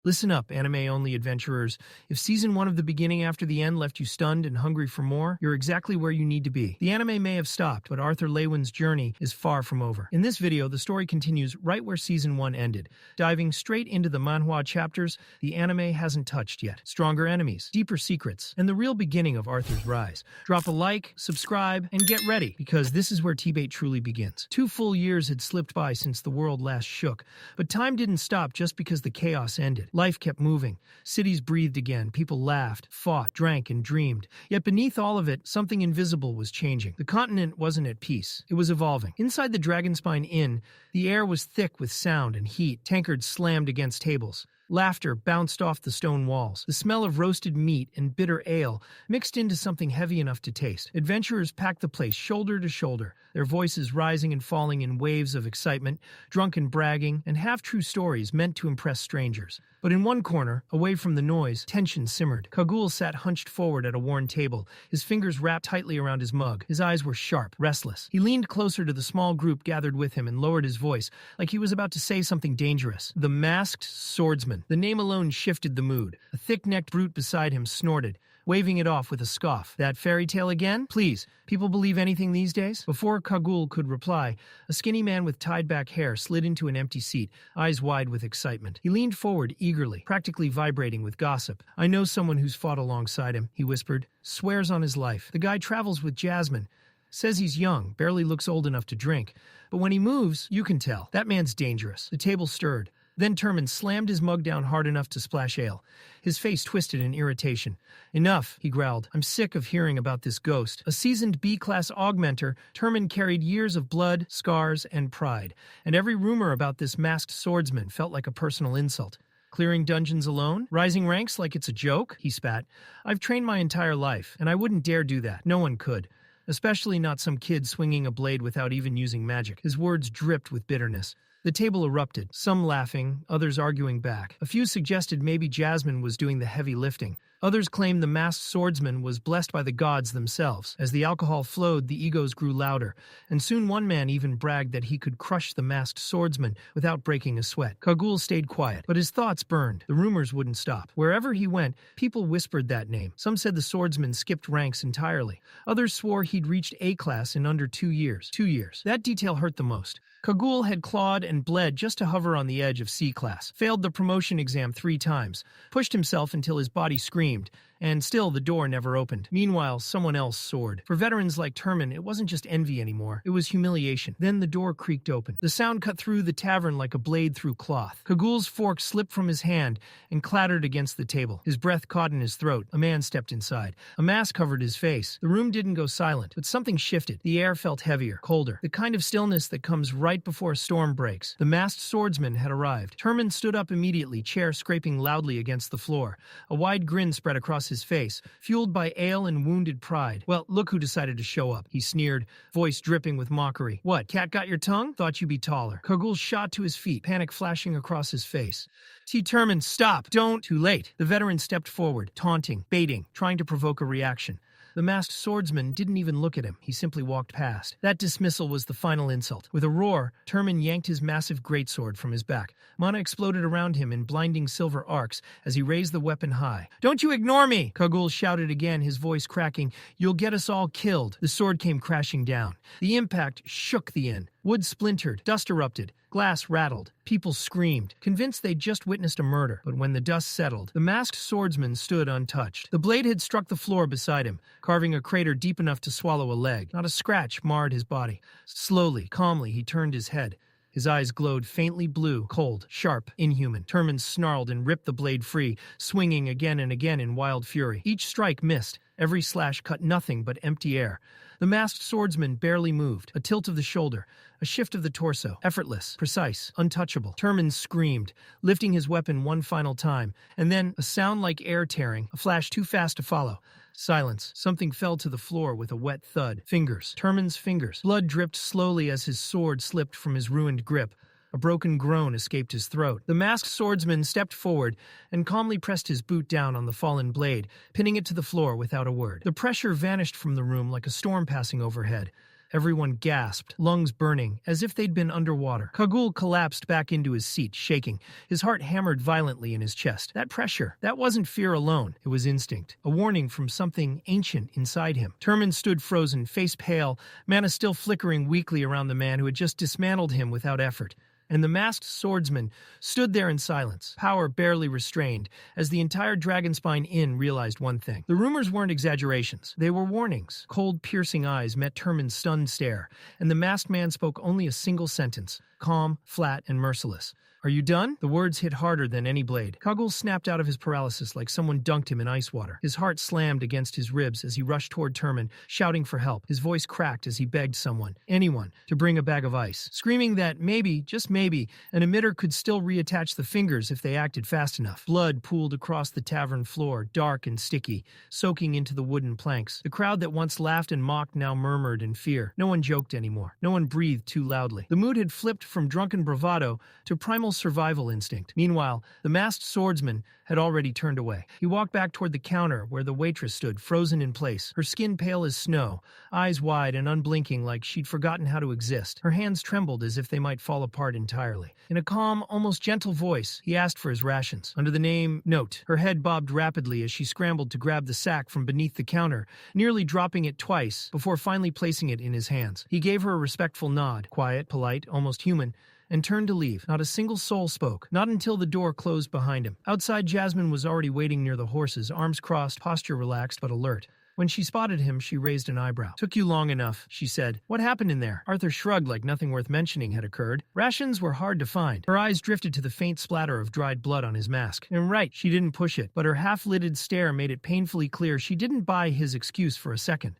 Listen up, anime-only adventurers. If Season 1 of The Beginning After the End left you stunned and hungry for more, you're exactly where you need to be. The anime may have stopped, but Arthur Leywin's journey is far from over. In this video, the story continues right where Season 1 ended. Diving straight into the Manhwa chapters the anime hasn't touched yet. Stronger enemies, deeper secrets, and the real beginning of Arthur's rise. Drop a like, subscribe, and get ready, because this is where TBate truly begins. 2 full years had slipped by since the world last shook, but time didn't stop just because the chaos ended. Life kept moving. Cities breathed again. People laughed, fought, drank, and dreamed. Yet beneath all of it, something invisible was changing. The continent wasn't at peace. It was evolving. Inside the Dragonspine Inn, the air was thick with sound and heat. Tankards slammed against tables. Laughter bounced off the stone walls. The smell of roasted meat and bitter ale mixed into something heavy enough to taste. Adventurers packed the place shoulder to shoulder, their voices rising and falling in waves of excitement, drunken bragging, and half-true stories meant to impress strangers. But in one corner, away from the noise, tension simmered. Kagul sat hunched forward at a worn table, his fingers wrapped tightly around his mug. His eyes were sharp, restless. He leaned closer to the small group gathered with him and lowered his voice, like he was about to say something dangerous. The masked swordsman. The name alone shifted the mood. A thick-necked brute beside him snorted, waving it off with a scoff. That fairy tale again? Please, people believe anything these days? Before Kagul could reply, a skinny man with tied-back hair slid into an empty seat, eyes wide with excitement. He leaned forward eagerly, practically vibrating with gossip. I know someone who's fought alongside him, he whispered. Swears on his life. The guy travels with Jasmine. Says he's young, barely looks old enough to drink. But when he moves, you can tell. That man's dangerous. The table stirred. Then Turman slammed his mug down hard enough to splash ale. His face twisted in irritation. Enough, he growled. I'm sick of hearing about this ghost. A seasoned B-class augmenter, Turman carried years of blood, scars, and pride. And every rumor about this masked swordsman felt like a personal insult. Clearing dungeons alone? Rising ranks like it's a joke? He spat. I've trained my entire life, and I wouldn't dare do that. No one could. Especially not some kid swinging a blade without even using magic. His words dripped with bitterness. The table erupted, some laughing, others arguing back. A few suggested maybe Jasmine was doing the heavy lifting. Others claimed the masked swordsman was blessed by the gods themselves. As the alcohol flowed, the egos grew louder, and soon one man even bragged that he could crush the masked swordsman without breaking a sweat. Kagul stayed quiet, but his thoughts burned. The rumors wouldn't stop. Wherever he went, people whispered that name. Some said the swordsman skipped ranks entirely. Others swore he'd reached A-class in under 2 years. 2 years. That detail hurt the most. Kagul had clawed and bled just to hover on the edge of C-class, failed the promotion exam 3 times, pushed himself until his body screamed, and still the door never opened. Meanwhile, someone else soared. For veterans like Turman, it wasn't just envy anymore. It was humiliation. Then the door creaked open. The sound cut through the tavern like a blade through cloth. Kagul's fork slipped from his hand and clattered against the table. His breath caught in his throat. A man stepped inside. A mask covered his face. The room didn't go silent, but something shifted. The air felt heavier, colder. The kind of stillness that comes right before a storm breaks. The masked swordsman had arrived. Turman stood up immediately, chair scraping loudly against the floor. A wide grin spread across his face, fueled by ale and wounded pride. Well, look who decided to show up, he sneered, voice dripping with mockery. What, cat got your tongue? Thought you'd be taller. Kagul shot to his feet, panic flashing across his face. Turman, stop! Don't! Too late. The veteran stepped forward, taunting, baiting, trying to provoke a reaction. The masked swordsman didn't even look at him. He simply walked past. That dismissal was the final insult. With a roar, Turman yanked his massive greatsword from his back. Mana exploded around him in blinding silver arcs as he raised the weapon high. Don't you ignore me! Kagul shouted again, his voice cracking. You'll get us all killed. The sword came crashing down. The impact shook the inn. Wood splintered, dust erupted, glass rattled. People screamed, convinced they'd just witnessed a murder. But when the dust settled, the masked swordsman stood untouched. The blade had struck the floor beside him, carving a crater deep enough to swallow a leg. Not a scratch marred his body. Slowly, calmly, he turned his head. His eyes glowed faintly blue, cold, sharp, inhuman. Turman snarled and ripped the blade free, swinging again and again in wild fury. Each strike missed. Every slash cut nothing but empty air. The masked swordsman barely moved. A tilt of the shoulder, a shift of the torso. Effortless, precise, untouchable. Turman screamed, lifting his weapon one final time. And then, a sound like air tearing, a flash too fast to follow. Silence. Something fell to the floor with a wet thud. Fingers. Turman's fingers. Blood dripped slowly as his sword slipped from his ruined grip. A broken groan escaped his throat. The masked swordsman stepped forward and calmly pressed his boot down on the fallen blade, pinning it to the floor without a word. The pressure vanished from the room like a storm passing overhead. Everyone gasped, lungs burning, as if they'd been underwater. Kagul collapsed back into his seat, shaking. His heart hammered violently in his chest. That pressure, that wasn't fear alone. It was instinct, a warning from something ancient inside him. Turman stood frozen, face pale, mana still flickering weakly around the man who had just dismantled him without effort. And the masked swordsman stood there in silence, power barely restrained, as the entire Dragonspine Inn realized one thing. The rumors weren't exaggerations. They were warnings. Cold, piercing eyes met Turman's stunned stare, and the masked man spoke only a single sentence, calm, flat, and merciless. "Are you done?" The words hit harder than any blade. Kagul snapped out of his paralysis like someone dunked him in ice water. His heart slammed against his ribs as he rushed toward Turman, shouting for help. His voice cracked as he begged someone, anyone, to bring a bag of ice, screaming that maybe, just maybe, an emitter could still reattach the fingers if they acted fast enough. Blood pooled across the tavern floor, dark and sticky, soaking into the wooden planks. The crowd that once laughed and mocked now murmured in fear. No one joked anymore. No one breathed too loudly. The mood had flipped from drunken bravado to primal survival instinct. Meanwhile, the masked swordsman had already turned away. He walked back toward the counter where the waitress stood, frozen in place, her skin pale as snow, eyes wide and unblinking like she'd forgotten how to exist. Her hands trembled as if they might fall apart entirely. In a calm, almost gentle voice, he asked for his rations. Under the name Note, her head bobbed rapidly as she scrambled to grab the sack from beneath the counter, nearly dropping it twice before finally placing it in his hands. He gave her a respectful nod, quiet, polite, almost human, and turned to leave. Not a single soul spoke, not until the door closed behind him. Outside, Jasmine was already waiting near the horses, arms crossed, posture relaxed but alert. When she spotted him, she raised an eyebrow. "Took you long enough," she said. "What happened in there?" Arthur shrugged like nothing worth mentioning had occurred. Rations were hard to find. Her eyes drifted to the faint splatter of dried blood on his mask. And right, she didn't push it, but her half-lidded stare made it painfully clear she didn't buy his excuse for a second.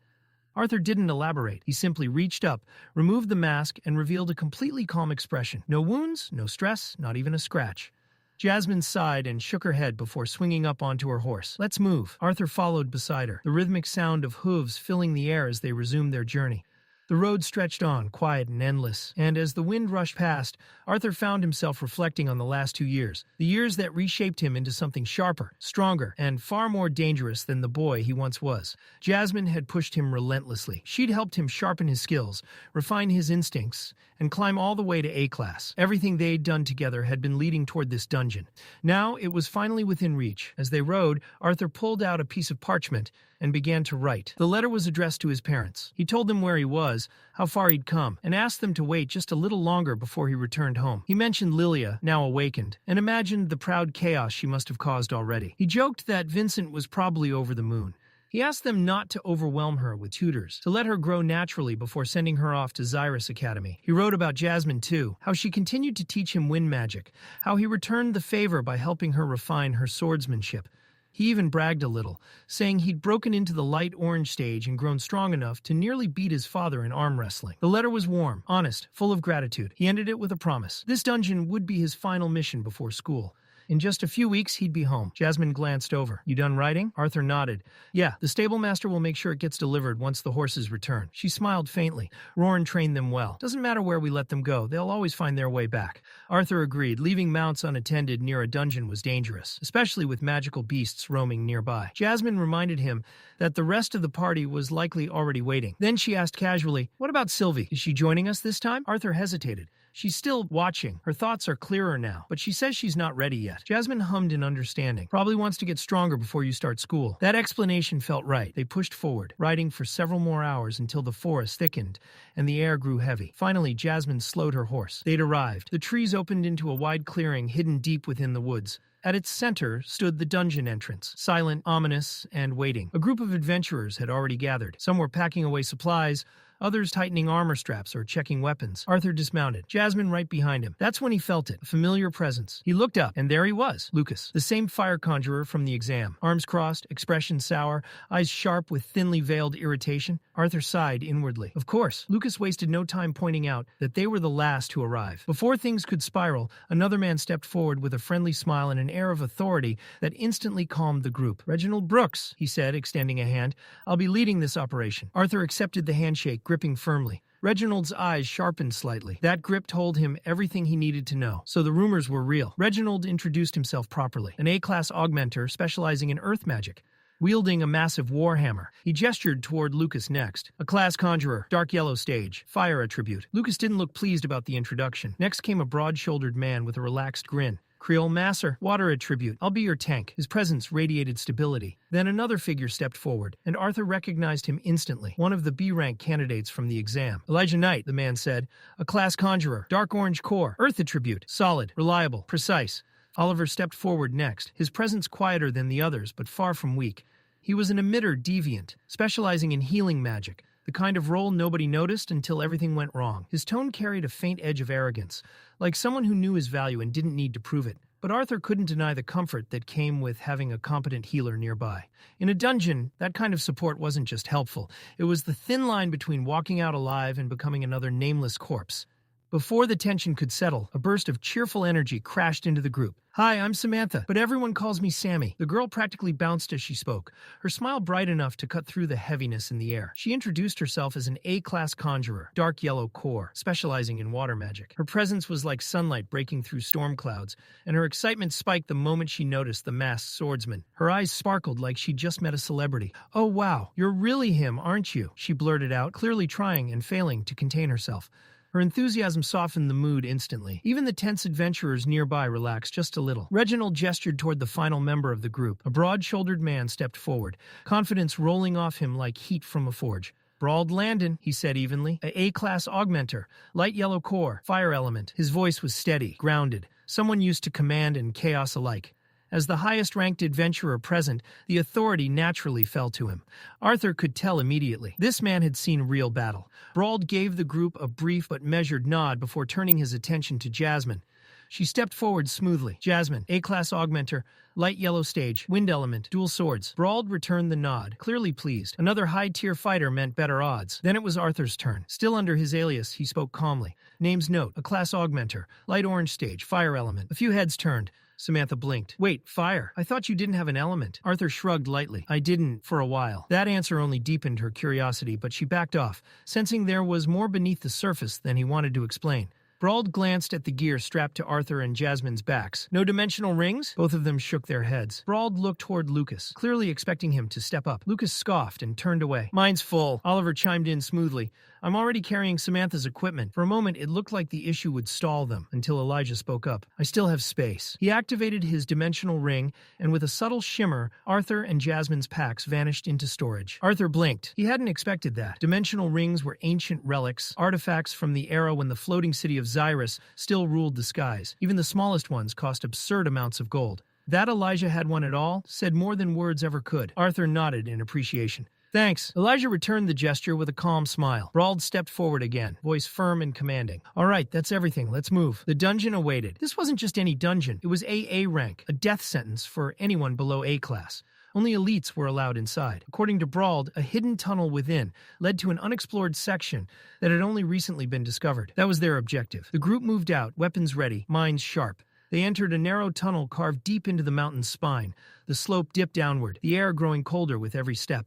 Arthur didn't elaborate. He simply reached up, removed the mask, and revealed a completely calm expression. No wounds, no stress, not even a scratch. Jasmine sighed and shook her head before swinging up onto her horse. "Let's move." Arthur followed beside her, the rhythmic sound of hooves filling the air as they resumed their journey. The road stretched on, quiet and endless, and as the wind rushed past, Arthur found himself reflecting on the last 2 years, the years that reshaped him into something sharper, stronger, and far more dangerous than the boy he once was. Jasmine had pushed him relentlessly. She'd helped him sharpen his skills, refine his instincts, and climb all the way to A-class. Everything they'd done together had been leading toward this dungeon. Now it was finally within reach. As they rode, Arthur pulled out a piece of parchment and began to write. The letter was addressed to his parents. He told them where he was, how far he'd come, and asked them to wait just a little longer before he returned home. He mentioned Lilia, now awakened, and imagined the proud chaos she must have caused already. He joked that Vincent was probably over the moon. He asked them not to overwhelm her with tutors, to let her grow naturally before sending her off to Xyrus Academy. He wrote about Jasmine too, how she continued to teach him wind magic, how he returned the favor by helping her refine her swordsmanship. He even bragged a little, saying he'd broken into the light orange stage and grown strong enough to nearly beat his father in arm wrestling. The letter was warm, honest, full of gratitude. He ended it with a promise. This dungeon would be his final mission before school. In just a few weeks, he'd be home. Jasmine glanced over. "You done writing?" Arthur nodded. "Yeah, the stable master will make sure it gets delivered once the horses return." She smiled faintly. "Roran trained them well. Doesn't matter where we let them go, they'll always find their way back." Arthur agreed. Leaving mounts unattended near a dungeon was dangerous, especially with magical beasts roaming nearby. Jasmine reminded him that the rest of the party was likely already waiting. Then she asked casually, "What about Sylvie? Is she joining us this time?" Arthur hesitated. "She's still watching. Her thoughts are clearer now, but she says she's not ready yet." Jasmine hummed in understanding. "Probably wants to get stronger before you start school." That explanation felt right. They pushed forward, riding for several more hours until the forest thickened and the air grew heavy. Finally, Jasmine slowed her horse. They'd arrived. The trees opened into a wide clearing hidden deep within the woods. At its center stood the dungeon entrance, silent, ominous, and waiting. A group of adventurers had already gathered. Some were packing away supplies, others tightening armor straps or checking weapons. Arthur dismounted, Jasmine right behind him. That's when he felt it, a familiar presence. He looked up, and there he was, Lucas, the same fire conjurer from the exam. Arms crossed, expression sour, eyes sharp with thinly veiled irritation. Arthur sighed inwardly. Of course, Lucas wasted no time pointing out that they were the last to arrive. Before things could spiral, another man stepped forward with a friendly smile and an air of authority that instantly calmed the group. "Reginald Brooks," he said, extending a hand. "I'll be leading this operation." Arthur accepted the handshake, gripping firmly. Reginald's eyes sharpened slightly. That grip told him everything he needed to know. So the rumors were real. Reginald introduced himself properly. An A-class augmenter specializing in earth magic. wielding a massive warhammer. He gestured toward Lucas next. A class conjurer, dark yellow stage, fire attribute. Lucas didn't look pleased about the introduction. Next came a broad-shouldered man with a relaxed grin. Creole Masser, water attribute. I'll be your tank. His presence radiated stability. Then another figure stepped forward, and Arthur recognized him instantly, one of the B-rank candidates from the exam. Elijah Knight, the man said. A class conjurer, dark orange core, earth attribute, solid, reliable, precise. Oliver stepped forward next, his presence quieter than the others, but far from weak. He was an emitter deviant, specializing in healing magic, the kind of role nobody noticed until everything went wrong. His tone carried a faint edge of arrogance, like someone who knew his value and didn't need to prove it. But Arthur couldn't deny the comfort that came with having a competent healer nearby. In a dungeon, that kind of support wasn't just helpful. It was the thin line between walking out alive and becoming another nameless corpse. Before the tension could settle, a burst of cheerful energy crashed into the group. Hi, I'm Samantha, but everyone calls me Sammy. The girl practically bounced as she spoke, her smile bright enough to cut through the heaviness in the air. She introduced herself as an A-class conjurer, dark yellow core, specializing in water magic. Her presence was like sunlight breaking through storm clouds, and her excitement spiked the moment she noticed the masked swordsman. Her eyes sparkled like she'd just met a celebrity. Oh wow, you're really him, aren't you? She blurted out, clearly trying and failing to contain herself. Her enthusiasm softened the mood instantly. Even the tense adventurers nearby relaxed just a little. Reginald gestured toward the final member of the group. A broad-shouldered man stepped forward, confidence rolling off him like heat from a forge. Brawled Landon, he said evenly. A A-class augmenter, light yellow core, fire element. His voice was steady, grounded, someone used to command and chaos alike. As the highest-ranked adventurer present, the authority naturally fell to him. Arthur could tell immediately. This man had seen real battle. Brawled gave the group a brief but measured nod before turning his attention to Jasmine. She stepped forward smoothly. Jasmine, A-class augmenter, light yellow stage, wind element, dual swords. Brawled returned the nod, clearly pleased. Another high-tier fighter meant better odds. Then it was Arthur's turn. Still under his alias, he spoke calmly. Name's note, a class augmenter, light orange stage, fire element. A few heads turned. Samantha blinked. Wait, fire? I thought you didn't have an element. Arthur shrugged lightly. I didn't, for a while. That answer only deepened her curiosity, but she backed off, sensing there was more beneath the surface than he wanted to explain. Brawled glanced at the gear strapped to Arthur and Jasmine's backs. No dimensional rings? Both of them shook their heads. Brawled looked toward Lucas, clearly expecting him to step up. Lucas scoffed and turned away. Mine's full. Oliver chimed in smoothly. I'm already carrying Samantha's equipment. For a moment, it looked like the issue would stall them, until Elijah spoke up. I still have space. He activated his dimensional ring, and with a subtle shimmer, Arthur and Jasmine's packs vanished into storage. Arthur blinked. He hadn't expected that. Dimensional rings were ancient relics, artifacts from the era when the floating city of Xyrus still ruled the skies. Even the smallest ones cost absurd amounts of gold. That Elijah had one at all said more than words ever could. Arthur nodded in appreciation. Thanks. Elijah returned the gesture with a calm smile. Brawled stepped forward again, voice firm and commanding. All right, that's everything. Let's move. The dungeon awaited. This wasn't just any dungeon. It was AA rank, a death sentence for anyone below A class. Only elites were allowed inside. According to Brawled, a hidden tunnel within led to an unexplored section that had only recently been discovered. That was their objective. The group moved out, weapons ready, minds sharp. They entered a narrow tunnel carved deep into the mountain's spine. The slope dipped downward, the air growing colder with every step.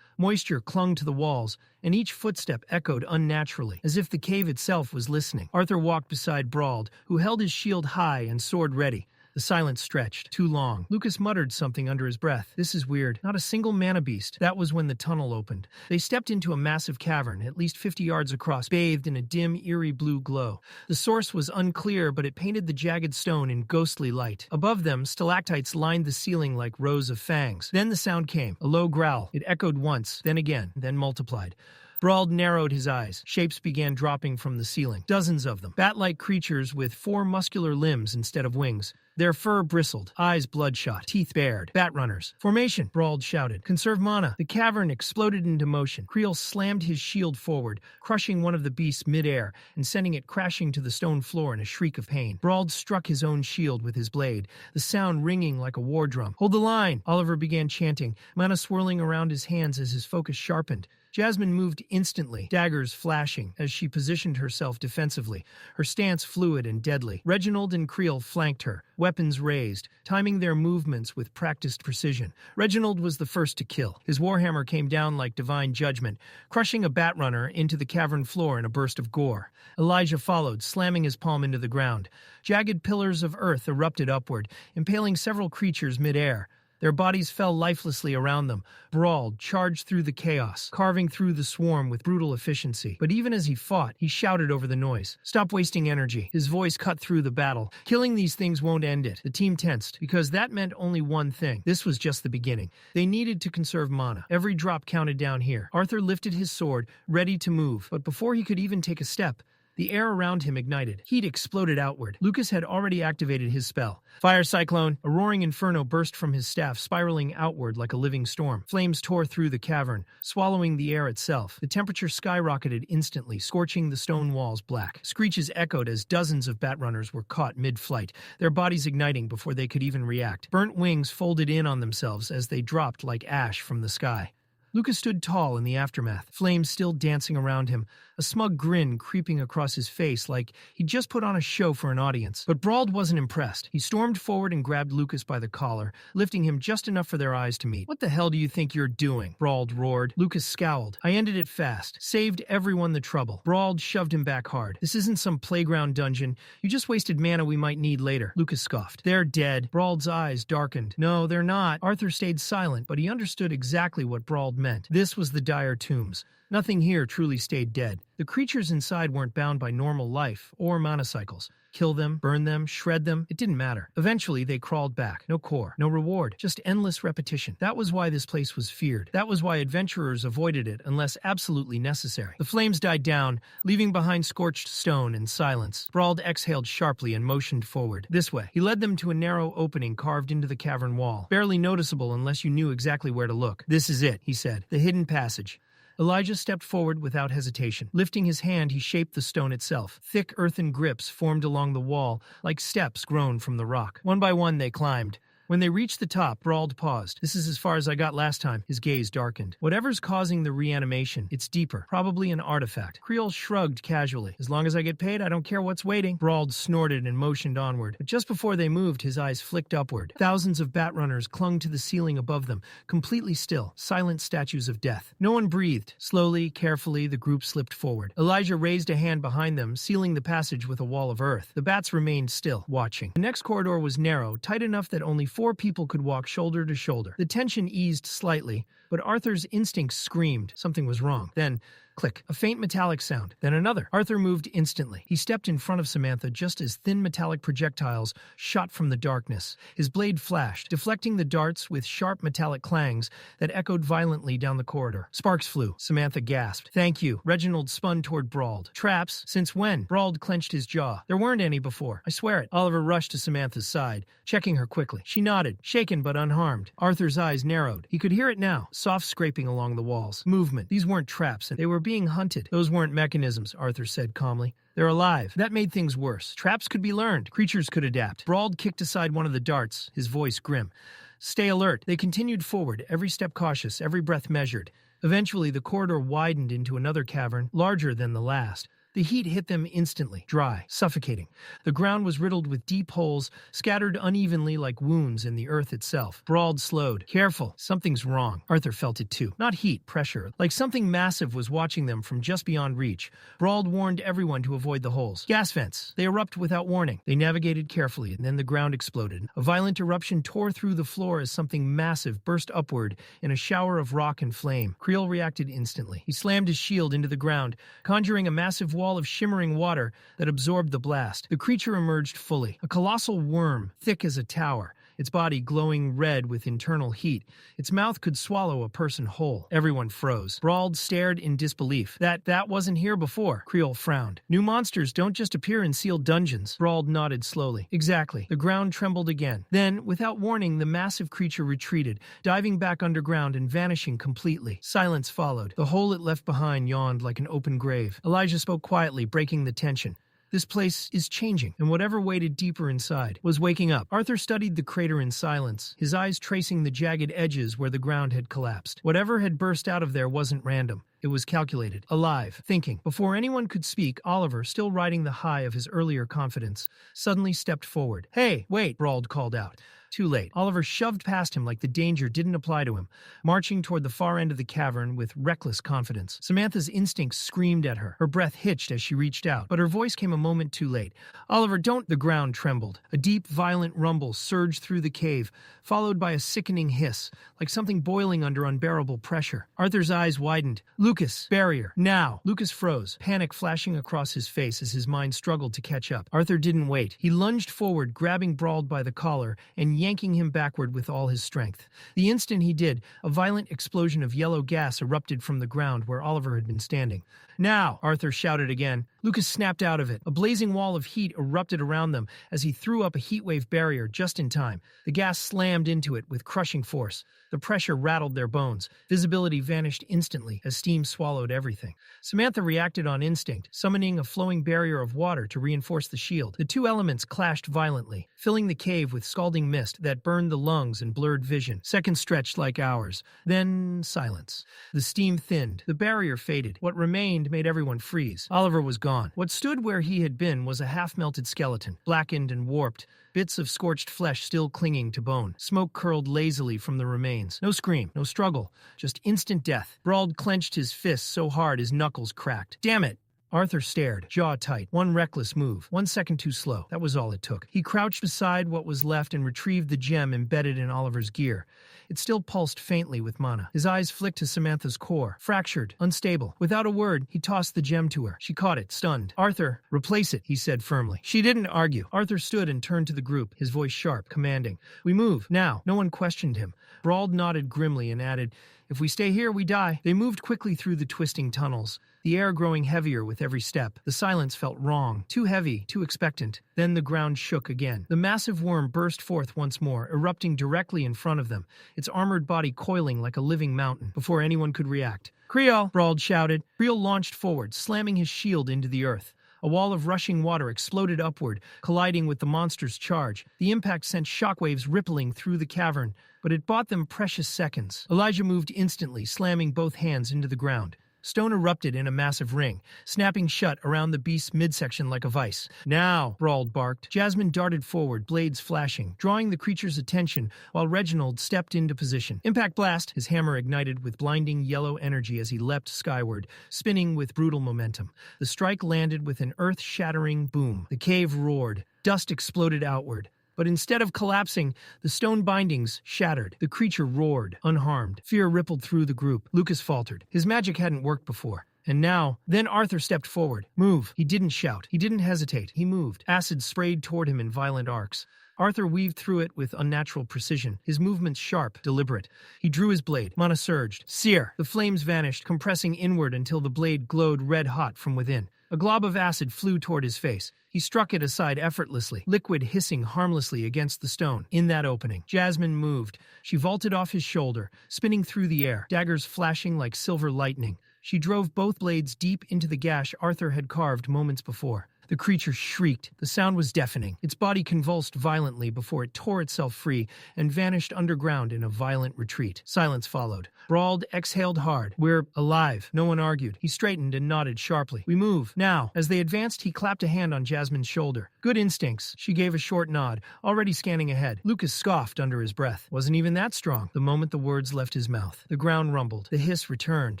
Moisture clung to the walls, and each footstep echoed unnaturally, as if the cave itself was listening. Arthur walked beside Brawled, who held his shield high and sword ready. The silence stretched, too long. Lucas muttered something under his breath. This is weird. Not a single mana beast. That was when the tunnel opened. They stepped into a massive cavern, at least 50 yards across, bathed in a dim, eerie blue glow. The source was unclear, but it painted the jagged stone in ghostly light. Above them, stalactites lined the ceiling like rows of fangs. Then the sound came, a low growl. It echoed once, then again, then multiplied. Brawled narrowed his eyes. Shapes began dropping from the ceiling. Dozens of them. Bat-like creatures with 4 muscular limbs instead of wings. Their fur bristled, eyes bloodshot, teeth bared. Bat runners. Formation, Brawled shouted. Conserve mana. The cavern exploded into motion. Creel slammed his shield forward, crushing one of the beasts mid-air and sending it crashing to the stone floor in a shriek of pain. Brawled struck his own shield with his blade, the sound ringing like a war drum. Hold the line! Oliver began chanting, mana swirling around his hands as his focus sharpened. Jasmine moved instantly, daggers flashing, as she positioned herself defensively, her stance fluid and deadly. Reginald and Creel flanked her, weapons raised, timing their movements with practiced precision. Reginald was the first to kill. His warhammer came down like divine judgment, crushing a bat runner into the cavern floor in a burst of gore. Elijah followed, slamming his palm into the ground. Jagged pillars of earth erupted upward, impaling several creatures mid-air. Their bodies fell lifelessly around them. Brawled charged through the chaos, carving through the swarm with brutal efficiency. But even as he fought, he shouted over the noise. "Stop wasting energy." His voice cut through the battle. "Killing these things won't end it." The team tensed, because that meant only one thing. This was just the beginning. They needed to conserve mana. Every drop counted down here. Arthur lifted his sword, ready to move. But before he could even take a step, the air around him ignited. Heat exploded outward. Lucas had already activated his spell. Fire Cyclone! A roaring inferno burst from his staff, spiraling outward like a living storm. Flames tore through the cavern, swallowing the air itself. The temperature skyrocketed instantly, scorching the stone walls black. Screeches echoed as dozens of Batrunners were caught mid-flight, their bodies igniting before they could even react. Burnt wings folded in on themselves as they dropped like ash from the sky. Lucas stood tall in the aftermath, flames still dancing around him, a smug grin creeping across his face like he'd just put on a show for an audience. But Brawled wasn't impressed. He stormed forward and grabbed Lucas by the collar, lifting him just enough for their eyes to meet. "What the hell do you think you're doing?" Brawled roared. Lucas scowled. "I ended it fast. Saved everyone the trouble." Brawled shoved him back hard. "This isn't some playground dungeon. You just wasted mana we might need later." Lucas scoffed. "They're dead." Brawled's eyes darkened. "No, they're not." Arthur stayed silent, but he understood exactly what Brawled meant. This was the dire tombs. Nothing here truly stayed dead. The creatures inside weren't bound by normal life or mana cycles. Kill them, burn them, shred them, it didn't matter. Eventually, they crawled back. No core, no reward, just endless repetition. That was why this place was feared. That was why adventurers avoided it unless absolutely necessary. The flames died down, leaving behind scorched stone and silence. Brawled exhaled sharply and motioned forward. This way. He led them to a narrow opening carved into the cavern wall, barely noticeable unless you knew exactly where to look. "This is it," he said. "The hidden passage." Elijah stepped forward without hesitation. Lifting his hand, he shaped the stone itself. Thick earthen grips formed along the wall, like steps grown from the rock. One by one, they climbed. When they reached the top, Brawled paused. "This is as far as I got last time." His gaze darkened. "Whatever's causing the reanimation, it's deeper. Probably an artifact." Creel shrugged casually. "As long as I get paid, I don't care what's waiting." Brawled snorted and motioned onward. But just before they moved, his eyes flicked upward. Thousands of Batrunners clung to the ceiling above them, completely still, silent statues of death. No one breathed. Slowly, carefully, the group slipped forward. Elijah raised a hand behind them, sealing the passage with a wall of earth. The bats remained still, watching. The next corridor was narrow, tight enough that only 4 people could walk shoulder to shoulder. The tension eased slightly, but Arthur's instincts screamed something was wrong. Then, click, a faint metallic sound, then another. Arthur moved instantly. He stepped in front of Samantha just as thin metallic projectiles shot from the darkness. His blade flashed, deflecting the darts with sharp metallic clangs that echoed violently down the corridor. Sparks flew. Samantha gasped. "Thank you." Reginald spun toward Brawled. "Traps? Since when?" Brawled clenched his jaw. "There weren't any before. I swear it." Oliver rushed to Samantha's side, checking her quickly. She nodded, shaken but unharmed. Arthur's eyes narrowed. He could hear it now, soft scraping along the walls. Movement. These weren't traps, and they were being hunted. "Those weren't mechanisms," Arthur said calmly. "They're alive." That made things worse. Traps could be learned. Creatures could adapt. Brawled kicked aside one of the darts, his voice grim. "Stay alert." They continued forward, every step cautious, every breath measured. Eventually, the corridor widened into another cavern, larger than the last. The heat hit them instantly, dry, suffocating. The ground was riddled with deep holes, scattered unevenly like wounds in the earth itself. Brawled slowed. "Careful, something's wrong." Arthur felt it too. Not heat, pressure. Like something massive was watching them from just beyond reach. Brawled warned everyone to avoid the holes. Gas vents. They erupt without warning. They navigated carefully, and then the ground exploded. A violent eruption tore through the floor as something massive burst upward in a shower of rock and flame. Creel reacted instantly. He slammed his shield into the ground, conjuring a massive wall of shimmering water that absorbed the blast. The creature emerged fully, a colossal worm, thick as a tower, its body glowing red with internal heat. Its mouth could swallow a person whole. Everyone froze. Brawled stared in disbelief. That wasn't here before. Creel frowned. "New monsters don't just appear in sealed dungeons." Brawled nodded slowly. "Exactly." The ground trembled again. Then, without warning, the massive creature retreated, diving back underground and vanishing completely. Silence followed. The hole it left behind yawned like an open grave. Elijah spoke quietly, breaking the tension. "This place is changing, and whatever waited deeper inside was waking up." Arthur studied the crater in silence, his eyes tracing the jagged edges where the ground had collapsed. Whatever had burst out of there wasn't random. It was calculated, alive, thinking. Before anyone could speak, Oliver, still riding the high of his earlier confidence, suddenly stepped forward. "Hey, wait," Brauld called out. Too late. Oliver shoved past him like the danger didn't apply to him, marching toward the far end of the cavern with reckless confidence. Samantha's instincts screamed at her. Her breath hitched as she reached out, but her voice came a moment too late. "Oliver, don't—" The ground trembled. A deep, violent rumble surged through the cave, followed by a sickening hiss, like something boiling under unbearable pressure. Arthur's eyes widened. "Lucas! Barrier! Now!" Lucas froze, panic flashing across his face as his mind struggled to catch up. Arthur didn't wait. He lunged forward, grabbing Brauld by the collar and yanking him backward with all his strength. The instant he did, a violent explosion of yellow gas erupted from the ground where Oliver had been standing. "Now!" Arthur shouted again. Lucas snapped out of it. A blazing wall of heat erupted around them as he threw up a heatwave barrier just in time. The gas slammed into it with crushing force. The pressure rattled their bones. Visibility vanished instantly as steam swallowed everything. Samantha reacted on instinct, summoning a flowing barrier of water to reinforce the shield. The two elements clashed violently, filling the cave with scalding mist that burned the lungs and blurred vision. Seconds stretched like hours. Then silence. The steam thinned. The barrier faded. What remained made everyone freeze. Oliver was gone. What stood where he had been was a half-melted skeleton, blackened and warped, bits of scorched flesh still clinging to bone. Smoke curled lazily from the remains. No scream, no struggle, just instant death. Brauld clenched his fists so hard his knuckles cracked. "Damn it!" Arthur stared, jaw tight. One reckless move, 1 second too slow. That was all it took. He crouched beside what was left and retrieved the gem embedded in Oliver's gear. It still pulsed faintly with mana. His eyes flicked to Samantha's core, fractured, unstable. Without a word, he tossed the gem to her. She caught it, stunned. "Arthur, replace it," he said firmly. She didn't argue. Arthur stood and turned to the group, his voice sharp, commanding. "We move, now." No one questioned him. Brauld nodded grimly and added, "If we stay here, we die." They moved quickly through the twisting tunnels, the air growing heavier with every step. The silence felt wrong, too heavy, too expectant. Then the ground shook again. The massive worm burst forth once more, erupting directly in front of them, its armored body coiling like a living mountain. Before anyone could react, "Creole!" Brauld shouted. Creole launched forward, slamming his shield into the earth. A wall of rushing water exploded upward, colliding with the monster's charge. The impact sent shockwaves rippling through the cavern, but it bought them precious seconds. Elijah moved instantly, slamming both hands into the ground. Stone erupted in a massive ring, snapping shut around the beast's midsection like a vice. "Now!" Brauld barked. Jasmine darted forward, blades flashing, drawing the creature's attention, while Reginald stepped into position. Impact blast! His hammer ignited with blinding yellow energy as he leapt skyward, spinning with brutal momentum. The strike landed with an earth-shattering boom. The cave roared. Dust exploded outward. But instead of collapsing, the stone bindings shattered. The creature roared, unharmed. Fear rippled through the group. Lucas faltered. His magic hadn't worked before. And now, then Arthur stepped forward. "Move." He didn't shout. He didn't hesitate. He moved. Acid sprayed toward him in violent arcs. Arthur weaved through it with unnatural precision, his movements sharp, deliberate. He drew his blade. Mana surged. Sear! The flames vanished, compressing inward until the blade glowed red-hot from within. A glob of acid flew toward his face. He struck it aside effortlessly, liquid hissing harmlessly against the stone. In that opening, Jasmine moved. She vaulted off his shoulder, spinning through the air, daggers flashing like silver lightning. She drove both blades deep into the gash Arthur had carved moments before. The creature shrieked. The sound was deafening. Its body convulsed violently before it tore itself free and vanished underground in a violent retreat. Silence followed. Brauld exhaled hard. "We're alive." No one argued. He straightened and nodded sharply. "We move. Now." As they advanced, he clapped a hand on Jasmine's shoulder. "Good instincts." She gave a short nod, already scanning ahead. Lucas scoffed under his breath. Wasn't even that strong. The moment the words left his mouth, the ground rumbled. The hiss returned.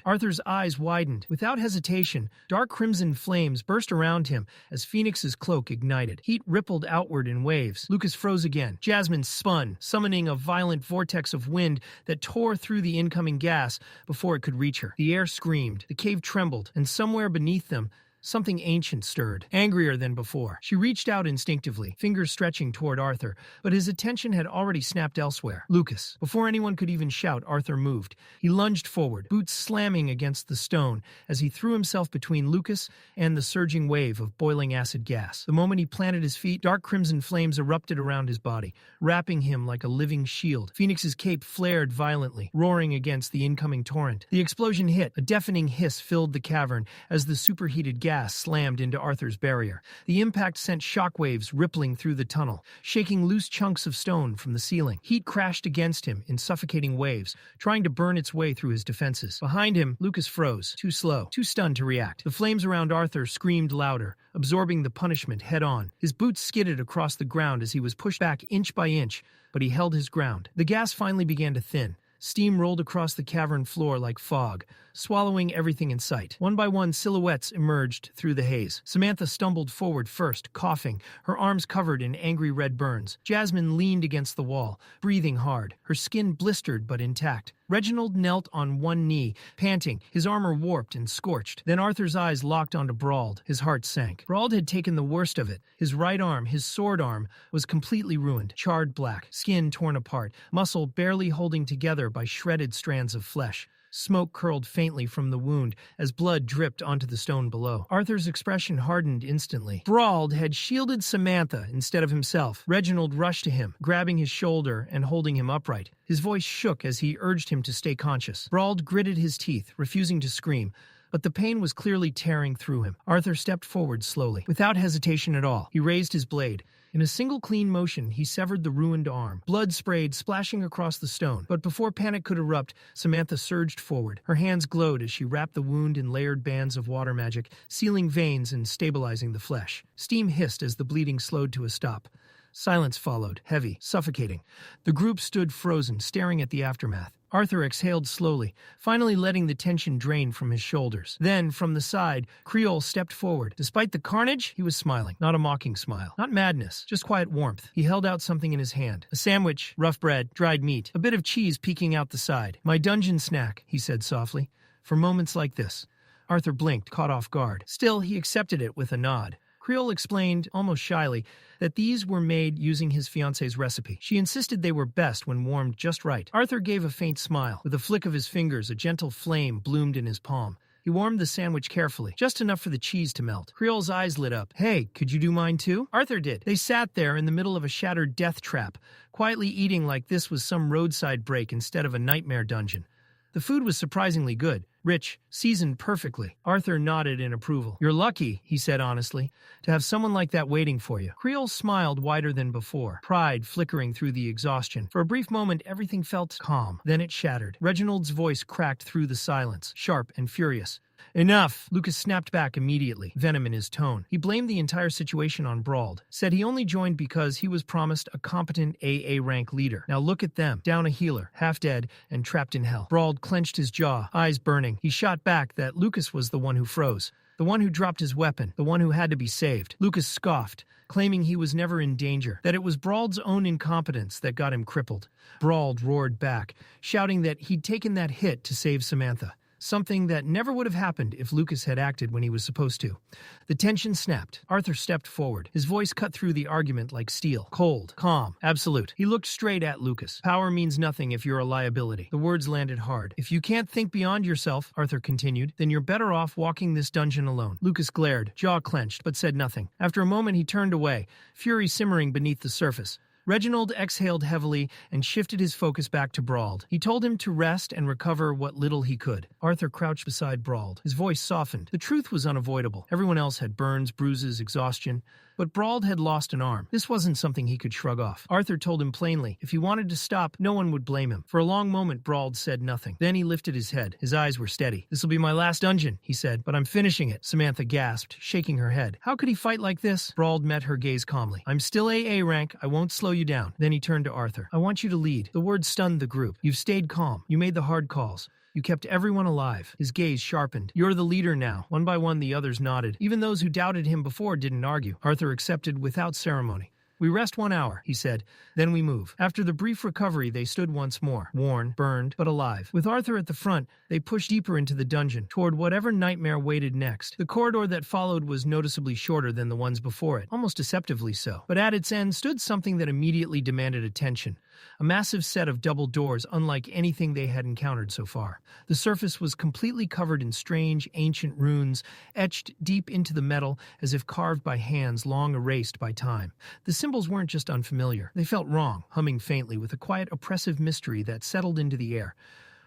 Arthur's eyes widened. Without hesitation, dark crimson flames burst around him as Phoenix's cloak ignited. Heat rippled outward in waves. Lucas froze again. Jasmine spun, summoning a violent vortex of wind that tore through the incoming gas before it could reach her. The air screamed. The cave trembled, and somewhere beneath them, something ancient stirred, angrier than before. She reached out instinctively, fingers stretching toward Arthur, but his attention had already snapped elsewhere. Lucas. Before anyone could even shout, Arthur moved. He lunged forward, boots slamming against the stone as he threw himself between Lucas and the surging wave of boiling acid gas. The moment he planted his feet, dark crimson flames erupted around his body, wrapping him like a living shield. Phoenix's cape flared violently, roaring against the incoming torrent. The explosion hit. A deafening hiss filled the cavern as the superheated gas gas slammed into Arthur's barrier. The impact sent shockwaves rippling through the tunnel, shaking loose chunks of stone from the ceiling. Heat crashed against him in suffocating waves, trying to burn its way through his defenses. Behind him, Lucas froze, too slow, too stunned to react. The flames around Arthur screamed louder, absorbing the punishment head-on. His boots skidded across the ground as he was pushed back inch by inch, but he held his ground. The gas finally began to thin. Steam rolled across the cavern floor like fog, swallowing everything in sight. One by one, silhouettes emerged through the haze. Samantha stumbled forward first, coughing, her arms covered in angry red burns. Jasmine leaned against the wall, breathing hard, her skin blistered but intact. Reginald knelt on one knee, panting, his armor warped and scorched. Then Arthur's eyes locked onto Brauld. His heart sank. Brauld had taken the worst of it. His right arm, his sword arm, was completely ruined, charred black, skin torn apart, muscle barely holding together by shredded strands of flesh. Smoke curled faintly from the wound as blood dripped onto the stone below. Arthur's expression hardened instantly. Brauld had shielded Samantha instead of himself. Reginald rushed to him, grabbing his shoulder and holding him upright. His voice shook as he urged him to stay conscious. Brauld gritted his teeth, refusing to scream, but the pain was clearly tearing through him. Arthur stepped forward slowly. Without hesitation at all, he raised his blade. In a single clean motion, he severed the ruined arm. Blood sprayed, splashing across the stone. But before panic could erupt, Samantha surged forward. Her hands glowed as she wrapped the wound in layered bands of water magic, sealing veins and stabilizing the flesh. Steam hissed as the bleeding slowed to a stop. Silence followed, heavy, suffocating. The group stood frozen, staring at the aftermath. Arthur exhaled slowly, finally letting the tension drain from his shoulders. Then, from the side, Creole stepped forward. Despite the carnage, he was smiling. Not a mocking smile. Not madness, just quiet warmth. He held out something in his hand. A sandwich, rough bread, dried meat, a bit of cheese peeking out the side. "My dungeon snack," he said softly. "For moments like this." Arthur blinked, caught off guard. Still, he accepted it with a nod. Creole explained, almost shyly, that these were made using his fiancée's recipe. She insisted they were best when warmed just right. Arthur gave a faint smile. With a flick of his fingers, a gentle flame bloomed in his palm. He warmed the sandwich carefully, just enough for the cheese to melt. Creole's eyes lit up. "Hey, could you do mine too?" Arthur did. They sat there in the middle of a shattered death trap, quietly eating like this was some roadside break instead of a nightmare dungeon. The food was surprisingly good, rich, seasoned perfectly. Arthur nodded in approval. "You're lucky," he said honestly, "to have someone like that waiting for you." Creole smiled wider than before, pride flickering through the exhaustion. For a brief moment, everything felt calm. Then it shattered. Reginald's voice cracked through the silence, sharp and furious. "Enough!" Lucas snapped back immediately, venom in his tone. He blamed the entire situation on Brauld, said he only joined because he was promised a competent AA rank leader. Now look at them, down a healer, half dead, and trapped in hell. Brauld clenched his jaw, eyes burning. He shot back that Lucas was the one who froze, the one who dropped his weapon, the one who had to be saved. Lucas scoffed, claiming he was never in danger, that it was Brauld's own incompetence that got him crippled. Brauld roared back, shouting that he'd taken that hit to save Samantha. Something that never would have happened if Lucas had acted when he was supposed to. The tension snapped. Arthur stepped forward. His voice cut through the argument like steel. Cold, calm, absolute. He looked straight at Lucas. "Power means nothing if you're a liability." The words landed hard. "If you can't think beyond yourself," Arthur continued, "then you're better off walking this dungeon alone." Lucas glared, jaw clenched, but said nothing. After a moment he turned away, fury simmering beneath the surface. Reginald exhaled heavily and shifted his focus back to Brauld. He told him to rest and recover what little he could. Arthur crouched beside Brauld. His voice softened. The truth was unavoidable. Everyone else had burns, bruises, exhaustion. But Brauld had lost an arm. This wasn't something he could shrug off. Arthur told him plainly, if he wanted to stop, no one would blame him. For a long moment, Brauld said nothing. Then he lifted his head. His eyes were steady. "This'll be my last dungeon," he said, "but I'm finishing it." Samantha gasped, shaking her head. "How could he fight like this?" Brauld met her gaze calmly. "I'm still AA rank. I won't slow you down." Then he turned to Arthur. "I want you to lead." The words stunned the group. "You've stayed calm. You made the hard calls. You kept everyone alive." His gaze sharpened. "You're the leader now." One by one, the others nodded. Even those who doubted him before didn't argue. Arthur accepted without ceremony. "We rest 1 hour," he said. "Then we move." After the brief recovery, they stood once more, worn, burned, but alive. With Arthur at the front, they pushed deeper into the dungeon, toward whatever nightmare waited next. The corridor that followed was noticeably shorter than the ones before it, almost deceptively so. But at its end stood something that immediately demanded attention. A massive set of double doors unlike anything they had encountered so far. The surface was completely covered in strange, ancient runes, etched deep into the metal as if carved by hands long erased by time. The symbols weren't just unfamiliar. They felt wrong, humming faintly with a quiet, oppressive mystery that settled into the air.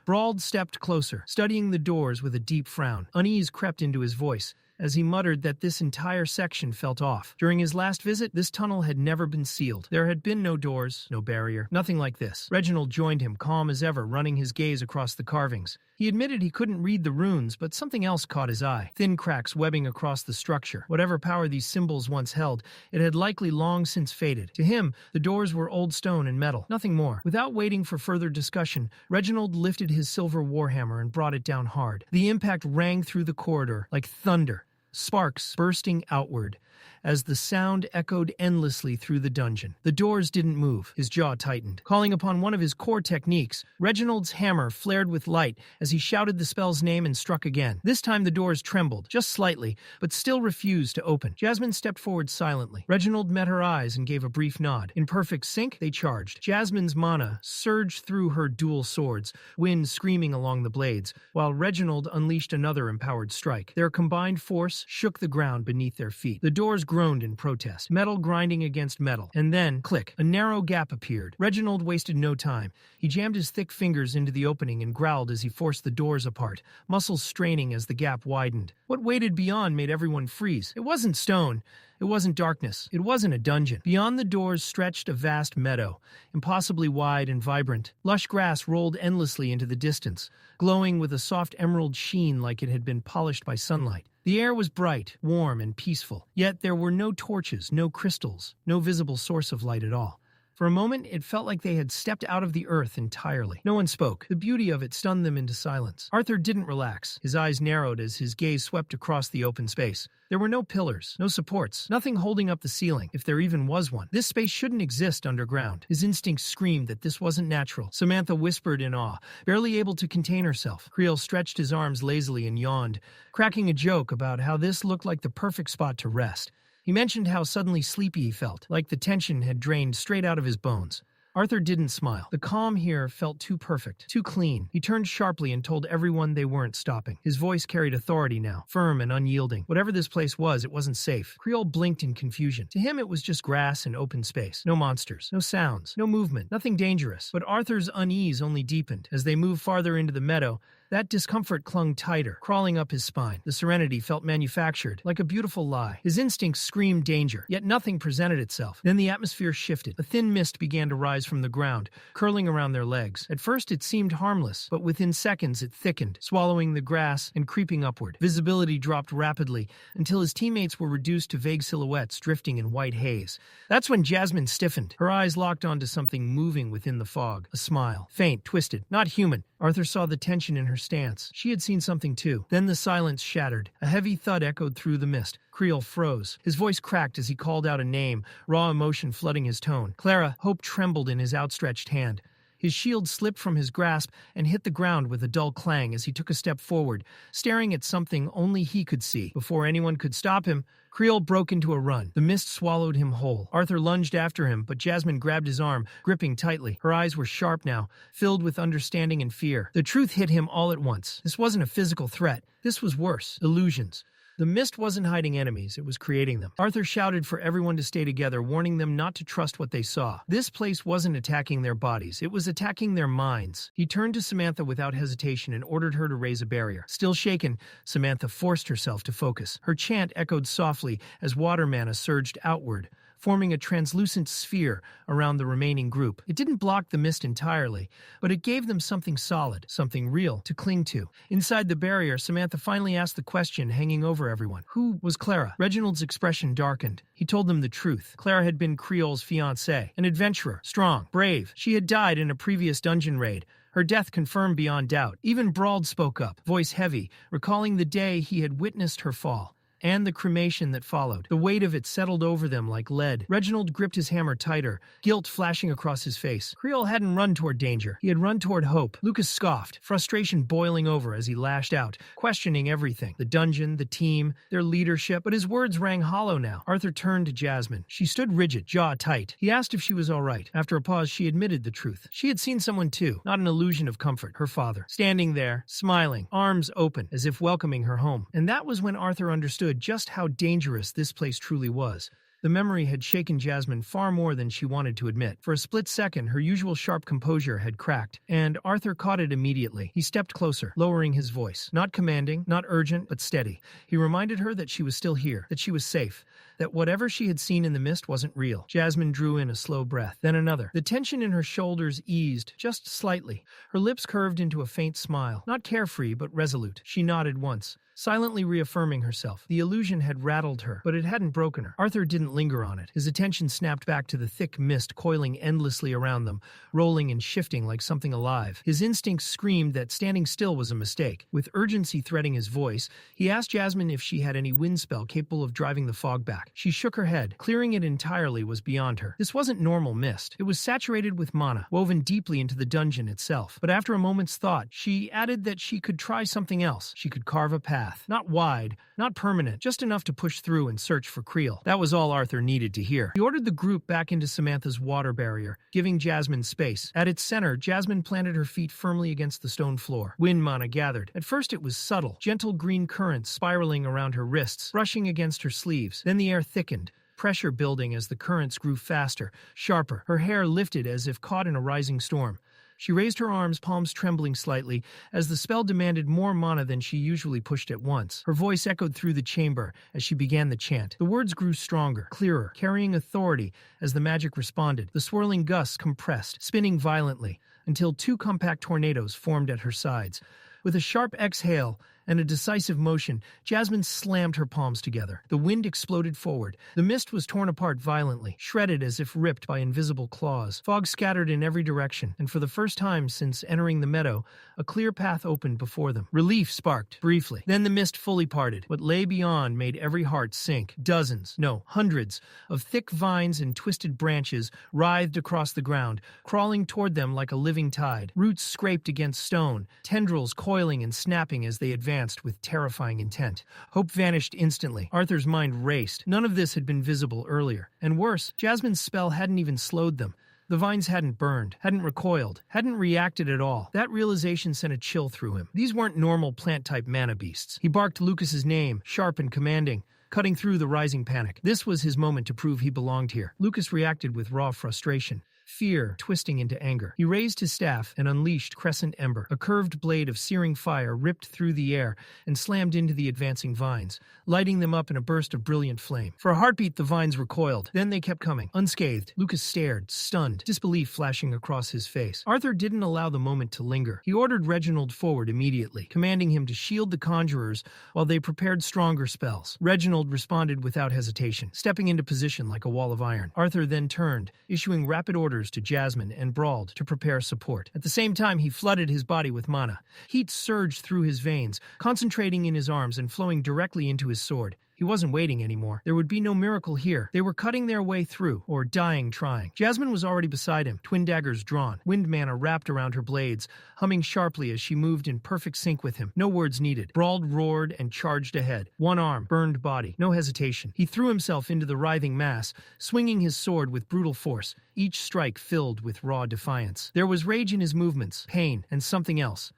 Brauld stepped closer, studying the doors with a deep frown. Unease crept into his voice. as he muttered that this entire section felt off. During his last visit, this tunnel had never been sealed. There had been no doors, no barrier, nothing like this. Reginald joined him, calm as ever, running his gaze across the carvings. He admitted he couldn't read the runes, but something else caught his eye. Thin cracks webbing across the structure. Whatever power these symbols once held, it had likely long since faded. To him, the doors were old stone and metal, nothing more. Without waiting for further discussion, Reginald lifted his silver warhammer and brought it down hard. The impact rang through the corridor like thunder, sparks bursting outward, as the sound echoed endlessly through the dungeon. The doors didn't move. His jaw tightened. Calling upon one of his core techniques, Reginald's hammer flared with light as he shouted the spell's name and struck again. This time the doors trembled, just slightly, but still refused to open. Jasmine stepped forward silently. Reginald met her eyes and gave a brief nod. In perfect sync, they charged. Jasmine's mana surged through her dual swords, wind screaming along the blades, while Reginald unleashed another empowered strike. Their combined force shook the ground beneath their feet. The doors groaned in protest, metal grinding against metal. And then, click, a narrow gap appeared. Reginald wasted no time. He jammed his thick fingers into the opening and growled as he forced the doors apart, muscles straining as the gap widened. What waited beyond made everyone freeze. It wasn't stone. It wasn't darkness. It wasn't a dungeon. Beyond the doors stretched a vast meadow, impossibly wide and vibrant. Lush grass rolled endlessly into the distance, glowing with a soft emerald sheen like it had been polished by sunlight. The air was bright, warm, and peaceful, yet there were no torches, no crystals, no visible source of light at all. For a moment, it felt like they had stepped out of the earth entirely. No one spoke. The beauty of it stunned them into silence. Arthur didn't relax. His eyes narrowed as his gaze swept across the open space. There were no pillars, no supports, nothing holding up the ceiling, if there even was one. This space shouldn't exist underground. His instincts screamed that this wasn't natural. Samantha whispered in awe, barely able to contain herself. Creel stretched his arms lazily and yawned, cracking a joke about how this looked like the perfect spot to rest. He mentioned how suddenly sleepy he felt, like the tension had drained straight out of his bones. Arthur didn't smile. The calm here felt too perfect, too clean. He turned sharply and told everyone they weren't stopping. His voice carried authority now, firm and unyielding. Whatever this place was, it wasn't safe. Creole blinked in confusion. To him, it was just grass and open space. No monsters, no sounds, no movement, nothing dangerous. But Arthur's unease only deepened. As they moved farther into the meadow, that discomfort clung tighter, crawling up his spine. The serenity felt manufactured, like a beautiful lie. His instincts screamed danger, yet nothing presented itself. Then the atmosphere shifted. A thin mist began to rise from the ground, curling around their legs. At first it seemed harmless, but within seconds it thickened, swallowing the grass and creeping upward. Visibility dropped rapidly, until his teammates were reduced to vague silhouettes drifting in white haze. That's when Jasmine stiffened. Her eyes locked onto something moving within the fog. A smile. Faint, twisted, not human. Arthur saw the tension in her stance. She had seen something too. Then the silence shattered. A heavy thud echoed through the mist. Creel froze. His voice cracked as he called out a name, raw emotion flooding his tone. Clara. Hope trembled in his outstretched hand. His shield slipped from his grasp and hit the ground with a dull clang as he took a step forward, staring at something only he could see. Before anyone could stop him, Creel broke into a run. The mist swallowed him whole. Arthur lunged after him, but Jasmine grabbed his arm, gripping tightly. Her eyes were sharp now, filled with understanding and fear. The truth hit him all at once. This wasn't a physical threat. This was worse. Illusions. The mist wasn't hiding enemies, it was creating them. Arthur shouted for everyone to stay together, warning them not to trust what they saw. This place wasn't attacking their bodies, it was attacking their minds. He turned to Samantha without hesitation and ordered her to raise a barrier. Still shaken, Samantha forced herself to focus. Her chant echoed softly as water mana surged outward, forming a translucent sphere around the remaining group. It didn't block the mist entirely, but it gave them something solid, something real, to cling to. Inside the barrier, Samantha finally asked the question hanging over everyone. Who was Clara? Reginald's expression darkened. He told them the truth. Clara had been Creole's fiancée, an adventurer, strong, brave. She had died in a previous dungeon raid, her death confirmed beyond doubt. Even Brauld spoke up, voice heavy, recalling the day he had witnessed her fall. And the cremation that followed. The weight of it settled over them like lead. Reginald gripped his hammer tighter, guilt flashing across his face. Creel hadn't run toward danger. He had run toward hope. Lucas scoffed, frustration boiling over as he lashed out, questioning everything. The dungeon, the team, their leadership. But his words rang hollow now. Arthur turned to Jasmine. She stood rigid, jaw tight. He asked if she was all right. After a pause, she admitted the truth. She had seen someone too, not an illusion of comfort, her father. Standing there, smiling, arms open, as if welcoming her home. And that was when Arthur understood just how dangerous this place truly was. The memory had shaken Jasmine far more than she wanted to admit. For a split second, her usual sharp composure had cracked, and Arthur caught it immediately. He stepped closer, lowering his voice. Not commanding, not urgent, but steady. He reminded her that she was still here, that she was safe, that whatever she had seen in the mist wasn't real. Jasmine drew in a slow breath, then another. The tension in her shoulders eased, just slightly. Her lips curved into a faint smile, not carefree, but resolute. She nodded once, silently reaffirming herself. The illusion had rattled her, but it hadn't broken her. Arthur didn't linger on it. His attention snapped back to the thick mist coiling endlessly around them, rolling and shifting like something alive. His instincts screamed that standing still was a mistake. With urgency threading his voice, he asked Jasmine if she had any wind spell capable of driving the fog back. She shook her head. Clearing it entirely was beyond her. This wasn't normal mist. It was saturated with mana, woven deeply into the dungeon itself. But after a moment's thought, she added that she could try something else. She could carve a path. Not wide, not permanent, just enough to push through and search for Creel. That was all Arthur needed to hear. He ordered the group back into Samantha's water barrier, giving Jasmine space. At its center, Jasmine planted her feet firmly against the stone floor. Wind mana gathered. At first it was subtle, gentle green currents spiraling around her wrists, brushing against her sleeves. Then the air thickened, pressure building as the currents grew faster, sharper. Her hair lifted as if caught in a rising storm. She raised her arms, palms trembling slightly, as the spell demanded more mana than she usually pushed at once. Her voice echoed through the chamber as she began the chant. The words grew stronger, clearer, carrying authority as the magic responded. The swirling gusts compressed, spinning violently, until two compact tornadoes formed at her sides. With a sharp exhale and a decisive motion, Jasmine slammed her palms together. The wind exploded forward. The mist was torn apart violently, shredded as if ripped by invisible claws. Fog scattered in every direction, and for the first time since entering the meadow, a clear path opened before them. Relief sparked, briefly. Then the mist fully parted. What lay beyond made every heart sink. Dozens, no, hundreds, of thick vines and twisted branches writhed across the ground, crawling toward them like a living tide. Roots scraped against stone, tendrils coiling and snapping as they advanced with terrifying intent. Hope vanished instantly. Arthur's mind raced. None of this had been visible earlier. And worse, Jasmine's spell hadn't even slowed them. The vines hadn't burned, hadn't recoiled, hadn't reacted at all. That realization sent a chill through him. These weren't normal plant-type mana beasts. He barked Lucas's name, sharp and commanding, cutting through the rising panic. This was his moment to prove he belonged here. Lucas reacted with raw frustration, fear twisting into anger. He raised his staff and unleashed Crescent Ember. A curved blade of searing fire ripped through the air and slammed into the advancing vines, lighting them up in a burst of brilliant flame. For a heartbeat, the vines recoiled. Then they kept coming, unscathed. Lucas stared, stunned, disbelief flashing across his face. Arthur didn't allow the moment to linger. He ordered Reginald forward immediately, commanding him to shield the conjurers while they prepared stronger spells. Reginald responded without hesitation, stepping into position like a wall of iron. Arthur then turned, issuing rapid orders to Jasmine and Brauld to prepare support. At the same time, he flooded his body with mana. Heat surged through his veins, concentrating in his arms and flowing directly into his sword. He wasn't waiting anymore. There would be no miracle here. They were cutting their way through, or dying trying. Jasmine was already beside him, twin daggers drawn, wind mana wrapped around her blades, humming sharply as she moved in perfect sync with him. No words needed. Brauld roared and charged ahead. One arm, burned body. No hesitation. He threw himself into the writhing mass, swinging his sword with brutal force, each strike filled with raw defiance. There was rage in his movements, pain, and something else.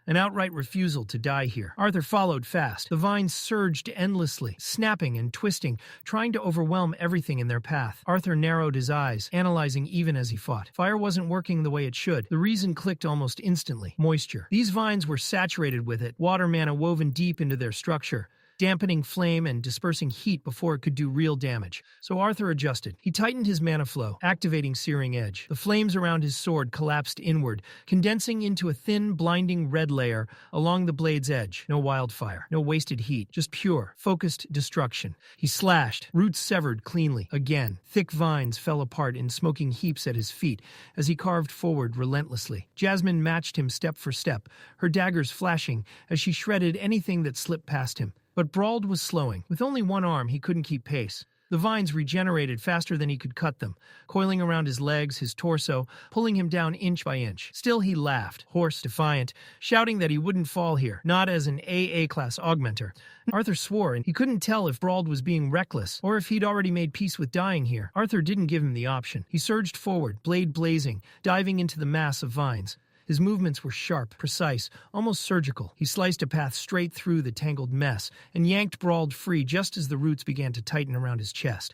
An outright refusal to die here. Arthur followed fast. The vines surged endlessly, snapping and twisting, trying to overwhelm everything in their path. Arthur narrowed his eyes, analyzing even as he fought. Fire wasn't working the way it should. The reason clicked almost instantly. Moisture. These vines were saturated with it, water mana woven deep into their structure, dampening flame and dispersing heat before it could do real damage. So Arthur adjusted. He tightened his mana flow, activating Searing Edge. The flames around his sword collapsed inward, condensing into a thin, blinding red layer along the blade's edge. No wildfire, no wasted heat, just pure, focused destruction. He slashed, roots severed cleanly. Again, thick vines fell apart in smoking heaps at his feet as he carved forward relentlessly. Jasmine matched him step for step, her daggers flashing as she shredded anything that slipped past him. But Brauld was slowing. With only one arm, he couldn't keep pace. The vines regenerated faster than he could cut them, coiling around his legs, his torso, pulling him down inch by inch. Still he laughed, hoarse, defiant, shouting that he wouldn't fall here, not as an AA-class augmenter. Arthur swore, and he couldn't tell if Brauld was being reckless, or if he'd already made peace with dying here. Arthur didn't give him the option. He surged forward, blade blazing, diving into the mass of vines. His movements were sharp, precise, almost surgical. He sliced a path straight through the tangled mess and yanked Brawled free just as the roots began to tighten around his chest.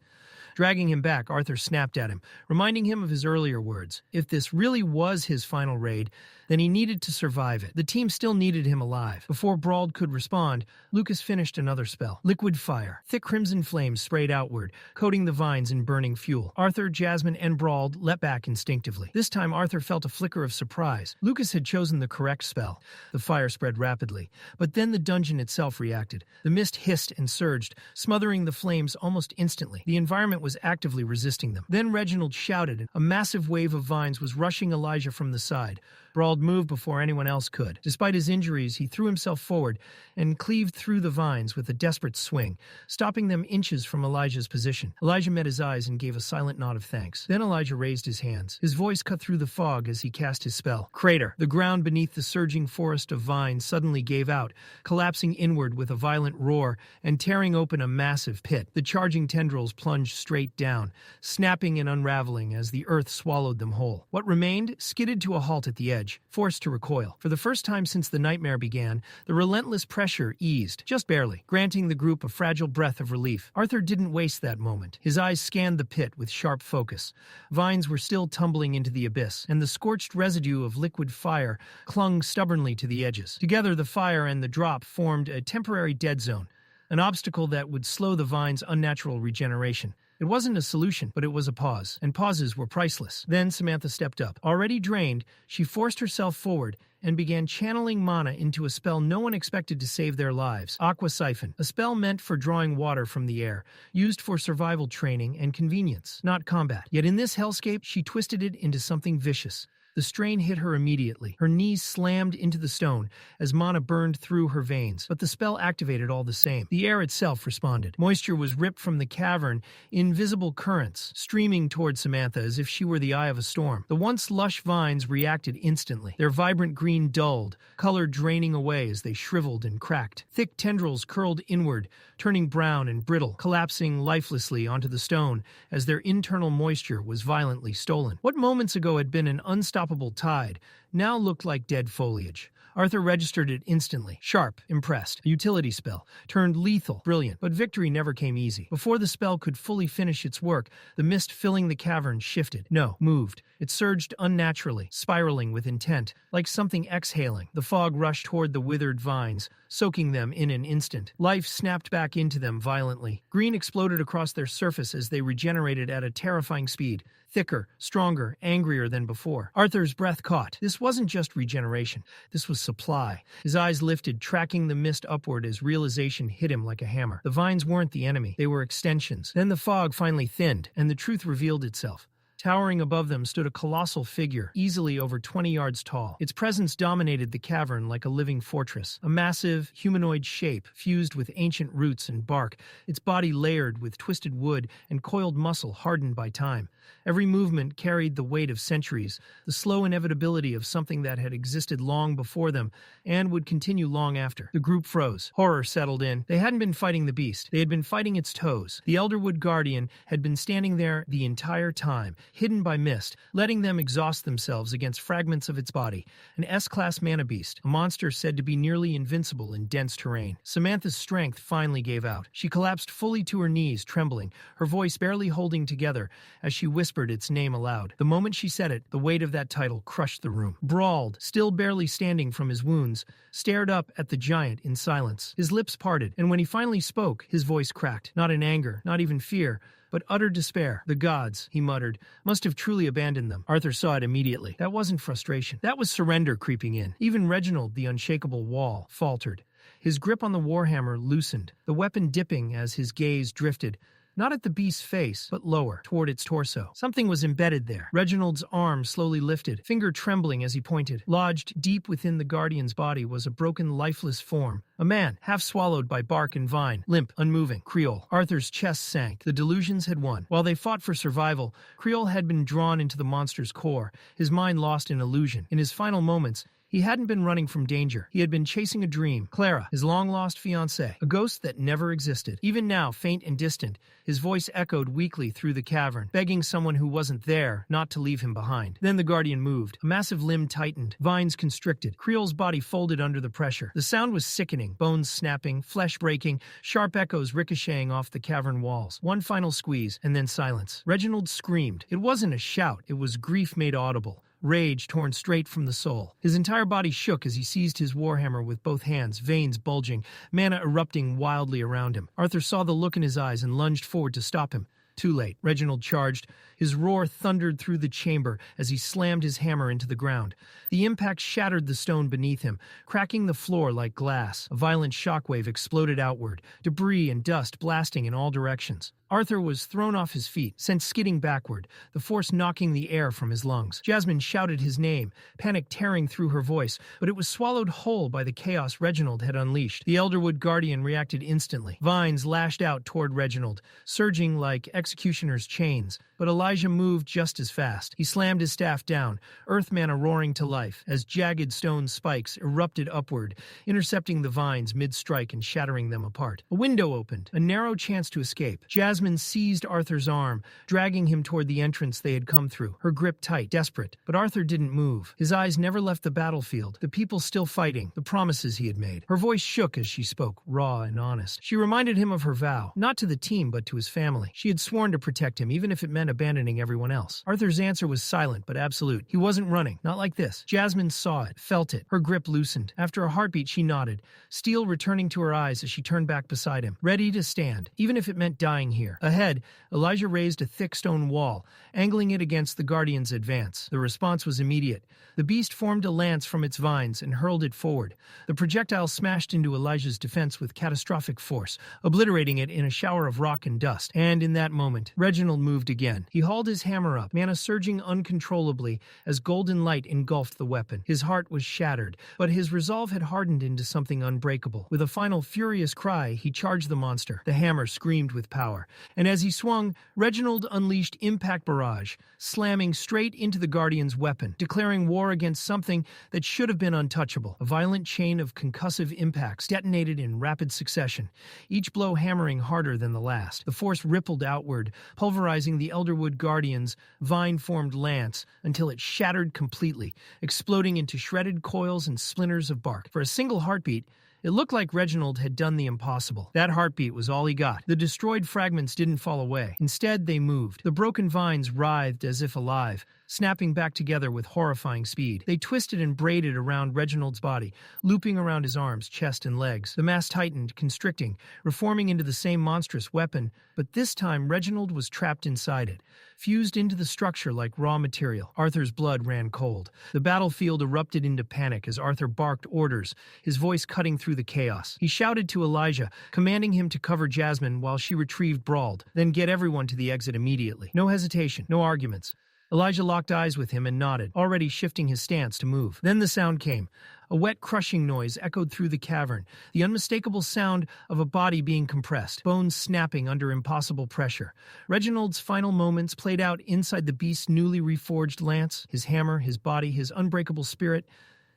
Dragging him back, Arthur snapped at him, reminding him of his earlier words. If this really was his final raid, then he needed to survive it. The team still needed him alive. Before Brawled could respond, Lucas finished another spell. Liquid fire. Thick crimson flames sprayed outward, coating the vines in burning fuel. Arthur, Jasmine, and Brawled leapt back instinctively. This time Arthur felt a flicker of surprise. Lucas had chosen the correct spell. The fire spread rapidly, but then the dungeon itself reacted. The mist hissed and surged, smothering the flames almost instantly. The environment was actively resisting them. Then Reginald shouted. A massive wave of vines was rushing Elijah from the side. Brawled moved before anyone else could. Despite his injuries, he threw himself forward and cleaved through the vines with a desperate swing, stopping them inches from Elijah's position. Elijah met his eyes and gave a silent nod of thanks. Then Elijah raised his hands. His voice cut through the fog as he cast his spell. Crater. The ground beneath the surging forest of vines suddenly gave out, collapsing inward with a violent roar and tearing open a massive pit. The charging tendrils plunged straight down, snapping and unraveling as the earth swallowed them whole. What remained skidded to a halt at the edge, forced to recoil. For the first time since the nightmare began, the relentless pressure eased, just barely, granting the group a fragile breath of relief. Arthur didn't waste that moment. His eyes scanned the pit with sharp focus. Vines were still tumbling into the abyss, and the scorched residue of liquid fire clung stubbornly to the edges. Together, the fire and the drop formed a temporary dead zone, an obstacle that would slow the vine's unnatural regeneration. It wasn't a solution, but it was a pause, and pauses were priceless. Then Samantha stepped up. Already drained, she forced herself forward and began channeling mana into a spell no one expected to save their lives. Aqua Siphon, a spell meant for drawing water from the air, used for survival training and convenience, not combat. Yet in this hellscape, she twisted it into something vicious. The strain hit her immediately. Her knees slammed into the stone as mana burned through her veins, but the spell activated all the same. The air itself responded. Moisture was ripped from the cavern in visible currents, streaming toward Samantha as if she were the eye of a storm. The once lush vines reacted instantly. Their vibrant green dulled, color draining away as they shriveled and cracked. Thick tendrils curled inward, turning brown and brittle, collapsing lifelessly onto the stone as their internal moisture was violently stolen. What moments ago had been an unstoppable tide now looked like dead foliage. Arthur registered it instantly. Sharp, impressed. A utility spell. Turned lethal. Brilliant. But victory never came easy. Before the spell could fully finish its work, the mist filling the cavern shifted. No, moved. It surged unnaturally, spiraling with intent, like something exhaling. The fog rushed toward the withered vines, soaking them in an instant. Life snapped back into them violently. Green exploded across their surface as they regenerated at a terrifying speed. Thicker, stronger, angrier than before. Arthur's breath caught. This wasn't just regeneration. This was supply. His eyes lifted, tracking the mist upward as realization hit him like a hammer. The vines weren't the enemy. They were extensions. Then the fog finally thinned, and the truth revealed itself. Towering above them stood a colossal figure, easily over 20 yards tall. Its presence dominated the cavern like a living fortress. A massive, humanoid shape, fused with ancient roots and bark, its body layered with twisted wood and coiled muscle hardened by time. Every movement carried the weight of centuries, the slow inevitability of something that had existed long before them and would continue long after. The group froze. Horror settled in. They hadn't been fighting the beast. They had been fighting its toes. The Elderwood Guardian had been standing there the entire time, hidden by mist, letting them exhaust themselves against fragments of its body. An S-class mana beast, a monster said to be nearly invincible in dense terrain. Samantha's strength finally gave out. She collapsed fully to her knees, trembling, her voice barely holding together as she whispered its name aloud. The moment she said it, the weight of that title crushed the room. Brawled, still barely standing from his wounds, stared up at the giant in silence. His lips parted, and when he finally spoke, his voice cracked. Not in anger, not even fear, but utter despair. The gods, he muttered, must have truly abandoned them. Arthur saw it immediately. That wasn't frustration. That was surrender creeping in. Even Reginald, the unshakable wall, faltered. His grip on the warhammer loosened, the weapon dipping as his gaze drifted, not at the beast's face, but lower, toward its torso. Something was embedded there. Reginald's arm slowly lifted, finger trembling as he pointed. Lodged deep within the guardian's body was a broken, lifeless form. A man, half swallowed by bark and vine, limp, unmoving. Creole. Arthur's chest sank. The delusions had won. While they fought for survival, Creole had been drawn into the monster's core, his mind lost in illusion. In his final moments, He hadn't been running from danger. He had been chasing a dream. Clara, his long-lost fiancée, a ghost that never existed. Even now, faint and distant, his voice echoed weakly through the cavern, begging someone who wasn't there not to leave him behind. Then the guardian moved. A massive limb tightened, vines constricted. Creel's body folded under the pressure. The sound was sickening, bones snapping, flesh breaking, sharp echoes ricocheting off the cavern walls. One final squeeze, and then silence. Reginald screamed. It wasn't a shout, it was grief made audible. Rage torn straight from the soul. His entire body shook as he seized his warhammer with both hands, veins bulging, mana erupting wildly around him. Arthur saw the look in his eyes and lunged forward to stop him. Too late. Reginald charged. His roar thundered through the chamber as he slammed his hammer into the ground. The impact shattered the stone beneath him, cracking the floor like glass. A violent shockwave exploded outward, debris and dust blasting in all directions. Arthur was thrown off his feet, sent skidding backward, the force knocking the air from his lungs. Jasmine shouted his name, panic tearing through her voice, but it was swallowed whole by the chaos Reginald had unleashed. The Elderwood Guardian reacted instantly. Vines lashed out toward Reginald, surging like executioner's chains. But Elijah moved just as fast. He slammed his staff down, earth mana roaring to life, as jagged stone spikes erupted upward, intercepting the vines mid-strike and shattering them apart. A window opened, a narrow chance to escape. Jasmine seized Arthur's arm, dragging him toward the entrance they had come through, her grip tight, desperate. But Arthur didn't move. His eyes never left the battlefield, the people still fighting, the promises he had made. Her voice shook as she spoke, raw and honest. She reminded him of her vow, not to the team but to his family. She had sworn to protect him, even if it meant abandoning everyone else. Arthur's answer was silent but absolute. He wasn't running, not like this. Jasmine saw it, felt it. Her grip loosened. After a heartbeat, she nodded, steel returning to her eyes as she turned back beside him, ready to stand, even if it meant dying here. Ahead, Elijah raised a thick stone wall, angling it against the Guardian's advance. The response was immediate. The beast formed a lance from its vines and hurled it forward. The projectile smashed into Elijah's defense with catastrophic force, obliterating it in a shower of rock and dust. And in that moment, Reginald moved again. He hauled his hammer up, mana surging uncontrollably as golden light engulfed the weapon. His heart was shattered, but his resolve had hardened into something unbreakable. With a final furious cry, he charged the monster. The hammer screamed with power, and as he swung, Reginald unleashed Impact Barrage, slamming straight into the Guardian's weapon, declaring war against something that should have been untouchable. A violent chain of concussive impacts detonated in rapid succession, each blow hammering harder than the last. The force rippled outward, pulverizing the Elderwood Guardian's vine-formed lance until it shattered completely, exploding into shredded coils and splinters of bark. For a single heartbeat, it looked like Reginald had done the impossible. That heartbeat was all he got. The destroyed fragments didn't fall away. Instead, they moved. The broken vines writhed as if alive, snapping back together with horrifying speed. They twisted and braided around Reginald's body, looping around his arms, chest, and legs. The mass tightened, constricting, reforming into the same monstrous weapon, but this time Reginald was trapped inside it, fused into the structure like raw material. Arthur's blood ran cold. The battlefield erupted into panic as Arthur barked orders, his voice cutting through the chaos. He shouted to Elijah, commanding him to cover Jasmine while she retrieved Brawled, then get everyone to the exit immediately. No hesitation, no arguments. Elijah locked eyes with him and nodded, already shifting his stance to move. Then the sound came. A wet crushing noise echoed through the cavern, the unmistakable sound of a body being compressed, bones snapping under impossible pressure. Reginald's final moments played out inside the beast's newly reforged lance, his hammer, his body, his unbreakable spirit.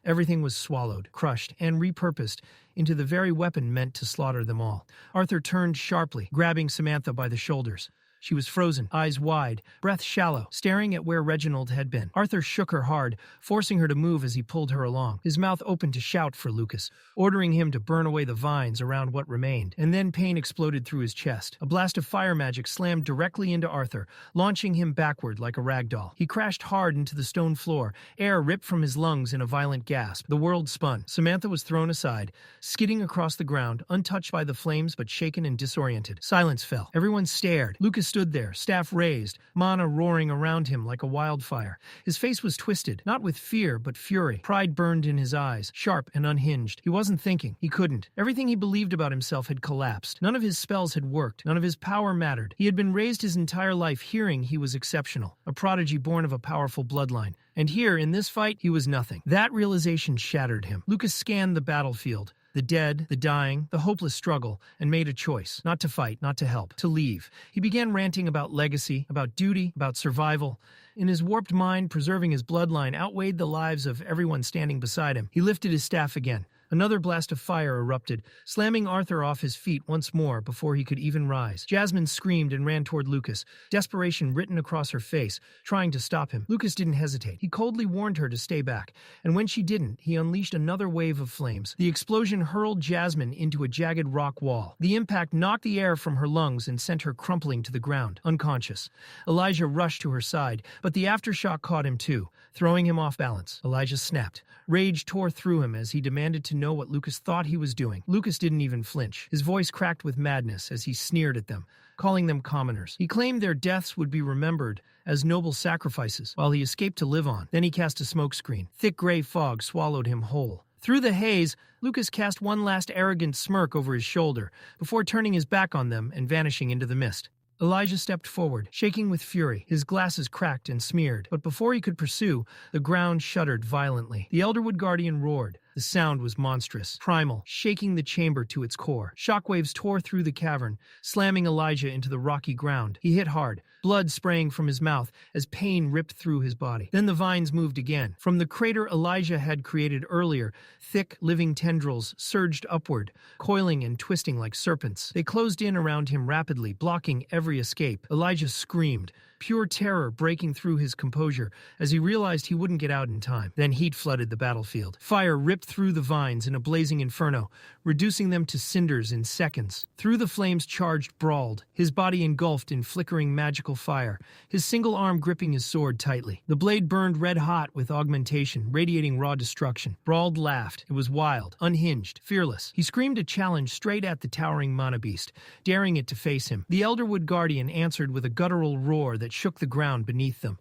Everything was swallowed, crushed, and repurposed into the very weapon meant to slaughter them all. Arthur turned sharply, grabbing Samantha by the shoulders. She was frozen, eyes wide, breath shallow, staring at where Reginald had been. Arthur shook her hard, forcing her to move as he pulled her along, his mouth open to shout for Lucas, ordering him to burn away the vines around what remained. And then pain exploded through his chest. A blast of fire magic slammed directly into Arthur, launching him backward like a rag doll. He crashed hard into the stone floor, air ripped from his lungs in a violent gasp. The world spun. Samantha was thrown aside, skidding across the ground, untouched by the flames but shaken and disoriented. Silence fell. Everyone stared. Lucas stood there, staff raised, mana roaring around him like a wildfire. His face was twisted, not with fear, but fury. Pride burned in his eyes, sharp and unhinged. He wasn't thinking. He couldn't. Everything he believed about himself had collapsed. None of his spells had worked. None of his power mattered. He had been raised his entire life hearing he was exceptional, a prodigy born of a powerful bloodline. And here, in this fight, he was nothing. That realization shattered him. Lucas scanned the battlefield, the dead, the dying, the hopeless struggle, and made a choice. Not to fight, not to help, to leave. He began ranting about legacy, about duty, about survival, In his warped mind, preserving his bloodline outweighed the lives of everyone standing beside him. He lifted his staff again. Another blast of fire erupted, slamming Arthur off his feet once more before he could even rise. Jasmine screamed and ran toward Lucas, desperation written across her face, trying to stop him. Lucas didn't hesitate. He coldly warned her to stay back, and when she didn't, he unleashed another wave of flames. The explosion hurled Jasmine into a jagged rock wall. The impact knocked the air from her lungs and sent her crumpling to the ground, unconscious. Elijah rushed to her side, but the aftershock caught him too, throwing him off balance. Elijah snapped. Rage tore through him as he demanded to know what Lucas thought he was doing. Lucas didn't even flinch. His voice cracked with madness as he sneered at them, calling them commoners. He claimed their deaths would be remembered as noble sacrifices, while he escaped to live on. Then he cast a smokescreen. Thick gray fog swallowed him whole. Through the haze, Lucas cast one last arrogant smirk over his shoulder, before turning his back on them and vanishing into the mist. Elijah stepped forward, shaking with fury. His glasses cracked and smeared, but before he could pursue, the ground shuddered violently. The Elderwood Guardian roared. The sound was monstrous, primal, shaking the chamber to its core. Shockwaves tore through the cavern, slamming Elijah into the rocky ground. He hit hard, blood spraying from his mouth as pain ripped through his body. Then the vines moved again. From the crater Elijah had created earlier, thick, living tendrils surged upward, coiling and twisting like serpents. They closed in around him rapidly, blocking every escape. Elijah screamed, pure terror breaking through his composure as he realized he wouldn't get out in time. Then heat flooded the battlefield. Fire ripped through the vines in a blazing inferno, reducing them to cinders in seconds. Through the flames charged Brawled, his body engulfed in flickering magical fire, his single arm gripping his sword tightly. The blade burned red-hot with augmentation, radiating raw destruction. Brawled laughed. It was wild, unhinged, fearless. He screamed a challenge straight at the towering mana beast, daring it to face him. The Elderwood Guardian answered with a guttural roar that shook the ground beneath them.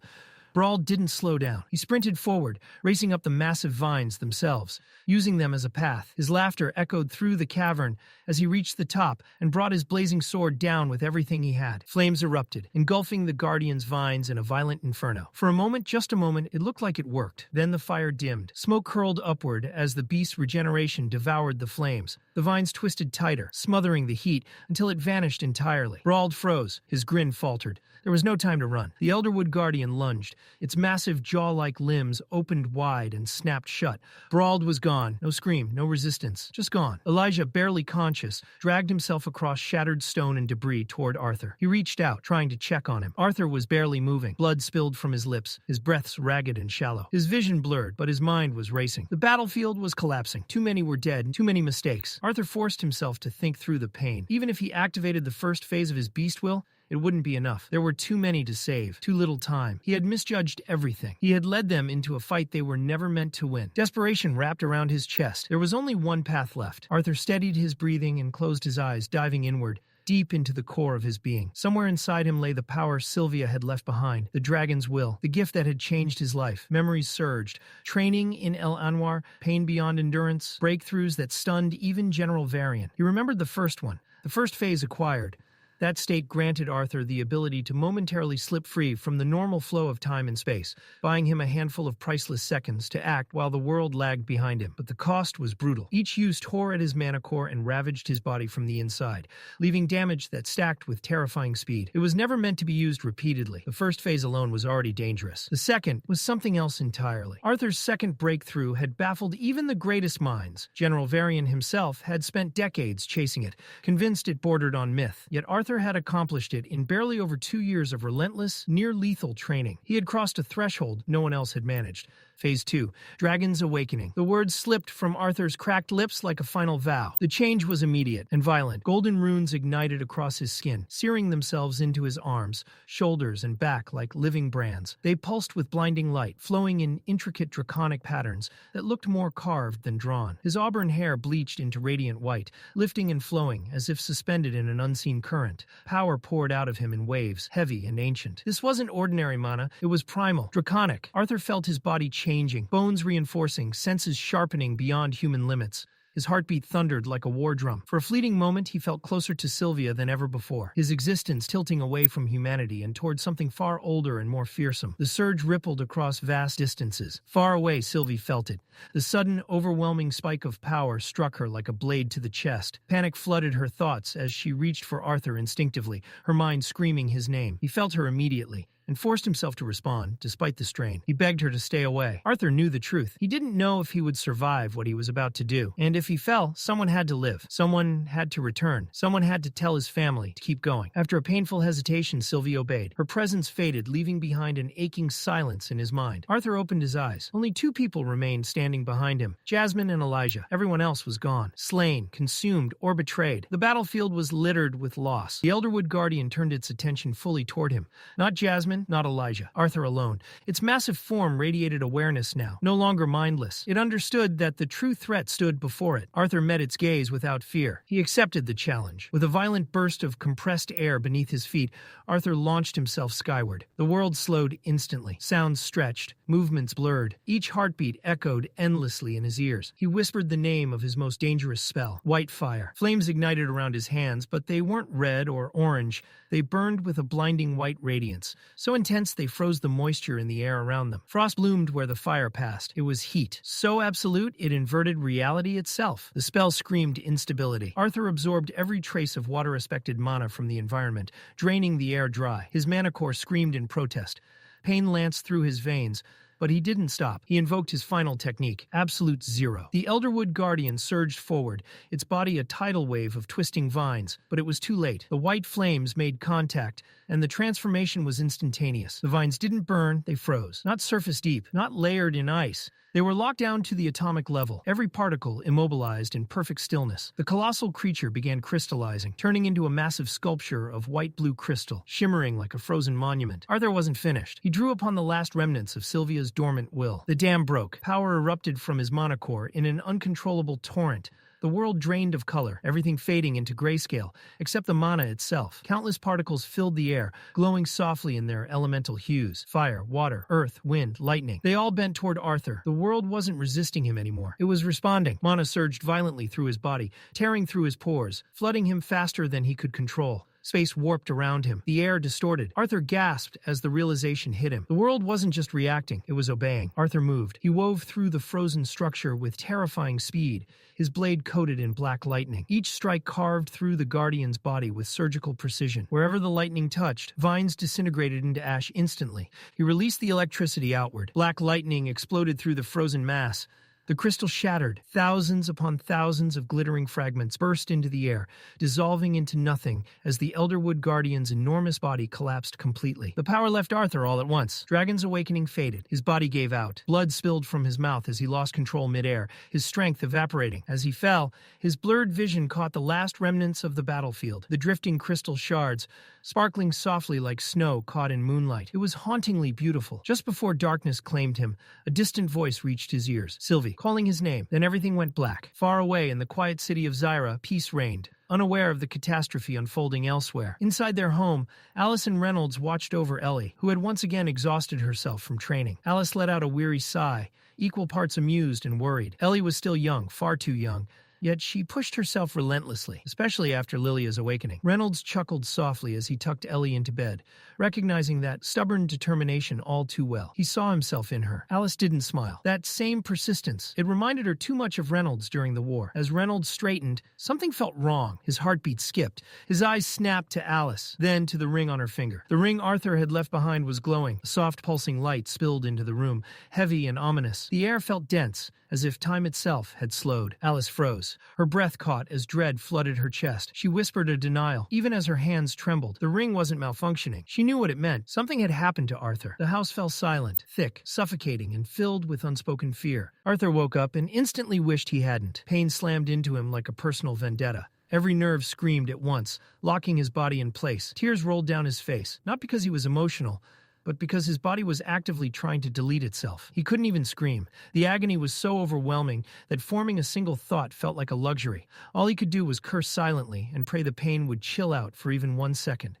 Brawl didn't slow down. He sprinted forward, racing up the massive vines themselves, using them as a path. His laughter echoed through the cavern as he reached the top and brought his blazing sword down with everything he had. Flames erupted, engulfing the Guardian's vines in a violent inferno. For a moment, just a moment, it looked like it worked. Then the fire dimmed. Smoke curled upward as the beast's regeneration devoured the flames. The vines twisted tighter, smothering the heat until it vanished entirely. Brawl froze. His grin faltered. There was no time to run. The Elderwood Guardian lunged. Its massive jaw-like limbs opened wide and snapped shut. Brawl was gone. No scream, no resistance. Just gone. Elijah, barely conscious, dragged himself across shattered stone and debris toward Arthur. He reached out, trying to check on him. Arthur was barely moving. Blood spilled from his lips, his breaths ragged and shallow. His vision blurred, but his mind was racing. The battlefield was collapsing. Too many were dead, too many mistakes. Arthur forced himself to think through the pain. Even if he activated the first phase of his beast will, it wouldn't be enough. There were too many to save, too little time. He had misjudged everything. He had led them into a fight they were never meant to win. Desperation wrapped around his chest. There was only one path left. Arthur steadied his breathing and closed his eyes, diving inward, deep into the core of his being. Somewhere inside him lay the power Sylvia had left behind, the dragon's will, the gift that had changed his life. Memories surged. Training in El Anwar, pain beyond endurance, breakthroughs that stunned even General Varian. He remembered the first one, the first phase acquired. That state granted Arthur the ability to momentarily slip free from the normal flow of time and space, buying him a handful of priceless seconds to act while the world lagged behind him. But the cost was brutal. Each use tore at his mana core and ravaged his body from the inside, leaving damage that stacked with terrifying speed. It was never meant to be used repeatedly. The first phase alone was already dangerous. The second was something else entirely. Arthur's second breakthrough had baffled even the greatest minds. General Varian himself had spent decades chasing it, convinced it bordered on myth. Yet Arthur had accomplished it in barely over 2 years of relentless, near-lethal training. He had crossed a threshold no one else had managed. Phase 2, Dragon's Awakening. The words slipped from Arthur's cracked lips like a final vow. The change was immediate and violent. Golden runes ignited across his skin, searing themselves into his arms, shoulders, and back like living brands. They pulsed with blinding light, flowing in intricate draconic patterns that looked more carved than drawn. His auburn hair bleached into radiant white, lifting and flowing as if suspended in an unseen current. Power poured out of him in waves, heavy and ancient. This wasn't ordinary mana, it was primal, draconic. Arthur felt his body changing, bones reinforcing, senses sharpening beyond human limits. His heartbeat thundered like a war drum. For a fleeting moment, he felt closer to Sylvia than ever before, his existence tilting away from humanity and toward something far older and more fearsome. The surge rippled across vast distances. Far away, Sylvie felt it. The sudden, overwhelming spike of power struck her like a blade to the chest. Panic flooded her thoughts as she reached for Arthur instinctively, her mind screaming his name. He felt her immediately. and forced himself to respond, despite the strain. He begged her to stay away. Arthur knew the truth. He didn't know if he would survive what he was about to do. And if he fell, someone had to live. Someone had to return. Someone had to tell his family to keep going. After a painful hesitation, Sylvie obeyed. Her presence faded, leaving behind an aching silence in his mind. Arthur opened his eyes. Only two people remained standing behind him, Jasmine and Elijah. Everyone else was gone, slain, consumed, or betrayed. The battlefield was littered with loss. The Elderwood Guardian turned its attention fully toward him. Not Jasmine, not Elijah. Arthur alone. Its massive form radiated awareness now, no longer mindless. It understood that the true threat stood before it. Arthur met its gaze without fear. He accepted the challenge. With a violent burst of compressed air beneath his feet, Arthur launched himself skyward. The world slowed instantly. Sounds stretched, movements blurred. Each heartbeat echoed endlessly in his ears. He whispered the name of his most dangerous spell, White Fire. Flames ignited around his hands, but they weren't red or orange. They burned with a blinding white radiance, so intense they froze the moisture in the air around them. Frost bloomed where the fire passed. It was heat, so absolute it inverted reality itself. The spell screamed instability. Arthur absorbed every trace of water-aspected mana from the environment, draining the air dry. His mana core screamed in protest. Pain lanced through his veins, but he didn't stop. He invoked his final technique, Absolute Zero. The Elderwood Guardian surged forward, its body a tidal wave of twisting vines, but it was too late. The white flames made contact, and the transformation was instantaneous. The vines didn't burn, they froze. Not surface deep, not layered in ice. They were locked down to the atomic level, every particle immobilized in perfect stillness. The colossal creature began crystallizing, turning into a massive sculpture of white-blue crystal, shimmering like a frozen monument. Arthur wasn't finished. He drew upon the last remnants of Sylvia's dormant will. The dam broke. Power erupted from his mana core in an uncontrollable torrent. The world drained of color, everything fading into grayscale, except the mana itself. Countless particles filled the air, glowing softly in their elemental hues. Fire, water, earth, wind, lightning. They all bent toward Arthur. The world wasn't resisting him anymore. It was responding. Mana surged violently through his body, tearing through his pores, flooding him faster than he could control. Space warped around him. The air distorted. Arthur gasped as the realization hit him. The world wasn't just reacting, it was obeying. Arthur moved. He wove through the frozen structure with terrifying speed, his blade coated in black lightning. Each strike carved through the Guardian's body with surgical precision. Wherever the lightning touched, vines disintegrated into ash instantly. He released the electricity outward. Black lightning exploded through the frozen mass. The crystal shattered. Thousands upon thousands of glittering fragments burst into the air, dissolving into nothing as the Elderwood Guardian's enormous body collapsed completely. The power left Arthur all at once. Dragon's awakening faded. His body gave out. Blood spilled from his mouth as he lost control midair, his strength evaporating. As he fell, his blurred vision caught the last remnants of the battlefield, the drifting crystal shards, sparkling softly like snow caught in moonlight. It was hauntingly beautiful. Just before darkness claimed him, a distant voice reached his ears. Sylvie, calling his name. Then everything went black. Far away in the quiet city of Zyra, peace reigned, unaware of the catastrophe unfolding elsewhere. Inside their home, Alice and Reynolds watched over Ellie, who had once again exhausted herself from training. Alice let out a weary sigh, equal parts amused and worried. Ellie was still young, far too young. Yet she pushed herself relentlessly, especially after Lilia's awakening. Reynolds chuckled softly as he tucked Ellie into bed, recognizing that stubborn determination all too well. He saw himself in her. Alice didn't smile. That same persistence. It reminded her too much of Reynolds during the war. As Reynolds straightened, something felt wrong. His heartbeat skipped. His eyes snapped to Alice, then to the ring on her finger. The ring Arthur had left behind was glowing. A soft pulsing light spilled into the room, heavy and ominous. The air felt dense, as if time itself had slowed. Alice froze. Her breath caught as dread flooded her chest. She whispered a denial, even as her hands trembled. The ring wasn't malfunctioning. She knew what it meant. Something had happened to Arthur. The house fell silent, thick, suffocating, and filled with unspoken fear. Arthur woke up and instantly wished he hadn't. Pain slammed into him like a personal vendetta. Every nerve screamed at once, locking his body in place. Tears rolled down his face, not because he was emotional, but because his body was actively trying to delete itself. He couldn't even scream. The agony was so overwhelming that forming a single thought felt like a luxury. All he could do was curse silently and pray the pain would chill out for even 1 second.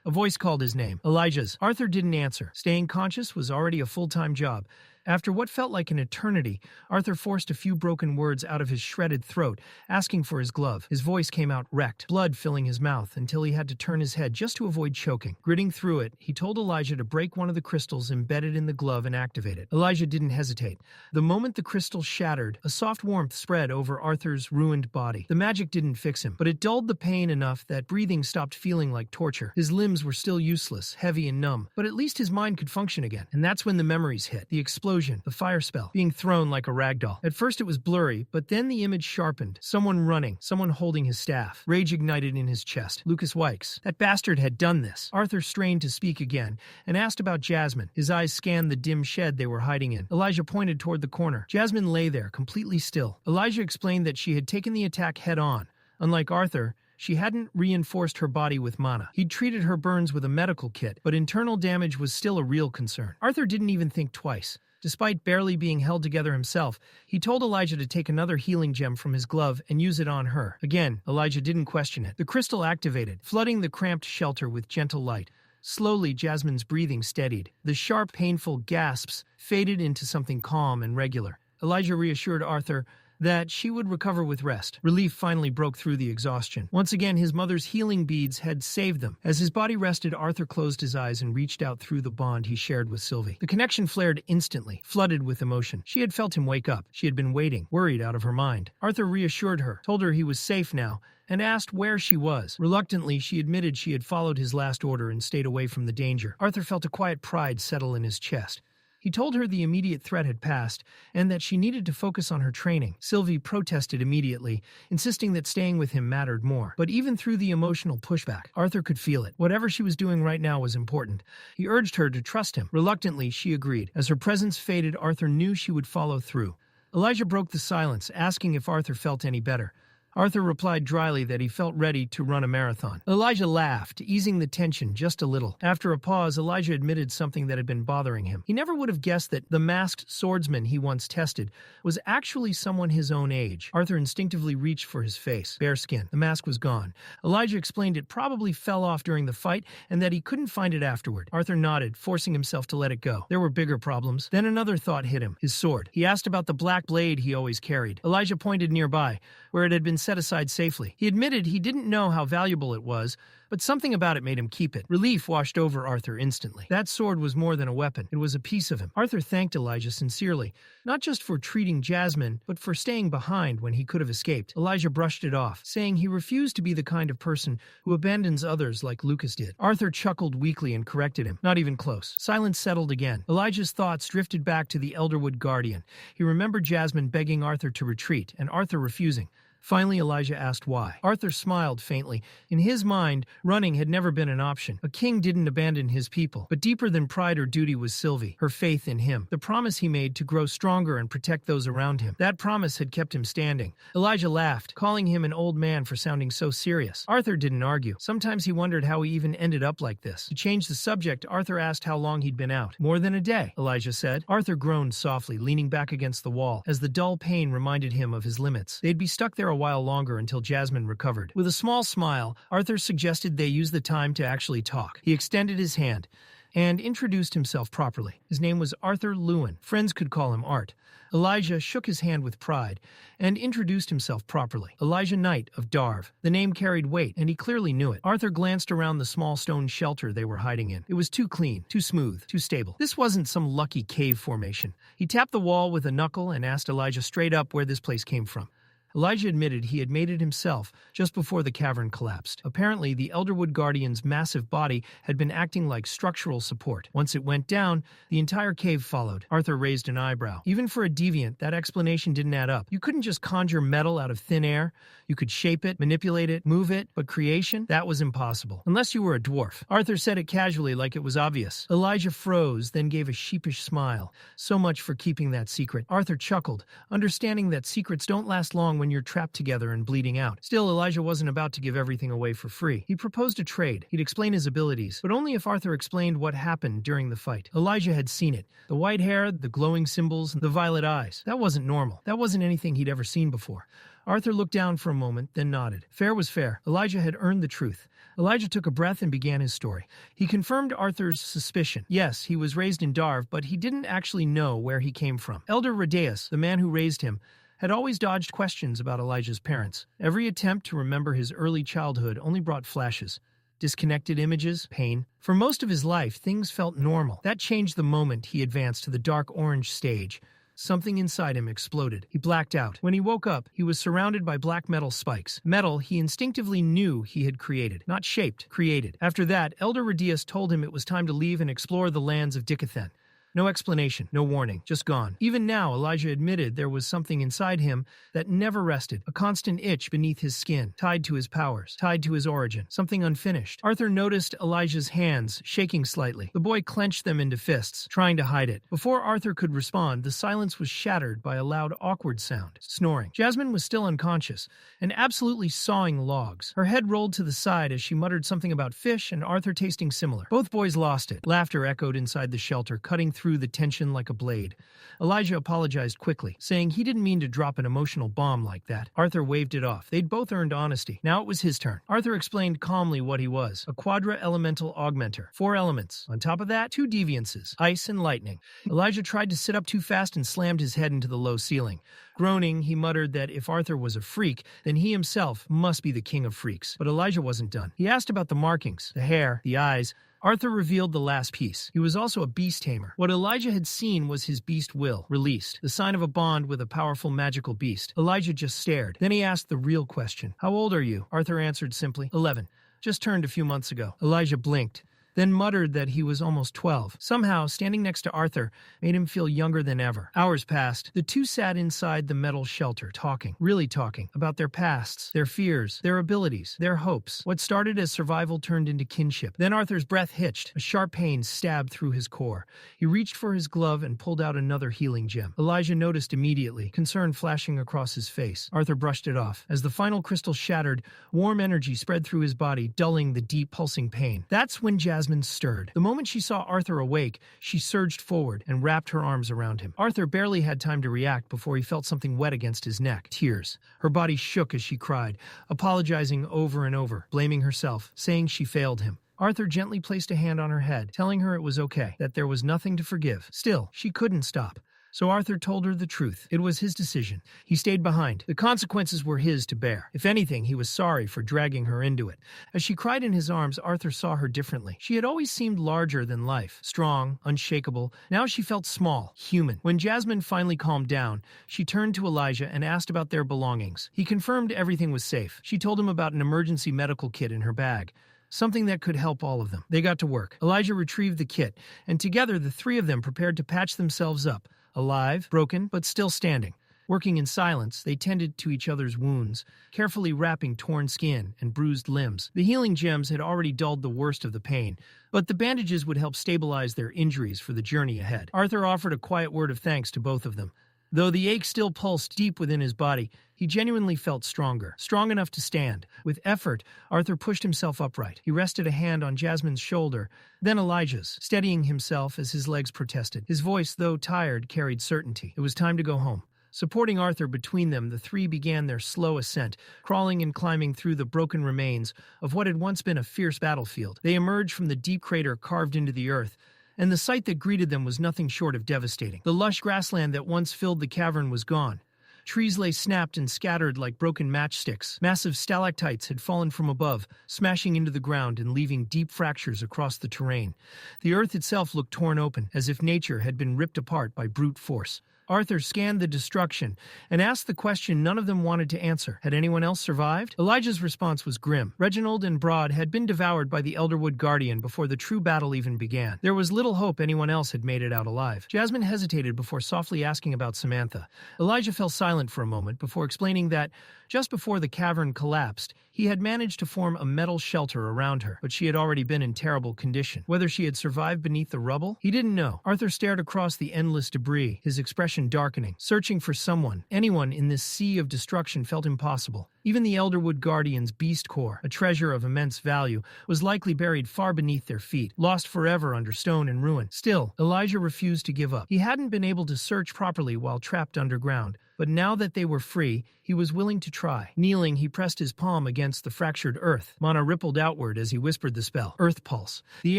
A voice called his name. Elijah's. Arthur didn't answer. Staying conscious was already a full-time job. After what felt like an eternity, Arthur forced a few broken words out of his shredded throat, asking for his glove. His voice came out wrecked, blood filling his mouth until he had to turn his head just to avoid choking. Gritting through it, he told Elijah to break one of the crystals embedded in the glove and activate it. Elijah didn't hesitate. The moment the crystal shattered, a soft warmth spread over Arthur's ruined body. The magic didn't fix him, but it dulled the pain enough that breathing stopped feeling like torture. His limbs were still useless, heavy and numb, but at least his mind could function again. And that's when the memories hit. The explosion, the fire spell, being thrown like a ragdoll. At first it was blurry, but then the image sharpened. Someone running, someone holding his staff. Rage ignited in his chest. Lucas Wykes. That bastard had done this. Arthur strained to speak again and asked about Jasmine. His eyes scanned the dim shed they were hiding in. Elijah pointed toward the corner. Jasmine lay there, completely still. Elijah explained that she had taken the attack head-on. Unlike Arthur, she hadn't reinforced her body with mana. He'd treated her burns with a medical kit, but internal damage was still a real concern. Arthur didn't even think twice. Despite barely being held together himself, he told Elijah to take another healing gem from his glove and use it on her. Again, Elijah didn't question it. The crystal activated, flooding the cramped shelter with gentle light. Slowly, Jasmine's breathing steadied. The sharp, painful gasps faded into something calm and regular. Elijah reassured Arthur that she would recover with rest. Relief finally broke through the exhaustion. Once again, his mother's healing beads had saved them. As his body rested, Arthur closed his eyes and reached out through the bond he shared with Sylvie. The connection flared instantly, flooded with emotion. She had felt him wake up. She had been waiting, worried out of her mind. Arthur reassured her, told her he was safe now, and asked where she was. Reluctantly, she admitted she had followed his last order and stayed away from the danger. Arthur felt a quiet pride settle in his chest. He told her the immediate threat had passed and that she needed to focus on her training. Sylvie protested immediately, insisting that staying with him mattered more. But even through the emotional pushback, Arthur could feel it. Whatever she was doing right now was important. He urged her to trust him. Reluctantly, she agreed. As her presence faded, Arthur knew she would follow through. Elijah broke the silence, asking if Arthur felt any better. Arthur replied dryly that he felt ready to run a marathon. Elijah laughed, easing the tension just a little. After a pause, Elijah admitted something that had been bothering him. He never would have guessed that the masked swordsman he once tested was actually someone his own age. Arthur instinctively reached for his face. Bare skin. The mask was gone. Elijah explained it probably fell off during the fight and that he couldn't find it afterward. Arthur nodded, forcing himself to let it go. There were bigger problems. Then another thought hit him. His sword. He asked about the black blade he always carried. Elijah pointed nearby, where it had been set aside safely. He admitted he didn't know how valuable it was, but something about it made him keep it. Relief washed over Arthur instantly. That sword was more than a weapon. It was a piece of him. Arthur thanked Elijah sincerely, not just for treating Jasmine, but for staying behind when he could have escaped. Elijah brushed it off, saying he refused to be the kind of person who abandons others like Lucas did. Arthur chuckled weakly and corrected him. Not even close. Silence settled again. Elijah's thoughts drifted back to the Elderwood Guardian. He remembered Jasmine begging Arthur to retreat, and Arthur refusing. Finally, Elijah asked why. Arthur smiled faintly. In his mind, running had never been an option. A king didn't abandon his people. But deeper than pride or duty was Sylvie, her faith in him, the promise he made to grow stronger and protect those around him. That promise had kept him standing. Elijah laughed, calling him an old man for sounding so serious. Arthur didn't argue. Sometimes he wondered how he even ended up like this. To change the subject, Arthur asked how long he'd been out. More than a day, Elijah said. Arthur groaned softly, leaning back against the wall, as the dull pain reminded him of his limits. They'd be stuck there a while longer until Jasmine recovered. With a small smile, Arthur suggested they use the time to actually talk. He extended his hand and introduced himself properly. His name was Arthur Leywin. Friends could call him Art. Elijah shook his hand with pride and introduced himself properly. Elijah Knight of Darv. The name carried weight, and he clearly knew it. Arthur glanced around the small stone shelter they were hiding in. It was too clean, too smooth, too stable. This wasn't some lucky cave formation. He tapped the wall with a knuckle and asked Elijah straight up where this place came from. Elijah admitted he had made it himself just before the cavern collapsed. Apparently, the Elderwood Guardian's massive body had been acting like structural support. Once it went down, the entire cave followed. Arthur raised an eyebrow. Even for a deviant, that explanation didn't add up. You couldn't just conjure metal out of thin air. You could shape it, manipulate it, move it, but creation? That was impossible. Unless you were a dwarf. Arthur said it casually like it was obvious. Elijah froze, then gave a sheepish smile. So much for keeping that secret. Arthur chuckled, understanding that secrets don't last long when you're trapped together and bleeding out. Still, Elijah wasn't about to give everything away for free. He proposed a trade. He'd explain his abilities, but only if Arthur explained what happened during the fight. Elijah had seen it. The white hair, the glowing symbols, the violet eyes. That wasn't normal. That wasn't anything he'd ever seen before. Arthur looked down for a moment, then nodded. Fair was fair. Elijah had earned the truth. Elijah took a breath and began his story. He confirmed Arthur's suspicion. Yes, he was raised in Darv, but he didn't actually know where he came from. Elder Redeus, the man who raised him, had always dodged questions about Elijah's parents. Every attempt to remember his early childhood only brought flashes. Disconnected images, pain. For most of his life, things felt normal. That changed the moment he advanced to the dark orange stage. Something inside him exploded. He blacked out. When he woke up, he was surrounded by black metal spikes. Metal he instinctively knew he had created. Not shaped, created. After that, Elder Redeus told him it was time to leave and explore the lands of Dicathen. No explanation, no warning, just gone. Even now, Elijah admitted there was something inside him that never rested, a constant itch beneath his skin, tied to his powers, tied to his origin, something unfinished. Arthur noticed Elijah's hands shaking slightly. The boy clenched them into fists, trying to hide it. Before Arthur could respond, the silence was shattered by a loud, awkward sound, snoring. Jasmine was still unconscious and absolutely sawing logs. Her head rolled to the side as she muttered something about fish and Arthur tasting similar. Both boys lost it. Laughter echoed inside the shelter, cutting through the tension like a blade. Elijah apologized quickly, saying he didn't mean to drop an emotional bomb like that. Arthur waved it off. They'd both earned honesty. Now it was his turn. Arthur explained calmly what he was. A quadra-elemental augmenter. 4 elements. On top of that, 2 deviances. Ice and lightning. Elijah tried to sit up too fast and slammed his head into the low ceiling. Groaning, he muttered that if Arthur was a freak, then he himself must be the king of freaks. But Elijah wasn't done. He asked about the markings, the hair, the eyes. Arthur revealed the last piece. He was also a beast tamer. What Elijah had seen was his beast will, released, the sign of a bond with a powerful magical beast. Elijah just stared. Then he asked the real question. How old are you? Arthur answered simply, 11. Just turned a few months ago. Elijah blinked, then muttered that he was almost 12. Somehow, standing next to Arthur made him feel younger than ever. Hours passed. The two sat inside the metal shelter, talking, really talking, about their pasts, their fears, their abilities, their hopes. What started as survival turned into kinship. Then Arthur's breath hitched. A sharp pain stabbed through his core. He reached for his glove and pulled out another healing gem. Elijah noticed immediately, concern flashing across his face. Arthur brushed it off. As the final crystal shattered, warm energy spread through his body, dulling the deep pulsing pain. That's when Jasmine stirred. The moment she saw Arthur awake, she surged forward and wrapped her arms around him. Arthur barely had time to react before he felt something wet against his neck. Tears. Her body shook as she cried, apologizing over and over, blaming herself, saying she failed him. Arthur gently placed a hand on her head, telling her it was okay, that there was nothing to forgive. Still, she couldn't stop. So Arthur told her the truth. It was his decision. He stayed behind. The consequences were his to bear. If anything, he was sorry for dragging her into it. As she cried in his arms, Arthur saw her differently. She had always seemed larger than life, strong, unshakable. Now she felt small, human. When Jasmine finally calmed down, she turned to Elijah and asked about their belongings. He confirmed everything was safe. She told him about an emergency medical kit in her bag. Something that could help all of them. They got to work. Elijah retrieved the kit, and together the three of them prepared to patch themselves up. Alive, broken, but still standing. Working in silence, they tended to each other's wounds, carefully wrapping torn skin and bruised limbs. The healing gems had already dulled the worst of the pain, but the bandages would help stabilize their injuries for the journey ahead. Arthur offered a quiet word of thanks to both of them. Though the ache still pulsed deep within his body, he genuinely felt stronger, strong enough to stand. With effort, Arthur pushed himself upright. He rested a hand on Jasmine's shoulder, then Elijah's, steadying himself as his legs protested. His voice, though tired, carried certainty. It was time to go home. Supporting Arthur between them, the three began their slow ascent, crawling and climbing through the broken remains of what had once been a fierce battlefield. They emerged from the deep crater carved into the earth, and the sight that greeted them was nothing short of devastating. The lush grassland that once filled the cavern was gone. Trees lay snapped and scattered like broken matchsticks. Massive stalactites had fallen from above, smashing into the ground and leaving deep fractures across the terrain. The earth itself looked torn open, as if nature had been ripped apart by brute force. Arthur scanned the destruction and asked the question none of them wanted to answer. Had anyone else survived? Elijah's response was grim. Reginald and Broad had been devoured by the Elderwood Guardian before the true battle even began. There was little hope anyone else had made it out alive. Jasmine hesitated before softly asking about Samantha. Elijah fell silent for a moment before explaining that, just before the cavern collapsed, he had managed to form a metal shelter around her, but she had already been in terrible condition. Whether she had survived beneath the rubble? He didn't know. Arthur stared across the endless debris, his expression darkening. Searching for someone, anyone in this sea of destruction felt impossible. Even the Elderwood Guardian's beast core, a treasure of immense value, was likely buried far beneath their feet, lost forever under stone and ruin. Still, Elijah refused to give up. He hadn't been able to search properly while trapped underground, But now that they were free, he was willing to try. Kneeling, he pressed his palm against the fractured earth. Mana rippled outward as he whispered the spell. Earth Pulse. The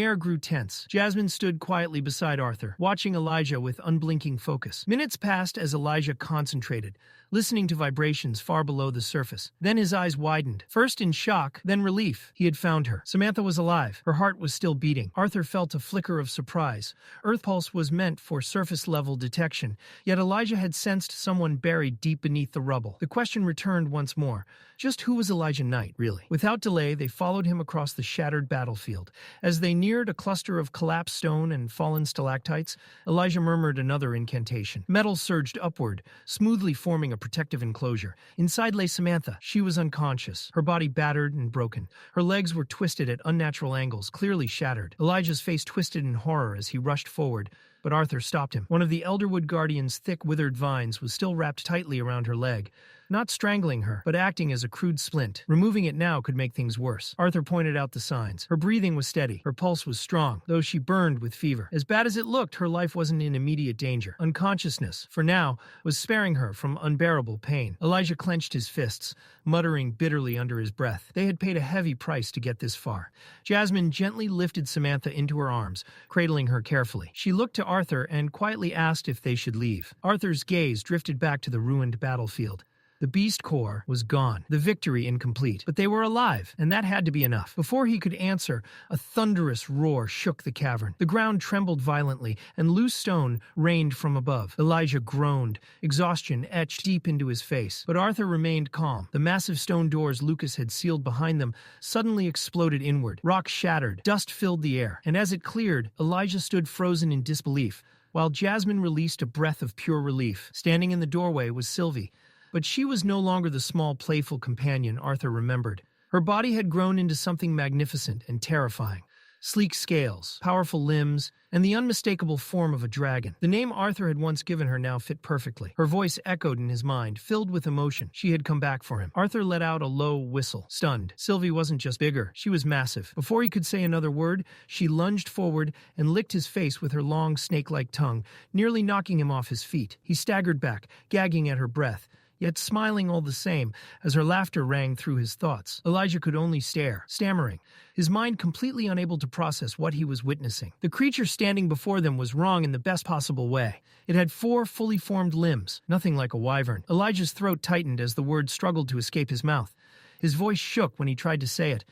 air grew tense. Jasmine stood quietly beside Arthur, watching Elijah with unblinking focus. Minutes passed as Elijah concentrated, listening to vibrations far below the surface. Then his eyes widened, first in shock, then relief. He had found her. Samantha was alive. Her heart was still beating. Arthur felt a flicker of surprise. Earth Pulse was meant for surface-level detection, yet Elijah had sensed someone buried deep beneath the rubble. The question returned once more. Just who was Elijah Knight, really? Without delay, they followed him across the shattered battlefield. As they neared a cluster of collapsed stone and fallen stalactites, Elijah murmured another incantation. Metal surged upward, smoothly forming a protective enclosure. Inside lay Samantha. She was unconscious, her body battered and broken. Her legs were twisted at unnatural angles, clearly shattered. Elijah's face twisted in horror as he rushed forward, but Arthur stopped him. One of the Elderwood Guardian's thick, withered vines was still wrapped tightly around her leg, not strangling her, but acting as a crude splint. Removing it now could make things worse. Arthur pointed out the signs. Her breathing was steady. Her pulse was strong, though she burned with fever. As bad as it looked, her life wasn't in immediate danger. Unconsciousness, for now, was sparing her from unbearable pain. Elijah clenched his fists, muttering bitterly under his breath. They had paid a heavy price to get this far. Jasmine gently lifted Samantha into her arms, cradling her carefully. She looked to Arthur and quietly asked if they should leave. Arthur's gaze drifted back to the ruined battlefield. The Beast Corps was gone, the victory incomplete, but they were alive, and that had to be enough. Before he could answer, a thunderous roar shook the cavern. The ground trembled violently, and loose stone rained from above. Elijah groaned, exhaustion etched deep into his face. But Arthur remained calm. The massive stone doors Lucas had sealed behind them suddenly exploded inward. Rock shattered, dust filled the air, and as it cleared, Elijah stood frozen in disbelief, while Jasmine released a breath of pure relief. Standing in the doorway was Sylvie. But she was no longer the small, playful companion Arthur remembered. Her body had grown into something magnificent and terrifying. Sleek scales, powerful limbs, and the unmistakable form of a dragon. The name Arthur had once given her now fit perfectly. Her voice echoed in his mind, filled with emotion. She had come back for him. Arthur let out a low whistle, stunned. Sylvie wasn't just bigger, she was massive. Before he could say another word, she lunged forward and licked his face with her long, snake-like tongue, nearly knocking him off his feet. He staggered back, gagging at her breath, yet smiling all the same as her laughter rang through his thoughts. Elijah could only stare, stammering, his mind completely unable to process what he was witnessing. The creature standing before them was wrong in the best possible way. It had 4 fully formed limbs, nothing like a wyvern. Elijah's throat tightened as the word struggled to escape his mouth. His voice shook when he tried to say it,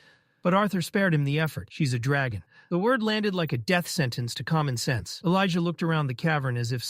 but Arthur spared him the effort. She's a dragon. The word landed like a death sentence to common sense. Elijah looked around the cavern as if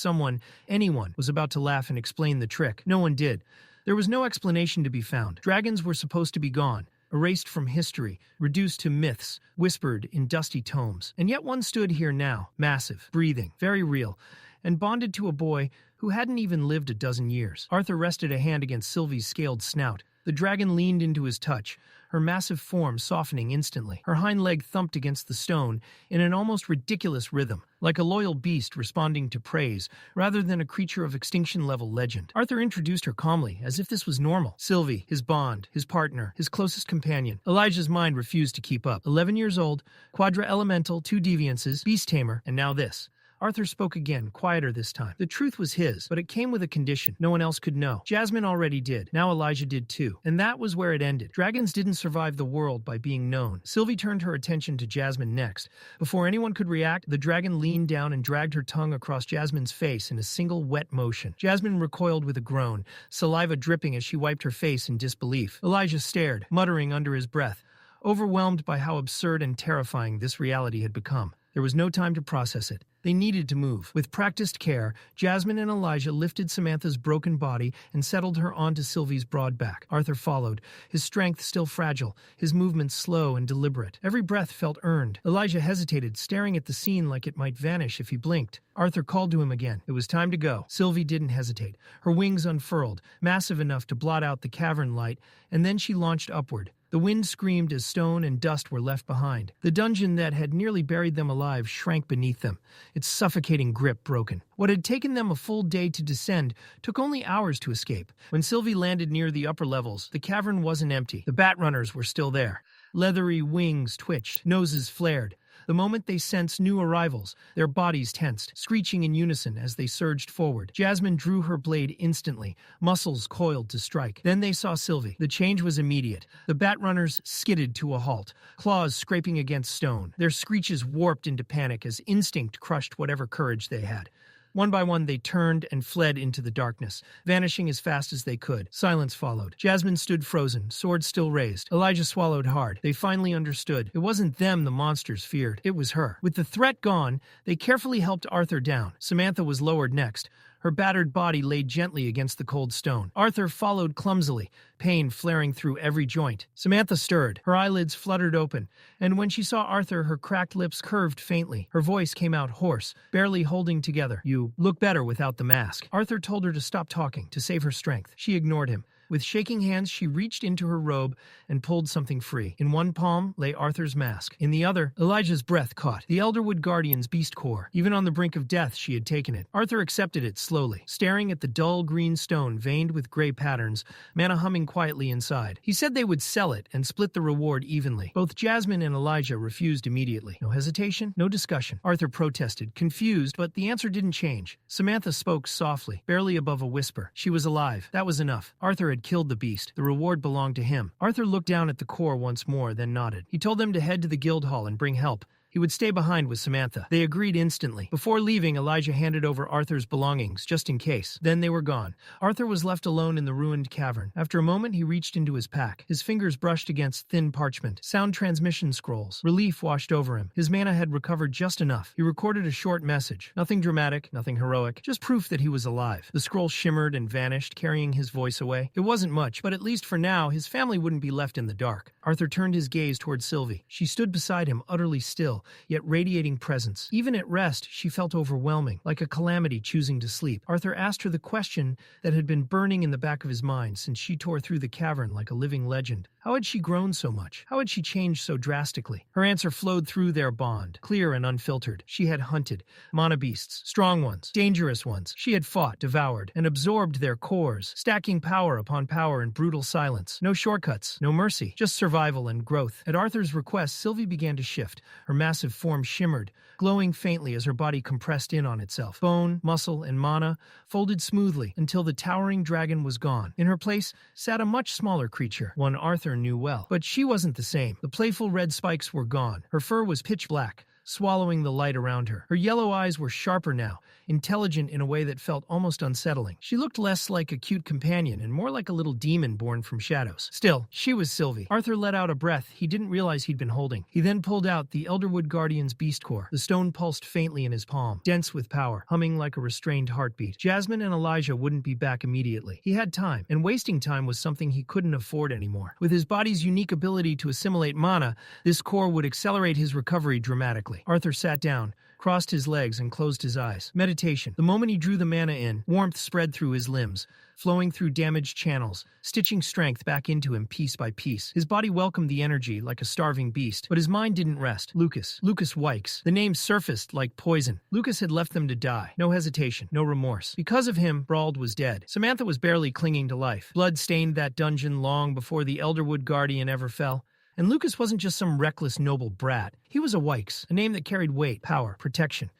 anyone, was about to laugh and explain the trick. No one did. There was no explanation to be found. Dragons were supposed to be gone, erased from history, reduced to myths, whispered in dusty tomes. And yet one stood here now, massive, breathing, very real, and bonded to a boy who hadn't even lived a dozen years. Arthur rested a hand against Sylvie's scaled snout. The dragon leaned into his touch, her massive form softening instantly. Her hind leg thumped against the stone in an almost ridiculous rhythm, like a loyal beast responding to praise rather than a creature of extinction-level legend. Arthur introduced her calmly, as if this was normal. Sylvie, his bond, his partner, his closest companion. Elijah's mind refused to keep up. 11 years old, quadra-elemental, 2 deviances, beast tamer, and now this. Arthur spoke again, quieter this time. The truth was his, but it came with a condition. No one else could know. Jasmine already did. Now Elijah did too. And that was where it ended. Dragons didn't survive the world by being known. Sylvie turned her attention to Jasmine next. Before anyone could react, the dragon leaned down and dragged her tongue across Jasmine's face in a single wet motion. Jasmine recoiled with a groan, saliva dripping as she wiped her face in disbelief. Elijah stared, muttering under his breath, overwhelmed by how absurd and terrifying this reality had become. There was no time to process it. They needed to move. With practiced care, Jasmine and Elijah lifted Samantha's broken body and settled her onto Sylvie's broad back. Arthur followed, his strength still fragile, his movements slow and deliberate. Every breath felt earned. Elijah hesitated, staring at the scene like it might vanish if he blinked. Arthur called to him again. It was time to go. Sylvie didn't hesitate. Her wings unfurled, massive enough to blot out the cavern light, and then she launched upward. The wind screamed as stone and dust were left behind. The dungeon that had nearly buried them alive shrank beneath them, its suffocating grip broken. What had taken them a full day to descend took only hours to escape. When Sylvie landed near the upper levels, the cavern wasn't empty. The bat runners were still there. Leathery wings twitched, noses flared. The moment they sensed new arrivals, their bodies tensed, screeching in unison as they surged forward. Jasmine drew her blade instantly, muscles coiled to strike. Then they saw Sylvie. The change was immediate. The bat runners skidded to a halt, claws scraping against stone. Their screeches warped into panic as instinct crushed whatever courage they had. One by one, they turned and fled into the darkness, vanishing as fast as they could. Silence followed. Jasmine stood frozen, sword still raised. Elijah swallowed hard. They finally understood. It wasn't them the monsters feared. It was her. With the threat gone, they carefully helped Arthur down. Samantha was lowered next. Her battered body laid gently against the cold stone. Arthur followed clumsily, pain flaring through every joint. Samantha stirred. Her eyelids fluttered open, and when she saw Arthur, her cracked lips curved faintly. Her voice came out hoarse, barely holding together. "You look better without the mask." Arthur told her to stop talking, to save her strength. She ignored him. With shaking hands, she reached into her robe and pulled something free. In one palm lay Arthur's mask. In the other, Elijah's breath caught. The Elderwood Guardian's beast core. Even on the brink of death, she had taken it. Arthur accepted it slowly, staring at the dull green stone veined with gray patterns, mana humming quietly inside. He said they would sell it and split the reward evenly. Both Jasmine and Elijah refused immediately. No hesitation, no discussion. Arthur protested, confused, but the answer didn't change. Samantha spoke softly, barely above a whisper. She was alive. That was enough. Arthur had killed the beast. The reward belonged to him. Arthur looked down at the core once more, then nodded. He told them to head to the guild hall and bring help. He would stay behind with Samantha. They agreed instantly. Before leaving, Elijah handed over Arthur's belongings, just in case. Then they were gone. Arthur was left alone in the ruined cavern. After a moment, he reached into his pack. His fingers brushed against thin parchment. Sound transmission scrolls. Relief washed over him. His mana had recovered just enough. He recorded a short message. Nothing dramatic, nothing heroic. Just proof that he was alive. The scroll shimmered and vanished, carrying his voice away. It wasn't much, but at least for now, his family wouldn't be left in the dark. Arthur turned his gaze toward Sylvie. She stood beside him, utterly still, yet radiating presence. Even at rest, she felt overwhelming, like a calamity choosing to sleep. Arthur asked her the question that had been burning in the back of his mind since she tore through the cavern like a living legend. How had she grown so much? How had she changed so drastically? Her answer flowed through their bond, clear and unfiltered. She had hunted mana beasts, strong ones, dangerous ones. She had fought, devoured, and absorbed their cores, stacking power upon power in brutal silence. No shortcuts, no mercy, just survival and growth. At Arthur's request, Sylvie began to shift. Her massive form shimmered, glowing faintly as her body compressed in on itself. Bone, muscle, and mana folded smoothly until the towering dragon was gone. In her place sat a much smaller creature, one Arthur knew well. But she wasn't the same. The playful red spikes were gone. Her fur was pitch black, swallowing the light around her. Her yellow eyes were sharper now, intelligent in a way that felt almost unsettling. She looked less like a cute companion and more like a little demon born from shadows. Still, she was Sylvie. Arthur let out a breath he didn't realize he'd been holding. He then pulled out the Elderwood Guardian's beast core. The stone pulsed faintly in his palm, dense with power, humming like a restrained heartbeat. Jasmine and Elijah wouldn't be back immediately. He had time, and wasting time was something he couldn't afford anymore. With his body's unique ability to assimilate mana, this core would accelerate his recovery dramatically. Arthur sat down, crossed his legs, and closed his eyes. Meditation. The moment he drew the mana in, warmth spread through his limbs, flowing through damaged channels, stitching strength back into him piece by piece. His body welcomed the energy like a starving beast, but his mind didn't rest. Lucas Wykes. The name surfaced like poison. Lucas had left them to die. No hesitation, no remorse. Because of him, Brauld was dead. Samantha was barely clinging to life. Blood stained that dungeon long before the Elderwood Guardian ever fell. And Lucas wasn't just some reckless noble brat. He was a Wykes, a name that carried weight, power, protection.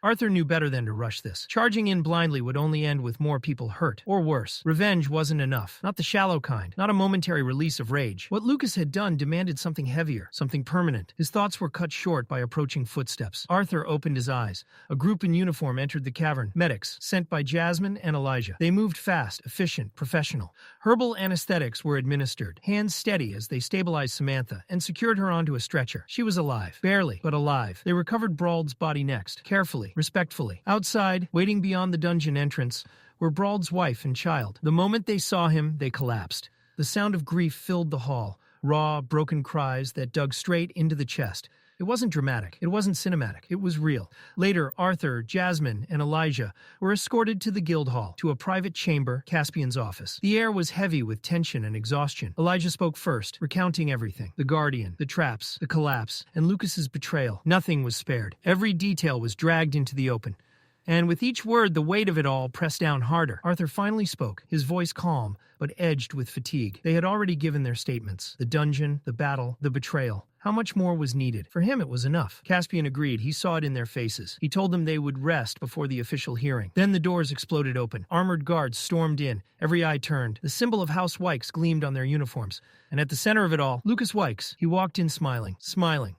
Arthur knew better than to rush this. Charging in blindly would only end with more people hurt, or worse. Revenge wasn't enough. Not the shallow kind, not a momentary release of rage. What Lucas had done demanded something heavier, something permanent. His thoughts were cut short by approaching footsteps. Arthur opened his eyes. A group in uniform entered the cavern. Medics, sent by Jasmine and Elijah. They moved fast, efficient, professional. Herbal anesthetics were administered, hands steady as they stabilized Samantha and secured her onto a stretcher. She was alive. Barely, but alive. They recovered Brauld's body next, carefully, respectfully. Outside, waiting beyond the dungeon entrance, were Brauld's wife and child. The moment they saw him, they collapsed. The sound of grief filled the hall, raw, broken cries that dug straight into the chest. It wasn't dramatic. It wasn't cinematic. It was real. Later, Arthur, Jasmine, and Elijah were escorted to the guild hall, to a private chamber, Caspian's office. The air was heavy with tension and exhaustion. Elijah spoke first, recounting everything. The Guardian, the traps, the collapse, and Lucas's betrayal. Nothing was spared. Every detail was dragged into the open. And with each word, the weight of it all pressed down harder. Arthur finally spoke, his voice calm, but edged with fatigue. They had already given their statements. The dungeon, the battle, the betrayal. How much more was needed? For him, it was enough. Caspian agreed. He saw it in their faces. He told them they would rest before the official hearing. Then the doors exploded open. Armored guards stormed in. Every eye turned. The symbol of House Wykes gleamed on their uniforms. And at the center of it all, Lucas Wykes. He walked in smiling.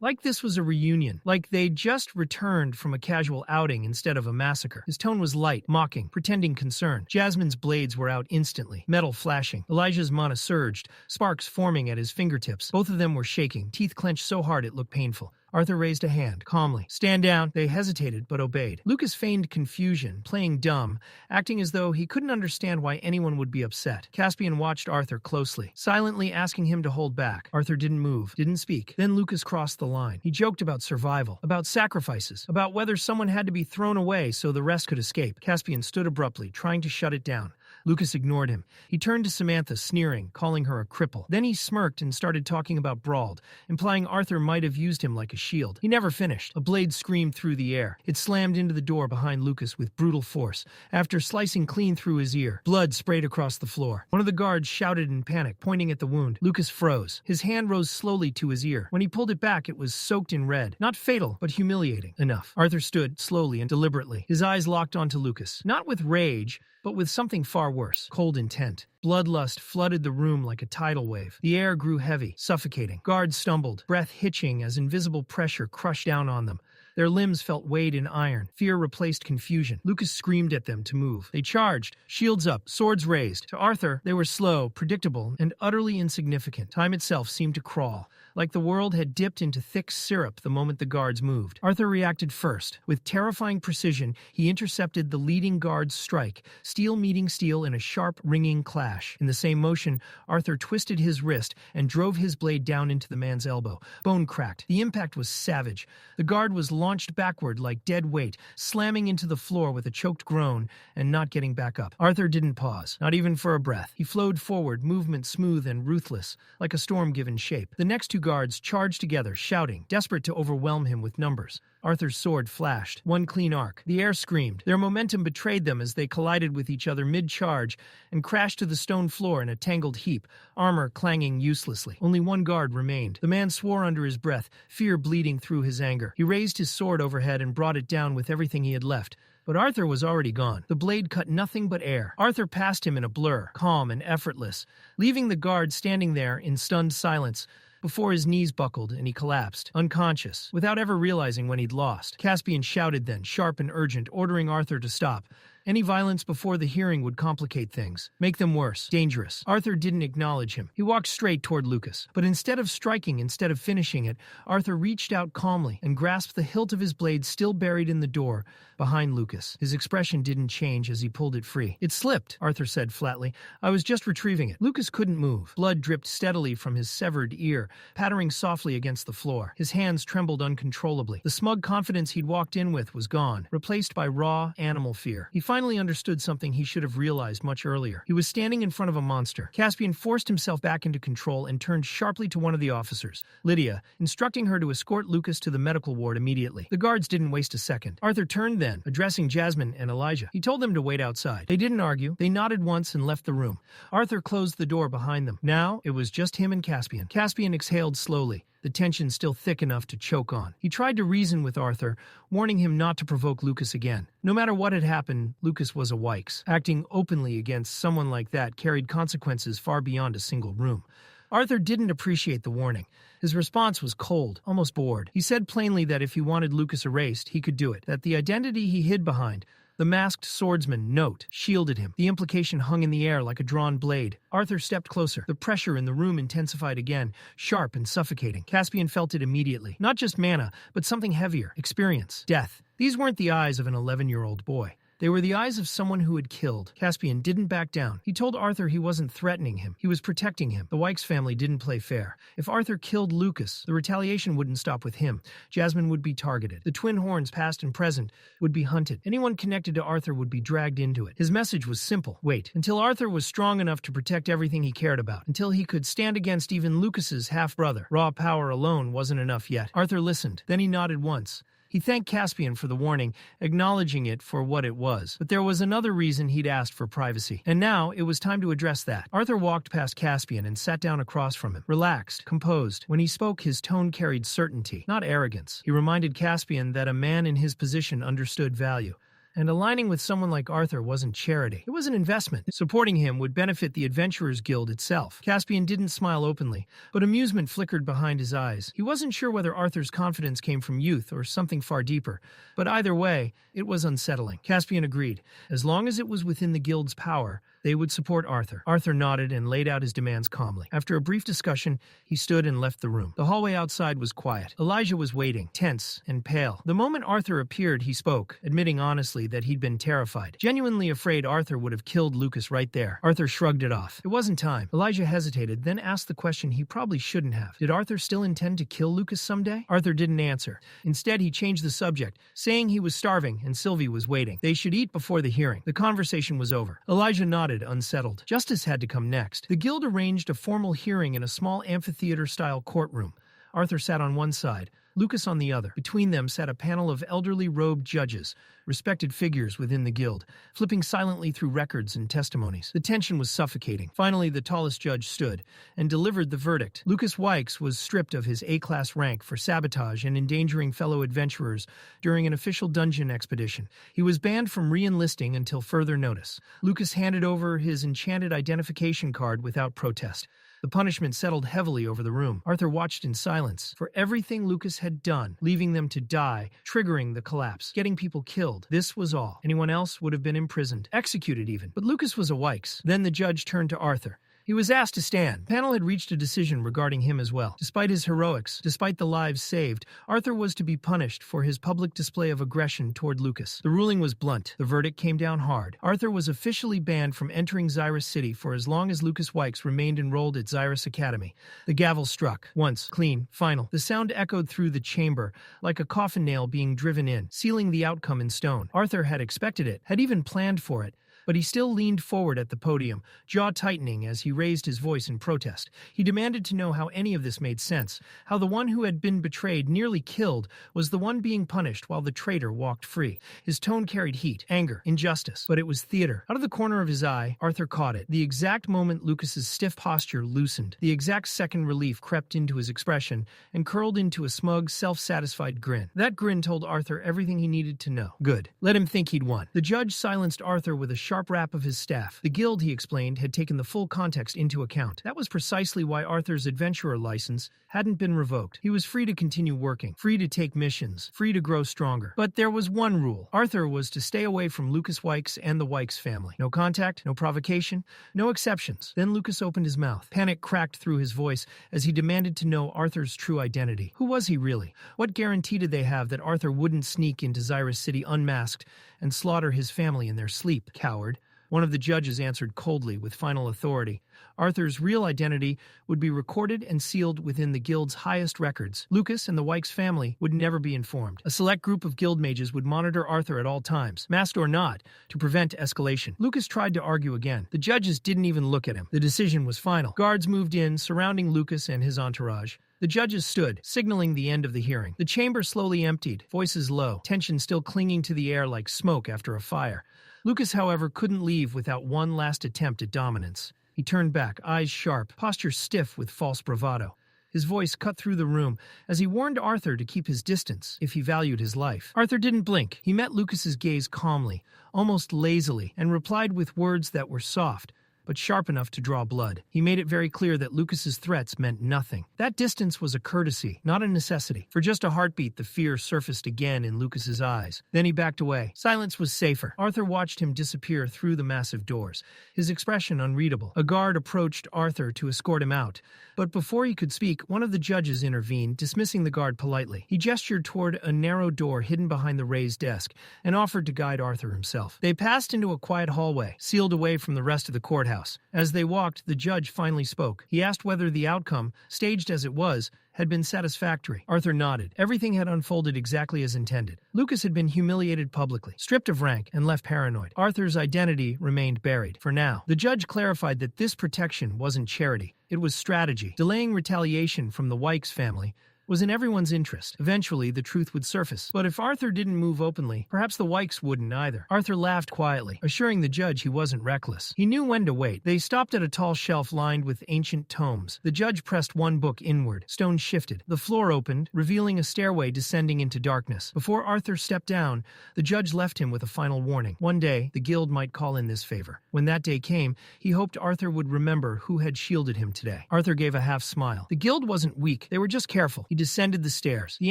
Like this was a reunion. Like they'd just returned from a casual outing instead of a massacre. His tone was light, mocking, pretending concern. Jasmine's blades were out instantly, metal flashing. Elijah's mana surged, sparks forming at his fingertips. Both of them were shaking, teeth clenched so hard it looked painful. Arthur raised a hand, calmly. Stand down. They hesitated, but obeyed. Lucas feigned confusion, playing dumb, acting as though he couldn't understand why anyone would be upset. Caspian watched Arthur closely, silently asking him to hold back. Arthur didn't move, didn't speak. Then Lucas crossed the line. He joked about survival, about sacrifices, about whether someone had to be thrown away so the rest could escape. Caspian stood abruptly, trying to shut it down. Lucas ignored him. He turned to Samantha, sneering, calling her a cripple. Then he smirked and started talking about Brauld, implying Arthur might have used him like a shield. He never finished. A blade screamed through the air. It slammed into the door behind Lucas with brutal force. After slicing clean through his ear, blood sprayed across the floor. One of the guards shouted in panic, pointing at the wound. Lucas froze. His hand rose slowly to his ear. When he pulled it back, it was soaked in red. Not fatal, but humiliating enough. Arthur stood, slowly and deliberately. His eyes locked onto Lucas. Not with rage, but with something far worse, cold intent. Bloodlust flooded the room like a tidal wave. The air grew heavy, suffocating. Guards stumbled, breath hitching as invisible pressure crushed down on them. Their limbs felt weighed in iron. Fear replaced confusion. Lucas screamed at them to move. They charged, shields up, swords raised. To Arthur, they were slow, predictable, and utterly insignificant. Time itself seemed to crawl, like the world had dipped into thick syrup the moment the guards moved. Arthur reacted first. With terrifying precision, he intercepted the leading guard's strike, steel meeting steel in a sharp, ringing clash. In the same motion, Arthur twisted his wrist and drove his blade down into the man's elbow. Bone cracked. The impact was savage. The guard was launched backward like dead weight, slamming into the floor with a choked groan and not getting back up. Arthur didn't pause, not even for a breath. He flowed forward, movement smooth and ruthless, like a storm given shape. The next two guards charged together, shouting, desperate to overwhelm him with numbers. Arthur's sword flashed, one clean arc. The air screamed. Their momentum betrayed them as they collided with each other mid-charge and crashed to the stone floor in a tangled heap, armor clanging uselessly. Only one guard remained. The man swore under his breath, fear bleeding through his anger. He raised his sword overhead and brought it down with everything he had left. But Arthur was already gone. The blade cut nothing but air. Arthur passed him in a blur, calm and effortless, leaving the guard standing there in stunned silence before his knees buckled and he collapsed, unconscious, without ever realizing when he'd lost. Caspian shouted then, sharp and urgent, ordering Arthur to stop. Any violence before the hearing would complicate things, make them worse, dangerous. Arthur didn't acknowledge him. He walked straight toward Lucas. But instead of finishing it, Arthur reached out calmly and grasped the hilt of his blade still buried in the door behind Lucas. His expression didn't change as he pulled it free. It slipped, Arthur said flatly. I was just retrieving it. Lucas couldn't move. Blood dripped steadily from his severed ear, pattering softly against the floor. His hands trembled uncontrollably. The smug confidence he'd walked in with was gone, replaced by raw, animal fear. He finally understood something he should have realized much earlier. He was standing in front of a monster. Caspian forced himself back into control and turned sharply to one of the officers, Lydia, instructing her to escort Lucas to the medical ward immediately. The guards didn't waste a second. Arthur turned then, addressing Jasmine and Elijah. He told them to wait outside. They didn't argue. They nodded once and left the room. Arthur closed the door behind them. Now, it was just him and Caspian. Caspian exhaled slowly, the tension still thick enough to choke on. He tried to reason with Arthur, warning him not to provoke Lucas again. No matter what had happened, Lucas was a Wykes. Acting openly against someone like that carried consequences far beyond a single room. Arthur didn't appreciate the warning. His response was cold, almost bored. He said plainly that if he wanted Lucas erased, he could do it, that the identity he hid behind, the masked swordsman, note, shielded him. The implication hung in the air like a drawn blade. Arthur stepped closer. The pressure in the room intensified again, sharp and suffocating. Caspian felt it immediately. Not just mana, but something heavier, experience, death. These weren't the eyes of an 11-year-old boy. They were the eyes of someone who had killed. Caspian didn't back down. He told Arthur he wasn't threatening him. He was protecting him. The Wykes family didn't play fair. If Arthur killed Lucas, the retaliation wouldn't stop with him. Jasmine would be targeted. The twin horns, past and present, would be hunted. Anyone connected to Arthur would be dragged into it. His message was simple. Wait, until Arthur was strong enough to protect everything he cared about. Until he could stand against even Lucas's half-brother. Raw power alone wasn't enough yet. Arthur listened. Then he nodded once. He thanked Caspian for the warning, acknowledging it for what it was. But there was another reason he'd asked for privacy. And now, it was time to address that. Arthur walked past Caspian and sat down across from him. Relaxed, composed. When he spoke, his tone carried certainty, not arrogance. He reminded Caspian that a man in his position understood value. And aligning with someone like Arthur wasn't charity. It was an investment. Supporting him would benefit the Adventurers Guild itself. Caspian didn't smile openly, but amusement flickered behind his eyes. He wasn't sure whether Arthur's confidence came from youth or something far deeper, but either way, it was unsettling. Caspian agreed. As long as it was within the Guild's power, they would support Arthur. Arthur nodded and laid out his demands calmly. After a brief discussion, he stood and left the room. The hallway outside was quiet. Elijah was waiting, tense and pale. The moment Arthur appeared, he spoke, admitting honestly that he'd been terrified. Genuinely afraid Arthur would have killed Lucas right there. Arthur shrugged it off. It wasn't time. Elijah hesitated, then asked the question he probably shouldn't have. Did Arthur still intend to kill Lucas someday? Arthur didn't answer. Instead, he changed the subject, saying he was starving and Sylvie was waiting. They should eat before the hearing. The conversation was over. Elijah nodded, unsettled. Justice had to come next. The guild arranged a formal hearing in a small amphitheater-style courtroom. Arthur sat on one side, Lucas on the other. Between them sat a panel of elderly robed judges, respected figures within the guild, flipping silently through records and testimonies. The tension was suffocating. Finally, the tallest judge stood and delivered the verdict. Lucas Wykes was stripped of his A-class rank for sabotage and endangering fellow adventurers during an official dungeon expedition. He was banned from re-enlisting until further notice. Lucas handed over his enchanted identification card without protest. The punishment settled heavily over the room. Arthur watched in silence. For everything Lucas had done, leaving them to die, triggering the collapse, getting people killed, this was all. Anyone else would have been imprisoned, executed even. But Lucas was a Wykes. Then the judge turned to Arthur. He was asked to stand. The panel had reached a decision regarding him as well. Despite his heroics, despite the lives saved, Arthur was to be punished for his public display of aggression toward Lucas. The ruling was blunt. The verdict came down hard. Arthur was officially banned from entering Xyrus City for as long as Lucas Wykes remained enrolled at Xyrus Academy. The gavel struck. Once, clean, final. The sound echoed through the chamber, like a coffin nail being driven in, sealing the outcome in stone. Arthur had expected it, had even planned for it. But he still leaned forward at the podium, jaw tightening as he raised his voice in protest. He demanded to know how any of this made sense, how the one who had been betrayed, nearly killed, was the one being punished while the traitor walked free. His tone carried heat, anger, injustice, but it was theater. Out of the corner of his eye, Arthur caught it. The exact moment Lucas's stiff posture loosened, the exact second relief crept into his expression and curled into a smug, self-satisfied grin. That grin told Arthur everything he needed to know. Good. Let him think he'd won. The judge silenced Arthur with a sharp rap of his staff. The guild, he explained, had taken the full context into account. That was precisely why Arthur's adventurer license hadn't been revoked. He was free to continue working, free to take missions, free to grow stronger. But there was one rule. Arthur was to stay away from Lucas Wykes and the Wykes family. No contact, no provocation, no exceptions. Then Lucas opened his mouth. Panic cracked through his voice as he demanded to know Arthur's true identity. Who was he really? What guarantee did they have that Arthur wouldn't sneak into Xyrus City unmasked and slaughter his family in their sleep? Coward. One of the judges answered coldly with final authority. Arthur's real identity would be recorded and sealed within the guild's highest records. Lucas and the Wykes family would never be informed. A select group of guild mages would monitor Arthur at all times, masked or not, to prevent escalation. Lucas tried to argue again. The judges didn't even look at him. The decision was final. Guards moved in, surrounding Lucas and his entourage. The judges stood, signaling the end of the hearing. The chamber slowly emptied, voices low, tension still clinging to the air like smoke after a fire. Lucas, however, couldn't leave without one last attempt at dominance. He turned back, eyes sharp, posture stiff with false bravado. His voice cut through the room as he warned Arthur to keep his distance if he valued his life. Arthur didn't blink. He met Lucas's gaze calmly, almost lazily, and replied with words that were soft, but sharp enough to draw blood. He made it very clear that Lucas's threats meant nothing. That distance was a courtesy, not a necessity. For just a heartbeat, the fear surfaced again in Lucas's eyes. Then he backed away. Silence was safer. Arthur watched him disappear through the massive doors, his expression unreadable. A guard approached Arthur to escort him out, but before he could speak, one of the judges intervened, dismissing the guard politely. He gestured toward a narrow door hidden behind the raised desk and offered to guide Arthur himself. They passed into a quiet hallway, sealed away from the rest of the courthouse. As they walked, the judge finally spoke. He asked whether the outcome, staged as it was, had been satisfactory. Arthur nodded. Everything had unfolded exactly as intended. Lucas had been humiliated publicly, stripped of rank, and left paranoid. Arthur's identity remained buried, for now. The judge clarified that this protection wasn't charity. It was strategy, delaying retaliation from the Wykes family was in everyone's interest. Eventually, the truth would surface. But if Arthur didn't move openly, perhaps the Wykes wouldn't either. Arthur laughed quietly, assuring the judge he wasn't reckless. He knew when to wait. They stopped at a tall shelf lined with ancient tomes. The judge pressed one book inward. Stones shifted. The floor opened, revealing a stairway descending into darkness. Before Arthur stepped down, the judge left him with a final warning. One day, the guild might call in this favor. When that day came, he hoped Arthur would remember who had shielded him today. Arthur gave a half smile. The guild wasn't weak. They were just careful. He descended the stairs. The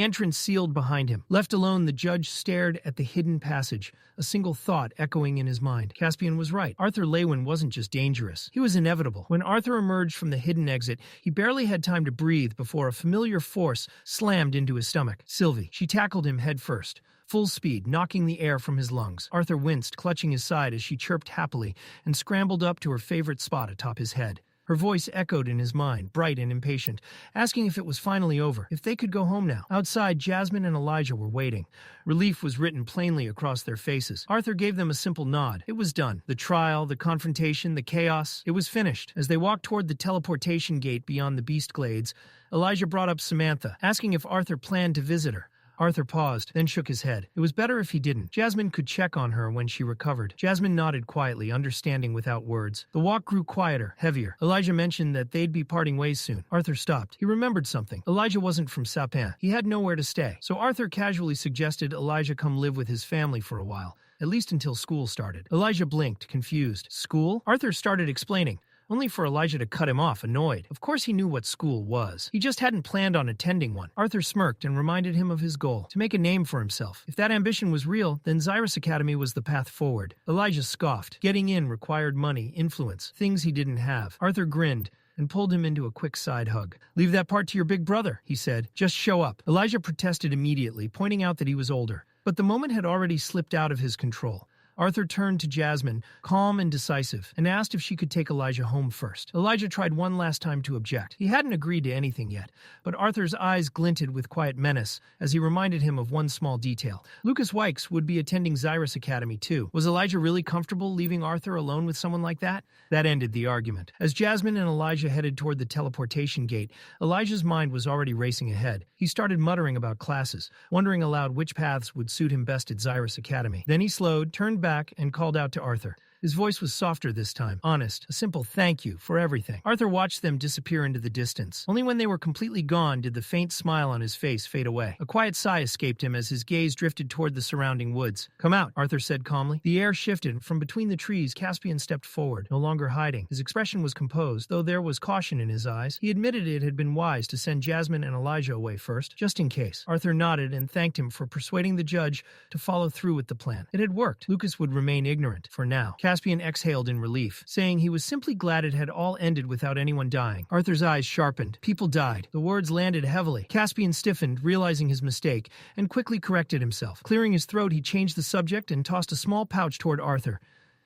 entrance sealed behind him. Left alone, the judge stared at the hidden passage, a single thought echoing in his mind. Caspian was right. Arthur Leywin wasn't just dangerous. He was inevitable. When Arthur emerged from the hidden exit, he barely had time to breathe before a familiar force slammed into his stomach. Sylvie. She tackled him head first. Full speed, knocking the air from his lungs. Arthur winced, clutching his side as she chirped happily and scrambled up to her favorite spot atop his head. Her voice echoed in his mind, bright and impatient, asking if it was finally over, if they could go home now. Outside, Jasmine and Elijah were waiting. Relief was written plainly across their faces. Arthur gave them a simple nod. It was done. The trial, the confrontation, the chaos, it was finished. As they walked toward the teleportation gate beyond the beast glades, Elijah brought up Samantha, asking if Arthur planned to visit her. Arthur paused, then shook his head. It was better if he didn't. Jasmine could check on her when she recovered. Jasmine nodded quietly, understanding without words. The walk grew quieter, heavier. Elijah mentioned that they'd be parting ways soon. Arthur stopped. He remembered something. Elijah wasn't from Sapin. He had nowhere to stay. So Arthur casually suggested Elijah come live with his family for a while, at least until school started. Elijah blinked, confused. School? Arthur started explaining, only for Elijah to cut him off, annoyed. Of course he knew what school was. He just hadn't planned on attending one. Arthur smirked and reminded him of his goal, to make a name for himself. If that ambition was real, then Xyrus Academy was the path forward. Elijah scoffed. Getting in required money, influence, things he didn't have. Arthur grinned and pulled him into a quick side hug. "Leave that part to your big brother," he said. "Just show up." Elijah protested immediately, pointing out that he was older. But the moment had already slipped out of his control. Arthur turned to Jasmine, calm and decisive, and asked if she could take Elijah home first. Elijah tried one last time to object. He hadn't agreed to anything yet, but Arthur's eyes glinted with quiet menace as he reminded him of one small detail. Lucas Wykes would be attending Xyrus Academy too. Was Elijah really comfortable leaving Arthur alone with someone like that? That ended the argument. As Jasmine and Elijah headed toward the teleportation gate, Elijah's mind was already racing ahead. He started muttering about classes, wondering aloud which paths would suit him best at Xyrus Academy. Then he slowed, turned back, and called out to Arthur. His voice was softer this time, honest, a simple thank you for everything. Arthur watched them disappear into the distance. Only when they were completely gone did the faint smile on his face fade away. A quiet sigh escaped him as his gaze drifted toward the surrounding woods. "Come out," Arthur said calmly. The air shifted. From between the trees, Caspian stepped forward, no longer hiding. His expression was composed, though there was caution in his eyes. He admitted it had been wise to send Jasmine and Elijah away first, just in case. Arthur nodded and thanked him for persuading the judge to follow through with the plan. It had worked. Lucas would remain ignorant, for now. Caspian exhaled in relief, saying he was simply glad it had all ended without anyone dying. Arthur's eyes sharpened. People died. The words landed heavily. Caspian stiffened, realizing his mistake, and quickly corrected himself. Clearing his throat, he changed the subject and tossed a small pouch toward Arthur.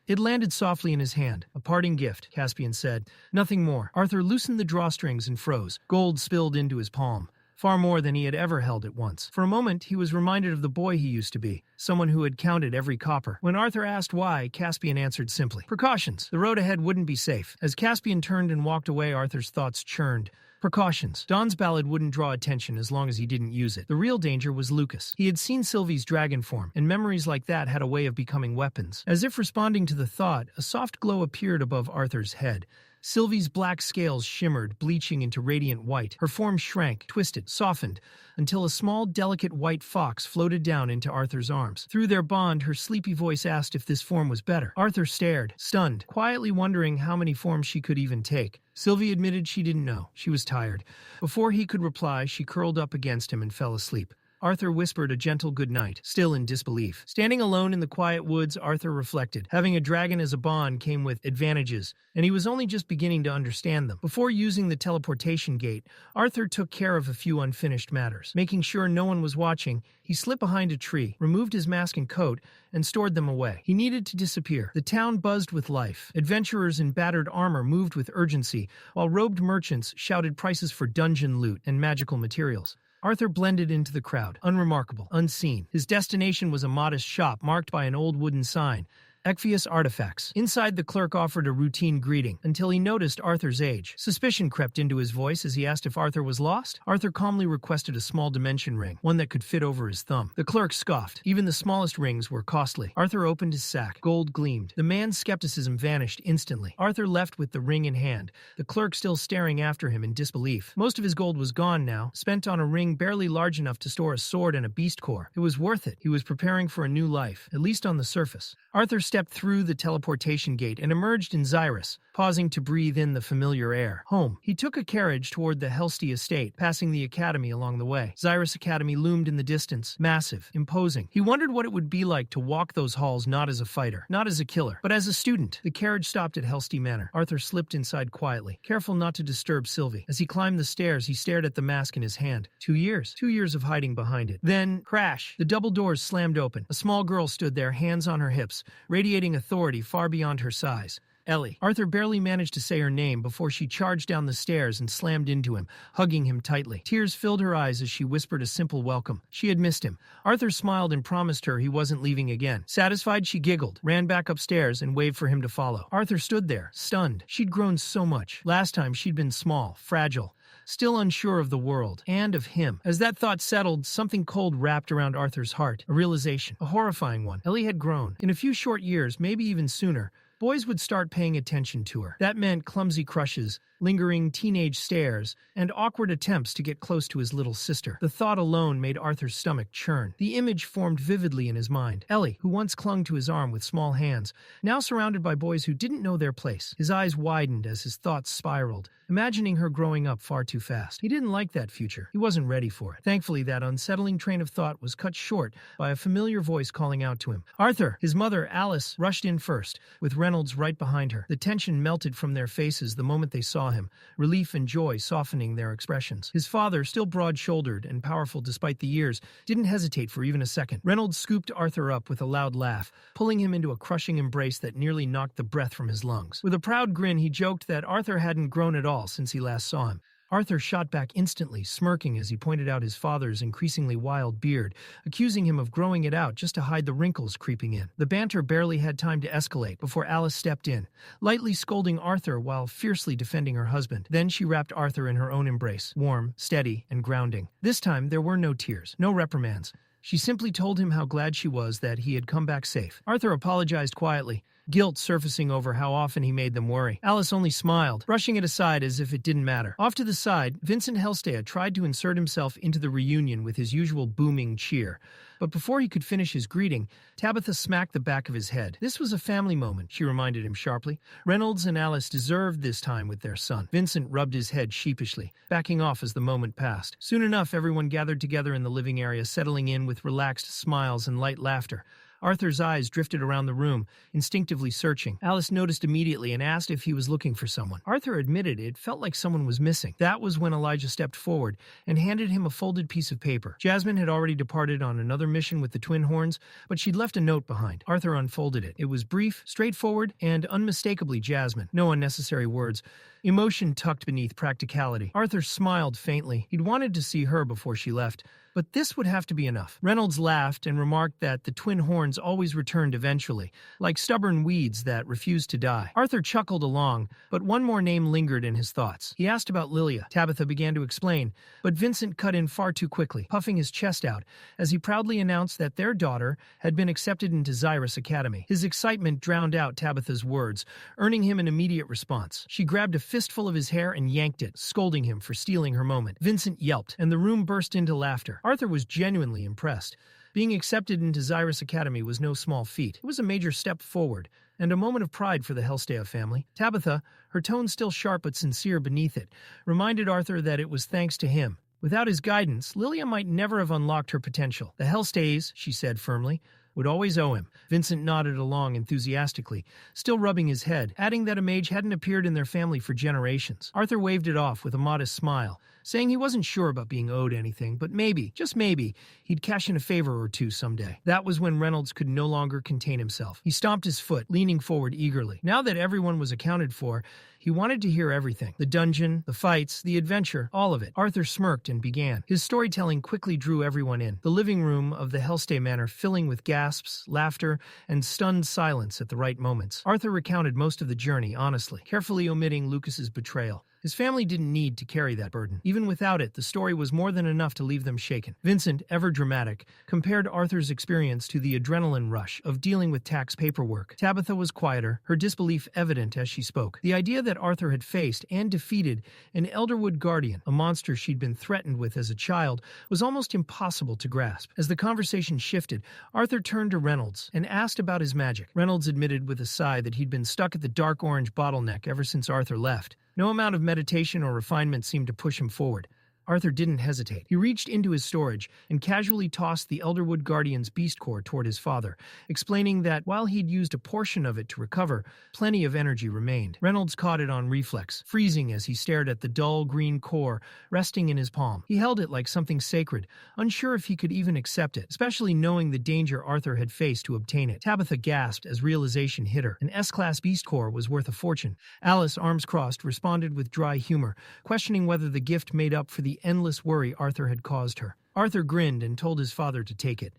It landed softly in his hand. "A parting gift," Caspian said. Nothing more. Arthur loosened the drawstrings and froze. Gold spilled into his palm. Far more than he had ever held at once. For a moment, he was reminded of the boy he used to be, someone who had counted every copper. When Arthur asked why, Caspian answered simply, "Precautions. The road ahead wouldn't be safe." As Caspian turned and walked away, Arthur's thoughts churned. Precautions. Don's ballad wouldn't draw attention as long as he didn't use it. The real danger was Lucas. He had seen Sylvie's dragon form, and memories like that had a way of becoming weapons. As if responding to the thought, a soft glow appeared above Arthur's head. Sylvie's black scales shimmered, bleaching into radiant white. Her form shrank, twisted, softened, until a small, delicate white fox floated down into Arthur's arms. Through their bond, her sleepy voice asked if this form was better. Arthur stared, stunned, quietly wondering how many forms she could even take. Sylvie admitted she didn't know. She was tired. Before he could reply, she curled up against him and fell asleep. Arthur whispered a gentle goodnight, still in disbelief. Standing alone in the quiet woods, Arthur reflected. Having a dragon as a bond came with advantages, and he was only just beginning to understand them. Before using the teleportation gate, Arthur took care of a few unfinished matters. Making sure no one was watching, he slipped behind a tree, removed his mask and coat, and stored them away. He needed to disappear. The town buzzed with life. Adventurers in battered armor moved with urgency, while robed merchants shouted prices for dungeon loot and magical materials. Arthur blended into the crowd, unremarkable, unseen. His destination was a modest shop marked by an old wooden sign, Epheotus artifacts. Inside, the clerk offered a routine greeting until he noticed Arthur's age. Suspicion crept into his voice as he asked if Arthur was lost. Arthur calmly requested a small dimension ring, one that could fit over his thumb. The clerk scoffed. Even the smallest rings were costly. Arthur opened his sack. Gold gleamed. The man's skepticism vanished instantly. Arthur left with the ring in hand, the clerk still staring after him in disbelief. Most of his gold was gone now, spent on a ring barely large enough to store a sword and a beast core. It was worth it. He was preparing for a new life, at least on the surface. Arthur stepped through the teleportation gate and emerged in Xyrus, pausing to breathe in the familiar air. Home. He took a carriage toward the Helsty estate, passing the academy along the way. Xyrus Academy loomed in the distance, massive, imposing. He wondered what it would be like to walk those halls not as a fighter, not as a killer, but as a student. The carriage stopped at Helsty Manor. Arthur slipped inside quietly, careful not to disturb Sylvie. As he climbed the stairs, he stared at the mask in his hand. 2 years. 2 years of hiding behind it. Then, crash! The double doors slammed open. A small girl stood there, hands on her hips, radiating authority far beyond her size. Ellie. Arthur barely managed to say her name before she charged down the stairs and slammed into him, hugging him tightly. Tears filled her eyes as she whispered a simple welcome. She had missed him. Arthur smiled and promised her he wasn't leaving again. Satisfied, she giggled, ran back upstairs, and waved for him to follow. Arthur stood there, stunned. She'd grown so much. Last time, she'd been small, fragile, still unsure of the world, and of him. As that thought settled, something cold wrapped around Arthur's heart. A realization. A horrifying one. Ellie had grown. In a few short years, maybe even sooner, boys would start paying attention to her. That meant clumsy crushes, lingering teenage stares, and awkward attempts to get close to his little sister. The thought alone made Arthur's stomach churn. The image formed vividly in his mind. Ellie, who once clung to his arm with small hands, now surrounded by boys who didn't know their place. His eyes widened as his thoughts spiraled, imagining her growing up far too fast. He didn't like that future. He wasn't ready for it. Thankfully, that unsettling train of thought was cut short by a familiar voice calling out to him. Arthur! His mother, Alice, rushed in first, with Reynolds right behind her. The tension melted from their faces the moment they saw him, relief and joy softening their expressions. His father, still broad-shouldered and powerful despite the years, didn't hesitate for even a second. Reynolds scooped Arthur up with a loud laugh, pulling him into a crushing embrace that nearly knocked the breath from his lungs. With a proud grin, he joked that Arthur hadn't grown at all since he last saw him. Arthur shot back instantly, smirking as he pointed out his father's increasingly wild beard, accusing him of growing it out just to hide the wrinkles creeping in. The banter barely had time to escalate before Alice stepped in, lightly scolding Arthur while fiercely defending her husband. Then she wrapped Arthur in her own embrace, warm, steady, and grounding. This time, there were no tears, no reprimands. She simply told him how glad she was that he had come back safe. Arthur apologized quietly, guilt surfacing over how often he made them worry. Alice only smiled, brushing it aside as if it didn't matter. Off to the side, Vincent Helstea tried to insert himself into the reunion with his usual booming cheer. But before he could finish his greeting, Tabitha smacked the back of his head. This was a family moment, she reminded him sharply. Reynolds and Alice deserved this time with their son. Vincent rubbed his head sheepishly, backing off as the moment passed. Soon enough, everyone gathered together in the living area, settling in with relaxed smiles and light laughter. Arthur's eyes drifted around the room, instinctively searching. Alice noticed immediately and asked if he was looking for someone. Arthur admitted it felt like someone was missing. That was when Elijah stepped forward and handed him a folded piece of paper. Jasmine had already departed on another mission with the Twin Horns, but she'd left a note behind. Arthur unfolded it. It was brief, straightforward, and unmistakably Jasmine. No unnecessary words. Emotion tucked beneath practicality. Arthur smiled faintly. He'd wanted to see her before she left, but this would have to be enough. Reynolds laughed and remarked that the Twin Horns always returned eventually, like stubborn weeds that refused to die. Arthur chuckled along, but one more name lingered in his thoughts. He asked about Lilia. Tabitha began to explain, but Vincent cut in far too quickly, puffing his chest out, as he proudly announced that their daughter had been accepted into Xyrus Academy. His excitement drowned out Tabitha's words, earning him an immediate response. She grabbed a fistful of his hair and yanked it, scolding him for stealing her moment. Vincent yelped, and the room burst into laughter. Arthur was genuinely impressed. Being accepted into Xyrus Academy was no small feat. It was a major step forward, and a moment of pride for the Helstea family. Tabitha, her tone still sharp but sincere beneath it, reminded Arthur that it was thanks to him. Without his guidance, Lilia might never have unlocked her potential. The Helstes, she said firmly, would always owe him. Vincent nodded along enthusiastically, still rubbing his head, adding that a mage hadn't appeared in their family for generations. Arthur waved it off with a modest smile, saying he wasn't sure about being owed anything, but maybe, just maybe, he'd cash in a favor or two someday. That was when Reynolds could no longer contain himself. He stomped his foot, leaning forward eagerly. Now that everyone was accounted for, he wanted to hear everything. The dungeon, the fights, the adventure, all of it. Arthur smirked and began. His storytelling quickly drew everyone in, the living room of the Helstea Manor filling with gasping gasps, laughter, and stunned silence at the right moments. Arthur recounted most of the journey honestly, carefully omitting Lucas's betrayal. His family didn't need to carry that burden. Even without it, the story was more than enough to leave them shaken. Vincent, ever dramatic, compared Arthur's experience to the adrenaline rush of dealing with tax paperwork. Tabitha was quieter, her disbelief evident as she spoke. The idea that Arthur had faced and defeated an Elderwood guardian, a monster she'd been threatened with as a child, was almost impossible to grasp. As the conversation shifted, Arthur turned to Reynolds and asked about his magic. Reynolds admitted with a sigh that he'd been stuck at the dark orange bottleneck ever since Arthur left. No amount of meditation or refinement seemed to push him forward. Arthur didn't hesitate. He reached into his storage and casually tossed the Elderwood Guardian's beast core toward his father, explaining that while he'd used a portion of it to recover, plenty of energy remained. Reynolds caught it on reflex, freezing as he stared at the dull green core resting in his palm. He held it like something sacred, unsure if he could even accept it, especially knowing the danger Arthur had faced to obtain it. Tabitha gasped as realization hit her. An S-class beast core was worth a fortune. Alice, arms crossed, responded with dry humor, questioning whether the gift made up for the endless worry Arthur had caused her. Arthur grinned and told his father to take it.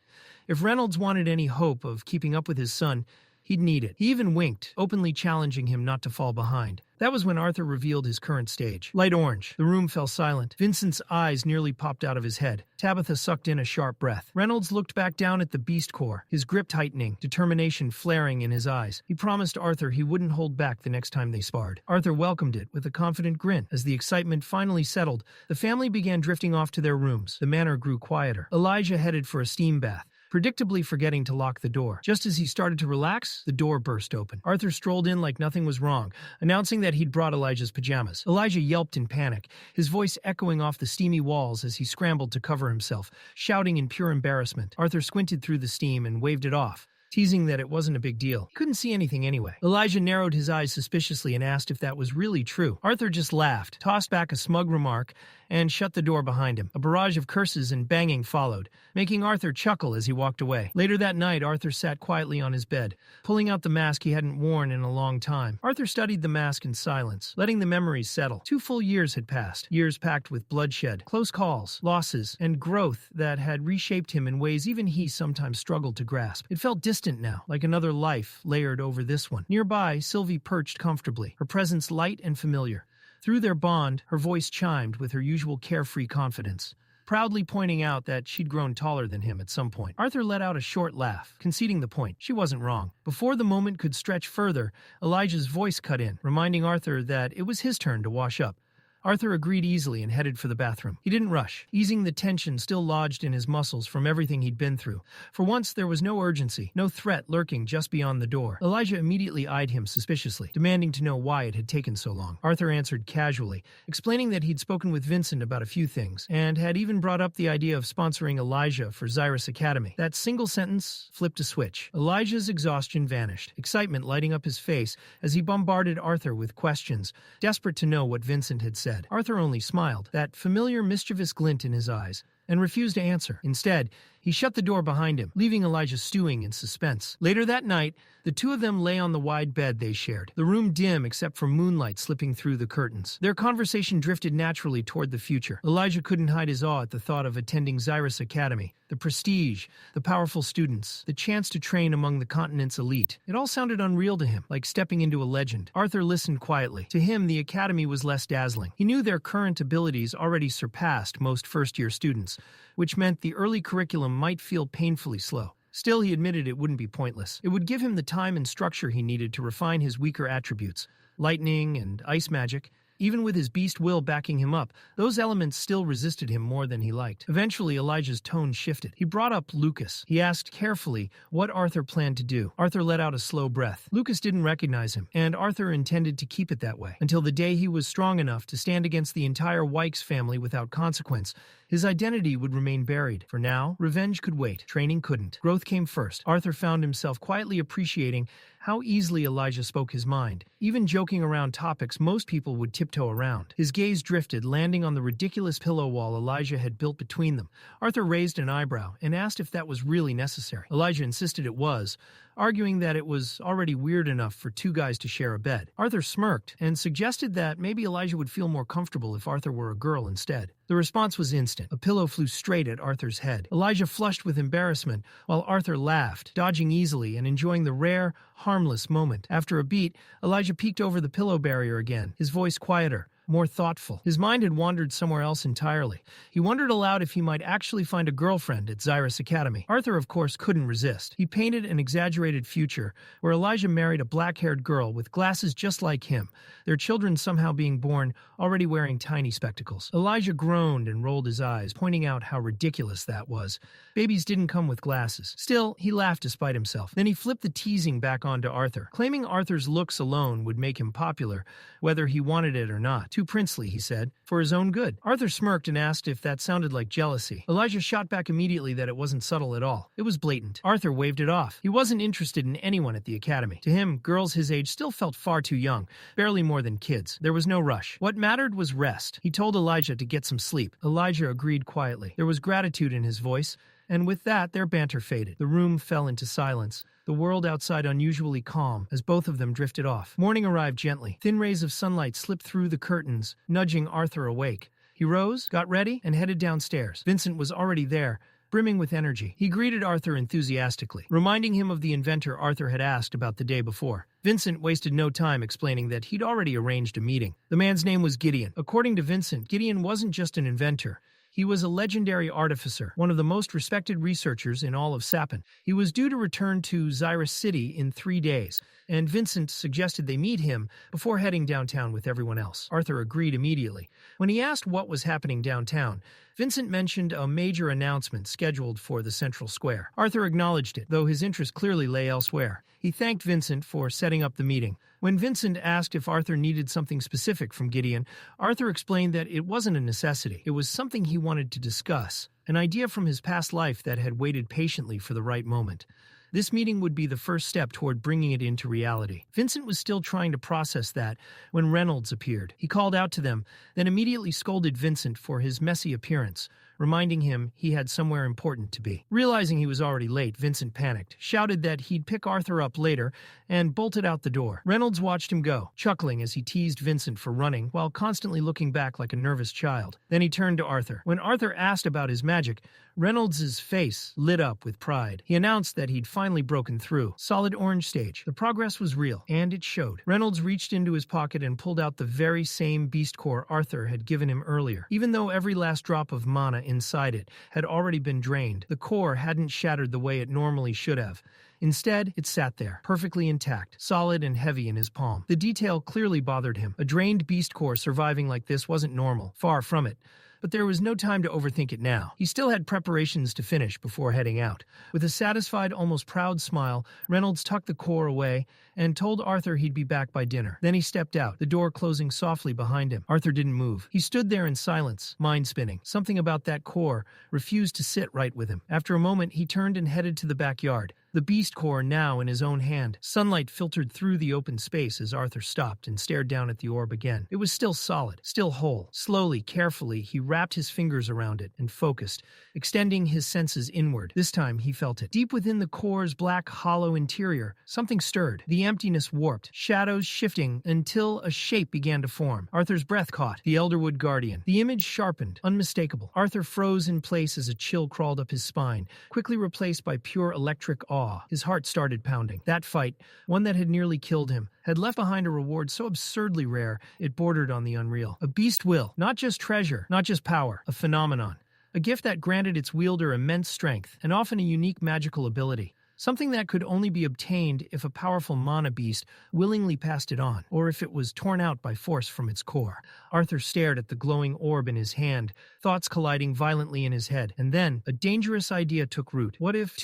If Reynolds wanted any hope of keeping up with his son, he'd need it. He even winked, openly challenging him not to fall behind. That was when Arthur revealed his current stage. Light orange. The room fell silent. Vincent's eyes nearly popped out of his head. Tabitha sucked in a sharp breath. Reynolds looked back down at the beast core, his grip tightening, determination flaring in his eyes. He promised Arthur he wouldn't hold back the next time they sparred. Arthur welcomed it with a confident grin. As the excitement finally settled, the family began drifting off to their rooms. The manor grew quieter. Elijah headed for a steam bath, predictably forgetting to lock the door. Just as he started to relax, the door burst open. Arthur strolled in like nothing was wrong, announcing that he'd brought Elijah's pajamas. Elijah yelped in panic, his voice echoing off the steamy walls as he scrambled to cover himself, shouting in pure embarrassment. Arthur squinted through the steam and waved it off, teasing that it wasn't a big deal. He couldn't see anything anyway. Elijah narrowed his eyes suspiciously and asked if that was really true. Arthur just laughed, tossed back a smug remark, and shut the door behind him. A barrage of curses and banging followed, making Arthur chuckle as he walked away. Later that night, Arthur sat quietly on his bed, pulling out the mask he hadn't worn in a long time. Arthur studied the mask in silence, letting the memories settle. 2 full years had passed, years packed with bloodshed, close calls, losses, and growth that had reshaped him in ways even he sometimes struggled to grasp. It felt distant now, like another life layered over this one. Nearby, Sylvie perched comfortably, her presence light and familiar. Through their bond, her voice chimed with her usual carefree confidence, proudly pointing out that she'd grown taller than him at some point. Arthur let out a short laugh, conceding the point. She wasn't wrong. Before the moment could stretch further, Elijah's voice cut in, reminding Arthur that it was his turn to wash up. Arthur agreed easily and headed for the bathroom. He didn't rush, easing the tension still lodged in his muscles from everything he'd been through. For once, there was no urgency, no threat lurking just beyond the door. Elijah immediately eyed him suspiciously, demanding to know why it had taken so long. Arthur answered casually, explaining that he'd spoken with Vincent about a few things, and had even brought up the idea of sponsoring Elijah for Xyrus Academy. That single sentence flipped a switch. Elijah's exhaustion vanished, excitement lighting up his face as he bombarded Arthur with questions, desperate to know what Vincent had said. Arthur only smiled, that familiar mischievous glint in his eyes, and refused to answer. Instead, he shut the door behind him, leaving Elijah stewing in suspense. Later that night, the two of them lay on the wide bed they shared, the room dim except for moonlight slipping through the curtains. Their conversation drifted naturally toward the future. Elijah couldn't hide his awe at the thought of attending Xyrus Academy, the prestige, the powerful students, the chance to train among the continent's elite. It all sounded unreal to him, like stepping into a legend. Arthur listened quietly. To him, the academy was less dazzling. He knew their current abilities already surpassed most first-year students, which meant the early curriculum might feel painfully slow. Still, he admitted it wouldn't be pointless. It would give him the time and structure he needed to refine his weaker attributes, lightning and ice magic. Even with his beast will backing him up, those elements still resisted him more than he liked. Eventually, Elijah's tone shifted. He brought up Lucas. He asked carefully what Arthur planned to do. Arthur let out a slow breath. Lucas didn't recognize him, and Arthur intended to keep it that way, until the day he was strong enough to stand against the entire Wykes family without consequence. His identity would remain buried. For now, revenge could wait. Training couldn't. Growth came first. Arthur found himself quietly appreciating how easily Elijah spoke his mind, even joking around topics most people would tiptoe around. His gaze drifted, landing on the ridiculous pillow wall Elijah had built between them. Arthur raised an eyebrow and asked if that was really necessary. Elijah insisted it was, arguing that it was already weird enough for two guys to share a bed. Arthur smirked and suggested that maybe Elijah would feel more comfortable if Arthur were a girl instead. The response was instant. A pillow flew straight at Arthur's head. Elijah flushed with embarrassment, while Arthur laughed, dodging easily and enjoying the rare, harmless moment. After a beat, Elijah peeked over the pillow barrier again, his voice quieter, more thoughtful. His mind had wandered somewhere else entirely. He wondered aloud if he might actually find a girlfriend at Xyrus Academy. Arthur, of course, couldn't resist. He painted an exaggerated future where Elijah married a black-haired girl with glasses just like him, their children somehow being born already wearing tiny spectacles. Elijah groaned and rolled his eyes, pointing out how ridiculous that was. Babies didn't come with glasses. Still, he laughed despite himself. Then he flipped the teasing back onto Arthur, claiming Arthur's looks alone would make him popular, whether he wanted it or not. Too princely, he said, for his own good. Arthur smirked and asked if that sounded like jealousy. Elijah shot back immediately that it wasn't subtle at all. It was blatant. Arthur waved it off. He wasn't interested in anyone at the academy. To him, girls his age still felt far too young, barely more than kids. There was no rush. What mattered was rest. He told Elijah to get some sleep. Elijah agreed quietly. There was gratitude in his voice, and with that, their banter faded. The room fell into silence, the world outside unusually calm as both of them drifted off. Morning arrived gently. Thin rays of sunlight slipped through the curtains, nudging Arthur awake. He rose, got ready, and headed downstairs. Vincent was already there, brimming with energy. He greeted Arthur enthusiastically, reminding him of the inventor Arthur had asked about the day before. Vincent wasted no time explaining that he'd already arranged a meeting. The man's name was Gideon. According to Vincent, Gideon wasn't just an inventor. He was a legendary artificer, one of the most respected researchers in all of Sapin. He was due to return to Xyrus City in 3 days, and Vincent suggested they meet him before heading downtown with everyone else. Arthur agreed immediately. When he asked what was happening downtown, Vincent mentioned a major announcement scheduled for the central square. Arthur acknowledged it, though his interest clearly lay elsewhere. He thanked Vincent for setting up the meeting. When Vincent asked if Arthur needed something specific from Gideon, Arthur explained that it wasn't a necessity. It was something he wanted to discuss, an idea from his past life that had waited patiently for the right moment. This meeting would be the first step toward bringing it into reality. Vincent was still trying to process that when Reynolds appeared. He called out to them, then immediately scolded Vincent for his messy appearance, reminding him he had somewhere important to be. Realizing he was already late, Vincent panicked, shouted that he'd pick Arthur up later, and bolted out the door. Reynolds watched him go, chuckling as he teased Vincent for running, while constantly looking back like a nervous child. Then he turned to Arthur. When Arthur asked about his magic, Reynolds' face lit up with pride. He announced that he'd finally broken through. Solid orange stage. The progress was real, and it showed. Reynolds reached into his pocket and pulled out the very same beast core Arthur had given him earlier. Even though every last drop of mana inside it had already been drained, the core hadn't shattered the way it normally should have. Instead, it sat there, perfectly intact, solid and heavy in his palm. The detail clearly bothered him. A drained beast core surviving like this wasn't normal. Far from it. But there was no time to overthink it now. He still had preparations to finish before heading out. With a satisfied, almost proud smile, Reynolds tucked the core away and told Arthur he'd be back by dinner. Then he stepped out, the door closing softly behind him. Arthur didn't move. He stood there in silence, mind spinning. Something about that core refused to sit right with him. After a moment, he turned and headed to the backyard. The beast core now in his own hand. Sunlight filtered through the open space as Arthur stopped and stared down at the orb again. It was still solid, still whole. Slowly, carefully, he wrapped his fingers around it and focused, extending his senses inward. This time, he felt it. Deep within the core's black, hollow interior, something stirred. The emptiness warped, shadows shifting until a shape began to form. Arthur's breath caught. The Elderwood Guardian. The image sharpened, unmistakable. Arthur froze in place as a chill crawled up his spine, quickly replaced by pure electric awe. His heart started pounding. That fight, one that had nearly killed him, had left behind a reward so absurdly rare it bordered on the unreal. A beast will, not just treasure, not just power, a phenomenon. A gift that granted its wielder immense strength and often a unique magical ability. Something that could only be obtained if a powerful mana beast willingly passed it on, or if it was torn out by force from its core. Arthur stared at the glowing orb in his hand, thoughts colliding violently in his head. And then, a dangerous idea took root. What if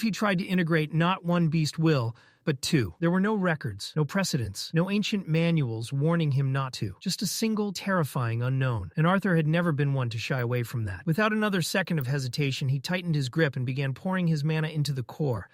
he tried to integrate not one beast will, but two? There were no records, no precedents, no ancient manuals warning him not to. Just a single, terrifying unknown. And Arthur had never been one to shy away from that. Without another second of hesitation, he tightened his grip and began pouring his mana into the core.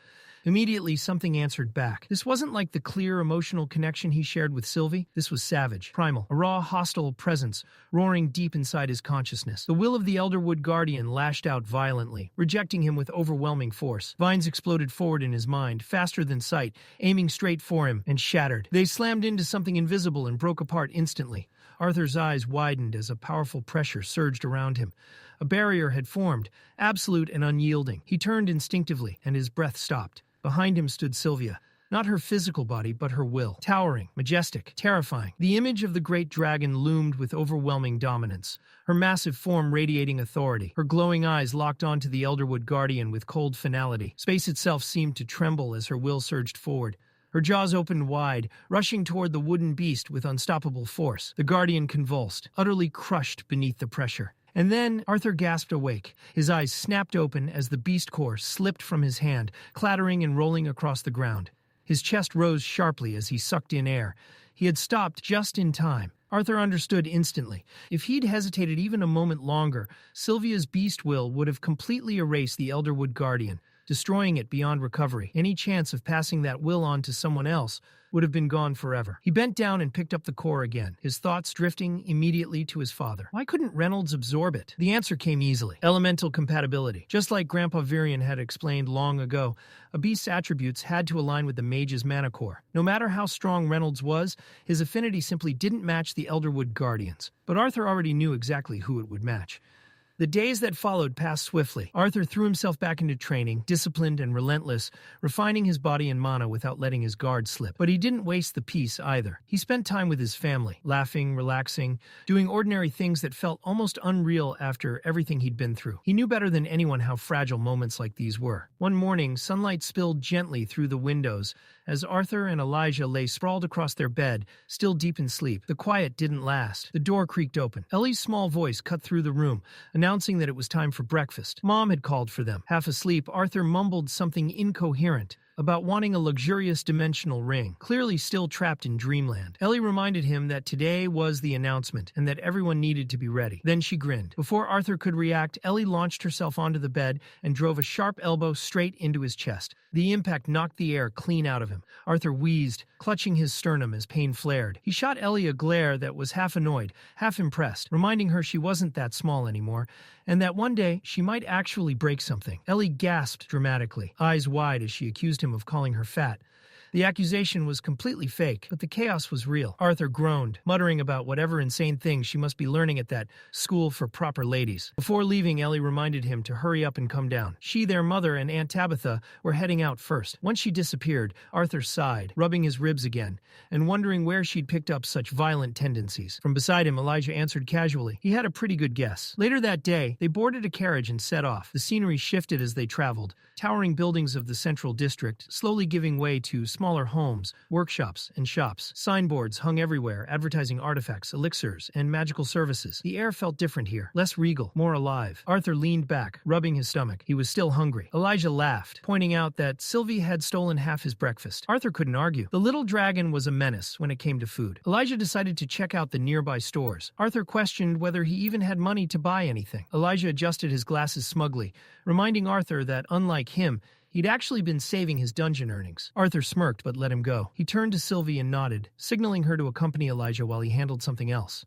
Immediately, something answered back. This wasn't like the clear, emotional connection he shared with Sylvie. This was savage, primal, a raw, hostile presence, roaring deep inside his consciousness. The will of the Elderwood Guardian lashed out violently, rejecting him with overwhelming force. Vines exploded forward in his mind, faster than sight, aiming straight for him, and shattered. They slammed into something invisible and broke apart instantly. Arthur's eyes widened as a powerful pressure surged around him. A barrier had formed, absolute and unyielding. He turned instinctively, and his breath stopped. Behind him stood Sylvia. Not her physical body, but her will. Towering, majestic, terrifying. The image of the great dragon loomed with overwhelming dominance, her massive form radiating authority. Her glowing eyes locked onto the Elderwood Guardian with cold finality. Space itself seemed to tremble as her will surged forward. Her jaws opened wide, rushing toward the wooden beast with unstoppable force. The Guardian convulsed, utterly crushed beneath the pressure. And then Arthur gasped awake. His eyes snapped open as the beast core slipped from his hand, clattering and rolling across the ground. His chest rose sharply as he sucked in air. He had stopped just in time. Arthur understood instantly. If he'd hesitated even a moment longer, Sylvia's beast will would have completely erased the Elderwood Guardian, destroying it beyond recovery. Any chance of passing that will on to someone else would have been gone forever. He bent down and picked up the core again, his thoughts drifting immediately to his father. Why couldn't Reynolds absorb it? The answer came easily. Elemental compatibility. Just like Grandpa Virion had explained long ago, a beast's attributes had to align with the mage's mana core. No matter how strong Reynolds was, his affinity simply didn't match the Elderwood Guardians. But Arthur already knew exactly who it would match. The days that followed passed swiftly. Arthur threw himself back into training, disciplined and relentless, refining his body and mana without letting his guard slip. But he didn't waste the peace either. He spent time with his family, laughing, relaxing, doing ordinary things that felt almost unreal after everything he'd been through. He knew better than anyone how fragile moments like these were. One morning, sunlight spilled gently through the windows as Arthur and Elijah lay sprawled across their bed, still deep in sleep. The quiet didn't last. The door creaked open. Ellie's small voice cut through the room, announcing that it was time for breakfast. Mom had called for them. Half asleep, Arthur mumbled something incoherent about wanting a luxurious dimensional ring, clearly still trapped in dreamland. Ellie reminded him that today was the announcement and that everyone needed to be ready. Then she grinned. Before Arthur could react, Ellie launched herself onto the bed and drove a sharp elbow straight into his chest. The impact knocked the air clean out of him. Arthur wheezed, clutching his sternum as pain flared. He shot Ellie a glare that was half annoyed, half impressed, reminding her she wasn't that small anymore, and that one day she might actually break something. Ellie gasped dramatically, eyes wide as she accused him of calling her fat. The accusation was completely fake, but the chaos was real. Arthur groaned, muttering about whatever insane things she must be learning at that school for proper ladies. Before leaving, Ellie reminded him to hurry up and come down. She, their mother, and Aunt Tabitha were heading out first. Once she disappeared, Arthur sighed, rubbing his ribs again, and wondering where she'd picked up such violent tendencies. From beside him, Elijah answered casually. He had a pretty good guess. Later that day, they boarded a carriage and set off. The scenery shifted as they traveled, towering buildings of the central district slowly giving way to smaller homes, workshops, and shops. Signboards hung everywhere, advertising artifacts, elixirs, and magical services. The air felt different here, less regal, more alive. Arthur leaned back, rubbing his stomach. He was still hungry. Elijah laughed, pointing out that Sylvie had stolen half his breakfast. Arthur couldn't argue. The little dragon was a menace when it came to food. Elijah decided to check out the nearby stores. Arthur questioned whether he even had money to buy anything. Elijah adjusted his glasses smugly, reminding Arthur that, unlike him, he'd actually been saving his dungeon earnings. Arthur smirked but let him go. He turned to Sylvie and nodded, signaling her to accompany Elijah while he handled something else.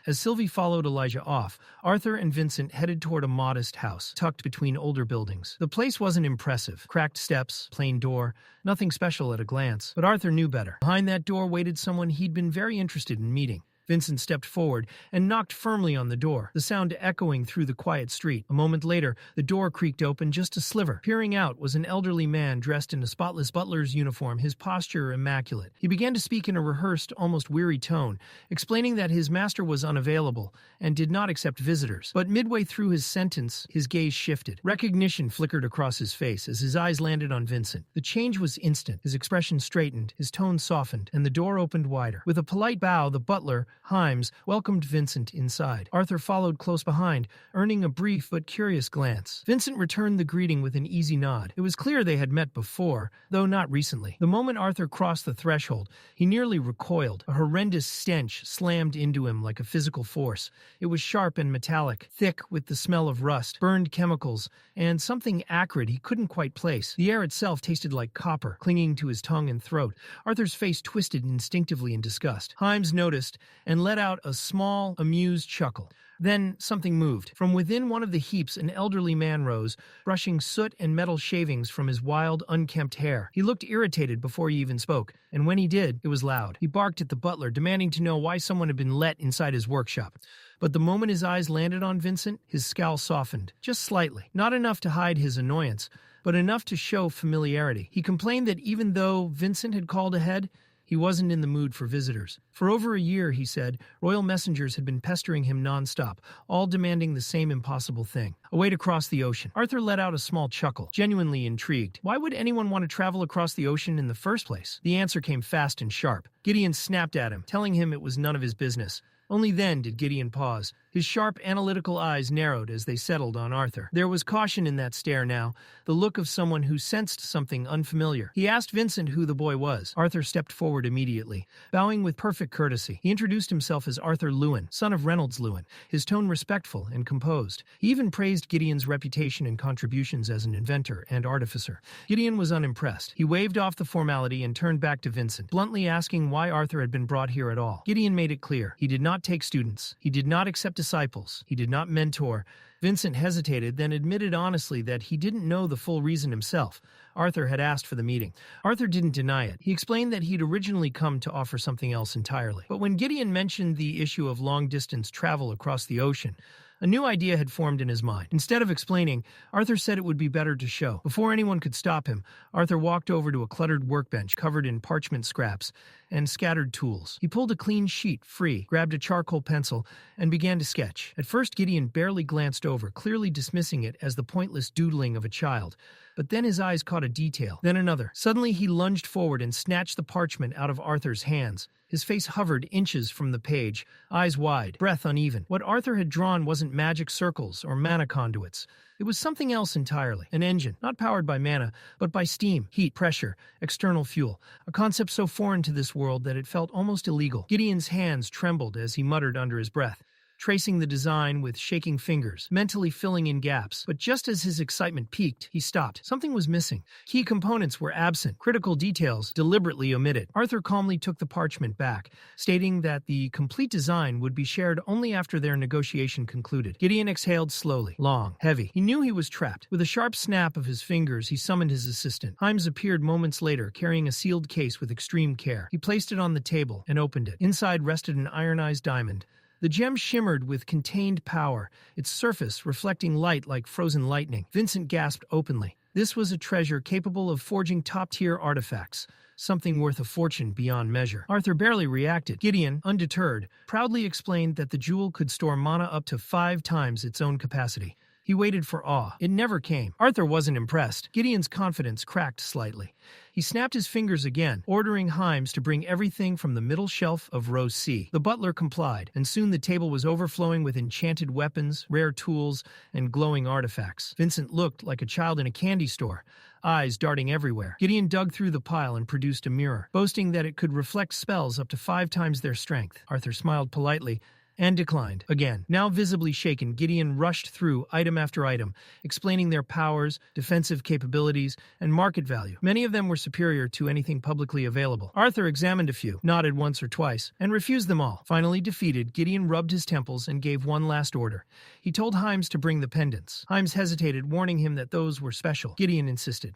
As Sylvie followed Elijah off, Arthur and Vincent headed toward a modest house, tucked between older buildings. The place wasn't impressive. Cracked steps, plain door, nothing special at a glance. But Arthur knew better. Behind that door waited someone he'd been very interested in meeting. Vincent stepped forward and knocked firmly on the door, the sound echoing through the quiet street. A moment later, the door creaked open just a sliver. Peering out was an elderly man dressed in a spotless butler's uniform, his posture immaculate. He began to speak in a rehearsed, almost weary tone, explaining that his master was unavailable and did not accept visitors. But midway through his sentence, his gaze shifted. Recognition flickered across his face as his eyes landed on Vincent. The change was instant. His expression straightened, his tone softened, and the door opened wider. With a polite bow, the butler Hymes welcomed Vincent inside. Arthur followed close behind, earning a brief but curious glance. Vincent returned the greeting with an easy nod. It was clear they had met before, though not recently. The moment Arthur crossed the threshold, he nearly recoiled. A horrendous stench slammed into him like a physical force. It was sharp and metallic, thick with the smell of rust, burned chemicals, and something acrid he couldn't quite place. The air itself tasted like copper, clinging to his tongue and throat. Arthur's face twisted instinctively in disgust. Hymes noticed and let out a small, amused chuckle. Then something moved. From within one of the heaps, an elderly man rose, brushing soot and metal shavings from his wild, unkempt hair. He looked irritated before he even spoke, and when he did, it was loud. He barked at the butler, demanding to know why someone had been let inside his workshop. But the moment his eyes landed on Vincent, his scowl softened, just slightly. Not enough to hide his annoyance, but enough to show familiarity. He complained that even though Vincent had called ahead, he wasn't in the mood for visitors. For over a year, he said, royal messengers had been pestering him nonstop, all demanding the same impossible thing: a way to cross the ocean. Arthur let out a small chuckle, genuinely intrigued. Why would anyone want to travel across the ocean in the first place? The answer came fast and sharp. Gideon snapped at him, telling him it was none of his business. Only then did Gideon pause. His sharp, analytical eyes narrowed as they settled on Arthur. There was caution in that stare now, the look of someone who sensed something unfamiliar. He asked Vincent who the boy was. Arthur stepped forward immediately, bowing with perfect courtesy. He introduced himself as Arthur Leywin, son of Reginald Leywin, his tone respectful and composed. He even praised Gideon's reputation and contributions as an inventor and artificer. Gideon was unimpressed. He waved off the formality and turned back to Vincent, bluntly asking why Arthur had been brought here at all. Gideon made it clear. He did not take students. He did not accept disciples. He did not mentor. Vincent hesitated, then admitted honestly that he didn't know the full reason himself. Arthur had asked for the meeting. Arthur didn't deny it. He explained that he'd originally come to offer something else entirely. But when Gideon mentioned the issue of long-distance travel across the ocean, a new idea had formed in his mind. Instead of explaining, Arthur said it would be better to show. Before anyone could stop him, Arthur walked over to a cluttered workbench covered in parchment scraps and scattered tools. He pulled a clean sheet free, grabbed a charcoal pencil, and began to sketch. At first, Gideon barely glanced over, clearly dismissing it as the pointless doodling of a child. But then his eyes caught a detail, then another. Suddenly, he lunged forward and snatched the parchment out of Arthur's hands. His face hovered inches from the page, eyes wide, breath uneven. What Arthur had drawn wasn't magic circles or mana conduits. It was something else entirely. An engine, not powered by mana, but by steam, heat, pressure, external fuel. A concept so foreign to this world that it felt almost illegal. Gideon's hands trembled as he muttered under his breath, tracing the design with shaking fingers, mentally filling in gaps. But just as his excitement peaked, he stopped. Something was missing. Key components were absent, critical details deliberately omitted. Arthur calmly took the parchment back, stating that the complete design would be shared only after their negotiation concluded. Gideon exhaled slowly, long, heavy. He knew he was trapped. With a sharp snap of his fingers, he summoned his assistant. Hymes appeared moments later, carrying a sealed case with extreme care. He placed it on the table and opened it. Inside rested an ironized diamond. The gem shimmered with contained power, its surface reflecting light like frozen lightning. Vincent gasped openly. This was a treasure capable of forging top-tier artifacts, something worth a fortune beyond measure. Arthur barely reacted. Gideon, undeterred, proudly explained that the jewel could store mana up to 5 times its own capacity. He waited for awe. It never came. Arthur wasn't impressed. Gideon's confidence cracked slightly. He snapped his fingers again, ordering Hymes to bring everything from the middle shelf of row C. The butler complied, and soon the table was overflowing with enchanted weapons, rare tools, and glowing artifacts. Vincent looked like a child in a candy store, eyes darting everywhere. Gideon dug through the pile and produced a mirror, boasting that it could reflect spells up to 5 times their strength. Arthur smiled politely and declined. Again, now visibly shaken, Gideon rushed through item after item, explaining their powers, defensive capabilities, and market value. Many of them were superior to anything publicly available. Arthur examined a few, nodded once or twice, and refused them all. Finally defeated, Gideon rubbed his temples and gave one last order. He told Hymes to bring the pendants. Hymes hesitated, warning him that those were special. Gideon insisted.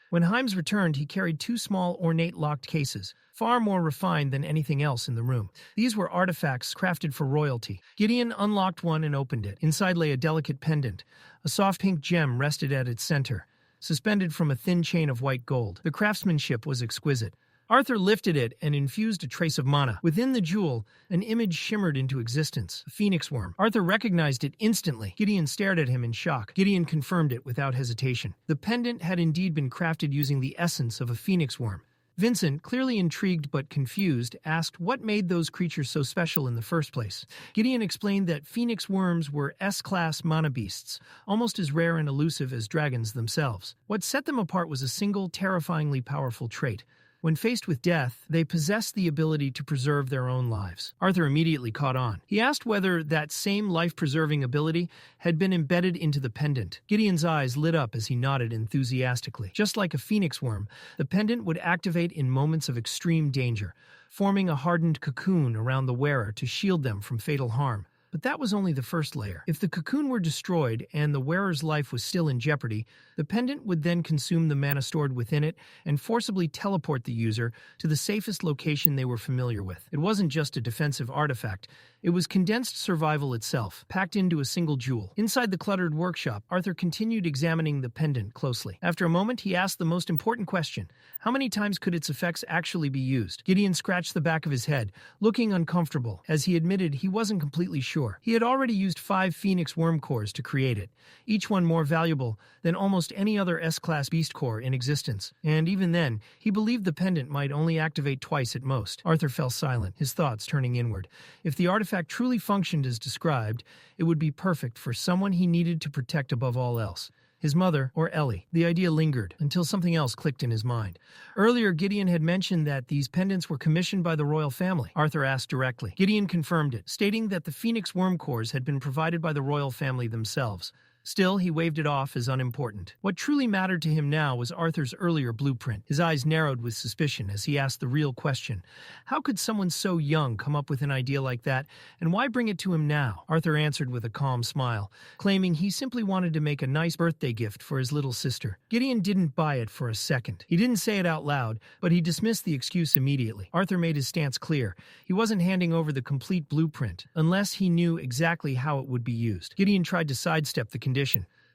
When Hymes returned, he carried 2 small, ornate locked cases, far more refined than anything else in the room. These were artifacts crafted for royalty. Gideon unlocked one and opened it. Inside lay a delicate pendant. A soft pink gem rested at its center, suspended from a thin chain of white gold. The craftsmanship was exquisite. Arthur lifted it and infused a trace of mana. Within the jewel, an image shimmered into existence, a phoenix worm. Arthur recognized it instantly. Gideon stared at him in shock. Gideon confirmed it without hesitation. The pendant had indeed been crafted using the essence of a phoenix worm. Vincent, clearly intrigued but confused, asked what made those creatures so special in the first place. Gideon explained that phoenix worms were S-class mana beasts, almost as rare and elusive as dragons themselves. What set them apart was a single, terrifyingly powerful trait. When faced with death, they possessed the ability to preserve their own lives. Arthur immediately caught on. He asked whether that same life-preserving ability had been embedded into the pendant. Gideon's eyes lit up as he nodded enthusiastically. Just like a phoenix worm, the pendant would activate in moments of extreme danger, forming a hardened cocoon around the wearer to shield them from fatal harm. But that was only the first layer. If the cocoon were destroyed and the wearer's life was still in jeopardy, the pendant would then consume the mana stored within it and forcibly teleport the user to the safest location they were familiar with. It wasn't just a defensive artifact. It was condensed survival itself, packed into a single jewel. Inside the cluttered workshop, Arthur continued examining the pendant closely. After a moment, he asked the most important question. How many times could its effects actually be used? Gideon scratched the back of his head, looking uncomfortable, as he admitted he wasn't completely sure. He had already used 5 phoenix worm cores to create it, each one more valuable than almost any other S-class beast core in existence. And even then, he believed the pendant might only activate twice at most. Arthur fell silent, his thoughts turning inward. If the artifact truly functioned as described, it would be perfect for someone he needed to protect above all else. His mother, or Ellie. The idea lingered, until something else clicked in his mind. Earlier, Gideon had mentioned that these pendants were commissioned by the royal family. Arthur asked directly. Gideon confirmed it, stating that the phoenix worm cores had been provided by the royal family themselves. Still, he waved it off as unimportant. What truly mattered to him now was Arthur's earlier blueprint. His eyes narrowed with suspicion as he asked the real question. How could someone so young come up with an idea like that, and why bring it to him now? Arthur answered with a calm smile, claiming he simply wanted to make a nice birthday gift for his little sister. Gideon didn't buy it for a second. He didn't say it out loud, but he dismissed the excuse immediately. Arthur made his stance clear. He wasn't handing over the complete blueprint, unless he knew exactly how it would be used. Gideon tried to sidestep the condition,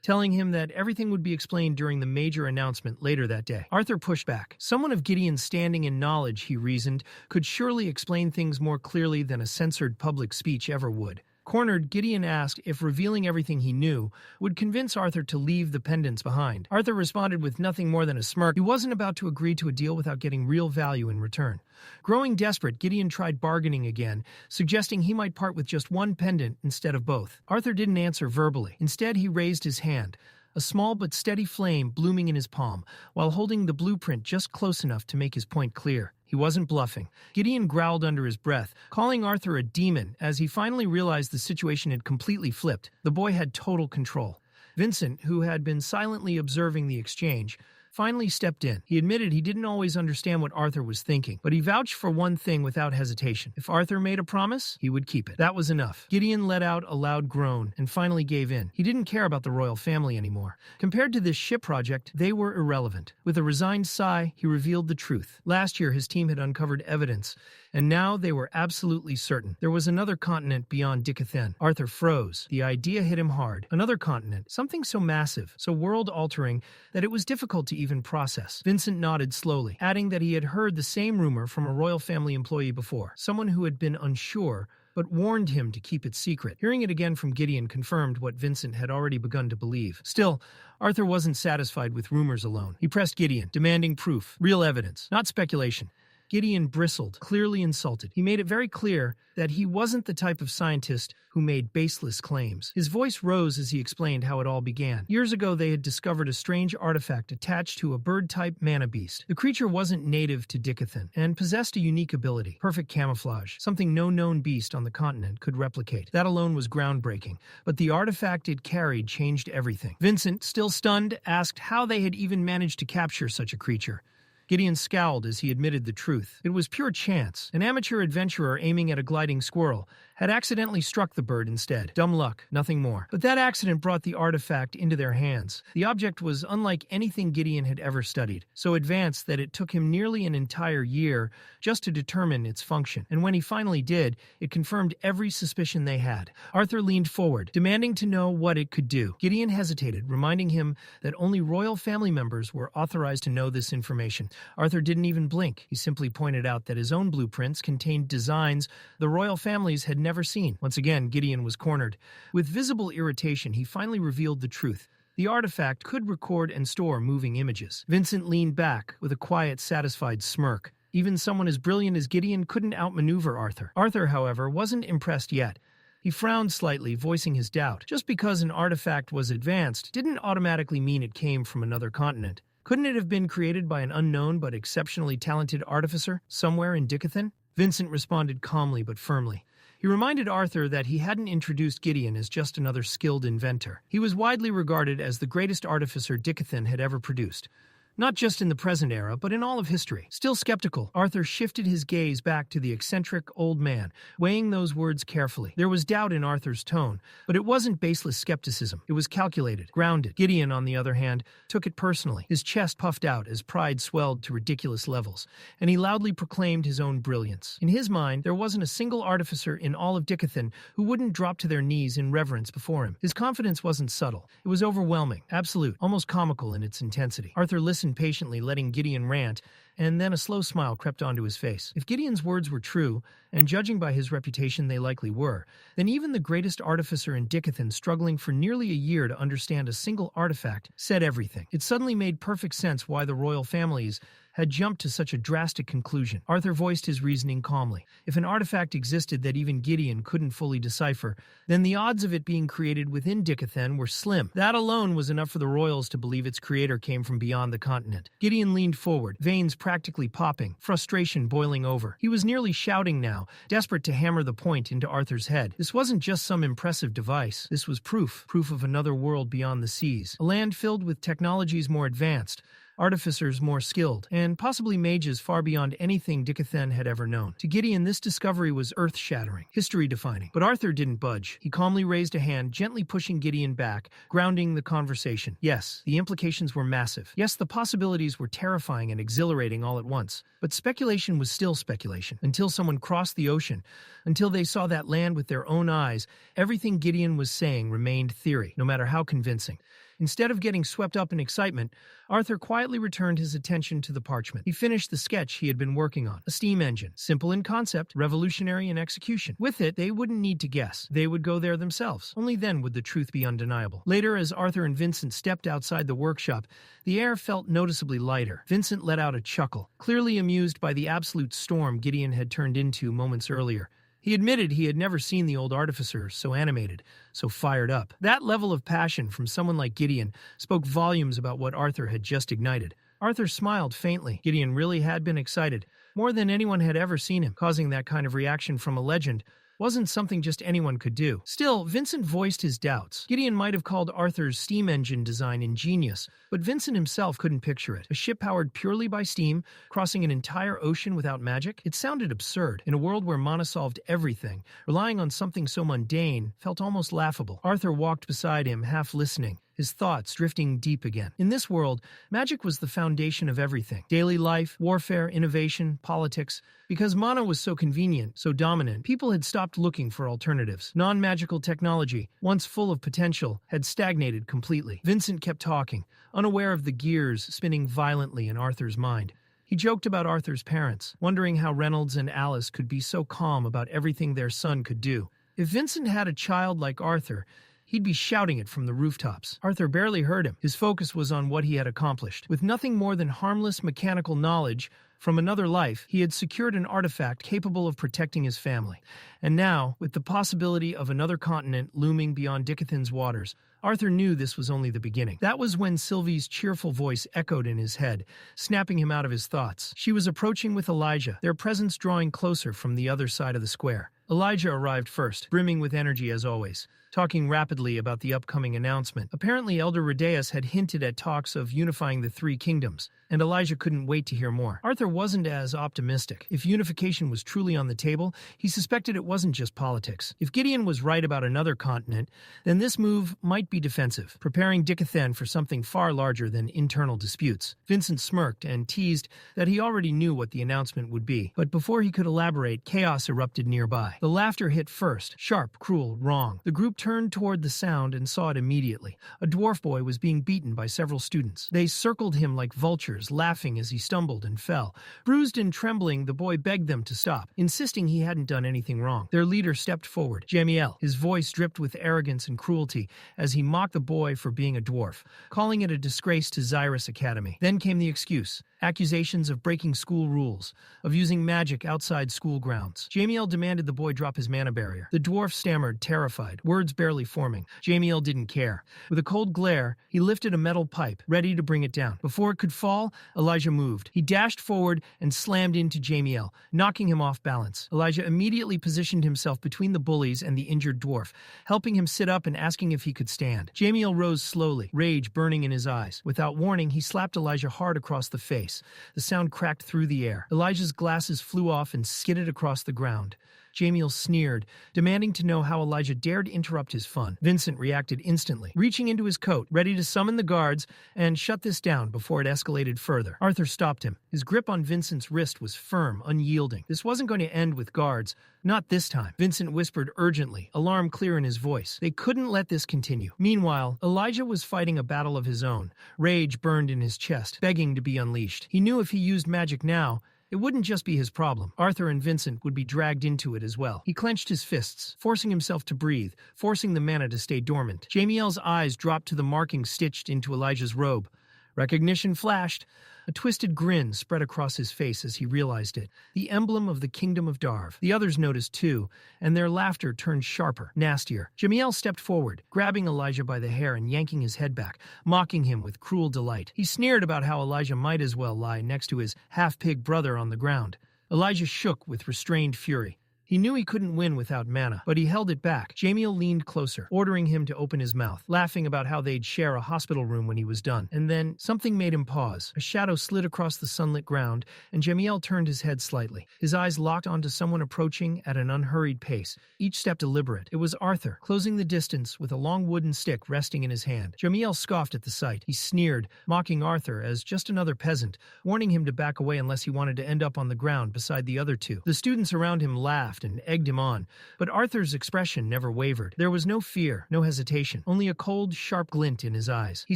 telling him that everything would be explained during the major announcement later that day. Arthur pushed back. Someone of Gideon's standing and knowledge, he reasoned, could surely explain things more clearly than a censored public speech ever would. Cornered, Gideon asked if revealing everything he knew would convince Arthur to leave the pendants behind. Arthur responded with nothing more than a smirk. He wasn't about to agree to a deal without getting real value in return. Growing desperate, Gideon tried bargaining again, suggesting he might part with just one pendant instead of both. Arthur didn't answer verbally. Instead, he raised his hand, a small but steady flame blooming in his palm, while holding the blueprint just close enough to make his point clear. He wasn't bluffing. Gideon growled under his breath, calling Arthur a demon as he finally realized the situation had completely flipped. The boy had total control. Vincent, who had been silently observing the exchange, finally stepped in. He admitted he didn't always understand what Arthur was thinking, but he vouched for one thing without hesitation. If Arthur made a promise, he would keep it. That was enough. Gideon let out a loud groan and finally gave in. He didn't care about the royal family anymore. Compared to this ship project, they were irrelevant. With a resigned sigh, he revealed the truth. Last year, his team had uncovered evidence, and now they were absolutely certain. There was another continent beyond Dicathen. Arthur froze. The idea hit him hard. Another continent. Something so massive, so world-altering, that it was difficult to even process. Vincent nodded slowly, adding that he had heard the same rumor from a royal family employee before. Someone who had been unsure, but warned him to keep it secret. Hearing it again from Gideon confirmed what Vincent had already begun to believe. Still, Arthur wasn't satisfied with rumors alone. He pressed Gideon, demanding proof, real evidence, not speculation. Gideon bristled, clearly insulted. He made it very clear that he wasn't the type of scientist who made baseless claims. His voice rose as he explained how it all began. Years ago, they had discovered a strange artifact attached to a bird-type mana beast. The creature wasn't native to Dicathen and possessed a unique ability, perfect camouflage, something no known beast on the continent could replicate. That alone was groundbreaking, but the artifact it carried changed everything. Vincent, still stunned, asked how they had even managed to capture such a creature. Gideon scowled as he admitted the truth. It was pure chance. An amateur adventurer aiming at a gliding squirrel had accidentally struck the bird instead. Dumb luck, nothing more. But that accident brought the artifact into their hands. The object was unlike anything Gideon had ever studied, so advanced that it took him nearly an entire year just to determine its function. And when he finally did, it confirmed every suspicion they had. Arthur leaned forward, demanding to know what it could do. Gideon hesitated, reminding him that only royal family members were authorized to know this information. Arthur didn't even blink. He simply pointed out that his own blueprints contained designs the royal families had never seen. Once again, Gideon was cornered. With visible irritation, he finally revealed the truth. The artifact could record and store moving images. Vincent leaned back with a quiet, satisfied smirk. Even someone as brilliant as Gideon couldn't outmaneuver Arthur. Arthur, however, wasn't impressed yet. He frowned slightly, voicing his doubt. Just because an artifact was advanced didn't automatically mean it came from another continent. Couldn't it have been created by an unknown but exceptionally talented artificer somewhere in Dicathen? Vincent responded calmly but firmly. He reminded Arthur that he hadn't introduced Gideon as just another skilled inventor. He was widely regarded as the greatest artificer Dicathen had ever produced. Not just in the present era, but in all of history. Still skeptical, Arthur shifted his gaze back to the eccentric old man, weighing those words carefully. There was doubt in Arthur's tone, but it wasn't baseless skepticism. It was calculated, grounded. Gideon, on the other hand, took it personally. His chest puffed out as pride swelled to ridiculous levels, and he loudly proclaimed his own brilliance. In his mind, there wasn't a single artificer in all of Dicathen who wouldn't drop to their knees in reverence before him. His confidence wasn't subtle. It was overwhelming, absolute, almost comical in its intensity. Arthur listened patiently, letting Gideon rant, and then a slow smile crept onto his face. If Gideon's words were true, and judging by his reputation they likely were, then even the greatest artificer in Dicathen, struggling for nearly a year to understand a single artifact, said everything. It suddenly made perfect sense why the royal families had jumped to such a drastic conclusion. Arthur voiced his reasoning calmly. If an artifact existed that even Gideon couldn't fully decipher, then the odds of it being created within Dicathen were slim. That alone was enough for the royals to believe its creator came from beyond the continent. Gideon leaned forward, veins practically popping, frustration boiling over. He was nearly shouting now, desperate to hammer the point into Arthur's head. This wasn't just some impressive device. This was proof of another world beyond the seas. A land filled with technologies more advanced, artificers more skilled, and possibly mages far beyond anything Dicathen had ever known. To Gideon, this discovery was earth-shattering, history-defining. But Arthur didn't budge. He calmly raised a hand, gently pushing Gideon back, grounding the conversation. Yes, the implications were massive. Yes, the possibilities were terrifying and exhilarating all at once. But speculation was still speculation. Until someone crossed the ocean, until they saw that land with their own eyes, everything Gideon was saying remained theory, no matter how convincing. Instead of getting swept up in excitement, Arthur quietly returned his attention to the parchment. He finished the sketch he had been working on. A steam engine. Simple in concept, revolutionary in execution. With it, they wouldn't need to guess. They would go there themselves. Only then would the truth be undeniable. Later, as Arthur and Vincent stepped outside the workshop, the air felt noticeably lighter. Vincent let out a chuckle, clearly amused by the absolute storm Gideon had turned into moments earlier. He admitted he had never seen the old artificer so animated, so fired up. That level of passion from someone like Gideon spoke volumes about what Arthur had just ignited. Arthur smiled faintly. Gideon really had been excited, more than anyone had ever seen him. Causing that kind of reaction from a legend wasn't something just anyone could do. Still, Vincent voiced his doubts. Gideon might have called Arthur's steam engine design ingenious, but Vincent himself couldn't picture it. A ship powered purely by steam, crossing an entire ocean without magic? It sounded absurd. In a world where mana solved everything, relying on something so mundane felt almost laughable. Arthur walked beside him, half listening, his thoughts drifting deep again. In this world, magic was the foundation of everything. Daily life, warfare, innovation, politics. Because mana was so convenient, so dominant, people had stopped looking for alternatives. Non-magical technology, once full of potential, had stagnated completely. Vincent kept talking, unaware of the gears spinning violently in Arthur's mind. He joked about Arthur's parents, wondering how Reynolds and Alice could be so calm about everything their son could do. If Vincent had a child like Arthur, he'd be shouting it from the rooftops. Arthur barely heard him. His focus was on what he had accomplished. With nothing more than harmless mechanical knowledge from another life, he had secured an artifact capable of protecting his family. And now, with the possibility of another continent looming beyond Dicathen's waters, Arthur knew this was only the beginning. That was when Sylvie's cheerful voice echoed in his head, snapping him out of his thoughts. She was approaching with Elijah, their presence drawing closer from the other side of the square. Elijah arrived first, brimming with energy as always, talking rapidly about the upcoming announcement. Apparently, Elder Rhodeus had hinted at talks of unifying the three kingdoms, and Elijah couldn't wait to hear more. Arthur wasn't as optimistic. If unification was truly on the table, he suspected it wasn't just politics. If Gideon was right about another continent, then this move might be defensive, preparing Dicathen for something far larger than internal disputes. Vincent smirked and teased that he already knew what the announcement would be, but before he could elaborate, chaos erupted nearby. The laughter hit first, sharp, cruel, wrong. The group turned toward the sound and saw it immediately. A dwarf boy was being beaten by several students. They circled him like vultures, laughing as he stumbled and fell. Bruised and trembling, the boy begged them to stop, insisting he hadn't done anything wrong. Their leader stepped forward, Jamiel. His voice dripped with arrogance and cruelty as he mocked the boy for being a dwarf, calling it a disgrace to Xyrus Academy. Then came the excuse. Accusations of breaking school rules, of using magic outside school grounds. Jamiel demanded the boy drop his mana barrier. The dwarf stammered, terrified, words barely forming. Jamiel didn't care. With a cold glare, he lifted a metal pipe, ready to bring it down. Before it could fall, Elijah moved. He dashed forward and slammed into Jamiel, knocking him off balance. Elijah immediately positioned himself between the bullies and the injured dwarf, helping him sit up and asking if he could stand. Jamiel rose slowly, rage burning in his eyes. Without warning, he slapped Elijah hard across the face. The sound cracked through the air. Elijah's glasses flew off and skidded across the ground. Jamiel sneered, demanding to know how Elijah dared interrupt his fun. Vincent reacted instantly, reaching into his coat, ready to summon the guards and shut this down before it escalated further. Arthur stopped him. His grip on Vincent's wrist was firm, unyielding. This wasn't going to end with guards. Not this time. Vincent whispered urgently, alarm clear in his voice. They couldn't let this continue. Meanwhile, Elijah was fighting a battle of his own. Rage burned in his chest, begging to be unleashed. He knew if he used magic now, it wouldn't just be his problem. Arthur and Vincent would be dragged into it as well. He clenched his fists, forcing himself to breathe, forcing the mana to stay dormant. Jamiel's eyes dropped to the markings stitched into Elijah's robe. Recognition flashed. A twisted grin spread across his face as he realized it. The emblem of the Kingdom of Darv. The others noticed too, and their laughter turned sharper, nastier. Jamiel stepped forward, grabbing Elijah by the hair and yanking his head back, mocking him with cruel delight. He sneered about how Elijah might as well lie next to his half-pig brother on the ground. Elijah shook with restrained fury. He knew he couldn't win without mana, but he held it back. Jamiel leaned closer, ordering him to open his mouth, laughing about how they'd share a hospital room when he was done. And then something made him pause. A shadow slid across the sunlit ground, and Jamiel turned his head slightly. His eyes locked onto someone approaching at an unhurried pace, each step deliberate. It was Arthur, closing the distance with a long wooden stick resting in his hand. Jamiel scoffed at the sight. He sneered, mocking Arthur as just another peasant, warning him to back away unless he wanted to end up on the ground beside the other two. The students around him laughed and egged him on, but Arthur's expression never wavered. There was no fear, no hesitation, only a cold, sharp glint in his eyes. He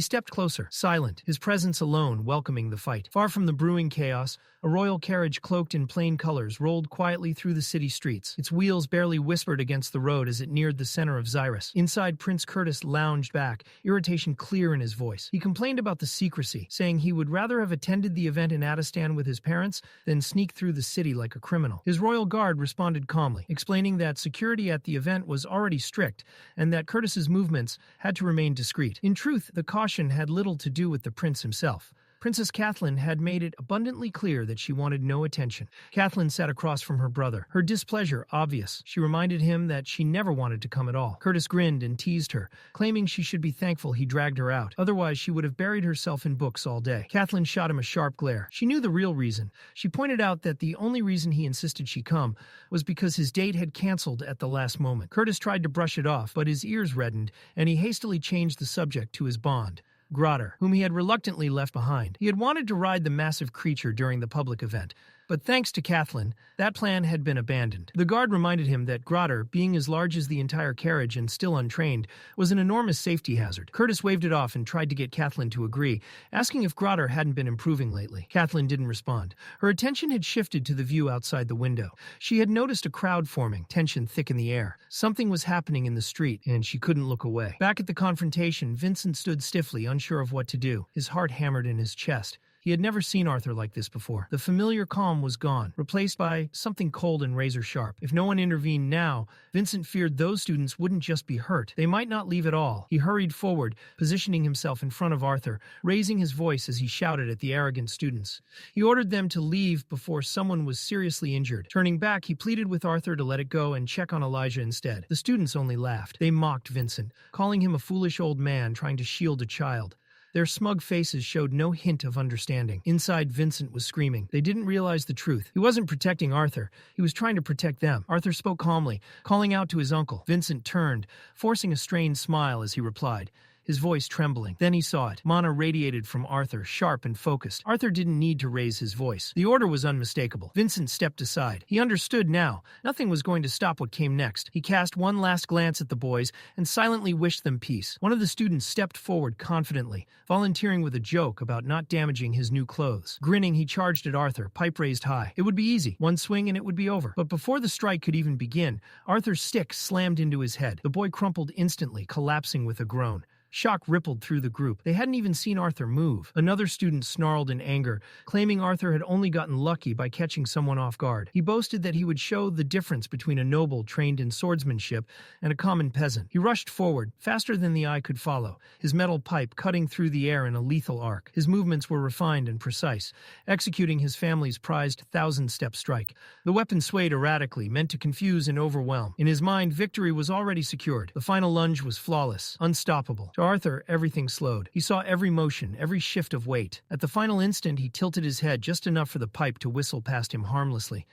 stepped closer, silent, his presence alone welcoming the fight. Far from the brewing chaos, a royal carriage cloaked in plain colors rolled quietly through the city streets. Its wheels barely whispered against the road as it neared the center of Xyrus. Inside, Prince Curtis lounged back, irritation clear in his voice. He complained about the secrecy, saying he would rather have attended the event in Addistan with his parents than sneak through the city like a criminal. His royal guard responded calmly, explaining that security at the event was already strict and that Curtis's movements had to remain discreet. In truth, the caution had little to do with the prince himself. Princess Kathleen had made it abundantly clear that she wanted no attention. Kathleen sat across from her brother, her displeasure obvious. She reminded him that she never wanted to come at all. Curtis grinned and teased her, claiming she should be thankful he dragged her out. Otherwise, she would have buried herself in books all day. Kathleen shot him a sharp glare. She knew the real reason. She pointed out that the only reason he insisted she come was because his date had canceled at the last moment. Curtis tried to brush it off, but his ears reddened, and he hastily changed the subject to his bond, Grotter, whom he had reluctantly left behind. He had wanted to ride the massive creature during the public event, but thanks to Kathleen, that plan had been abandoned. The guard reminded him that Grotter, being as large as the entire carriage and still untrained, was an enormous safety hazard. Curtis waved it off and tried to get Kathleen to agree, asking if Grotter hadn't been improving lately. Kathleen didn't respond. Her attention had shifted to the view outside the window. She had noticed a crowd forming, tension thick in the air. Something was happening in the street, and she couldn't look away. Back at the confrontation, Vincent stood stiffly, unsure of what to do. His heart hammered in his chest. He had never seen Arthur like this before. The familiar calm was gone, replaced by something cold and razor-sharp. If no one intervened now, Vincent feared those students wouldn't just be hurt. They might not leave at all. He hurried forward, positioning himself in front of Arthur, raising his voice as he shouted at the arrogant students. He ordered them to leave before someone was seriously injured. Turning back, he pleaded with Arthur to let it go and check on Elijah instead. The students only laughed. They mocked Vincent, calling him a foolish old man trying to shield a child. Their smug faces showed no hint of understanding. Inside, Vincent was screaming. They didn't realize the truth. He wasn't protecting Arthur. He was trying to protect them. Arthur spoke calmly, calling out to his uncle. Vincent turned, forcing a strained smile as he replied. his voice trembling. Then he saw it. Mana radiated from Arthur, sharp and focused. Arthur didn't need to raise his voice. The order was unmistakable. Vincent stepped aside. He understood now. Nothing was going to stop what came next. He cast one last glance at the boys and silently wished them peace. One of the students stepped forward confidently, volunteering with a joke about not damaging his new clothes. Grinning, he charged at Arthur, pipe raised high. It would be easy. One swing and it would be over. But before the strike could even begin, Arthur's stick slammed into his head. The boy crumpled instantly, collapsing with a groan. Shock rippled through the group. They hadn't even seen Arthur move. Another student snarled in anger, claiming Arthur had only gotten lucky by catching someone off guard. He boasted that he would show the difference between a noble trained in swordsmanship and a common peasant. He rushed forward, faster than the eye could follow, his metal pipe cutting through the air in a lethal arc. His movements were refined and precise, executing his family's prized thousand-step strike. The weapon swayed erratically, meant to confuse and overwhelm. In his mind, victory was already secured. The final lunge was flawless, unstoppable. To Arthur, everything slowed. He saw every motion, every shift of weight. At the final instant, he tilted his head just enough for the pipe to whistle past him harmlessly.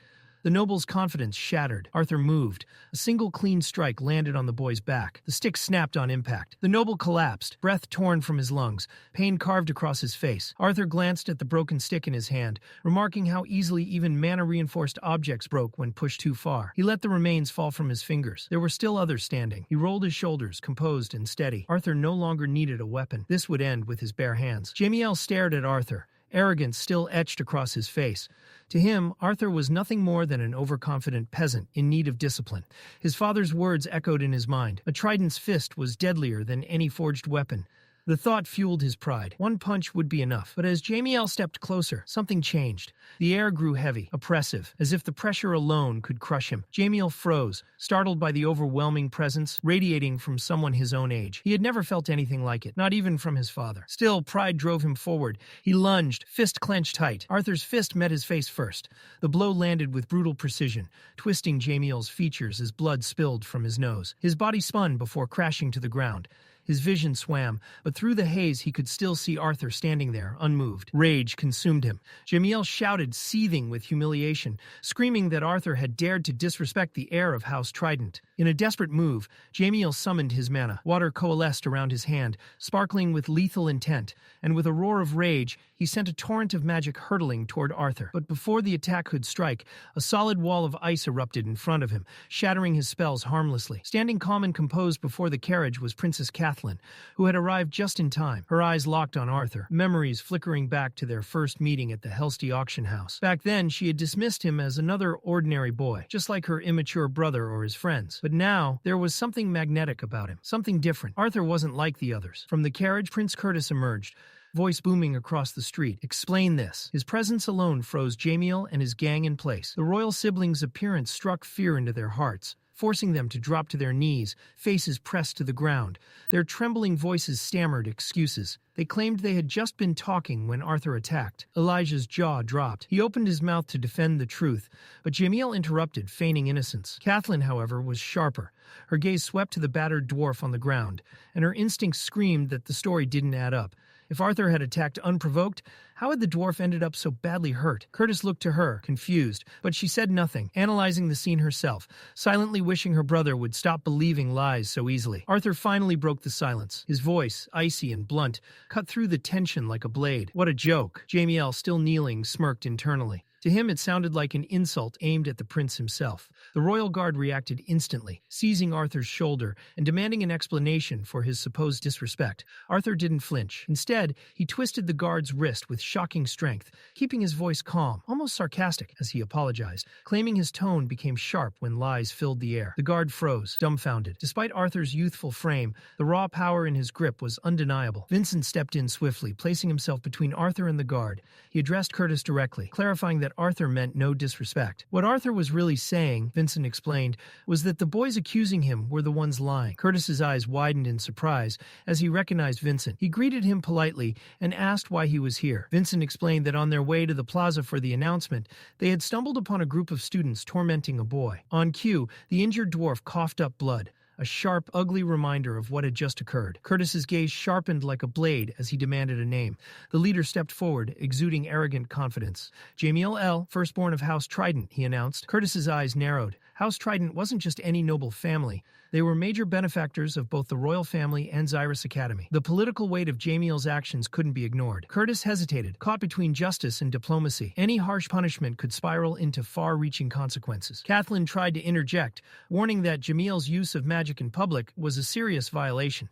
The noble's confidence shattered. Arthur moved. A single clean strike landed on the boy's back. The stick snapped on impact. The noble collapsed, breath torn from his lungs, pain carved across his face. Arthur glanced at the broken stick in his hand, remarking how easily even mana-reinforced objects broke when pushed too far. He let the remains fall from his fingers. There were still others standing. He rolled his shoulders, composed and steady. Arthur no longer needed a weapon. This would end with his bare hands. Jamiel stared at Arthur, arrogance still etched across his face. To him, Arthur was nothing more than an overconfident peasant in need of discipline. His father's words echoed in his mind. A trident's fist was deadlier than any forged weapon. The thought fueled his pride. One punch would be enough. But as Jamiel stepped closer, something changed. The air grew heavy, oppressive, as if the pressure alone could crush him. Jamiel froze, startled by the overwhelming presence radiating from someone his own age. He had never felt anything like it, not even from his father. Still, pride drove him forward. He lunged, fist clenched tight. Arthur's fist met his face first. The blow landed with brutal precision, twisting Jamiel's features as blood spilled from his nose. His body spun before crashing to the ground. His vision swam, but through the haze he could still see Arthur standing there, unmoved. Rage consumed him. Jamiel shouted, seething with humiliation, screaming that Arthur had dared to disrespect the heir of House Trident. In a desperate move, Jamiel summoned his mana. Water coalesced around his hand, sparkling with lethal intent, and with a roar of rage, he sent a torrent of magic hurtling toward Arthur. But before the attack could strike, a solid wall of ice erupted in front of him, shattering his spells harmlessly. Standing calm and composed before the carriage was Princess Catherine, who had arrived just in time. Her eyes locked on Arthur, memories flickering back to their first meeting at the Helsty auction house. Back then, she had dismissed him as another ordinary boy, just like her immature brother or his friends. But now, there was something magnetic about him, something different. Arthur wasn't like the others. From the carriage, Prince Curtis emerged, voice booming across the street. Explain this. His presence alone froze Jamiel and his gang in place. The royal siblings' appearance struck fear into their hearts, forcing them to drop to their knees, faces pressed to the ground. Their trembling voices stammered excuses. They claimed they had just been talking when Arthur attacked. Elijah's jaw dropped. He opened his mouth to defend the truth, but Jamiel interrupted, feigning innocence. Kathleen, however, was sharper. Her gaze swept to the battered dwarf on the ground, and her instincts screamed that the story didn't add up. If Arthur had attacked unprovoked, how had the dwarf ended up so badly hurt? Curtis looked to her, confused, but she said nothing, analyzing the scene herself, silently wishing her brother would stop believing lies so easily. Arthur finally broke the silence. His voice, icy and blunt, cut through the tension like a blade. What a joke. Jamiel, still kneeling, smirked internally. To him, it sounded like an insult aimed at the prince himself. The royal guard reacted instantly, seizing Arthur's shoulder and demanding an explanation for his supposed disrespect. Arthur didn't flinch. Instead, he twisted the guard's wrist with shocking strength, keeping his voice calm, almost sarcastic, as he apologized, claiming his tone became sharp when lies filled the air. The guard froze, dumbfounded. Despite Arthur's youthful frame, the raw power in his grip was undeniable. Vincent stepped in swiftly, placing himself between Arthur and the guard. He addressed Curtis directly, clarifying that Arthur meant no disrespect. What Arthur was really saying, Vincent explained, was that the boys accusing him were the ones lying. Curtis's eyes widened in surprise as he recognized Vincent. He greeted him politely and asked why he was here. Vincent explained that on their way to the plaza for the announcement, they had stumbled upon a group of students tormenting a boy. On cue, the injured dwarf coughed up blood, a sharp, ugly reminder of what had just occurred. Curtis's gaze sharpened like a blade as he demanded a name. The leader stepped forward, exuding arrogant confidence. Jamiel L., firstborn of House Trident, he announced. Curtis's eyes narrowed. House Trident wasn't just any noble family. They were major benefactors of both the royal family and Xyrus Academy. The political weight of Jamiel's actions couldn't be ignored. Curtis hesitated, caught between justice and diplomacy. Any harsh punishment could spiral into far-reaching consequences. Kathleen tried to interject, warning that Jamiel's use of magic in public was a serious violation.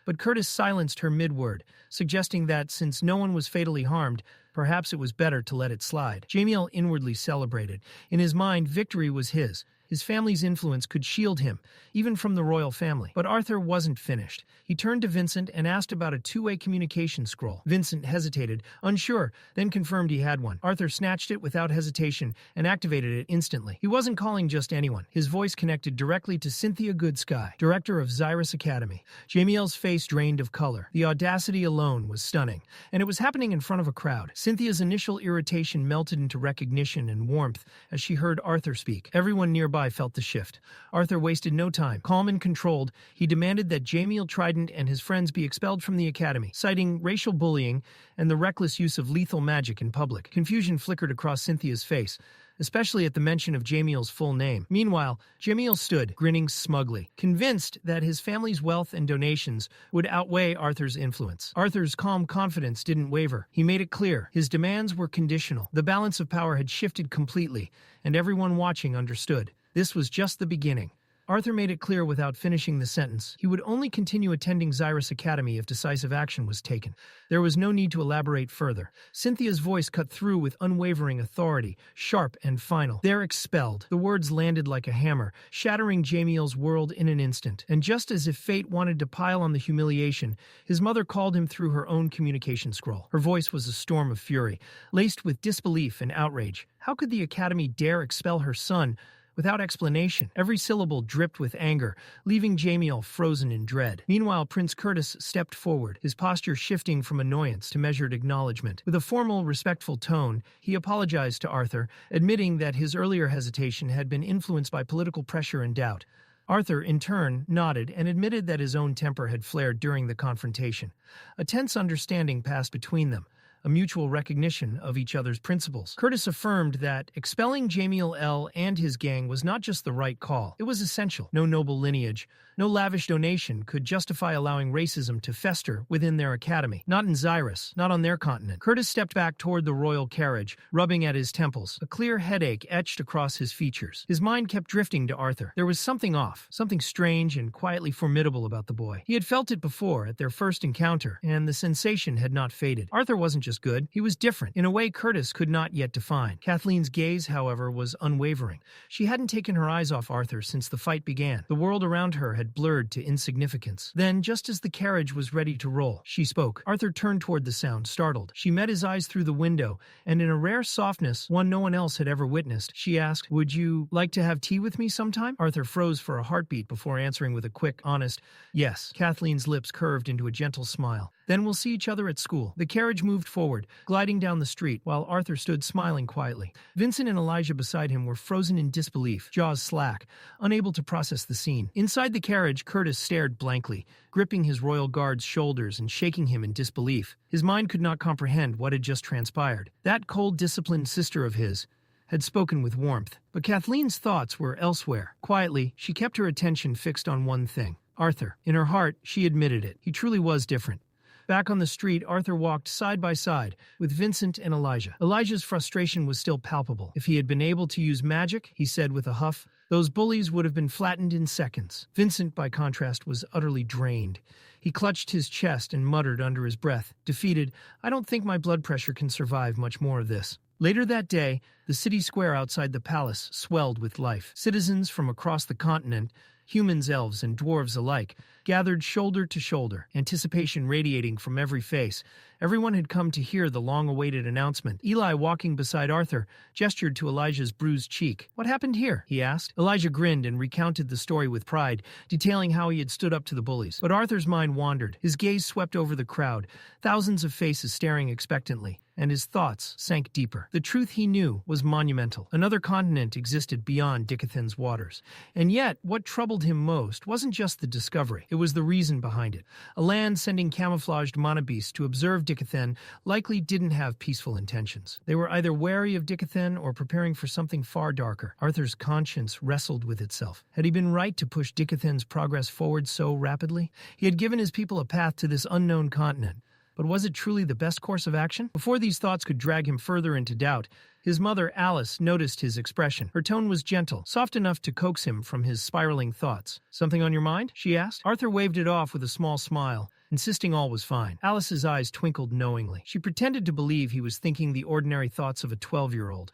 But Curtis silenced her mid-word, suggesting that since no one was fatally harmed, perhaps it was better to let it slide. Jamiel inwardly celebrated. In his mind, victory was his. His family's influence could shield him, even from the royal family. But Arthur wasn't finished. He turned to Vincent and asked about a two-way communication scroll. Vincent hesitated, unsure, then confirmed he had one. Arthur snatched it without hesitation and activated it instantly. He wasn't calling just anyone. His voice connected directly to Cynthia Goodsky, director of Xyrus Academy. Jamiel's face drained of color. The audacity alone was stunning, and it was happening in front of a crowd. Cynthia's initial irritation melted into recognition and warmth as she heard Arthur speak. Everyone nearby felt the shift. Arthur wasted no time. Calm and controlled, he demanded that Jamiel Trident and his friends be expelled from the academy, citing racial bullying and the reckless use of lethal magic in public. Confusion flickered across Cynthia's face, especially at the mention of Jamiel's full name. Meanwhile, Jamiel stood, grinning smugly, convinced that his family's wealth and donations would outweigh Arthur's influence. Arthur's calm confidence didn't waver. He made it clear. His demands were conditional. The balance of power had shifted completely, and everyone watching understood. This was just the beginning. Arthur made it clear without finishing the sentence. He would only continue attending Xyrus Academy if decisive action was taken. There was no need to elaborate further. Cynthia's voice cut through with unwavering authority, sharp and final. They're expelled. The words landed like a hammer, shattering Jamiel's world in an instant. And just as if fate wanted to pile on the humiliation, his mother called him through her own communication scroll. Her voice was a storm of fury, laced with disbelief and outrage. How could the Academy dare expel her son without explanation? Every syllable dripped with anger, leaving Jamiel frozen in dread. Meanwhile, Prince Curtis stepped forward, his posture shifting from annoyance to measured acknowledgement. With a formal, respectful tone, he apologized to Arthur, admitting that his earlier hesitation had been influenced by political pressure and doubt. Arthur, in turn, nodded and admitted that his own temper had flared during the confrontation. A tense understanding passed between them, a mutual recognition of each other's principles. Curtis affirmed that expelling Jamiel L. and his gang was not just the right call, it was essential. No noble lineage, no lavish donation could justify allowing racism to fester within their academy. Not in Xyrus, not on their continent. Curtis stepped back toward the royal carriage, rubbing at his temples. A clear headache etched across his features. His mind kept drifting to Arthur. There was something off, something strange and quietly formidable about the boy. He had felt it before at their first encounter, and the sensation had not faded. Arthur wasn't just good, he was different, in a way Curtis could not yet define. Kathleen's gaze, however, was unwavering. She hadn't taken her eyes off Arthur since the fight began. The world around her had blurred to insignificance. Then, just as the carriage was ready to roll, she spoke. Arthur turned toward the sound, startled. She met his eyes through the window, and in a rare softness, one no one else had ever witnessed, she asked, "Would you like to have tea with me sometime?" Arthur froze for a heartbeat before answering with a quick, honest, "Yes." Kathleen's lips curved into a gentle smile. "Then we'll see each other at school." The carriage moved forward, gliding down the street, while Arthur stood smiling quietly. Vincent and Elijah beside him were frozen in disbelief, jaws slack, unable to process the scene. Inside the carriage, Curtis stared blankly, gripping his royal guard's shoulders and shaking him in disbelief. His mind could not comprehend what had just transpired. That cold, disciplined sister of his had spoken with warmth, but Kathleen's thoughts were elsewhere. Quietly, she kept her attention fixed on one thing: Arthur. In her heart, she admitted it. He truly was different. Back on the street, Arthur walked side by side with Vincent and Elijah. Elijah's frustration was still palpable. If he had been able to use magic, he said with a huff, those bullies would have been flattened in seconds. Vincent, by contrast, was utterly drained. He clutched his chest and muttered under his breath, defeated, "I don't think my blood pressure can survive much more of this." Later that day, the city square outside the palace swelled with life. Citizens from across the continent, humans, elves, and dwarves alike, gathered shoulder to shoulder, anticipation radiating from every face. Everyone had come to hear the long-awaited announcement. Eli, walking beside Arthur, gestured to Elijah's bruised cheek. "What happened here?" he asked. Elijah grinned and recounted the story with pride, detailing how he had stood up to the bullies. But Arthur's mind wandered. His gaze swept over the crowd, thousands of faces staring expectantly. and his thoughts sank deeper. The truth he knew was monumental. Another continent existed beyond Dicathen's waters. And yet, what troubled him most wasn't just the discovery, it was the reason behind it. A land sending camouflaged monobeasts to observe Dicathen likely didn't have peaceful intentions. They were either wary of Dicathen or preparing for something far darker. Arthur's conscience wrestled with itself. Had he been right to push Dicathen's progress forward so rapidly? He had given his people a path to this unknown continent. But was it truly the best course of action? Before these thoughts could drag him further into doubt, his mother, Alice, noticed his expression. Her tone was gentle, soft enough to coax him from his spiraling thoughts. "Something on your mind?" she asked. Arthur waved it off with a small smile, insisting all was fine. Alice's eyes twinkled knowingly. She pretended to believe he was thinking the ordinary thoughts of a 12-year-old.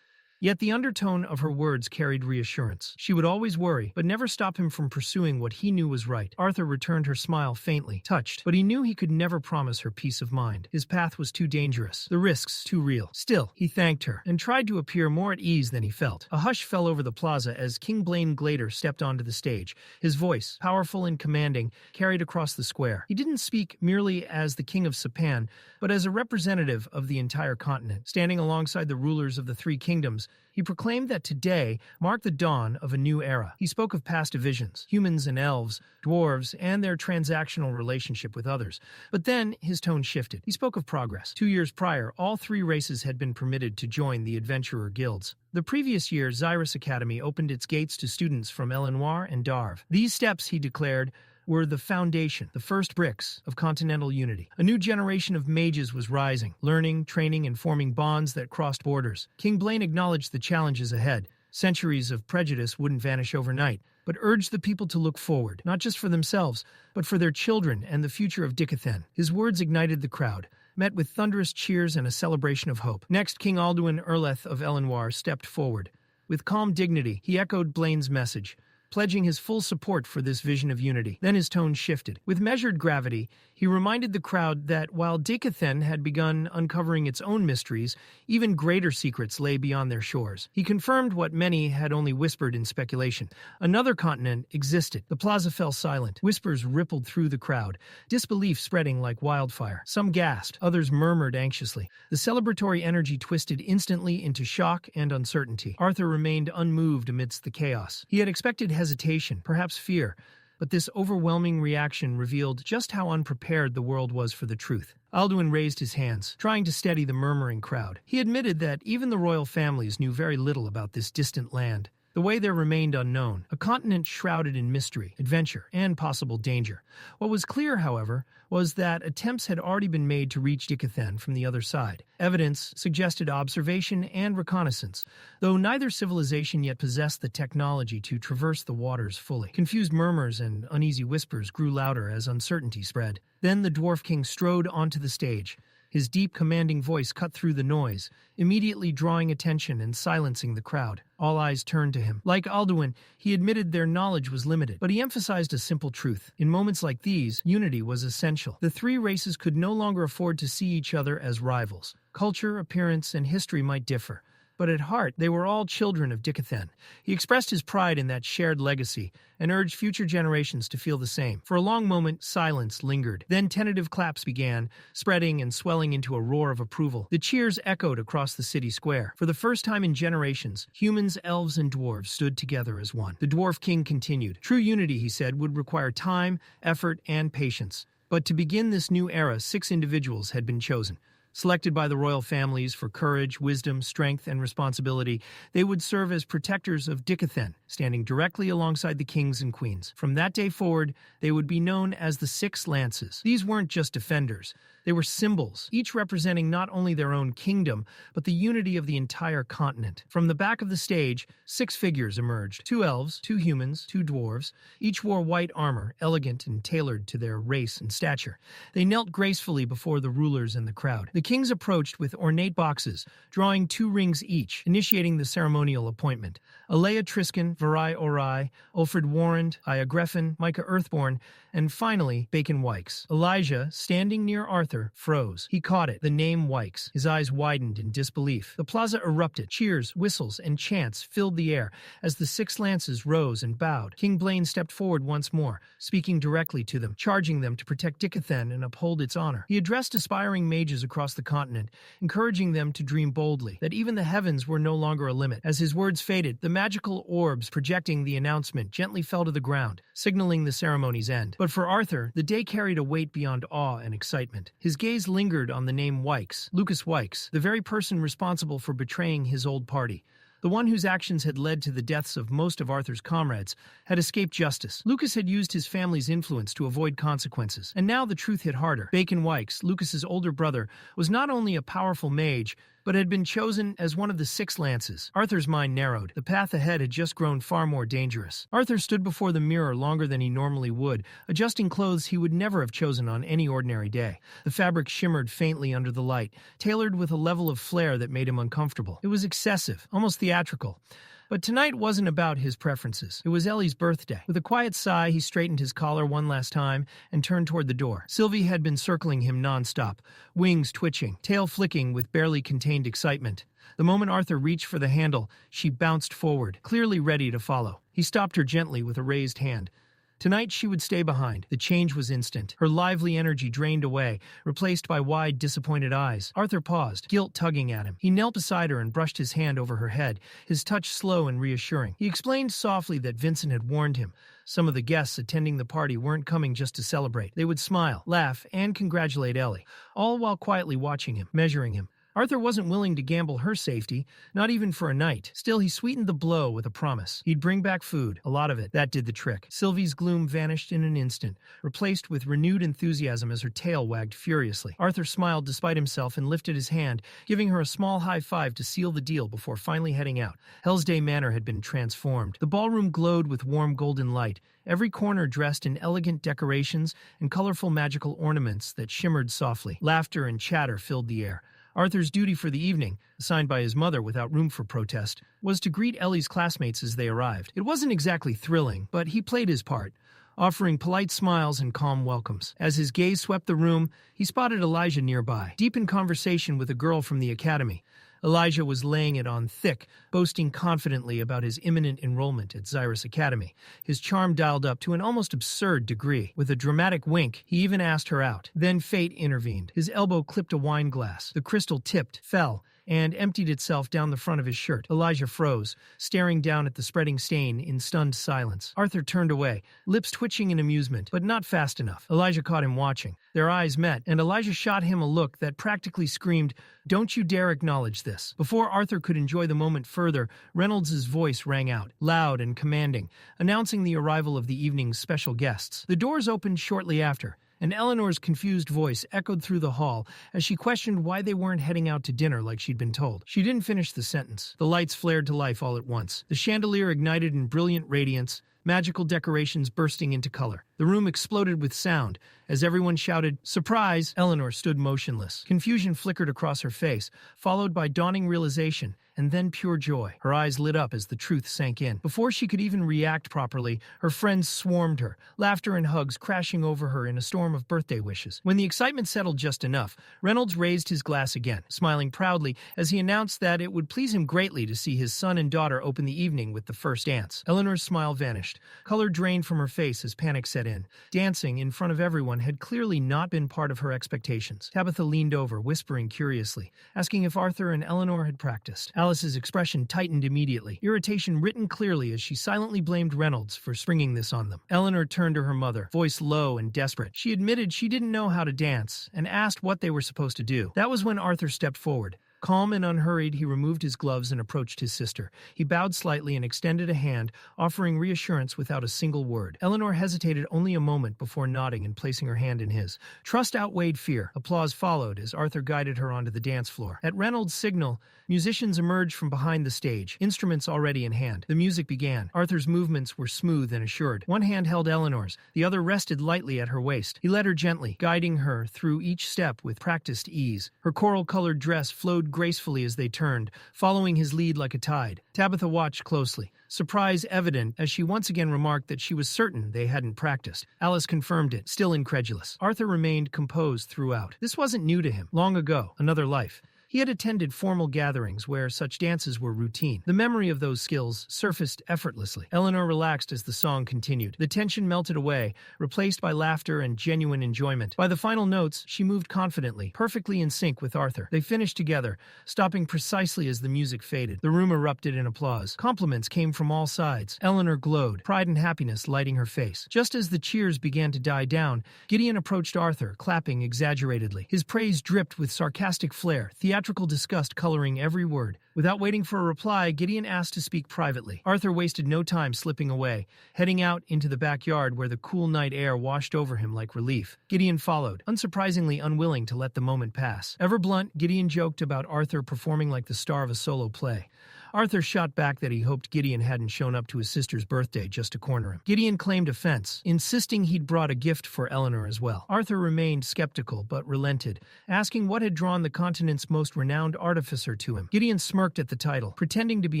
Yet the undertone of her words carried reassurance. She would always worry, but never stop him from pursuing what he knew was right. Arthur returned her smile faintly, touched, but he knew he could never promise her peace of mind. His path was too dangerous, the risks too real. Still, he thanked her, and tried to appear more at ease than he felt. A hush fell over the plaza as King Blaine Glader stepped onto the stage. His voice, powerful and commanding, carried across the square. He didn't speak merely as the King of Sapan, but as a representative of the entire continent. Standing alongside the rulers of the three kingdoms, he proclaimed that today marked the dawn of a new era. He spoke of past divisions, humans and elves, dwarves, and their transactional relationship with others. But then his tone shifted. He spoke of progress. 2 years prior, all three races had been permitted to join the adventurer guilds. The previous year, Xyrus Academy opened its gates to students from Elenoir and Darv. These steps, he declared, were the foundation, the first bricks of continental unity. A new generation of mages was rising, learning, training, and forming bonds that crossed borders. King Blaine acknowledged the challenges ahead. Centuries of prejudice wouldn't vanish overnight, but urged the people to look forward, not just for themselves, but for their children and the future of Dicathen. His words ignited the crowd, met with thunderous cheers and a celebration of hope. Next, King Alduin Erleth of Elenoir stepped forward. With calm dignity, he echoed Blaine's message, pledging his full support for this vision of unity. Then his tone shifted. With measured gravity, he reminded the crowd that while Decathan had begun uncovering its own mysteries, even greater secrets lay beyond their shores. He confirmed what many had only whispered in speculation. Another continent existed. The plaza fell silent. Whispers rippled through the crowd, disbelief spreading like wildfire. Some gasped, others murmured anxiously. The celebratory energy twisted instantly into shock and uncertainty. Arthur remained unmoved amidst the chaos. He had expected hesitation, perhaps fear, but this overwhelming reaction revealed just how unprepared the world was for the truth. Alduin raised his hands, trying to steady the murmuring crowd. He admitted that even the royal families knew very little about this distant land. The way there remained unknown, a continent shrouded in mystery, adventure, and possible danger. What was clear, however, was that attempts had already been made to reach Dicathen from the other side. Evidence suggested observation and reconnaissance, though neither civilization yet possessed the technology to traverse the waters fully. Confused murmurs and uneasy whispers grew louder as uncertainty spread. Then the Dwarf King strode onto the stage. His deep, commanding voice cut through the noise, immediately drawing attention and silencing the crowd. All eyes turned to him. Like Alduin, he admitted their knowledge was limited, but he emphasized a simple truth. In moments like these, unity was essential. The three races could no longer afford to see each other as rivals. Culture, appearance, and history might differ, but at heart, they were all children of Dicathen. He expressed his pride in that shared legacy and urged future generations to feel the same. For a long moment, silence lingered. Then tentative claps began, spreading and swelling into a roar of approval. The cheers echoed across the city square. For the first time in generations, humans, elves, and dwarves stood together as one. The Dwarf King continued. True unity, he said, would require time, effort, and patience. But to begin this new era, 6 individuals had been chosen. Selected by the royal families for courage, wisdom, strength, and responsibility, they would serve as protectors of Dicathen, standing directly alongside the kings and queens. From that day forward, they would be known as the 6 Lances. These weren't just defenders. They were symbols, each representing not only their own kingdom, but the unity of the entire continent. From the back of the stage, 6 figures emerged. 2 elves, 2 humans, 2 dwarves. Each wore white armor, elegant and tailored to their race and stature. They knelt gracefully before the rulers and the crowd. The kings approached with ornate boxes, drawing 2 rings each, initiating the ceremonial appointment. Alea Triskin, Varai Orai, Ulfred Warrand, Aya Greffin, Micah Earthborn, and finally, Bacon Wykes. Elijah, standing near Arthur, froze. He caught it, the name Wykes. His eyes widened in disbelief. The plaza erupted. Cheers, whistles, and chants filled the air as the 6 lances rose and bowed. King Blaine stepped forward once more, speaking directly to them, charging them to protect Dicathen and uphold its honor. He addressed aspiring mages across across the continent, encouraging them to dream boldly, that even the heavens were no longer a limit. As his words faded, the magical orbs projecting the announcement gently fell to the ground, signaling the ceremony's end. But for Arthur, the day carried a weight beyond awe and excitement. His gaze lingered on the name Wykes, Lucas Wykes, the very person responsible for betraying his old party. The one whose actions had led to the deaths of most of Arthur's comrades, had escaped justice. Lucas had used his family's influence to avoid consequences, and now the truth hit harder. Bacon Wykes, Lucas's older brother, was not only a powerful mage, but had been chosen as one of the 6 lances. Arthur's mind narrowed. The path ahead had just grown far more dangerous. Arthur stood before the mirror longer than he normally would, adjusting clothes he would never have chosen on any ordinary day. The fabric shimmered faintly under the light, tailored with a level of flair that made him uncomfortable. It was excessive, almost theatrical. But tonight wasn't about his preferences. It was Ellie's birthday. With a quiet sigh, he straightened his collar one last time and turned toward the door. Sylvie had been circling him nonstop, wings twitching, tail flicking with barely contained excitement. The moment Arthur reached for the handle, she bounced forward, clearly ready to follow. He stopped her gently with a raised hand. Tonight she would stay behind. The change was instant. Her lively energy drained away, replaced by wide, disappointed eyes. Arthur paused, guilt tugging at him. He knelt beside her and brushed his hand over her head, his touch slow and reassuring. He explained softly that Vincent had warned him. Some of the guests attending the party weren't coming just to celebrate. They would smile, laugh, and congratulate Ellie, all while quietly watching him, measuring him. Arthur wasn't willing to gamble her safety, not even for a night. Still, he sweetened the blow with a promise. He'd bring back food, a lot of it. That did the trick. Sylvie's gloom vanished in an instant, replaced with renewed enthusiasm as her tail wagged furiously. Arthur smiled despite himself and lifted his hand, giving her a small high five to seal the deal before finally heading out. Hellsday Manor had been transformed. The ballroom glowed with warm golden light, every corner dressed in elegant decorations and colorful magical ornaments that shimmered softly. Laughter and chatter filled the air. Arthur's duty for the evening, assigned by his mother without room for protest, was to greet Ellie's classmates as they arrived. It wasn't exactly thrilling, but he played his part, offering polite smiles and calm welcomes. As his gaze swept the room, he spotted Elijah nearby, deep in conversation with a girl from the academy. Elijah was laying it on thick, boasting confidently about his imminent enrollment at Xyrus Academy, his charm dialed up to an almost absurd degree. With a dramatic wink, he even asked her out. Then fate intervened. His elbow clipped a wine glass. The crystal tipped, fell, and emptied itself down the front of his shirt. Elijah froze, staring down at the spreading stain in stunned silence. Arthur turned away, lips twitching in amusement, but not fast enough. Elijah caught him watching. Their eyes met, and Elijah shot him a look that practically screamed, "Don't you dare acknowledge this." Before Arthur could enjoy the moment further, Reynolds' voice rang out, loud and commanding, announcing the arrival of the evening's special guests. The doors opened shortly after, and Eleanor's confused voice echoed through the hall as she questioned why they weren't heading out to dinner like she'd been told. She didn't finish the sentence. The lights flared to life all at once. The chandelier ignited in brilliant radiance, magical decorations bursting into color. The room exploded with sound. As everyone shouted, "Surprise!" Eleanor stood motionless. Confusion flickered across her face, followed by dawning realization, and then pure joy. Her eyes lit up as the truth sank in. Before she could even react properly, her friends swarmed her, laughter and hugs crashing over her in a storm of birthday wishes. When the excitement settled just enough, Reynolds raised his glass again, smiling proudly as he announced that it would please him greatly to see his son and daughter open the evening with the first dance. Eleanor's smile vanished. Color drained from her face as panic set in. Dancing in front of everyone had clearly not been part of her expectations. Tabitha leaned over, whispering curiously, asking if Arthur and Eleanor had practiced. Alice's expression tightened immediately, irritation written clearly as she silently blamed Reynolds for springing this on them. Eleanor turned to her mother, voice low and desperate. She admitted she didn't know how to dance and asked what they were supposed to do. That was when Arthur stepped forward. Calm and unhurried, he removed his gloves and approached his sister. He bowed slightly and extended a hand, offering reassurance without a single word. Eleanor hesitated only a moment before nodding and placing her hand in his. Trust outweighed fear. Applause followed as Arthur guided her onto the dance floor. At Reynolds' signal, musicians emerged from behind the stage, instruments already in hand. The music began. Arthur's movements were smooth and assured. One hand held Eleanor's, the other rested lightly at her waist. He led her gently, guiding her through each step with practiced ease. Her coral-colored dress flowed gracefully as they turned, following his lead like a tide. Tabitha watched closely, surprise evident as she once again remarked that she was certain they hadn't practiced. Alice confirmed it, still incredulous. Arthur remained composed throughout. This wasn't new to him. Long ago, another life. He had attended formal gatherings where such dances were routine. The memory of those skills surfaced effortlessly. Eleanor relaxed as the song continued. The tension melted away, replaced by laughter and genuine enjoyment. By the final notes, she moved confidently, perfectly in sync with Arthur. They finished together, stopping precisely as the music faded. The room erupted in applause. Compliments came from all sides. Eleanor glowed, pride and happiness lighting her face. Just as the cheers began to die down, Gideon approached Arthur, clapping exaggeratedly. His praise dripped with sarcastic flair, theatrical disgust coloring every word. Without waiting for a reply, Gideon asked to speak privately. Arthur wasted no time slipping away, heading out into the backyard where the cool night air washed over him like relief. Gideon followed, unsurprisingly unwilling to let the moment pass. Ever blunt, Gideon joked about Arthur performing like the star of a solo play. Arthur shot back that he hoped Gideon hadn't shown up to his sister's birthday just to corner him. Gideon claimed offense, insisting he'd brought a gift for Eleanor as well. Arthur remained skeptical but relented, asking what had drawn the continent's most renowned artificer to him. Gideon smirked at the title, pretending to be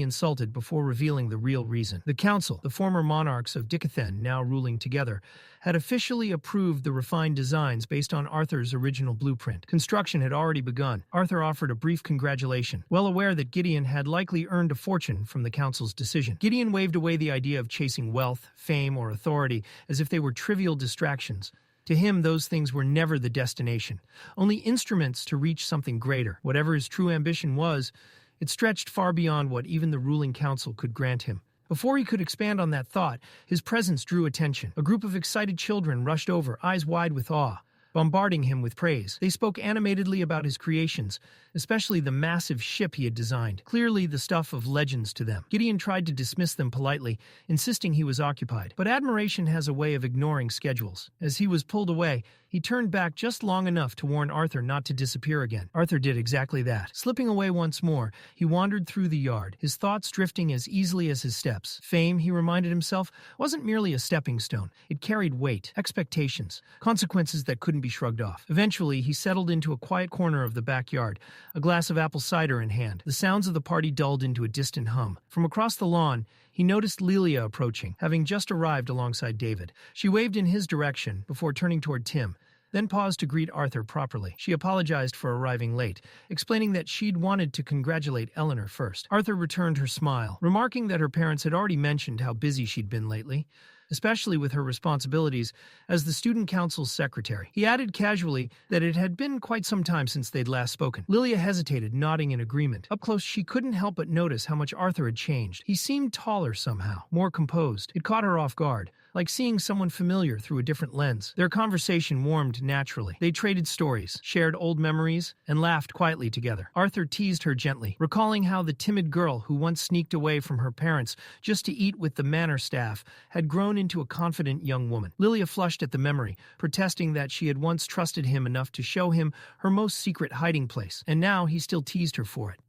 insulted before revealing the real reason. The council, the former monarchs of Dicathen now ruling together, had officially approved the refined designs based on Arthur's original blueprint. Construction had already begun. Arthur offered a brief congratulation, well aware that Gideon had likely earned a fortune from the council's decision. Gideon waved away the idea of chasing wealth, fame, or authority as if they were trivial distractions. To him, those things were never the destination, only instruments to reach something greater. Whatever his true ambition was, it stretched far beyond what even the ruling council could grant him. Before he could expand on that thought, his presence drew attention. A group of excited children rushed over, eyes wide with awe, bombarding him with praise. They spoke animatedly about his creations, especially the massive ship he had designed, clearly the stuff of legends to them. Gideon tried to dismiss them politely, insisting he was occupied. But admiration has a way of ignoring schedules. As he was pulled away, he turned back just long enough to warn Arthur not to disappear again. Arthur did exactly that. Slipping away once more, he wandered through the yard, his thoughts drifting as easily as his steps. Fame, he reminded himself, wasn't merely a stepping stone. It carried weight, expectations, consequences that couldn't be shrugged off. Eventually, he settled into a quiet corner of the backyard, a glass of apple cider in hand. The sounds of the party dulled into a distant hum. From across the lawn, he noticed Lilia approaching, having just arrived alongside David. She waved in his direction before turning toward Tim, then paused to greet Arthur properly. She apologized for arriving late, explaining that she'd wanted to congratulate Eleanor first. Arthur returned her smile, remarking that her parents had already mentioned how busy she'd been lately, especially with her responsibilities as the student council's secretary. He added casually that it had been quite some time since they'd last spoken. Lilia hesitated, nodding in agreement. Up close, she couldn't help but notice how much Arthur had changed. He seemed taller somehow, more composed. It caught her off guard, like seeing someone familiar through a different lens. Their conversation warmed naturally. They traded stories, shared old memories, and laughed quietly together. Arthur teased her gently, recalling how the timid girl who once sneaked away from her parents just to eat with the manor staff had grown into a confident young woman. Lilia flushed at the memory, protesting that she had once trusted him enough to show him her most secret hiding place, and now he still teased her for it.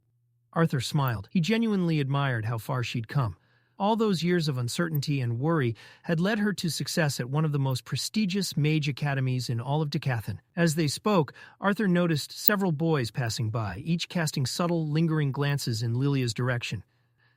Arthur smiled. He genuinely admired how far she'd come. All those years of uncertainty and worry had led her to success at one of the most prestigious mage academies in all of Decathan. As they spoke, Arthur noticed several boys passing by, each casting subtle, lingering glances in Lilia's direction.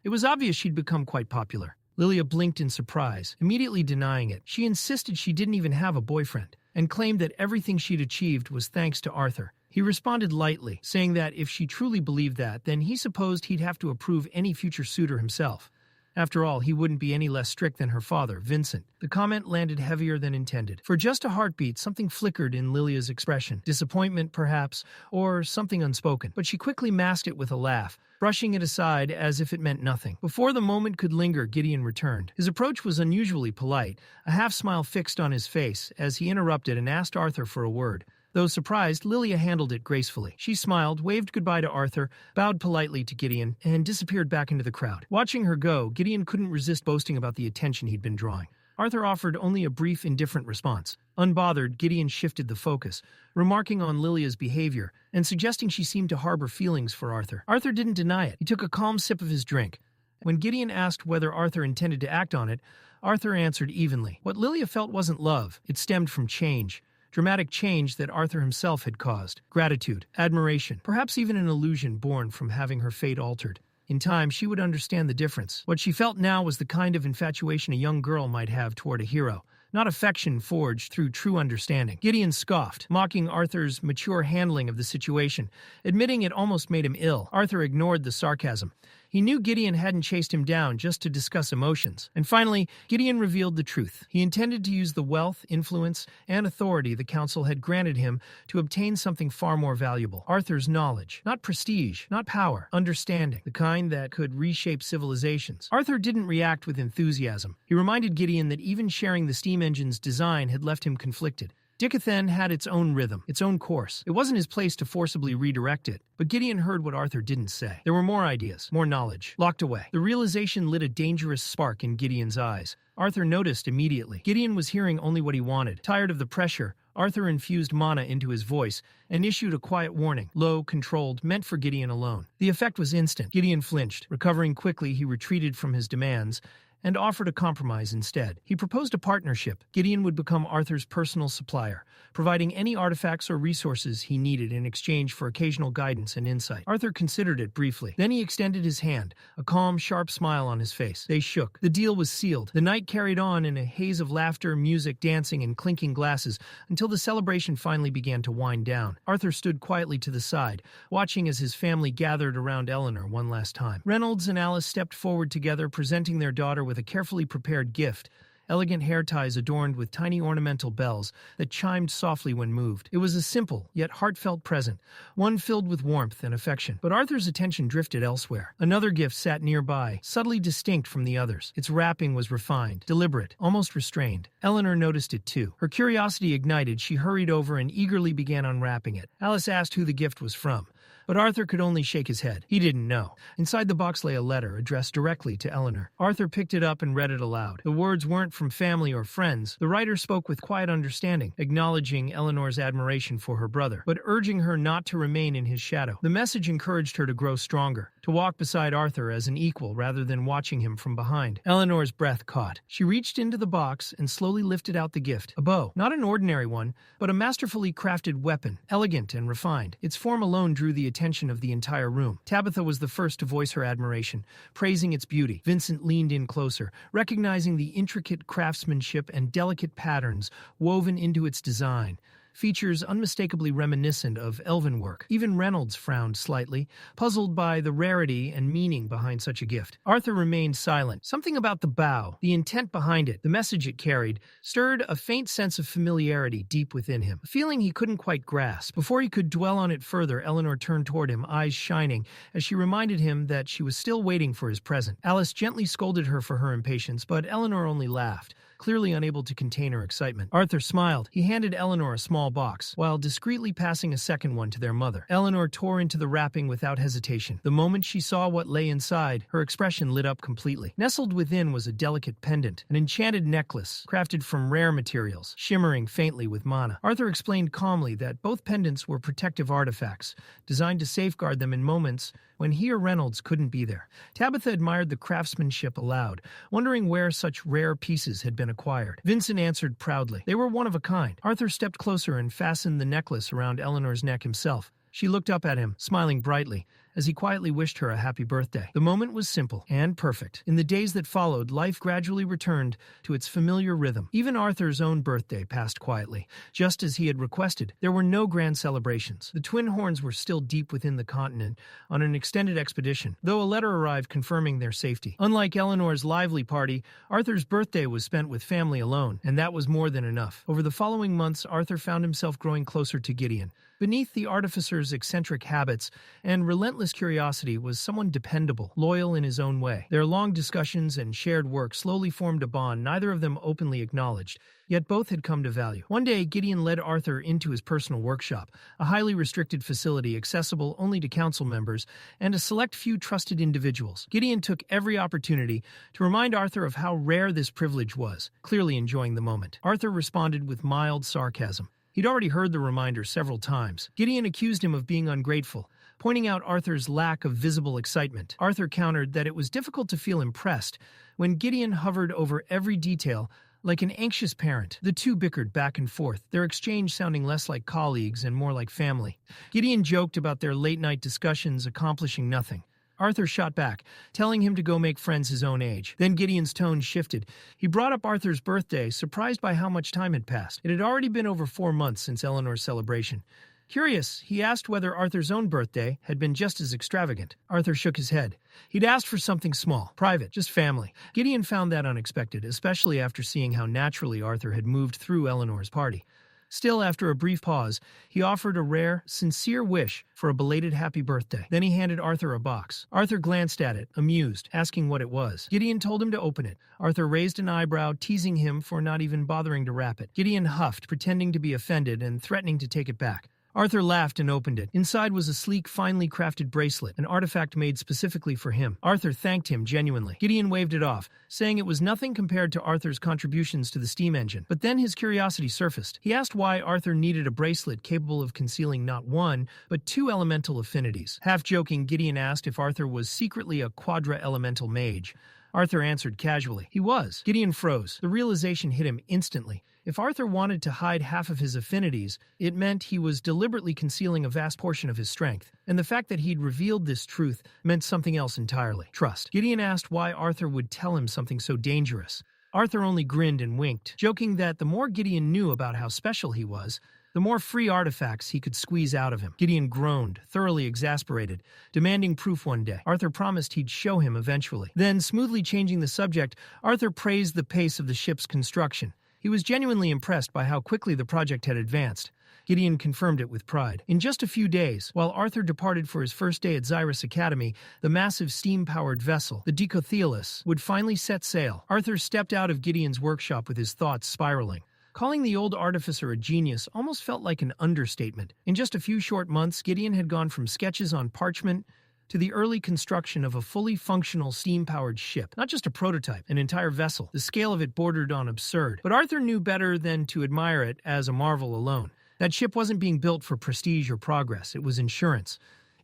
It was obvious she'd become quite popular. Lilia blinked in surprise, immediately denying it. She insisted she didn't even have a boyfriend, and claimed that everything she'd achieved was thanks to Arthur. He responded lightly, saying that if she truly believed that, then he supposed he'd have to approve any future suitor himself. After all, he wouldn't be any less strict than her father, Vincent. The comment landed heavier than intended. For just a heartbeat, something flickered in Lilia's expression. Disappointment, perhaps, or something unspoken. But she quickly masked it with a laugh, brushing it aside as if it meant nothing. Before the moment could linger, Gideon returned. His approach was unusually polite, a half-smile fixed on his face as he interrupted and asked Arthur for a word. Though surprised, Lilia handled it gracefully. She smiled, waved goodbye to Arthur, bowed politely to Gideon, and disappeared back into the crowd. Watching her go, Gideon couldn't resist boasting about the attention he'd been drawing. Arthur offered only a brief, indifferent response. Unbothered, Gideon shifted the focus, remarking on Lilia's behavior and suggesting she seemed to harbor feelings for Arthur. Arthur didn't deny it. He took a calm sip of his drink. When Gideon asked whether Arthur intended to act on it, Arthur answered evenly. What Lilia felt wasn't love. It stemmed from change. Dramatic change that Arthur himself had caused. Gratitude, admiration, perhaps even an illusion born from having her fate altered. In time, she would understand the difference. What she felt now was the kind of infatuation a young girl might have toward a hero, not affection forged through true understanding. Gideon scoffed, mocking Arthur's mature handling of the situation, admitting it almost made him ill. Arthur ignored the sarcasm. He knew Gideon hadn't chased him down just to discuss emotions. And finally, Gideon revealed the truth. He intended to use the wealth, influence, and authority the council had granted him to obtain something far more valuable. Arthur's knowledge. Not prestige, not power, understanding, the kind that could reshape civilizations. Arthur didn't react with enthusiasm. He reminded Gideon that even sharing the steam engine's design had left him conflicted. Dicathen had its own rhythm, its own course. It wasn't his place to forcibly redirect it. But Gideon heard what Arthur didn't say. There were more ideas, more knowledge, locked away. The realization lit a dangerous spark in Gideon's eyes. Arthur noticed immediately. Gideon was hearing only what he wanted. Tired of the pressure, Arthur infused mana into his voice and issued a quiet warning, low, controlled, meant for Gideon alone. The effect was instant. Gideon flinched. Recovering quickly, he retreated from his demands and offered a compromise instead. He proposed a partnership. Gideon would become Arthur's personal supplier, providing any artifacts or resources he needed in exchange for occasional guidance and insight. Arthur considered it briefly. Then he extended his hand, a calm, sharp smile on his face. They shook. The deal was sealed. The night carried on in a haze of laughter, music, dancing, and clinking glasses until the celebration finally began to wind down. Arthur stood quietly to the side, watching as his family gathered around Eleanor one last time. Reynolds and Alice stepped forward together, presenting their daughter with a carefully prepared gift, elegant hair ties adorned with tiny ornamental bells that chimed softly when moved. It was a simple, yet heartfelt present, one filled with warmth and affection. But Arthur's attention drifted elsewhere. Another gift sat nearby, subtly distinct from the others. Its wrapping was refined, deliberate, almost restrained. Eleanor noticed it too. Her curiosity ignited, she hurried over and eagerly began unwrapping it. Alice asked who the gift was from, but Arthur could only shake his head. He didn't know. Inside the box lay a letter addressed directly to Eleanor. Arthur picked it up and read it aloud. The words weren't from family or friends. The writer spoke with quiet understanding, acknowledging Eleanor's admiration for her brother, but urging her not to remain in his shadow. The message encouraged her to grow stronger, to walk beside Arthur as an equal rather than watching him from behind. Eleanor's breath caught. She reached into the box and slowly lifted out the gift. A bow. Not an ordinary one, but a masterfully crafted weapon, elegant and refined. Its form alone drew the attention of the entire room. Tabitha was the first to voice her admiration, praising its beauty. Vincent leaned in closer, recognizing the intricate craftsmanship and delicate patterns woven into its design, features unmistakably reminiscent of elven work. Even Reynolds frowned slightly, puzzled by the rarity and meaning behind such a gift. Arthur remained silent. Something about the bow, the intent behind it, the message it carried, stirred a faint sense of familiarity deep within him, a feeling he couldn't quite grasp. Before he could dwell on it further, Eleanor turned toward him, eyes shining, as she reminded him that she was still waiting for his present. Alice gently scolded her for her impatience, but Eleanor only laughed, clearly unable to contain her excitement. Arthur smiled. He handed Eleanor a small box, while discreetly passing a second one to their mother. Eleanor tore into the wrapping without hesitation. The moment she saw what lay inside, her expression lit up completely. Nestled within was a delicate pendant, an enchanted necklace, crafted from rare materials, shimmering faintly with mana. Arthur explained calmly that both pendants were protective artifacts, designed to safeguard them in moments when he or Reynolds couldn't be there. Tabitha admired the craftsmanship aloud, wondering where such rare pieces had been acquired. Vincent answered proudly. They were one of a kind. Arthur stepped closer and fastened the necklace around Eleanor's neck himself. She looked up at him, smiling brightly, as he quietly wished her a happy birthday. The moment was simple and perfect. In the days that followed, life gradually returned to its familiar rhythm. Even Arthur's own birthday passed quietly, just as he had requested. There were no grand celebrations. The twin horns were still deep within the continent on an extended expedition, though a letter arrived confirming their safety. Unlike Eleanor's lively party, Arthur's birthday was spent with family alone, and that was more than enough. Over the following months, Arthur found himself growing closer to Gideon. Beneath the artificer's eccentric habits and relentless curiosity was someone dependable, loyal in his own way. Their long discussions and shared work slowly formed a bond neither of them openly acknowledged, yet both had come to value. One day, Gideon led Arthur into his personal workshop, a highly restricted facility accessible only to council members and a select few trusted individuals. Gideon took every opportunity to remind Arthur of how rare this privilege was, clearly enjoying the moment. Arthur responded with mild sarcasm. He'd already heard the reminder several times. Gideon accused him of being ungrateful, pointing out Arthur's lack of visible excitement. Arthur countered that it was difficult to feel impressed when Gideon hovered over every detail like an anxious parent. The two bickered back and forth, their exchange sounding less like colleagues and more like family. Gideon joked about their late-night discussions accomplishing nothing, Arthur shot back, telling him to go make friends his own age. Then Gideon's tone shifted. He brought up Arthur's birthday, surprised by how much time had passed. It had already been over 4 months since Eleanor's celebration. Curious, he asked whether Arthur's own birthday had been just as extravagant. Arthur shook his head. He'd asked for something small, private, just family. Gideon found that unexpected, especially after seeing how naturally Arthur had moved through Eleanor's party. Still, after a brief pause, he offered a rare, sincere wish for a belated happy birthday. Then he handed Arthur a box. Arthur glanced at it, amused, asking what it was. Gideon told him to open it. Arthur raised an eyebrow, teasing him for not even bothering to wrap it. Gideon huffed, pretending to be offended and threatening to take it back. Arthur laughed and opened it. Inside was a sleek, finely crafted bracelet, an artifact made specifically for him. Arthur thanked him genuinely. Gideon waved it off, saying it was nothing compared to Arthur's contributions to the steam engine. But then his curiosity surfaced. He asked why Arthur needed a bracelet capable of concealing not one, but 2 elemental affinities. Half-joking, Gideon asked if Arthur was secretly a quadra-elemental mage. Arthur answered casually. He was. Gideon froze. The realization hit him instantly. If Arthur wanted to hide half of his affinities, it meant he was deliberately concealing a vast portion of his strength. And the fact that he'd revealed this truth meant something else entirely. Trust. Gideon asked why Arthur would tell him something so dangerous. Arthur only grinned and winked, joking that the more Gideon knew about how special he was, the more free artifacts he could squeeze out of him. Gideon groaned, thoroughly exasperated, demanding proof one day. Arthur promised he'd show him eventually. Then, smoothly changing the subject, Arthur praised the pace of the ship's construction. He was genuinely impressed by how quickly the project had advanced. Gideon confirmed it with pride. In just a few days, while Arthur departed for his first day at Xyrus Academy, the massive steam-powered vessel, the Dicathen, would finally set sail. Arthur stepped out of Gideon's workshop with his thoughts spiraling. Calling the old artificer a genius almost felt like an understatement. In just a few short months, Gideon had gone from sketches on parchment to the early construction of a fully functional steam-powered ship. Not just a prototype, an entire vessel. The scale of it bordered on absurd. But Arthur knew better than to admire it as a marvel alone. That ship wasn't being built for prestige or progress. It was insurance.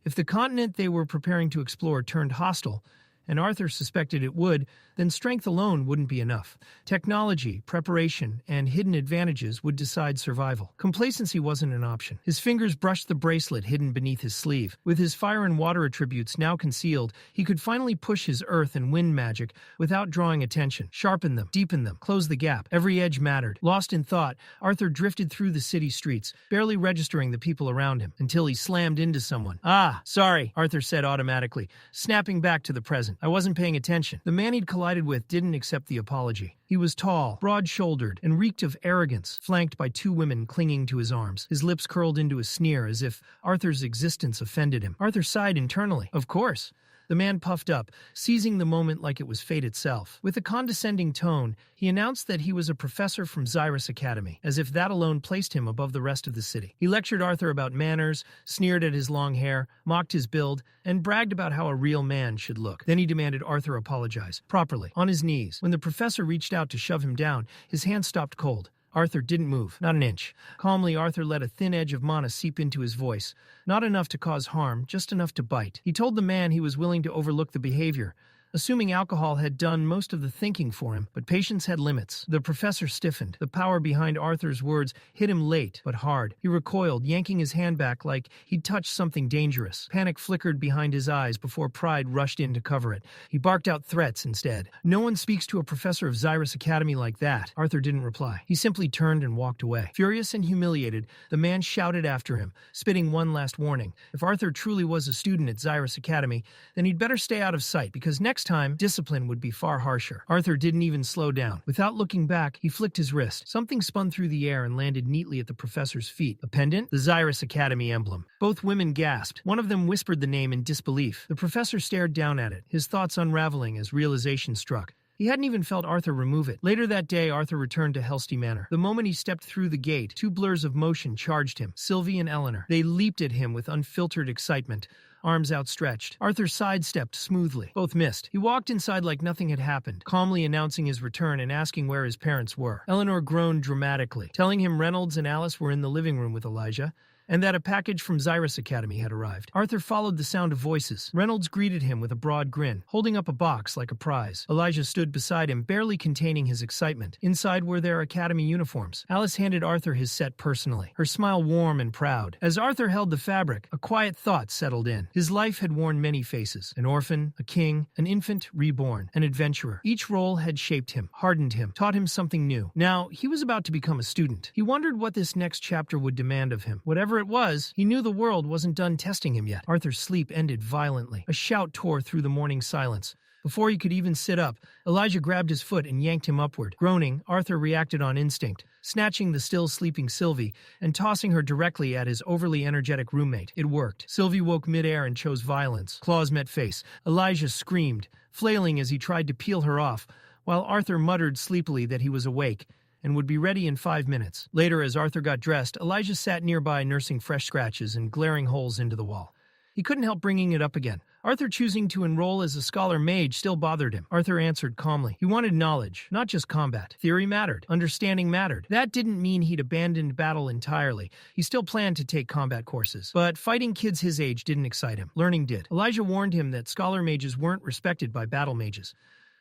If the continent they were preparing to explore turned hostile, and Arthur suspected it would, then strength alone wouldn't be enough. Technology, preparation, and hidden advantages would decide survival. Complacency wasn't an option. His fingers brushed the bracelet hidden beneath his sleeve. With his fire and water attributes now concealed, he could finally push his earth and wind magic without drawing attention. Sharpen them, deepen them, close the gap. Every edge mattered. Lost in thought, Arthur drifted through the city streets, barely registering the people around him, until he slammed into someone. "Ah, sorry," Arthur said automatically, snapping back to the present. "I wasn't paying attention." The man he'd collided with didn't accept the apology. He was tall, broad-shouldered, and reeked of arrogance, flanked by 2 women clinging to his arms. His lips curled into a sneer as if Arthur's existence offended him. Arthur sighed internally. Of course. The man puffed up, seizing the moment like it was fate itself. With a condescending tone, he announced that he was a professor from Xyrus Academy, as if that alone placed him above the rest of the city. He lectured Arthur about manners, sneered at his long hair, mocked his build, and bragged about how a real man should look. Then he demanded Arthur apologize, properly, on his knees. When the professor reached out to shove him down, his hand stopped cold. Arthur didn't move, not an inch. Calmly, Arthur let a thin edge of mana seep into his voice. Not enough to cause harm, just enough to bite. He told the man he was willing to overlook the behavior, assuming alcohol had done most of the thinking for him, but patience had limits. The professor stiffened. The power behind Arthur's words hit him late, but hard. He recoiled, yanking his hand back like he'd touched something dangerous. Panic flickered behind his eyes before pride rushed in to cover it. He barked out threats instead. "No one speaks to a professor of Xyrus Academy like that." Arthur didn't reply. He simply turned and walked away. Furious and humiliated, the man shouted after him, spitting one last warning. If Arthur truly was a student at Xyrus Academy, then he'd better stay out of sight, because next time, discipline would be far harsher. Arthur didn't even slow down. Without looking back, he flicked his wrist. Something spun through the air and landed neatly at the professor's feet. A pendant? The Xyrus Academy emblem. Both women gasped. One of them whispered the name in disbelief. The professor stared down at it, his thoughts unraveling as realization struck. He hadn't even felt Arthur remove it. Later that day, Arthur returned to Helsty Manor. The moment he stepped through the gate, 2 blurs of motion charged him. Sylvie and Eleanor. They leaped at him with unfiltered excitement, arms outstretched. Arthur sidestepped smoothly. Both missed. He walked inside like nothing had happened, calmly announcing his return and asking where his parents were. Eleanor groaned dramatically, telling him Reynolds and Alice were in the living room with Elijah, and that a package from Xyrus Academy had arrived. Arthur followed the sound of voices. Reynolds greeted him with a broad grin, holding up a box like a prize. Elijah stood beside him, barely containing his excitement. Inside were their academy uniforms. Alice handed Arthur his set personally, her smile warm and proud. As Arthur held the fabric, a quiet thought settled in. His life had worn many faces: an orphan, a king, an infant reborn, an adventurer. Each role had shaped him, hardened him, taught him something new. Now, he was about to become a student. He wondered what this next chapter would demand of him. Whatever it was, he knew the world wasn't done testing him yet. Arthur's sleep ended violently. A shout tore through the morning silence. Before he could even sit up, Elijah grabbed his foot and yanked him upward. Groaning, Arthur reacted on instinct, snatching the still sleeping Sylvie and tossing her directly at his overly energetic roommate. It worked. Sylvie woke midair and chose violence. Claws met face. Elijah screamed, flailing as he tried to peel her off, while Arthur muttered sleepily that he was awake and would be ready in 5 minutes. Later, as Arthur got dressed, Elijah sat nearby nursing fresh scratches and glaring holes into the wall. He couldn't help bringing it up again. Arthur choosing to enroll as a scholar mage still bothered him. Arthur answered calmly. He wanted knowledge, not just combat. Theory mattered. Understanding mattered. That didn't mean he'd abandoned battle entirely. He still planned to take combat courses. But fighting kids his age didn't excite him. Learning did. Elijah warned him that scholar mages weren't respected by battle mages.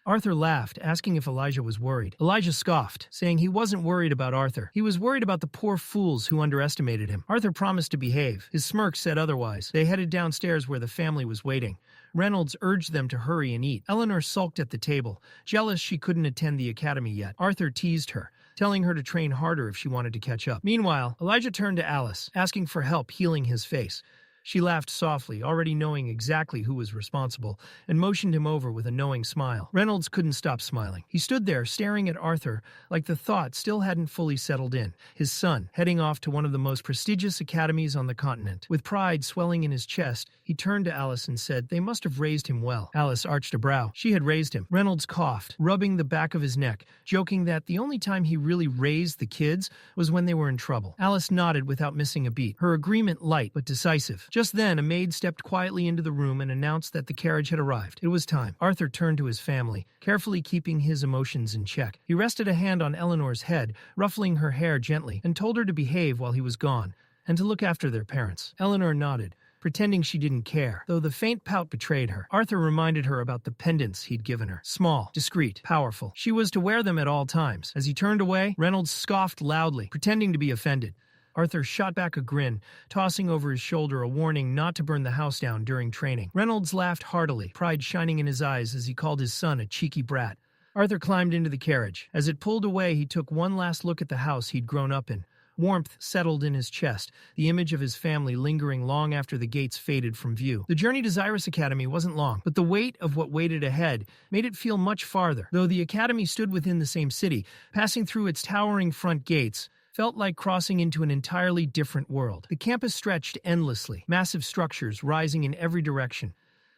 Arthur laughed, asking if Elijah was worried. Elijah scoffed, saying he wasn't worried about Arthur. He was worried about the poor fools who underestimated him. Arthur promised to behave. His smirk said otherwise. They headed downstairs where the family was waiting. Reynolds urged them to hurry and eat. Eleanor sulked at the table, jealous she couldn't attend the academy yet. Arthur teased her, telling her to train harder if she wanted to catch up. Meanwhile, Elijah turned to Alice, asking for help healing his face. She laughed softly, already knowing exactly who was responsible, and motioned him over with a knowing smile. Reynolds couldn't stop smiling. He stood there, staring at Arthur, like the thought still hadn't fully settled in. His son, heading off to one of the most prestigious academies on the continent. With pride swelling in his chest, he turned to Alice and said, "They must have raised him well." Alice arched a brow. She had raised him. Reynolds coughed, rubbing the back of his neck, joking that the only time he really raised the kids was when they were in trouble. Alice nodded without missing a beat, her agreement light but decisive. Just then, a maid stepped quietly into the room and announced that the carriage had arrived. It was time. Arthur turned to his family, carefully keeping his emotions in check. He rested a hand on Eleanor's head, ruffling her hair gently, and told her to behave while he was gone, and to look after their parents. Eleanor nodded, pretending she didn't care, though the faint pout betrayed her. Arthur reminded her about the pendants he'd given her. Small, discreet, powerful. She was to wear them at all times. As he turned away, Reynolds scoffed loudly, pretending to be offended. Arthur shot back a grin, tossing over his shoulder a warning not to burn the house down during training. Reynolds laughed heartily, pride shining in his eyes as he called his son a cheeky brat. Arthur climbed into the carriage. As it pulled away, he took one last look at the house he'd grown up in. Warmth settled in his chest, the image of his family lingering long after the gates faded from view. The journey to Xyrus Academy wasn't long, but the weight of what waited ahead made it feel much farther. Though the academy stood within the same city, passing through its towering front gates felt like crossing into an entirely different world. The campus stretched endlessly, massive structures rising in every direction.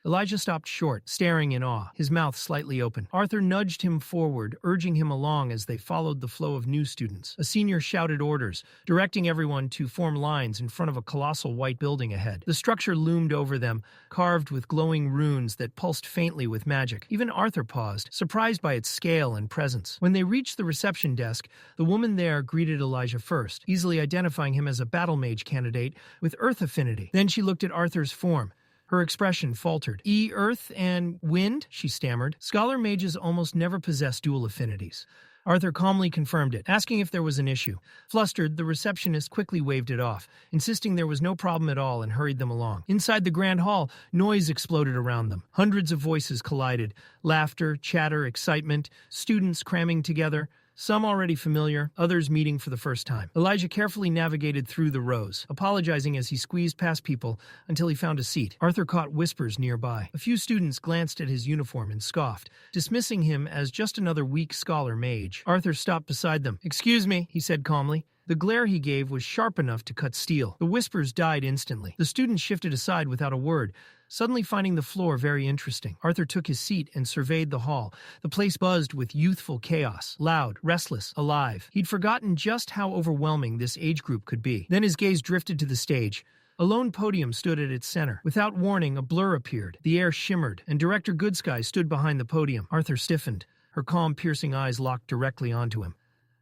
Elijah stopped short, staring in awe, his mouth slightly open. Arthur nudged him forward, urging him along as they followed the flow of new students. A senior shouted orders, directing everyone to form lines in front of a colossal white building ahead. The structure loomed over them, carved with glowing runes that pulsed faintly with magic. Even Arthur paused, surprised by its scale and presence. When they reached the reception desk, the woman there greeted Elijah first, easily identifying him as a battle mage candidate with earth affinity. Then she looked at Arthur's form. Her expression faltered. Earth and wind, she stammered. Scholar mages almost never possess dual affinities. Arthur calmly confirmed it, asking if there was an issue. Flustered, the receptionist quickly waved it off, insisting there was no problem at all and hurried them along. Inside the grand hall, noise exploded around them. Hundreds of voices collided. Laughter, chatter, excitement, students cramming together. Some already familiar, others meeting for the first time. Elijah carefully navigated through the rows, apologizing as he squeezed past people until he found a seat. Arthur caught whispers nearby. A few students glanced at his uniform and scoffed, dismissing him as just another weak scholar mage. Arthur stopped beside them. "Excuse me," he said calmly. The glare he gave was sharp enough to cut steel. The whispers died instantly. The students shifted aside without a word, suddenly finding the floor very interesting. Arthur took his seat and surveyed the hall. The place buzzed with youthful chaos, loud, restless, alive. He'd forgotten just how overwhelming this age group could be. Then his gaze drifted to the stage. A lone podium stood at its center. Without warning, a blur appeared. The air shimmered, and Director Goodsky stood behind the podium. Arthur stiffened. Her calm, piercing eyes locked directly onto him.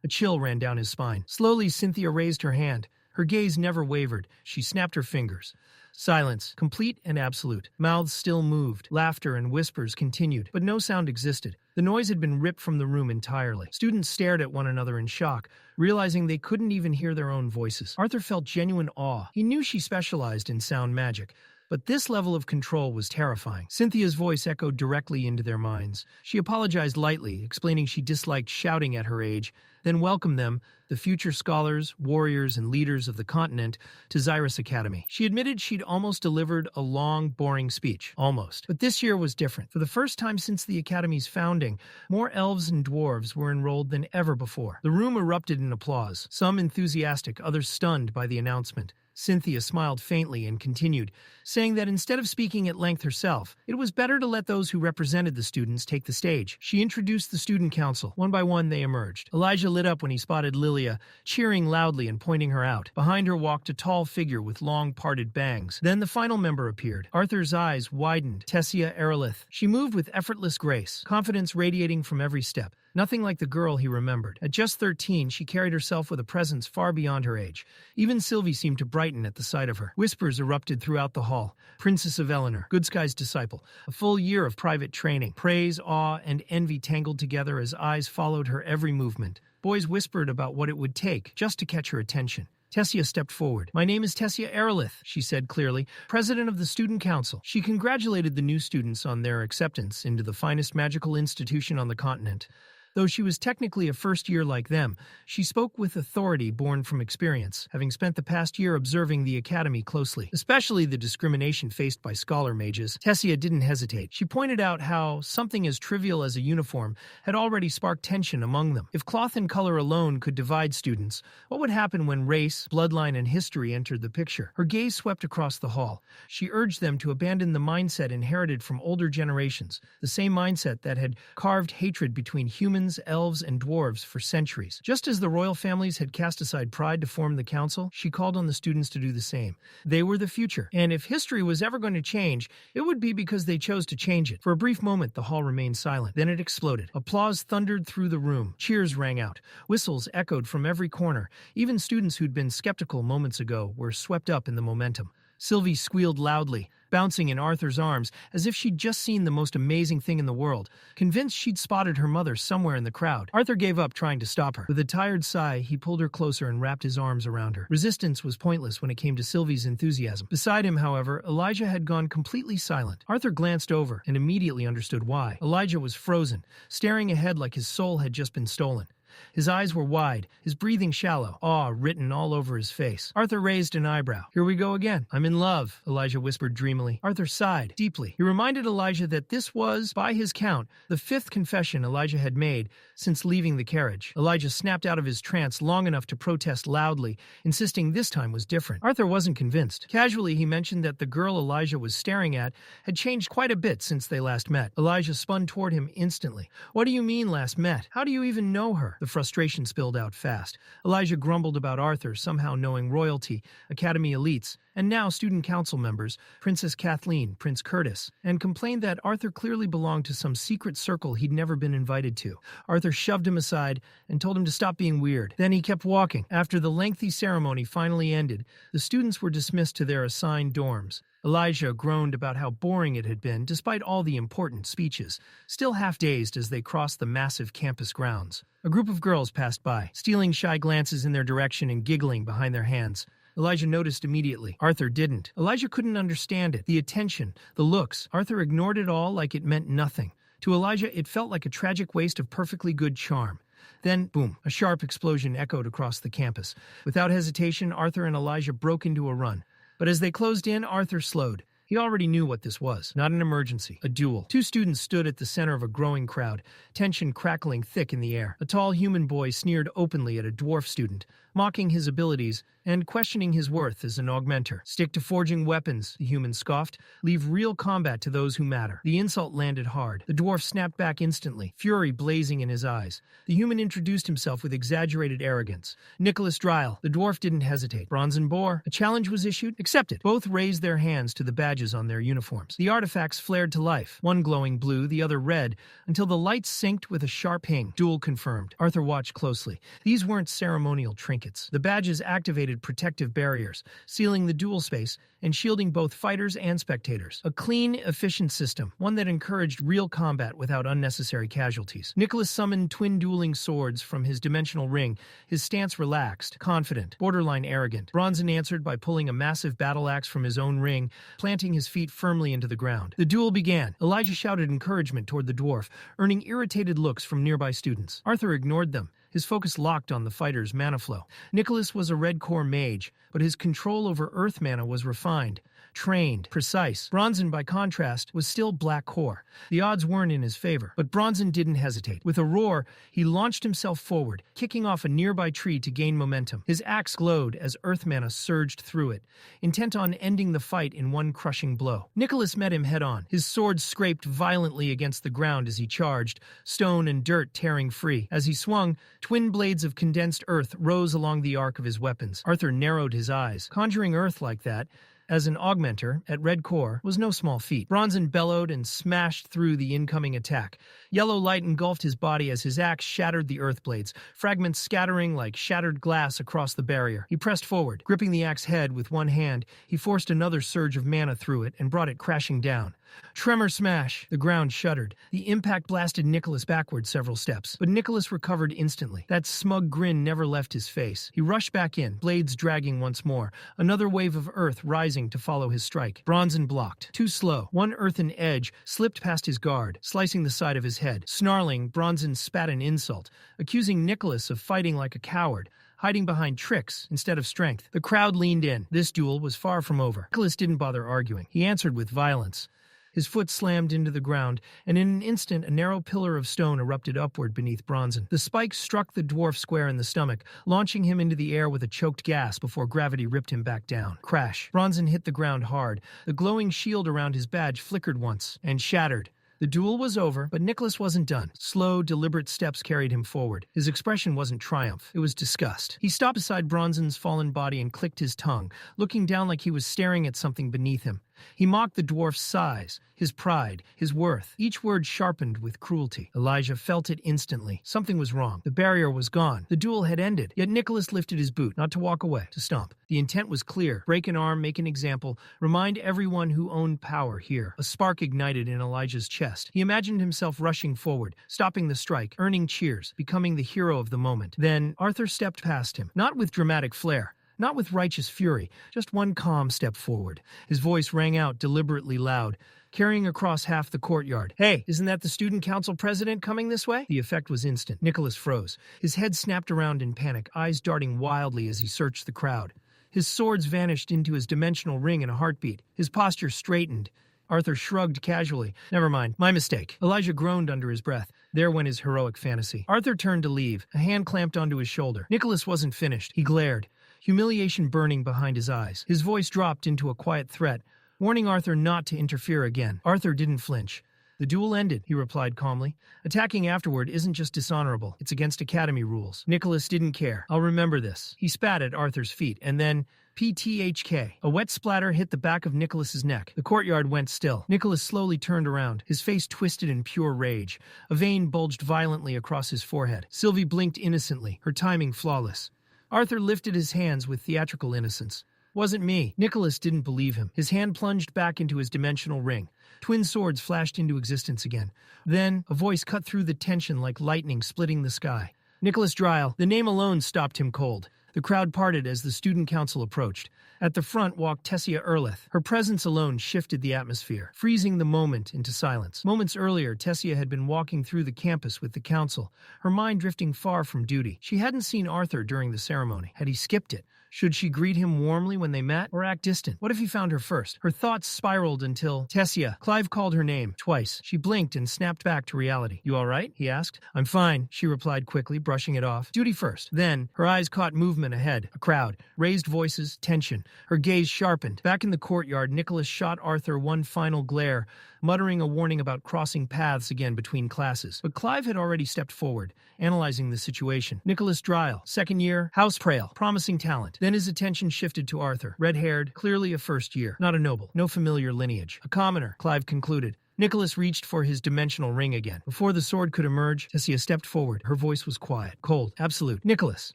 A chill ran down his spine. Slowly, Cynthia raised her hand. Her gaze never wavered. She snapped her fingers. Silence, complete and absolute. Mouths still moved. Laughter and whispers continued, but no sound existed. The noise had been ripped from the room entirely. Students stared at one another in shock, realizing they couldn't even hear their own voices. Arthur felt genuine awe. He knew she specialized in sound magic, but this level of control was terrifying. Cynthia's voice echoed directly into their minds. She apologized lightly, explaining she disliked shouting at her age, then welcomed them, the future scholars, warriors, and leaders of the continent, to Xyrus Academy. She admitted she'd almost delivered a long, boring speech. Almost. But this year was different. For the first time since the Academy's founding, more elves and dwarves were enrolled than ever before. The room erupted in applause, some enthusiastic, others stunned by the announcement. Cynthia smiled faintly and continued, saying that instead of speaking at length herself, it was better to let those who represented the students take the stage. She introduced the student council. One by one, they emerged. Elijah lit up when he spotted Lilia, cheering loudly and pointing her out. Behind her walked a tall figure with long, parted bangs. Then the final member appeared. Arthur's eyes widened. Tessia Eralith. She moved with effortless grace, confidence radiating from every step. Nothing like the girl he remembered. At just 13, she carried herself with a presence far beyond her age. Even Sylvie seemed to brighten at the sight of her. Whispers erupted throughout the hall. Princess of Eleanor, Good Sky's disciple. A full year of private training. Praise, awe, and envy tangled together as eyes followed her every movement. Boys whispered about what it would take just to catch her attention. Tessia stepped forward. "My name is Tessia Eralith," she said clearly, president of the Student Council. She congratulated the new students on their acceptance into the finest magical institution on the continent. Though she was technically a first year like them, she spoke with authority born from experience, having spent the past year observing the academy closely, especially the discrimination faced by scholar mages. Tessia didn't hesitate. She pointed out how something as trivial as a uniform had already sparked tension among them. If cloth and color alone could divide students, what would happen when race, bloodline, and history entered the picture? Her gaze swept across the hall. She urged them to abandon the mindset inherited from older generations, the same mindset that had carved hatred between humans, elves, and dwarves for centuries. Just as the royal families had cast aside pride to form the council, she called on the students to do the same. They were the future, and if history was ever going to change, it would be because they chose to change it. For a brief moment, the hall remained silent. Then it exploded. Applause thundered through the room. Cheers rang out. Whistles echoed from every corner. Even students who'd been skeptical moments ago were swept up in the momentum. Sylvie squealed loudly, bouncing in Arthur's arms as if she'd just seen the most amazing thing in the world, convinced she'd spotted her mother somewhere in the crowd. Arthur gave up trying to stop her. With a tired sigh, he pulled her closer and wrapped his arms around her. Resistance was pointless when it came to Sylvie's enthusiasm. Beside him, however, Elijah had gone completely silent. Arthur glanced over and immediately understood why. Elijah was frozen, staring ahead like his soul had just been stolen. His eyes were wide, his breathing shallow, awe written all over his face. Arthur raised an eyebrow. "Here we go again. I'm in love," Elijah whispered dreamily. Arthur sighed deeply. He reminded Elijah that this was, by his count, the 5th confession Elijah had made since leaving the carriage. Elijah snapped out of his trance long enough to protest loudly, insisting this time was different. Arthur wasn't convinced. Casually, he mentioned that the girl Elijah was staring at had changed quite a bit since they last met. Elijah spun toward him instantly. "What do you mean last met? How do you even know her?" The frustration spilled out fast. Elijah grumbled about Arthur somehow knowing royalty, academy elites, and now student council members, Princess Kathleen, Prince Curtis, and complained that Arthur clearly belonged to some secret circle he'd never been invited to. Arthur shoved him aside and told him to stop being weird. Then he kept walking. After the lengthy ceremony finally ended, the students were dismissed to their assigned dorms. Elijah groaned about how boring it had been, despite all the important speeches, still half dazed as they crossed the massive campus grounds. A group of girls passed by, stealing shy glances in their direction and giggling behind their hands. Elijah noticed immediately. Arthur didn't. Elijah couldn't understand it. The attention, the looks. Arthur ignored it all like it meant nothing. To Elijah, it felt like a tragic waste of perfectly good charm. Then, boom, a sharp explosion echoed across the campus. Without hesitation, Arthur and Elijah broke into a run. But as they closed in, Arthur slowed. He already knew what this was. Not an emergency. A duel. Two students stood at the center of a growing crowd, tension crackling thick in the air. A tall human boy sneered openly at a dwarf student, mocking his abilities and questioning his worth as an augmenter. "Stick to forging weapons," the human scoffed. "Leave real combat to those who matter." The insult landed hard. The dwarf snapped back instantly, fury blazing in his eyes. The human introduced himself with exaggerated arrogance. "Nicholas Dryle." The dwarf didn't hesitate. "Bronzen Boar." A challenge was issued. Accepted. Both raised their hands to the badges on their uniforms. The artifacts flared to life, one glowing blue, the other red, until the lights synced with a sharp ping. Duel confirmed. Arthur watched closely. These weren't ceremonial trinkets. blankets. The badges activated protective barriers, sealing the duel space and shielding both fighters and spectators. A clean, efficient system, one that encouraged real combat without unnecessary casualties. Nicholas summoned twin dueling swords from his dimensional ring, his stance relaxed, confident, borderline arrogant. Bronson answered by pulling a massive battle axe from his own ring, planting his feet firmly into the ground. The duel began. Elijah shouted encouragement toward the dwarf, earning irritated looks from nearby students. Arthur ignored them, his focus locked on the fighter's mana flow. Nicholas was a red core mage, but his control over earth mana was refined, trained, precise. Bronson, by contrast, was still black core. The odds weren't in his favor, but Bronson didn't hesitate. With a roar, he launched himself forward, kicking off a nearby tree to gain momentum. His axe glowed as earth mana surged through it, intent on ending the fight in one crushing blow. Nicholas met him head-on. His sword scraped violently against the ground as he charged, stone and dirt tearing free. As he swung, twin blades of condensed earth rose along the arc of his weapons. Arthur narrowed his eyes. Conjuring earth like that, as an augmenter at red core, was no small feat. Bronson bellowed and smashed through the incoming attack. Yellow light engulfed his body as his axe shattered the earth blades, fragments scattering like shattered glass across the barrier. He pressed forward. Gripping the axe head with one hand, he forced another surge of mana through it and brought it crashing down. Tremor smash. The ground shuddered. The impact blasted Nicholas backward several steps, but Nicholas recovered instantly. That smug grin never left his face. He rushed back in, blades dragging once more, another wave of earth rising to follow his strike. Bronson blocked. Too slow. One earthen edge slipped past his guard, slicing the side of his head. Snarling, Bronson spat an insult, accusing Nicholas of fighting like a coward, hiding behind tricks instead of strength. The crowd leaned in. This duel was far from over. Nicholas didn't bother arguing. He answered with violence. His foot slammed into the ground, and in an instant a narrow pillar of stone erupted upward beneath Bronson. The spike struck the dwarf square in the stomach, launching him into the air with a choked gasp before gravity ripped him back down. Crash. Bronson hit the ground hard. The glowing shield around his badge flickered once, and shattered. The duel was over, but Nicholas wasn't done. Slow, deliberate steps carried him forward. His expression wasn't triumph. It was disgust. He stopped beside Bronson's fallen body and clicked his tongue, looking down like he was staring at something beneath him. He mocked the dwarf's size, his pride, his worth, each word sharpened with cruelty. Elijah felt it instantly. Something was wrong. The barrier was gone. The duel had ended. Yet Nicholas lifted his boot, not to walk away, to stomp. The intent was clear. Break an arm, make an example, remind everyone who owned power here. A spark ignited in Elijah's chest. He imagined himself rushing forward, stopping the strike, earning cheers, becoming the hero of the moment. Then Arthur stepped past him, not with dramatic flair, not with righteous fury, just one calm step forward. His voice rang out deliberately loud, carrying across half the courtyard. "Hey, isn't that the student council president coming this way?" The effect was instant. Nicholas froze. His head snapped around in panic, eyes darting wildly as he searched the crowd. His swords vanished into his dimensional ring in a heartbeat. His posture straightened. Arthur shrugged casually. "Never mind, my mistake." Elijah groaned under his breath. There went his heroic fantasy. Arthur turned to leave, a hand clamped onto his shoulder. Nicholas wasn't finished. He glared, humiliation burning behind his eyes. His voice dropped into a quiet threat, warning Arthur not to interfere again. Arthur didn't flinch. "The duel ended," he replied calmly. "Attacking afterward isn't just dishonorable, it's against Academy rules." Nicholas didn't care. "I'll remember this." He spat at Arthur's feet, and then PTHK. A wet splatter hit the back of Nicholas's neck. The courtyard went still. Nicholas slowly turned around, his face twisted in pure rage. A vein bulged violently across his forehead. Sylvie blinked innocently, her timing flawless. Arthur lifted his hands with theatrical innocence. "Wasn't me." Nicholas didn't believe him. His hand plunged back into his dimensional ring. Twin swords flashed into existence again. Then, a voice cut through the tension like lightning splitting the sky. "Nicholas Dryle." The name alone stopped him cold. The crowd parted as the student council approached. At the front walked Tessia Eralith. Her presence alone shifted the atmosphere, freezing the moment into silence. Moments earlier, Tessia had been walking through the campus with the council, her mind drifting far from duty. She hadn't seen Arthur during the ceremony. Had he skipped it? Should she greet him warmly when they met, or act distant? What if he found her first? Her thoughts spiraled until... Tessia. Clive called her name, twice. She blinked and snapped back to reality. "You all right?" he asked. "I'm fine," she replied quickly, brushing it off. "Duty first." Then, her eyes caught movement ahead. A crowd. Raised voices. Tension. Her gaze sharpened. Back in the courtyard, Nicholas shot Arthur one final glare, muttering a warning about crossing paths again between classes. But Clive had already stepped forward, analyzing the situation. Nicholas Dryle, second year, house prail, promising talent. Then his attention shifted to Arthur, red-haired, clearly a first year, not a noble, no familiar lineage. A commoner, Clive concluded, Nicholas reached for his dimensional ring again. Before the sword could emerge, Tessia stepped forward. Her voice was quiet, cold, absolute. Nicholas.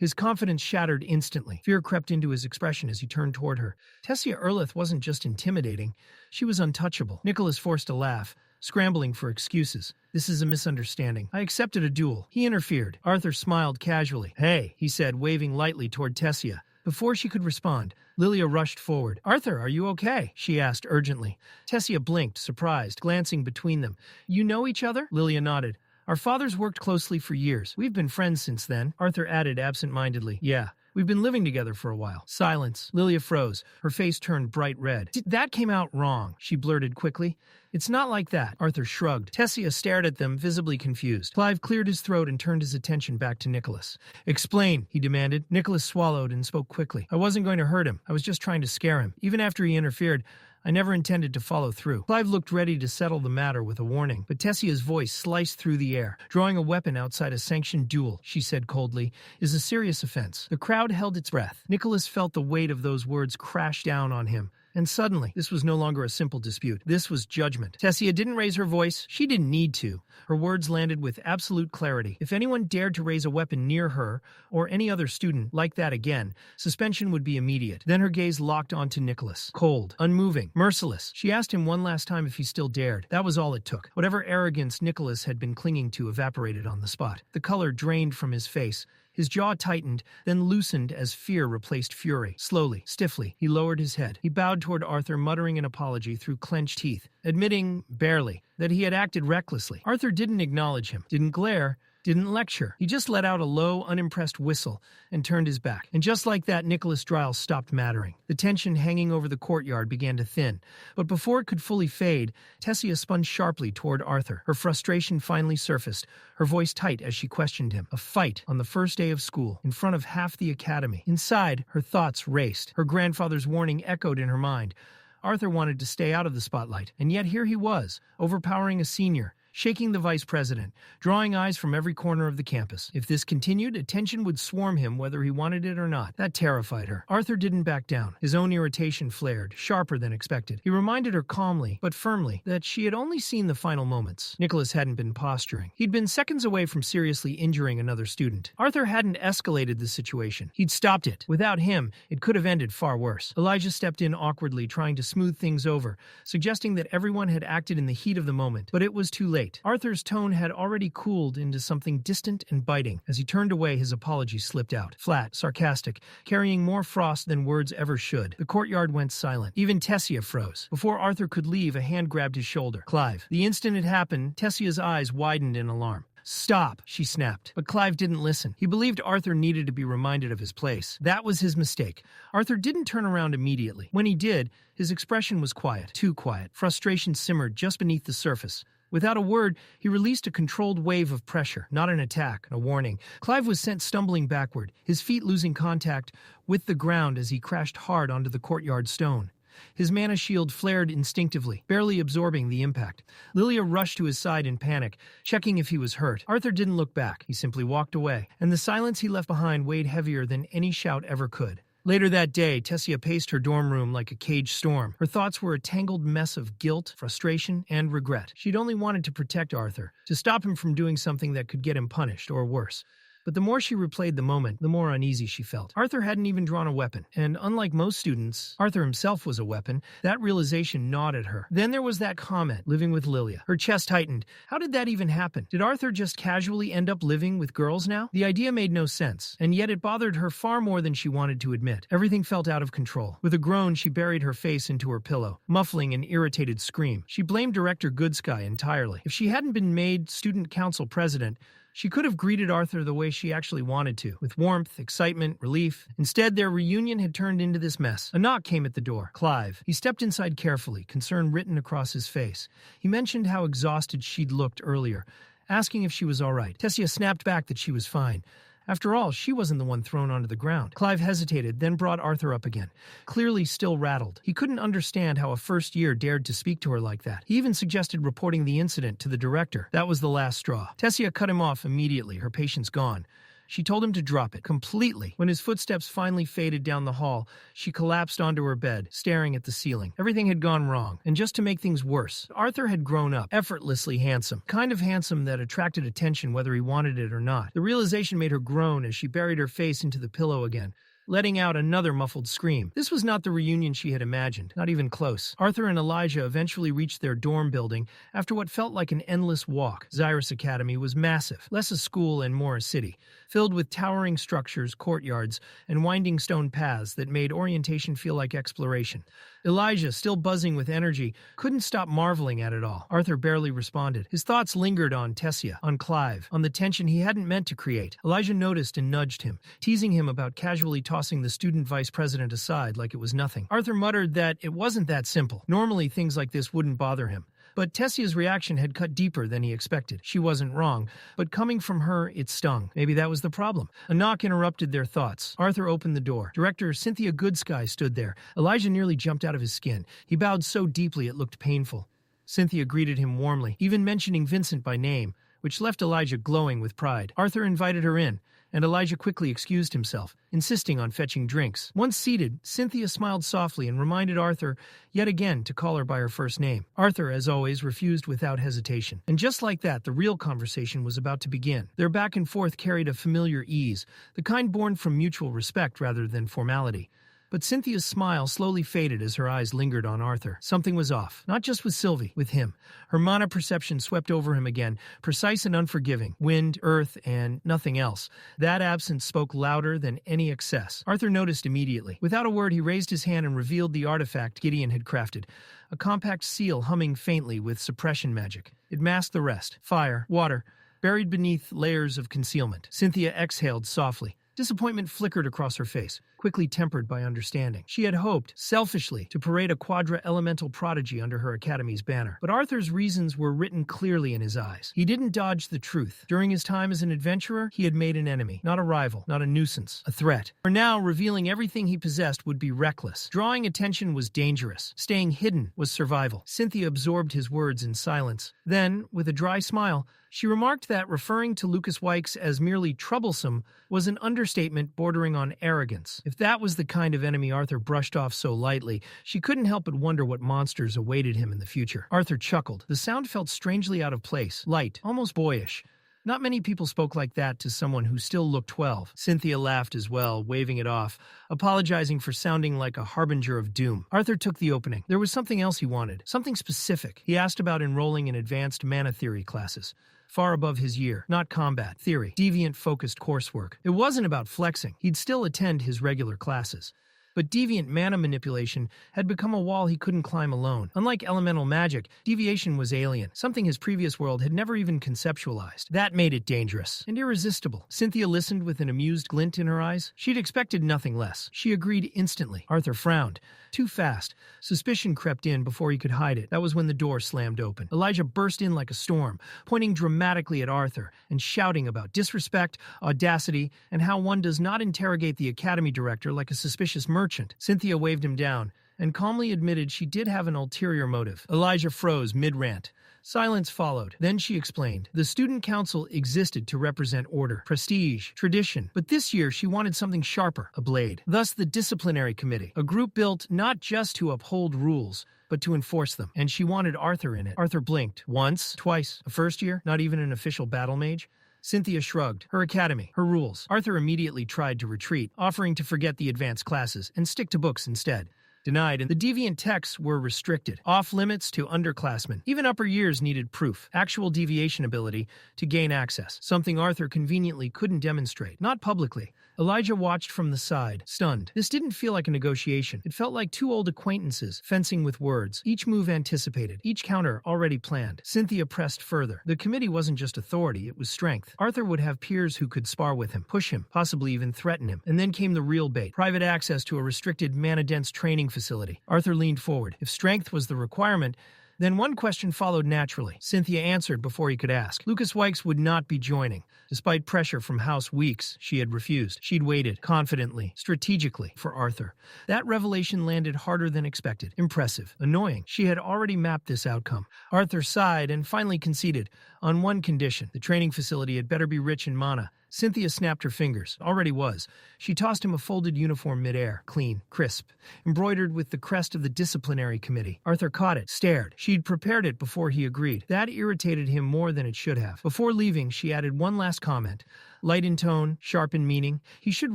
His confidence shattered instantly. Fear crept into his expression as he turned toward her. Tessia Eralith wasn't just intimidating. She was untouchable. Nicholas forced a laugh, scrambling for excuses. This is a misunderstanding. I accepted a duel. He interfered. Arthur smiled casually. Hey, he said, waving lightly toward Tessia. Before she could respond, Lilia rushed forward. Arthur, are you okay? She asked urgently. Tessia blinked, surprised, glancing between them. You know each other? Lilia nodded. Our fathers worked closely for years. We've been friends since then. Arthur added absent-mindedly. Yeah. We've been living together for a while. Silence. Lilia froze. Her face turned bright red. That came out wrong, she blurted quickly. It's not like that. Arthur shrugged. Tessia stared at them, visibly confused. Clive cleared his throat and turned his attention back to Nicholas. Explain, he demanded. Nicholas swallowed and spoke quickly. I wasn't going to hurt him. I was just trying to scare him. Even after he interfered, I never intended to follow through. Clive looked ready to settle the matter with a warning, but Tessia's voice sliced through the air. Drawing a weapon outside a sanctioned duel, she said coldly, is a serious offense. The crowd held its breath. Nicholas felt the weight of those words crash down on him. And suddenly, this was no longer a simple dispute. This was judgment. Tessia didn't raise her voice. She didn't need to. Her words landed with absolute clarity. If anyone dared to raise a weapon near her, or any other student like that again, suspension would be immediate. Then her gaze locked onto Nicholas. Cold, unmoving, merciless. She asked him one last time if he still dared. That was all it took. Whatever arrogance Nicholas had been clinging to evaporated on the spot. The color drained from his face. His jaw tightened, then loosened as fear replaced fury. Slowly, stiffly, he lowered his head. He bowed toward Arthur, muttering an apology through clenched teeth, admitting, barely, that he had acted recklessly. Arthur didn't acknowledge him, didn't glare, didn't lecture. He just let out a low, unimpressed whistle and turned his back. And just like that, Nicholas Dryle stopped mattering. The tension hanging over the courtyard began to thin. But before it could fully fade, Tessia spun sharply toward Arthur. Her frustration finally surfaced, her voice tight as she questioned him. A fight on the first day of school, in front of half the academy. Inside, her thoughts raced. Her grandfather's warning echoed in her mind. Arthur wanted to stay out of the spotlight, and yet here he was, overpowering a senior, shaking the vice president, drawing eyes from every corner of the campus. If this continued, attention would swarm him whether he wanted it or not. That terrified her. Arthur didn't back down. His own irritation flared, sharper than expected. He reminded her calmly, but firmly, that she had only seen the final moments. Nicholas hadn't been posturing. He'd been seconds away from seriously injuring another student. Arthur hadn't escalated the situation. He'd stopped it. Without him, it could have ended far worse. Elijah stepped in awkwardly, trying to smooth things over, suggesting that everyone had acted in the heat of the moment. But it was too late. Arthur's tone had already cooled into something distant and biting. As he turned away, his apology slipped out. Flat, sarcastic, carrying more frost than words ever should. The courtyard went silent. Even Tessia froze. Before Arthur could leave, a hand grabbed his shoulder. Clive. The instant it happened, Tessia's eyes widened in alarm. Stop, she snapped. But Clive didn't listen. He believed Arthur needed to be reminded of his place. That was his mistake. Arthur didn't turn around immediately. When he did, his expression was quiet. Too quiet. Frustration simmered just beneath the surface. Without a word, he released a controlled wave of pressure, not an attack, a warning. Clive was sent stumbling backward, his feet losing contact with the ground as he crashed hard onto the courtyard stone. His mana shield flared instinctively, barely absorbing the impact. Lilia rushed to his side in panic, checking if he was hurt. Arthur didn't look back. He simply walked away, and the silence he left behind weighed heavier than any shout ever could. Later that day, Tessia paced her dorm room like a caged storm. Her thoughts were a tangled mess of guilt, frustration, and regret. She'd only wanted to protect Arthur, to stop him from doing something that could get him punished, or worse. But the more she replayed the moment, the more uneasy she felt. Arthur hadn't even drawn a weapon, and unlike most students, Arthur himself was a weapon. That realization gnawed at her. Then there was that comment, living with Lilia. Her chest tightened. How did that even happen? Did Arthur just casually end up living with girls now? The idea made no sense, and yet it bothered her far more than she wanted to admit. Everything felt out of control. With a groan, she buried her face into her pillow, muffling an irritated scream. She blamed Director Goodsky entirely. If she hadn't been made student council president, she could have greeted Arthur the way she actually wanted to, with warmth, excitement, relief. Instead, their reunion had turned into this mess. A knock came at the door. Clive. He stepped inside carefully, concern written across his face. He mentioned how exhausted she'd looked earlier, asking if she was all right. Tessia snapped back that she was fine. After all, she wasn't the one thrown onto the ground. Clive hesitated, then brought Arthur up again, clearly still rattled. He couldn't understand how a first year dared to speak to her like that. He even suggested reporting the incident to the director. That was the last straw. Tessia cut him off immediately, her patience gone. She told him to drop it completely. When his footsteps finally faded down the hall, she collapsed onto her bed, staring at the ceiling. Everything had gone wrong, and just to make things worse, Arthur had grown up, effortlessly handsome. Kind of handsome that attracted attention whether he wanted it or not. The realization made her groan as she buried her face into the pillow again, letting out another muffled scream. This was not the reunion she had imagined, not even close. Arthur and Elijah eventually reached their dorm building after what felt like an endless walk. Xyrus Academy was massive, less a school and more a city, filled with towering structures, courtyards, and winding stone paths that made orientation feel like exploration. Elijah, still buzzing with energy, couldn't stop marveling at it all. Arthur barely responded. His thoughts lingered on Tessia, on Clive, on the tension he hadn't meant to create. Elijah noticed and nudged him, teasing him about casually tossing the student vice president aside like it was nothing. Arthur muttered that it wasn't that simple. Normally, things like this wouldn't bother him. But Tessia's reaction had cut deeper than he expected. She wasn't wrong, but coming from her, it stung. Maybe that was the problem. A knock interrupted their thoughts. Arthur opened the door. Director Cynthia Goodsky stood there. Elijah nearly jumped out of his skin. He bowed so deeply it looked painful. Cynthia greeted him warmly, even mentioning Vincent by name, which left Elijah glowing with pride. Arthur invited her in, and Elijah quickly excused himself, insisting on fetching drinks. Once seated, Cynthia smiled softly and reminded Arthur yet again to call her by her first name. Arthur, as always, refused without hesitation. And just like that, the real conversation was about to begin. Their back and forth carried a familiar ease, the kind born from mutual respect rather than formality. But Cynthia's smile slowly faded as her eyes lingered on Arthur. Something was off. Not just with Sylvie, with him. Her mana perception swept over him again, precise and unforgiving. Wind, earth, and nothing else. That absence spoke louder than any excess. Arthur noticed immediately. Without a word, he raised his hand and revealed the artifact Gideon had crafted. A compact seal humming faintly with suppression magic. It masked the rest. Fire, water, buried beneath layers of concealment. Cynthia exhaled softly. Disappointment flickered across her face, quickly tempered by understanding. She had hoped, selfishly, to parade a quadra-elemental prodigy under her academy's banner. But Arthur's reasons were written clearly in his eyes. He didn't dodge the truth. During his time as an adventurer, he had made an enemy. Not a rival, not a nuisance, a threat. For now, revealing everything he possessed would be reckless. Drawing attention was dangerous. Staying hidden was survival. Cynthia absorbed his words in silence. Then, with a dry smile, she remarked that referring to Lucas Wykes as merely troublesome was an understatement bordering on arrogance. If that was the kind of enemy Arthur brushed off so lightly, she couldn't help but wonder what monsters awaited him in the future. Arthur chuckled. The sound felt strangely out of place, light, almost boyish. Not many people spoke like that to someone who still looked 12. Cynthia laughed as well, waving it off, apologizing for sounding like a harbinger of doom. Arthur took the opening. There was something else he wanted, something specific. He asked about enrolling in advanced mana theory classes. Far above his year, not combat, theory, deviant-focused coursework. It wasn't about flexing. He'd still attend his regular classes. But deviant mana manipulation had become a wall he couldn't climb alone. Unlike elemental magic, deviation was alien, something his previous world had never even conceptualized. That made it dangerous and irresistible. Cynthia listened with an amused glint in her eyes. She'd expected nothing less. She agreed instantly. Arthur frowned. Too fast. Suspicion crept in before he could hide it. That was when the door slammed open. Elijah burst in like a storm, pointing dramatically at Arthur and shouting about disrespect, audacity, and how one does not interrogate the academy director like a suspicious merchant. Cynthia waved him down and calmly admitted she did have an ulterior motive. Elijah froze mid-rant. Silence followed. Then she explained. The student council existed to represent order, prestige, tradition. But this year she wanted something sharper, a blade. Thus the disciplinary committee, a group built not just to uphold rules, but to enforce them. And she wanted Arthur in it. Arthur blinked. Once, twice. A first year, not even an official battle mage. Cynthia shrugged. Her academy, her rules. Arthur immediately tried to retreat, offering to forget the advanced classes and stick to books instead. Denied, and the deviant texts were restricted, off-limits to underclassmen. Even upper years needed proof, actual deviation ability, to gain access, something Arthur conveniently couldn't demonstrate, not publicly. Elijah watched from the side, stunned. This didn't feel like a negotiation. It felt like two old acquaintances, fencing with words, each move anticipated, each counter already planned. Cynthia pressed further. The committee wasn't just authority, it was strength. Arthur would have peers who could spar with him, push him, possibly even threaten him. And then came the real bait, private access to a restricted mana-dense training facility. Arthur leaned forward. If strength was the requirement, then one question followed naturally. Cynthia answered before he could ask. Lucas Wykes would not be joining. Despite pressure from House Weeks, she had refused. She'd waited, confidently, strategically, for Arthur. That revelation landed harder than expected. Impressive. Annoying. She had already mapped this outcome. Arthur sighed and finally conceded. On one condition, the training facility had better be rich in mana. Cynthia snapped her fingers. Already was. She tossed him a folded uniform midair, clean, crisp, embroidered with the crest of the disciplinary committee. Arthur caught it, stared. She'd prepared it before he agreed. That irritated him more than it should have. Before leaving, she added one last comment. Light in tone, sharp in meaning, he should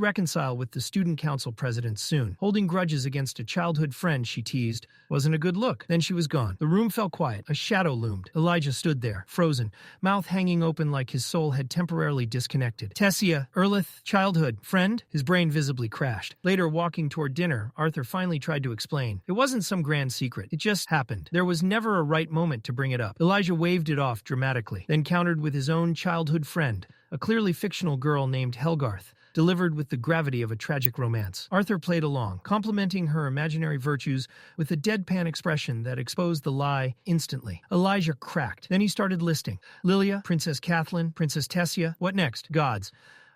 reconcile with the student council president soon. Holding grudges against a childhood friend, she teased, wasn't a good look. Then she was gone. The room fell quiet. A shadow loomed. Elijah stood there, frozen, mouth hanging open like his soul had temporarily disconnected. Tessia Eralith, childhood friend? His brain visibly crashed. Later, walking toward dinner, Arthur finally tried to explain. It wasn't some grand secret. It just happened. There was never a right moment to bring it up. Elijah waved it off dramatically, then countered with his own childhood friend, a clearly fictional girl named Helgarth, delivered with the gravity of a tragic romance. Arthur played along, complimenting her imaginary virtues with a deadpan expression that exposed the lie instantly. Elijah cracked. Then he started listing. Lilia, Princess Kathleen, Princess Tessia. What next? Gods.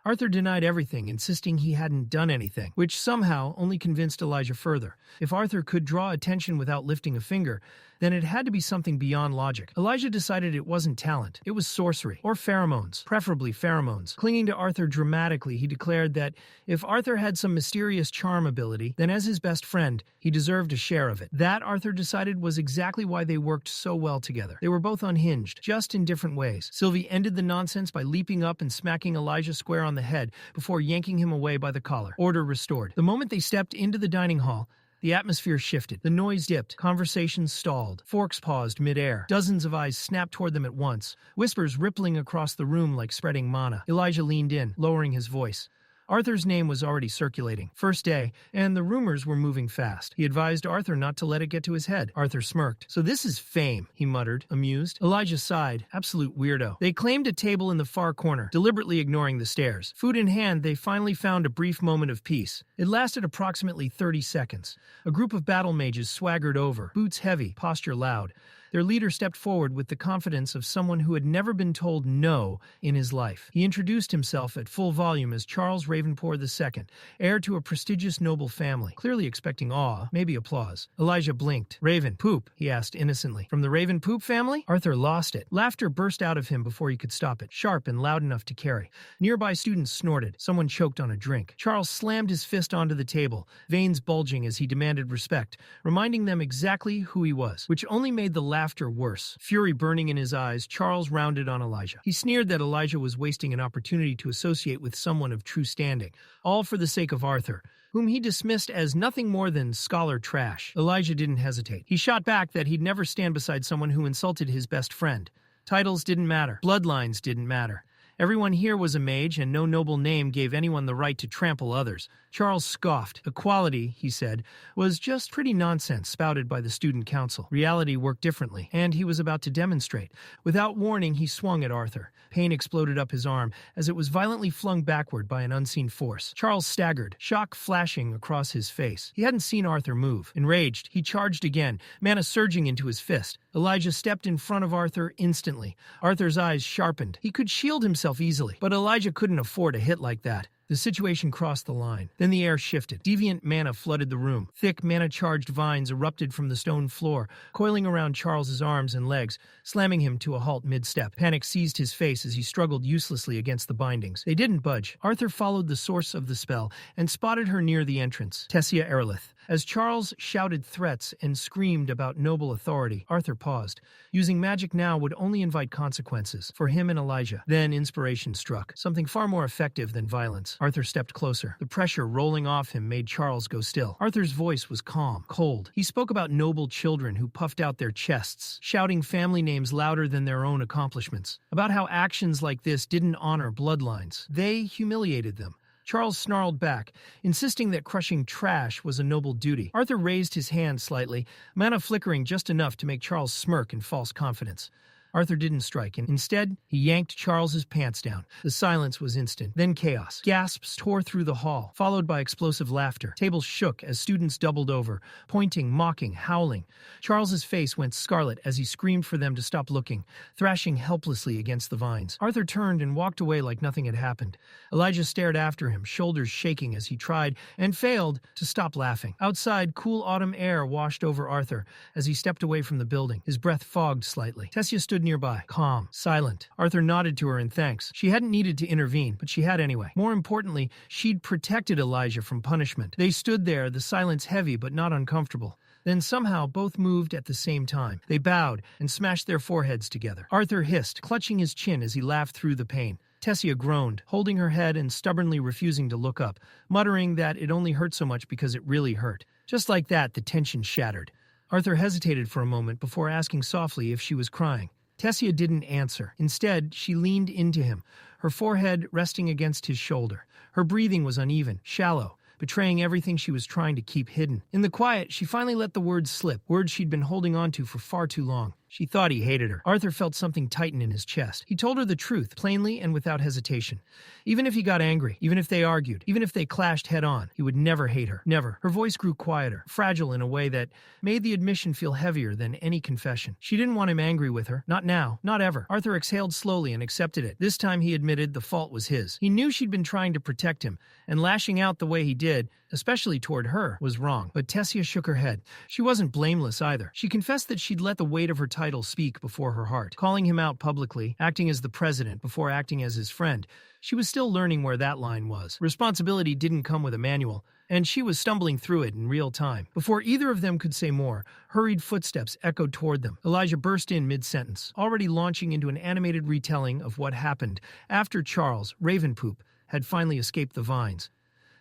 Arthur denied everything, insisting he hadn't done anything, which somehow only convinced Elijah further. If Arthur could draw attention without lifting a finger, then it had to be something beyond logic. Elijah decided it wasn't talent. It was sorcery, or pheromones, preferably pheromones. Clinging to Arthur dramatically, he declared that if Arthur had some mysterious charm ability, then as his best friend, he deserved a share of it. That, Arthur decided, was exactly why they worked so well together. They were both unhinged, just in different ways. Sylvie ended the nonsense by leaping up and smacking Elijah square on the head before yanking him away by the collar. Order restored. The moment they stepped into the dining hall, the atmosphere shifted. The noise dipped. Conversations stalled. Forks paused midair. Dozens of eyes snapped toward them at once, whispers rippling across the room like spreading mana. Elijah leaned in, lowering his voice. Arthur's name was already circulating. First day, and the rumors were moving fast. He advised Arthur not to let it get to his head. Arthur smirked. So this is fame, he muttered, amused. Elijah sighed. Absolute weirdo. They claimed a table in the far corner, deliberately ignoring the stairs. Food in hand, they finally found a brief moment of peace. It lasted approximately 30 seconds. A group of battle mages swaggered over, boots heavy, posture loud. Their leader stepped forward with the confidence of someone who had never been told no in his life. He introduced himself at full volume as Charles Ravenpour II, heir to a prestigious noble family, clearly expecting awe, maybe applause. Elijah blinked. Raven, Poop, he asked innocently. From the Raven Poop family? Arthur lost it. Laughter burst out of him before he could stop it, sharp and loud enough to carry. Nearby students snorted. Someone choked on a drink. Charles slammed his fist onto the table, veins bulging as he demanded respect, reminding them exactly who he was, which only made the laughter worse. Fury burning in his eyes, Charles rounded on Elijah. He sneered that Elijah was wasting an opportunity to associate with someone of true standing, all for the sake of Arthur, whom he dismissed as nothing more than scholar trash. Elijah didn't hesitate. He shot back that he'd never stand beside someone who insulted his best friend. Titles didn't matter. Bloodlines didn't matter. Everyone here was a mage, and no noble name gave anyone the right to trample others. Charles scoffed. Equality, he said, was just pretty nonsense spouted by the student council. Reality worked differently, and he was about to demonstrate. Without warning, he swung at Arthur. Pain exploded up his arm as it was violently flung backward by an unseen force. Charles staggered, shock flashing across his face. He hadn't seen Arthur move. Enraged, he charged again, mana surging into his fist. Elijah stepped in front of Arthur instantly. Arthur's eyes sharpened. He could shield himself easily, but Elijah couldn't afford a hit like that. The situation crossed the line. Then the air shifted. Deviant mana flooded the room. Thick, mana-charged vines erupted from the stone floor, coiling around Charles's arms and legs, slamming him to a halt mid-step. Panic seized his face as he struggled uselessly against the bindings. They didn't budge. Arthur followed the source of the spell and spotted her near the entrance, Tessia Eralith. As Charles shouted threats and screamed about noble authority, Arthur paused. Using magic now would only invite consequences for him and Elijah. Then inspiration struck, something far more effective than violence. Arthur stepped closer. The pressure rolling off him made Charles go still. Arthur's voice was calm, cold. He spoke about noble children who puffed out their chests, shouting family names louder than their own accomplishments. About how actions like this didn't honor bloodlines. They humiliated them. Charles snarled back, insisting that crushing trash was a noble duty. Arthur raised his hand slightly, mana flickering just enough to make Charles smirk in false confidence. Arthur didn't strike, and instead, he yanked Charles's pants down. The silence was instant. Then chaos. Gasps tore through the hall, followed by explosive laughter. Tables shook as students doubled over, pointing, mocking, howling. Charles's face went scarlet as he screamed for them to stop looking, thrashing helplessly against the vines. Arthur turned and walked away like nothing had happened. Elijah stared after him, shoulders shaking as he tried, and failed, to stop laughing. Outside, cool autumn air washed over Arthur as he stepped away from the building. His breath fogged slightly. Tessia stood nearby, calm, silent. Arthur nodded to her in thanks. She hadn't needed to intervene, but she had anyway. More importantly, she'd protected Elijah from punishment. They stood there, the silence heavy but not uncomfortable. Then somehow both moved at the same time. They bowed and smashed their foreheads together. Arthur hissed, clutching his chin as he laughed through the pain. Tessia groaned, holding her head and stubbornly refusing to look up, muttering that it only hurt so much because it really hurt. Just like that, the tension shattered. Arthur hesitated for a moment before asking softly if she was crying. Tessia didn't answer. Instead, she leaned into him, her forehead resting against his shoulder. Her breathing was uneven, shallow, betraying everything she was trying to keep hidden. In the quiet, she finally let the words slip, words she'd been holding on to for far too long. She thought he hated her. Arthur felt something tighten in his chest. He told her the truth, plainly and without hesitation. Even if he got angry, even if they argued, even if they clashed head-on, he would never hate her. Never. Her voice grew quieter, fragile in a way that made the admission feel heavier than any confession. She didn't want him angry with her. Not now. Not ever. Arthur exhaled slowly and accepted it. This time he admitted the fault was his. He knew she'd been trying to protect him, and lashing out the way he did, especially toward her, was wrong. But Tessia shook her head. She wasn't blameless either. She confessed that she'd let the weight of her title speak before her heart, calling him out publicly, acting as the president before acting as his friend. She was still learning where that line was. Responsibility didn't come with a manual, and she was stumbling through it in real time. Before either of them could say more, hurried footsteps echoed toward them. Elijah burst in mid-sentence, already launching into an animated retelling of what happened after Charles, Ravenpoop, had finally escaped the vines.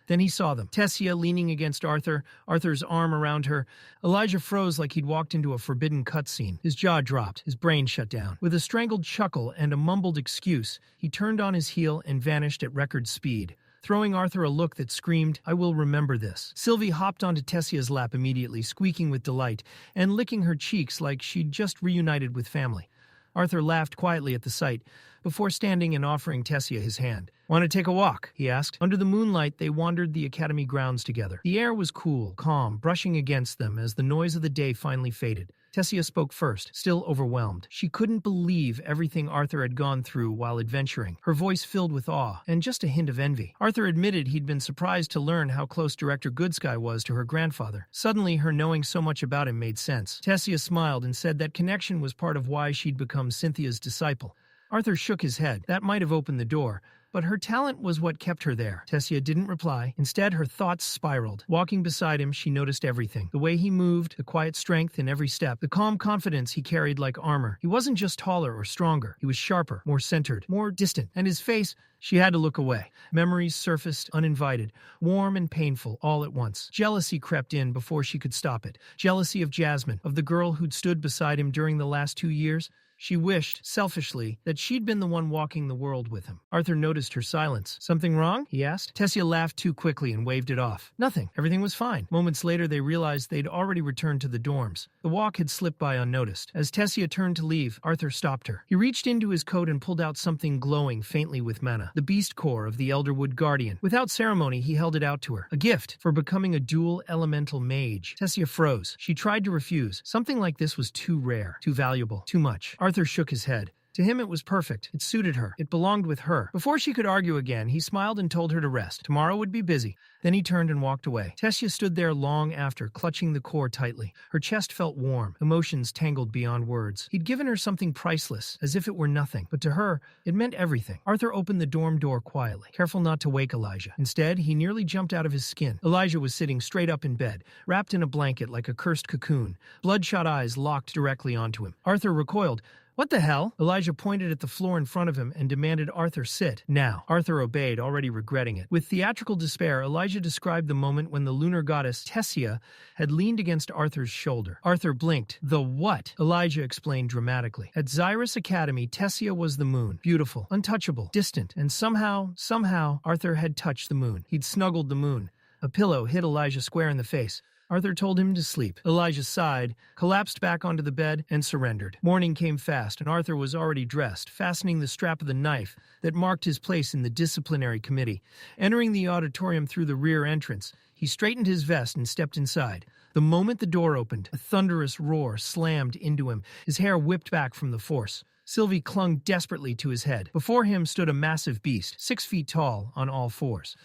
Then he saw them. Tessia leaning against Arthur, Arthur's arm around her. Elijah froze like he'd walked into a forbidden cutscene. His jaw dropped, his brain shut down. With a strangled chuckle and a mumbled excuse, he turned on his heel and vanished at record speed, throwing Arthur a look that screamed, "I will remember this." Sylvie hopped onto Tessia's lap immediately, squeaking with delight, and licking her cheeks like she'd just reunited with family. Arthur laughed quietly at the sight, before standing and offering Tessia his hand. "Want to take a walk?" he asked. Under the moonlight, they wandered the academy grounds together. The air was cool, calm, brushing against them as the noise of the day finally faded. Tessia spoke first, still overwhelmed. She couldn't believe everything Arthur had gone through while adventuring, her voice filled with awe and just a hint of envy. Arthur admitted he'd been surprised to learn how close Director Goodsky was to her grandfather. Suddenly, her knowing so much about him made sense. Tessia smiled and said that connection was part of why she'd become Cynthia's disciple. Arthur shook his head. That might have opened the door, but her talent was what kept her there. Tessia didn't reply. Instead, her thoughts spiraled. Walking beside him, she noticed everything. The way he moved, the quiet strength in every step, the calm confidence he carried like armor. He wasn't just taller or stronger. He was sharper, more centered, more distant. And his face, she had to look away. Memories surfaced, uninvited, warm and painful, all at once. Jealousy crept in before she could stop it. Jealousy of Jasmine, of the girl who'd stood beside him during the last 2 years. She wished, selfishly, that she'd been the one walking the world with him. Arthur noticed her silence. "Something wrong?" he asked. Tessia laughed too quickly and waved it off. "Nothing. Everything was fine." Moments later, they realized they'd already returned to the dorms. The walk had slipped by unnoticed. As Tessia turned to leave, Arthur stopped her. He reached into his coat and pulled out something glowing faintly with mana, the beast core of the Elderwood Guardian. Without ceremony, he held it out to her. A gift for becoming a dual elemental mage. Tessia froze. She tried to refuse. Something like this was too rare, too valuable, too much. Arthur shook his head. To him it was perfect. It suited her. It belonged with her. Before she could argue again, he smiled and told her to rest. Tomorrow would be busy. Then he turned and walked away. Tessia stood there long after, clutching the core tightly. Her chest felt warm, emotions tangled beyond words. He'd given her something priceless, as if it were nothing. But to her, it meant everything. Arthur opened the dorm door quietly, careful not to wake Elijah. Instead, he nearly jumped out of his skin. Elijah was sitting straight up in bed, wrapped in a blanket like a cursed cocoon, bloodshot eyes locked directly onto him. Arthur recoiled. "What the hell?" Elijah pointed at the floor in front of him and demanded Arthur sit. Now. Arthur obeyed, already regretting it. With theatrical despair, Elijah described the moment when the lunar goddess Tessia had leaned against Arthur's shoulder. Arthur blinked. "The what?" Elijah explained dramatically. At Xyrus Academy, Tessia was the moon. Beautiful, untouchable, distant, and somehow, Arthur had touched the moon. He'd snuggled the moon. A pillow hit Elijah square in the face. Arthur told him to sleep. Elijah sighed, collapsed back onto the bed, and surrendered. Morning came fast, and Arthur was already dressed, fastening the strap of the knife that marked his place in the disciplinary committee. Entering the auditorium through the rear entrance, he straightened his vest and stepped inside. The moment the door opened, a thunderous roar slammed into him. His hair whipped back from the force. Sylvie clung desperately to his head. Before him stood a massive beast, 6 feet tall, on all fours.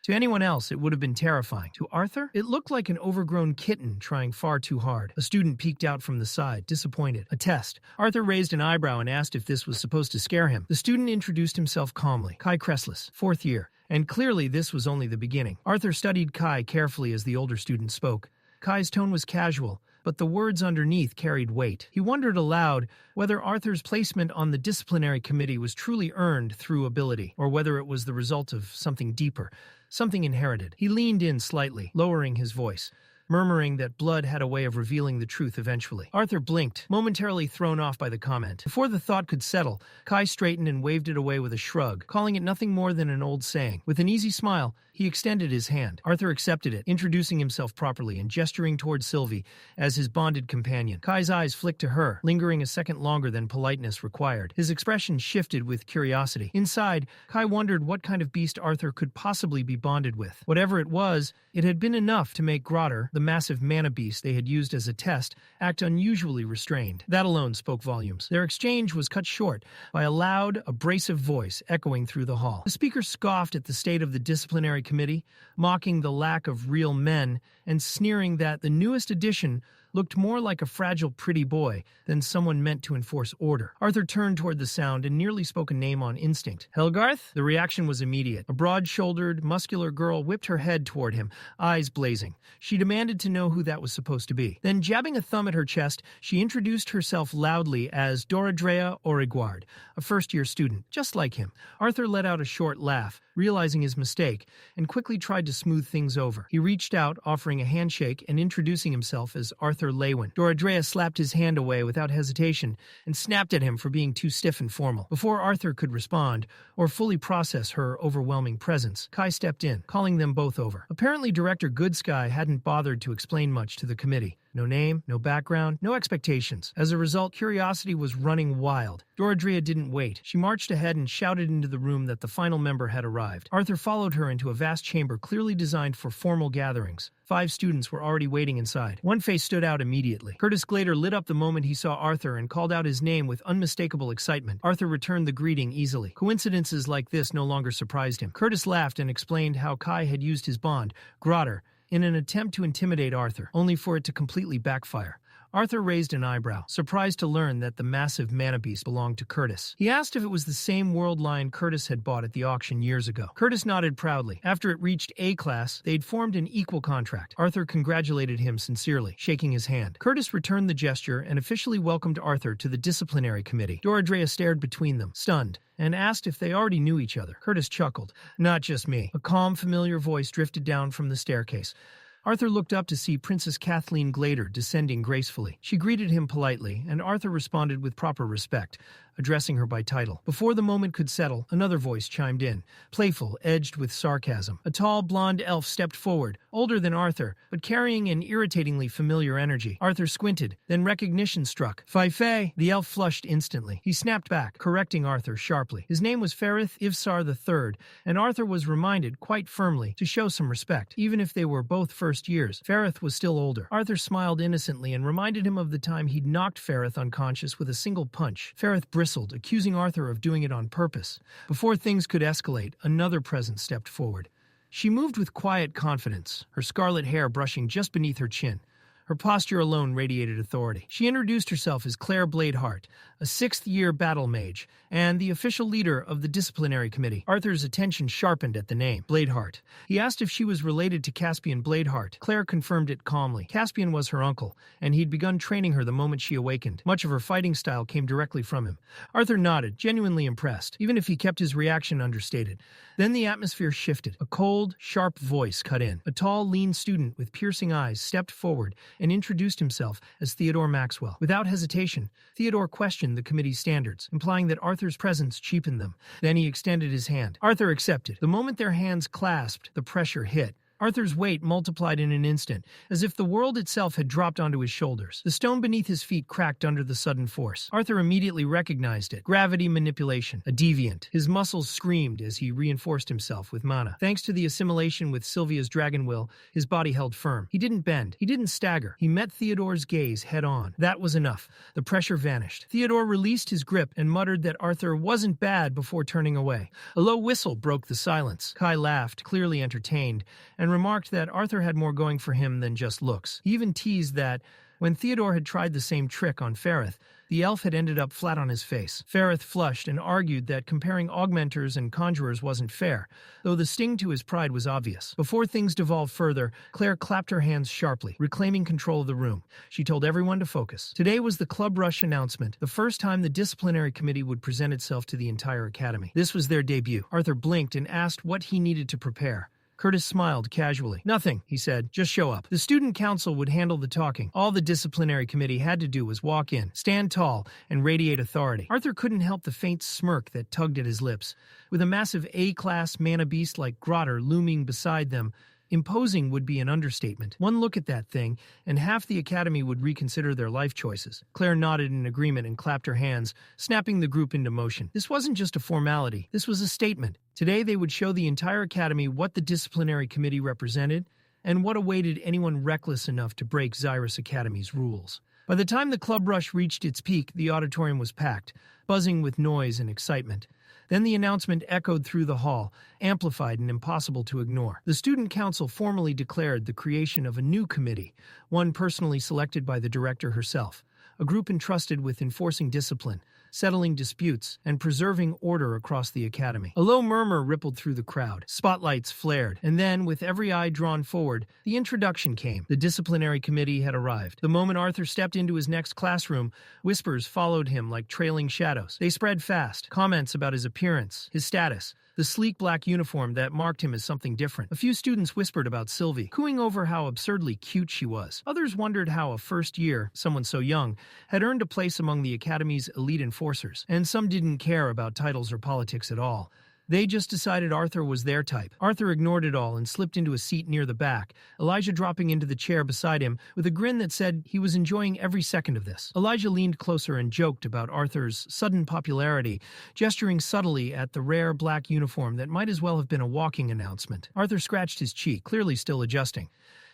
To anyone else, it would have been terrifying. To Arthur, it looked like an overgrown kitten trying far too hard. A student peeked out from the side, disappointed. A test. Arthur raised an eyebrow and asked if this was supposed to scare him. The student introduced himself calmly. Kai Kressless, 4th year. And clearly this was only the beginning. Arthur studied Kai carefully as the older student spoke. Kai's tone was casual, but the words underneath carried weight. He wondered aloud whether Arthur's placement on the disciplinary committee was truly earned through ability, or whether it was the result of something deeper, something inherited. He leaned in slightly, lowering his voice, murmuring that blood had a way of revealing the truth eventually. Arthur blinked, momentarily thrown off by the comment. Before the thought could settle, Kai straightened and waved it away with a shrug, calling it nothing more than an old saying. With an easy smile, he extended his hand. Arthur accepted it, introducing himself properly and gesturing toward Sylvie as his bonded companion. Kai's eyes flicked to her, lingering a second longer than politeness required. His expression shifted with curiosity. Inside, Kai wondered what kind of beast Arthur could possibly be bonded with. Whatever it was, it had been enough to make Grotter, the massive mana beast they had used as a test, act unusually restrained. That alone spoke volumes. Their exchange was cut short by a loud, abrasive voice echoing through the hall. The speaker scoffed at the state of the disciplinary committee, mocking the lack of real men and sneering that the newest addition looked more like a fragile pretty boy than someone meant to enforce order. Arthur turned toward the sound and nearly spoke a name on instinct. Helgarth? The reaction was immediate. A broad-shouldered, muscular girl whipped her head toward him, eyes blazing. She demanded to know who that was supposed to be. Then, jabbing a thumb at her chest, she introduced herself loudly as Doradrea Origuard, a first-year student, just like him. Arthur let out a short laugh, realizing his mistake, and quickly tried to smooth things over. He reached out, offering a handshake and introducing himself as Arthur Leywin. Doradrea slapped his hand away without hesitation and snapped at him for being too stiff and formal. Before Arthur could respond or fully process her overwhelming presence, Kai stepped in, calling them both over. Apparently, Director Goodsky hadn't bothered to explain much to the committee. No name, no background, no expectations. As a result, curiosity was running wild. Doradrea didn't wait. She marched ahead and shouted into the room that the final member had arrived. Arthur followed her into a vast chamber clearly designed for formal gatherings. 5 students were already waiting inside. One face stood out immediately. Curtis Glader lit up the moment he saw Arthur and called out his name with unmistakable excitement. Arthur returned the greeting easily. Coincidences like this no longer surprised him. Curtis laughed and explained how Kai had used his bond, Grotter, in an attempt to intimidate Arthur, only for it to completely backfire. Arthur raised an eyebrow, surprised to learn that the massive mana beast belonged to Curtis. He asked if it was the same world line Curtis had bought at the auction years ago. Curtis nodded proudly. After it reached A class, they'd formed an equal contract. Arthur congratulated him sincerely, shaking his hand. Curtis returned the gesture and officially welcomed Arthur to the disciplinary committee. Doradrea stared between them, stunned, and asked if they already knew each other. Curtis chuckled. Not just me. A calm, familiar voice drifted down from the staircase. Arthur looked up to see Princess Kathleen Glader descending gracefully. She greeted him politely, and Arthur responded with proper respect, addressing her by title. Before the moment could settle, another voice chimed in, playful, edged with sarcasm. A tall, blonde elf stepped forward, older than Arthur, but carrying an irritatingly familiar energy. Arthur squinted, then recognition struck. Fei. The elf flushed instantly. He snapped back, correcting Arthur sharply. His name was Ferith Ivsar III, and Arthur was reminded, quite firmly, to show some respect. Even if they were both first years, Ferith was still older. Arthur smiled innocently and reminded him of the time he'd knocked Ferith unconscious with a single punch. Ferith bristled, accusing Arthur of doing it on purpose. Before things could escalate, another presence stepped forward. She moved with quiet confidence, her scarlet hair brushing just beneath her chin. Her posture alone radiated authority. She introduced herself as Claire Bladeheart, a 6th-year battle mage, and the official leader of the disciplinary committee. Arthur's attention sharpened at the name, Bladeheart. He asked if she was related to Caspian Bladeheart. Claire confirmed it calmly. Caspian was her uncle, and he'd begun training her the moment she awakened. Much of her fighting style came directly from him. Arthur nodded, genuinely impressed, even if he kept his reaction understated. Then the atmosphere shifted. A cold, sharp voice cut in. A tall, lean student with piercing eyes stepped forward and introduced himself as Theodore Maxwell. Without hesitation, Theodore questioned the committee's standards, implying that Arthur's presence cheapened them. Then he extended his hand. Arthur accepted. The moment their hands clasped, the pressure hit. Arthur's weight multiplied in an instant, as if the world itself had dropped onto his shoulders. The stone beneath his feet cracked under the sudden force. Arthur immediately recognized it. Gravity manipulation. A deviant. His muscles screamed as he reinforced himself with mana. Thanks to the assimilation with Sylvia's dragon will, his body held firm. He didn't bend. He didn't stagger. He met Theodore's gaze head on. That was enough. The pressure vanished. Theodore released his grip and muttered that Arthur wasn't bad before turning away. A low whistle broke the silence. Kai laughed, clearly entertained, and remarked that Arthur had more going for him than just looks. He even teased that when Theodore had tried the same trick on Ferrith, the elf had ended up flat on his face. Ferrith flushed and argued that comparing augmenters and conjurers wasn't fair, though the sting to his pride was obvious. Before things devolved further, Claire clapped her hands sharply, reclaiming control of the room. She told everyone to focus. Today was the Club Rush announcement, the first time the disciplinary committee would present itself to the entire academy. This was their debut. Arthur blinked and asked what he needed to prepare. Curtis smiled casually. "Nothing," he said. "Just show up." The student council would handle the talking. All the disciplinary committee had to do was walk in, stand tall, and radiate authority. Arthur couldn't help the faint smirk that tugged at his lips. With a massive A-class mana beast like Grotter looming beside them, imposing would be an understatement. One look at that thing, and half the academy would reconsider their life choices. Claire nodded in agreement and clapped her hands, snapping the group into motion. This wasn't just a formality. This was a statement. Today they would show the entire academy what the disciplinary committee represented, and what awaited anyone reckless enough to break Xyrus Academy's rules. By the time the club rush reached its peak, the auditorium was packed, buzzing with noise and excitement. Then the announcement echoed through the hall, amplified and impossible to ignore. The student council formally declared the creation of a new committee, one personally selected by the director herself, a group entrusted with enforcing discipline, settling disputes, and preserving order across the academy. A low murmur rippled through the crowd. Spotlights flared, and then, with every eye drawn forward, the introduction came. The disciplinary committee had arrived. The moment Arthur stepped into his next classroom, whispers followed him like trailing shadows. They spread fast. Comments about his appearance, his status, the sleek black uniform that marked him as something different. A few students whispered about Sylvie, cooing over how absurdly cute she was. Others wondered how a first year, someone so young, had earned a place among the academy's elite enforcers. And some didn't care about titles or politics at all. They just decided Arthur was their type. Arthur ignored it all and slipped into a seat near the back, Elijah dropping into the chair beside him with a grin that said he was enjoying every second of this. Elijah leaned closer and joked about Arthur's sudden popularity, gesturing subtly at the rare black uniform that might as well have been a walking announcement. Arthur scratched his cheek, clearly still adjusting.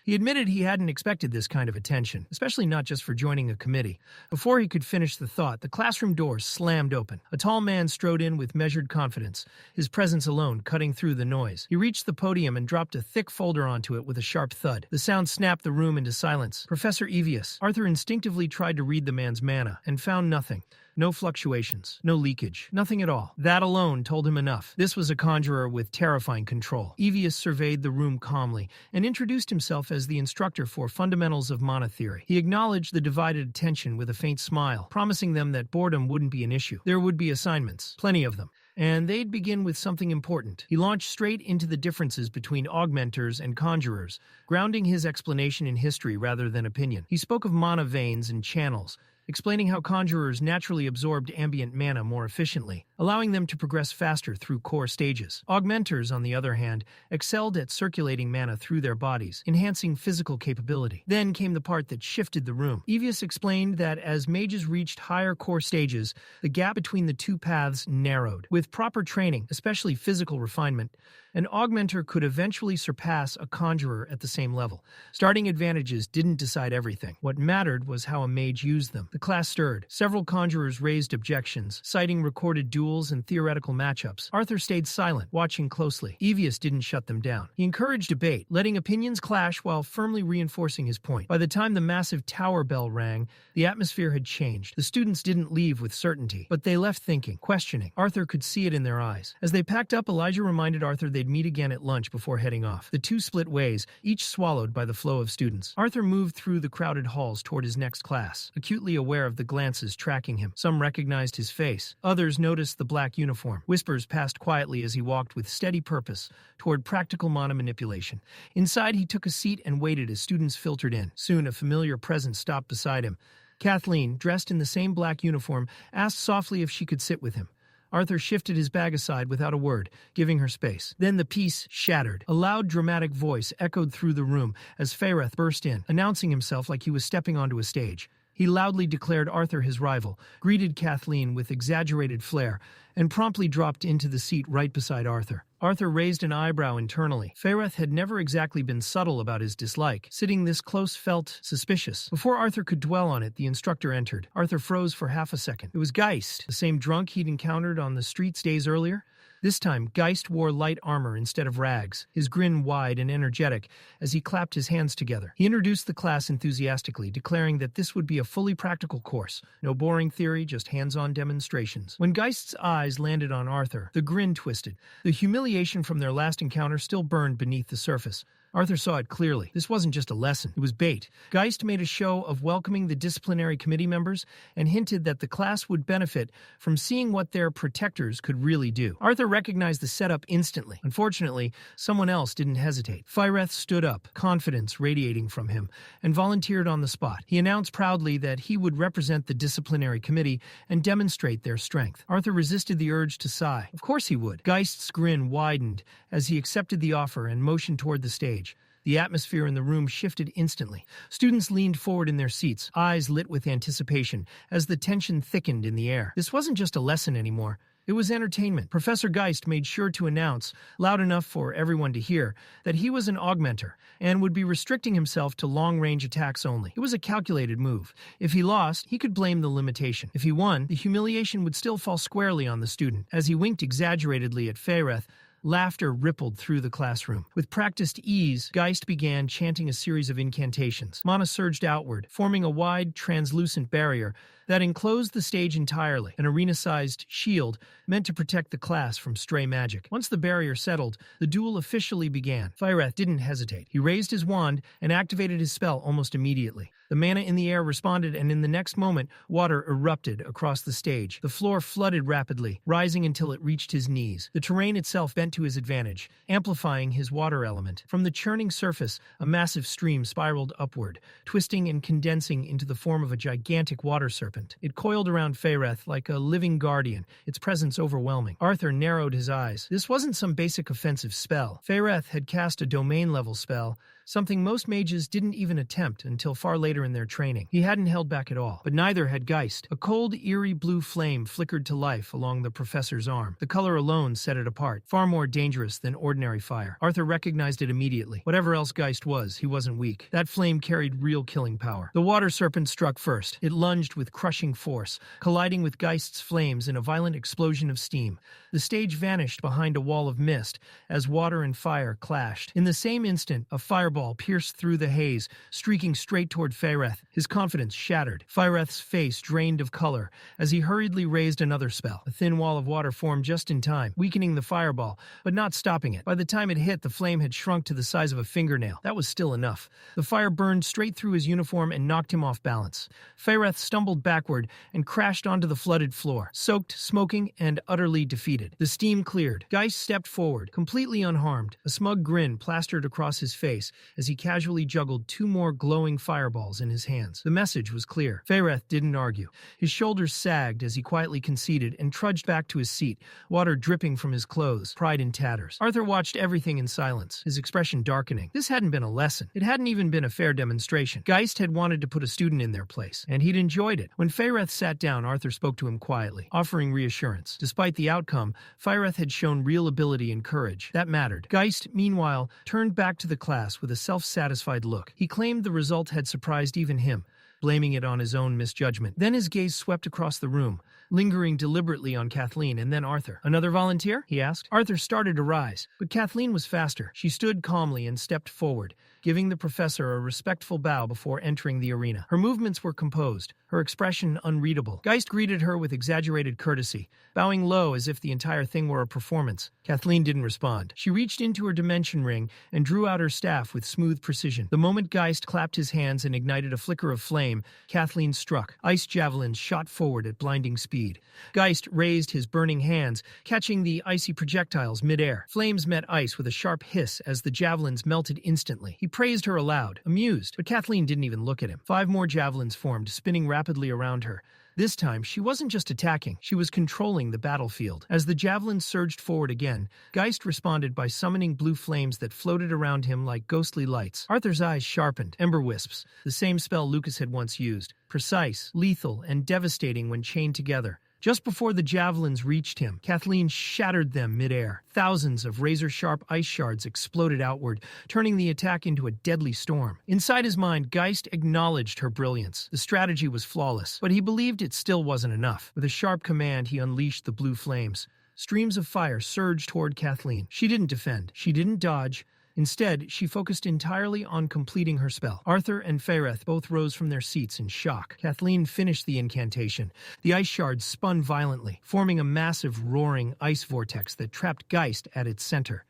He admitted he hadn't expected this kind of attention, especially not just for joining a committee. Before he could finish the thought, the classroom doors slammed open. A tall man strode in with measured confidence, his presence alone cutting through the noise. He reached the podium and dropped a thick folder onto it with a sharp thud. The sound snapped the room into silence. Professor Epheotus. Arthur instinctively tried to read the man's mana, and found nothing. No fluctuations, no leakage, nothing at all. That alone told him enough. This was a conjurer with terrifying control. Epheotus surveyed the room calmly and introduced himself as the instructor for Fundamentals of Mana Theory. He acknowledged the divided attention with a faint smile, promising them that boredom wouldn't be an issue. There would be assignments, plenty of them, and they'd begin with something important. He launched straight into the differences between augmenters and conjurers, grounding his explanation in history rather than opinion. He spoke of mana veins and channels, explaining how conjurers naturally absorbed ambient mana more efficiently, allowing them to progress faster through core stages. Augmenters, on the other hand, excelled at circulating mana through their bodies, enhancing physical capability. Then came the part that shifted the room. Epheotus explained that as mages reached higher core stages, the gap between the two paths narrowed. With proper training, especially physical refinement, an augmenter could eventually surpass a conjurer at the same level. Starting advantages didn't decide everything. What mattered was how a mage used them. The class stirred. Several conjurers raised objections, citing recorded duels and theoretical matchups. Arthur stayed silent, watching closely. Epheotus didn't shut them down. He encouraged debate, letting opinions clash while firmly reinforcing his point. By the time the massive tower bell rang, the atmosphere had changed. The students didn't leave with certainty, but they left thinking, questioning. Arthur could see it in their eyes. As they packed up, Elijah reminded Arthur they'd meet again at lunch before heading off. The two split ways, each swallowed by the flow of students. Arthur moved through the crowded halls toward his next class, acutely aware of the glances tracking him. Some recognized his face. Others noticed the black uniform. Whispers passed quietly as he walked with steady purpose toward practical mana manipulation. Inside, he took a seat and waited as students filtered in. Soon, a familiar presence stopped beside him. Kathleen, dressed in the same black uniform, asked softly if she could sit with him. Arthur shifted his bag aside without a word, giving her space. Then the piece shattered. A loud, dramatic voice echoed through the room as Faireth burst in, announcing himself like he was stepping onto a stage. He loudly declared Arthur his rival, greeted Kathleen with exaggerated flair, and promptly dropped into the seat right beside Arthur. Arthur raised an eyebrow internally. Faireth had never exactly been subtle about his dislike. Sitting this close felt suspicious. Before Arthur could dwell on it, the instructor entered. Arthur froze for half a second. It was Geist, the same drunk he'd encountered on the streets days earlier. This time, Geist wore light armor instead of rags, his grin wide and energetic as he clapped his hands together. He introduced the class enthusiastically, declaring that this would be a fully practical course. No boring theory, just hands-on demonstrations. When Geist's eyes landed on Arthur, the grin twisted. The humiliation from their last encounter still burned beneath the surface. Arthur saw it clearly. This wasn't just a lesson, it was bait. Geist made a show of welcoming the disciplinary committee members and hinted that the class would benefit from seeing what their protectors could really do. Arthur recognized the setup instantly. Unfortunately, someone else didn't hesitate. Faireth stood up, confidence radiating from him, and volunteered on the spot. He announced proudly that he would represent the disciplinary committee and demonstrate their strength. Arthur resisted the urge to sigh. Of course he would. Geist's grin widened as he accepted the offer and motioned toward the stage. The atmosphere in the room shifted instantly. Students leaned forward in their seats, eyes lit with anticipation, as the tension thickened in the air. This wasn't just a lesson anymore. It was entertainment. Professor Geist made sure to announce, loud enough for everyone to hear, that he was an augmenter and would be restricting himself to long-range attacks only. It was a calculated move. If he lost, he could blame the limitation. If he won, the humiliation would still fall squarely on the student. As he winked exaggeratedly at Faireth, laughter rippled through the classroom. With practiced ease, Geist began chanting a series of incantations. Mana surged outward, forming a wide, translucent barrier that enclosed the stage entirely, an arena-sized shield meant to protect the class from stray magic. Once the barrier settled, the duel officially began. Faireth didn't hesitate. He raised his wand and activated his spell almost immediately. The mana in the air responded, and in the next moment, water erupted across the stage. The floor flooded rapidly, rising until it reached his knees. The terrain itself bent to his advantage, amplifying his water element. From the churning surface, a massive stream spiraled upward, twisting and condensing into the form of a gigantic water serpent. It coiled around Faireth like a living guardian, its presence overwhelming. Arthur narrowed his eyes. This wasn't some basic offensive spell. Faireth had cast a domain-level spell, something most mages didn't even attempt until far later in their training. He hadn't held back at all, but neither had Geist. A cold, eerie blue flame flickered to life along the professor's arm. The color alone set it apart, far more dangerous than ordinary fire. Arthur recognized it immediately. Whatever else Geist was, he wasn't weak. That flame carried real killing power. The water serpent struck first. It lunged with crushing force, colliding with Geist's flames in a violent explosion of steam. The stage vanished behind a wall of mist as water and fire clashed. In the same instant, a fireball pierced through the haze, streaking straight toward Faireth. His confidence shattered. Faireth's face drained of color as he hurriedly raised another spell. A thin wall of water formed just in time, weakening the fireball, but not stopping it. By the time it hit, the flame had shrunk to the size of a fingernail. That was still enough. The fire burned straight through his uniform and knocked him off balance. Faireth stumbled backward and crashed onto the flooded floor, soaked, smoking, and utterly defeated. The steam cleared. Geist stepped forward, completely unharmed. A smug grin plastered across his face as he casually juggled two more glowing fireballs in his hands. The message was clear. Faireth didn't argue. His shoulders sagged as he quietly conceded and trudged back to his seat, water dripping from his clothes, pride in tatters. Arthur watched everything in silence, his expression darkening. This hadn't been a lesson. It hadn't even been a fair demonstration. Geist had wanted to put a student in their place, and he'd enjoyed it. When Faireth sat down, Arthur spoke to him quietly, offering reassurance. Despite the outcome, Faireth had shown real ability and courage. That mattered. Geist, meanwhile, turned back to the class with a self-satisfied look. He claimed the result had surprised even him, blaming it on his own misjudgment. Then his gaze swept across the room, lingering deliberately on Kathleen and then Arthur. "Another volunteer?" he asked. Arthur started to rise, but Kathleen was faster. She stood calmly and stepped forward, giving the professor a respectful bow before entering the arena. Her movements were composed, her expression unreadable. Geist greeted her with exaggerated courtesy, bowing low as if the entire thing were a performance. Kathleen didn't respond. She reached into her dimension ring and drew out her staff with smooth precision. The moment Geist clapped his hands and ignited a flicker of flame, Kathleen struck. Ice javelins shot forward at blinding speed. Geist raised his burning hands, catching the icy projectiles midair. Flames met ice with a sharp hiss as the javelins melted instantly. He praised her aloud, amused, but Kathleen didn't even look at him. 5 more javelins formed, spinning rapidly around her. This time, she wasn't just attacking, she was controlling the battlefield. As the javelin surged forward again, Geist responded by summoning blue flames that floated around him like ghostly lights. Arthur's eyes sharpened. Ember wisps, the same spell Lucas had once used. Precise, lethal, and devastating when chained together. Just before the javelins reached him, Kathleen shattered them midair. Thousands of razor-sharp ice shards exploded outward, turning the attack into a deadly storm. Inside his mind, Geist acknowledged her brilliance. The strategy was flawless, but he believed it still wasn't enough. With a sharp command, he unleashed the blue flames. Streams of fire surged toward Kathleen. She didn't defend. She didn't dodge. Instead, she focused entirely on completing her spell. Arthur and Faereth both rose from their seats in shock. Kathleen finished the incantation. The ice shards spun violently, forming a massive, roaring ice vortex that trapped Geist at its center.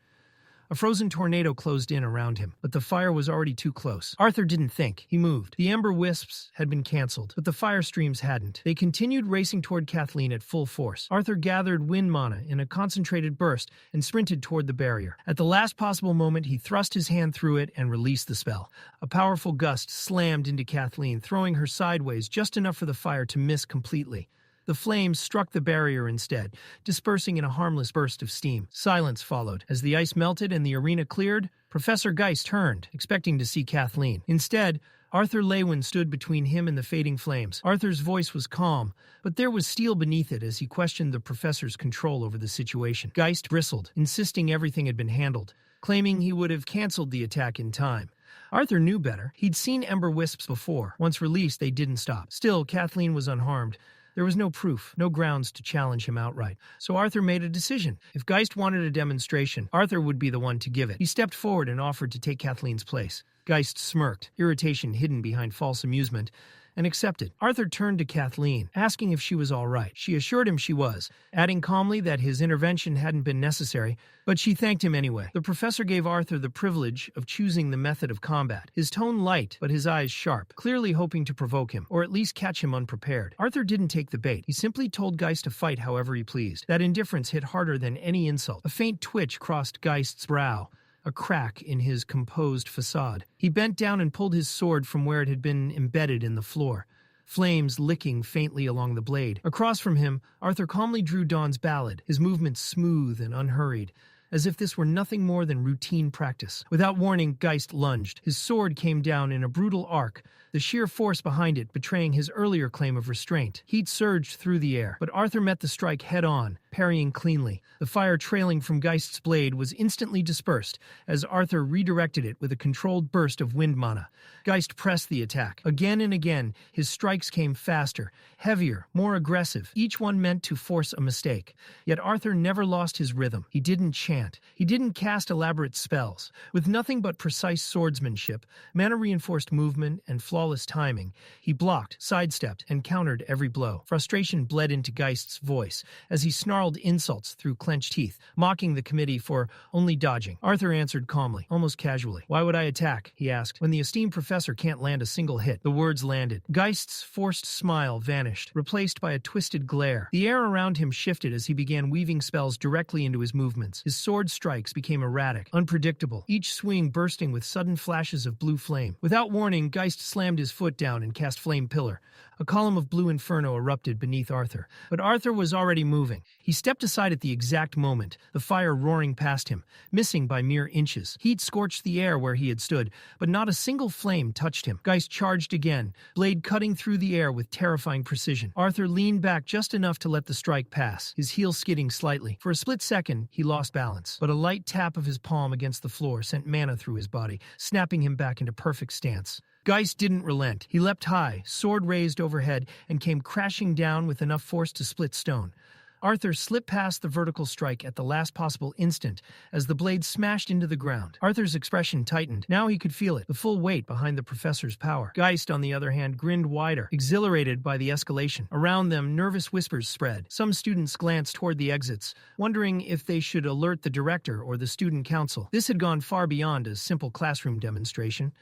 A frozen tornado closed in around him, but the fire was already too close. Arthur didn't think. He moved. The ember wisps had been canceled, but the fire streams hadn't. They continued racing toward Kathleen at full force. Arthur gathered wind mana in a concentrated burst and sprinted toward the barrier. At the last possible moment, he thrust his hand through it and released the spell. A powerful gust slammed into Kathleen, throwing her sideways just enough for the fire to miss completely. The flames struck the barrier instead, dispersing in a harmless burst of steam. Silence followed. As the ice melted and the arena cleared, Professor Geist turned, expecting to see Kathleen. Instead, Arthur Leywin stood between him and the fading flames. Arthur's voice was calm, but there was steel beneath it as he questioned the professor's control over the situation. Geist bristled, insisting everything had been handled, claiming he would have canceled the attack in time. Arthur knew better. He'd seen ember wisps before. Once released, they didn't stop. Still, Kathleen was unharmed. There was no proof, no grounds to challenge him outright. So Arthur made a decision. If Geist wanted a demonstration, Arthur would be the one to give it. He stepped forward and offered to take Kathleen's place. Geist smirked, irritation hidden behind false amusement, and accepted. Arthur turned to Kathleen, asking if she was all right. She assured him she was, adding calmly that his intervention hadn't been necessary, but she thanked him anyway. The professor gave Arthur the privilege of choosing the method of combat. His tone light, but his eyes sharp, clearly hoping to provoke him, or at least catch him unprepared. Arthur didn't take the bait. He simply told Geist to fight however he pleased. That indifference hit harder than any insult. A faint twitch crossed Geist's brow, a crack in his composed facade. He bent down and pulled his sword from where it had been embedded in the floor, flames licking faintly along the blade. Across from him, Arthur calmly drew Dawn's ballad, his movements smooth and unhurried, as if this were nothing more than routine practice. Without warning, Geist lunged. His sword came down in a brutal arc, the sheer force behind it betraying his earlier claim of restraint. Heat surged through the air, but Arthur met the strike head-on, parrying cleanly. The fire trailing from Geist's blade was instantly dispersed as Arthur redirected it with a controlled burst of wind mana. Geist pressed the attack. Again and again, his strikes came faster, heavier, more aggressive, each one meant to force a mistake. Yet Arthur never lost his rhythm. He didn't chant. He didn't cast elaborate spells. With nothing but precise swordsmanship, mana-reinforced movement, and flawless timing, he blocked, sidestepped, and countered every blow. Frustration bled into Geist's voice as he snarled insults through clenched teeth, mocking the committee for only dodging. Arthur answered calmly, almost casually. "Why would I attack?" he asked. "When the esteemed professor can't land a single hit." The words landed. Geist's forced smile vanished, replaced by a twisted glare. The air around him shifted as he began weaving spells directly into his movements. His sword strikes became erratic, unpredictable, each swing bursting with sudden flashes of blue flame. Without warning, Geist slammed his foot down and cast Flame Pillar. A column of blue inferno erupted beneath Arthur. But Arthur was already moving. He stepped aside at the exact moment, the fire roaring past him, missing by mere inches. Heat scorched the air where he had stood, but not a single flame touched him. Geist charged again, blade cutting through the air with terrifying precision. Arthur leaned back just enough to let the strike pass, his heel skidding slightly. For a split second, he lost balance, but a light tap of his palm against the floor sent mana through his body, snapping him back into perfect stance. Geist didn't relent. He leapt high, sword raised overhead, and came crashing down with enough force to split stone. Arthur slipped past the vertical strike at the last possible instant as the blade smashed into the ground. Arthur's expression tightened. Now he could feel it, the full weight behind the professor's power. Geist, on the other hand, grinned wider, exhilarated by the escalation. Around them, nervous whispers spread. Some students glanced toward the exits, wondering if they should alert the director or the student council. This had gone far beyond a simple classroom demonstration.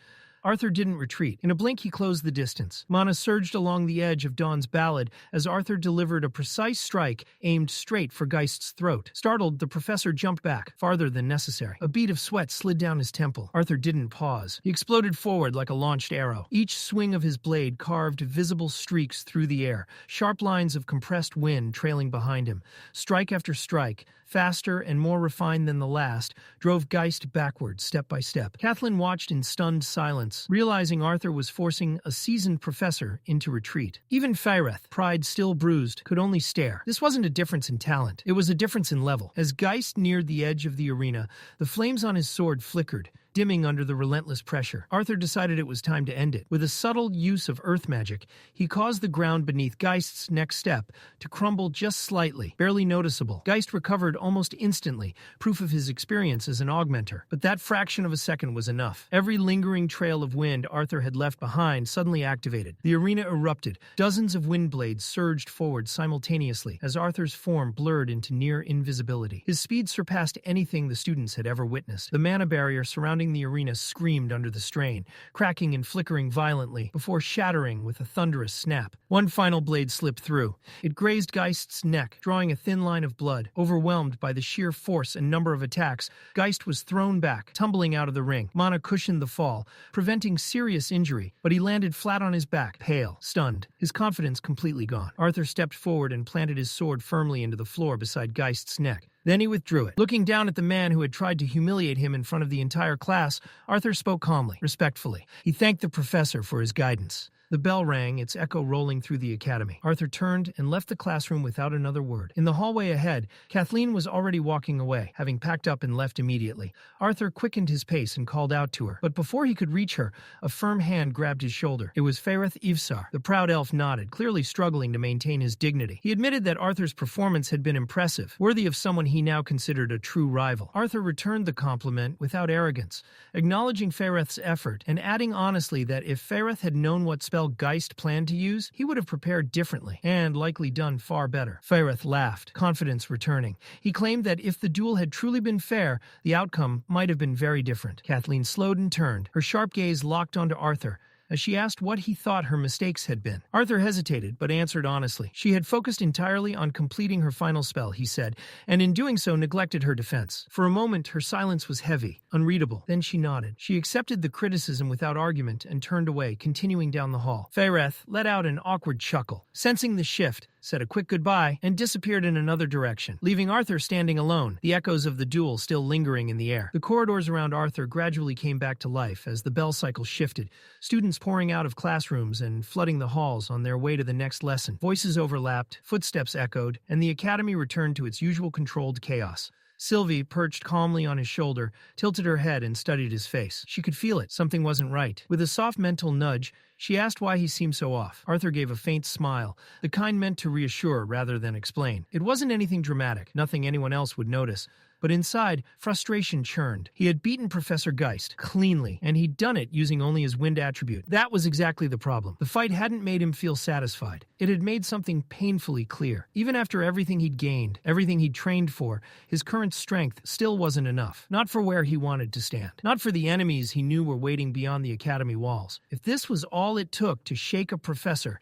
Arthur didn't retreat. In a blink, he closed the distance. Mana surged along the edge of Dawn's ballad as Arthur delivered a precise strike aimed straight for Geist's throat. Startled, the professor jumped back, farther than necessary. A bead of sweat slid down his temple. Arthur didn't pause. He exploded forward like a launched arrow. Each swing of his blade carved visible streaks through the air, sharp lines of compressed wind trailing behind him. Strike after strike, faster and more refined than the last, drove Geist backward, step by step. Kathleen watched in stunned silence, realizing Arthur was forcing a seasoned professor into retreat. Even Xyrus, pride still bruised, could only stare. This wasn't a difference in talent. It was a difference in level. As Geist neared the edge of the arena, the flames on his sword flickered, dimming under the relentless pressure. Arthur decided it was time to end it. With a subtle use of earth magic, he caused the ground beneath Geist's next step to crumble just slightly, barely noticeable. Geist recovered almost instantly, proof of his experience as an augmenter. But that fraction of a second was enough. Every lingering trail of wind Arthur had left behind suddenly activated. The arena erupted. Dozens of wind blades surged forward simultaneously as Arthur's form blurred into near invisibility. His speed surpassed anything the students had ever witnessed. The mana barrier surrounding the arena screamed under the strain, cracking and flickering violently before shattering with a thunderous snap. One final blade slipped through. It grazed Geist's neck, drawing a thin line of blood. Overwhelmed by the sheer force and number of attacks, Geist was thrown back, tumbling out of the ring. Mana cushioned the fall, preventing serious injury, but he landed flat on his back, pale, stunned, his confidence completely gone. Arthur stepped forward and planted his sword firmly into the floor beside Geist's neck. Then he withdrew it. Looking down at the man who had tried to humiliate him in front of the entire class, Arthur spoke calmly, respectfully. He thanked the professor for his guidance. The bell rang, its echo rolling through the academy. Arthur turned and left the classroom without another word. In the hallway ahead, Kathleen was already walking away, having packed up and left immediately. Arthur quickened his pace and called out to her, but before he could reach her, a firm hand grabbed his shoulder. It was Fereth Ivsar. The proud elf nodded, clearly struggling to maintain his dignity. He admitted that Arthur's performance had been impressive, worthy of someone he now considered a true rival. Arthur returned the compliment without arrogance, acknowledging Fereth's effort and adding honestly that if Fereth had known what spell Geist planned to use, he would have prepared differently, and likely done far better. Fereth laughed, confidence returning. He claimed that if the duel had truly been fair, the outcome might have been very different. Kathleen slowed and turned, her sharp gaze locked onto Arthur, as she asked what he thought her mistakes had been. Arthur hesitated, but answered honestly. She had focused entirely on completing her final spell, he said, and in doing so neglected her defense. For a moment, her silence was heavy, unreadable. Then she nodded. She accepted the criticism without argument and turned away, continuing down the hall. Fereth let out an awkward chuckle. Sensing the shift, said a quick goodbye, and disappeared in another direction, leaving Arthur standing alone, the echoes of the duel still lingering in the air. The corridors around Arthur gradually came back to life as the bell cycle shifted, students pouring out of classrooms and flooding the halls on their way to the next lesson. Voices overlapped, footsteps echoed, and the academy returned to its usual controlled chaos. Sylvie, perched calmly on his shoulder, tilted her head and studied his face. She could feel it. Something wasn't right. With a soft mental nudge, she asked why he seemed so off. Arthur gave a faint smile, the kind meant to reassure rather than explain. It wasn't anything dramatic, nothing anyone else would notice. But inside, frustration churned. He had beaten Professor Geist cleanly, and he'd done it using only his wind attribute. That was exactly the problem. The fight hadn't made him feel satisfied. It had made something painfully clear. Even after everything he'd gained, everything he'd trained for, his current strength still wasn't enough. Not for where he wanted to stand. Not for the enemies he knew were waiting beyond the academy walls. If this was all it took to shake a professor,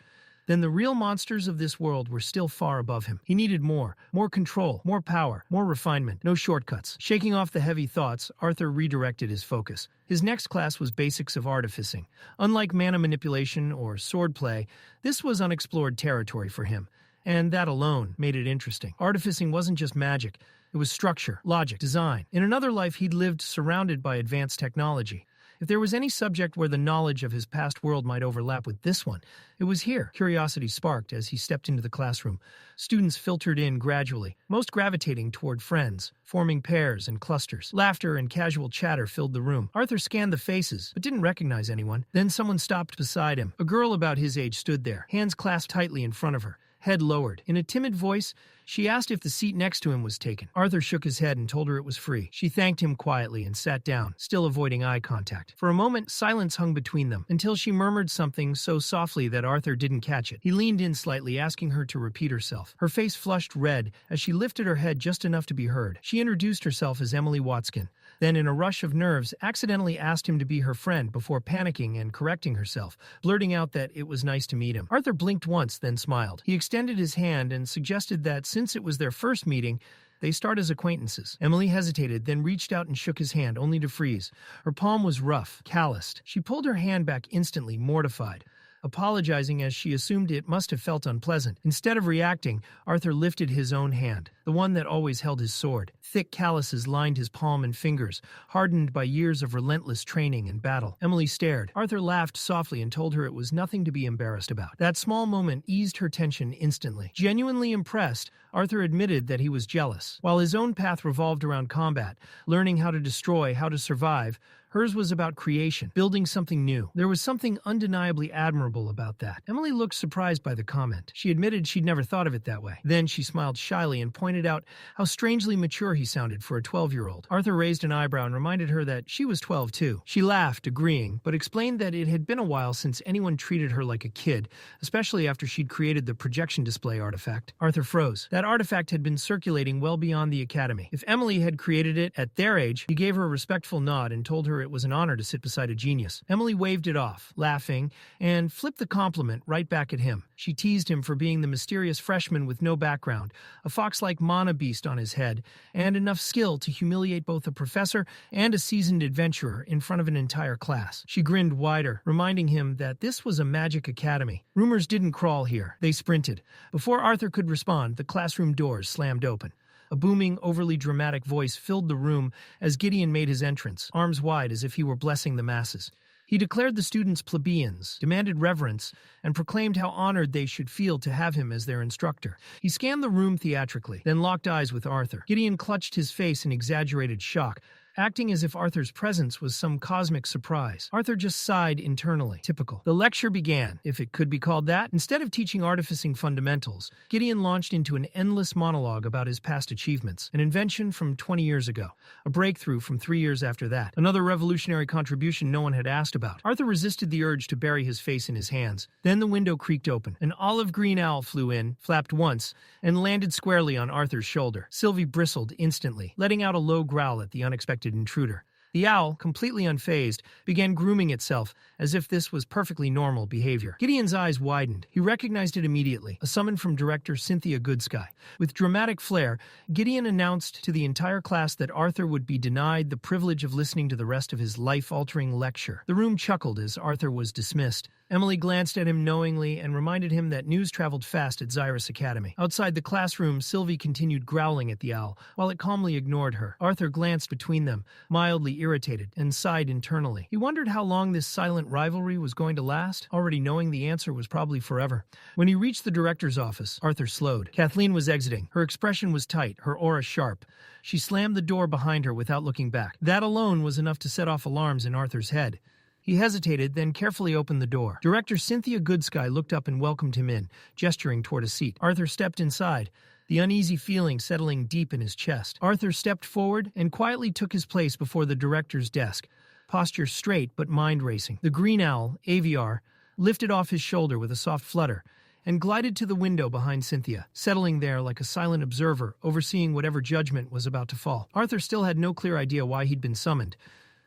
then the real monsters of this world were still far above him. He needed more control, more power, more refinement, no shortcuts. Shaking off the heavy thoughts, Arthur redirected his focus. His next class was Basics of Artificing. Unlike mana manipulation or swordplay, this was unexplored territory for him, and that alone made it interesting. Artificing wasn't just magic, it was structure, logic, design. In another life, he'd lived surrounded by advanced technology. If there was any subject where the knowledge of his past world might overlap with this one, it was here. Curiosity sparked as he stepped into the classroom. Students filtered in gradually, most gravitating toward friends, forming pairs and clusters. Laughter and casual chatter filled the room. Arthur scanned the faces, but didn't recognize anyone. Then someone stopped beside him. A girl about his age stood there, hands clasped tightly in front of her, head lowered. In a timid voice, she asked if the seat next to him was taken. Arthur shook his head and told her it was free. She thanked him quietly and sat down, still avoiding eye contact. For a moment, silence hung between them, until she murmured something so softly that Arthur didn't catch it. He leaned in slightly, asking her to repeat herself. Her face flushed red as she lifted her head just enough to be heard. She introduced herself as Emily Watskin, then in a rush of nerves accidentally asked him to be her friend before panicking and correcting herself, blurting out that it was nice to meet him. Arthur blinked once, then smiled. He extended his hand and suggested that since it was their first meeting, they start as acquaintances. Emily hesitated, then reached out and shook his hand, only to freeze. Her palm was rough, calloused. She pulled her hand back instantly, mortified, apologizing as she assumed it must have felt unpleasant. Instead of reacting, Arthur lifted his own hand, the one that always held his sword. Thick calluses lined his palm and fingers, hardened by years of relentless training and battle. Emily stared. Arthur laughed softly and told her it was nothing to be embarrassed about. That small moment eased her tension instantly. Genuinely impressed, Arthur admitted that he was jealous. While his own path revolved around combat, learning how to destroy, how to survive, hers was about creation, building something new. There was something undeniably admirable about that. Emily looked surprised by the comment. She admitted she'd never thought of it that way. Then she smiled shyly and pointed out how strangely mature he sounded for a 12-year-old. Arthur raised an eyebrow and reminded her that she was 12 too. She laughed, agreeing, but explained that it had been a while since anyone treated her like a kid, especially after she'd created the projection display artifact. Arthur froze. That artifact had been circulating well beyond the academy. If Emily had created it at their age, he gave her a respectful nod and told her it was an honor to sit beside a genius. Emily waved it off, laughing, and flipped the compliment right back at him. She teased him for being the mysterious freshman with no background, a fox-like mana beast on his head, and enough skill to humiliate both a professor and a seasoned adventurer in front of an entire class. She grinned wider, reminding him that this was a magic academy. Rumors didn't crawl here. They sprinted. Before Arthur could respond, the classroom doors slammed open. A booming, overly dramatic voice filled the room as Gideon made his entrance, arms wide as if he were blessing the masses. He declared the students plebeians, demanded reverence, and proclaimed how honored they should feel to have him as their instructor. He scanned the room theatrically, then locked eyes with Arthur. Gideon clutched his face in exaggerated shock, acting as if Arthur's presence was some cosmic surprise. Arthur just sighed internally. Typical. The lecture began, if it could be called that. Instead of teaching artificing fundamentals, Gideon launched into an endless monologue about his past achievements, an invention from 20 years ago, a breakthrough from 3 years after that, another revolutionary contribution no one had asked about. Arthur resisted the urge to bury his face in his hands. Then the window creaked open. An olive-green owl flew in, flapped once, and landed squarely on Arthur's shoulder. Sylvie bristled instantly, letting out a low growl at the unexpected intruder. The owl, completely unfazed, began grooming itself as if this was perfectly normal behavior. Gideon's eyes widened. He recognized it immediately, a summon from director Cynthia Goodsky. With dramatic flair, Gideon announced to the entire class that Arthur would be denied the privilege of listening to the rest of his life-altering lecture. The room chuckled as Arthur was dismissed. Emily glanced at him knowingly and reminded him that news traveled fast at Xyrus Academy. Outside the classroom, Sylvie continued growling at the owl, while it calmly ignored her. Arthur glanced between them, mildly irritated, and sighed internally. He wondered how long this silent rivalry was going to last, already knowing the answer was probably forever. When he reached the director's office, Arthur slowed. Kathleen was exiting. Her expression was tight, her aura sharp. She slammed the door behind her without looking back. That alone was enough to set off alarms in Arthur's head. He hesitated, then carefully opened the door. Director Cynthia Goodsky looked up and welcomed him in, gesturing toward a seat. Arthur stepped inside, the uneasy feeling settling deep in his chest. Arthur stepped forward and quietly took his place before the director's desk, posture straight but mind racing. The green owl, Aviar, lifted off his shoulder with a soft flutter and glided to the window behind Cynthia, settling there like a silent observer, overseeing whatever judgment was about to fall. Arthur still had no clear idea why he'd been summoned.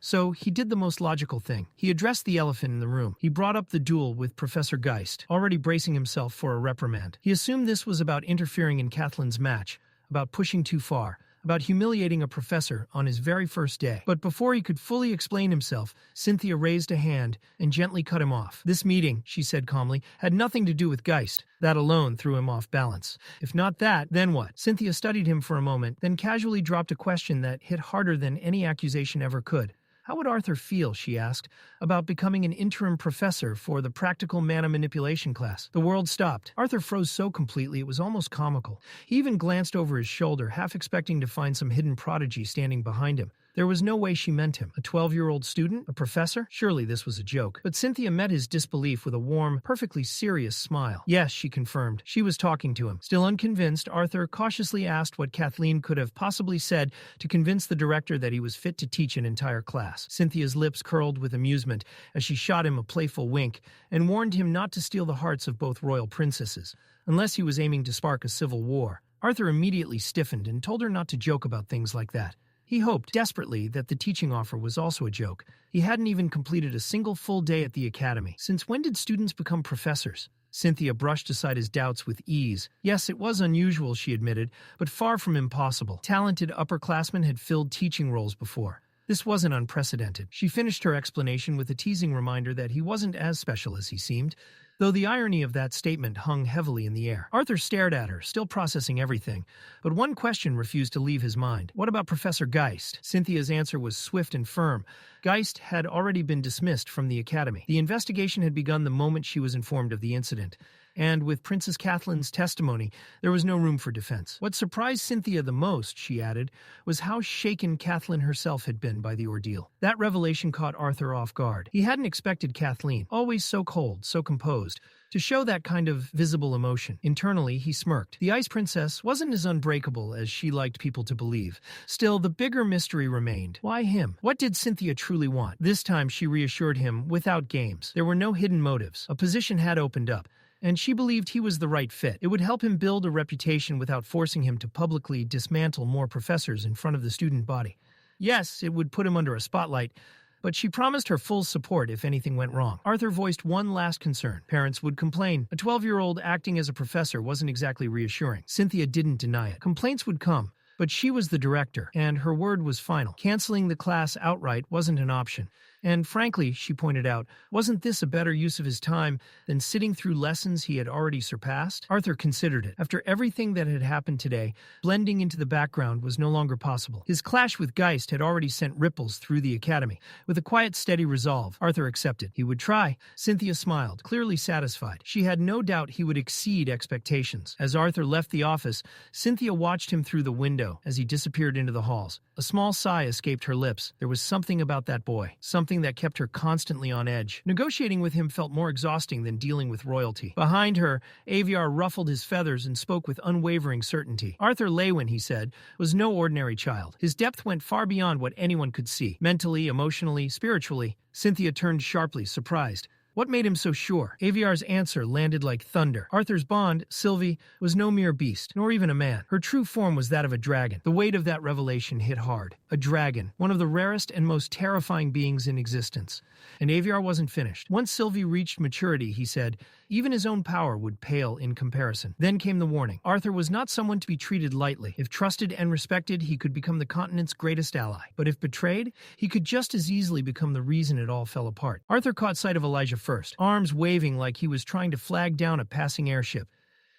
So he did the most logical thing. He addressed the elephant in the room. He brought up the duel with Professor Geist, already bracing himself for a reprimand. He assumed this was about interfering in Kathleen's match, about pushing too far, about humiliating a professor on his very first day. But before he could fully explain himself, Cynthia raised a hand and gently cut him off. This meeting, she said calmly, had nothing to do with Geist. That alone threw him off balance. If not that, then what? Cynthia studied him for a moment, then casually dropped a question that hit harder than any accusation ever could. How would Arthur feel, she asked, about becoming an interim professor for the practical mana manipulation class? The world stopped. Arthur froze so completely it was almost comical. He even glanced over his shoulder, half expecting to find some hidden prodigy standing behind him. There was no way she meant him. A 12-year-old student? A professor? Surely this was a joke. But Cynthia met his disbelief with a warm, perfectly serious smile. Yes, she confirmed. She was talking to him. Still unconvinced, Arthur cautiously asked what Kathleen could have possibly said to convince the director that he was fit to teach an entire class. Cynthia's lips curled with amusement as she shot him a playful wink and warned him not to steal the hearts of both royal princesses, unless he was aiming to spark a civil war. Arthur immediately stiffened and told her not to joke about things like that. He hoped desperately that the teaching offer was also a joke. He hadn't even completed a single full day at the academy. Since when did students become professors? Cynthia brushed aside his doubts with ease. Yes, it was unusual, she admitted, but far from impossible. Talented upperclassmen had filled teaching roles before. This wasn't unprecedented. She finished her explanation with a teasing reminder that he wasn't as special as he seemed, though the irony of that statement hung heavily in the air. Arthur stared at her, still processing everything, but one question refused to leave his mind. What about Professor Geist? Cynthia's answer was swift and firm. Geist had already been dismissed from the academy. The investigation had begun the moment she was informed of the incident, and with Princess Kathleen's testimony, there was no room for defense. What surprised Cynthia the most, she added, was how shaken Kathleen herself had been by the ordeal. That revelation caught Arthur off guard. He hadn't expected Kathleen, always so cold, so composed, to show that kind of visible emotion. Internally, he smirked. The Ice Princess wasn't as unbreakable as she liked people to believe. Still, the bigger mystery remained. Why him? What did Cynthia truly want? This time, she reassured him, without games. There were no hidden motives. A position had opened up, and she believed he was the right fit. It would help him build a reputation without forcing him to publicly dismantle more professors in front of the student body. Yes, it would put him under a spotlight, but she promised her full support if anything went wrong. Arthur voiced one last concern. Parents would complain. A 12-year-old acting as a professor wasn't exactly reassuring. Cynthia didn't deny it. Complaints would come, but she was the director, and her word was final. Canceling the class outright wasn't an option. And frankly, she pointed out, wasn't this a better use of his time than sitting through lessons he had already surpassed? Arthur considered it. After everything that had happened today, blending into the background was no longer possible. His clash with Geist had already sent ripples through the academy. With a quiet, steady resolve, Arthur accepted. He would try. Cynthia smiled, clearly satisfied. She had no doubt he would exceed expectations. As Arthur left the office, Cynthia watched him through the window as he disappeared into the halls. A small sigh escaped her lips. There was something about that boy, something that kept her constantly on edge. Negotiating with him felt more exhausting than dealing with royalty. Behind her, Aviar ruffled his feathers and spoke with unwavering certainty. Arthur Leywin, he said, was no ordinary child. His depth went far beyond what anyone could see. Mentally, emotionally, spiritually. Cynthia turned sharply, surprised. What made him so sure? Aviar's answer landed like thunder. Arthur's bond, Sylvie, was no mere beast, nor even a man. Her true form was that of a dragon. The weight of that revelation hit hard. A dragon, one of the rarest and most terrifying beings in existence. And Aviar wasn't finished. Once Sylvie reached maturity, he said, even his own power would pale in comparison. Then came the warning. Arthur was not someone to be treated lightly. If trusted and respected, he could become the continent's greatest ally. But if betrayed, he could just as easily become the reason it all fell apart. Arthur caught sight of Elijah first, arms waving like he was trying to flag down a passing airship.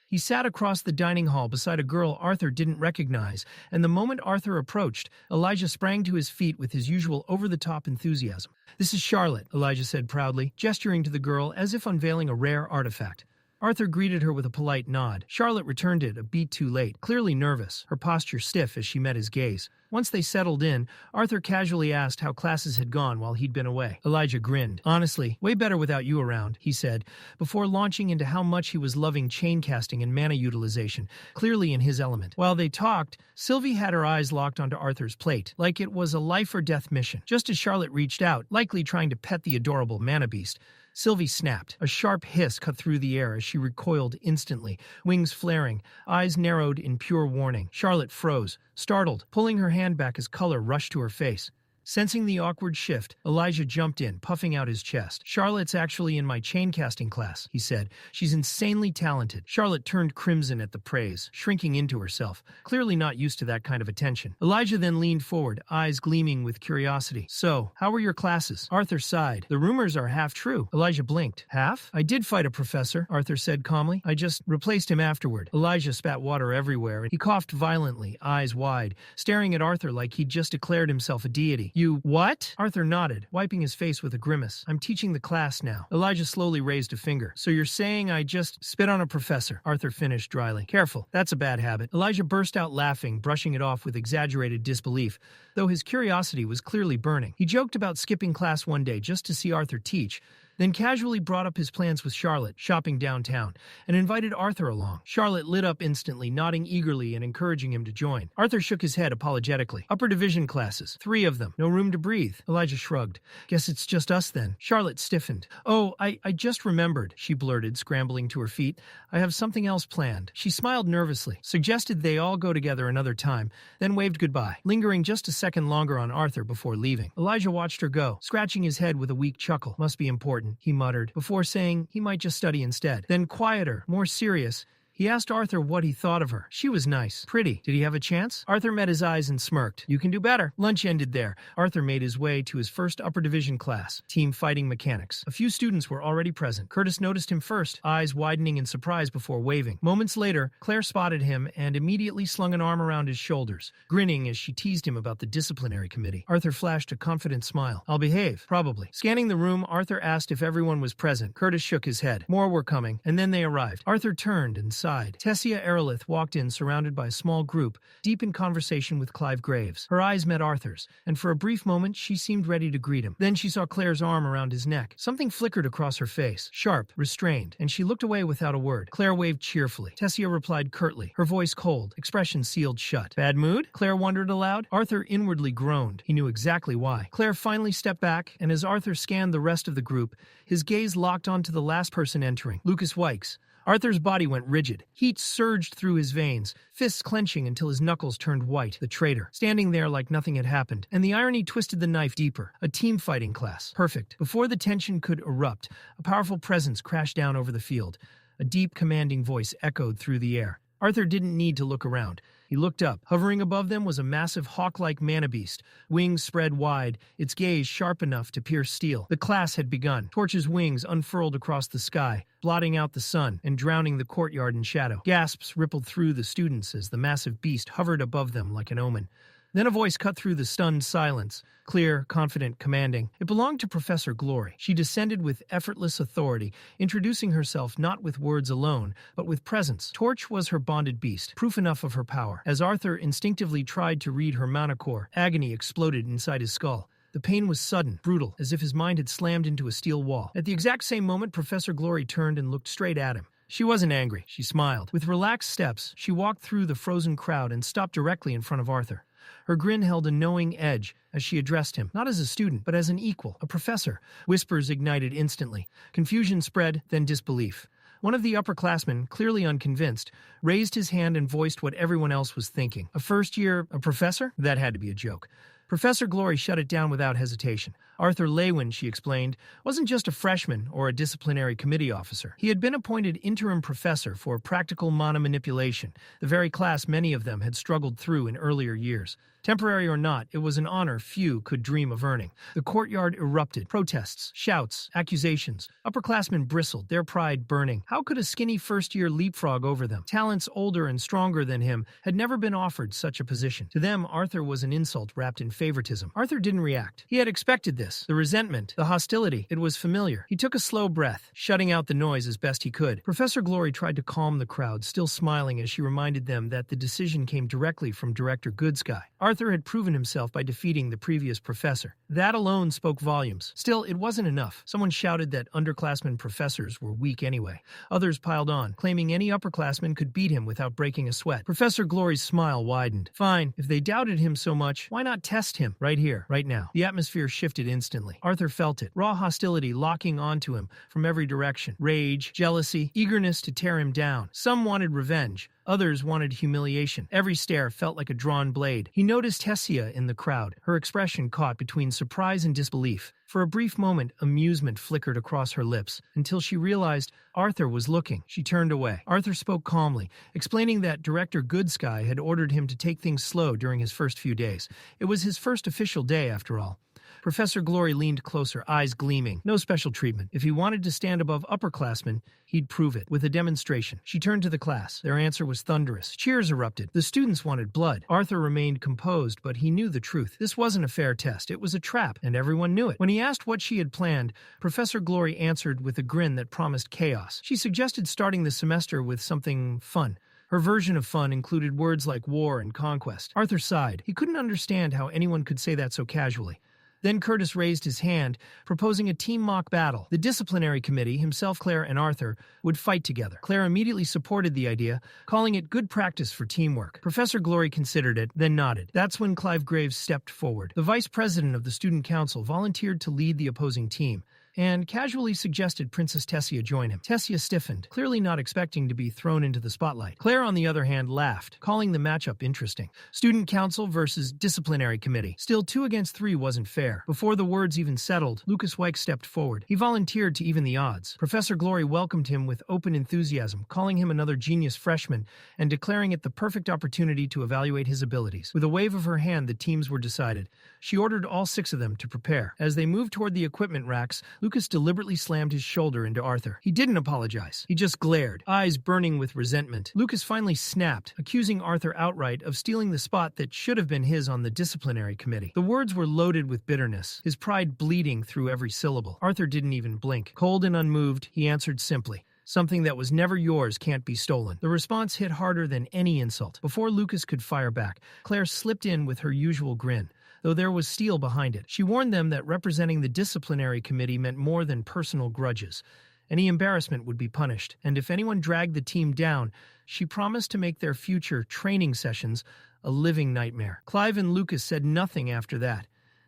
He sat across the dining hall beside a girl Arthur didn't recognize, and the moment Arthur approached, Elijah sprang to his feet with his usual over-the-top enthusiasm. "This is Charlotte," Elijah said proudly, gesturing to the girl as if unveiling a rare artifact. Arthur greeted her with a polite nod. Charlotte returned it a beat too late, clearly nervous, her posture stiff as she met his gaze. Once they settled in, Arthur casually asked how classes had gone while he'd been away. Elijah grinned. "Honestly, way better without you around," he said, before launching into how much he was loving chain casting and mana utilization, clearly in his element. While they talked, Sylvie had her eyes locked onto Arthur's plate, like it was a life-or-death mission. Just as Charlotte reached out, likely trying to pet the adorable mana beast, Sylvie snapped. A sharp hiss cut through the air as she recoiled instantly, wings flaring, eyes narrowed in pure warning. Charlotte froze, startled, pulling her hand back as color rushed to her face. Sensing the awkward shift, Elijah jumped in, puffing out his chest. "Charlotte's actually in my chain casting class," he said. "She's insanely talented." Charlotte turned crimson at the praise, shrinking into herself, clearly not used to that kind of attention. Elijah then leaned forward, eyes gleaming with curiosity. "So, how were your classes?" Arthur sighed. "The rumors are half true." Elijah blinked. "Half? I did fight a professor," Arthur said calmly. "I just replaced him afterward." Elijah spat water everywhere, and he coughed violently, eyes wide, staring at Arthur like he'd just declared himself a deity. "You what?" Arthur nodded, wiping his face with a grimace. "I'm teaching the class now." Elijah slowly raised a finger. "So you're saying I just spit on a professor?" Arthur finished dryly. "Careful, that's a bad habit." Elijah burst out laughing, brushing it off with exaggerated disbelief, though his curiosity was clearly burning. He joked about skipping class one day just to see Arthur teach, then casually brought up his plans with Charlotte, shopping downtown, and invited Arthur along. Charlotte lit up instantly, nodding eagerly and encouraging him to join. Arthur shook his head apologetically. Upper division classes, 3 of them, no room to breathe. Elijah shrugged. Guess it's just us then. Charlotte stiffened. Oh, I just remembered, she blurted, scrambling to her feet. I have something else planned. She smiled nervously, suggested they all go together another time, then waved goodbye, lingering just a second longer on Arthur before leaving. Elijah watched her go, scratching his head with a weak chuckle. Must be important, he muttered, before saying he might just study instead. Then quieter, more serious, he asked Arthur what he thought of her. She was nice. Pretty. Did he have a chance? Arthur met his eyes and smirked. You can do better. Lunch ended there. Arthur made his way to his first upper division class, Team Fighting Mechanics. A few students were already present. Curtis noticed him first, eyes widening in surprise before waving. Moments later, Claire spotted him and immediately slung an arm around his shoulders, grinning as she teased him about the disciplinary committee. Arthur flashed a confident smile. I'll behave. Probably. Scanning the room, Arthur asked if everyone was present. Curtis shook his head. More were coming, and then they arrived. Arthur turned and sighed. Tessia Eralith walked in surrounded by a small group, deep in conversation with Clive Graves. Her eyes met Arthur's, and for a brief moment she seemed ready to greet him. Then she saw Claire's arm around his neck. Something flickered across her face, sharp, restrained, and she looked away without a word. Claire waved cheerfully. Tessia replied curtly, her voice cold, expression sealed shut. Bad mood? Claire wondered aloud. Arthur inwardly groaned. He knew exactly why. Claire finally stepped back, and as Arthur scanned the rest of the group, his gaze locked onto the last person entering, Lucas Wykes. Arthur's body went rigid. Heat surged through his veins, fists clenching until his knuckles turned white. The traitor, standing there like nothing had happened. And the irony twisted the knife deeper. A team fighting class. Perfect. Before the tension could erupt, a powerful presence crashed down over the field. A deep, commanding voice echoed through the air. Arthur didn't need to look around. He looked up. Hovering above them was a massive hawk-like mana-beast, wings spread wide, its gaze sharp enough to pierce steel. The class had begun. Torch's wings unfurled across the sky, blotting out the sun and drowning the courtyard in shadow. Gasps rippled through the students as the massive beast hovered above them like an omen. Then a voice cut through the stunned silence, clear, confident, commanding. It belonged to Professor Glory. She descended with effortless authority, introducing herself not with words alone, but with presence. Torch was her bonded beast, proof enough of her power. As Arthur instinctively tried to read her mana core, agony exploded inside his skull. The pain was sudden, brutal, as if his mind had slammed into a steel wall. At the exact same moment, Professor Glory turned and looked straight at him. She wasn't angry. She smiled. With relaxed steps, she walked through the frozen crowd and stopped directly in front of Arthur. Her grin held a knowing edge as she addressed him, not as a student, but as an equal, a professor. Whispers ignited instantly. Confusion spread, then disbelief. One of the upperclassmen, clearly unconvinced, raised his hand and voiced what everyone else was thinking. A first-year professor? That had to be a joke. Professor Glory shut it down without hesitation. Arthur Leywin, she explained, wasn't just a freshman or a disciplinary committee officer. He had been appointed interim professor for practical mana manipulation, the very class many of them had struggled through in earlier years. Temporary or not, it was an honor few could dream of earning. The courtyard erupted. Protests, shouts, accusations. Upperclassmen bristled, their pride burning. How could a skinny first-year leapfrog over them? Talents older and stronger than him had never been offered such a position. To them, Arthur was an insult wrapped in favoritism. Arthur didn't react. He had expected this. The resentment, the hostility. It was familiar. He took a slow breath, shutting out the noise as best he could. Professor Glory tried to calm the crowd, still smiling as she reminded them that the decision came directly from Director Goodsky. Arthur had proven himself by defeating the previous professor. That alone spoke volumes. Still, it wasn't enough. Someone shouted that underclassmen professors were weak anyway. Others piled on, claiming any upperclassman could beat him without breaking a sweat. Professor Glory's smile widened. Fine, if they doubted him so much, why not test him right here, right now? The atmosphere shifted instantly. Arthur felt it. Raw hostility locking onto him from every direction. Rage, jealousy, eagerness to tear him down. Some wanted revenge. Others wanted humiliation. Every stare felt like a drawn blade. He noticed Tessia in the crowd, her expression caught between surprise and disbelief. For a brief moment, amusement flickered across her lips, until she realized Arthur was looking. She turned away. Arthur spoke calmly, explaining that Director Goodsky had ordered him to take things slow during his first few days. It was his first official day, after all. Professor Glory leaned closer, eyes gleaming. No special treatment. If he wanted to stand above upperclassmen, he'd prove it, with a demonstration. She turned to the class. Their answer was thunderous. Cheers erupted. The students wanted blood. Arthur remained composed, but he knew the truth. This wasn't a fair test. It was a trap, and everyone knew it. When he asked what she had planned, Professor Glory answered with a grin that promised chaos. She suggested starting the semester with something fun. Her version of fun included words like war and conquest. Arthur sighed. He couldn't understand how anyone could say that so casually. Then Curtis raised his hand, proposing a team mock battle. The disciplinary committee, himself, Claire, and Arthur, would fight together. Claire immediately supported the idea, calling it good practice for teamwork. Professor Glory considered it, then nodded. That's when Clive Graves stepped forward. The vice president of the student council volunteered to lead the opposing team, and casually suggested Princess Tessia join him. Tessia stiffened, clearly not expecting to be thrown into the spotlight. Claire, on the other hand, laughed, calling the matchup interesting. Student council versus disciplinary committee. Still, 2 against 3 wasn't fair. Before the words even settled, Lucas Weick stepped forward. He volunteered to even the odds. Professor Glory welcomed him with open enthusiasm, calling him another genius freshman and declaring it the perfect opportunity to evaluate his abilities. With a wave of her hand, the teams were decided. She ordered all 6 of them to prepare. As they moved toward the equipment racks, Lucas deliberately slammed his shoulder into Arthur. He didn't apologize. He just glared, eyes burning with resentment. Lucas finally snapped, accusing Arthur outright of stealing the spot that should have been his on the disciplinary committee. The words were loaded with bitterness, his pride bleeding through every syllable. Arthur didn't even blink. Cold and unmoved, he answered simply, "Something that was never yours can't be stolen." The response hit harder than any insult. Before Lucas could fire back, Claire slipped in with her usual grin, though there was steel behind it. She warned them that representing the disciplinary committee meant more than personal grudges. Any embarrassment would be punished, and if anyone dragged the team down, she promised to make their future training sessions a living nightmare. Clive and Lucas said nothing after that.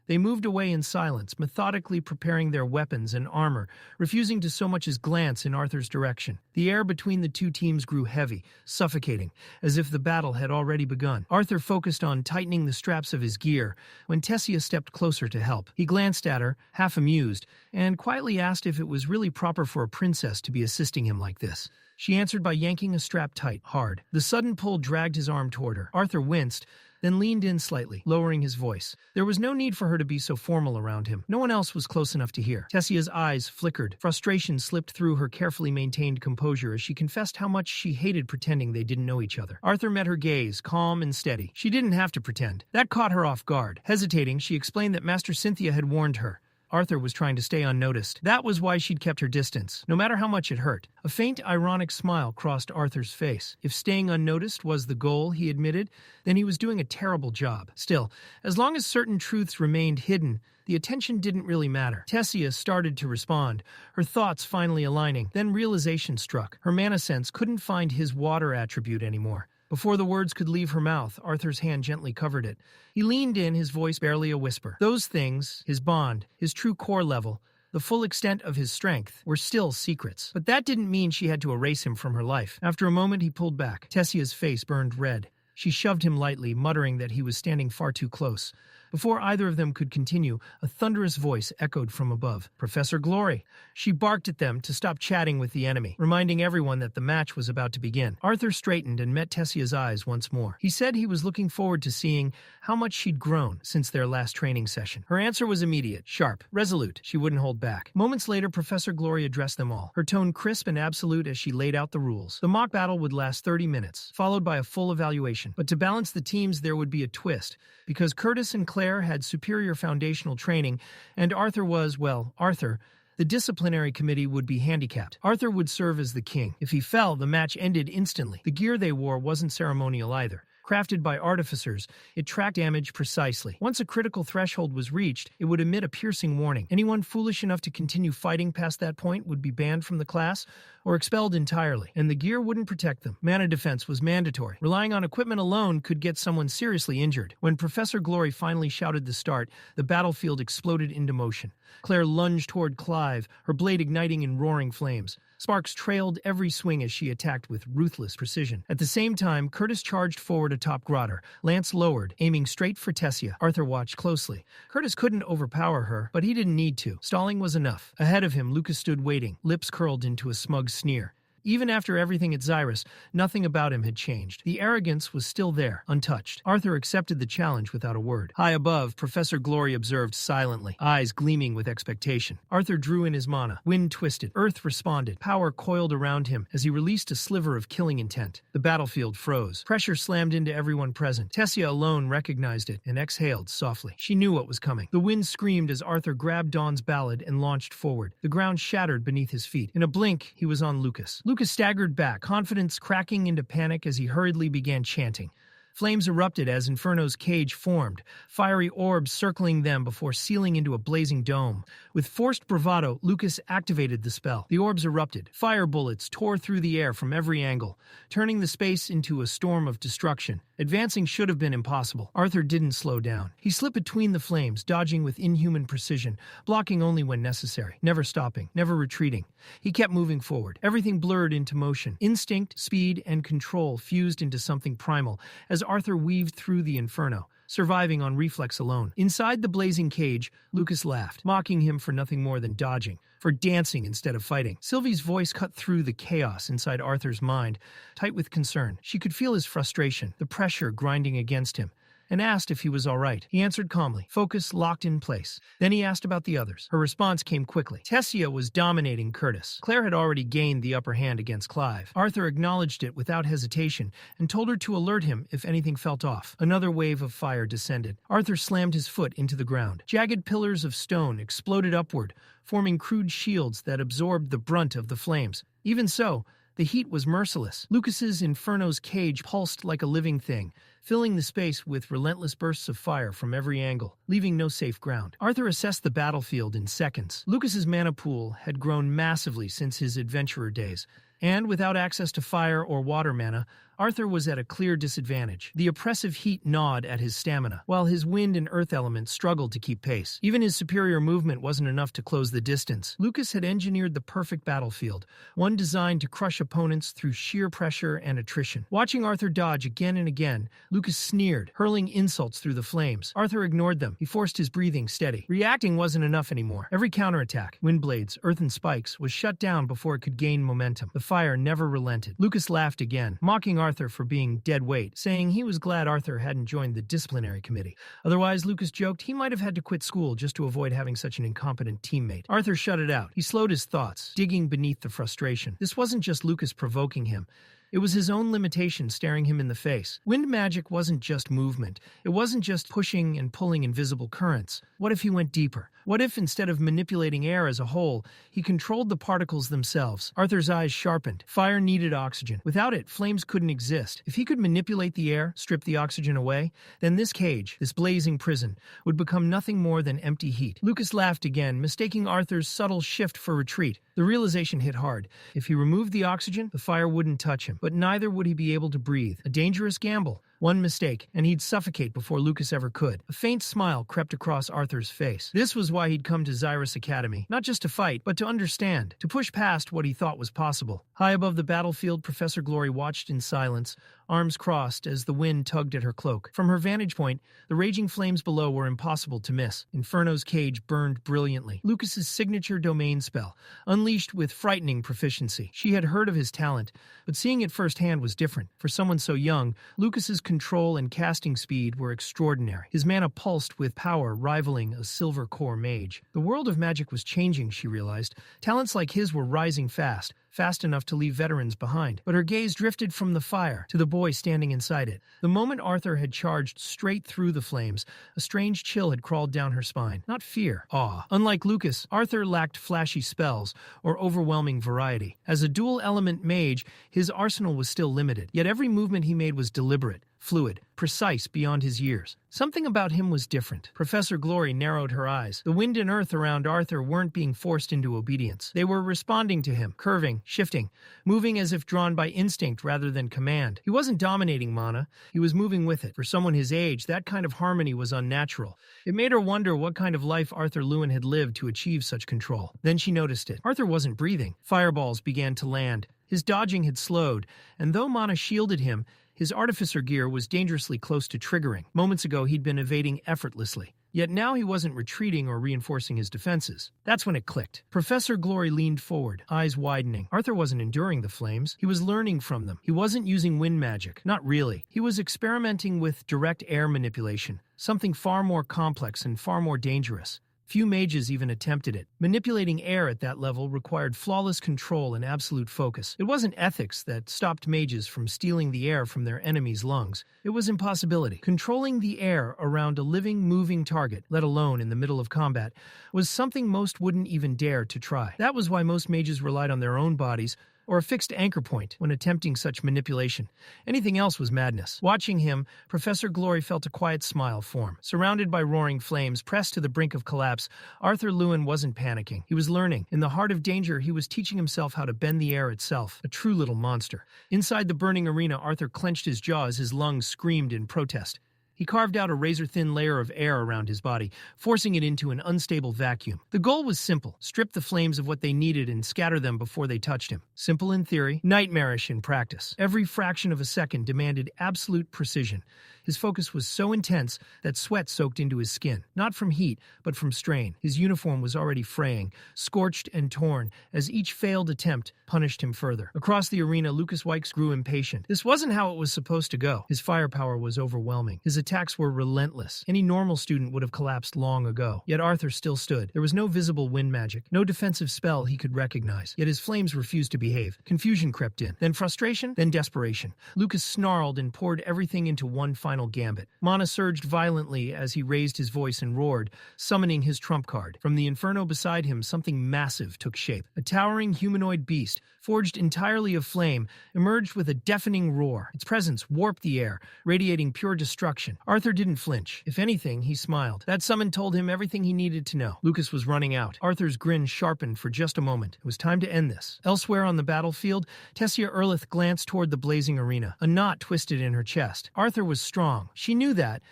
They moved away in silence, methodically preparing their weapons and armor, refusing to so much as glance in Arthur's direction. The air between the 2 teams grew heavy, suffocating, as if the battle had already begun. Arthur focused on tightening the straps of his gear when Tessia stepped closer to help. He glanced at her, half amused, and quietly asked if it was really proper for a princess to be assisting him like this. She answered by yanking a strap tight, hard. The sudden pull dragged his arm toward her. Arthur winced, then leaned in slightly, lowering his voice. There was no need for her to be so formal around him. No one else was close enough to hear. Tessia's eyes flickered. Frustration slipped through her carefully maintained composure as she confessed how much she hated pretending they didn't know each other. Arthur met her gaze, calm and steady. She didn't have to pretend. That caught her off guard. Hesitating, she explained that Master Cynthia had warned her. Arthur was trying to stay unnoticed. That was why she'd kept her distance, no matter how much it hurt. A faint, ironic smile crossed Arthur's face. If staying unnoticed was the goal, he admitted, then he was doing a terrible job. Still, as long as certain truths remained hidden, the attention didn't really matter. Tessia started to respond, her thoughts finally aligning. Then realization struck. Her mana sense couldn't find his water attribute anymore. Before the words could leave her mouth, Arthur's hand gently covered it. He leaned in, his voice barely a whisper. Those things, his bond, his true core level, the full extent of his strength, were still secrets. But that didn't mean she had to erase him from her life. After a moment, he pulled back. Tessia's face burned red. She shoved him lightly, muttering that he was standing far too close. Before either of them could continue, a thunderous voice echoed from above. "Professor Glory!" She barked at them to stop chatting with the enemy, reminding everyone that the match was about to begin. Arthur straightened and met Tessia's eyes once more. He said he was looking forward to seeing how much she'd grown since their last training session. Her answer was immediate, sharp, resolute. She wouldn't hold back. Moments later, Professor Glory addressed them all, her tone crisp and absolute as she laid out the rules. The mock battle would last 30 minutes, followed by a full evaluation. But to balance the teams, there would be a twist, because Curtis and Claire had superior foundational training, and Arthur was, well, Arthur. The disciplinary committee would be handicapped. Arthur would serve as the king. If he fell, the match ended instantly. The gear they wore wasn't ceremonial either. Crafted by artificers, it tracked damage precisely. Once a critical threshold was reached, it would emit a piercing warning. Anyone foolish enough to continue fighting past that point would be banned from the class or expelled entirely, and the gear wouldn't protect them. Mana defense was mandatory. Relying on equipment alone could get someone seriously injured. When Professor Glory finally shouted the start, the battlefield exploded into motion. Claire lunged toward Clive, her blade igniting in roaring flames. Sparks trailed every swing as she attacked with ruthless precision. At the same time, Curtis charged forward atop Grotter, lance lowered, aiming straight for Tessia. Arthur watched closely. Curtis couldn't overpower her, but he didn't need to. Stalling was enough. Ahead of him, Lucas stood waiting, lips curled into a smug sneer. Even after everything at Xyrus, nothing about him had changed. The arrogance was still there, untouched. Arthur accepted the challenge without a word. High above, Professor Glory observed silently, eyes gleaming with expectation. Arthur drew in his mana. Wind twisted. Earth responded. Power coiled around him as he released a sliver of killing intent. The battlefield froze. Pressure slammed into everyone present. Tessia alone recognized it and exhaled softly. She knew what was coming. The wind screamed as Arthur grabbed Dawn's ballad and launched forward. The ground shattered beneath his feet. In a blink, he was on Lucas. Lucas staggered back, confidence cracking into panic as he hurriedly began chanting. Flames erupted as Inferno's cage formed, fiery orbs circling them before sealing into a blazing dome. With forced bravado, Lucas activated the spell. The orbs erupted. Fire bullets tore through the air from every angle, turning the space into a storm of destruction. Advancing should have been impossible. Arthur didn't slow down. He slipped between the flames, dodging with inhuman precision, blocking only when necessary, never stopping, never retreating. He kept moving forward. Everything blurred into motion. Instinct, speed, and control fused into something primal as Arthur weaved through the inferno, surviving on reflex alone. Inside the blazing cage, Lucas laughed, mocking him for nothing more than dodging, for dancing instead of fighting. Sylvie's voice cut through the chaos inside Arthur's mind, tight with concern. She could feel his frustration, the pressure grinding against him, and asked if he was all right. He answered calmly, focus locked in place. Then he asked about the others. Her response came quickly. Tessia was dominating Curtis. Claire had already gained the upper hand against Clive. Arthur acknowledged it without hesitation and told her to alert him if anything felt off. Another wave of fire descended. Arthur slammed his foot into the ground. Jagged pillars of stone exploded upward, forming crude shields that absorbed the brunt of the flames. Even so, the heat was merciless. Lucas's Inferno's cage pulsed like a living thing, filling the space with relentless bursts of fire from every angle, leaving no safe ground. Arthur assessed the battlefield in seconds. Lucas's mana pool had grown massively since his adventurer days, and without access to fire or water mana, Arthur was at a clear disadvantage. The oppressive heat gnawed at his stamina, while his wind and earth elements struggled to keep pace. Even his superior movement wasn't enough to close the distance. Lucas had engineered the perfect battlefield, one designed to crush opponents through sheer pressure and attrition. Watching Arthur dodge again and again, Lucas sneered, hurling insults through the flames. Arthur ignored them. He forced his breathing steady. Reacting wasn't enough anymore. Every counterattack, wind blades, earthen spikes, was shut down before it could gain momentum. The fire never relented. Lucas laughed again, mocking Arthur for being dead weight, saying he was glad Arthur hadn't joined the disciplinary committee. Otherwise, Lucas joked, he might have had to quit school just to avoid having such an incompetent teammate. Arthur shut it out. He slowed his thoughts, digging beneath the frustration. This wasn't just Lucas provoking him. It was his own limitation staring him in the face. Wind magic wasn't just movement. It wasn't just pushing and pulling invisible currents. What if he went deeper? What if, instead of manipulating air as a whole, he controlled the particles themselves? Arthur's eyes sharpened. Fire needed oxygen. Without it, flames couldn't exist. If he could manipulate the air, strip the oxygen away, then this cage, this blazing prison, would become nothing more than empty heat. Lucas laughed again, mistaking Arthur's subtle shift for retreat. The realization hit hard. If he removed the oxygen, the fire wouldn't touch him, but neither would he be able to breathe. A dangerous gamble. One mistake, and he'd suffocate before Lucas ever could. A faint smile crept across Arthur's face. This was why he'd come to Xyrus Academy, not just to fight, but to understand, to push past what he thought was possible. High above the battlefield, Professor Glory watched in silence, arms crossed as the wind tugged at her cloak. From her vantage point, the raging flames below were impossible to miss. Inferno's cage burned brilliantly. Lucas's signature domain spell, unleashed with frightening proficiency. She had heard of his talent, but seeing it firsthand was different. For someone so young, Lucas's control and casting speed were extraordinary. His mana pulsed with power rivaling a silver core mage. The world of magic was changing, she realized. Talents like his were rising fast enough to leave veterans behind. But her gaze drifted from the fire to the boy standing inside it. The moment Arthur had charged straight through the flames, a strange chill had crawled down her spine. Not fear, awe. Unlike Lucas, Arthur lacked flashy spells or overwhelming variety. As a dual-element mage, his arsenal was still limited, yet every movement he made was deliberate, fluid, precise beyond his years. Something about him was different. Professor Glory narrowed her eyes. The wind and earth around Arthur weren't being forced into obedience. They were responding to him, curving, shifting, moving as if drawn by instinct rather than command. He wasn't dominating mana. He was moving with it. For someone his age, that kind of harmony was unnatural. It made her wonder what kind of life Arthur Leywin had lived to achieve such control. Then she noticed it. Arthur wasn't breathing. Fireballs began to land. His dodging had slowed, and though mana shielded him, his artificer gear was dangerously close to triggering. Moments ago, he'd been evading effortlessly. Yet now he wasn't retreating or reinforcing his defenses. That's when it clicked. Professor Glory leaned forward, eyes widening. Arthur wasn't enduring the flames. He was learning from them. He wasn't using wind magic. Not really. He was experimenting with direct air manipulation, something far more complex and far more dangerous. Few mages even attempted it. Manipulating air at that level required flawless control and absolute focus. It wasn't ethics that stopped mages from stealing the air from their enemies' lungs. It was impossibility. Controlling the air around a living, moving target, let alone in the middle of combat, was something most wouldn't even dare to try. That was why most mages relied on their own bodies, or a fixed anchor point when attempting such manipulation. Anything else was madness. Watching him, Professor Glory felt a quiet smile form. Surrounded by roaring flames, pressed to the brink of collapse, Arthur Leywin wasn't panicking. He was learning. In the heart of danger, he was teaching himself how to bend the air itself. A true little monster. Inside the burning arena, Arthur clenched his jaw as his lungs screamed in protest. He carved out a razor-thin layer of air around his body, forcing it into an unstable vacuum. The goal was simple: strip the flames of what they needed and scatter them before they touched him. Simple in theory, nightmarish in practice. Every fraction of a second demanded absolute precision. His focus was so intense that sweat soaked into his skin, not from heat, but from strain. His uniform was already fraying, scorched and torn, as each failed attempt punished him further. Across the arena, Lucas Wykes grew impatient. This wasn't how it was supposed to go. His firepower was overwhelming. His attacks were relentless. Any normal student would have collapsed long ago. Yet Arthur still stood. There was no visible wind magic, no defensive spell he could recognize. Yet his flames refused to behave. Confusion crept in. Then frustration, then desperation. Lucas snarled and poured everything into one final gambit. Mana surged violently as he raised his voice and roared, summoning his trump card. From the inferno beside him, something massive took shape. A towering humanoid beast, forged entirely of flame, emerged with a deafening roar. Its presence warped the air, radiating pure destruction. Arthur didn't flinch. If anything, he smiled. That summon told him everything he needed to know. Lucas was running out. Arthur's grin sharpened for just a moment. It was time to end this. Elsewhere on the battlefield, Tessia Eralith glanced toward the blazing arena. A knot twisted in her chest. Arthur was strong. She knew that.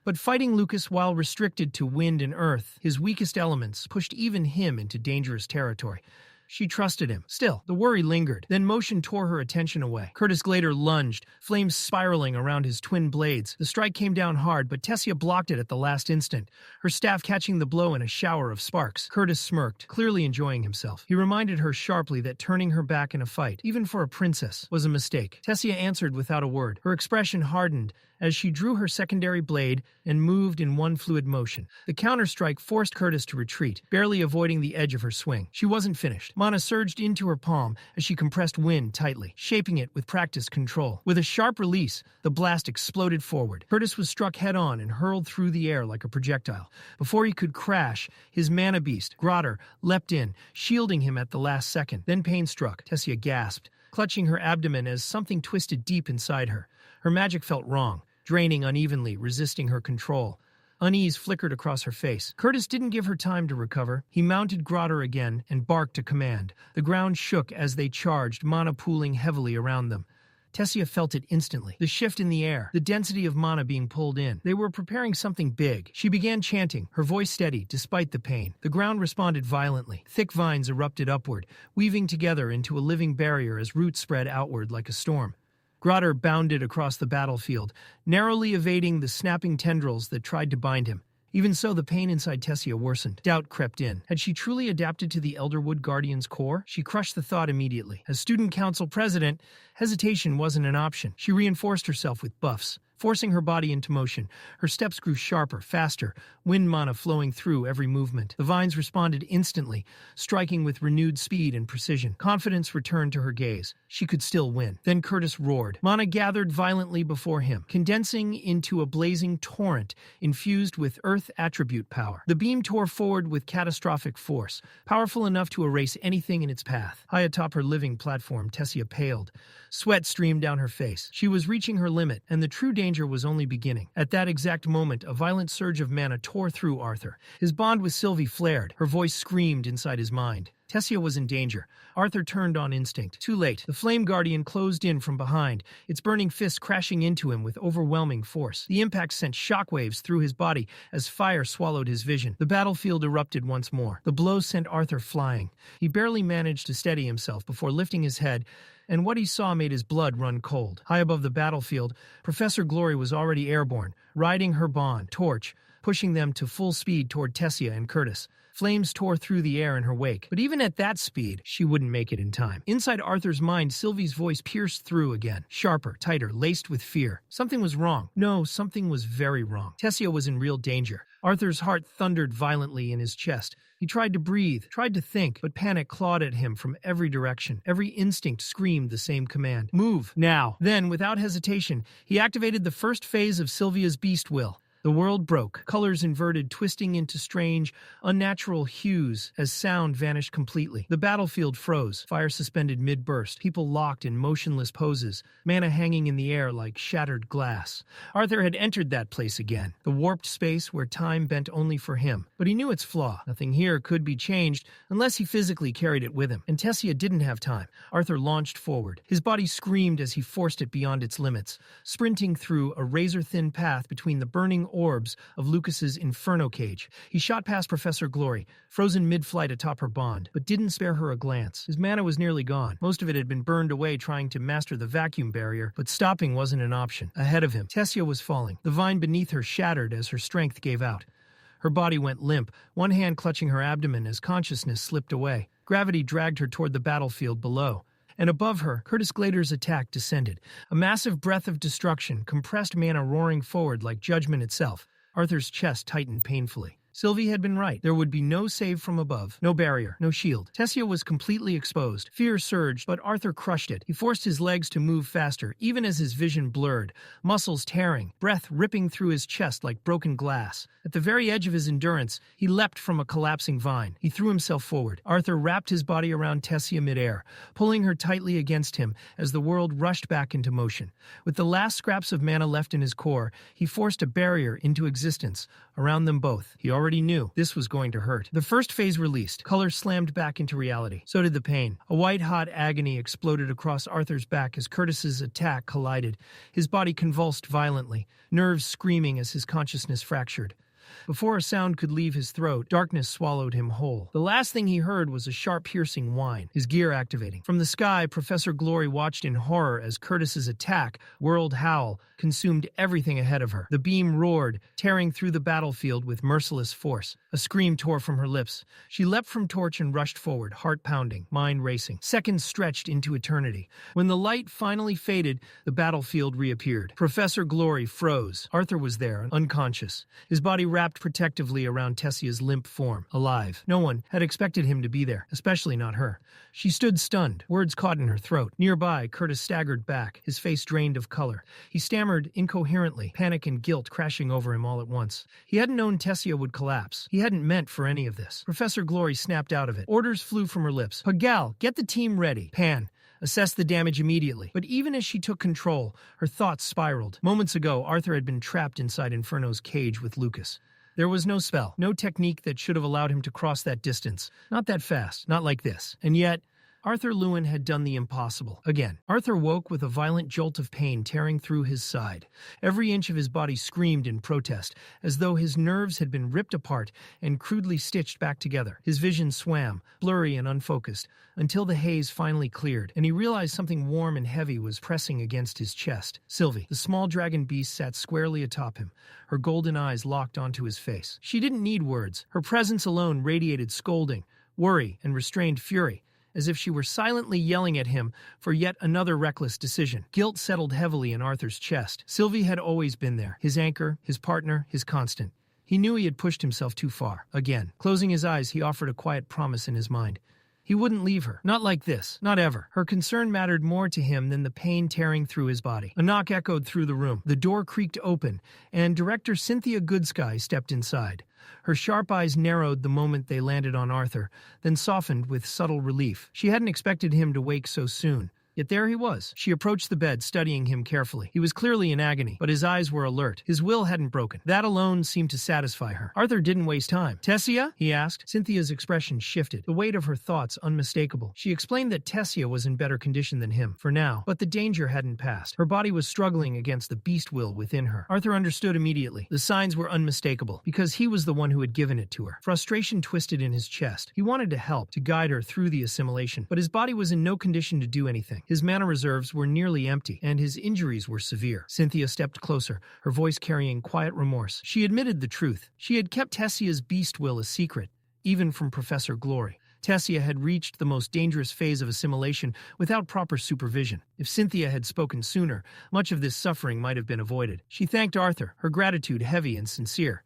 But fighting Lucas while restricted to wind and earth, his weakest elements, pushed even him into dangerous territory. She trusted him. Still, the worry lingered. Then motion tore her attention away. Curtis Glader lunged, flames spiraling around his twin blades. The strike came down hard, but Tessia blocked it at the last instant, her staff catching the blow in a shower of sparks. Curtis smirked, clearly enjoying himself. He reminded her sharply that turning her back in a fight, even for a princess, was a mistake. Tessia answered without a word. Her expression hardened as she drew her secondary blade and moved in one fluid motion. The counterstrike forced Curtis to retreat, barely avoiding the edge of her swing. She wasn't finished. Mana surged into her palm as she compressed wind tightly, shaping it with practiced control. With a sharp release, the blast exploded forward. Curtis was struck head-on and hurled through the air like a projectile. Before he could crash, his mana beast, Grotter, leapt in, shielding him at the last second. Then pain struck. Tessia gasped, clutching her abdomen as something twisted deep inside her. Her magic felt wrong, draining unevenly, resisting her control. Unease flickered across her face. Curtis didn't give her time to recover. He mounted Grotter again and barked a command. The ground shook as they charged, mana pooling heavily around them. Tessia felt it instantly. The shift in the air, the density of mana being pulled in. They were preparing something big. She began chanting, her voice steady despite the pain. The ground responded violently. Thick vines erupted upward, weaving together into a living barrier as roots spread outward like a storm. Grotter bounded across the battlefield, narrowly evading the snapping tendrils that tried to bind him. Even so, the pain inside Tessia worsened. Doubt crept in. Had she truly adapted to the Elderwood Guardian's core? She crushed the thought immediately. As student council president, hesitation wasn't an option. She reinforced herself with buffs, forcing her body into motion. Her steps grew sharper, faster, wind mana flowing through every movement. The vines responded instantly, striking with renewed speed and precision. Confidence returned to her gaze. She could still win. Then Curtis roared. Mana gathered violently before him, condensing into a blazing torrent infused with earth attribute power. The beam tore forward with catastrophic force, powerful enough to erase anything in its path. High atop her living platform, Tessia paled. Sweat streamed down her face. She was reaching her limit, and the true danger was only beginning. At that exact moment, a violent surge of mana tore through Arthur. His bond with Sylvie flared. Her voice screamed inside his mind. Tessia was in danger. Arthur turned on instinct. Too late. The Flame Guardian closed in from behind, its burning fist crashing into him with overwhelming force. The impact sent shockwaves through his body as fire swallowed his vision. The battlefield erupted once more. The blow sent Arthur flying. He barely managed to steady himself before lifting his head, and what he saw made his blood run cold. High above the battlefield, Professor Glory was already airborne, riding her bond, Torch, pushing them to full speed toward Tessia and Curtis. Flames tore through the air in her wake, but even at that speed, she wouldn't make it in time. Inside Arthur's mind, Sylvie's voice pierced through again, sharper, tighter, laced with fear. Something was wrong. No, something was very wrong. Tessia was in real danger. Arthur's heart thundered violently in his chest. He tried to breathe, tried to think, but panic clawed at him from every direction. Every instinct screamed the same command. Move, now. Then, without hesitation, he activated the first phase of Sylvia's beast will. The world broke, colors inverted, twisting into strange, unnatural hues as sound vanished completely. The battlefield froze, fire suspended mid-burst, people locked in motionless poses, mana hanging in the air like shattered glass. Arthur had entered that place again, the warped space where time bent only for him. But he knew its flaw. Nothing here could be changed unless he physically carried it with him. And Tessia didn't have time. Arthur launched forward. His body screamed as he forced it beyond its limits, sprinting through a razor-thin path between the burning orbs of Lucas's inferno cage. He shot past Professor Glory, frozen mid-flight atop her bond, but didn't spare her a glance. His mana was nearly gone. Most of it had been burned away trying to master the vacuum barrier, but stopping wasn't an option. Ahead of him, Tessia was falling. The vine beneath her shattered as her strength gave out. Her body went limp, one hand clutching her abdomen as consciousness slipped away. Gravity dragged her toward the battlefield below. And above her, Curtis Glader's attack descended. A massive breath of destruction, compressed mana roaring forward like Judgement itself. Arthur's chest tightened painfully. Sylvie had been right. There would be no save from above, no barrier, no shield. Tessia was completely exposed. Fear surged, but Arthur crushed it. He forced his legs to move faster, even as his vision blurred, muscles tearing, breath ripping through his chest like broken glass. At the very edge of his endurance, he leapt from a collapsing vine. He threw himself forward. Arthur wrapped his body around Tessia midair, pulling her tightly against him as the world rushed back into motion. With the last scraps of mana left in his core, he forced a barrier into existence around them both. He already knew this was going to hurt. The first phase released. Color slammed back into reality. So did the pain. A white-hot agony exploded across Arthur's back as Curtis's attack collided. His body convulsed violently, nerves screaming as his consciousness fractured. Before a sound could leave his throat, darkness swallowed him whole. The last thing he heard was a sharp, piercing whine, his gear activating. From the sky, Professor Glory watched in horror as Curtis's attack, World Howl, consumed everything ahead of her. The beam roared, tearing through the battlefield with merciless force. A scream tore from her lips. She leapt from torch and rushed forward, heart pounding, mind racing. Seconds stretched into eternity. When the light finally faded, the battlefield reappeared. Professor Glory froze. Arthur was there, unconscious, his body wrapped protectively around Tessia's limp form, alive. No one had expected him to be there, especially not her. She stood stunned, words caught in her throat. Nearby, Curtis staggered back, his face drained of color. He stammered incoherently, panic and guilt crashing over him all at once. He hadn't known Tessia would collapse. He hadn't meant for any of this. Professor Glory snapped out of it. Orders flew from her lips. Pagal, get the team ready. Pan, assess the damage immediately. But even as she took control, her thoughts spiraled. Moments ago, Arthur had been trapped inside Inferno's cage with Lucas. There was no spell, no technique that should have allowed him to cross that distance. Not that fast, not like this. And yet, Arthur Leywin had done the impossible. Again, Arthur woke with a violent jolt of pain tearing through his side. Every inch of his body screamed in protest, as though his nerves had been ripped apart and crudely stitched back together. His vision swam, blurry and unfocused, until the haze finally cleared, and he realized something warm and heavy was pressing against his chest. Sylvie, the small dragon beast, sat squarely atop him, her golden eyes locked onto his face. She didn't need words. Her presence alone radiated scolding, worry, and restrained fury, as if she were silently yelling at him for yet another reckless decision. Guilt settled heavily in Arthur's chest. Sylvie had always been there, his anchor, his partner, his constant. He knew he had pushed himself too far. Again, closing his eyes, he offered a quiet promise in his mind. He wouldn't leave her. Not like this. Not ever. Her concern mattered more to him than the pain tearing through his body. A knock echoed through the room. The door creaked open, and Director Cynthia Goodsky stepped inside. Her sharp eyes narrowed the moment they landed on Arthur, then softened with subtle relief. She hadn't expected him to wake so soon. Yet there he was. She approached the bed, studying him carefully. He was clearly in agony, but his eyes were alert. His will hadn't broken. That alone seemed to satisfy her. Arthur didn't waste time. "Tessia?" he asked. Cynthia's expression shifted, the weight of her thoughts unmistakable. She explained that Tessia was in better condition than him, for now, but the danger hadn't passed. Her body was struggling against the beast will within her. Arthur understood immediately. The signs were unmistakable, because he was the one who had given it to her. Frustration twisted in his chest. He wanted to help, to guide her through the assimilation, but his body was in no condition to do anything. His mana reserves were nearly empty, and his injuries were severe. Cynthia stepped closer, her voice carrying quiet remorse. She admitted the truth. She had kept Tessia's beast will a secret, even from Professor Glory. Tessia had reached the most dangerous phase of assimilation without proper supervision. If Cynthia had spoken sooner, much of this suffering might have been avoided. She thanked Arthur, her gratitude heavy and sincere.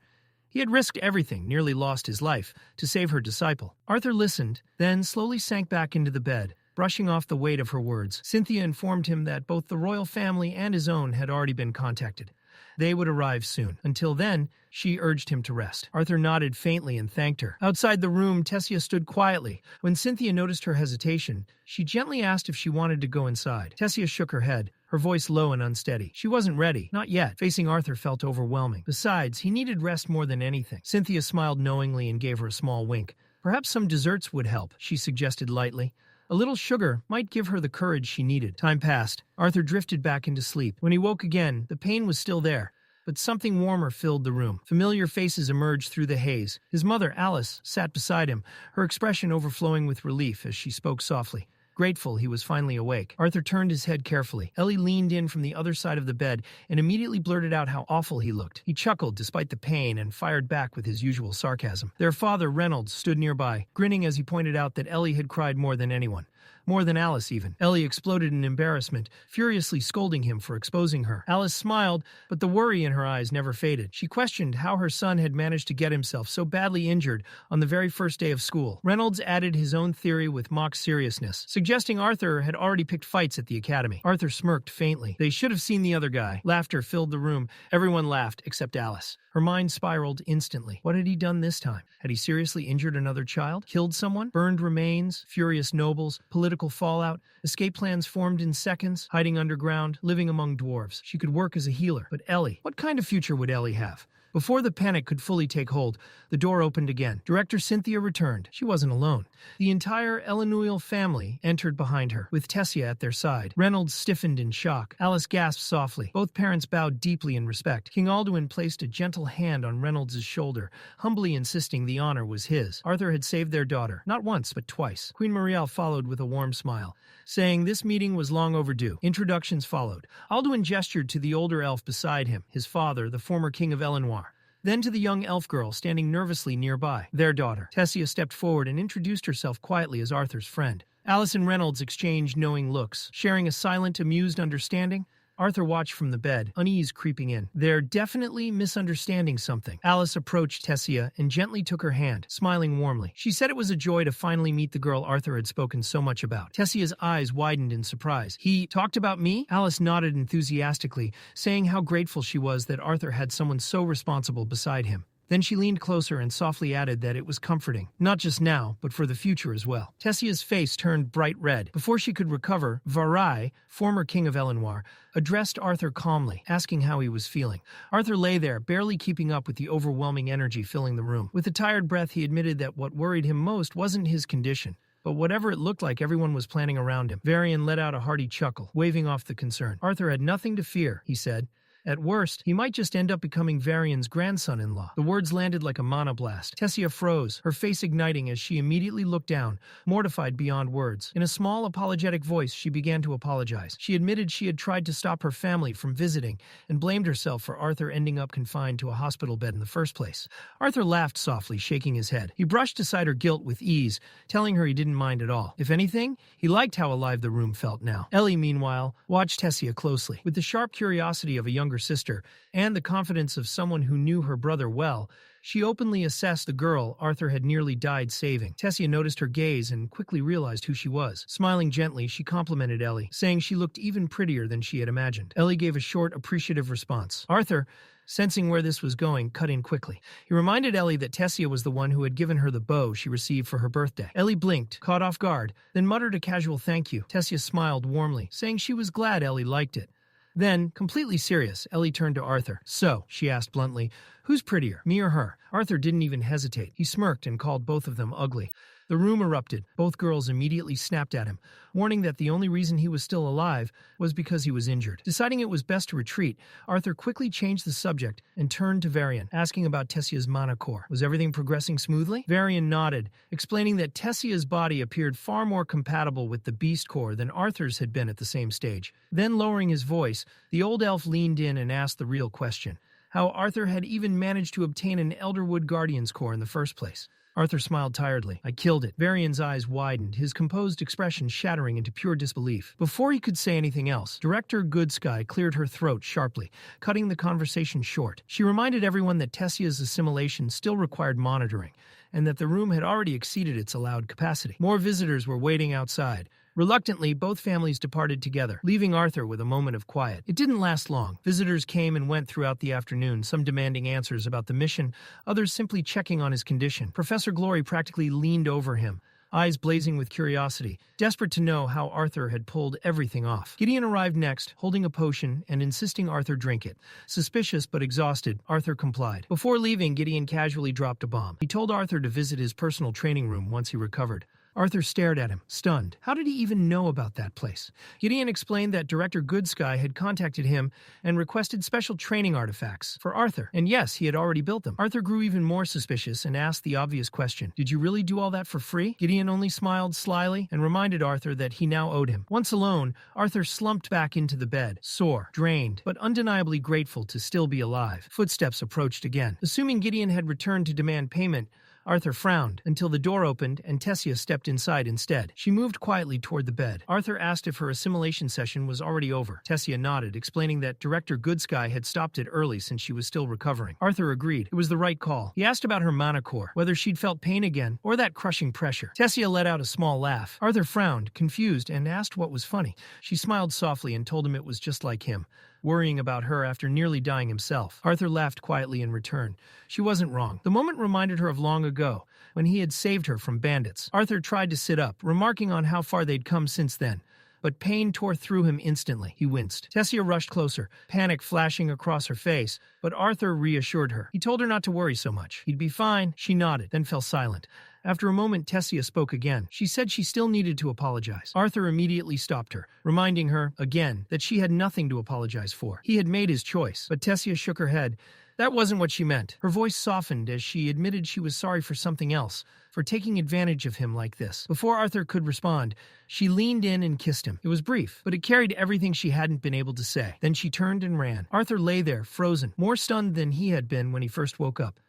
He had risked everything, nearly lost his life, to save her disciple. Arthur listened, then slowly sank back into the bed, brushing off the weight of her words. Cynthia informed him that both the royal family and his own had already been contacted. They would arrive soon. Until then, she urged him to rest. Arthur nodded faintly and thanked her. Outside the room, Tessia stood quietly. When Cynthia noticed her hesitation, she gently asked if she wanted to go inside. Tessia shook her head, her voice low and unsteady. She wasn't ready. Not yet. Facing Arthur felt overwhelming. Besides, he needed rest more than anything. Cynthia smiled knowingly and gave her a small wink. Perhaps some desserts would help, she suggested lightly. A little sugar might give her the courage she needed. Time passed. Arthur drifted back into sleep. When he woke again, the pain was still there, but something warmer filled the room. Familiar faces emerged through the haze. His mother, Alice, sat beside him, her expression overflowing with relief as she spoke softly. Grateful he was finally awake. Arthur turned his head carefully. Ellie leaned in from the other side of the bed and immediately blurted out how awful he looked. He chuckled despite the pain and fired back with his usual sarcasm. Their father, Reginald, stood nearby, grinning as he pointed out that Ellie had cried more than anyone. More than Alice, even. Ellie exploded in embarrassment, furiously scolding him for exposing her. Alice smiled, but the worry in her eyes never faded. She questioned how her son had managed to get himself so badly injured on the very first day of school. Reynolds added his own theory with mock seriousness, suggesting Arthur had already picked fights at the academy. Arthur smirked faintly. They should have seen the other guy. Laughter filled the room. Everyone laughed, except Alice. Her mind spiraled instantly. What had he done this time? Had he seriously injured another child? Killed someone? Burned remains? Furious nobles? Political fallout? Escape plans formed in seconds? Hiding underground? Living among dwarves? She could work as a healer. But Ellie? What kind of future would Ellie have? Before the panic could fully take hold, the door opened again. Director Cynthia returned. She wasn't alone. The entire Elenoil family entered behind her, with Tessia at their side. Reynolds stiffened in shock. Alice gasped softly. Both parents bowed deeply in respect. King Alduin placed a gentle hand on Reynolds' shoulder, humbly insisting the honor was his. Arthur had saved their daughter, not once, but twice. Queen Marielle followed with a warm smile, saying this meeting was long overdue. Introductions followed. Alduin gestured to the older elf beside him, his father, the former king of Elenoir. Then to the young elf girl standing nervously nearby, their daughter. Tessia stepped forward and introduced herself quietly as Arthur's friend. Alice and Reynolds exchanged knowing looks, sharing a silent, amused understanding. Arthur watched from the bed, unease creeping in. They're definitely misunderstanding something. Alice approached Tessia and gently took her hand, smiling warmly. She said it was a joy to finally meet the girl Arthur had spoken so much about. Tessia's eyes widened in surprise. He talked about me? Alice nodded enthusiastically, saying how grateful she was that Arthur had someone so responsible beside him. Then she leaned closer and softly added that it was comforting, not just now, but for the future as well. Tessia's face turned bright red. Before she could recover, Varai, former king of Elenoir, addressed Arthur calmly, asking how he was feeling. Arthur lay there, barely keeping up with the overwhelming energy filling the room. With a tired breath, he admitted that what worried him most wasn't his condition, but whatever it looked like, everyone was planning around him. Varian let out a hearty chuckle, waving off the concern. Arthur had nothing to fear, he said. At worst, he might just end up becoming Varian's grandson-in-law. The words landed like a mana blast. Tessia froze, her face igniting as she immediately looked down, mortified beyond words. In a small, apologetic voice, she began to apologize. She admitted she had tried to stop her family from visiting and blamed herself for Arthur ending up confined to a hospital bed in the first place. Arthur laughed softly, shaking his head. He brushed aside her guilt with ease, telling her he didn't mind at all. If anything, he liked how alive the room felt now. Ellie, meanwhile, watched Tessia closely. With the sharp curiosity of a younger sister and the confidence of someone who knew her brother well, she openly assessed the girl Arthur had nearly died saving. Tessia noticed her gaze and quickly realized who she was. Smiling gently, she complimented Ellie, saying she looked even prettier than she had imagined. Ellie gave a short, appreciative response. Arthur, sensing where this was going, cut in quickly. He reminded Ellie that Tessia was the one who had given her the bow she received for her birthday. Ellie blinked, caught off guard, then muttered a casual thank you. Tessia smiled warmly, saying she was glad Ellie liked it. Then, completely serious, Ellie turned to Arthur. So, she asked bluntly, who's prettier, me or her? Arthur didn't even hesitate. He smirked and called both of them ugly. The room erupted. Both girls immediately snapped at him, warning that the only reason he was still alive was because he was injured. Deciding it was best to retreat, Arthur quickly changed the subject and turned to Varian, asking about Tessia's mana core. Was everything progressing smoothly? Varian nodded, explaining that Tessia's body appeared far more compatible with the beast core than Arthur's had been at the same stage. Then, lowering his voice, the old elf leaned in and asked the real question: how Arthur had even managed to obtain an Elderwood Guardian's core in the first place. Arthur smiled tiredly. I killed it. Varian's eyes widened, his composed expression shattering into pure disbelief. Before he could say anything else, Director Goodsky cleared her throat sharply, cutting the conversation short. She reminded everyone that Tessia's assimilation still required monitoring, and that the room had already exceeded its allowed capacity. More visitors were waiting outside, Reluctantly, both families departed together, leaving Arthur with a moment of quiet. It didn't last long. Visitors came and went throughout the afternoon, some demanding answers about the mission, others simply checking on his condition. Professor Glory practically leaned over him, eyes blazing with curiosity, desperate to know how Arthur had pulled everything off. Gideon arrived next, holding a potion and insisting Arthur drink it. Suspicious but exhausted, Arthur complied. Before leaving, Gideon casually dropped a bomb. He told Arthur to visit his personal training room once he recovered. Arthur stared at him, stunned. How did he even know about that place? Gideon explained that Director Goodsky had contacted him and requested special training artifacts for Arthur. And yes, he had already built them. Arthur grew even more suspicious and asked the obvious question. Did you really do all that for free? Gideon only smiled slyly and reminded Arthur that he now owed him. Once alone, Arthur slumped back into the bed, sore, drained, but undeniably grateful to still be alive. Footsteps approached again. Assuming Gideon had returned to demand payment, Arthur frowned until the door opened and Tessia stepped inside instead. She moved quietly toward the bed. Arthur asked if her assimilation session was already over. Tessia nodded, explaining that Director Goodsky had stopped it early since she was still recovering. Arthur agreed. It was the right call. He asked about her mana core, whether she'd felt pain again or that crushing pressure. Tessia let out a small laugh. Arthur frowned, confused, and asked what was funny. She smiled softly and told him it was just like him, worrying about her after nearly dying himself. Arthur laughed quietly in return. She wasn't wrong. The moment reminded her of long ago, when he had saved her from bandits. Arthur tried to sit up, remarking on how far they'd come since then. But pain tore through him instantly. He winced. Tessia rushed closer, panic flashing across her face, but Arthur reassured her. He told her not to worry so much. He'd be fine. She nodded, then fell silent. After a moment, Tessia spoke again. She said she still needed to apologize. Arthur immediately stopped her, reminding her, again, that she had nothing to apologize for. He had made his choice, but Tessia shook her head. That wasn't what she meant. Her voice softened as she admitted she was sorry for something else, for taking advantage of him like this. Before Arthur could respond, she leaned in and kissed him. It was brief, but it carried everything she hadn't been able to say. Then she turned and ran. Arthur lay there, frozen, more stunned than he had been when he first woke up.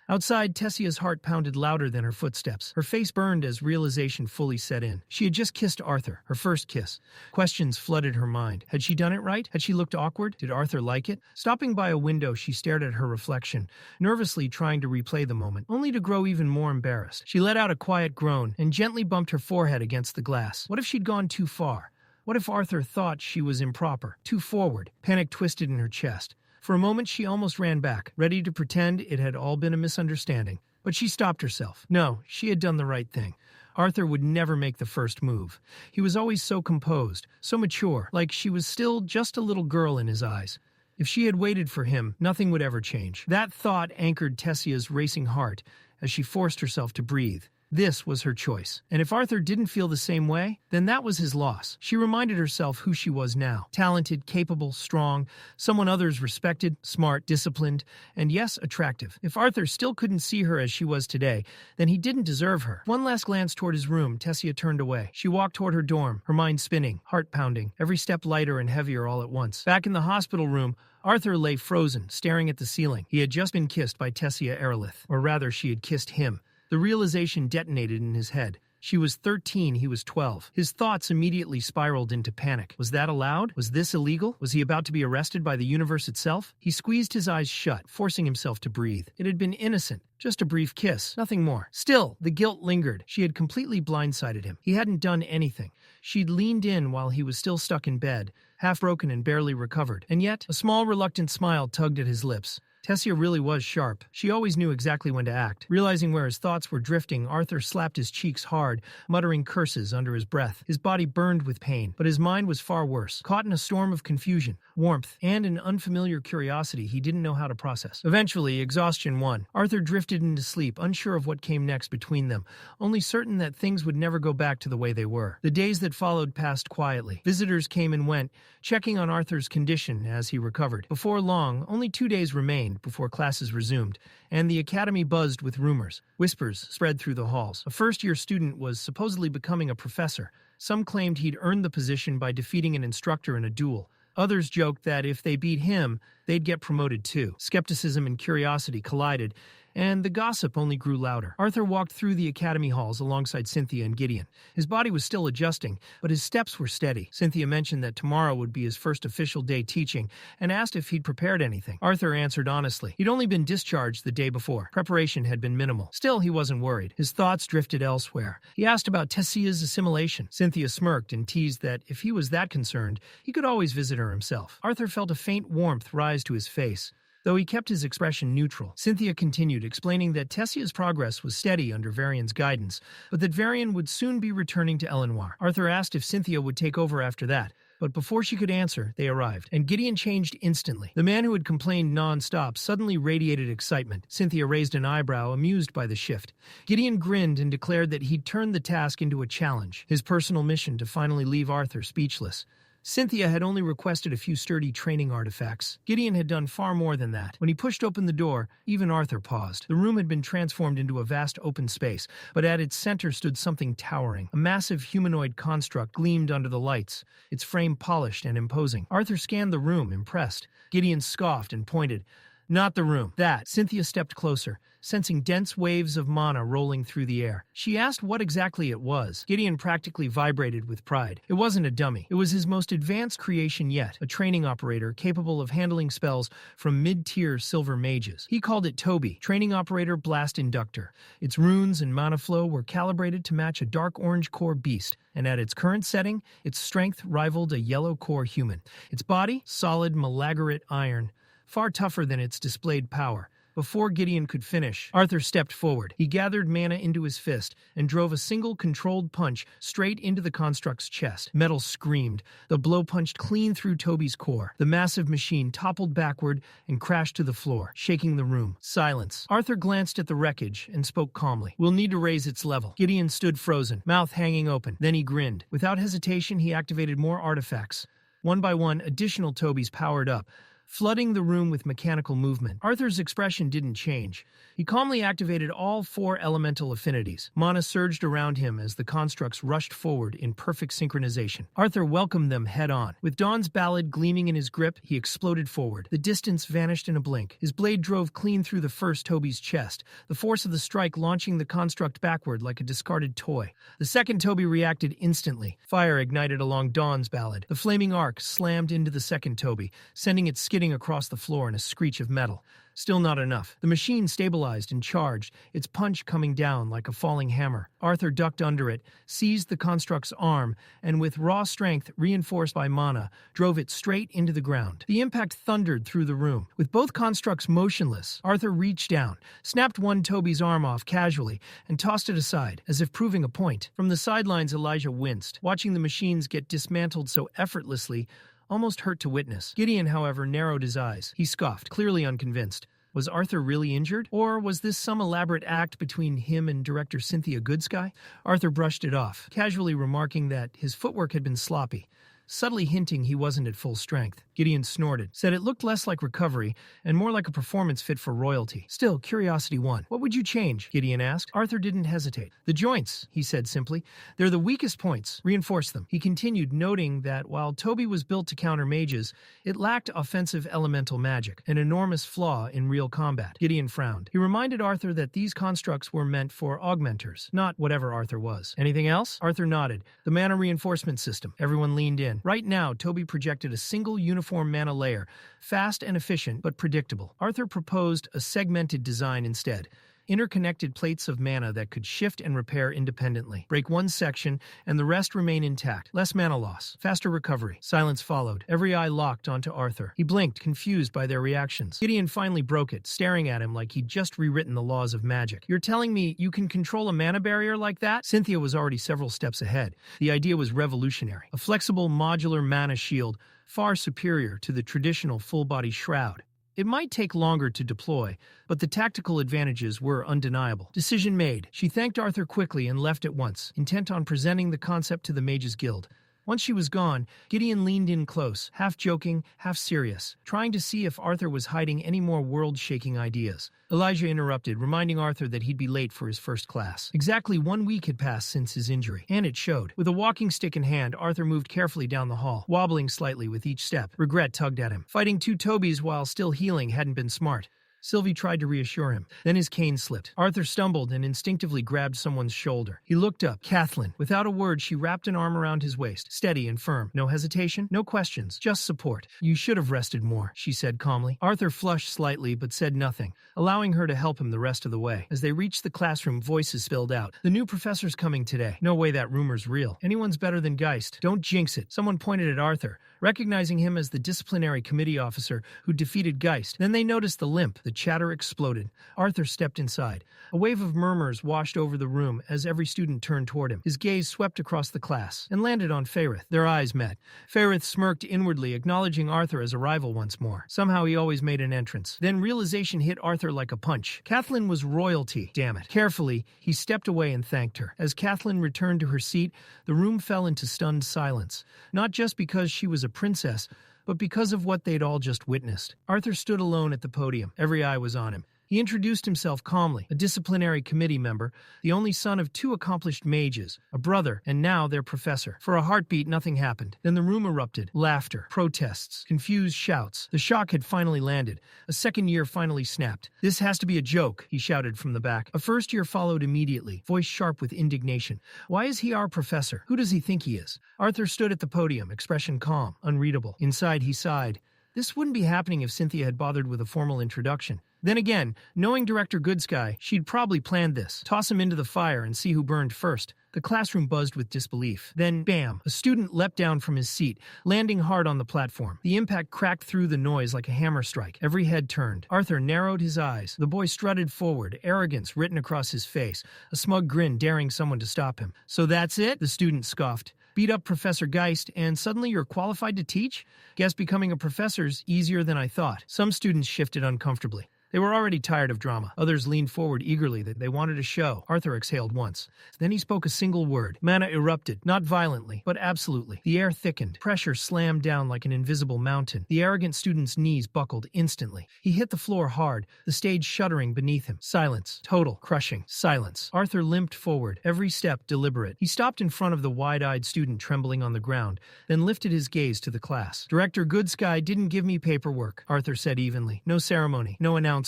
Outside, Tessia's heart pounded louder than her footsteps. Her face burned as realization fully set in. She had just kissed Arthur, her first kiss. Questions flooded her mind. Had she done it right? Had she looked awkward? Did Arthur like it? Stopping by a window, she stared at her reflection, nervously trying to replay the moment, only to grow even more embarrassed. She let out a quiet groan and gently bumped her forehead against the glass. What if she'd gone too far? What if Arthur thought she was improper, too forward? Panic twisted in her chest. For a moment, she almost ran back, ready to pretend it had all been a misunderstanding. But she stopped herself. No, she had done the right thing. Arthur would never make the first move. He was always so composed, so mature, like she was still just a little girl in his eyes. If she had waited for him, nothing would ever change. That thought anchored Tessia's racing heart as she forced herself to breathe. This was her choice. And if Arthur didn't feel the same way, then that was his loss. She reminded herself who she was now. Talented, capable, strong, someone others respected, smart, disciplined, and yes, attractive. If Arthur still couldn't see her as she was today, then he didn't deserve her. One last glance toward his room, Tessia turned away. She walked toward her dorm, her mind spinning, heart pounding, every step lighter and heavier all at once. Back in the hospital room, Arthur lay frozen, staring at the ceiling. He had just been kissed by Tessia Eralith, or rather, she had kissed him. The realization detonated in his head. She was 13, he was 12. His thoughts immediately spiraled into panic. Was that allowed? Was this illegal? Was he about to be arrested by the universe itself? He squeezed his eyes shut, forcing himself to breathe. It had been innocent. Just a brief kiss, nothing more. Still, the guilt lingered. She had completely blindsided him. He hadn't done anything. She'd leaned in while he was still stuck in bed, half broken and barely recovered. And yet, a small, reluctant smile tugged at his lips. Tessia really was sharp. She always knew exactly when to act. Realizing where his thoughts were drifting, Arthur slapped his cheeks hard, muttering curses under his breath. His body burned with pain, but his mind was far worse, caught in a storm of confusion, warmth, and an unfamiliar curiosity he didn't know how to process. Eventually, exhaustion won. Arthur drifted into sleep, unsure of what came next between them, only certain that things would never go back to the way they were. The days that followed passed quietly. Visitors came and went, checking on Arthur's condition as he recovered. Before long, only 2 days remained before classes resumed, and the academy buzzed with rumors. Whispers spread through the halls. A first-year student was supposedly becoming a professor. Some claimed he'd earned the position by defeating an instructor in a duel. Others joked that if they beat him, they'd get promoted too. Skepticism and curiosity collided, and the gossip only grew louder. Arthur walked through the academy halls alongside Cynthia and Gideon. His body was still adjusting, but his steps were steady. Cynthia mentioned that tomorrow would be his first official day teaching and asked if he'd prepared anything. Arthur answered honestly. He'd only been discharged the day before. Preparation had been minimal. Still, he wasn't worried. His thoughts drifted elsewhere. He asked about Tessia's assimilation. Cynthia smirked and teased that if he was that concerned, he could always visit her himself. Arthur felt a faint warmth rise to his face, though he kept his expression neutral. Cynthia continued, explaining that Tessia's progress was steady under Varian's guidance, but that Varian would soon be returning to Elenoir. Arthur asked if Cynthia would take over after that, but before she could answer, they arrived, and Gideon changed instantly. The man who had complained non-stop suddenly radiated excitement. Cynthia raised an eyebrow, amused by the shift. Gideon grinned and declared that he'd turned the task into a challenge, his personal mission to finally leave Arthur speechless. Cynthia had only requested a few sturdy training artifacts. Gideon had done far more than that. When he pushed open the door, even Arthur paused. The room had been transformed into a vast open space, but at its center stood something towering. A massive humanoid construct gleamed under the lights, its frame polished and imposing. Arthur scanned the room, impressed. Gideon scoffed and pointed. Not the room. That. Cynthia stepped closer, sensing dense waves of mana rolling through the air. She asked what exactly it was. Gideon practically vibrated with pride. It wasn't a dummy. It was his most advanced creation yet, a training operator capable of handling spells from mid-tier silver mages. He called it Toby, Training Operator Blast Inductor. Its runes and mana flow were calibrated to match a dark orange core beast, and at its current setting, its strength rivaled a yellow core human. Its body, solid malagorite iron, far tougher than its displayed power. Before Gideon could finish, Arthur stepped forward. He gathered mana into his fist and drove a single controlled punch straight into the construct's chest. Metal screamed. The blow punched clean through Toby's core. The massive machine toppled backward and crashed to the floor, shaking the room. Silence. Arthur glanced at the wreckage and spoke calmly. "We'll need to raise its level." Gideon stood frozen, mouth hanging open. Then he grinned. Without hesitation, he activated more artifacts. One by one, additional Tobys powered up, flooding the room with mechanical movement. Arthur's expression didn't change. He calmly activated all 4 elemental affinities. Mana surged around him as the constructs rushed forward in perfect synchronization. Arthur welcomed them head-on. With Dawn's ballad gleaming in his grip, he exploded forward. The distance vanished in a blink. His blade drove clean through the first Toby's chest, the force of the strike launching the construct backward like a discarded toy. The second Toby reacted instantly. Fire ignited along Dawn's ballad. The flaming arc slammed into the second Toby, sending it skidding across the floor in a screech of metal. Still not enough. The machine stabilized and charged, its punch coming down like a falling hammer. Arthur ducked under it, seized the construct's arm, and with raw strength reinforced by mana, drove it straight into the ground. The impact thundered through the room. With both constructs motionless, Arthur reached down, snapped one Toby's arm off casually, and tossed it aside, as if proving a point. From the sidelines, Elijah winced, watching the machines get dismantled so effortlessly, almost hurt to witness. Gideon, however, narrowed his eyes. He scoffed, clearly unconvinced. Was Arthur really injured? Or was this some elaborate act between him and director Cynthia Goodsky? Arthur brushed it off, casually remarking that his footwork had been sloppy, subtly hinting he wasn't at full strength. Gideon snorted, said it looked less like recovery and more like a performance fit for royalty. Still, curiosity won. "What would you change?" Gideon asked. Arthur didn't hesitate. "The joints," he said simply. "They're the weakest points. Reinforce them." He continued, noting that while Toby was built to counter mages, it lacked offensive elemental magic, an enormous flaw in real combat. Gideon frowned. He reminded Arthur that these constructs were meant for augmenters, not whatever Arthur was. "Anything else?" Arthur nodded. "The mana reinforcement system." Everyone leaned in. Right now, Toby projected a single uniform mana layer, fast and efficient but predictable. Arthur proposed a segmented design instead. Interconnected plates of mana that could shift and repair independently. Break one section, and the rest remain intact. Less mana loss. Faster recovery. Silence followed. Every eye locked onto Arthur. He blinked, confused by their reactions. Gideon finally broke it, staring at him like he'd just rewritten the laws of magic. "You're telling me you can control a mana barrier like that?" Cynthia was already several steps ahead. The idea was revolutionary. A flexible, modular mana shield, far superior to the traditional full-body shroud. It might take longer to deploy, but the tactical advantages were undeniable. Decision made. She thanked Arthur quickly and left at once, intent on presenting the concept to the Mages Guild. Once she was gone, Gideon leaned in close, half joking, half serious, trying to see if Arthur was hiding any more world-shaking ideas. Elijah interrupted, reminding Arthur that he'd be late for his first class. Exactly 1 week had passed since his injury, and it showed. With a walking stick in hand, Arthur moved carefully down the hall, wobbling slightly with each step. Regret tugged at him. Fighting 2 Tobys while still healing hadn't been smart. Sylvie tried to reassure him. Then his cane slipped. Arthur stumbled and instinctively grabbed someone's shoulder. He looked up. Kathleen. Without a word, she wrapped an arm around his waist, steady and firm. No hesitation, no questions, just support. You should have rested more, she said calmly. Arthur flushed slightly but said nothing, allowing her to help him the rest of the way. As they reached the classroom, voices spilled out. The new professor's coming today. No way that rumor's real. Anyone's better than Geist. Don't jinx it. Someone pointed at Arthur, recognizing him as the disciplinary committee officer who defeated Geist. Then they noticed the limp. The chatter exploded. Arthur stepped inside. A wave of murmurs washed over the room as every student turned toward him. His gaze swept across the class and landed on Fairith. Their eyes met. Fairith smirked inwardly, acknowledging Arthur as a rival once more. Somehow he always made an entrance. Then realization hit Arthur like a punch. Kathleen was royalty. Damn it. Carefully, he stepped away and thanked her. As Kathleen returned to her seat, the room fell into stunned silence. Not just because she was a princess, but because of what they'd all just witnessed. Arthur stood alone at the podium. Every eye was on him. He introduced himself calmly, a disciplinary committee member, the only son of two accomplished mages, a brother, and now their professor. For a heartbeat, nothing happened. Then the room erupted. Laughter, protests, confused shouts. The shock had finally landed. A second year finally snapped. This has to be a joke, he shouted from the back. A first year followed immediately, voice sharp with indignation. Why is he our professor? Who does he think he is? Arthur stood at the podium, expression calm, unreadable. Inside, he sighed. This wouldn't be happening if Cynthia had bothered with a formal introduction. Then again, knowing Director Goodsky, she'd probably planned this. Toss him into the fire and see who burned first. The classroom buzzed with disbelief. Then, bam, a student leapt down from his seat, landing hard on the platform. The impact cracked through the noise like a hammer strike. Every head turned. Arthur narrowed his eyes. The boy strutted forward, arrogance written across his face, a smug grin daring someone to stop him. So that's it? The student scoffed. Beat up Professor Geist, and suddenly you're qualified to teach? Guess becoming a professor's easier than I thought. Some students shifted uncomfortably. They were already tired of drama. Others leaned forward eagerly that they wanted a show. Arthur exhaled once. Then he spoke a single word. Mana erupted, not violently, but absolutely. The air thickened. Pressure slammed down like an invisible mountain. The arrogant student's knees buckled instantly. He hit the floor hard, the stage shuddering beneath him. Silence. Total, crushing silence. Arthur limped forward, every step deliberate. He stopped in front of the wide-eyed student trembling on the ground, then lifted his gaze to the class. Director Goodsky didn't give me paperwork, Arthur said evenly. No ceremony, no announcement.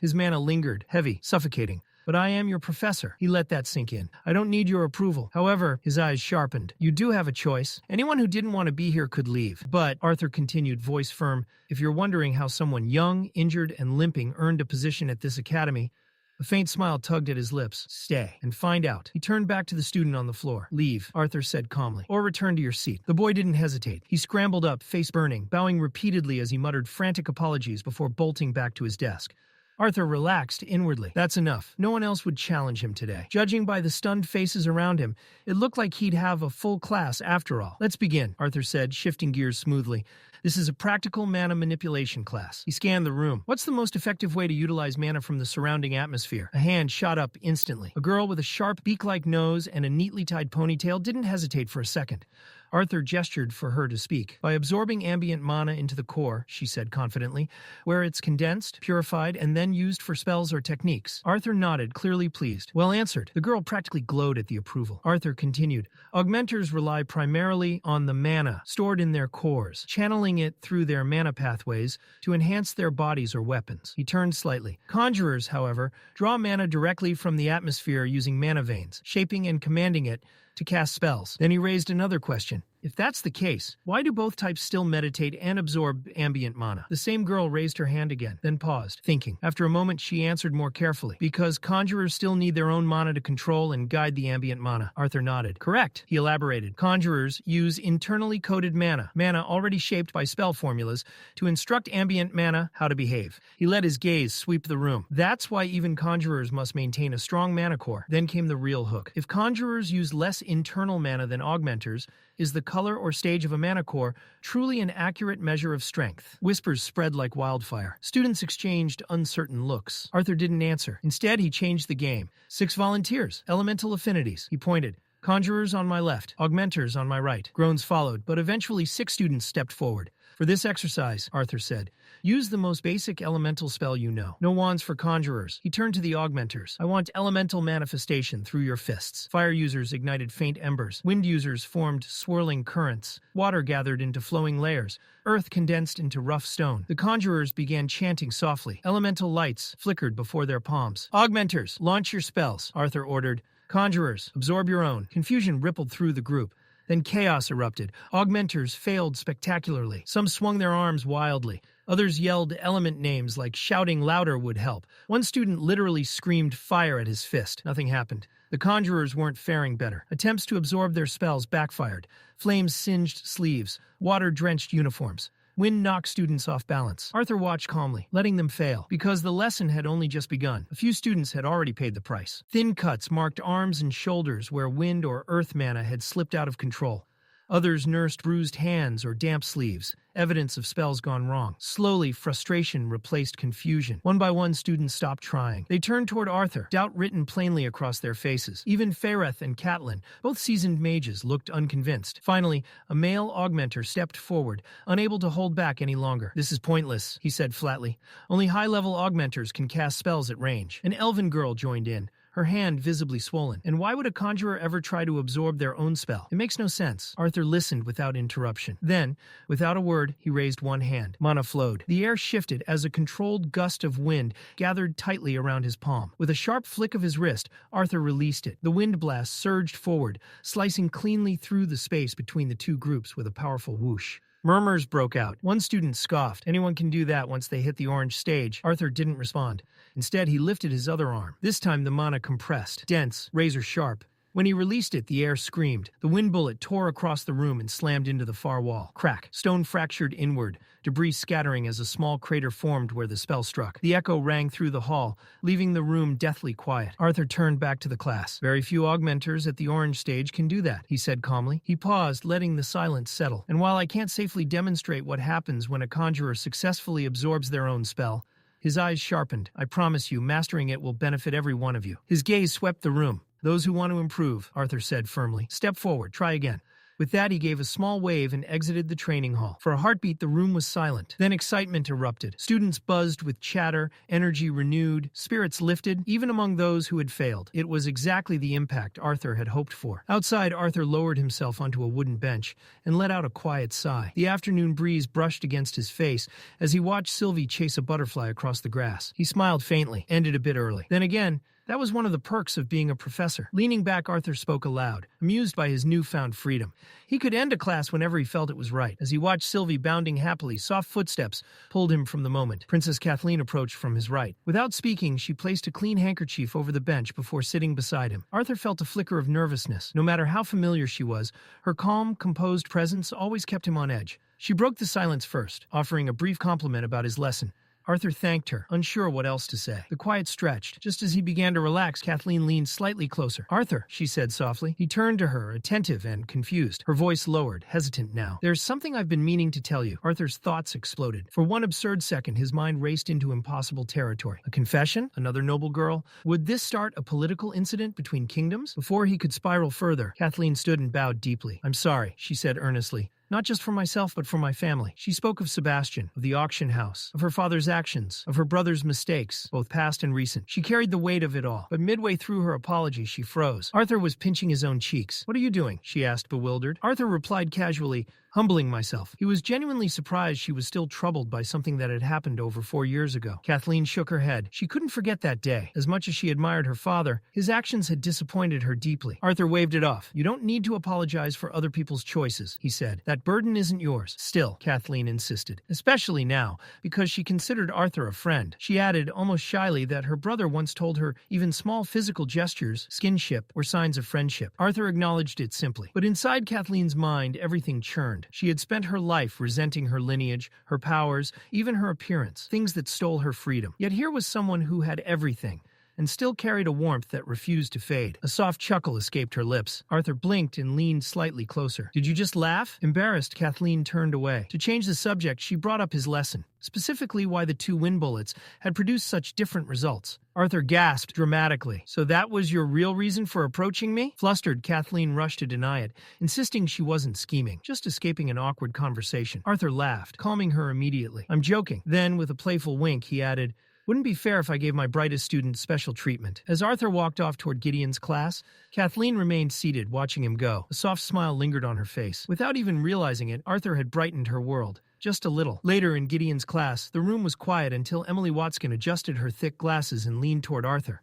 His mana lingered, heavy, suffocating. But I am your professor. He let that sink in. I don't need your approval. However, his eyes sharpened. You do have a choice. Anyone who didn't want to be here could leave. But, Arthur continued, voice firm, if you're wondering how someone young, injured, and limping earned a position at this academy, a faint smile tugged at his lips. Stay and find out. He turned back to the student on the floor. Leave, Arthur said calmly, or return to your seat. The boy didn't hesitate. He scrambled up, face burning, bowing repeatedly as he muttered frantic apologies before bolting back to his desk. Arthur relaxed inwardly. That's enough. No one else would challenge him today. Judging by the stunned faces around him, it looked like he'd have a full class after all. Let's begin, Arthur said, shifting gears smoothly. This is a practical mana manipulation class. He scanned the room. What's the most effective way to utilize mana from the surrounding atmosphere? A hand shot up instantly. A girl with a sharp beak-like nose and a neatly tied ponytail didn't hesitate for a second. Arthur gestured for her to speak. By absorbing ambient mana into the core, she said confidently, where it's condensed, purified, and then used for spells or techniques. Arthur nodded, clearly pleased. Well answered. The girl practically glowed at the approval. Arthur continued. Augmenters rely primarily on the mana stored in their cores, channeling it through their mana pathways to enhance their bodies or weapons. He turned slightly. Conjurers, however, draw mana directly from the atmosphere using mana veins, shaping and commanding it to cast spells. Then he raised another question. If that's the case, why do both types still meditate and absorb ambient mana? The same girl raised her hand again, then paused, thinking. After a moment, she answered more carefully. Because conjurers still need their own mana to control and guide the ambient mana. Arthur nodded. Correct, he elaborated. Conjurers use internally coded mana already shaped by spell formulas, to instruct ambient mana how to behave. He let his gaze sweep the room. That's why even conjurers must maintain a strong mana core. Then came the real hook. If conjurers use less internal mana than augmenters, is the color or stage of a mana core truly an accurate measure of strength? Whispers spread like wildfire. Students exchanged uncertain looks. Arthur didn't answer. Instead, he changed the game. 6 volunteers, elemental affinities. He pointed. Conjurers on my left, augmenters on my right. Groans followed, but eventually 6 students stepped forward. For this exercise, Arthur said, Use the most basic elemental spell you know. No wands for conjurers. He turned to the augmenters. I want elemental manifestation through your fists. Fire users ignited faint embers. Wind users formed swirling currents. Water gathered into flowing layers. Earth condensed into rough stone. The conjurers began chanting softly. Elemental lights flickered before their palms. Augmenters, launch your spells, Arthur ordered. Conjurers, absorb your own. Confusion rippled through the group. Then chaos erupted. Augmenters failed spectacularly. Some swung their arms wildly. Others yelled element names like shouting louder would help. One student literally screamed fire at his fist. Nothing happened. The conjurers weren't faring better. Attempts to absorb their spells backfired. Flames singed sleeves. Water drenched uniforms. Wind knocked students off balance. Arthur watched calmly, letting them fail, because the lesson had only just begun. A few students had already paid the price. Thin cuts marked arms and shoulders where wind or earth mana had slipped out of control. Others nursed bruised hands or damp sleeves, evidence of spells gone wrong. Slowly, frustration replaced confusion. One by one, students stopped trying. They turned toward Arthur, doubt written plainly across their faces. Even Fereth and Catelyn, both seasoned mages, looked unconvinced. Finally, a male augmenter stepped forward, unable to hold back any longer. "This is pointless," he said flatly. "Only high-level augmenters can cast spells at range." An elven girl joined in, her hand visibly swollen. "And why would a conjurer ever try to absorb their own spell? It makes no sense." Arthur listened without interruption. Then, without a word, he raised one hand. Mana flowed. The air shifted as a controlled gust of wind gathered tightly around his palm. With a sharp flick of his wrist, Arthur released it. The wind blast surged forward, slicing cleanly through the space between the two groups with a powerful whoosh. Murmurs broke out. One student scoffed. "Anyone can do that once they hit the orange stage." Arthur didn't respond. Instead, he lifted his other arm. This time the mana compressed, dense, razor sharp. When he released it, the air screamed. The wind bullet tore across the room and slammed into the far wall. Crack. Stone fractured inward, debris scattering as a small crater formed where the spell struck. The echo rang through the hall, leaving the room deathly quiet. Arthur turned back to the class. "Very few augmenters at the orange stage can do that," he said calmly. He paused, letting the silence settle. "And while I can't safely demonstrate what happens when a conjurer successfully absorbs their own spell," his eyes sharpened, "I promise you, mastering it will benefit every one of you." His gaze swept the room. "Those who want to improve," Arthur said firmly. "Step forward, try again." With that, he gave a small wave and exited the training hall. For a heartbeat, the room was silent. Then excitement erupted. Students buzzed with chatter, energy renewed, spirits lifted, even among those who had failed. It was exactly the impact Arthur had hoped for. Outside, Arthur lowered himself onto a wooden bench and let out a quiet sigh. The afternoon breeze brushed against his face as he watched Sylvie chase a butterfly across the grass. He smiled faintly, ended a bit early. Then again, that was one of the perks of being a professor. Leaning back, Arthur spoke aloud, amused by his newfound freedom. He could end a class whenever he felt it was right. As he watched Sylvie bounding happily, soft footsteps pulled him from the moment. Princess Kathleen approached from his right. Without speaking, she placed a clean handkerchief over the bench before sitting beside him. Arthur felt a flicker of nervousness. No matter how familiar she was, her calm, composed presence always kept him on edge. She broke the silence first, offering a brief compliment about his lesson. Arthur thanked her, unsure what else to say. The quiet stretched. Just as he began to relax, Kathleen leaned slightly closer. "Arthur," she said softly. He turned to her, attentive and confused. Her voice lowered, hesitant now. "There's something I've been meaning to tell you." Arthur's thoughts exploded. For one absurd second, his mind raced into impossible territory. A confession? Another noble girl? Would this start a political incident between kingdoms? Before he could spiral further, Kathleen stood and bowed deeply. "I'm sorry," she said earnestly. "Not just for myself, but for my family." She spoke of Sebastian, of the auction house, of her father's actions, of her brother's mistakes, both past and recent. She carried the weight of it all, but midway through her apology, she froze. Arthur was pinching his own cheeks. "What are you doing?" she asked, bewildered. Arthur replied casually, "Humbling myself." He was genuinely surprised she was still troubled by something that had happened over 4 years ago. Kathleen shook her head. She couldn't forget that day. As much as she admired her father, his actions had disappointed her deeply. Arthur waved it off. "You don't need to apologize for other people's choices," he said. "That burden isn't yours." "Still," Kathleen insisted, especially now, because she considered Arthur a friend. She added, almost shyly, that her brother once told her even small physical gestures, skinship, were signs of friendship. Arthur acknowledged it simply. But inside Kathleen's mind, everything churned. She had spent her life resenting her lineage, her powers, even her appearance, things that stole her freedom. Yet here was someone who had everything. and still carried a warmth that refused to fade. A soft chuckle escaped her lips. Arthur blinked and leaned slightly closer. "Did you just laugh?" Embarrassed, Kathleen turned away. To change the subject, she brought up his lesson, specifically why the 2 wind bullets had produced such different results. Arthur gasped dramatically. "So that was your real reason for approaching me?" Flustered, Kathleen rushed to deny it, insisting she wasn't scheming, just escaping an awkward conversation. Arthur laughed, calming her immediately. "I'm joking." Then, with a playful wink, he added, "Wouldn't be fair if I gave my brightest student special treatment." As Arthur walked off toward Gideon's class, Kathleen remained seated, watching him go. A soft smile lingered on her face. Without even realizing it, Arthur had brightened her world. Just a little. Later in Gideon's class, the room was quiet until Emily Watson adjusted her thick glasses and leaned toward Arthur.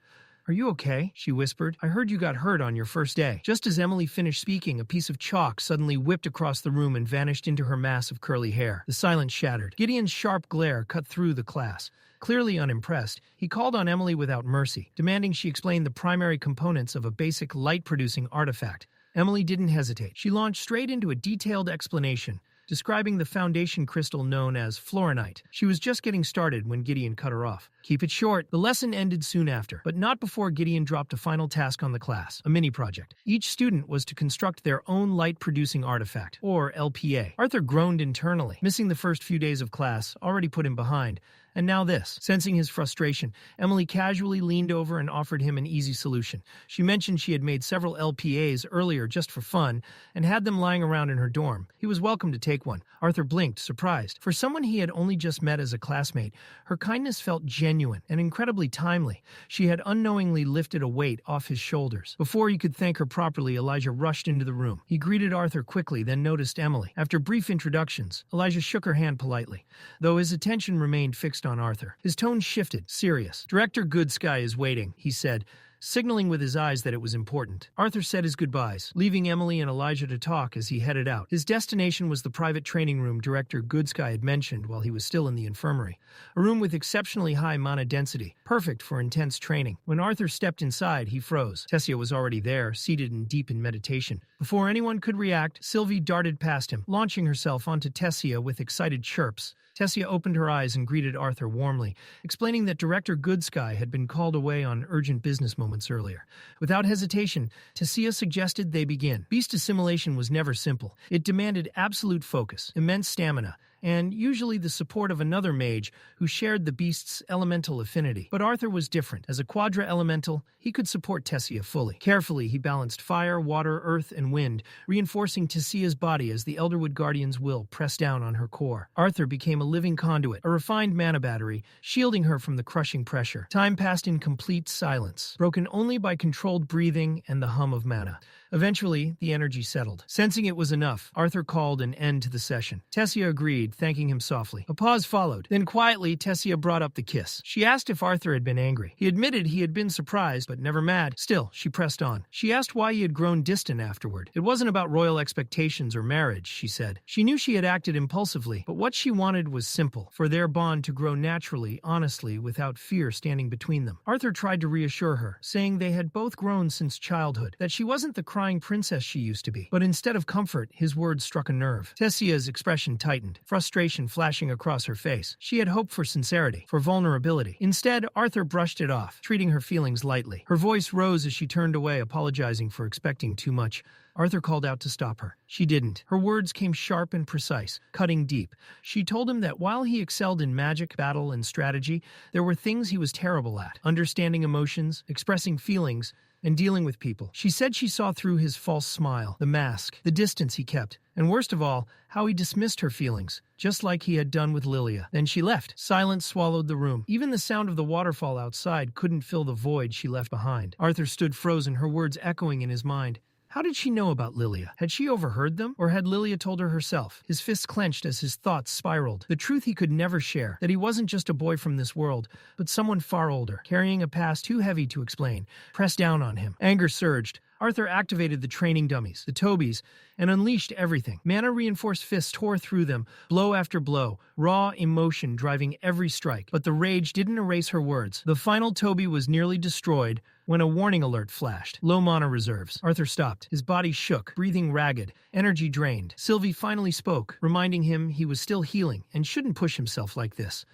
"Are you okay?" she whispered. "I heard you got hurt on your first day." Just as Emily finished speaking, a piece of chalk suddenly whipped across the room and vanished into her mass of curly hair. The silence shattered. Gideon's sharp glare cut through the class. Clearly unimpressed, he called on Emily without mercy, demanding she explain the primary components of a basic light-producing artifact. Emily didn't hesitate. She launched straight into a detailed explanation, describing the foundation crystal known as fluorinite. She was just getting started when Gideon cut her off. Keep it short. The lesson ended soon after, but not before Gideon dropped a final task on the class, a mini-project. Each student was to construct their own light-producing artifact, or LPA. Arthur groaned internally. Missing the first few days of class already put him behind. And now this. Sensing his frustration, Emily casually leaned over and offered him an easy solution. She mentioned she had made several LPAs earlier just for fun and had them lying around in her dorm. He was welcome to take one. Arthur blinked, surprised. For someone he had only just met as a classmate, her kindness felt genuine and incredibly timely. She had unknowingly lifted a weight off his shoulders. Before he could thank her properly, Elijah rushed into the room. He greeted Arthur quickly, then noticed Emily. After brief introductions, Elijah shook her hand politely, though his attention remained fixed on Arthur. His tone shifted, serious. "Director Goodsky is waiting," he said, signaling with his eyes that it was important. Arthur said his goodbyes, leaving Emily and Elijah to talk as he headed out. His destination was the private training room Director Goodsky had mentioned while he was still in the infirmary, a room with exceptionally high mana density, perfect for intense training. When Arthur stepped inside, he froze. Tessia was already there, seated and deep in meditation. Before anyone could react, Sylvie darted past him, launching herself onto Tessia with excited chirps. Tessia opened her eyes and greeted Arthur warmly, explaining that Director Goodsky had been called away on urgent business moments earlier. Without hesitation, Tessia suggested they begin. Beast assimilation was never simple. It demanded absolute focus, immense stamina, and usually the support of another mage who shared the beast's elemental affinity. But Arthur was different. As a quadra elemental, he could support Tessia fully. Carefully, he balanced fire, water, earth, and wind, reinforcing Tessia's body as the Elderwood Guardian's will pressed down on her core. Arthur became a living conduit, a refined mana battery, shielding her from the crushing pressure. Time passed in complete silence, broken only by controlled breathing and the hum of mana. Eventually, the energy settled. Sensing it was enough, Arthur called an end to the session. Tessia agreed, thanking him softly. A pause followed. Then quietly, Tessia brought up the kiss. She asked if Arthur had been angry. He admitted he had been surprised, but never mad. Still, she pressed on. She asked why he had grown distant afterward. It wasn't about royal expectations or marriage, she said. She knew she had acted impulsively, but what she wanted was simple, for their bond to grow naturally, honestly, without fear standing between them. Arthur tried to reassure her, saying they had both grown since childhood, that she wasn't the crying princess she used to be. But instead of comfort, his words struck a nerve. Tessia's expression tightened, frustration flashing across her face. She had hoped for sincerity, for vulnerability. Instead, Arthur brushed it off, treating her feelings lightly. Her voice rose as she turned away, apologizing for expecting too much. Arthur called out to stop her. She didn't. Her words came sharp and precise, cutting deep. She told him that while he excelled in magic, battle, and strategy, there were things he was terrible at: understanding emotions, expressing feelings, and dealing with people. She said she saw through his false smile, the mask, the distance he kept, and worst of all, how he dismissed her feelings, just like he had done with Lilia. Then she left. Silence swallowed the room. Even the sound of the waterfall outside couldn't fill the void she left behind. Arthur stood frozen, her words echoing in his mind. How did she know about Lilia? Had she overheard them? Or had Lilia told her herself? His fists clenched as his thoughts spiraled. The truth he could never share, that he wasn't just a boy from this world, but someone far older, carrying a past too heavy to explain, pressed down on him. Anger surged. Arthur activated the training dummies, the Tobies, and unleashed everything. Mana-reinforced fists tore through them, blow after blow, raw emotion driving every strike. But the rage didn't erase her words. The final Toby was nearly destroyed when a warning alert flashed. Low mana reserves. Arthur stopped. His body shook, breathing ragged, energy drained. Sylvie finally spoke, reminding him he was still healing and shouldn't push himself like this.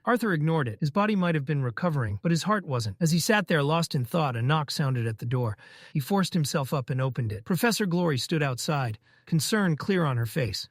Arthur ignored it. His body might have been recovering, but his heart wasn't. As he sat there lost in thought, a knock sounded at the door. He forced himself up and opened it. Professor Glory stood outside, concern clear on her face.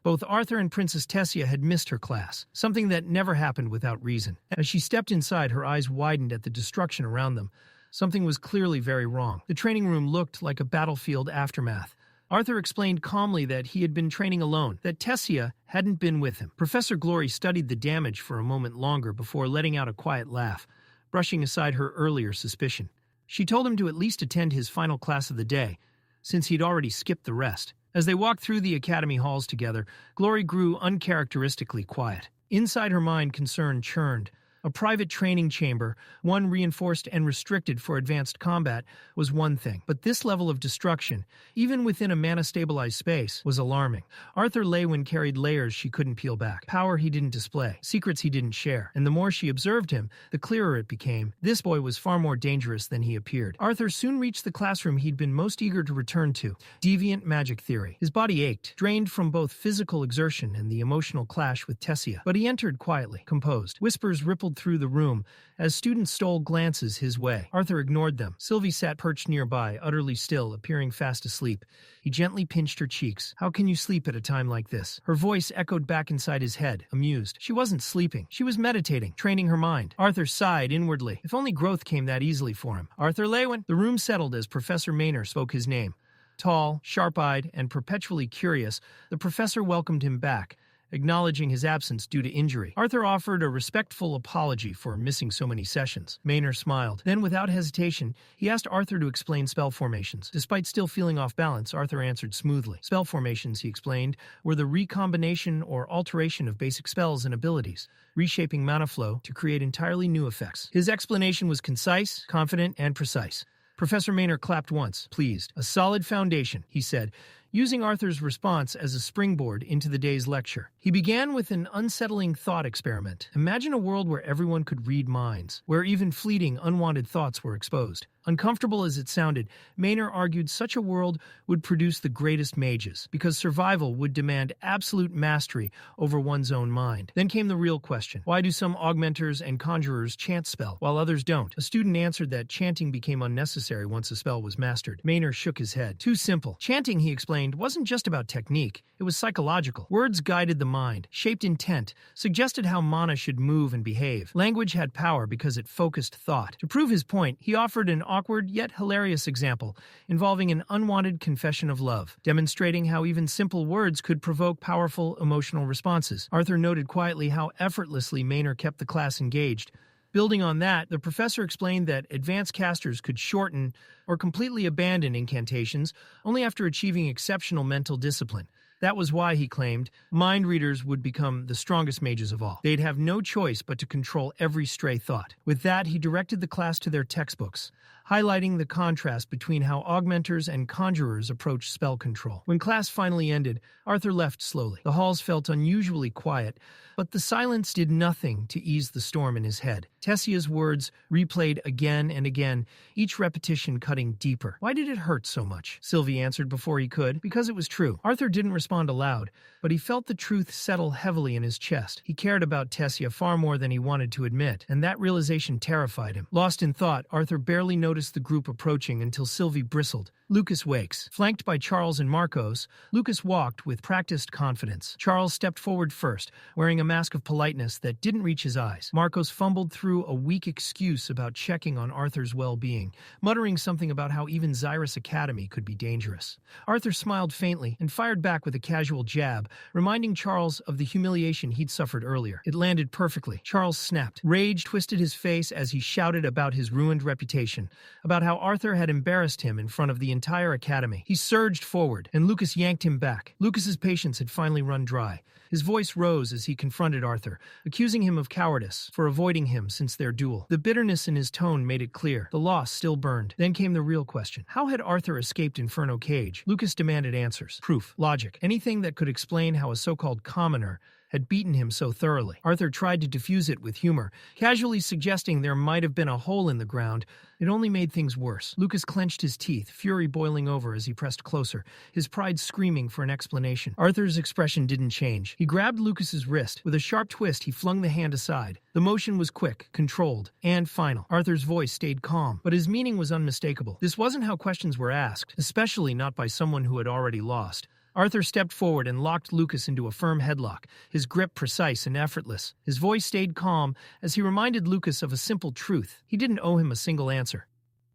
Both Arthur and Princess Tessia had missed her class, something that never happened without reason. As she stepped inside, her eyes widened at the destruction around them. Something was clearly very wrong. The training room looked like a battlefield aftermath. Arthur explained calmly that he had been training alone, that Tessia hadn't been with him. Professor Glory studied the damage for a moment longer before letting out a quiet laugh, brushing aside her earlier suspicion. She told him to at least attend his final class of the day, since he'd already skipped the rest. As they walked through the academy halls together, Glory grew uncharacteristically quiet. Inside her mind, concern churned. A private training chamber, one reinforced and restricted for advanced combat, was one thing. But this level of destruction, even within a mana-stabilized space, was alarming. Arthur Leywin carried layers she couldn't peel back, power he didn't display, secrets he didn't share. And the more she observed him, the clearer it became. This boy was far more dangerous than he appeared. Arthur soon reached the classroom he'd been most eager to return to, Deviant Magic Theory. His body ached, drained from both physical exertion and the emotional clash with Tessia. But he entered quietly, composed. Whispers rippled through the room as students stole glances his way. Arthur ignored them. Sylvie sat perched nearby, utterly still, appearing fast asleep. He gently pinched her cheeks. "How can you sleep at a time like this?" Her voice echoed back inside his head, amused. She wasn't sleeping. She was meditating, training her mind. Arthur sighed inwardly. If only growth came that easily for him. "Arthur Leywin." The room settled as Professor Maynor spoke his name. Tall, sharp-eyed, and perpetually curious, the professor welcomed him back, acknowledging his absence due to injury. Arthur offered a respectful apology for missing so many sessions. Maynor smiled. Then, without hesitation, he asked Arthur to explain spell formations. Despite still feeling off balance, Arthur answered smoothly. Spell formations, he explained, were the recombination or alteration of basic spells and abilities, reshaping mana flow to create entirely new effects. His explanation was concise, confident, and precise. Professor Maynor clapped once, pleased. "A solid foundation," he said, using Arthur's response as a springboard into the day's lecture. He began with an unsettling thought experiment. Imagine a world where everyone could read minds, where even fleeting, unwanted thoughts were exposed. Uncomfortable as it sounded, Maynor argued such a world would produce the greatest mages, because survival would demand absolute mastery over one's own mind. Then came the real question. Why do some augmenters and conjurers chant spell, while others don't? A student answered that chanting became unnecessary once a spell was mastered. Maynor shook his head. Too simple. Chanting, he explained, wasn't just about technique. It was psychological. Words guided the mind, shaped intent, suggested how mana should move and behave. Language had power because it focused thought. To prove his point, he offered an awkward yet hilarious example involving an unwanted confession of love, demonstrating how even simple words could provoke powerful emotional responses. Arthur noted quietly how effortlessly Maynor kept the class engaged. Building on that, the professor explained that advanced casters could shorten or completely abandon incantations only after achieving exceptional mental discipline. That was why, he claimed, mind readers would become the strongest mages of all. They'd have no choice but to control every stray thought. With that, he directed the class to their textbooks, highlighting the contrast between how augmenters and conjurers approach spell control. When class finally ended, Arthur left slowly. The halls felt unusually quiet, but the silence did nothing to ease the storm in his head. Tessia's words replayed again and again, each repetition cutting deeper. Why did it hurt so much? Sylvie answered before he could. Because it was true. Arthur didn't respond aloud, but he felt the truth settle heavily in his chest. He cared about Tessia far more than he wanted to admit, and that realization terrified him. Lost in thought, Arthur barely noticed the group approaching until Sylvie bristled. Lucas wakes. Flanked by Charles and Marcos, Lucas walked with practiced confidence. Charles stepped forward first, wearing a mask of politeness that didn't reach his eyes. Marcos fumbled through a weak excuse about checking on Arthur's well-being, muttering something about how even Xyrus Academy could be dangerous. Arthur smiled faintly and fired back with a casual jab, reminding Charles of the humiliation he'd suffered earlier. It landed perfectly. Charles snapped. Rage twisted his face as he shouted about his ruined reputation, about how Arthur had embarrassed him in front of the entire academy. He surged forward, and Lucas yanked him back. Lucas's patience had finally run dry. His voice rose as he confronted Arthur, accusing him of cowardice for avoiding him since their duel. The bitterness in his tone made it clear. The loss still burned. Then came the real question. How had Arthur escaped Inferno Cage? Lucas demanded answers. Proof. Logic. Anything that could explain how a so-called commoner had beaten him so thoroughly. Arthur tried to defuse it with humor, casually suggesting there might have been a hole in the ground. It only made things worse. Lucas clenched his teeth, fury boiling over as he pressed closer, his pride screaming for an explanation. Arthur's expression didn't change. He grabbed Lucas's wrist. With a sharp twist, he flung the hand aside. The motion was quick, controlled, and final. Arthur's voice stayed calm, but his meaning was unmistakable. This wasn't how questions were asked, especially not by someone who had already lost. Arthur stepped forward and locked Lucas into a firm headlock, his grip precise and effortless. His voice stayed calm as he reminded Lucas of a simple truth. He didn't owe him a single answer.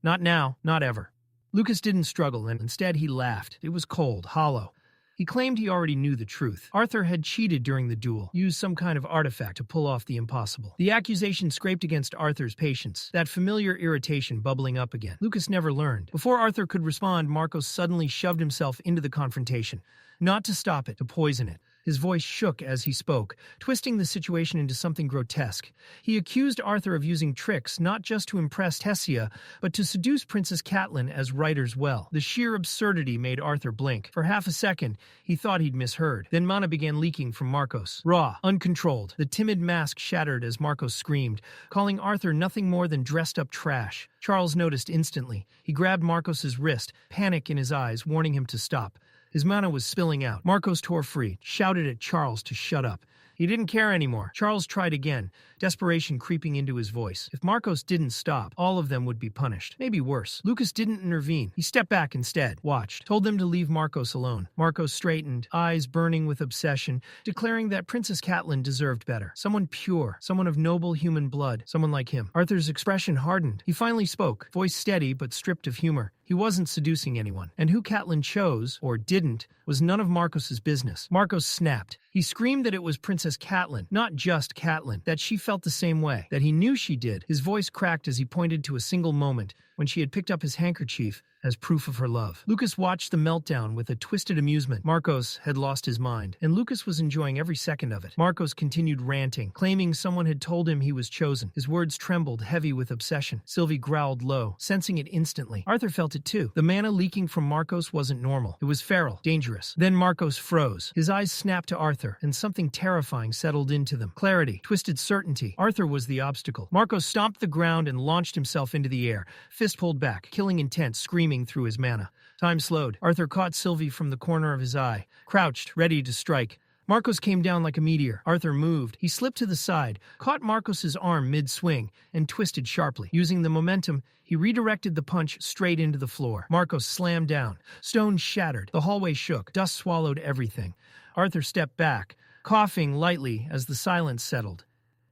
Not now, not ever. Lucas didn't struggle, and instead he laughed. It was cold, hollow. He claimed he already knew the truth. Arthur had cheated during the duel, used some kind of artifact to pull off the impossible. The accusation scraped against Arthur's patience, that familiar irritation bubbling up again. Lucas never learned. Before Arthur could respond, Marcos suddenly shoved himself into the confrontation. Not to stop it, to poison it. His voice shook as he spoke, twisting the situation into something grotesque. He accused Arthur of using tricks not just to impress Tessia, but to seduce Princess Catelyn as writers well. The sheer absurdity made Arthur blink. For half a second, he thought he'd misheard. Then mana began leaking from Marcos. Raw, uncontrolled. The timid mask shattered as Marcos screamed, calling Arthur nothing more than dressed-up trash. Charles noticed instantly. He grabbed Marcos's wrist, panic in his eyes, warning him to stop. His mana was spilling out. Marcos tore free, shouted at Charles to shut up. He didn't care anymore. Charles tried again, desperation creeping into his voice. If Marcos didn't stop, all of them would be punished. Maybe worse. Lucas didn't intervene. He stepped back instead, watched, told them to leave Marcos alone. Marcos straightened, eyes burning with obsession, declaring that Princess Catelyn deserved better. Someone pure, someone of noble human blood, someone like him. Arthur's expression hardened. He finally spoke, voice steady but stripped of humor. He wasn't seducing anyone, and who Catelyn chose, or didn't, was none of Marcos's business. Marcos snapped. He screamed that it was Princess Catelyn, not just Catelyn, that she felt the same way, that he knew she did. His voice cracked as he pointed to a single moment, when she had picked up his handkerchief as proof of her love. Lucas watched the meltdown with a twisted amusement. Marcos had lost his mind, and Lucas was enjoying every second of it. Marcos continued ranting, claiming someone had told him he was chosen. His words trembled, heavy with obsession. Sylvie growled low, sensing it instantly. Arthur felt it too. The mana leaking from Marcos wasn't normal. It was feral, dangerous. Then Marcos froze. His eyes snapped to Arthur, and something terrifying settled into them. Clarity, twisted certainty. Arthur was the obstacle. Marcos stomped the ground and launched himself into the air, fist pulled back, killing intent, screaming through his mana. Time slowed. Arthur caught Sylvie from the corner of his eye, crouched, ready to strike. Marcos came down like a meteor. Arthur moved. He slipped to the side, caught Marcos's arm mid-swing, and twisted sharply. Using the momentum, he redirected the punch straight into the floor. Marcos slammed down. Stone shattered. The hallway shook. Dust swallowed everything. Arthur stepped back, coughing lightly as the silence settled.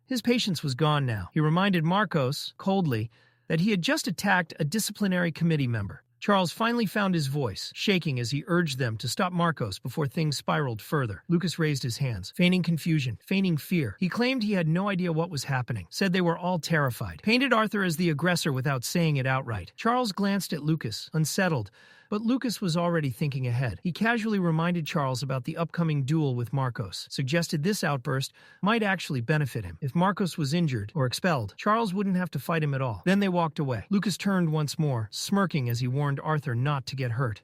His patience was gone now. He reminded Marcos, coldly, that he had just attacked a disciplinary committee member. Charles finally found his voice, shaking as he urged them to stop Marcos before things spiraled further. Lucas raised his hands, feigning confusion, feigning fear. He claimed he had no idea what was happening, said they were all terrified, painted Arthur as the aggressor without saying it outright. Charles glanced at Lucas, unsettled, but Lucas was already thinking ahead. He casually reminded Charles about the upcoming duel with Marcos, suggested this outburst might actually benefit him. If Marcos was injured or expelled, Charles wouldn't have to fight him at all. Then they walked away. Lucas turned once more, smirking as he warned Arthur not to get hurt.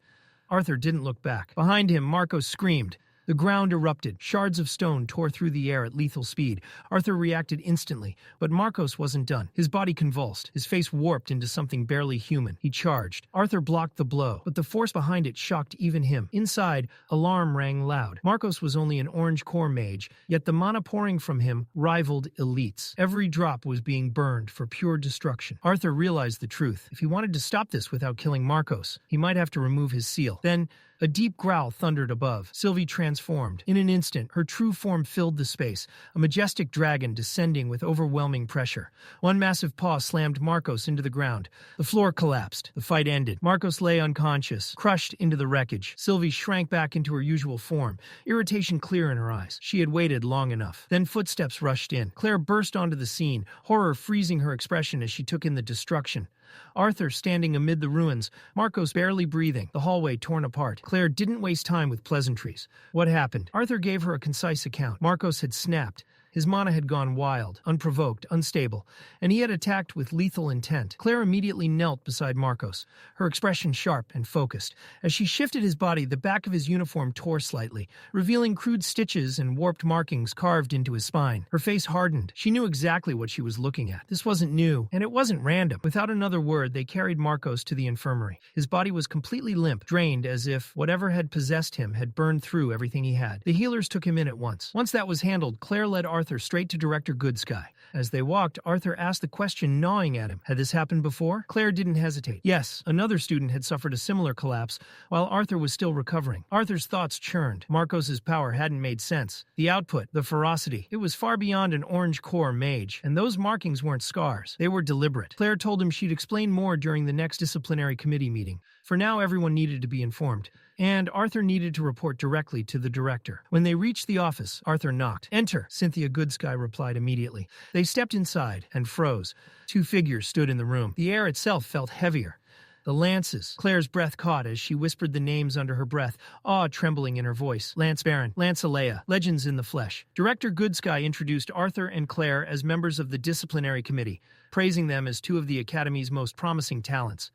Arthur didn't look back. Behind him, Marcos screamed. The ground erupted. Shards of stone tore through the air at lethal speed. Arthur reacted instantly, but Marcos wasn't done. His body convulsed, his face warped into something barely human. He charged. Arthur blocked the blow, but the force behind it shocked even him. Inside, alarm rang loud. Marcos was only an orange core mage, yet the mana pouring from him rivaled elites. Every drop was being burned for pure destruction. Arthur realized the truth. If he wanted to stop this without killing Marcos, he might have to remove his seal. Then, a deep growl thundered above. Sylvie transformed. In an instant, her true form filled the space, a majestic dragon descending with overwhelming pressure. One massive paw slammed Marcos into the ground. The floor collapsed. The fight ended. Marcos lay unconscious, crushed into the wreckage. Sylvie shrank back into her usual form, irritation clear in her eyes. She had waited long enough. Then footsteps rushed in. Claire burst onto the scene, horror freezing her expression as she took in the destruction. Arthur standing amid the ruins, Marcos barely breathing, the hallway torn apart. Claire didn't waste time with pleasantries. What happened? Arthur gave her a concise account. Marcos had snapped. His mana had gone wild, unprovoked, unstable, and he had attacked with lethal intent. Claire immediately knelt beside Marcos, her expression sharp and focused. As she shifted his body, the back of his uniform tore slightly, revealing crude stitches and warped markings carved into his spine. Her face hardened. She knew exactly what she was looking at. This wasn't new, and it wasn't random. Without another word, they carried Marcos to the infirmary. His body was completely limp, drained as if whatever had possessed him had burned through everything he had. The healers took him in at once. Once that was handled, Claire led Arthur straight to Director Goodsky. As they walked, Arthur asked the question gnawing at him. Had this happened before? Claire didn't hesitate. Yes, another student had suffered a similar collapse while Arthur was still recovering. Arthur's thoughts churned. Marcos's power hadn't made sense. The output, the ferocity, it was far beyond an orange core mage, and those markings weren't scars. They were deliberate. Claire told him she'd explain more during the next disciplinary committee meeting. For now, everyone needed to be informed, and Arthur needed to report directly to the director. When they reached the office, Arthur knocked. "Enter," Cynthia Goodsky replied immediately. They stepped inside and froze. Two figures stood in the room. The air itself felt heavier. The Lances. Claire's breath caught as she whispered the names under her breath, awe trembling in her voice. Lance Baron, Lance Alea, legends in the flesh. Director Goodsky introduced Arthur and Claire as members of the disciplinary committee, praising them as two of the Academy's most promising talents.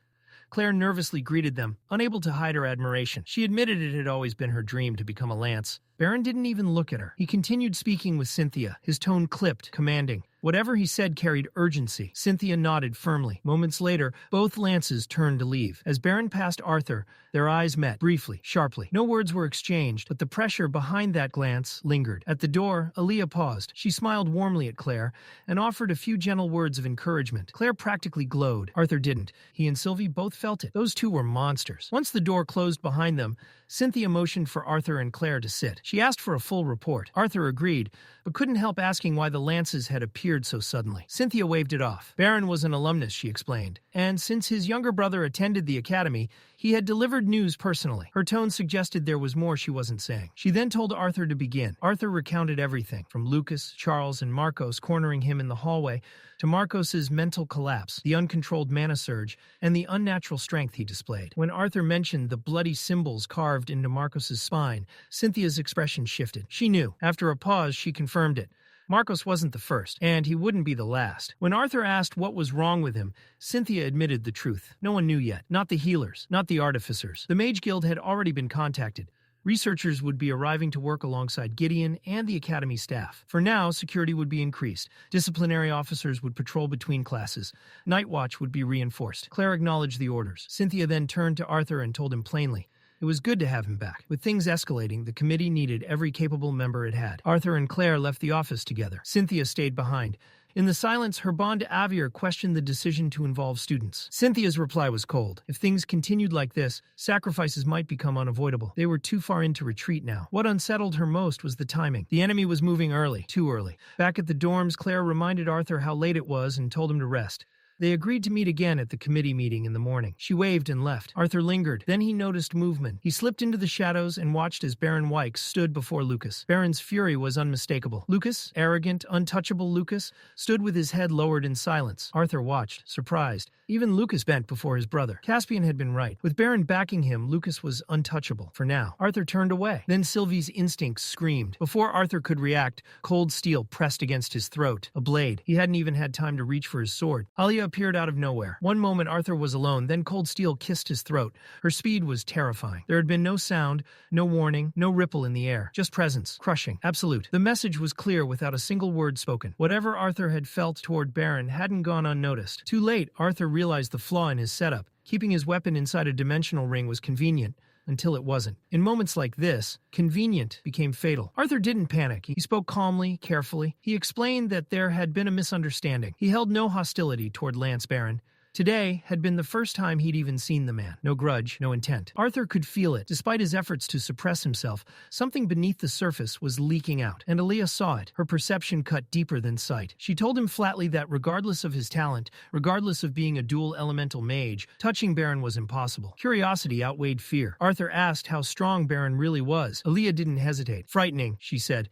Claire nervously greeted them, unable to hide her admiration. She admitted it had always been her dream to become a lance. Baron didn't even look at her. He continued speaking with Cynthia, his tone clipped, commanding. Whatever he said carried urgency. Cynthia nodded firmly. Moments later, both lances turned to leave. As Baron passed Arthur, their eyes met, briefly, sharply. No words were exchanged, but the pressure behind that glance lingered. At the door, Alea paused. She smiled warmly at Claire and offered a few gentle words of encouragement. Claire practically glowed. Arthur didn't. He and Sylvie both felt it. Those two were monsters. Once the door closed behind them, Cynthia motioned for Arthur and Claire to sit. She asked for a full report. Arthur agreed, but couldn't help asking why the lances had appeared so suddenly. Cynthia waved it off. Baron was an alumnus, she explained, and since his younger brother attended the academy, he had delivered news personally. Her tone suggested there was more she wasn't saying. She then told Arthur to begin. Arthur recounted everything, from Lucas, Charles, and Marcos cornering him in the hallway, to Marcos's mental collapse, the uncontrolled mana surge, and the unnatural strength he displayed. When Arthur mentioned the bloody symbols carved into Marcos's spine, Cynthia's expression shifted. She knew. After a pause, she confirmed it. Marcos wasn't the first, and he wouldn't be the last. When Arthur asked what was wrong with him, Cynthia admitted the truth. No one knew yet. Not the healers, not the artificers. The Mage Guild had already been contacted. Researchers would be arriving to work alongside Gideon and the Academy staff. For now, security would be increased. Disciplinary officers would patrol between classes. Night Watch would be reinforced. Claire acknowledged the orders. Cynthia then turned to Arthur and told him plainly, it was good to have him back. With things escalating, the committee needed every capable member it had. Arthur and Claire left the office together. Cynthia stayed behind. In the silence, her bond Avier questioned the decision to involve students. Cynthia's reply was cold. If things continued like this, sacrifices might become unavoidable. They were too far into retreat now. What unsettled her most was the timing. The enemy was moving early, too early. Back at the dorms, Claire reminded Arthur how late it was and told him to rest. They agreed to meet again at the committee meeting in the morning. She waved and left. Arthur lingered. Then he noticed movement. He slipped into the shadows and watched as Baron Wykes stood before Lucas. Baron's fury was unmistakable. Lucas, arrogant, untouchable Lucas, stood with his head lowered in silence. Arthur watched, surprised. Even Lucas bent before his brother. Caspian had been right. With Baron backing him, Lucas was untouchable. For now. Arthur turned away. Then Sylvie's instincts screamed. Before Arthur could react, cold steel pressed against his throat. A blade. He hadn't even had time to reach for his sword. Alia appeared out of nowhere. One moment Arthur was alone, then cold steel kissed his throat. Her speed was terrifying. There had been no sound, no warning, no ripple in the air. Just presence. Crushing. Absolute. The message was clear without a single word spoken. Whatever Arthur had felt toward Baron hadn't gone unnoticed. Too late, Arthur realized the flaw in his setup. Keeping his weapon inside a dimensional ring was convenient, until it wasn't. In moments like this, convenient became fatal. Arthur didn't panic. He spoke calmly, carefully. He explained that there had been a misunderstanding. He held no hostility toward Lance Baron. Today had been the first time he'd even seen the man. No grudge, no intent. Arthur could feel it. Despite his efforts to suppress himself, something beneath the surface was leaking out, and Alea saw it. Her perception cut deeper than sight. She told him flatly that regardless of his talent, regardless of being a dual elemental mage, touching Baron was impossible. Curiosity outweighed fear. Arthur asked how strong Baron really was. Alea didn't hesitate. Frightening, she said.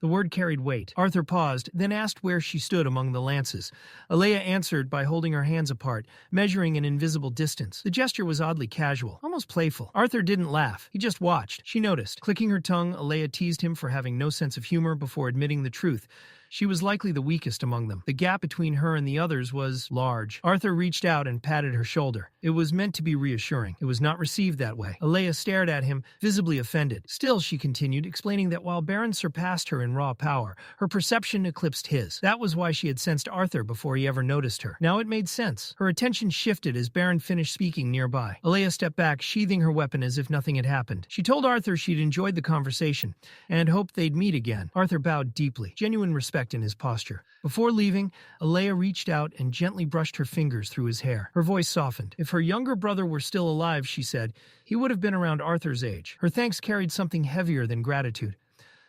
The word carried weight. Arthur paused, then asked where she stood among the lances. Alea answered by holding her hands apart, measuring an invisible distance. The gesture was oddly casual, almost playful. Arthur didn't laugh. He just watched. She noticed. Clicking her tongue, Alea teased him for having no sense of humor before admitting the truth. She was likely the weakest among them. The gap between her and the others was large. Arthur reached out and patted her shoulder. It was meant to be reassuring. It was not received that way. Alea stared at him, visibly offended. Still, she continued, explaining that while Baron surpassed her in raw power, her perception eclipsed his. That was why she had sensed Arthur before he ever noticed her. Now it made sense. Her attention shifted as Baron finished speaking nearby. Alea stepped back, sheathing her weapon as if nothing had happened. She told Arthur she'd enjoyed the conversation and hoped they'd meet again. Arthur bowed deeply, genuine respect in his posture. Before leaving, Alea reached out and gently brushed her fingers through his hair. Her voice softened. If her younger brother were still alive, she said, he would have been around Arthur's age. Her thanks carried something heavier than gratitude.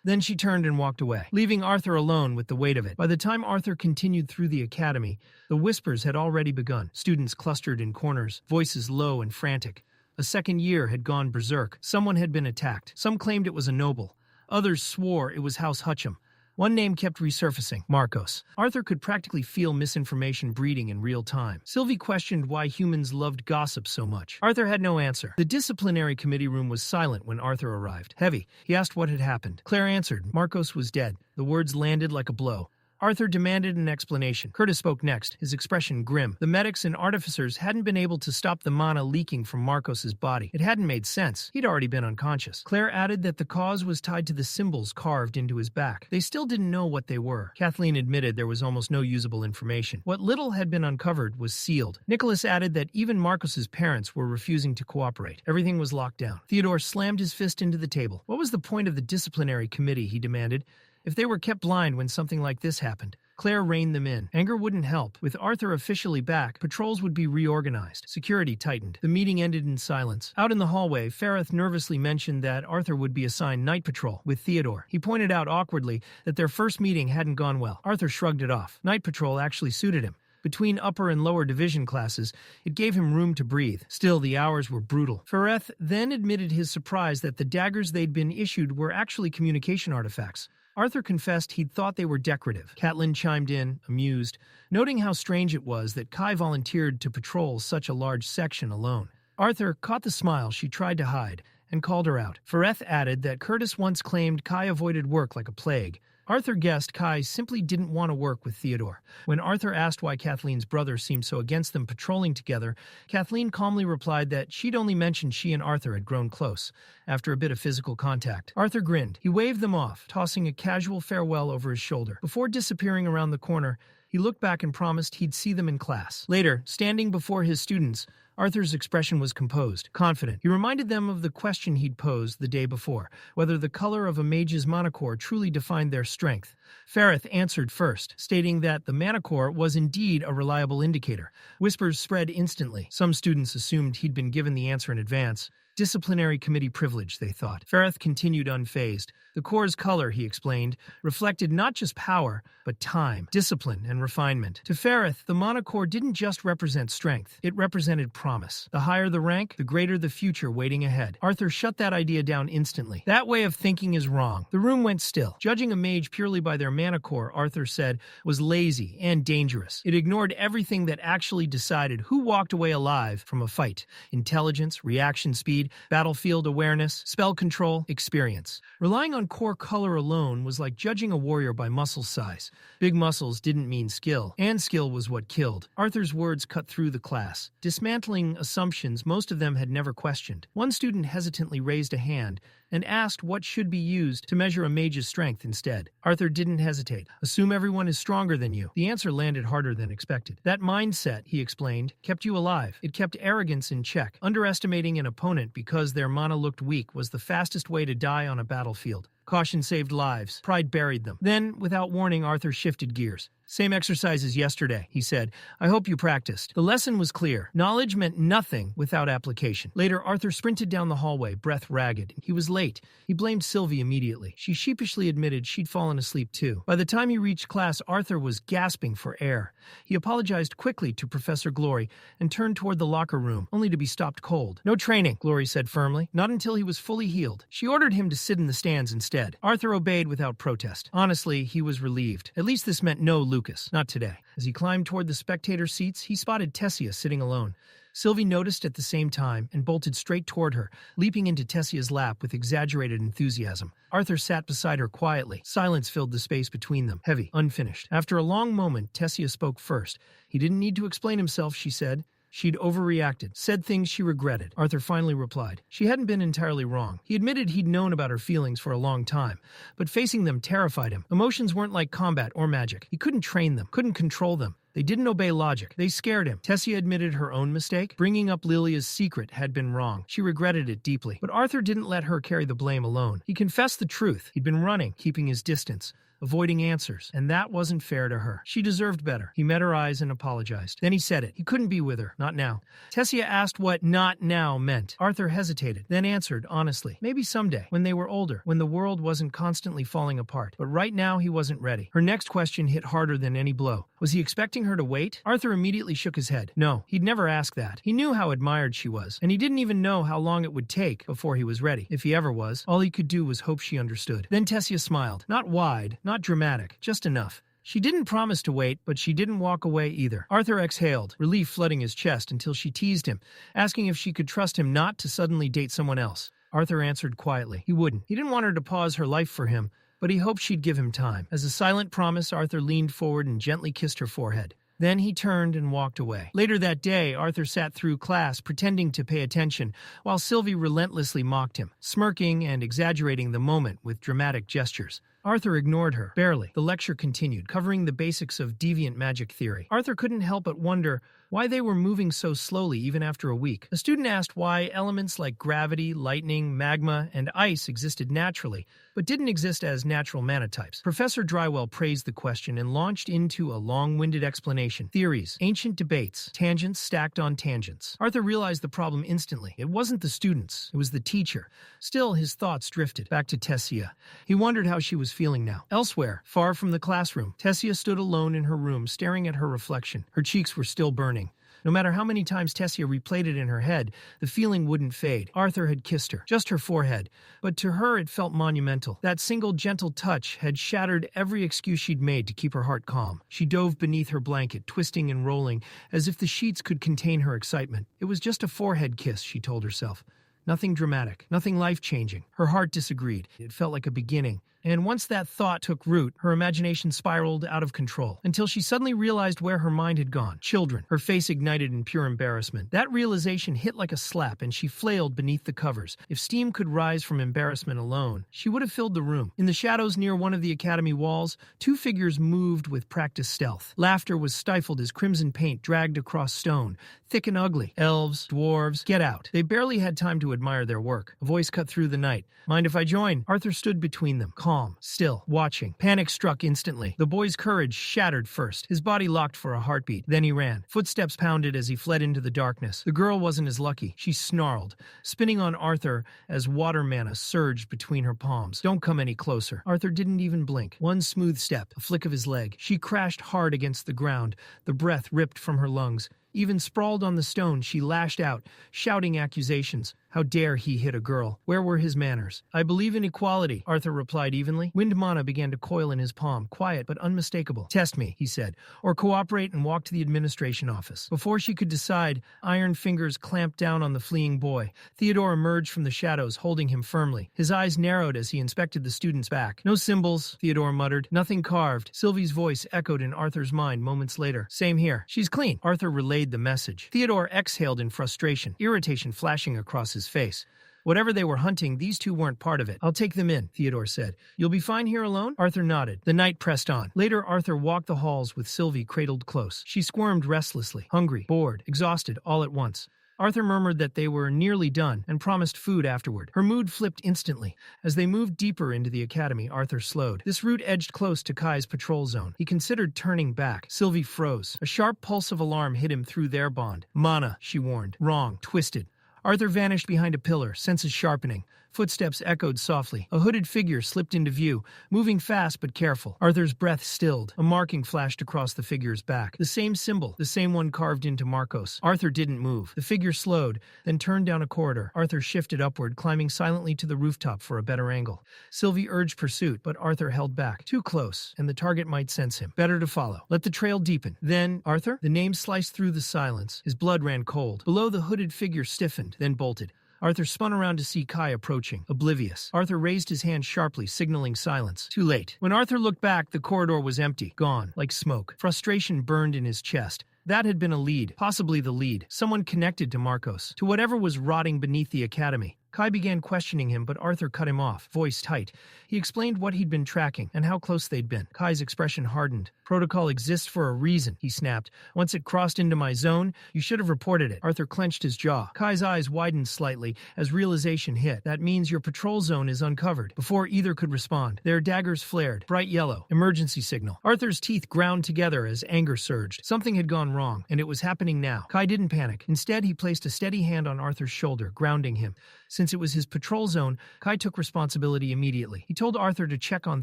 Then she turned and walked away, leaving Arthur alone with the weight of it. By the time Arthur continued through the academy, the whispers had already begun. Students clustered in corners, voices low and frantic. A second year had gone berserk. Someone had been attacked. Some claimed it was a noble. Others swore it was House Hutcham. One name kept resurfacing, Marcos. Arthur could practically feel misinformation breeding in real time. Sylvie questioned why humans loved gossip so much. Arthur had no answer. The disciplinary committee room was silent when Arthur arrived. Heavy. He asked what had happened. Claire answered. Marcos was dead. The words landed like a blow. Arthur demanded an explanation. Curtis spoke next, his expression grim. The medics and artificers hadn't been able to stop the mana leaking from Marcos's body. It hadn't made sense. He'd already been unconscious. Claire added that the cause was tied to the symbols carved into his back. They still didn't know what they were. Kathleen admitted there was almost no usable information. What little had been uncovered was sealed. Nicholas added that even Marcos's parents were refusing to cooperate. Everything was locked down. Theodore slammed his fist into the table. What was the point of the disciplinary committee, he demanded. If they were kept blind when something like this happened, Claire reined them in. Anger wouldn't help. With Arthur officially back, patrols would be reorganized. Security tightened. The meeting ended in silence. Out in the hallway, Fareth nervously mentioned that Arthur would be assigned night patrol with Theodore. He pointed out awkwardly that their first meeting hadn't gone well. Arthur shrugged it off. Night patrol actually suited him. Between upper and lower division classes, it gave him room to breathe. Still, the hours were brutal. Fareth then admitted his surprise that the daggers they'd been issued were actually communication artifacts. Arthur confessed he'd thought they were decorative. Catelyn chimed in, amused, noting how strange it was that Kai volunteered to patrol such a large section alone. Arthur caught the smile she tried to hide and called her out. Fareth added that Curtis once claimed Kai avoided work like a plague. Arthur guessed Kai simply didn't want to work with Theodore. When Arthur asked why Kathleen's brother seemed so against them patrolling together, Kathleen calmly replied that she'd only mentioned she and Arthur had grown close, after a bit of physical contact. Arthur grinned. He waved them off, tossing a casual farewell over his shoulder. Before disappearing around the corner, he looked back and promised he'd see them in class. Later, standing before his students, Arthur's expression was composed, confident. He reminded them of the question he'd posed the day before, whether the color of a mage's manacore truly defined their strength. Fareth answered first, stating that the manacore was indeed a reliable indicator. Whispers spread instantly. Some students assumed he'd been given the answer in advance. Disciplinary committee privilege, they thought. Fareth continued unfazed. The core's color, he explained, reflected not just power, but time, discipline, and refinement. To Fareth, the monocore didn't just represent strength. It represented promise. The higher the rank, the greater the future waiting ahead. Arthur shut that idea down instantly. That way of thinking is wrong. The room went still. Judging a mage purely by their manacore, Arthur said, was lazy and dangerous. It ignored everything that actually decided who walked away alive from a fight. Intelligence, reaction speed, battlefield awareness, spell control, experience. Relying on core color alone was like judging a warrior by muscle size. Big muscles didn't mean skill, and skill was what killed. Arthur's words cut through the class, dismantling assumptions most of them had never questioned. One student hesitantly raised a hand and asked what should be used to measure a mage's strength instead. Arthur didn't hesitate. Assume everyone is stronger than you. The answer landed harder than expected. That mindset, he explained, kept you alive. It kept arrogance in check. Underestimating an opponent because their mana looked weak was the fastest way to die on a battlefield. Caution saved lives. Pride buried them. Then, without warning, Arthur shifted gears. Same exercise as yesterday, he said. I hope you practiced. The lesson was clear. Knowledge meant nothing without application. Later, Arthur sprinted down the hallway, breath ragged. He was late. He blamed Sylvie immediately. She sheepishly admitted she'd fallen asleep too. By the time he reached class, Arthur was gasping for air. He apologized quickly to Professor Glory and turned toward the locker room, only to be stopped cold. No training, Glory said firmly. Not until he was fully healed. She ordered him to sit in the stands instead. Arthur obeyed without protest. Honestly, he was relieved. At least this meant no Lucas. Not today. As he climbed toward the spectator seats, he spotted Tessia sitting alone. Sylvie noticed at the same time and bolted straight toward her, leaping into Tessia's lap with exaggerated enthusiasm. Arthur sat beside her quietly. Silence filled the space between them, heavy, unfinished. After a long moment, Tessia spoke first. He didn't need to explain himself, she said. She'd overreacted, said things she regretted. Arthur finally replied. She hadn't been entirely wrong. He admitted he'd known about her feelings for a long time, but facing them terrified him. Emotions weren't like combat or magic. He couldn't train them, couldn't control them. They didn't obey logic. They scared him. Tessia admitted her own mistake. Bringing up Lilia's secret had been wrong. She regretted it deeply. But Arthur didn't let her carry the blame alone. He confessed the truth. He'd been running, keeping his distance, avoiding answers, and that wasn't fair to her. She deserved better. He met her eyes and apologized. Then he said it. He couldn't be with her. Not now. Tessia asked what "not now" meant. Arthur hesitated, then answered honestly. Maybe someday, when they were older, when the world wasn't constantly falling apart. But right now, he wasn't ready. Her next question hit harder than any blow. Was he expecting her to wait? Arthur immediately shook his head. No, he'd never ask that. He knew how admired she was, and he didn't even know how long it would take before he was ready. If he ever was, all he could do was hope she understood. Then Tessia smiled. Not wide, not dramatic, just enough. She didn't promise to wait, but she didn't walk away either. Arthur exhaled, relief flooding his chest until she teased him, asking if she could trust him not to suddenly date someone else. Arthur answered quietly. He wouldn't. He didn't want her to pause her life for him, but he hoped she'd give him time. As a silent promise, Arthur leaned forward and gently kissed her forehead. Then he turned and walked away. Later that day, Arthur sat through class, pretending to pay attention, while Sylvie relentlessly mocked him, smirking and exaggerating the moment with dramatic gestures. Arthur ignored her, barely. The lecture continued, covering the basics of deviant magic theory. Arthur couldn't help but wonder why they were moving so slowly even after a week. A student asked why elements like gravity, lightning, magma, and ice existed naturally, but didn't exist as natural manotypes. Professor Drywell praised the question and launched into a long-winded explanation. Theories, ancient debates, tangents stacked on tangents. Arthur realized the problem instantly. It wasn't the students, it was the teacher. Still, his thoughts drifted back to Tessia. He wondered how she was feeling now. Elsewhere, far from the classroom, Tessia stood alone in her room, staring at her reflection. Her cheeks were still burning. No matter how many times Tessia replayed it in her head, the feeling wouldn't fade. Arthur had kissed her, just her forehead, but to her it felt monumental. That single gentle touch had shattered every excuse she'd made to keep her heart calm. She dove beneath her blanket, twisting and rolling, as if the sheets could contain her excitement. It was just a forehead kiss, she told herself. Nothing dramatic, nothing life-changing. Her heart disagreed. It felt like a beginning. And once that thought took root, her imagination spiraled out of control, until she suddenly realized where her mind had gone. Children. Her face ignited in pure embarrassment. That realization hit like a slap, and she flailed beneath the covers. If steam could rise from embarrassment alone, she would have filled the room. In the shadows near one of the academy walls, two figures moved with practiced stealth. Laughter was stifled as crimson paint dragged across stone, thick and ugly. Elves, dwarves, get out. They barely had time to admire their work. A voice cut through the night. Mind if I join? Arthur stood between them, calm, still, watching. Panic struck instantly. The boy's courage shattered first. His body locked for a heartbeat. Then he ran. Footsteps pounded as he fled into the darkness. The girl wasn't as lucky. She snarled, spinning on Arthur as water mana surged between her palms. Don't come any closer. Arthur didn't even blink. One smooth step, a flick of his leg. She crashed hard against the ground, the breath ripped from her lungs. Even sprawled on the stone, she lashed out, shouting accusations. How dare he hit a girl? Where were his manners? I believe in equality, Arthur replied evenly. Wind mana began to coil in his palm, quiet but unmistakable. Test me, he said, or cooperate and walk to the administration office. Before she could decide, iron fingers clamped down on the fleeing boy. Theodore emerged from the shadows, holding him firmly. His eyes narrowed as he inspected the student's back. No symbols, Theodore muttered. Nothing carved. Sylvie's voice echoed in Arthur's mind moments later. Same here. She's clean. Arthur relayed the message. Theodore exhaled in frustration, irritation flashing across his face. Whatever they were hunting, these two weren't part of it. I'll take them in, Theodore said. You'll be fine here alone? Arthur nodded. The night pressed on. Later, Arthur walked the halls with Sylvie cradled close. She squirmed restlessly, hungry, bored, exhausted, all at once. Arthur murmured that they were nearly done and promised food afterward. Her mood flipped instantly. As they moved deeper into the academy, Arthur slowed. This route edged close to Kai's patrol zone. He considered turning back. Sylvie froze. A sharp pulse of alarm hit him through their bond. Mana, she warned. Wrong. Twisted. Arthur vanished behind a pillar, senses sharpening. Footsteps echoed softly. A hooded figure slipped into view, moving fast but careful. Arthur's breath stilled. A marking flashed across the figure's back. The same symbol, the same one carved into Marcos. Arthur didn't move. The figure slowed, then turned down a corridor. Arthur shifted upward, climbing silently to the rooftop for a better angle. Sylvie urged pursuit, but Arthur held back. Too close, and the target might sense him. Better to follow. Let the trail deepen. Then, Arthur? The name sliced through the silence. His blood ran cold. Below, the hooded figure stiffened, then bolted. Arthur spun around to see Kai approaching, oblivious. Arthur raised his hand sharply, signaling silence. Too late. When Arthur looked back, the corridor was empty, gone, like smoke. Frustration burned in his chest. That had been a lead, possibly the lead, someone connected to Marcos, to whatever was rotting beneath the academy. Kai began questioning him, but Arthur cut him off, voice tight. He explained what he'd been tracking and how close they'd been. Kai's expression hardened. Protocol exists for a reason, he snapped. Once it crossed into my zone, you should have reported it. Arthur clenched his jaw. Kai's eyes widened slightly as realization hit. That means your patrol zone is uncovered. Before either could respond, their daggers flared, bright yellow, emergency signal. Arthur's teeth ground together as anger surged. Something had gone wrong, and it was happening now. Kai didn't panic. Instead, he placed a steady hand on Arthur's shoulder, grounding him. Since it was his patrol zone, Kai took responsibility immediately. He told Arthur to check on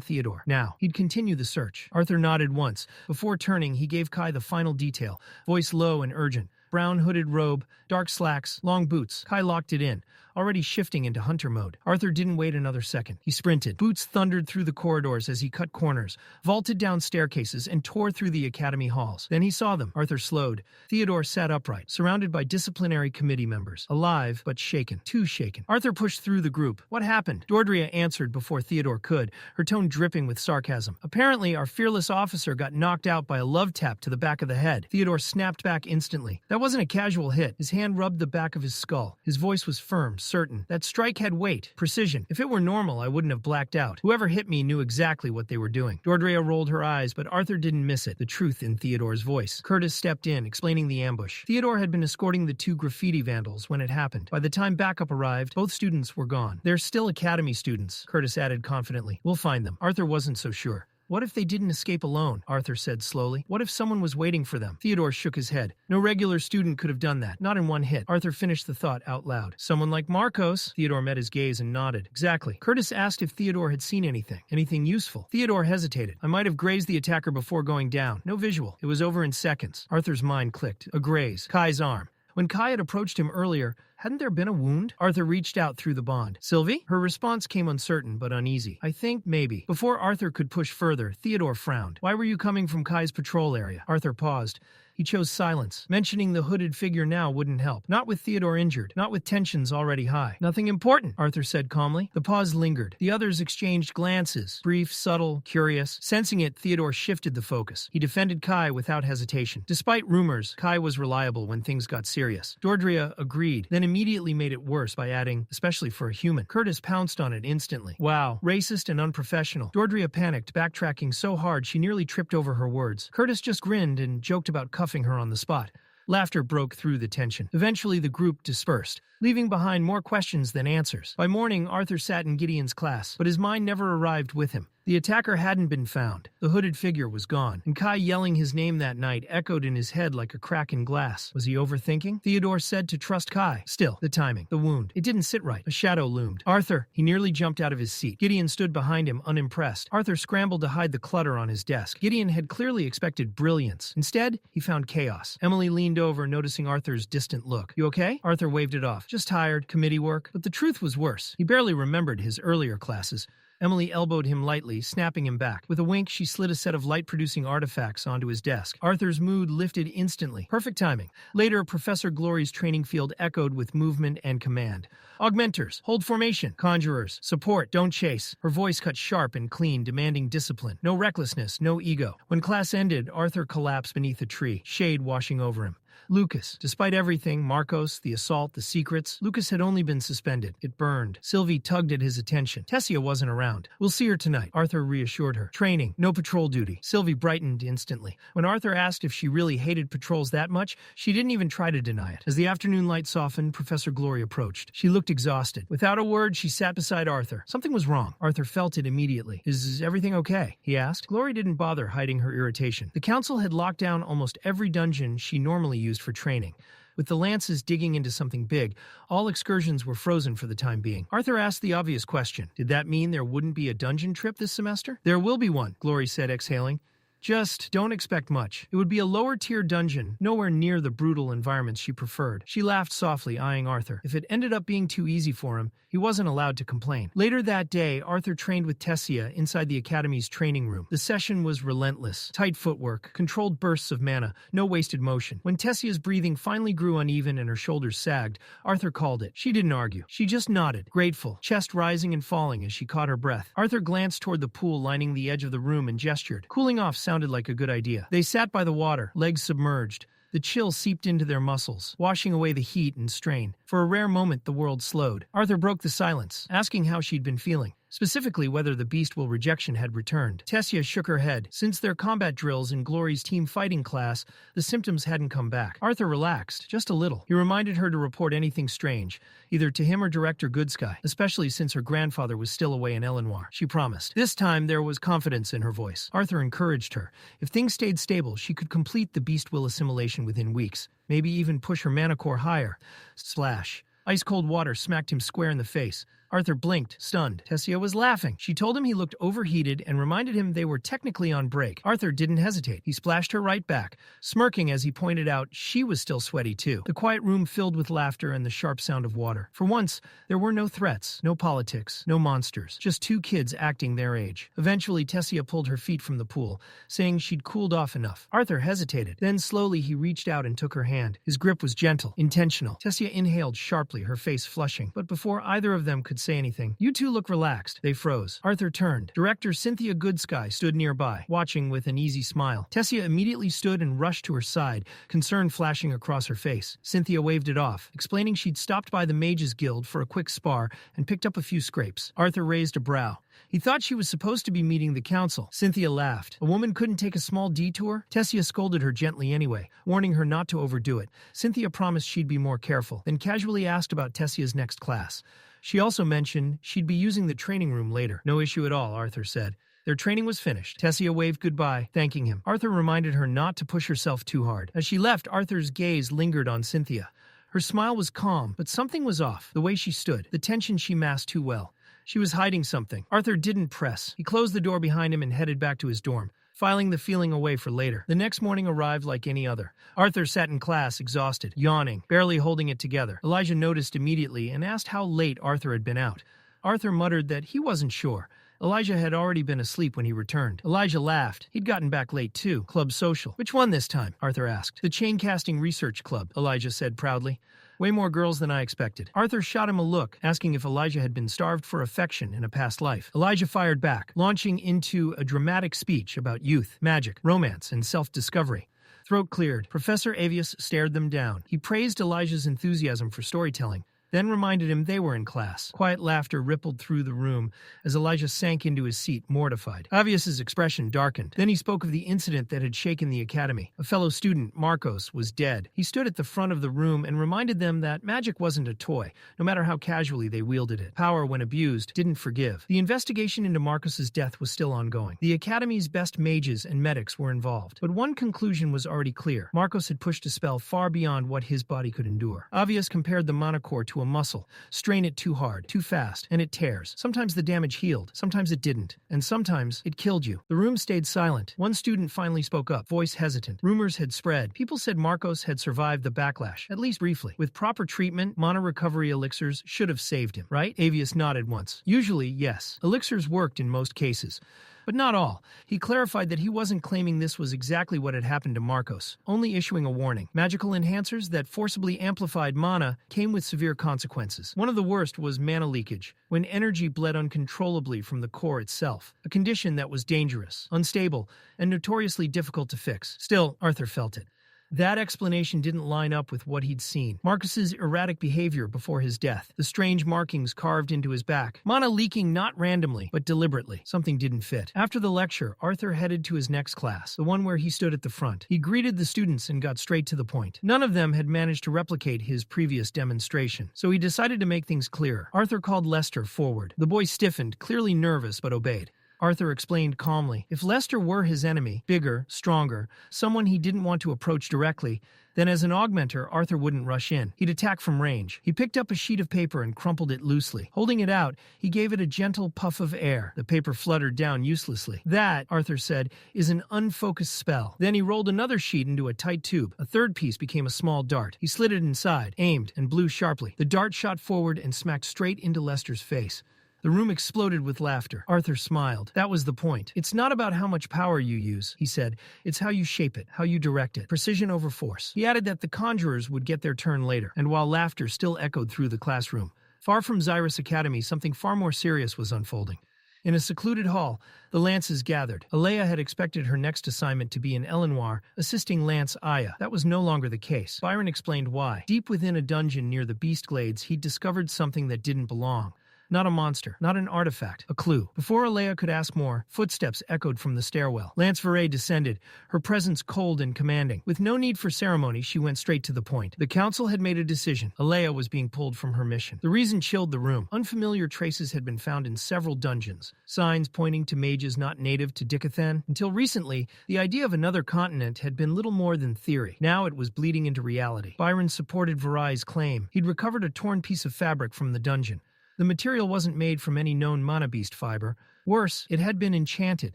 Theodore. Now, he'd continue the search. Arthur nodded once. Before turning, he gave Kai the final detail, voice low and urgent. Brown hooded robe, dark slacks, long boots. Kai locked it in, already shifting into hunter mode. Arthur didn't wait another second. He sprinted. Boots thundered through the corridors as he cut corners, vaulted down staircases, and tore through the academy halls. Then he saw them. Arthur slowed. Theodore sat upright, surrounded by disciplinary committee members. Alive, but shaken. Too shaken. Arthur pushed through the group. What happened? Dordria answered before Theodore could, her tone dripping with sarcasm. Apparently, our fearless officer got knocked out by a love tap to the back of the head. Theodore snapped back instantly. That wasn't a casual hit. His hand rubbed the back of his skull. His voice was firm, certain. That strike had weight, precision. If it were normal, I wouldn't have blacked out. Whoever hit me knew exactly what they were doing. Dordrea rolled her eyes, but Arthur didn't miss it. The truth in Theodore's voice. Curtis stepped in, explaining the ambush. Theodore had been escorting the two graffiti vandals when it happened. By the time backup arrived, both students were gone. They're still academy students, Curtis added confidently. We'll find them. Arthur wasn't so sure. What if they didn't escape alone? Arthur said slowly. What if someone was waiting for them? Theodore shook his head. No regular student could have done that. Not in one hit. Arthur finished the thought out loud. Someone like Marcos? Theodore met his gaze and nodded. Exactly. Curtis asked if Theodore had seen anything. Anything useful. Theodore hesitated. I might have grazed the attacker before going down. No visual. It was over in seconds. Arthur's mind clicked. A graze. Kai's arm. When Kai had approached him earlier, hadn't there been a wound? Arthur reached out through the bond. Sylvie? Her response came uncertain but uneasy. I think maybe. Before Arthur could push further, Theodore frowned. Why were you coming from Kai's patrol area? Arthur paused. He chose silence. Mentioning the hooded figure now wouldn't help. Not with Theodore injured. Not with tensions already high. Nothing important, Arthur said calmly. The pause lingered. The others exchanged glances. Brief, subtle, curious. Sensing it, Theodore shifted the focus. He defended Kai without hesitation. Despite rumors, Kai was reliable when things got serious. Dordria agreed, then immediately made it worse by adding, especially for a human. Curtis pounced on it instantly. Wow, racist and unprofessional. Dordria panicked, backtracking so hard she nearly tripped over her words. Curtis just grinned and joked about cuffing her on the spot. Laughter broke through the tension. Eventually, the group dispersed, leaving behind more questions than answers. By morning, Arthur sat in Gideon's class, but his mind never arrived with him. The attacker hadn't been found. The hooded figure was gone, and Kai yelling his name that night echoed in his head like a crack in glass. Was he overthinking? Theodore said to trust Kai. Still, the timing, the wound. It didn't sit right. A shadow loomed. Arthur! He nearly jumped out of his seat. Gideon stood behind him, unimpressed. Arthur scrambled to hide the clutter on his desk. Gideon had clearly expected brilliance. Instead, he found chaos. Emily leaned over, noticing Arthur's distant look. You okay? Arthur waved it off. Just tired, committee work. But the truth was worse. He barely remembered his earlier classes. Emily elbowed him lightly, snapping him back. With a wink, she slid a set of light-producing artifacts onto his desk. Arthur's mood lifted instantly. Perfect timing. Later, Professor Glory's training field echoed with movement and command. Augmenters, hold formation. Conjurers, support, don't chase. Her voice cut sharp and clean, demanding discipline. No recklessness, no ego. When class ended, Arthur collapsed beneath a tree, shade washing over him. Lucas. Despite everything, Marcos, the assault, the secrets, Lucas had only been suspended. It burned. Sylvie tugged at his attention. Tessia wasn't around. We'll see her tonight, Arthur reassured her. Training, no patrol duty. Sylvie brightened instantly. When Arthur asked if she really hated patrols that much, she didn't even try to deny it. As the afternoon light softened, Professor Glory approached. She looked exhausted. Without a word, she sat beside Arthur. Something was wrong. Arthur felt it immediately. Is everything okay? He asked. Glory didn't bother hiding her irritation. The council had locked down almost every dungeon she normally used for training. With the lances digging into something big, all excursions were frozen for the time being. Arthur asked the obvious question. Did that mean there wouldn't be a dungeon trip this semester? There will be one, Glory said, exhaling. Just don't expect much. It would be a lower-tier dungeon, nowhere near the brutal environments she preferred. She laughed softly, eyeing Arthur. If it ended up being too easy for him, he wasn't allowed to complain. Later that day, Arthur trained with Tessia inside the Academy's training room. The session was relentless. Tight footwork, controlled bursts of mana, no wasted motion. When Tessia's breathing finally grew uneven and her shoulders sagged, Arthur called it. She didn't argue. She just nodded, grateful, chest rising and falling as she caught her breath. Arthur glanced toward the pool lining the edge of the room and gestured. Cooling off sounded like a good idea. They sat by the water, legs submerged. The chill seeped into their muscles, washing away the heat and strain. For a rare moment, the world slowed. Arthur broke the silence, asking how she'd been feeling. Specifically whether the beast-will rejection had returned. Tessia shook her head. Since their combat drills in Glory's team fighting class, the symptoms hadn't come back. Arthur relaxed, just a little. He reminded her to report anything strange, either to him or Director Goodsky, especially since her grandfather was still away in Elenoir. She promised. This time there was confidence in her voice. Arthur encouraged her. If things stayed stable, she could complete the beast-will assimilation within weeks, maybe even push her mana core higher. Splash. Ice-cold water smacked him square in the face. Arthur blinked, stunned. Tessia was laughing. She told him he looked overheated and reminded him they were technically on break. Arthur didn't hesitate. He splashed her right back, smirking as he pointed out she was still sweaty too. The quiet room filled with laughter and the sharp sound of water. For once, there were no threats, no politics, no monsters, just two kids acting their age. Eventually, Tessia pulled her feet from the pool, saying she'd cooled off enough. Arthur hesitated. Then slowly he reached out and took her hand. His grip was gentle, intentional. Tessia inhaled sharply, her face flushing. But before either of them could say anything, "You two look relaxed." They froze. Arthur turned. Director Cynthia Goodsky stood nearby, watching with an easy smile. Tessia immediately stood and rushed to her side, concern flashing across her face. Cynthia waved it off, explaining she'd stopped by the Mages Guild for a quick spar and picked up a few scrapes. Arthur raised a brow. He thought she was supposed to be meeting the council. Cynthia laughed. A woman couldn't take a small detour? Tessia scolded her gently anyway, warning her not to overdo it. Cynthia promised she'd be more careful, then casually asked about Tessia's next class. She also mentioned she'd be using the training room later. No issue at all, Arthur said. Their training was finished. Tessia waved goodbye, thanking him. Arthur reminded her not to push herself too hard. As she left, Arthur's gaze lingered on Cynthia. Her smile was calm, but something was off. The way she stood, the tension she masked too well. She was hiding something. Arthur didn't press. He closed the door behind him and headed back to his dorm, filing the feeling away for later. The next morning arrived like any other. Arthur sat in class, exhausted, yawning, barely holding it together. Elijah noticed immediately and asked how late Arthur had been out. Arthur muttered that he wasn't sure. Elijah had already been asleep when he returned. Elijah laughed. He'd gotten back late too. Club social. Which one this time? Arthur asked. The Chain-Casting Research Club, Elijah said proudly. Way more girls than I expected. Arthur shot him a look, asking if Elijah had been starved for affection in a past life. Elijah fired back, launching into a dramatic speech about youth, magic, romance, and self-discovery. Throat cleared. Professor Avius stared them down. He praised Elijah's enthusiasm for storytelling, then reminded him they were in class. Quiet laughter rippled through the room as Elijah sank into his seat, mortified. Avius's expression darkened. Then he spoke of the incident that had shaken the academy. A fellow student, Marcos, was dead. He stood at the front of the room and reminded them that magic wasn't a toy, no matter how casually they wielded it. Power, when abused, didn't forgive. The investigation into Marcos's death was still ongoing. The academy's best mages and medics were involved. But one conclusion was already clear. Marcos had pushed a spell far beyond what his body could endure. Avius compared the mana core to a muscle. Strain it too hard, too fast, and it tears. Sometimes the damage healed, sometimes it didn't, and sometimes it killed you. The room stayed silent. One student finally spoke up, voice hesitant. Rumors had spread. People said Marcos had survived the backlash, at least briefly. With proper treatment, mana recovery elixirs should have saved him, right? Avius nodded once. Usually, yes. Elixirs worked in most cases. But not all. He clarified that he wasn't claiming this was exactly what had happened to Marcos, only issuing a warning. Magical enhancers that forcibly amplified mana came with severe consequences. One of the worst was mana leakage, when energy bled uncontrollably from the core itself, a condition that was dangerous, unstable, and notoriously difficult to fix. Still, Arthur felt it. That explanation didn't line up with what he'd seen. Marcus's erratic behavior before his death, the strange markings carved into his back, mana leaking not randomly, but deliberately. Something didn't fit. After the lecture, Arthur headed to his next class, the one where he stood at the front. He greeted the students and got straight to the point. None of them had managed to replicate his previous demonstration, so he decided to make things clearer. Arthur called Lester forward. The boy stiffened, clearly nervous, but obeyed. Arthur explained calmly. If Lester were his enemy, bigger, stronger, someone he didn't want to approach directly, then as an augmenter, Arthur wouldn't rush in. He'd attack from range. He picked up a sheet of paper and crumpled it loosely. Holding it out, he gave it a gentle puff of air. The paper fluttered down uselessly. That, Arthur said, is an unfocused spell. Then he rolled another sheet into a tight tube. A third piece became a small dart. He slid it inside, aimed, and blew sharply. The dart shot forward and smacked straight into Lester's face. The room exploded with laughter. Arthur smiled. That was the point. It's not about how much power you use, he said. It's how you shape it, how you direct it. Precision over force. He added that the conjurers would get their turn later, and while laughter still echoed through the classroom, far from Xyrus Academy, something far more serious was unfolding. In a secluded hall, the Lances gathered. Alea had expected her next assignment to be in Elenoir, assisting Lance Aya. That was no longer the case. Byron explained why. Deep within a dungeon near the Beast Glades, he'd discovered something that didn't belong. Not a monster, not an artifact, a clue. Before Alea could ask more, footsteps echoed from the stairwell. Lance Veray descended, her presence cold and commanding. With no need for ceremony, she went straight to the point. The council had made a decision. Alea was being pulled from her mission. The reason chilled the room. Unfamiliar traces had been found in several dungeons, signs pointing to mages not native to Dicathen. Until recently, the idea of another continent had been little more than theory. Now it was bleeding into reality. Byron supported Veray's claim. He'd recovered a torn piece of fabric from the dungeon. The material wasn't made from any known mana beast fiber. Worse, it had been enchanted.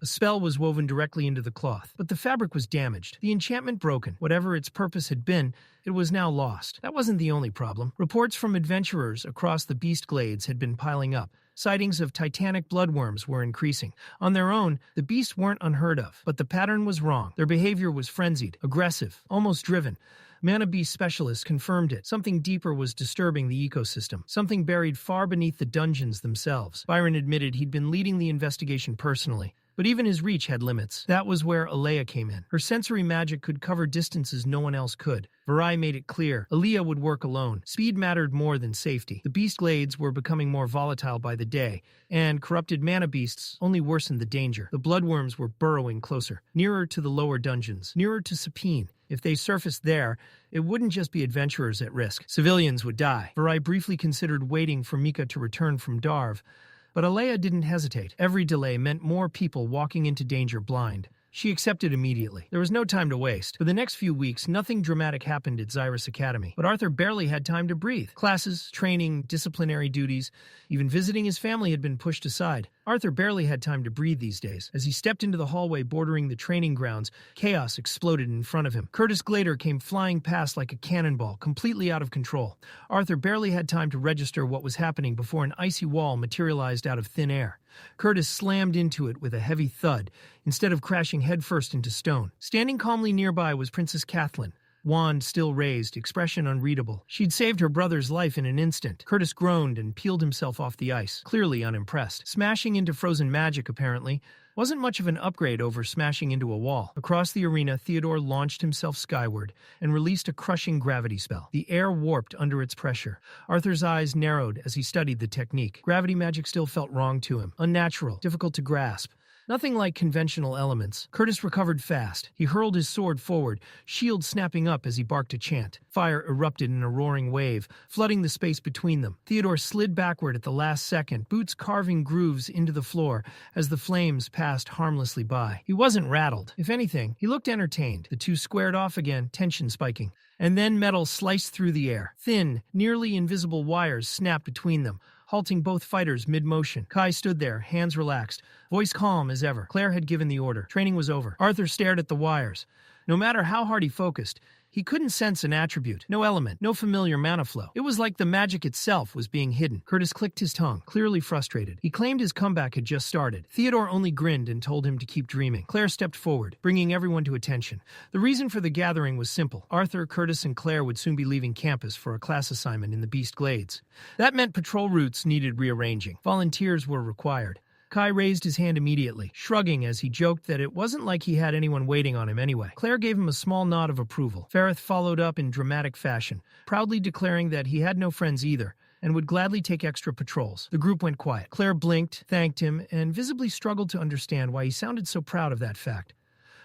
A spell was woven directly into the cloth. But the fabric was damaged, the enchantment broken. Whatever its purpose had been, it was now lost. That wasn't the only problem. Reports from adventurers across the Beast Glades had been piling up. Sightings of titanic bloodworms were increasing. On their own, the beasts weren't unheard of. But the pattern was wrong. Their behavior was frenzied, aggressive, almost driven. Mana Beast specialists confirmed it. Something deeper was disturbing the ecosystem, something buried far beneath the dungeons themselves. Byron admitted he'd been leading the investigation personally, but even his reach had limits. That was where Alea came in. Her sensory magic could cover distances no one else could. Veray made it clear, Alea would work alone. Speed mattered more than safety. The Beast Glades were becoming more volatile by the day, and corrupted mana beasts only worsened the danger. The bloodworms were burrowing closer, nearer to the lower dungeons, nearer to Sapine. If they surfaced there, it wouldn't just be adventurers at risk. Civilians would die. Veray briefly considered waiting for Mika to return from Darv, but Alea didn't hesitate. Every delay meant more people walking into danger blind. She accepted immediately. There was no time to waste. For the next few weeks, nothing dramatic happened at Xyrus Academy, but Arthur barely had time to breathe. Classes, training, disciplinary duties, even visiting his family had been pushed aside. Arthur barely had time to breathe these days. As he stepped into the hallway bordering the training grounds, chaos exploded in front of him. Curtis Glader came flying past like a cannonball, completely out of control. Arthur barely had time to register what was happening before an icy wall materialized out of thin air. Curtis slammed into it with a heavy thud, instead of crashing headfirst into stone. Standing calmly nearby was Princess Kathleen. Wand still raised, expression unreadable. She'd saved her brother's life in an instant. Curtis groaned and peeled himself off the ice, clearly unimpressed. Smashing into frozen magic, apparently, wasn't much of an upgrade over smashing into a wall. Across the arena, Theodore launched himself skyward and released a crushing gravity spell. The air warped under its pressure. Arthur's eyes narrowed as he studied the technique. Gravity magic still felt wrong to him, unnatural, difficult to grasp. Nothing like conventional elements. Curtis recovered fast. He hurled his sword forward, shield snapping up as he barked a chant. Fire erupted in a roaring wave, flooding the space between them. Theodore slid backward at the last second, boots carving grooves into the floor as the flames passed harmlessly by. He wasn't rattled. If anything, he looked entertained. The two squared off again, tension spiking. And then metal sliced through the air. Thin, nearly invisible wires snapped between them, halting both fighters mid-motion. Kai stood there, hands relaxed, voice calm as ever. Claire had given the order. Training was over. Arthur stared at the wires. No matter how hard he focused, he couldn't sense an attribute, no element, no familiar mana flow. It was like the magic itself was being hidden. Curtis clicked his tongue, clearly frustrated. He claimed his comeback had just started. Theodore only grinned and told him to keep dreaming. Claire stepped forward, bringing everyone to attention. The reason for the gathering was simple. Arthur, Curtis, and Claire would soon be leaving campus for a class assignment in the Beast Glades. That meant patrol routes needed rearranging. Volunteers were required. Kai raised his hand immediately, shrugging as he joked that it wasn't like he had anyone waiting on him anyway. Claire gave him a small nod of approval. Ferrith followed up in dramatic fashion, proudly declaring that he had no friends either, and would gladly take extra patrols. The group went quiet. Claire blinked, thanked him, and visibly struggled to understand why he sounded so proud of that fact.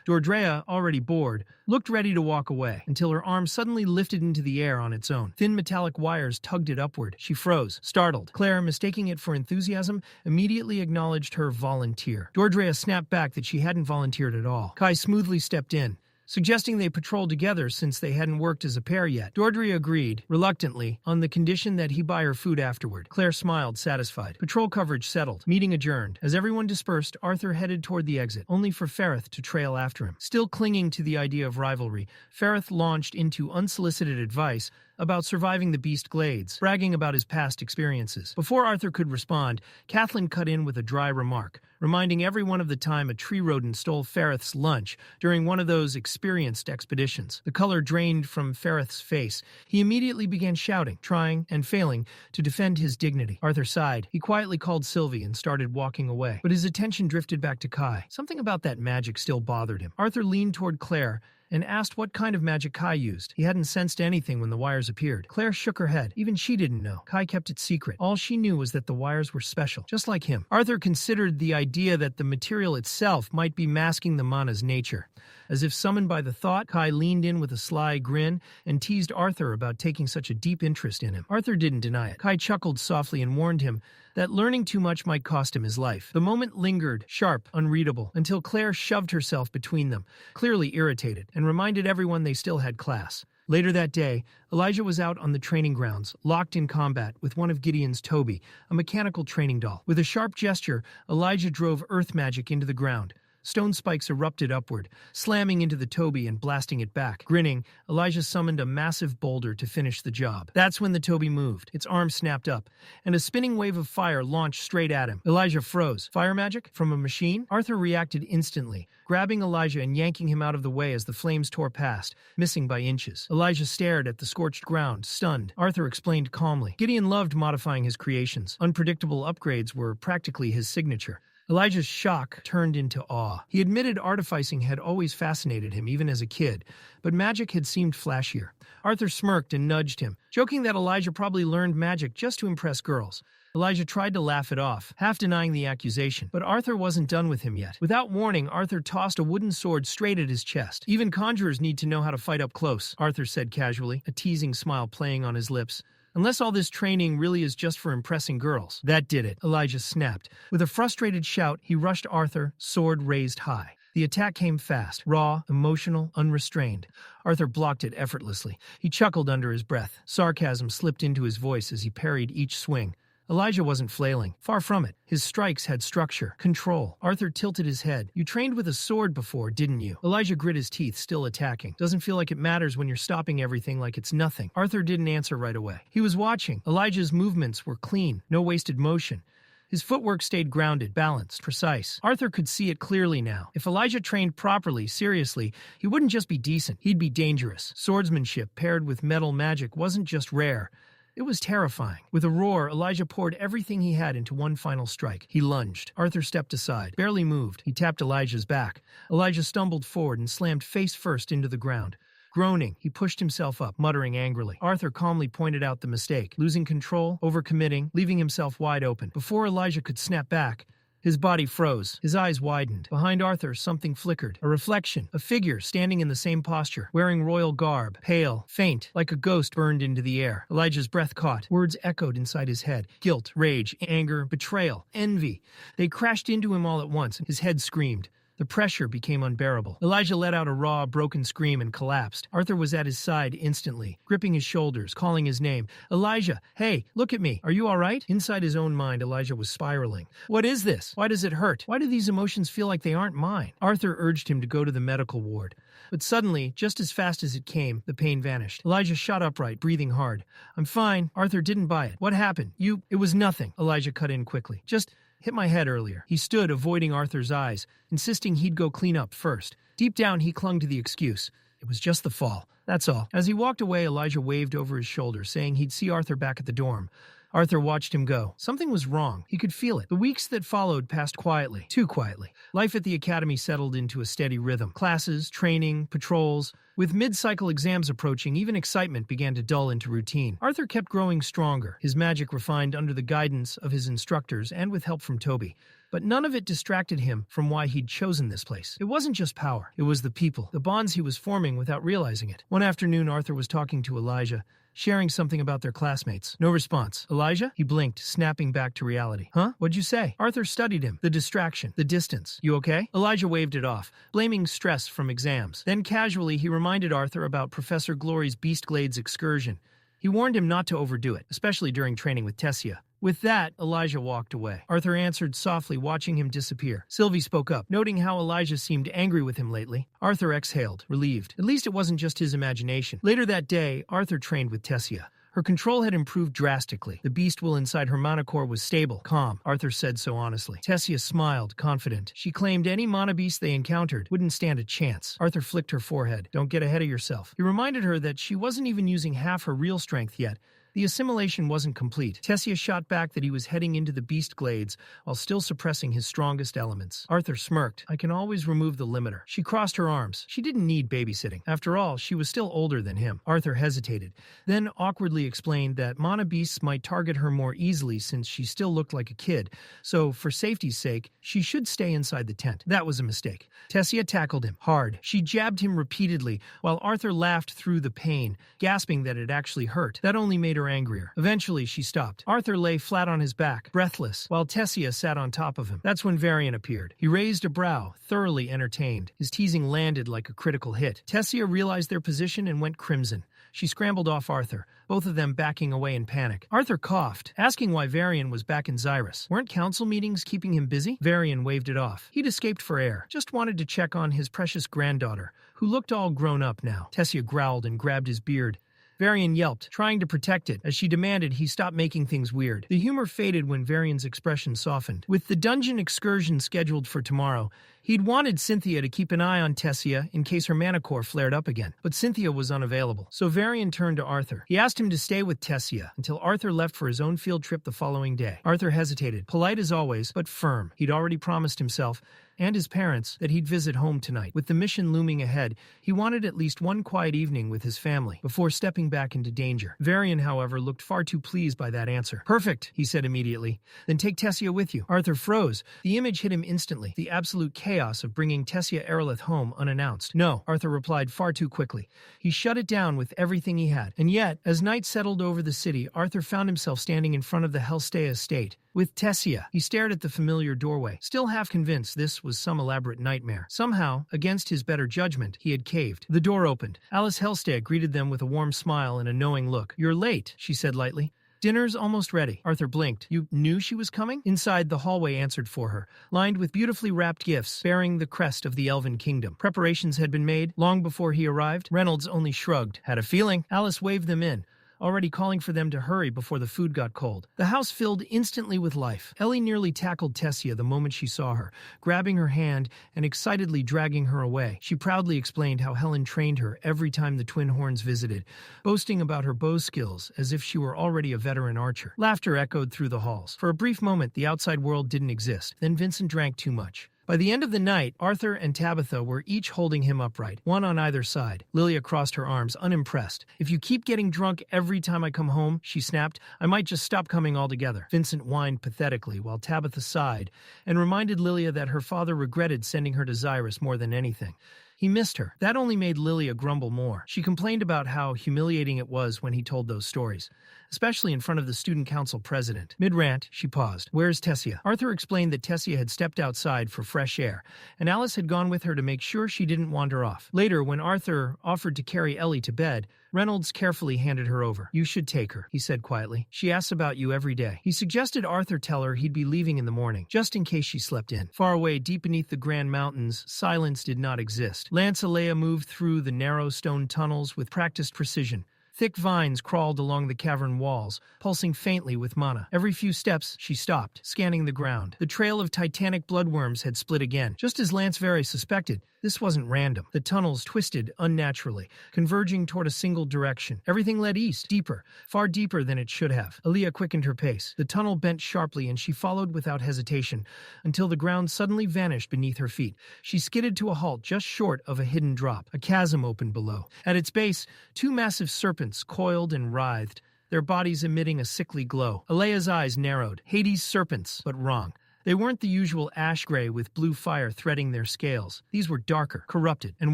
Dordrea, already bored, looked ready to walk away, until her arm suddenly lifted into the air on its own. Thin metallic wires tugged it upward. She froze, startled. Claire, mistaking it for enthusiasm, immediately acknowledged her volunteer. Dordrea snapped back that she hadn't volunteered at all. Kai smoothly stepped in, suggesting they patrol together since they hadn't worked as a pair yet. Dordrea agreed, reluctantly, on the condition that he buy her food afterward. Claire smiled, satisfied. Patrol coverage settled. Meeting adjourned. As everyone dispersed, Arthur headed toward the exit, only for Ferrith to trail after him. Still clinging to the idea of rivalry, Ferrith launched into unsolicited advice about surviving the Beast Glades, bragging about his past experiences. Before Arthur could respond, Kathleen cut in with a dry remark, reminding everyone of the time a tree rodent stole Ferrith's lunch during one of those experienced expeditions. The color drained from Ferrith's face. He immediately began shouting, trying and failing to defend his dignity. Arthur sighed. He quietly called Sylvie and started walking away, but his attention drifted back to Kai. Something about that magic still bothered him. Arthur leaned toward Claire and asked what kind of magic Kai used. He hadn't sensed anything when the wires appeared. Claire shook her head. Even she didn't know. Kai kept it secret. All she knew was that the wires were special, just like him. Arthur considered the idea that the material itself might be masking the mana's nature. As if summoned by the thought, Kai leaned in with a sly grin and teased Arthur about taking such a deep interest in him. Arthur didn't deny it. Kai chuckled softly and warned him that learning too much might cost him his life. The moment lingered, sharp, unreadable, until Claire shoved herself between them, clearly irritated, and reminded everyone they still had class. Later that day, Elijah was out on the training grounds, locked in combat with one of Gideon's Toby, a mechanical training doll. With a sharp gesture, Elijah drove earth magic into the ground. Stone spikes erupted upward, slamming into the Toby and blasting it back. Grinning, Elijah summoned a massive boulder to finish the job. That's when the Toby moved. Its arm snapped up, and a spinning wave of fire launched straight at him. Elijah froze. Fire magic? From a machine? Arthur reacted instantly, grabbing Elijah and yanking him out of the way as the flames tore past, missing by inches. Elijah stared at the scorched ground, stunned. Arthur explained calmly. Gideon loved modifying his creations. Unpredictable upgrades were practically his signature. Elijah's shock turned into awe. He admitted artificing had always fascinated him, even as a kid, but magic had seemed flashier. Arthur smirked and nudged him, joking that Elijah probably learned magic just to impress girls. Elijah tried to laugh it off, half denying the accusation, but Arthur wasn't done with him yet. Without warning, Arthur tossed a wooden sword straight at his chest. Even conjurers need to know how to fight up close, Arthur said casually, a teasing smile playing on his lips. Unless all this training really is just for impressing girls. That did it, Elijah snapped. With a frustrated shout, he rushed Arthur, sword raised high. The attack came fast, raw, emotional, unrestrained. Arthur blocked it effortlessly. He chuckled under his breath. Sarcasm slipped into his voice as he parried each swing. Elijah wasn't flailing. Far from it. His strikes had structure, control. Arthur tilted his head. You trained with a sword before, didn't you? Elijah grit his teeth, still attacking. Doesn't feel like it matters when you're stopping everything like it's nothing. Arthur didn't answer right away. He was watching. Elijah's movements were clean, no wasted motion. His footwork stayed grounded, balanced, precise. Arthur could see it clearly now. If Elijah trained properly, seriously, he wouldn't just be decent. He'd be dangerous. Swordsmanship paired with metal magic wasn't just rare. It was terrifying. With a roar, Elijah poured everything he had into one final strike. He lunged. Arthur stepped aside, barely moved. He tapped Elijah's back. Elijah stumbled forward and slammed face first into the ground. Groaning, he pushed himself up, muttering angrily. Arthur calmly pointed out the mistake, losing control, overcommitting, leaving himself wide open. Before Elijah could snap back, his body froze. His eyes widened. Behind Arthur, something flickered. A reflection. A figure standing in the same posture, wearing royal garb. Pale, faint, like a ghost burned into the air. Elijah's breath caught. Words echoed inside his head. Guilt, rage, anger, betrayal, envy. They crashed into him all at once. His head screamed. The pressure became unbearable. Elijah let out a raw, broken scream and collapsed. Arthur was at his side instantly, gripping his shoulders, calling his name. Elijah, hey, look at me. Are you all right? Inside his own mind, Elijah was spiraling. What is this? Why does it hurt? Why do these emotions feel like they aren't mine? Arthur urged him to go to the medical ward. But suddenly, just as fast as it came, the pain vanished. Elijah shot upright, breathing hard. I'm fine. Arthur didn't buy it. What happened? It was nothing. Elijah cut in quickly. Just hit my head earlier. He stood, avoiding Arthur's eyes, insisting he'd go clean up first. Deep down, he clung to the excuse. It was just the fall. That's all. As he walked away, Elijah waved over his shoulder, saying he'd see Arthur back at the dorm. Arthur watched him go. Something was wrong. He could feel it. The weeks that followed passed quietly. Too quietly. Life at the academy settled into a steady rhythm. Classes, training, patrols. With mid-cycle exams approaching, even excitement began to dull into routine. Arthur kept growing stronger, his magic refined under the guidance of his instructors and with help from Toby. But none of it distracted him from why he'd chosen this place. It wasn't just power. It was the people, the bonds he was forming without realizing it. One afternoon, Arthur was talking to Elijah, sharing something about their classmates. No response. Elijah? He blinked, snapping back to reality. Huh? What'd you say? Arthur studied him. The distraction. The distance. You okay? Elijah waved it off, blaming stress from exams. Then casually, he reminded Arthur about Professor Glory's Beastglades excursion. He warned him not to overdo it, especially during training with Tessia. With that, Elijah walked away. Arthur answered softly, watching him disappear. Sylvie spoke up, noting how Elijah seemed angry with him lately. Arthur exhaled, relieved. At least it wasn't just his imagination. Later that day, Arthur trained with Tessia. Her control had improved drastically. The beast will inside her mana core was stable, calm. Arthur said so honestly. Tessia smiled, confident. She claimed any mana beast they encountered wouldn't stand a chance. Arthur flicked her forehead. Don't get ahead of yourself. He reminded her that she wasn't even using half her real strength yet. The assimilation wasn't complete. Tessia shot back that he was heading into the beast glades while still suppressing his strongest elements. Arthur smirked. I can always remove the limiter. She crossed her arms. She didn't need babysitting. After all, she was still older than him. Arthur hesitated, then awkwardly explained that mana beasts might target her more easily since she still looked like a kid, so for safety's sake, she should stay inside the tent. That was a mistake. Tessia tackled him, hard. She jabbed him repeatedly, while Arthur laughed through the pain, gasping that it actually hurt. That only made her angrier. Eventually, she stopped. Arthur lay flat on his back, breathless, while Tessia sat on top of him. That's when Varian appeared. He raised a brow, thoroughly entertained. His teasing landed like a critical hit. Tessia realized their position and went crimson. She scrambled off Arthur, both of them backing away in panic. Arthur coughed, asking why Varian was back in Xyrus. Weren't council meetings keeping him busy? Varian waved it off. He'd escaped for air, just wanted to check on his precious granddaughter, who looked all grown up now. Tessia growled and grabbed his beard. Varian yelped, trying to protect it, as she demanded he stop making things weird. The humor faded when Varian's expression softened. With the dungeon excursion scheduled for tomorrow, he'd wanted Cynthia to keep an eye on Tessia in case her mana core flared up again, but Cynthia was unavailable. So Varian turned to Arthur. He asked him to stay with Tessia until Arthur left for his own field trip the following day. Arthur hesitated, polite as always, but firm. He'd already promised himself and his parents that he'd visit home tonight. With the mission looming ahead, he wanted at least one quiet evening with his family before stepping back into danger. Varian, however, looked far too pleased by that answer. Perfect, he said immediately. Then take Tessia with you. Arthur froze. The image hit him instantly. The absolute chaos of bringing Tessia Eralith home unannounced. No, Arthur replied far too quickly. He shut it down with everything he had. And yet, as night settled over the city, Arthur found himself standing in front of the Hellstay estate. With Tessia, he stared at the familiar doorway, still half convinced this was some elaborate nightmare. Somehow, against his better judgment, he had caved. The door opened. Alice Hellstay greeted them with a warm smile and a knowing look. You're late, she said lightly. Dinner's almost ready. Arthur blinked. You knew she was coming? Inside, the hallway answered for her, lined with beautifully wrapped gifts bearing the crest of the Elven Kingdom. Preparations had been made long before he arrived. Reynolds only shrugged. Had a feeling. Alice waved them in, already calling for them to hurry before the food got cold. The house filled instantly with life. Ellie nearly tackled Tessia the moment she saw her, grabbing her hand and excitedly dragging her away. She proudly explained how Helen trained her every time the Twin Horns visited, boasting about her bow skills as if she were already a veteran archer. Laughter echoed through the halls. For a brief moment, the outside world didn't exist. Then Vincent drank too much. By the end of the night, Arthur and Tabitha were each holding him upright, one on either side. Lilia crossed her arms, unimpressed. If you keep getting drunk every time I come home, she snapped, I might just stop coming altogether. Vincent whined pathetically, while Tabitha sighed, and reminded Lilia that her father regretted sending her to Xyrus more than anything. He missed her. That only made Lilia grumble more. She complained about how humiliating it was when he told those stories, especially in front of the student council president. Mid-rant, she paused. Where's Tessia? Arthur explained that Tessia had stepped outside for fresh air, and Alice had gone with her to make sure she didn't wander off. Later, when Arthur offered to carry Ellie to bed, Reynolds carefully handed her over. You should take her, he said quietly. She asks about you every day. He suggested Arthur tell her he'd be leaving in the morning, just in case she slept in. Far away, deep beneath the Grand Mountains, silence did not exist. Lance Alea moved through the narrow stone tunnels with practiced precision, Thick vines crawled along the cavern walls, pulsing faintly with mana. Every few steps, she stopped, scanning the ground. The trail of titanic bloodworms had split again. Just as Lansbury suspected, this wasn't random. The tunnels twisted unnaturally, converging toward a single direction. Everything led east, deeper, far deeper than it should have. Aaliyah quickened her pace. The tunnel bent sharply, and she followed without hesitation, until the ground suddenly vanished beneath her feet. She skidded to a halt just short of a hidden drop. A chasm opened below. At its base, two massive serpents coiled and writhed, their bodies emitting a sickly glow. Alea's eyes narrowed. Hades' serpents, but wrong. They weren't the usual ash gray with blue fire threading their scales. These were darker, corrupted, and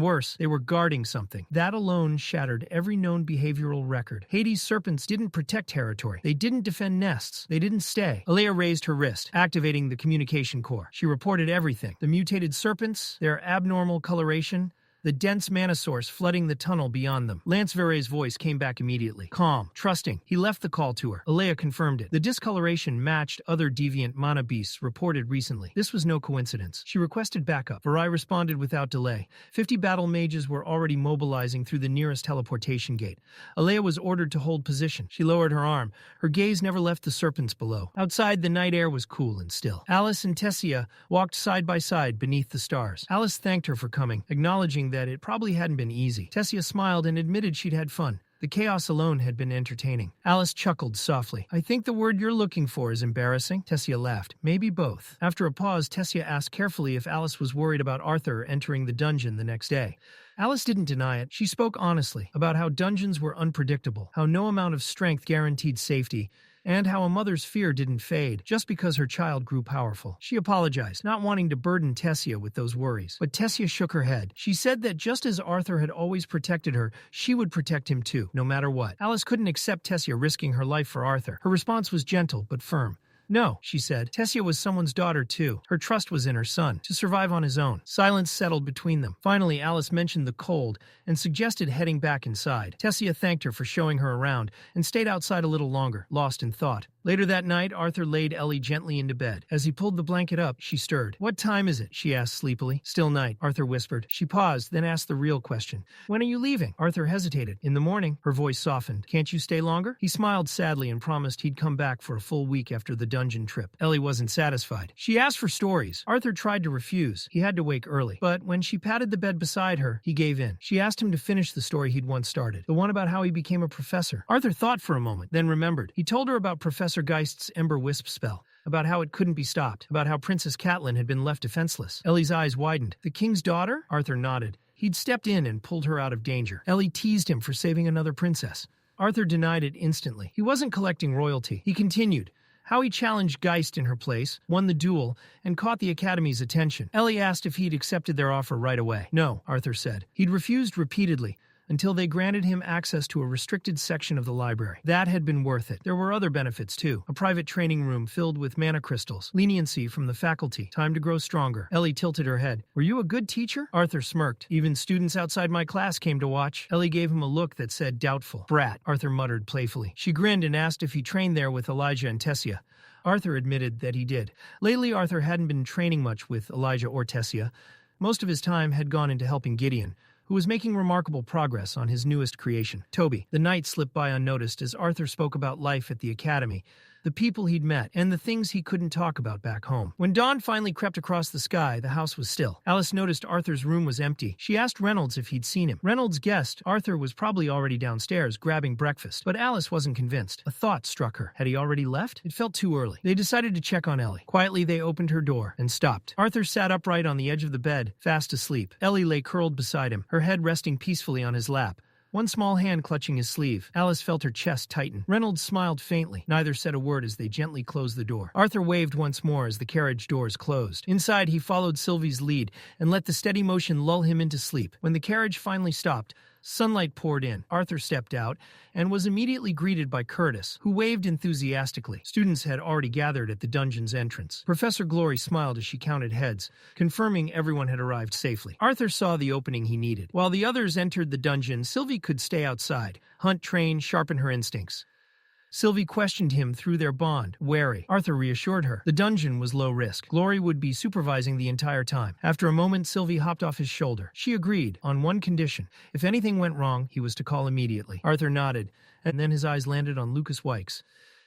worse, they were guarding something. That alone shattered every known behavioral record. Hades' serpents didn't protect territory. They didn't defend nests. They didn't stay. Alea raised her wrist, activating the communication core. She reported everything. The mutated serpents, their abnormal coloration, the dense mana source flooding the tunnel beyond them. Lansbury's voice came back immediately. Calm, trusting. He left the call to her. Alea confirmed it. The discoloration matched other deviant mana beasts reported recently. This was no coincidence. She requested backup. Virai responded without delay. 50 battle mages were already mobilizing through the nearest teleportation gate. Alea was ordered to hold position. She lowered her arm. Her gaze never left the serpents below. Outside, the night air was cool and still. Alice and Tessia walked side by side beneath the stars. Alice thanked her for coming, acknowledging that it probably hadn't been easy. Tessia smiled and admitted she'd had fun. The chaos alone had been entertaining. Alice chuckled softly. I think the word you're looking for is embarrassing. Tessia laughed. Maybe both. After a pause, Tessia asked carefully if Alice was worried about Arthur entering the dungeon the next day. Alice didn't deny it. She spoke honestly about how dungeons were unpredictable, how no amount of strength guaranteed safety, and how a mother's fear didn't fade just because her child grew powerful. She apologized, not wanting to burden Tessia with those worries. But Tessia shook her head. She said that just as Arthur had always protected her, she would protect him too, no matter what. Alice couldn't accept Tessia risking her life for Arthur. Her response was gentle but firm. No, she said. Tessia was someone's daughter, too. Her trust was in her son, to survive on his own. Silence settled between them. Finally, Alice mentioned the cold and suggested heading back inside. Tessia thanked her for showing her around and stayed outside a little longer, lost in thought. Later that night, Arthur laid Ellie gently into bed. As he pulled the blanket up, she stirred. What time is it? She asked sleepily. Still night, Arthur whispered. She paused, then asked the real question. When are you leaving? Arthur hesitated. In the morning. Her voice softened. Can't you stay longer? He smiled sadly and promised he'd come back for a full week after the dungeon trip. Ellie wasn't satisfied. She asked for stories. Arthur tried to refuse. He had to wake early. But when she patted the bed beside her, he gave in. She asked him to finish the story he'd once started, the one about how he became a professor. Arthur thought for a moment, then remembered. He told her about Professor Geist's Ember Wisp spell, about how it couldn't be stopped, about how Princess Catelyn had been left defenseless. Ellie's eyes widened. The king's daughter? Arthur nodded. He'd stepped in and pulled her out of danger. Ellie teased him for saving another princess. Arthur denied it instantly. He wasn't collecting royalty. He continued. How he challenged Geist in her place, won the duel, and caught the Academy's attention. Ellie asked if he'd accepted their offer right away. No, Arthur said. He'd refused repeatedly, until they granted him access to a restricted section of the library. That had been worth it. There were other benefits, too. A private training room filled with mana crystals, leniency from the faculty, time to grow stronger. Ellie tilted her head. Were you a good teacher? Arthur smirked. Even students outside my class came to watch. Ellie gave him a look that said doubtful. Brat, Arthur muttered playfully. She grinned and asked if he trained there with Elijah and Tessia. Arthur admitted that he did. Lately, Arthur hadn't been training much with Elijah or Tessia. Most of his time had gone into helping Gideon, who was making remarkable progress on his newest creation, Toby. The night slipped by unnoticed as Arthur spoke about life at the academy, the people he'd met, and the things he couldn't talk about back home. When dawn finally crept across the sky, the house was still. Alice noticed Arthur's room was empty. She asked Reynolds if he'd seen him. Reynolds guessed Arthur was probably already downstairs grabbing breakfast, but Alice wasn't convinced. A thought struck her. Had he already left? It felt too early. They decided to check on Ellie. Quietly, they opened her door and stopped. Arthur sat upright on the edge of the bed, fast asleep. Ellie lay curled beside him, her head resting peacefully on his lap, one small hand clutching his sleeve. Alice felt her chest tighten. Reynolds smiled faintly. Neither said a word as they gently closed the door. Arthur waved once more as the carriage doors closed. Inside, he followed Sylvie's lead and let the steady motion lull him into sleep. When the carriage finally stopped, sunlight poured in. Arthur stepped out and was immediately greeted by Curtis, who waved enthusiastically. Students had already gathered at the dungeon's entrance. Professor Glory smiled as she counted heads, confirming everyone had arrived safely. Arthur saw the opening he needed. While the others entered the dungeon, Sylvie could stay outside, hunt, train, sharpen her instincts. Sylvie questioned him through their bond, wary. Arthur reassured her. The dungeon was low risk. Glory would be supervising the entire time. After a moment, Sylvie hopped off his shoulder. She agreed, on one condition. If anything went wrong, he was to call immediately. Arthur nodded, and then his eyes landed on Lucas Wykes.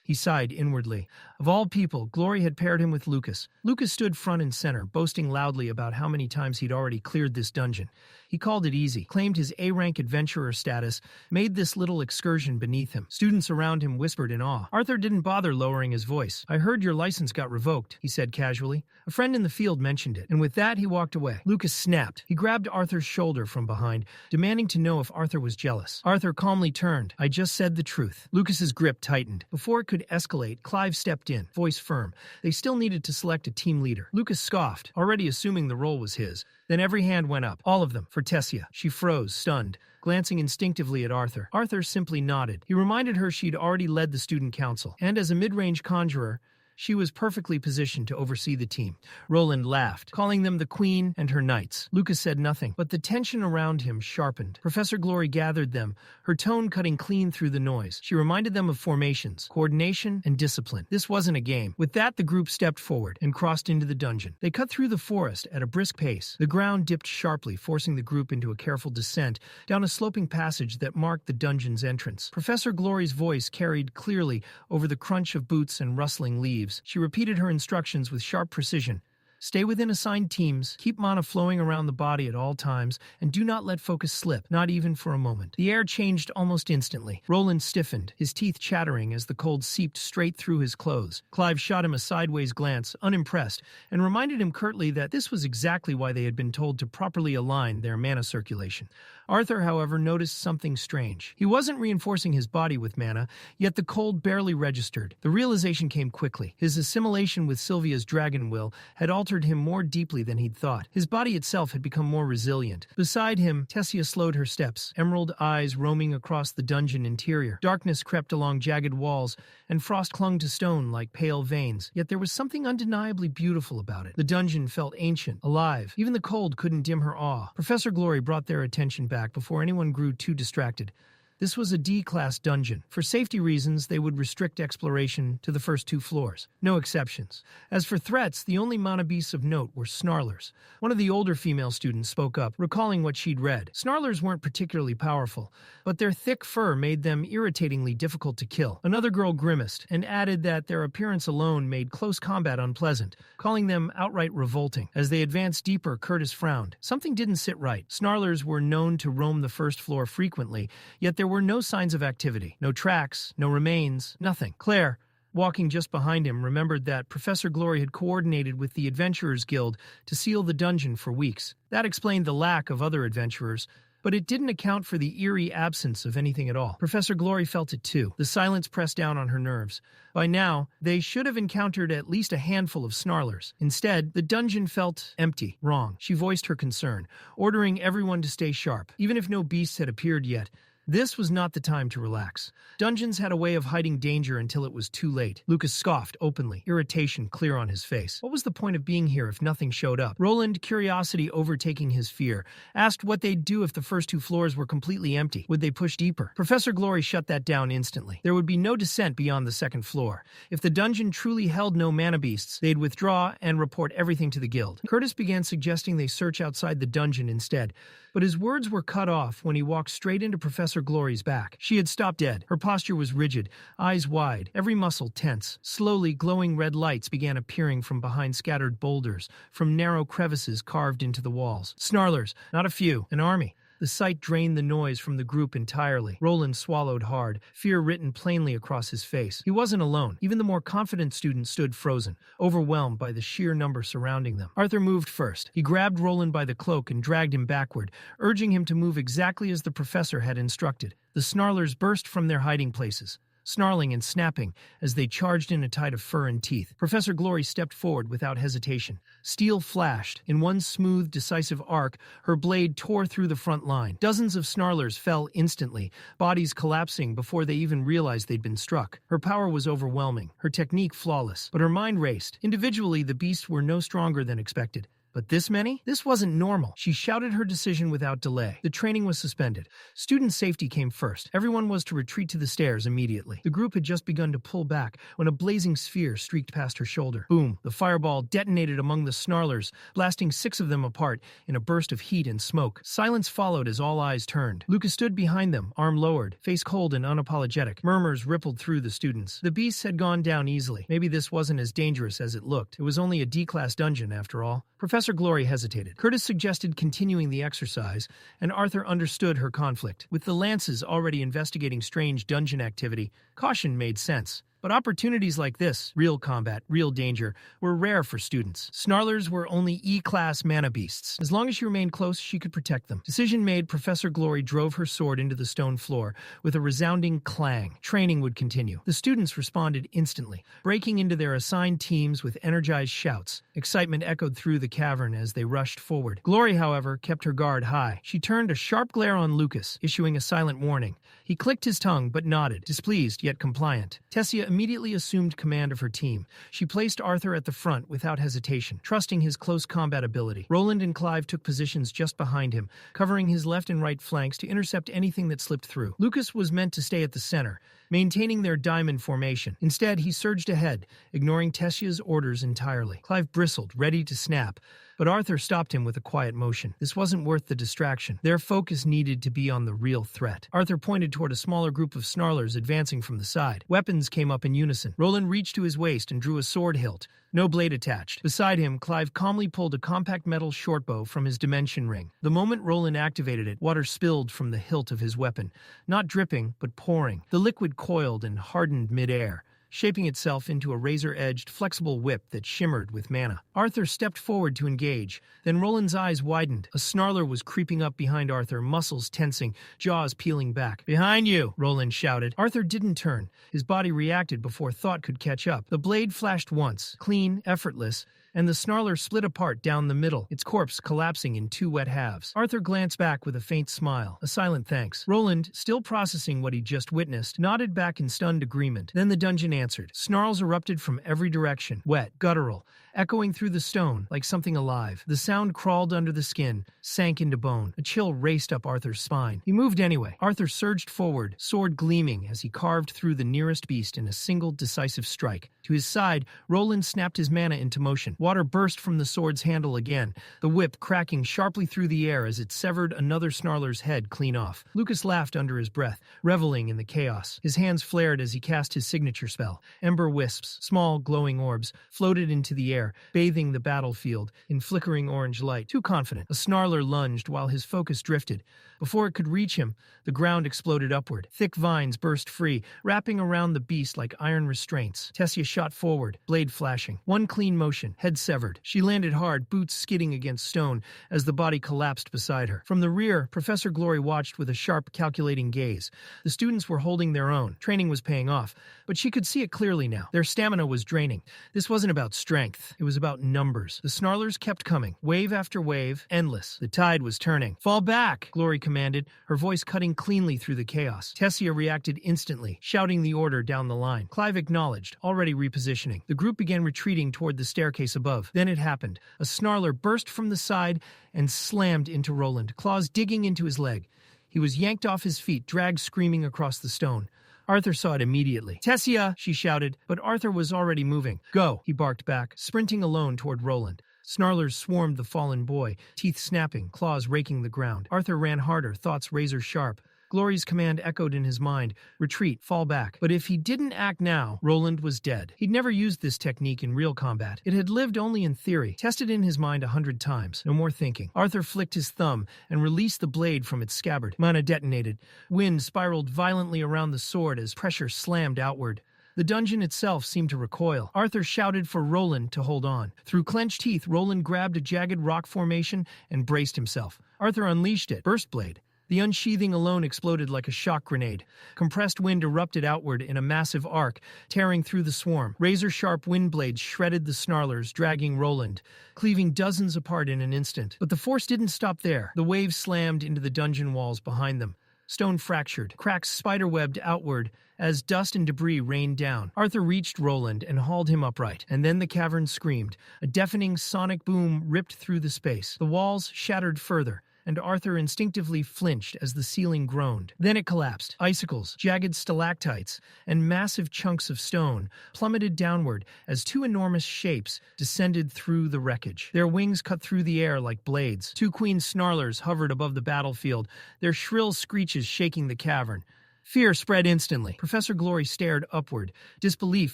He sighed inwardly. Of all people, Glory had paired him with Lucas. Lucas stood front and center, boasting loudly about how many times he'd already cleared this dungeon. He called it easy, claimed his A-rank adventurer status, made this little excursion beneath him. Students around him whispered in awe. Arthur didn't bother lowering his voice. "I heard your license got revoked," he said casually. A friend in the field mentioned it, and with that he walked away. Lucas snapped. He grabbed Arthur's shoulder from behind, demanding to know if Arthur was jealous. Arthur calmly turned. "I just said the truth." Lucas's grip tightened. Before it could escalate, Clive stepped in, voice firm. They still needed to select a team leader. Lucas scoffed, already assuming the role was his. Then every hand went up, all of them, for Tessia. She froze, stunned, glancing instinctively at Arthur. Arthur simply nodded. He reminded her she'd already led the student council, and as a mid-range conjurer, she was perfectly positioned to oversee the team. Roland laughed, calling them the Queen and her Knights. Lucas said nothing, but the tension around him sharpened. Professor Glory gathered them, her tone cutting clean through the noise. She reminded them of formations, coordination, and discipline. This wasn't a game. With that, the group stepped forward and crossed into the dungeon. They cut through the forest at a brisk pace. The ground dipped sharply, forcing the group into a careful descent down a sloping passage that marked the dungeon's entrance. Professor Glory's voice carried clearly over the crunch of boots and rustling leaves. She repeated her instructions with sharp precision. Stay within assigned teams, keep mana flowing around the body at all times, and do not let focus slip, not even for a moment. The air changed almost instantly. Roland stiffened, his teeth chattering as the cold seeped straight through his clothes. Clive shot him a sideways glance, unimpressed, and reminded him curtly that this was exactly why they had been told to properly align their mana circulation. Arthur, however, noticed something strange. He wasn't reinforcing his body with mana, yet the cold barely registered. The realization came quickly. His assimilation with Sylvia's dragon will had altered him more deeply than he'd thought. His body itself had become more resilient. Beside him, Tessia slowed her steps, emerald eyes roaming across the dungeon interior. Darkness crept along jagged walls, and frost clung to stone like pale veins. Yet there was something undeniably beautiful about it. The dungeon felt ancient, alive. Even the cold couldn't dim her awe. Professor Glory brought their attention back before anyone grew too distracted. This was a D-class dungeon. For safety reasons, they would restrict exploration to the first 2 floors. No exceptions. As for threats, the only mana beasts of note were snarlers. One of the older female students spoke up, recalling what she'd read. Snarlers weren't particularly powerful, but their thick fur made them irritatingly difficult to kill. Another girl grimaced and added that their appearance alone made close combat unpleasant, calling them outright revolting. As they advanced deeper, Curtis frowned. Something didn't sit right. Snarlers were known to roam the first floor frequently, yet there were no signs of activity. No tracks, no remains, nothing. Claire, walking just behind him, remembered that Professor Glory had coordinated with the Adventurers Guild to seal the dungeon for weeks. That explained the lack of other adventurers, but it didn't account for the eerie absence of anything at all. Professor Glory felt it too. The silence pressed down on her nerves. By now, they should have encountered at least a handful of snarlers. Instead, the dungeon felt empty, wrong. She voiced her concern, ordering everyone to stay sharp. Even if no beasts had appeared yet, this was not the time to relax. Dungeons had a way of hiding danger until it was too late. Lucas scoffed openly, irritation clear on his face. What was the point of being here if nothing showed up? Roland, curiosity overtaking his fear, asked what they'd do if the first 2 floors were completely empty. Would they push deeper? Professor Glory shut that down instantly. There would be no descent beyond the 2nd floor. If the dungeon truly held no mana beasts, they'd withdraw and report everything to the guild. Curtis began suggesting they search outside the dungeon instead, but his words were cut off when he walked straight into Professor Glory's back. She had stopped dead. Her posture was rigid, eyes wide, every muscle tense. Slowly, glowing red lights began appearing from behind scattered boulders, from narrow crevices carved into the walls. Snarlers, not a few, an army. The sight drained the noise from the group entirely. Roland swallowed hard, fear written plainly across his face. He wasn't alone. Even the more confident students stood frozen, overwhelmed by the sheer number surrounding them. Arthur moved first. He grabbed Roland by the cloak and dragged him backward, urging him to move exactly as the professor had instructed. The snarlers burst from their hiding places, snarling and snapping as they charged in a tide of fur and teeth. Professor Glory stepped forward without hesitation. Steel flashed. In one smooth, decisive arc, her blade tore through the front line. Dozens of snarlers fell instantly, bodies collapsing before they even realized they'd been struck. Her power was overwhelming, her technique flawless, but her mind raced. Individually, the beasts were no stronger than expected. But this many? This wasn't normal. She shouted her decision without delay. The training was suspended. Student safety came first. Everyone was to retreat to the stairs immediately. The group had just begun to pull back when a blazing sphere streaked past her shoulder. Boom! The fireball detonated among the snarlers, blasting 6 of them apart in a burst of heat and smoke. Silence followed as all eyes turned. Lucas stood behind them, arm lowered, face cold and unapologetic. Murmurs rippled through the students. The beasts had gone down easily. Maybe this wasn't as dangerous as it looked. It was only a D-class dungeon, after all. Professor Glory hesitated. Curtis suggested continuing the exercise, and Arthur understood her conflict. With the Lances already investigating strange dungeon activity, caution made sense. But opportunities like this, real combat, real danger, were rare for students. Snarlers were only E-class mana beasts. As long as she remained close, she could protect them. Decision made, Professor Glory drove her sword into the stone floor with a resounding clang. Training would continue. The students responded instantly, breaking into their assigned teams with energized shouts. Excitement echoed through the cavern as they rushed forward. Glory, however, kept her guard high. She turned a sharp glare on Lucas, issuing a silent warning. He clicked his tongue but nodded, displeased yet compliant. Tessia immediately assumed command of her team. She placed Arthur at the front without hesitation, trusting his close combat ability. Roland and Clive took positions just behind him, covering his left and right flanks to intercept anything that slipped through. Lucas was meant to stay at the center, maintaining their diamond formation. Instead, he surged ahead, ignoring Tessia's orders entirely. Clive bristled, ready to snap, but Arthur stopped him with a quiet motion. This wasn't worth the distraction. Their focus needed to be on the real threat. Arthur pointed toward a smaller group of snarlers advancing from the side. Weapons came up in unison. Roland reached to his waist and drew a sword hilt. No blade attached. Beside him, Clive calmly pulled a compact metal shortbow from his dimension ring. The moment Roland activated it, water spilled from the hilt of his weapon. Not dripping, but pouring. The liquid coiled and hardened mid-air, shaping itself into a razor-edged, flexible whip that shimmered with mana. Arthur stepped forward to engage. Then Roland's eyes widened. A snarler was creeping up behind Arthur, muscles tensing, jaws peeling back. "Behind you!" Roland shouted. Arthur didn't turn. His body reacted before thought could catch up. The blade flashed once, clean, effortless, and the snarler split apart down the middle, its corpse collapsing in 2 wet halves. Arthur glanced back with a faint smile, a silent thanks. Roland, still processing what he'd just witnessed, nodded back in stunned agreement. Then the dungeon answered. Snarls erupted from every direction, wet, guttural, echoing through the stone like something alive. The sound crawled under the skin, sank into bone. A chill raced up Arthur's spine. He moved anyway. Arthur surged forward, sword gleaming as he carved through the nearest beast in a single decisive strike. To his side, Roland snapped his mana into motion. Water burst from the sword's handle again, the whip cracking sharply through the air as it severed another snarler's head clean off. Lucas laughed under his breath, reveling in the chaos. His hands flared as he cast his signature spell. Ember wisps, small glowing orbs, floated into the air, bathing the battlefield in flickering orange light. Too confident, a snarler lunged while his focus drifted. Before it could reach him, the ground exploded upward. Thick vines burst free, wrapping around the beast like iron restraints. Tessia shot forward, blade flashing. One clean motion, head severed. She landed hard, boots skidding against stone as the body collapsed beside her. From the rear, Professor Glory watched with a sharp, calculating gaze. The students were holding their own. Training was paying off, but she could see it clearly now. Their stamina was draining. This wasn't about strength. It was about numbers. The snarlers kept coming, wave after wave, endless. The tide was turning. "Fall back!" Glory commanded, her voice cutting cleanly through the chaos. Tessia reacted instantly, shouting the order down the line. Clive acknowledged, already repositioning. The group began retreating toward the staircase above. Then it happened. A snarler burst from the side and slammed into Roland, claws digging into his leg. He was yanked off his feet, dragged screaming across the stone. Arthur saw it immediately. "Tessia!" she shouted, but Arthur was already moving. "Go!" he barked back, sprinting alone toward Roland. Snarlers swarmed the fallen boy, teeth snapping, claws raking the ground. Arthur ran harder, thoughts razor sharp. Glory's command echoed in his mind, retreat, fall back. But if he didn't act now, Roland was dead. He'd never used this technique in real combat. It had lived only in theory, tested in his mind 100 times. No more thinking. Arthur flicked his thumb and released the blade from its scabbard. Mana detonated. Wind spiraled violently around the sword as pressure slammed outward. The dungeon itself seemed to recoil. Arthur shouted for Roland to hold on. Through clenched teeth, Roland grabbed a jagged rock formation and braced himself. Arthur unleashed it. Burst blade. The unsheathing alone exploded like a shock grenade. Compressed wind erupted outward in a massive arc, tearing through the swarm. Razor-sharp wind blades shredded the snarlers, dragging Roland, cleaving dozens apart in an instant. But the force didn't stop there. The waves slammed into the dungeon walls behind them. Stone fractured, cracks spiderwebbed outward as dust and debris rained down. Arthur reached Roland and hauled him upright, and then the cavern screamed. A deafening sonic boom ripped through the space. The walls shattered further, and Arthur instinctively flinched as the ceiling groaned. Then it collapsed. Icicles, jagged stalactites, and massive chunks of stone plummeted downward as two enormous shapes descended through the wreckage. Their wings cut through the air like blades. Two queen snarlers hovered above the battlefield, their shrill screeches shaking the cavern. Fear spread instantly. Professor Glory stared upward, disbelief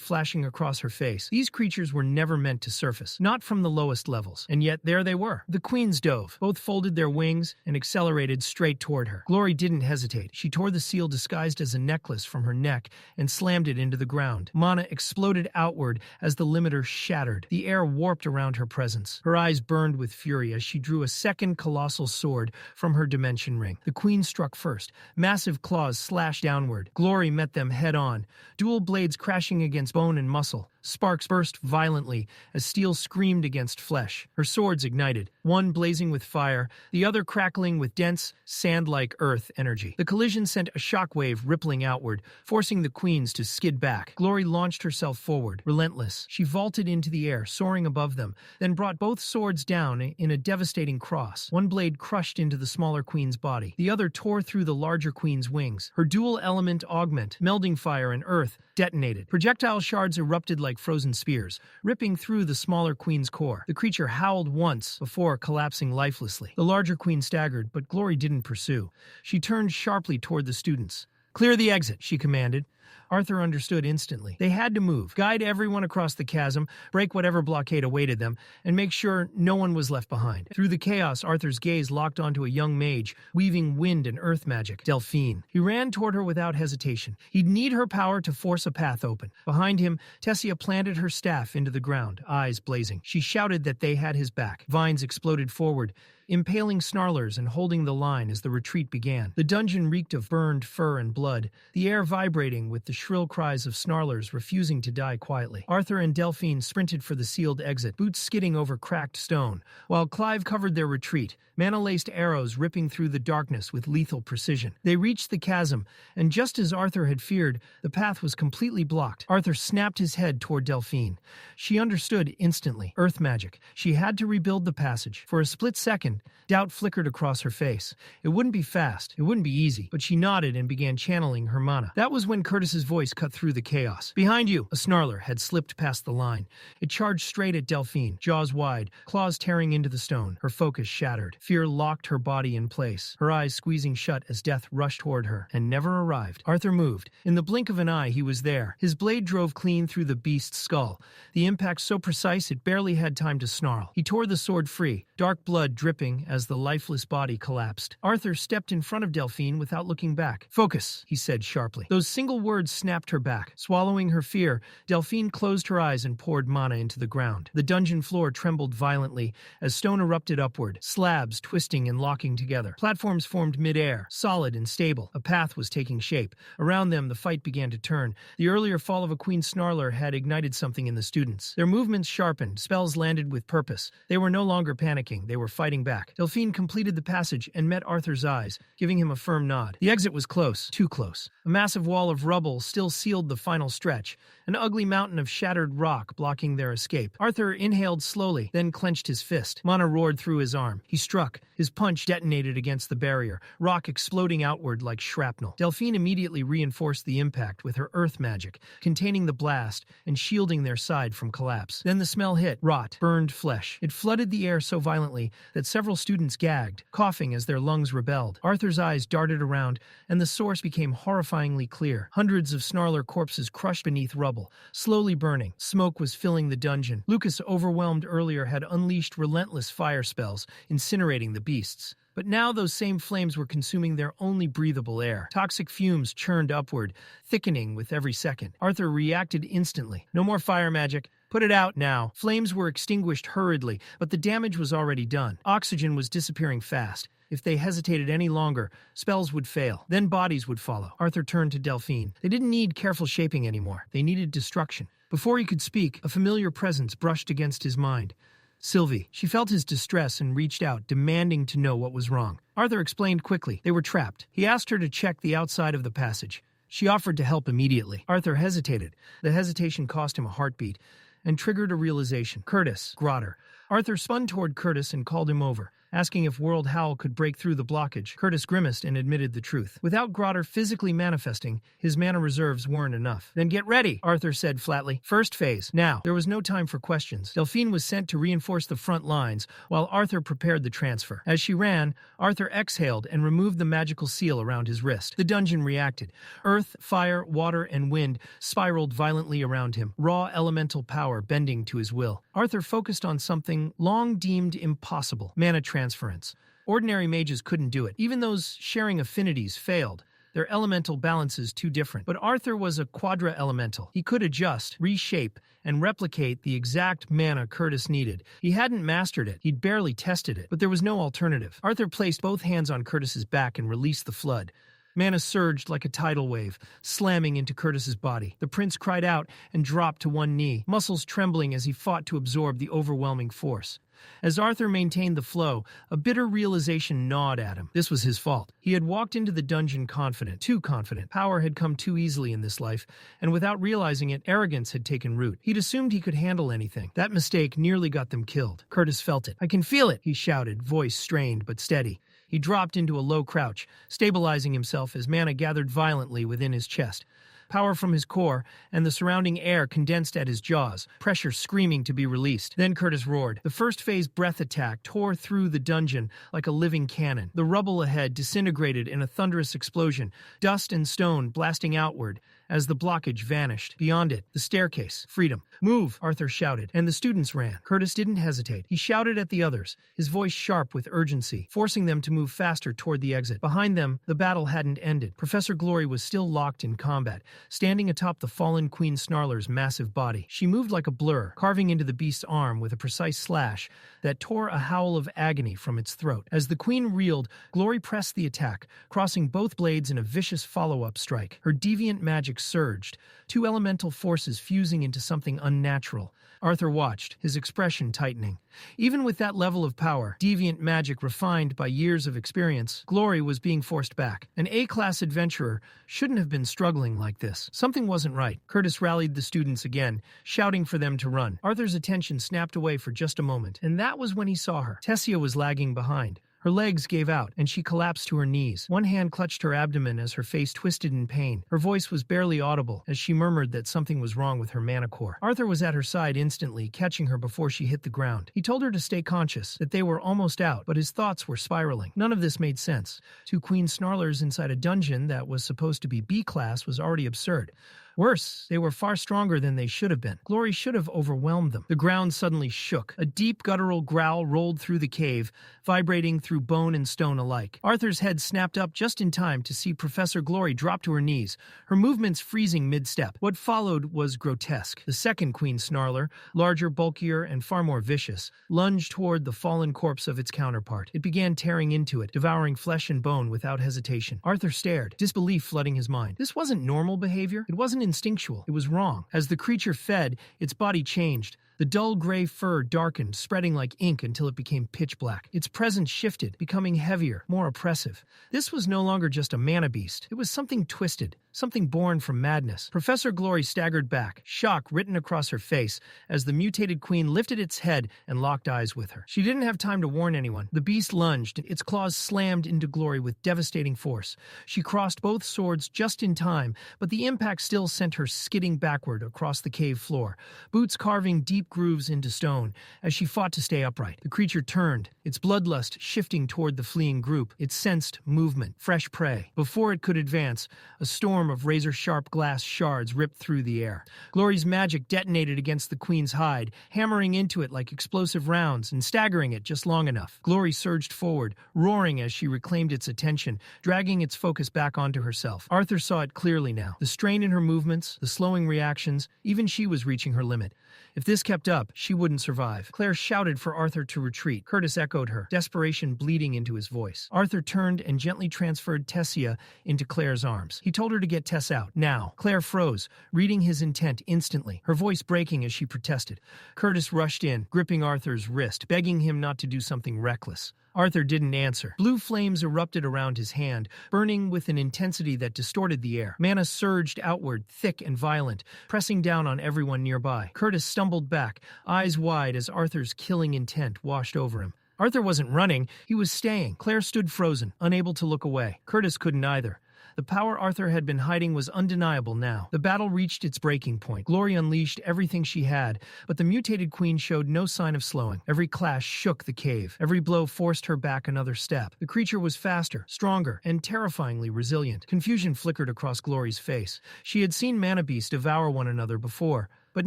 flashing across her face. These creatures were never meant to surface, not from the lowest levels. And yet there they were. The queens dove, both folded their wings and accelerated straight toward her. Glory didn't hesitate. She tore the seal disguised as a necklace from her neck and slammed it into the ground. Mana exploded outward as the limiter shattered. The air warped around her presence. Her eyes burned with fury as she drew a second colossal sword from her dimension ring. The queen struck first. Massive claws slashed downward. Glory met them head-on, dual blades crashing against bone and muscle. Sparks burst violently as steel screamed against flesh. Her swords ignited, one blazing with fire, the other crackling with dense, sand-like earth energy. The collision sent a shockwave rippling outward, forcing the queens to skid back. Glory launched herself forward, relentless. She vaulted into the air, soaring above them, then brought both swords down in a devastating cross. One blade crushed into the smaller queen's body. The other tore through the larger queen's wings. Her dual-element augment, melding fire and earth, detonated. Projectile shards erupted like frozen spears, ripping through the smaller queen's core. The creature howled once before collapsing lifelessly. The larger queen staggered, but Glory didn't pursue. She turned sharply toward the students. "Clear the exit," she commanded. Arthur understood instantly. They had to move, guide everyone across the chasm, break whatever blockade awaited them, and make sure no one was left behind. Through the chaos, Arthur's gaze locked onto a young mage, weaving wind and earth magic, Delphine. He ran toward her without hesitation. He'd need her power to force a path open. Behind him, Tessia planted her staff into the ground, eyes blazing. She shouted that they had his back. Vines exploded forward, impaling snarlers and holding the line as the retreat began. The dungeon reeked of burned fur and blood, the air vibrating with the shrill cries of snarlers refusing to die quietly. Arthur and Delphine sprinted for the sealed exit, boots skidding over cracked stone, while Clive covered their retreat, mana-laced arrows ripping through the darkness with lethal precision. They reached the chasm, and just as Arthur had feared, the path was completely blocked. Arthur snapped his head toward Delphine. She understood instantly. Earth magic. She had to rebuild the passage. For a split second, doubt flickered across her face. It wouldn't be fast. It wouldn't be easy. But she nodded and began channeling her mana. That was when Curtis's voice cut through the chaos. "Behind you!" A snarler had slipped past the line. It charged straight at Delphine, jaws wide, claws tearing into the stone. Her focus shattered. Fear locked her body in place, her eyes squeezing shut as death rushed toward her, and never arrived. Arthur moved. In the blink of an eye, he was there. His blade drove clean through the beast's skull, the impact so precise it barely had time to snarl. He tore the sword free, dark blood dripping as the lifeless body collapsed. Arthur stepped in front of Delphine without looking back. "Focus," he said sharply. Those single words snapped her back. Swallowing her fear, Delphine closed her eyes and poured mana into the ground. The dungeon floor trembled violently as stone erupted upward, slabs twisting and locking together. Platforms formed mid-air, solid and stable. A path was taking shape. Around them, the fight began to turn. The earlier fall of a queen snarler had ignited something in the students. Their movements sharpened, spells landed with purpose. They were no longer panicking, they were fighting back. Delphine completed the passage and met Arthur's eyes, giving him a firm nod. The exit was close, too close. A massive wall of rubble still sealed the final stretch, an ugly mountain of shattered rock blocking their escape. Arthur inhaled slowly, then clenched his fist. Mana roared through his arm. He struck. His punch detonated against the barrier, rock exploding outward like shrapnel. Delphine immediately reinforced the impact with her earth magic, containing the blast and shielding their side from collapse. Then the smell hit, rot, burned flesh. It flooded the air so violently that several students gagged, coughing as their lungs rebelled. Arthur's eyes darted around, and the source became horrifyingly clear. Hundreds of snarler corpses crushed beneath rubble, slowly burning. Smoke was filling the dungeon. Lucas, overwhelmed earlier, had unleashed relentless fire spells, incinerating the beasts. But now those same flames were consuming their only breathable air. Toxic fumes churned upward, thickening with every second. Arthur reacted instantly. No more fire magic. Put it out now. Flames were extinguished hurriedly, but the damage was already done. Oxygen was disappearing fast. If they hesitated any longer, spells would fail. Then bodies would follow. Arthur turned to Delphine. They didn't need careful shaping anymore. They needed destruction. Before he could speak, a familiar presence brushed against his mind. Sylvie. She felt his distress and reached out, demanding to know what was wrong. Arthur explained quickly. They were trapped. He asked her to check the outside of the passage. She offered to help immediately. Arthur hesitated. The hesitation cost him a heartbeat and triggered a realization. Curtis, Grotter. Arthur spun toward Curtis and called him over, asking if World Howl could break through the blockage. Curtis grimaced and admitted the truth. Without Grotter physically manifesting, his mana reserves weren't enough. Then get ready, Arthur said flatly. First phase. Now. There was no time for questions. Delphine was sent to reinforce the front lines, while Arthur prepared the transfer. As she ran, Arthur exhaled and removed the magical seal around his wrist. The dungeon reacted. Earth, fire, water, and wind spiraled violently around him, raw elemental power bending to his will. Arthur focused on something long deemed impossible: mana transference. Ordinary mages couldn't do it. Even those sharing affinities failed. Their elemental balances too different. But Arthur was a quadra elemental. He could adjust, reshape, and replicate the exact mana Curtis needed. He hadn't mastered it. He'd barely tested it. But there was no alternative. Arthur placed both hands on Curtis's back and released the flood. Mana surged like a tidal wave, slamming into Curtis's body. The prince cried out and dropped to one knee, muscles trembling as he fought to absorb the overwhelming force. As Arthur maintained the flow, a bitter realization gnawed at him. This was his fault. He had walked into the dungeon confident, too confident. Power had come too easily in this life, and without realizing it, arrogance had taken root. He'd assumed he could handle anything. That mistake nearly got them killed. Curtis felt it. "I can feel it," he shouted, voice strained but steady. He dropped into a low crouch, stabilizing himself as mana gathered violently within his chest. Power from his core, and the surrounding air condensed at his jaws, pressure screaming to be released. Then Curtis roared. The first phase breath attack tore through the dungeon like a living cannon. The rubble ahead disintegrated in a thunderous explosion, dust and stone blasting outward as the blockage vanished. Beyond it, the staircase. Freedom. "Move," Arthur shouted, and the students ran. Curtis didn't hesitate. He shouted at the others, his voice sharp with urgency, forcing them to move faster toward the exit. Behind them, the battle hadn't ended. Professor Glory was still locked in combat, standing atop the fallen Queen Snarler's massive body. She moved like a blur, carving into the beast's arm with a precise slash that tore a howl of agony from its throat. As the Queen reeled, Glory pressed the attack, crossing both blades in a vicious follow-up strike. Her deviant magic surged, two elemental forces fusing into something unnatural. Arthur watched, his expression tightening. Even with that level of power, deviant magic refined by years of experience, Glory was being forced back. An A-class adventurer shouldn't have been struggling like this. Something wasn't right. Curtis rallied the students again, shouting for them to run. Arthur's attention snapped away for just a moment, and that was when he saw her. Tessia was lagging behind. Her legs gave out, and she collapsed to her knees. One hand clutched her abdomen as her face twisted in pain. Her voice was barely audible as she murmured that something was wrong with her mana core. Arthur was at her side instantly, catching her before she hit the ground. He told her to stay conscious, that they were almost out, but his thoughts were spiraling. None of this made sense. Two Queen Snarlers inside a dungeon that was supposed to be B-class was already absurd. Worse, they were far stronger than they should have been. Glory should have overwhelmed them. The ground suddenly shook. A deep guttural growl rolled through the cave, vibrating through bone and stone alike. Arthur's head snapped up just in time to see Professor Glory drop to her knees, her movements freezing mid-step. What followed was grotesque. The second Queen Snarler, larger, bulkier, and far more vicious, lunged toward the fallen corpse of its counterpart. It began tearing into it, devouring flesh and bone without hesitation. Arthur stared, disbelief flooding his mind. This wasn't normal behavior. It wasn't instinctual. It was wrong. As the creature fed, its body changed. The dull gray fur darkened, spreading like ink until it became pitch black. Its presence shifted, becoming heavier, more oppressive. This was no longer just a mana beast. It was something twisted, something born from madness. Professor Glory staggered back, shock written across her face, as the mutated queen lifted its head and locked eyes with her. She didn't have time to warn anyone. The beast lunged, its claws slammed into Glory with devastating force. She crossed both swords just in time, but the impact still sent her skidding backward across the cave floor, boots carving deep grooves into stone as she fought to stay upright. The creature turned, its bloodlust shifting toward the fleeing group. It sensed movement, fresh prey. Before it could advance, a storm of razor-sharp glass shards ripped through the air. Glory's magic detonated against the queen's hide, hammering into it like explosive rounds and staggering it just long enough. Glory surged forward, roaring as she reclaimed its attention, dragging its focus back onto herself. Arthur saw it clearly now. The strain in her movements, the slowing reactions, even she was reaching her limit. If this kept kept up, she wouldn't survive. Claire shouted for Arthur to retreat. Curtis echoed her, desperation bleeding into his voice. Arthur turned and gently transferred Tessia into Claire's arms. He told her to get Tess out, now. Claire froze, reading his intent instantly, her voice breaking as she protested. Curtis rushed in, gripping Arthur's wrist, begging him not to do something reckless. Arthur didn't answer. Blue flames erupted around his hand, burning with an intensity that distorted the air. Mana surged outward, thick and violent, pressing down on everyone nearby. Curtis stumbled back, eyes wide as Arthur's killing intent washed over him. Arthur wasn't running, he was staying. Claire stood frozen, unable to look away. Curtis couldn't either. The power Arthur had been hiding was undeniable now. The battle reached its breaking point. Glory unleashed everything she had, but the mutated queen showed no sign of slowing. Every clash shook the cave. Every blow forced her back another step. The creature was faster, stronger, and terrifyingly resilient. Confusion flickered across Glory's face. She had seen Mana Beasts devour one another before, but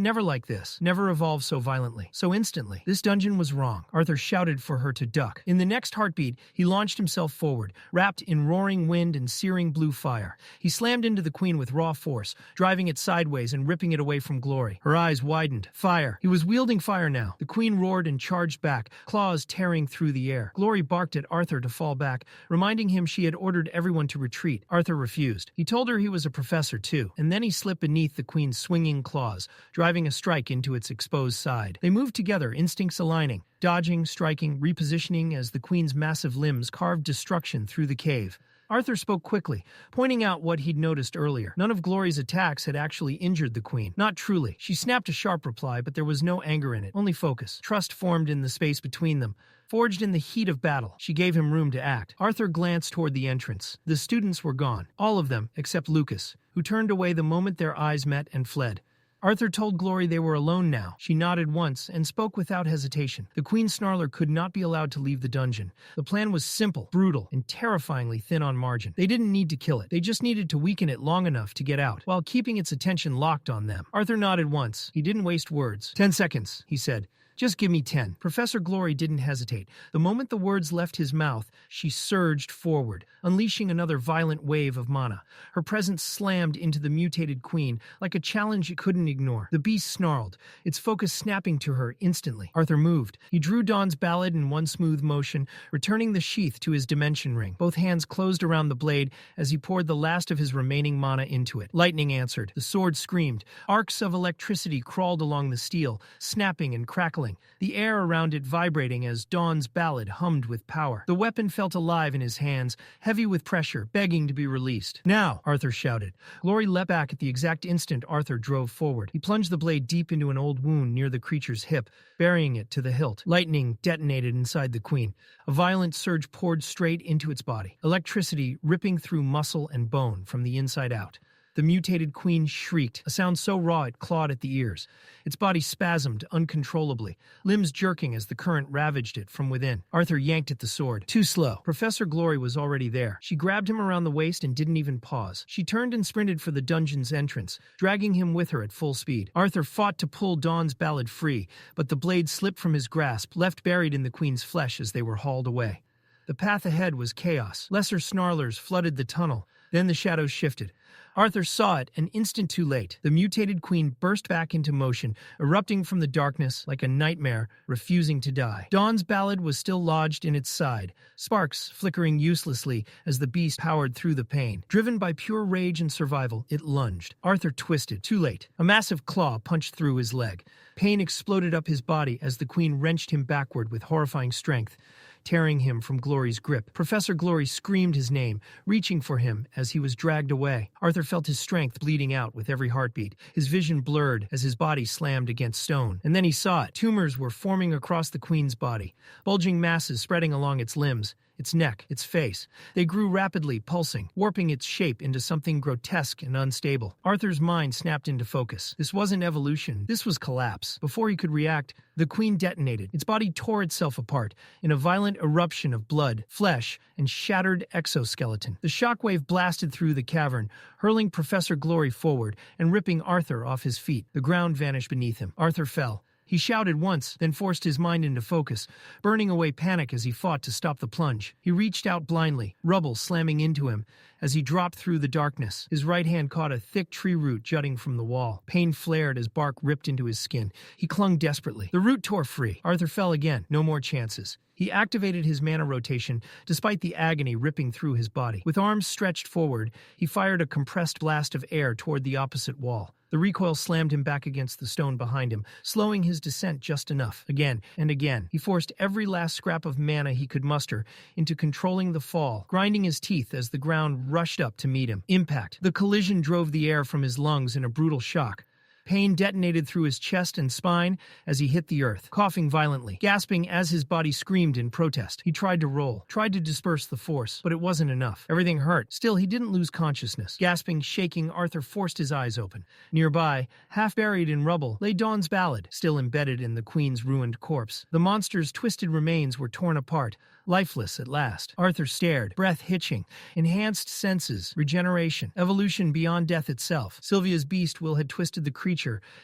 never like this, never evolved so violently, so instantly. This dungeon was wrong. Arthur shouted for her to duck. In the next heartbeat, he launched himself forward, wrapped in roaring wind and searing blue fire. He slammed into the queen with raw force, driving it sideways and ripping it away from Glory. Her eyes widened. Fire. He was wielding fire now. The queen roared and charged back, claws tearing through the air. Glory barked at Arthur to fall back, reminding him she had ordered everyone to retreat. Arthur refused. He told her he was a professor too, and then he slipped beneath the queen's swinging claws, driving a strike into its exposed side. They moved together, instincts aligning, dodging, striking, repositioning as the queen's massive limbs carved destruction through the cave. Arthur spoke quickly, pointing out what he'd noticed earlier. None of Glory's attacks had actually injured the queen. Not truly. She snapped a sharp reply, but there was no anger in it, only focus. Trust formed in the space between them, forged in the heat of battle. She gave him room to act. Arthur glanced toward the entrance. The students were gone. All of them, except Lucas, who turned away the moment their eyes met and fled. Arthur told Glory they were alone now. She nodded once and spoke without hesitation. The Queen Snarler could not be allowed to leave the dungeon. The plan was simple, brutal, and terrifyingly thin on margin. They didn't need to kill it. They just needed to weaken it long enough to get out, while keeping its attention locked on them. Arthur nodded once. He didn't waste words. 10 seconds, he said. Just give me 10. Professor Glory didn't hesitate. The moment the words left his mouth, she surged forward, unleashing another violent wave of mana. Her presence slammed into the mutated queen like a challenge it couldn't ignore. The beast snarled, its focus snapping to her instantly. Arthur moved. He drew Dawn's ballad in one smooth motion, returning the sheath to his dimension ring. Both hands closed around the blade as he poured the last of his remaining mana into it. Lightning answered. The sword screamed. Arcs of electricity crawled along the steel, snapping and crackling, the air around it vibrating as Dawn's ballad hummed with power. The weapon felt alive in his hands, heavy with pressure, begging to be released. Now, Arthur shouted. Glory leapt back at the exact instant Arthur drove forward. He plunged the blade deep into an old wound near the creature's hip, burying it to the hilt. Lightning detonated inside the queen. A violent surge poured straight into its body, electricity ripping through muscle and bone from the inside out. The mutated queen shrieked, a sound so raw it clawed at the ears. Its body spasmed uncontrollably, limbs jerking as the current ravaged it from within. Arthur yanked at the sword. Too slow. Professor Glory was already there. She grabbed him around the waist and didn't even pause. She turned and sprinted for the dungeon's entrance, dragging him with her at full speed. Arthur fought to pull Dawn's ballad free, but the blade slipped from his grasp, left buried in the queen's flesh as they were hauled away. The path ahead was chaos. Lesser snarlers flooded the tunnel. Then the shadows shifted. Arthur saw it an instant too late. The mutated queen burst back into motion, erupting from the darkness like a nightmare, refusing to die. Dawn's ballad was still lodged in its side, sparks flickering uselessly as the beast powered through the pain. Driven by pure rage and survival, it lunged. Arthur twisted. Too late. A massive claw punched through his leg. Pain exploded up his body as the queen wrenched him backward with horrifying strength, tearing him from Glory's grip. Professor Glory screamed his name, reaching for him as he was dragged away. Arthur felt his strength bleeding out with every heartbeat. His vision blurred as his body slammed against stone. And then he saw it. Tumors were forming across the queen's body, bulging masses spreading along its limbs, its neck, its face. They grew rapidly, pulsing, warping its shape into something grotesque and unstable. Arthur's mind snapped into focus. This wasn't evolution. This was collapse. Before he could react, the queen detonated. Its body tore itself apart in a violent eruption of blood, flesh, and shattered exoskeleton. The shockwave blasted through the cavern, hurling Professor Glory forward and ripping Arthur off his feet. The ground vanished beneath him. Arthur fell. He shouted once, then forced his mind into focus, burning away panic as he fought to stop the plunge. He reached out blindly, rubble slamming into him, as he dropped through the darkness. His right hand caught a thick tree root jutting from the wall. Pain flared as bark ripped into his skin. He clung desperately. The root tore free. Arthur fell again. No more chances. He activated his mana rotation, despite the agony ripping through his body. With arms stretched forward, he fired a compressed blast of air toward the opposite wall. The recoil slammed him back against the stone behind him, slowing his descent just enough. Again and again, he forced every last scrap of mana he could muster into controlling the fall, grinding his teeth as the ground rushed up to meet him. Impact. The collision drove the air from his lungs in a brutal shock. Pain detonated through his chest and spine as he hit the earth, coughing violently, gasping as his body screamed in protest. He tried to roll, tried to disperse the force, but it wasn't enough. Everything hurt. Still, he didn't lose consciousness. Gasping, shaking, Arthur forced his eyes open. Nearby, half buried in rubble, lay Dawn's ballad, still embedded in the queen's ruined corpse. The monster's twisted remains were torn apart, lifeless at last. Arthur stared, breath hitching, enhanced senses, regeneration, evolution beyond death itself. Sylvia's beast will had twisted the creature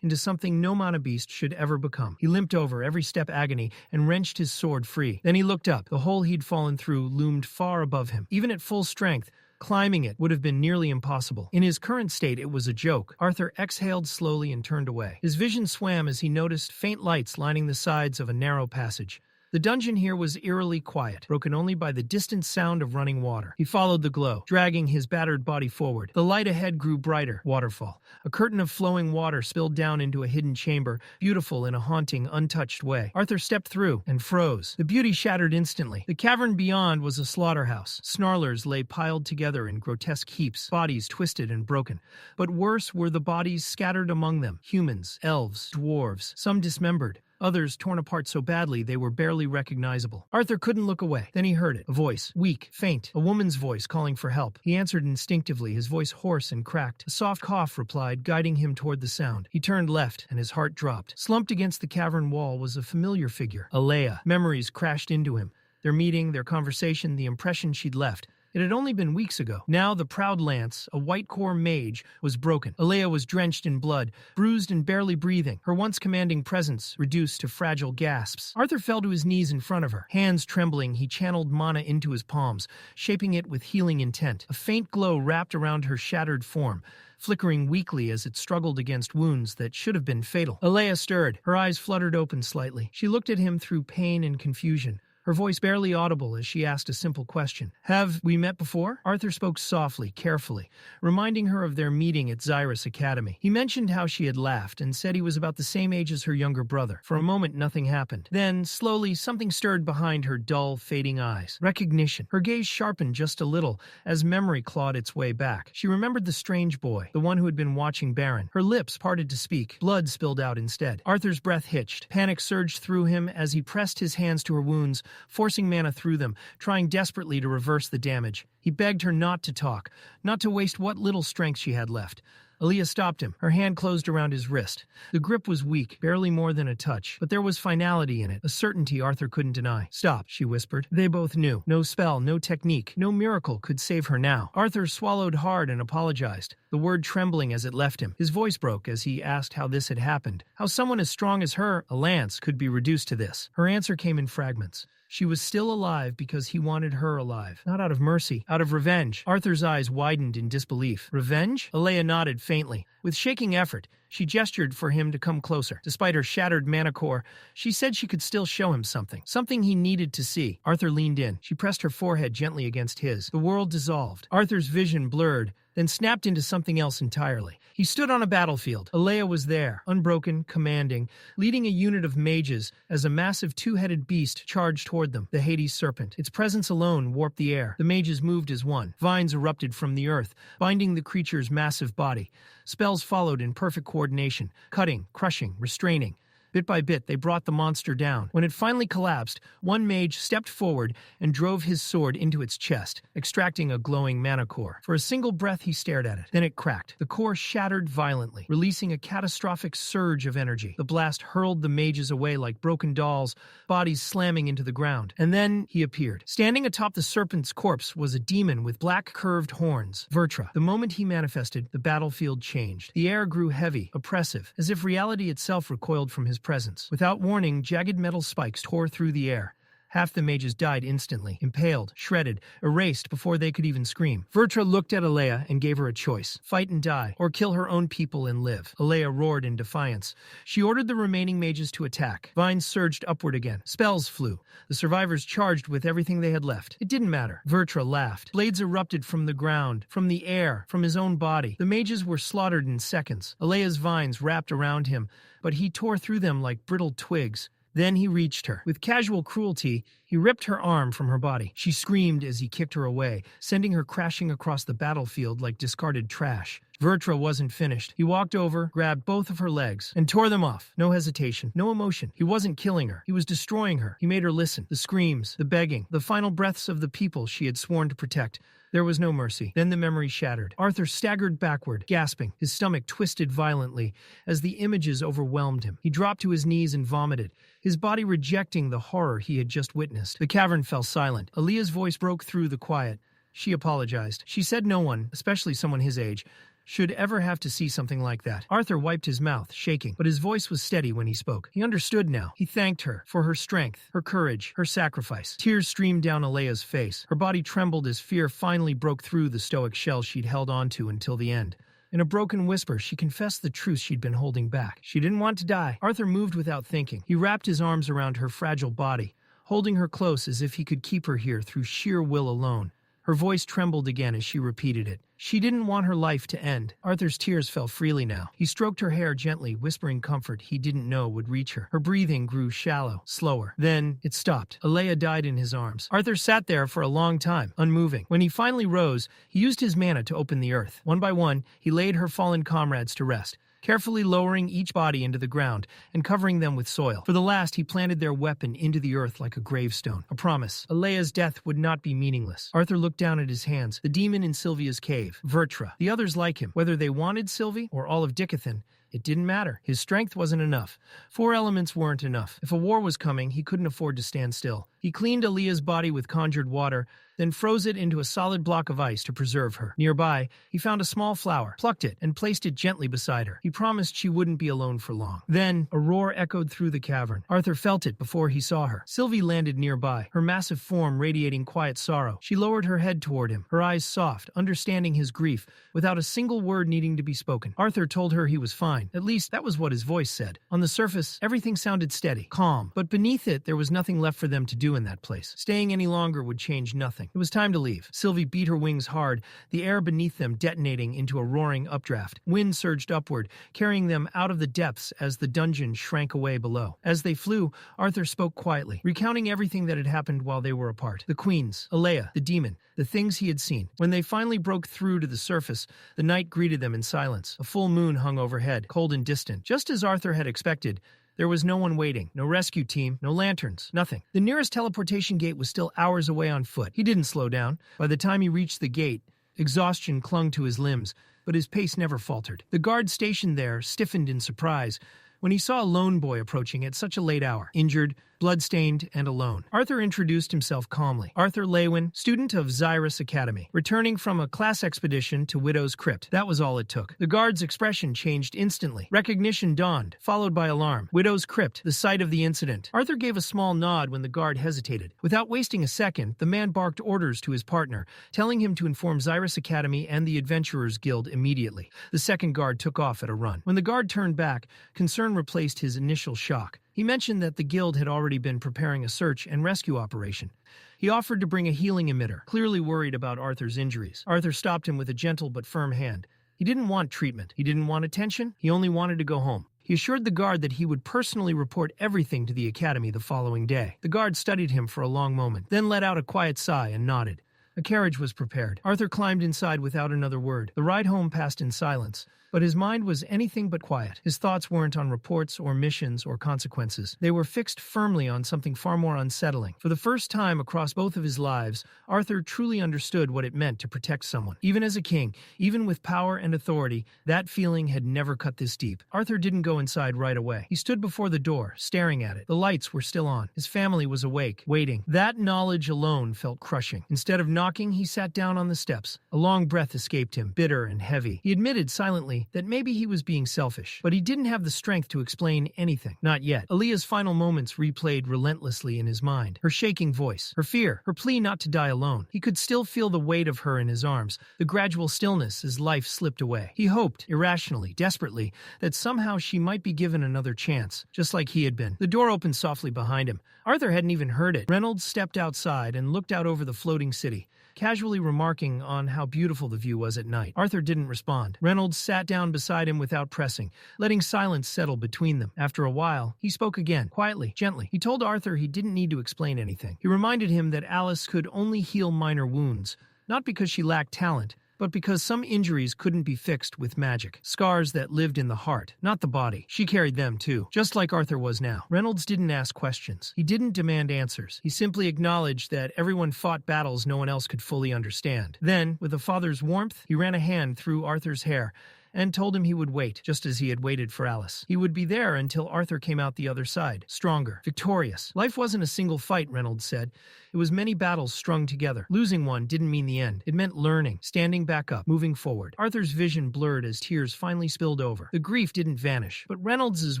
into something no mana beast should ever become. He limped over, every step agony, and wrenched his sword free. Then he looked up. The hole he'd fallen through loomed far above him. Even at full strength, climbing it would have been nearly impossible. In his current state, it was a joke. Arthur exhaled slowly and turned away. His vision swam as he noticed faint lights lining the sides of a narrow passage. The dungeon here was eerily quiet, broken only by the distant sound of running water. He followed the glow, dragging his battered body forward. The light ahead grew brighter. Waterfall. A curtain of flowing water spilled down into a hidden chamber, beautiful in a haunting, untouched way. Arthur stepped through and froze. The beauty shattered instantly. The cavern beyond was a slaughterhouse. Snarlers lay piled together in grotesque heaps, bodies twisted and broken. But worse were the bodies scattered among them. Humans, elves, dwarves, some dismembered. Others torn apart so badly they were barely recognizable. Arthur couldn't look away. Then he heard it. A voice. Weak, faint. A woman's voice calling for help. He answered instinctively, his voice hoarse and cracked. A soft cough replied, guiding him toward the sound. He turned left, and his heart dropped. Slumped against the cavern wall was a familiar figure. Alea. Memories crashed into him. Their meeting, their conversation, the impression she'd left. It had only been weeks ago. Now the proud lance, a white-core mage, was broken. Alea was drenched in blood, bruised and barely breathing, her once commanding presence reduced to fragile gasps. Arthur fell to his knees in front of her. Hands trembling, he channeled mana into his palms, shaping it with healing intent. A faint glow wrapped around her shattered form, flickering weakly as it struggled against wounds that should have been fatal. Alea stirred. Her eyes fluttered open slightly. She looked at him through pain and confusion, her voice barely audible as she asked a simple question. Have we met before? Arthur spoke softly, carefully, reminding her of their meeting at Xyrus Academy. He mentioned how she had laughed and said he was about the same age as her younger brother. For a moment, nothing happened. Then, slowly, something stirred behind her dull, fading eyes. Recognition. Her gaze sharpened just a little as memory clawed its way back. She remembered the strange boy, the one who had been watching Baron. Her lips parted to speak. Blood spilled out instead. Arthur's breath hitched. Panic surged through him as he pressed his hands to her wounds, forcing mana through them, trying desperately to reverse the damage. He begged her not to talk, not to waste what little strength she had left. Alea stopped him. Her hand closed around his wrist. The grip was weak, barely more than a touch, but there was finality in it, a certainty Arthur couldn't deny. Stop, she whispered. They both knew. No spell, no technique, no miracle could save her now. Arthur swallowed hard and apologized, the word trembling as it left him. His voice broke as he asked how this had happened, how someone as strong as her, a lance, could be reduced to this. Her answer came in fragments. She was still alive because he wanted her alive. Not out of mercy, out of revenge. Arthur's eyes widened in disbelief. Revenge? Alea nodded faintly. With shaking effort, she gestured for him to come closer. Despite her shattered mana core, she said she could still show him something. Something he needed to see. Arthur leaned in. She pressed her forehead gently against his. The world dissolved. Arthur's vision blurred, then snapped into something else entirely. He stood on a battlefield. Alea was there, unbroken, commanding, leading a unit of mages as a massive two-headed beast charged toward them, the Hades serpent. Its presence alone warped the air. The mages moved as one. Vines erupted from the earth, binding the creature's massive body. Spells followed in perfect coordination, cutting, crushing, restraining. Bit by bit, they brought the monster down. When it finally collapsed, one mage stepped forward and drove his sword into its chest, extracting a glowing mana core. For a single breath, he stared at it. Then it cracked. The core shattered violently, releasing a catastrophic surge of energy. The blast hurled the mages away like broken dolls, bodies slamming into the ground. And then he appeared. Standing atop the serpent's corpse was a demon with black curved horns, Vertra. The moment he manifested, the battlefield changed. The air grew heavy, oppressive, as if reality itself recoiled from his presence. Without warning, jagged metal spikes tore through the air. Half the mages died instantly, impaled, shredded, erased before they could even scream. Vertra looked at Alea and gave her a choice: fight and die, or kill her own people and live. Alea roared in defiance. She ordered the remaining mages to attack. Vines surged upward again. Spells flew. The survivors charged with everything they had left. It didn't matter. Vertra laughed. Blades erupted from the ground, from the air, from his own body. The mages were slaughtered in seconds. Alea's vines wrapped around him, but he tore through them like brittle twigs. Then he reached her. With casual cruelty, he ripped her arm from her body. She screamed as he kicked her away, sending her crashing across the battlefield like discarded trash. Vertra wasn't finished. He walked over, grabbed both of her legs, and tore them off. No hesitation, no emotion. He wasn't killing her. He was destroying her. He made her listen. The screams, the begging, the final breaths of the people she had sworn to protect. There was no mercy. Then the memory shattered. Arthur staggered backward, gasping. His stomach twisted violently as the images overwhelmed him. He dropped to his knees and vomited, his body rejecting the horror he had just witnessed. The cavern fell silent. Alea's voice broke through the quiet. She apologized. She said no one, especially someone his age, should ever have to see something like that. Arthur wiped his mouth, shaking, but his voice was steady when he spoke. He understood now. He thanked her for her strength, her courage, her sacrifice. Tears streamed down Alea's face. Her body trembled as fear finally broke through the stoic shell she'd held onto until the end. In a broken whisper, she confessed the truth she'd been holding back. She didn't want to die. Arthur moved without thinking. He wrapped his arms around her fragile body, holding her close as if he could keep her here through sheer will alone. Her voice trembled again as she repeated it. She didn't want her life to end. Arthur's tears fell freely now. He stroked her hair gently, whispering comfort he didn't know would reach her. Her breathing grew shallow, slower. Then it stopped. Alea died in his arms. Arthur sat there for a long time, unmoving. When he finally rose, he used his mana to open the earth. One by one, he laid her fallen comrades to rest, carefully lowering each body into the ground and covering them with soil. For the last, he planted their weapon into the earth like a gravestone. A promise. Alea's death would not be meaningless. Arthur looked down at his hands. The demon in Sylvia's cave. Vertra. The others like him. Whether they wanted Sylvie or all of Dicathen, it didn't matter. His strength wasn't enough. 4 elements weren't enough. If a war was coming, he couldn't afford to stand still. He cleaned Alea's body with conjured water, then froze it into a solid block of ice to preserve her. Nearby, he found a small flower, plucked it, and placed it gently beside her. He promised she wouldn't be alone for long. Then, a roar echoed through the cavern. Arthur felt it before he saw her. Sylvie landed nearby, her massive form radiating quiet sorrow. She lowered her head toward him, her eyes soft, understanding his grief, without a single word needing to be spoken. Arthur told her he was fine. At least, that was what his voice said. On the surface, everything sounded steady, calm, but beneath it, there was nothing left for them to do in that place. Staying any longer would change nothing. It was time to leave. Sylvie beat her wings hard, the air beneath them detonating into a roaring updraft. Wind surged upward, carrying them out of the depths as the dungeon shrank away below. As they flew, Arthur spoke quietly, recounting everything that had happened while they were apart. The queens, Alea, the demon, the things he had seen. When they finally broke through to the surface, the night greeted them in silence. A full moon hung overhead, cold and distant. Just as Arthur had expected, there was no one waiting, no rescue team, no lanterns, nothing. The nearest teleportation gate was still hours away on foot. He didn't slow down. By the time he reached the gate, exhaustion clung to his limbs, but his pace never faltered. The guard stationed there stiffened in surprise when he saw a lone boy approaching at such a late hour, injured, blood-stained, and alone. Arthur introduced himself calmly. Arthur Leywin, student of Xyrus Academy, returning from a class expedition to Widow's Crypt. That was all it took. The guard's expression changed instantly. Recognition dawned, followed by alarm. Widow's Crypt, the site of the incident. Arthur gave a small nod when the guard hesitated. Without wasting a second, the man barked orders to his partner, telling him to inform Xyrus Academy and the Adventurers Guild immediately. The second guard took off at a run. When the guard turned back, concern replaced his initial shock. He mentioned that the guild had already been preparing a search and rescue operation. He offered to bring a healing emitter, clearly worried about Arthur's injuries. Arthur stopped him with a gentle but firm hand. He didn't want treatment. He didn't want attention. He only wanted to go home. He assured the guard that he would personally report everything to the academy the following day. The guard studied him for a long moment, then let out a quiet sigh and nodded. A carriage was prepared. Arthur climbed inside without another word. The ride home passed in silence, but his mind was anything but quiet. His thoughts weren't on reports or missions or consequences. They were fixed firmly on something far more unsettling. For the first time across both of his lives, Arthur truly understood what it meant to protect someone. Even as a king, even with power and authority, that feeling had never cut this deep. Arthur didn't go inside right away. He stood before the door, staring at it. The lights were still on. His family was awake, waiting. That knowledge alone felt crushing. Instead of knocking, he sat down on the steps. A long breath escaped him, bitter and heavy. He admitted silently quietly that maybe he was being selfish, but he didn't have the strength to explain anything. Not yet. Aaliyah's final moments replayed relentlessly in his mind. Her shaking voice, her fear, her plea not to die alone. He could still feel the weight of her in his arms, the gradual stillness as life slipped away. He hoped, irrationally, desperately, that somehow she might be given another chance, just like he had been. The door opened softly behind him. Arthur hadn't even heard it. Reynolds stepped outside and looked out over the floating city, casually remarking on how beautiful the view was at night. Arthur didn't respond. Reynolds sat down beside him without pressing, letting silence settle between them. After a while, he spoke again, quietly, gently. He told Arthur he didn't need to explain anything. He reminded him that Alice could only heal minor wounds, not because she lacked talent, but because some injuries couldn't be fixed with magic. Scars that lived in the heart, not the body. She carried them too, just like Arthur was now. Reynolds didn't ask questions. He didn't demand answers. He simply acknowledged that everyone fought battles no one else could fully understand. Then, with a father's warmth, he ran a hand through Arthur's hair and told him he would wait, just as he had waited for Alice. He would be there until Arthur came out the other side, stronger, victorious. Life wasn't a single fight, Reynolds said. It was many battles strung together. Losing one didn't mean the end. It meant learning, standing back up, moving forward. Arthur's vision blurred as tears finally spilled over. The grief didn't vanish, but Reynolds'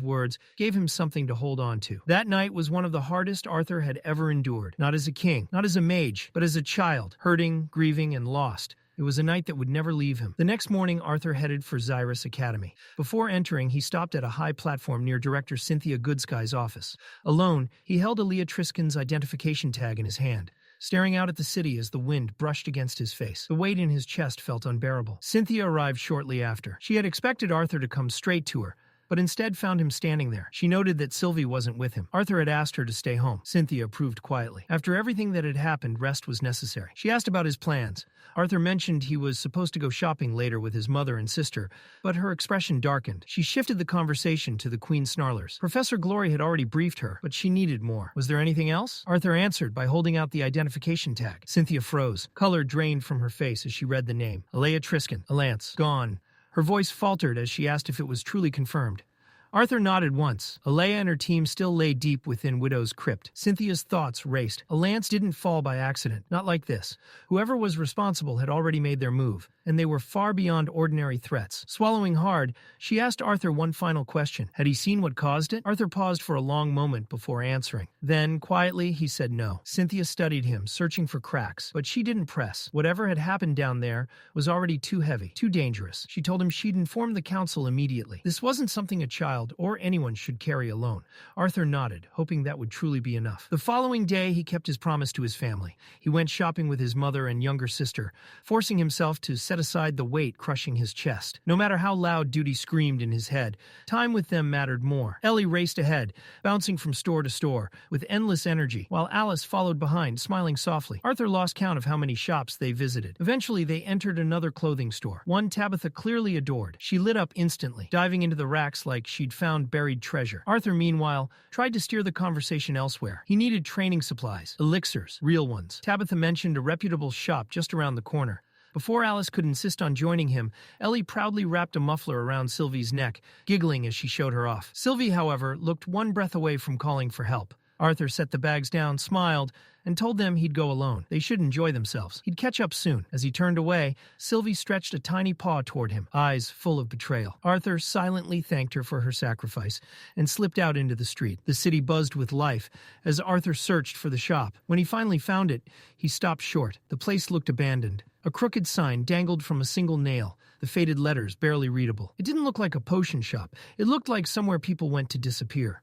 words gave him something to hold on to. That night was one of the hardest Arthur had ever endured. Not as a king, not as a mage, but as a child, hurting, grieving, and lost. It was a night that would never leave him. The next morning, Arthur headed for Xyrus Academy. Before entering, he stopped at a high platform near Director Cynthia Goodsky's office. Alone, he held Aaliyah Triskin's identification tag in his hand, staring out at the city as the wind brushed against his face. The weight in his chest felt unbearable. Cynthia arrived shortly after. She had expected Arthur to come straight to her, but instead found him standing there. She noted that Sylvie wasn't with him. Arthur had asked her to stay home. Cynthia approved quietly. After everything that had happened, rest was necessary. She asked about his plans. Arthur mentioned he was supposed to go shopping later with his mother and sister, but her expression darkened. She shifted the conversation to the Queen Snarlers. Professor Glory had already briefed her, but she needed more. Was there anything else? Arthur answered by holding out the identification tag. Cynthia froze. Color drained from her face as she read the name. Aaliyah Triskin. Alance. Gone. Her voice faltered as she asked if it was truly confirmed. Arthur nodded once. Aaliyah and her team still lay deep within Widow's Crypt. Cynthia's thoughts raced. Alance didn't fall by accident. Not like this. Whoever was responsible had already made their move, and they were far beyond ordinary threats. Swallowing hard, she asked Arthur one final question. Had he seen what caused it? Arthur paused for a long moment before answering. Then, quietly, he said no. Cynthia studied him, searching for cracks, but she didn't press. Whatever had happened down there was already too heavy, too dangerous. She told him she'd inform the council immediately. This wasn't something a child or anyone should carry alone. Arthur nodded, hoping that would truly be enough. The following day, he kept his promise to his family. He went shopping with his mother and younger sister, forcing himself to set aside the weight crushing his chest. No matter how loud duty screamed in his head, time with them mattered more. Ellie raced ahead, bouncing from store to store, with endless energy, while Alice followed behind, smiling softly. Arthur lost count of how many shops they visited. Eventually, they entered another clothing store, one Tabitha clearly adored. She lit up instantly, diving into the racks like she'd found buried treasure. Arthur, meanwhile, tried to steer the conversation elsewhere. He needed training supplies, elixirs, real ones. Tabitha mentioned a reputable shop just around the corner. Before Alice could insist on joining him, Ellie proudly wrapped a muffler around Sylvie's neck, giggling as she showed her off. Sylvie, however, looked one breath away from calling for help. Arthur set the bags down, smiled, and told them he'd go alone. They should enjoy themselves. He'd catch up soon. As he turned away, Sylvie stretched a tiny paw toward him, eyes full of betrayal. Arthur silently thanked her for her sacrifice and slipped out into the street. The city buzzed with life as Arthur searched for the shop. When he finally found it, he stopped short. The place looked abandoned. A crooked sign dangled from a single nail, the faded letters barely readable. It didn't look like a potion shop. It looked like somewhere people went to disappear.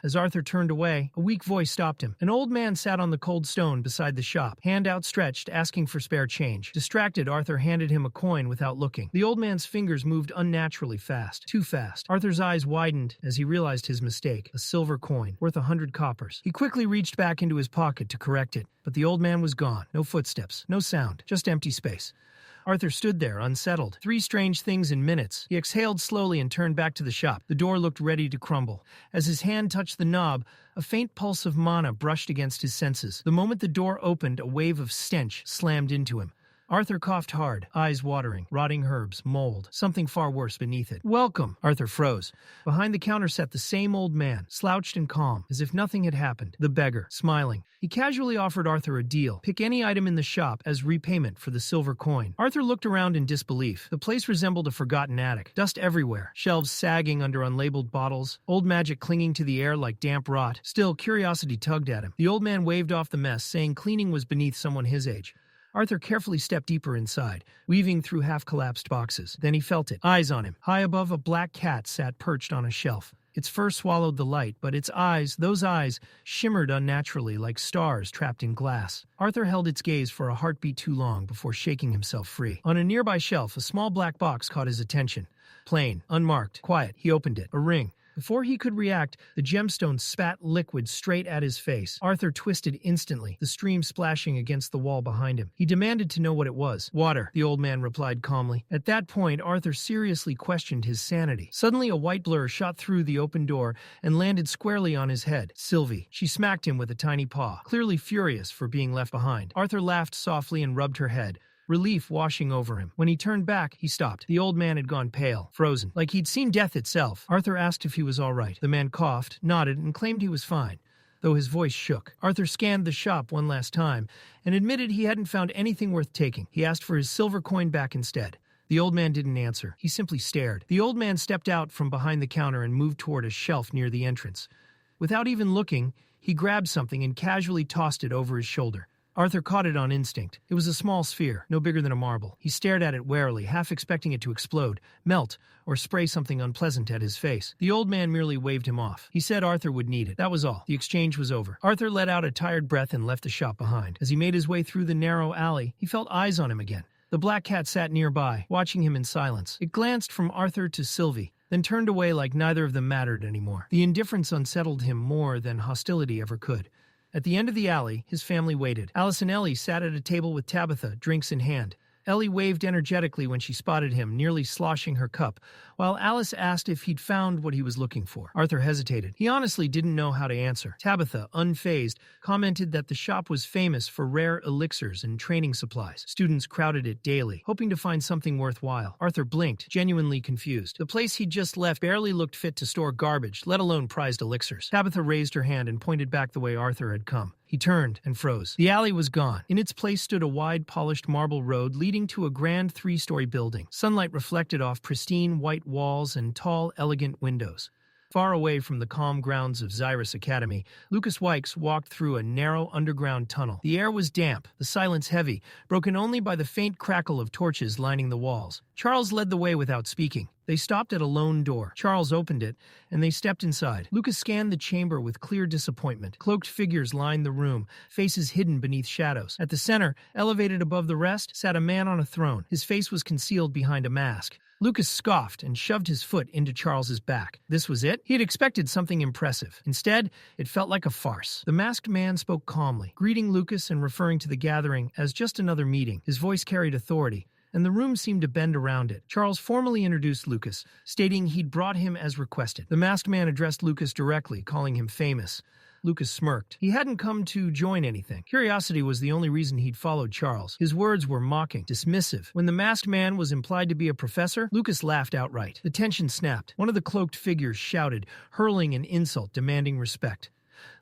As Arthur turned away, a weak voice stopped him. An old man sat on the cold stone beside the shop, hand outstretched, asking for spare change. Distracted, Arthur handed him a coin without looking. The old man's fingers moved unnaturally fast, too fast. Arthur's eyes widened as he realized his mistake, a silver coin, worth 100 coppers. He quickly reached back into his pocket to correct it, but the old man was gone. No footsteps, no sound, just empty space. Arthur stood there, unsettled. 3 strange things in minutes. He exhaled slowly and turned back to the shop. The door looked ready to crumble. As his hand touched the knob, a faint pulse of mana brushed against his senses. The moment the door opened, a wave of stench slammed into him. Arthur coughed hard, eyes watering, rotting herbs, mold, something far worse beneath it. "Welcome!" Arthur froze. Behind the counter sat the same old man, slouched and calm, as if nothing had happened. The beggar, smiling. He casually offered Arthur a deal. Pick any item in the shop as repayment for the silver coin. Arthur looked around in disbelief. The place resembled a forgotten attic. Dust everywhere, shelves sagging under unlabeled bottles, old magic clinging to the air like damp rot. Still, curiosity tugged at him. The old man waved off the mess, saying cleaning was beneath someone his age. Arthur carefully stepped deeper inside, weaving through half-collapsed boxes. Then he felt it. Eyes on him. High above, a black cat sat perched on a shelf. Its fur swallowed the light, but its eyes, those eyes, shimmered unnaturally like stars trapped in glass. Arthur held its gaze for a heartbeat too long before shaking himself free. On a nearby shelf, a small black box caught his attention. Plain, unmarked, quiet. He opened it. A ring. Before he could react, the gemstone spat liquid straight at his face. Arthur twisted instantly, the stream splashing against the wall behind him. He demanded to know what it was. "Water," the old man replied calmly. At that point, Arthur seriously questioned his sanity. Suddenly, a white blur shot through the open door and landed squarely on his head. Sylvie. She smacked him with a tiny paw, clearly furious for being left behind. Arthur laughed softly and rubbed her head, relief washing over him. When he turned back, he stopped. The old man had gone pale, frozen, like he'd seen death itself. Arthur asked if he was all right. The man coughed, nodded, and claimed he was fine, though his voice shook. Arthur scanned the shop one last time and admitted he hadn't found anything worth taking. He asked for his silver coin back instead. The old man didn't answer. He simply stared. The old man stepped out from behind the counter and moved toward a shelf near the entrance. Without even looking, he grabbed something and casually tossed it over his shoulder. Arthur caught it on instinct. It was a small sphere, no bigger than a marble. He stared at it warily, half expecting it to explode, melt, or spray something unpleasant at his face. The old man merely waved him off. He said Arthur would need it. That was all. The exchange was over. Arthur let out a tired breath and left the shop behind. As he made his way through the narrow alley, he felt eyes on him again. The black cat sat nearby, watching him in silence. It glanced from Arthur to Sylvie, then turned away like neither of them mattered anymore. The indifference unsettled him more than hostility ever could. At the end of the alley, his family waited. Alice and Ellie sat at a table with Tabitha, drinks in hand. Ellie waved energetically when she spotted him, nearly sloshing her cup, while Alice asked if he'd found what he was looking for. Arthur hesitated. He honestly didn't know how to answer. Tabitha, unfazed, commented that the shop was famous for rare elixirs and training supplies. Students crowded it daily, hoping to find something worthwhile. Arthur blinked, genuinely confused. The place he'd just left barely looked fit to store garbage, let alone prized elixirs. Tabitha raised her hand and pointed back the way Arthur had come. He turned and froze. The alley was gone. In its place stood a wide, polished marble road leading to a grand three-story building. Sunlight reflected off pristine white walls and tall, elegant windows. Far away from the calm grounds of Xyrus Academy, Lucas Wykes walked through a narrow underground tunnel. The air was damp, the silence heavy, broken only by the faint crackle of torches lining the walls. Charles led the way without speaking. They stopped at a lone door. Charles opened it, and they stepped inside. Lucas scanned the chamber with clear disappointment. Cloaked figures lined the room, faces hidden beneath shadows. At the center, elevated above the rest, sat a man on a throne. His face was concealed behind a mask. Lucas scoffed and shoved his foot into Charles's back. This was it? He had expected something impressive. Instead, it felt like a farce. The masked man spoke calmly, greeting Lucas and referring to the gathering as just another meeting. His voice carried authority, and the room seemed to bend around it. Charles formally introduced Lucas, stating he'd brought him as requested. The masked man addressed Lucas directly, calling him famous. Lucas smirked. He hadn't come to join anything. Curiosity was the only reason he'd followed Charles. His words were mocking, dismissive. When the masked man was implied to be a professor, Lucas laughed outright. The tension snapped. One of the cloaked figures shouted, hurling an insult, demanding respect.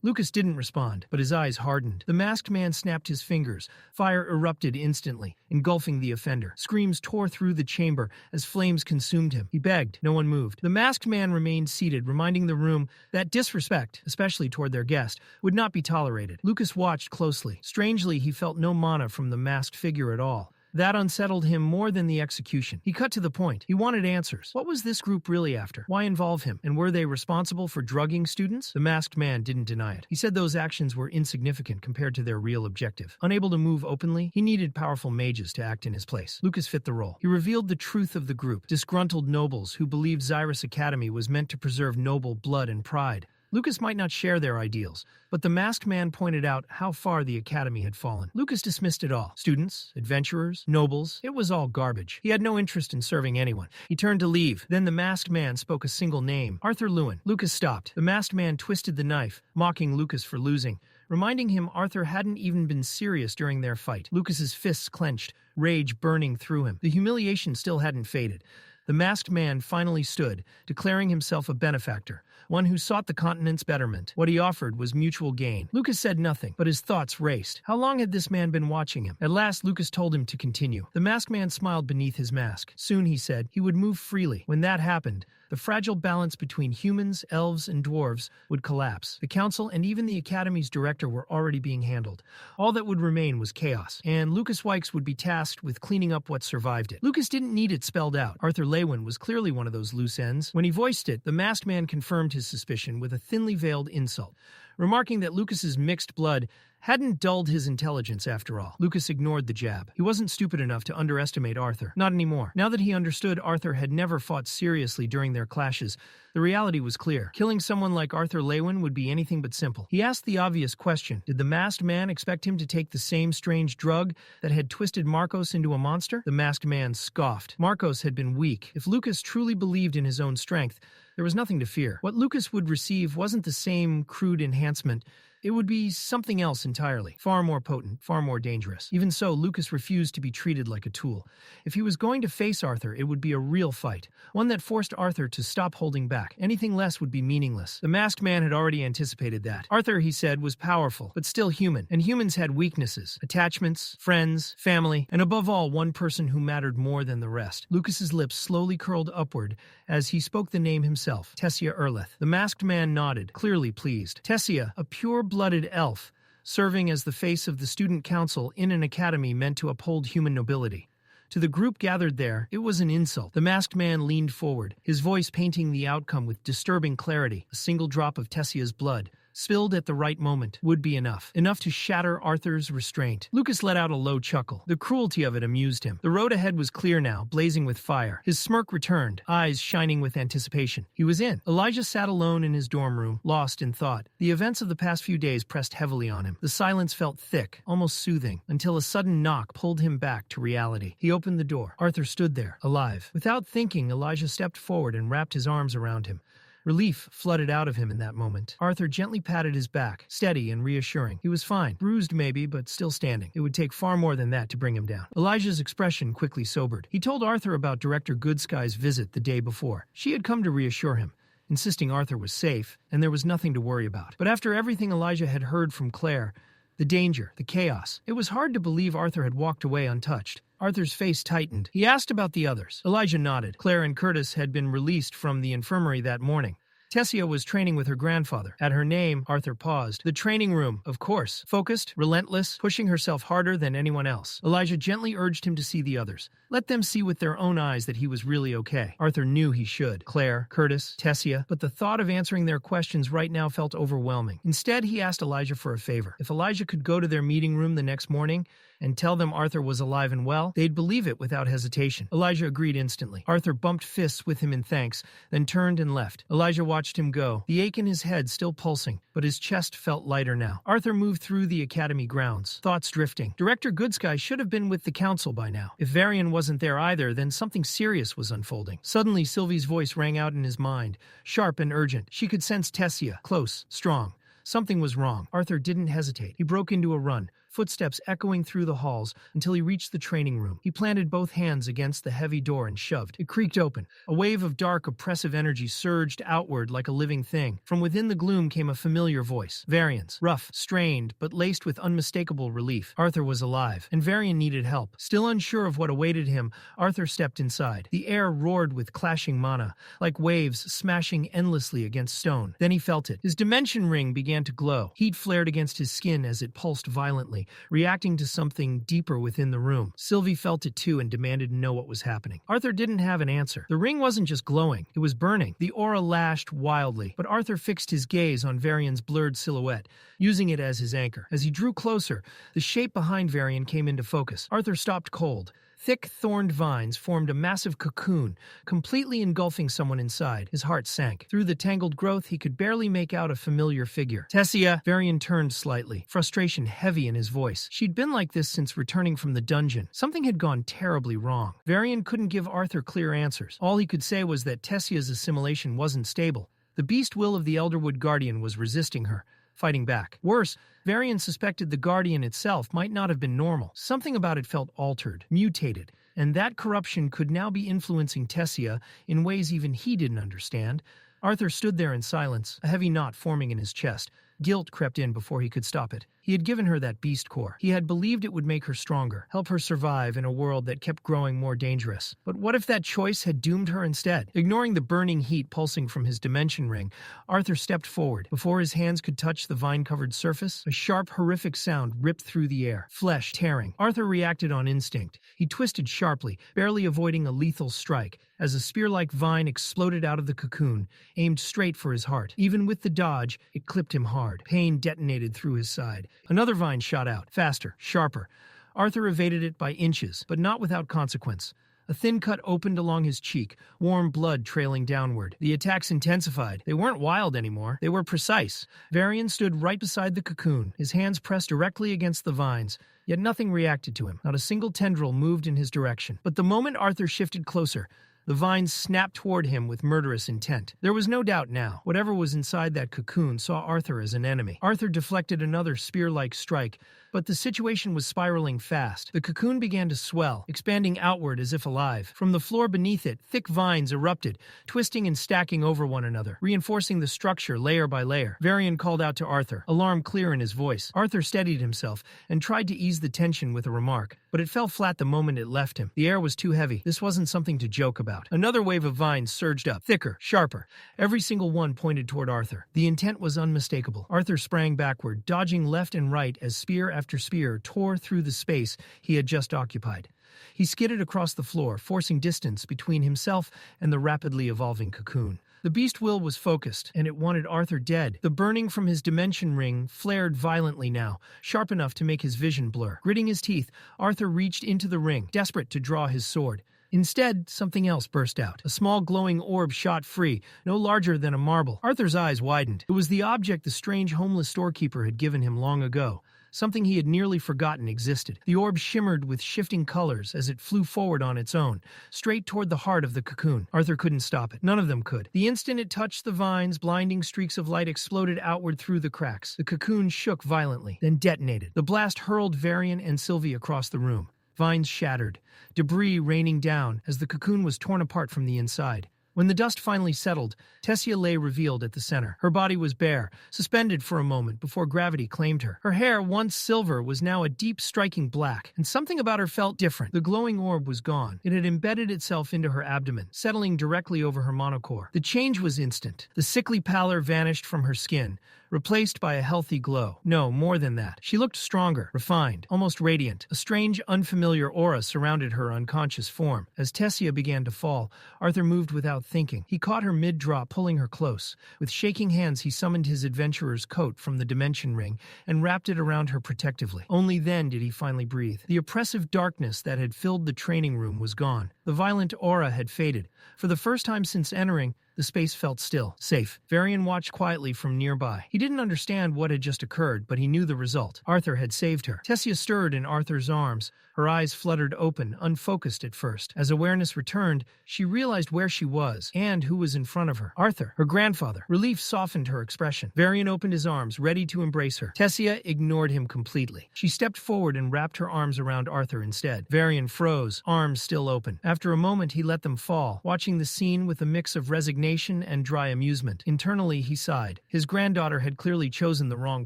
Lucas didn't respond, but his eyes hardened. The masked man snapped his fingers. Fire erupted instantly, engulfing the offender. Screams tore through the chamber as flames consumed him. He begged. No one moved. The masked man remained seated, reminding the room that disrespect, especially toward their guest, would not be tolerated. Lucas watched closely. Strangely, he felt no mana from the masked figure at all. That unsettled him more than the execution. He cut to the point. He wanted answers. What was this group really after? Why involve him? And were they responsible for drugging students? The masked man didn't deny it. He said those actions were insignificant compared to their real objective. Unable to move openly, he needed powerful mages to act in his place. Lucas fit the role. He revealed the truth of the group, disgruntled nobles who believed Xyrus Academy was meant to preserve noble blood and pride. Lucas might not share their ideals, but the masked man pointed out how far the academy had fallen. Lucas dismissed it all. Students, adventurers, nobles, it was all garbage. He had no interest in serving anyone. He turned to leave. Then the masked man spoke a single name, Arthur Leywin. Lucas stopped. The masked man twisted the knife, mocking Lucas for losing, reminding him Arthur hadn't even been serious during their fight. Lucas's fists clenched, rage burning through him. The humiliation still hadn't faded. The masked man finally stood, declaring himself a benefactor, one who sought the continent's betterment. What he offered was mutual gain. Lucas said nothing, but his thoughts raced. How long had this man been watching him? At last, Lucas told him to continue. The masked man smiled beneath his mask. Soon, he said, he would move freely. When that happened, the fragile balance between humans, elves, and dwarves would collapse. The council and even the academy's director were already being handled. All that would remain was chaos, and Lucas Wykes would be tasked with cleaning up what survived it. Lucas didn't need it spelled out. Arthur Leywin was clearly one of those loose ends. When he voiced it, the masked man confirmed his suspicion with a thinly veiled insult, remarking that Lucas's mixed blood hadn't dulled his intelligence after all. Lucas ignored the jab. He wasn't stupid enough to underestimate Arthur. Not anymore. Now that he understood Arthur had never fought seriously during their clashes, the reality was clear. Killing someone like Arthur Leywin would be anything but simple. He asked the obvious question. Did the masked man expect him to take the same strange drug that had twisted Marcos into a monster? The masked man scoffed. Marcos had been weak. If Lucas truly believed in his own strength, there was nothing to fear. What Lucas would receive wasn't the same crude enhancement. It would be something else entirely, far more potent, far more dangerous. Even so, Lucas refused to be treated like a tool. If he was going to face Arthur, it would be a real fight, one that forced Arthur to stop holding back. Anything less would be meaningless. The masked man had already anticipated that. Arthur, he said, was powerful, but still human, and humans had weaknesses, attachments, friends, family, and above all, one person who mattered more than the rest. Lucas's lips slowly curled upward as he spoke the name himself, Tessia Eralith. The masked man nodded, clearly pleased. Tessia, a pure-blooded elf, serving as the face of the student council in an academy meant to uphold human nobility. To the group gathered there, it was an insult. The masked man leaned forward, his voice painting the outcome with disturbing clarity. A single drop of Tessia's blood, spilled at the right moment, would be enough. Enough to shatter Arthur's restraint. Lucas let out a low chuckle. The cruelty of it amused him. The road ahead was clear now, blazing with fire. His smirk returned, eyes shining with anticipation. He was in. Elijah sat alone in his dorm room, lost in thought. The events of the past few days pressed heavily on him. The silence felt thick, almost soothing, until a sudden knock pulled him back to reality. He opened the door. Arthur stood there, alive. Without thinking, Elijah stepped forward and wrapped his arms around him. Relief flooded out of him in that moment. Arthur gently patted his back, steady and reassuring. He was fine. Bruised maybe, but still standing. It would take far more than that to bring him down. Elijah's expression quickly sobered. He told Arthur about Director Goodsky's visit the day before. She had come to reassure him, insisting Arthur was safe, and there was nothing to worry about. But after everything Elijah had heard from Claire, the danger, the chaos, it was hard to believe Arthur had walked away untouched. Arthur's face tightened. He asked about the others. Elijah nodded. Claire and Curtis had been released from the infirmary that morning. Tessia was training with her grandfather. At her name, Arthur paused. The training room, of course. Focused, relentless, pushing herself harder than anyone else. Elijah gently urged him to see the others. Let them see with their own eyes that he was really okay. Arthur knew he should. Claire, Curtis, Tessia, but the thought of answering their questions right now felt overwhelming. Instead, he asked Elijah for a favor. If Elijah could go to their meeting room the next morning and tell them Arthur was alive and well, they'd believe it without hesitation. Elijah agreed instantly. Arthur bumped fists with him in thanks, then turned and left. Elijah watched him go, the ache in his head still pulsing, but his chest felt lighter now. Arthur moved through the academy grounds, thoughts drifting. Director Goodsky should have been with the council by now. If Varian wasn't there either, then something serious was unfolding. Suddenly, Sylvie's voice rang out in his mind, sharp and urgent. She could sense Tessia, close, strong. Something was wrong. Arthur didn't hesitate. He broke into a run, footsteps echoing through the halls until he reached the training room. He planted both hands against the heavy door and shoved. It creaked open. A wave of dark, oppressive energy surged outward like a living thing. From within the gloom came a familiar voice. Varian's. Rough, strained, but laced with unmistakable relief. Arthur was alive, and Varian needed help. Still unsure of what awaited him, Arthur stepped inside. The air roared with clashing mana, like waves smashing endlessly against stone. Then he felt it. His dimension ring began to glow. Heat flared against his skin as it pulsed violently, reacting to something deeper within the room. Sylvie felt it too and demanded to know what was happening. Arthur didn't have an answer. The ring wasn't just glowing, it was burning. The aura lashed wildly, but Arthur fixed his gaze on Varian's blurred silhouette, using it as his anchor. As he drew closer, the shape behind Varian came into focus. Arthur stopped cold. Thick, thorned vines formed a massive cocoon, completely engulfing someone inside. His heart sank. Through the tangled growth, he could barely make out a familiar figure. Tessia! Varian turned slightly, frustration heavy in his voice. She'd been like this since returning from the dungeon. Something had gone terribly wrong. Varian couldn't give Arthur clear answers. All he could say was that Tessia's assimilation wasn't stable. The beast will of the Elderwood Guardian was resisting her. fighting back. Worse, Varian suspected the Guardian itself might not have been normal. Something about it felt altered, mutated, and that corruption could now be influencing Tessia in ways even he didn't understand. Arthur stood there in silence, a heavy knot forming in his chest. Guilt crept in before he could stop it. He had given her that beast core. He had believed it would make her stronger, help her survive in a world that kept growing more dangerous. But what if that choice had doomed her instead? Ignoring the burning heat pulsing from his dimension ring, Arthur stepped forward. Before his hands could touch the vine-covered surface, a sharp, horrific sound ripped through the air, flesh tearing. Arthur reacted on instinct. He twisted sharply, barely avoiding a lethal strike, as a spear-like vine exploded out of the cocoon, aimed straight for his heart. Even with the dodge, it clipped him hard. Pain detonated through his side. Another vine shot out, faster, sharper. Arthur evaded it by inches, but not without consequence. A thin cut opened along his cheek, warm blood trailing downward. The attacks intensified. They weren't wild anymore. They were precise. Varian stood right beside the cocoon, his hands pressed directly against the vines. Yet nothing reacted to him. Not a single tendril moved in his direction. But the moment Arthur shifted closer, the vines snapped toward him with murderous intent. There was no doubt now. Whatever was inside that cocoon saw Arthur as an enemy. Arthur deflected another spear-like strike, but the situation was spiraling fast. The cocoon began to swell, expanding outward as if alive. From the floor beneath it, thick vines erupted, twisting and stacking over one another, reinforcing the structure layer by layer. Varian called out to Arthur, alarm clear in his voice. Arthur steadied himself and tried to ease the tension with a remark, but it fell flat the moment it left him. The air was too heavy. This wasn't something to joke about. Another wave of vines surged up, thicker, sharper. Every single one pointed toward Arthur. The intent was unmistakable. Arthur sprang backward, dodging left and right as spear after spear tore through the space he had just occupied. He skidded across the floor, forcing distance between himself and the rapidly evolving cocoon. The beast will was focused, and it wanted Arthur dead. The burning from his dimension ring flared violently now, sharp enough to make his vision blur. Gritting his teeth, Arthur reached into the ring, desperate to draw his sword. Instead, something else burst out. A small glowing orb shot free, no larger than a marble. Arthur's eyes widened. It was the object the strange homeless storekeeper had given him long ago. Something he had nearly forgotten existed. The orb shimmered with shifting colors as it flew forward on its own, straight toward the heart of the cocoon. Arthur couldn't stop it. None of them could. The instant it touched the vines, blinding streaks of light exploded outward through the cracks. The cocoon shook violently, then detonated. The blast hurled Varian and Sylvie across the room. Vines shattered, debris raining down as the cocoon was torn apart from the inside. When the dust finally settled, Tessia lay revealed at the center. Her body was bare, suspended for a moment before gravity claimed her. Her hair, once silver, was now a deep, striking black, and something about her felt different. The glowing orb was gone. It had embedded itself into her abdomen, settling directly over her monocore. The change was instant. The sickly pallor vanished from her skin, replaced by a healthy glow. No, more than that. She looked stronger, refined, almost radiant. A strange, unfamiliar aura surrounded her unconscious form. As Tessia began to fall, Arthur moved without thinking. He caught her mid-drop, pulling her close. With shaking hands, he summoned his adventurer's coat from the dimension ring and wrapped it around her protectively. Only then did he finally breathe. The oppressive darkness that had filled the training room was gone. The violent aura had faded. For the first time since entering, the space felt still, safe. Varian watched quietly from nearby. He didn't understand what had just occurred, but he knew the result. Arthur had saved her. Tessia stirred in Arthur's arms. Her eyes fluttered open, unfocused at first. As awareness returned, she realized where she was and who was in front of her. Arthur, her grandfather. Relief softened her expression. Varian opened his arms, ready to embrace her. Tessia ignored him completely. She stepped forward and wrapped her arms around Arthur instead. Varian froze, arms still open. After a moment, he let them fall, watching the scene with a mix of resignation and dry amusement. Internally, he sighed. His granddaughter had clearly chosen the wrong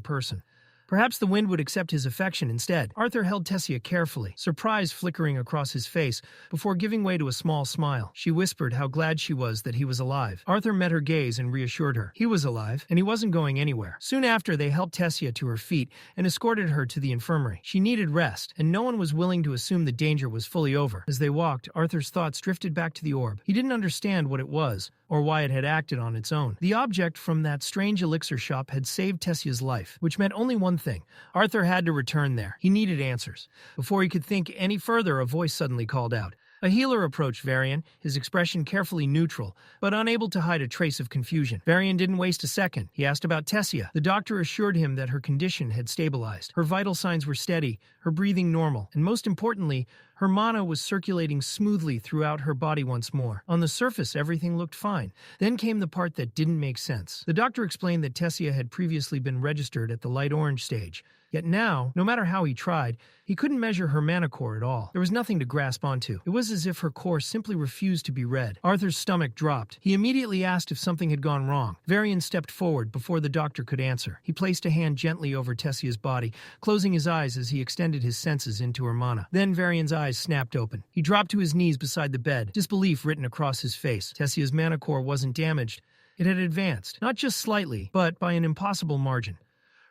person. Perhaps the wind would accept his affection instead. Arthur held Tessia carefully, surprise flickering across his face, before giving way to a small smile. She whispered how glad she was that he was alive. Arthur met her gaze and reassured her. He was alive, and he wasn't going anywhere. Soon after, they helped Tessia to her feet and escorted her to the infirmary. She needed rest, and no one was willing to assume the danger was fully over. As they walked, Arthur's thoughts drifted back to the orb. He didn't understand what it was, or why it had acted on its own. The object from that strange elixir shop had saved Tessia's life, which meant only one thing. Arthur had to return there. He needed answers. Before he could think any further, a voice suddenly called out, A healer approached Varian, his expression carefully neutral, but unable to hide a trace of confusion. Varian didn't waste a second. He asked about Tessia. The doctor assured him that her condition had stabilized. Her vital signs were steady, her breathing normal, and most importantly, her mana was circulating smoothly throughout her body once more. On the surface, everything looked fine. Then came the part that didn't make sense. The doctor explained that Tessia had previously been registered at the light orange stage. Yet now, no matter how he tried, he couldn't measure her mana core at all. There was nothing to grasp onto. It was as if her core simply refused to be read. Arthur's stomach dropped. He immediately asked if something had gone wrong. Varian stepped forward before the doctor could answer. He placed a hand gently over Tessia's body, closing his eyes as he extended his senses into her mana. Then Varian's eyes snapped open. He dropped to his knees beside the bed, disbelief written across his face. Tessia's mana core wasn't damaged. It had advanced, not just slightly, but by an impossible margin.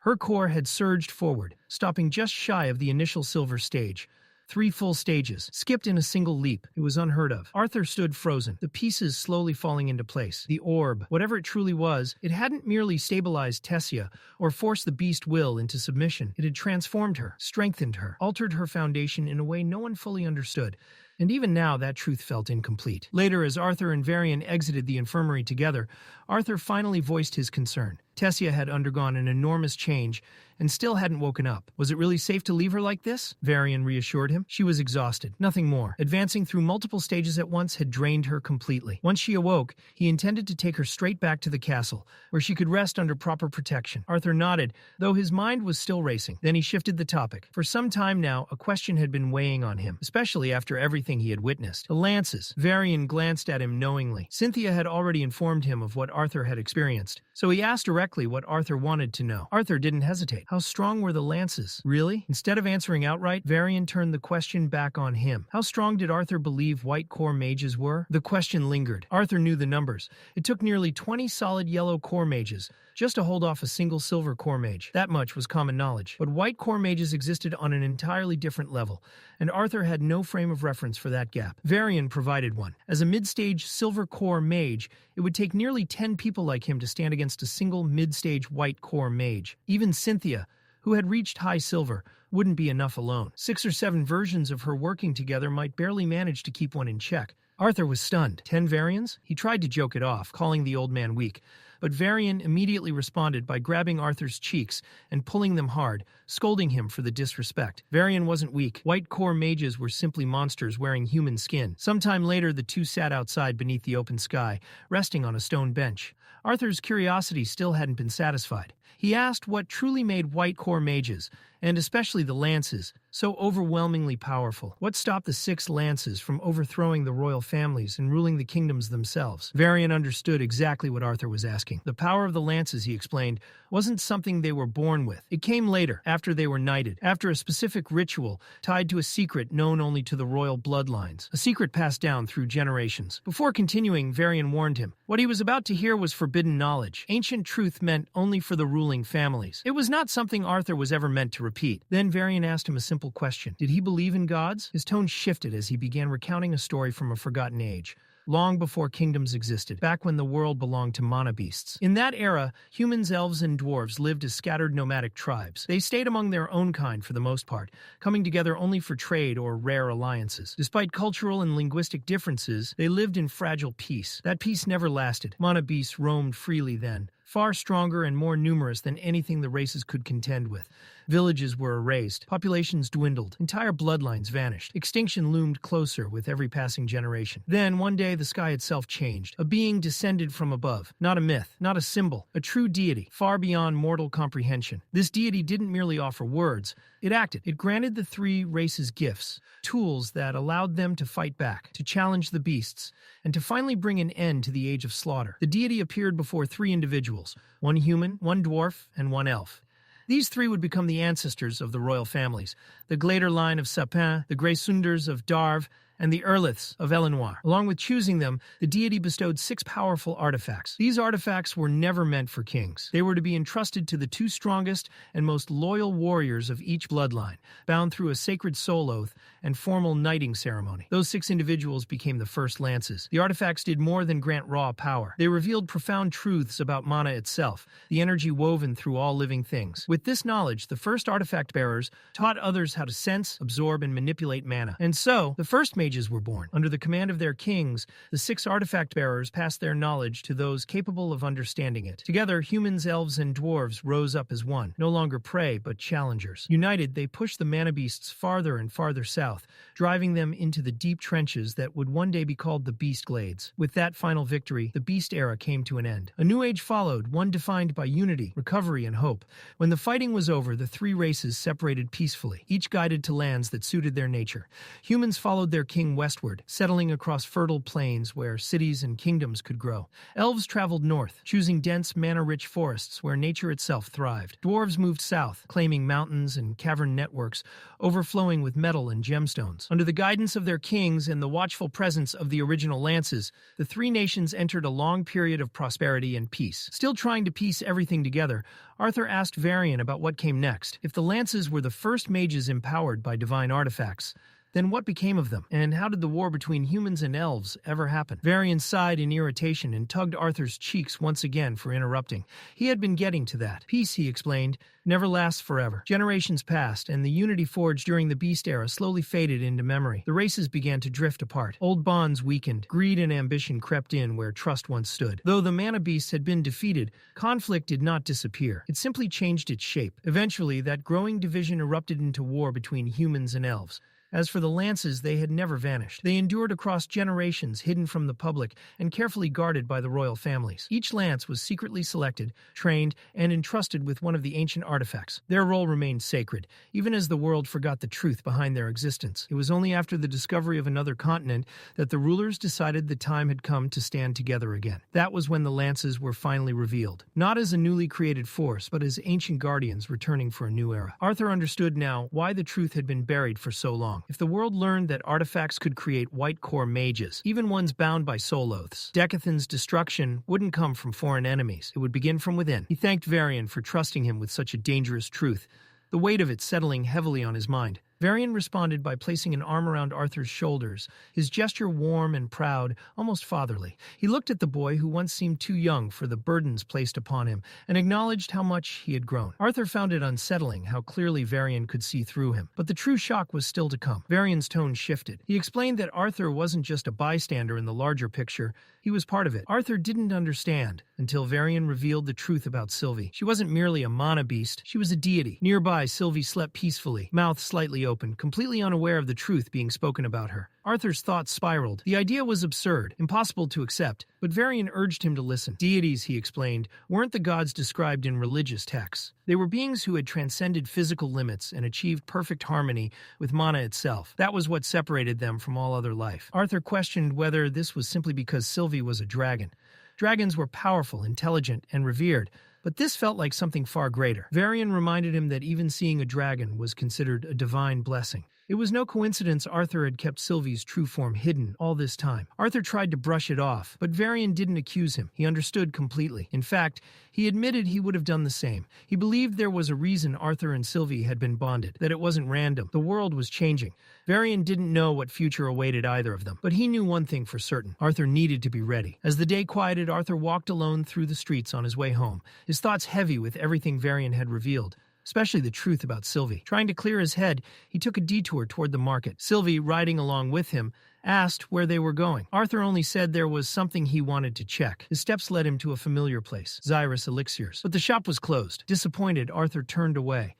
Her core had surged forward, stopping just shy of the initial silver stage. 3 full stages, skipped in a single leap. It was unheard of. Arthur stood frozen, the pieces slowly falling into place. The orb, whatever it truly was, it hadn't merely stabilized Tessia or forced the beast will into submission. It had transformed her, strengthened her, altered her foundation in a way no one fully understood. And even now, that truth felt incomplete. Later, as Arthur and Varian exited the infirmary together, Arthur finally voiced his concern. Tessia had undergone an enormous change and still hadn't woken up. Was it really safe to leave her like this? Varian reassured him. She was exhausted, nothing more. Advancing through multiple stages at once had drained her completely. Once she awoke, he intended to take her straight back to the castle, where she could rest under proper protection. Arthur nodded, though his mind was still racing. Then he shifted the topic. For some time now, a question had been weighing on him, especially after everything he had witnessed. The lances. Varian glanced at him knowingly. Cynthia had already informed him of what Arthur had experienced, so he asked directly what Arthur wanted to know. Arthur didn't hesitate. How strong were the lances? Really? Instead of answering outright, Varian turned the question back on him. How strong did Arthur believe white core mages were? The question lingered. Arthur knew the numbers. It took nearly 20 solid yellow core mages just to hold off a single silver core mage. That much was common knowledge. But white core mages existed on an entirely different level, and Arthur had no frame of reference for that gap. Varian provided one. As a mid-stage silver core mage, it would take nearly 10 people like him to stand against a single mid-stage white core mage. Even Cynthia, who had reached high silver, wouldn't be enough alone. 6 or 7 versions of her working together might barely manage to keep one in check. Arthur was stunned. 10 Varians? He tried to joke it off, calling the old man weak. But Varian immediately responded by grabbing Arthur's cheeks and pulling them hard, scolding him for the disrespect. Varian wasn't weak. White core mages were simply monsters wearing human skin. Sometime later, the two sat outside beneath the open sky, resting on a stone bench. Arthur's curiosity still hadn't been satisfied. He asked what truly made white core mages, and especially the lances, so overwhelmingly powerful. What stopped the 6 lances from overthrowing the royal families and ruling the kingdoms themselves? Varian understood exactly what Arthur was asking. The power of the lances, he explained, wasn't something they were born with. It came later, after they were knighted, after a specific ritual tied to a secret known only to the royal bloodlines, a secret passed down through generations. Before continuing, Varian warned him. What he was about to hear was forbidden knowledge. Ancient truth meant only for the ruling families. It was not something Arthur was ever meant to repeat. Then Varian asked him a simple question. Did he believe in gods? His tone shifted as he began recounting a story from a forgotten age, long before kingdoms existed, back when the world belonged to mana beasts. In that era, humans, elves, and dwarves lived as scattered nomadic tribes. They stayed among their own kind for the most part, coming together only for trade or rare alliances. Despite cultural and linguistic differences, they lived in fragile peace. That peace never lasted. Mana beasts roamed freely then, far stronger and more numerous than anything the races could contend with. Villages were erased, populations dwindled, entire bloodlines vanished. Extinction loomed closer with every passing generation. Then, one day, the sky itself changed. A being descended from above. Not a myth, not a symbol, a true deity, far beyond mortal comprehension. This deity didn't merely offer words, it acted. It granted the 3 races gifts, tools that allowed them to fight back, to challenge the beasts, and to finally bring an end to the age of slaughter. The deity appeared before 3 individuals, 1 human, 1 dwarf, and 1 elf. These 3 would become the ancestors of the royal families, the Glader line of Sapin, the Greysunders of Darv, and the Eraliths of Elenoir. Along with choosing them, the deity bestowed 6 powerful artifacts. These artifacts were never meant for kings. They were to be entrusted to the 2 strongest and most loyal warriors of each bloodline, bound through a sacred soul oath and formal knighting ceremony. Those 6 individuals became the first lances. The artifacts did more than grant raw power. They revealed profound truths about mana itself, the energy woven through all living things. With this knowledge, the first artifact bearers taught others how to sense, absorb, and manipulate mana. And so, the first mage mages were born. Under the command of their kings, the 6 artifact bearers passed their knowledge to those capable of understanding it. Together, humans, elves, and dwarves rose up as one, no longer prey but challengers. United, they pushed the mana beasts farther and farther south, driving them into the deep trenches that would one day be called the Beast Glades. With that final victory, the Beast Era came to an end. A new age followed, one defined by unity, recovery, and hope. When the fighting was over, the 3 races separated peacefully, each guided to lands that suited their nature. Humans followed their king westward, settling across fertile plains where cities and kingdoms could grow. Elves traveled north, choosing dense, mana-rich forests where nature itself thrived. Dwarves moved south, claiming mountains and cavern networks, overflowing with metal and gemstones. Under the guidance of their kings and the watchful presence of the original lances, the 3 nations entered a long period of prosperity and peace. Still trying to piece everything together, Arthur asked Varian about what came next. If the lances were the first mages empowered by divine artifacts, then what became of them? And how did the war between humans and elves ever happen? Varian sighed in irritation and tugged Arthur's cheeks once again for interrupting. He had been getting to that. Peace, he explained, never lasts forever. Generations passed, and the unity forged during the Beast Era slowly faded into memory. The races began to drift apart. Old bonds weakened. Greed and ambition crept in where trust once stood. Though the mana beasts had been defeated, conflict did not disappear. It simply changed its shape. Eventually, that growing division erupted into war between humans and elves. As for the lances, they had never vanished. They endured across generations, hidden from the public, and carefully guarded by the royal families. Each lance was secretly selected, trained, and entrusted with one of the ancient artifacts. Their role remained sacred, even as the world forgot the truth behind their existence. It was only after the discovery of another continent that the rulers decided the time had come to stand together again. That was when the lances were finally revealed, not as a newly created force, but as ancient guardians returning for a new era. Arthur understood now why the truth had been buried for so long. If the world learned that artifacts could create white core mages, even ones bound by soul oaths, Decathan's destruction wouldn't come from foreign enemies. It would begin from within. He thanked Varian for trusting him with such a dangerous truth, the weight of it settling heavily on his mind. Varian responded by placing an arm around Arthur's shoulders, his gesture warm and proud, almost fatherly. He looked at the boy who once seemed too young for the burdens placed upon him, and acknowledged how much he had grown. Arthur found it unsettling how clearly Varian could see through him. But the true shock was still to come. Varian's tone shifted. He explained that Arthur wasn't just a bystander in the larger picture, he was part of it. Arthur didn't understand until Varian revealed the truth about Sylvie. She wasn't merely a mana beast, she was a deity. Nearby, Sylvie slept peacefully, mouth slightly open, completely unaware of the truth being spoken about her. Arthur's thoughts spiraled. The idea was absurd, impossible to accept, but Varian urged him to listen. Deities, he explained, weren't the gods described in religious texts. They were beings who had transcended physical limits and achieved perfect harmony with mana itself. That was what separated them from all other life. Arthur questioned whether this was simply because Sylvie was a dragon. Dragons were powerful, intelligent, and revered, but this felt like something far greater. Varian reminded him that even seeing a dragon was considered a divine blessing. It was no coincidence Arthur had kept Sylvie's true form hidden all this time. Arthur tried to brush it off, but Varian didn't accuse him. He understood completely. In fact, he admitted he would have done the same. He believed there was a reason Arthur and Sylvie had been bonded, that it wasn't random. The world was changing. Varian didn't know what future awaited either of them, but he knew one thing for certain. Arthur needed to be ready. As the day quieted, Arthur walked alone through the streets on his way home, his thoughts heavy with everything Varian had revealed, especially the truth about Sylvie. Trying to clear his head, he took a detour toward the market. Sylvie, riding along with him, asked where they were going. Arthur only said there was something he wanted to check. His steps led him to a familiar place, Xyrus Elixirs. But the shop was closed. Disappointed, Arthur turned away,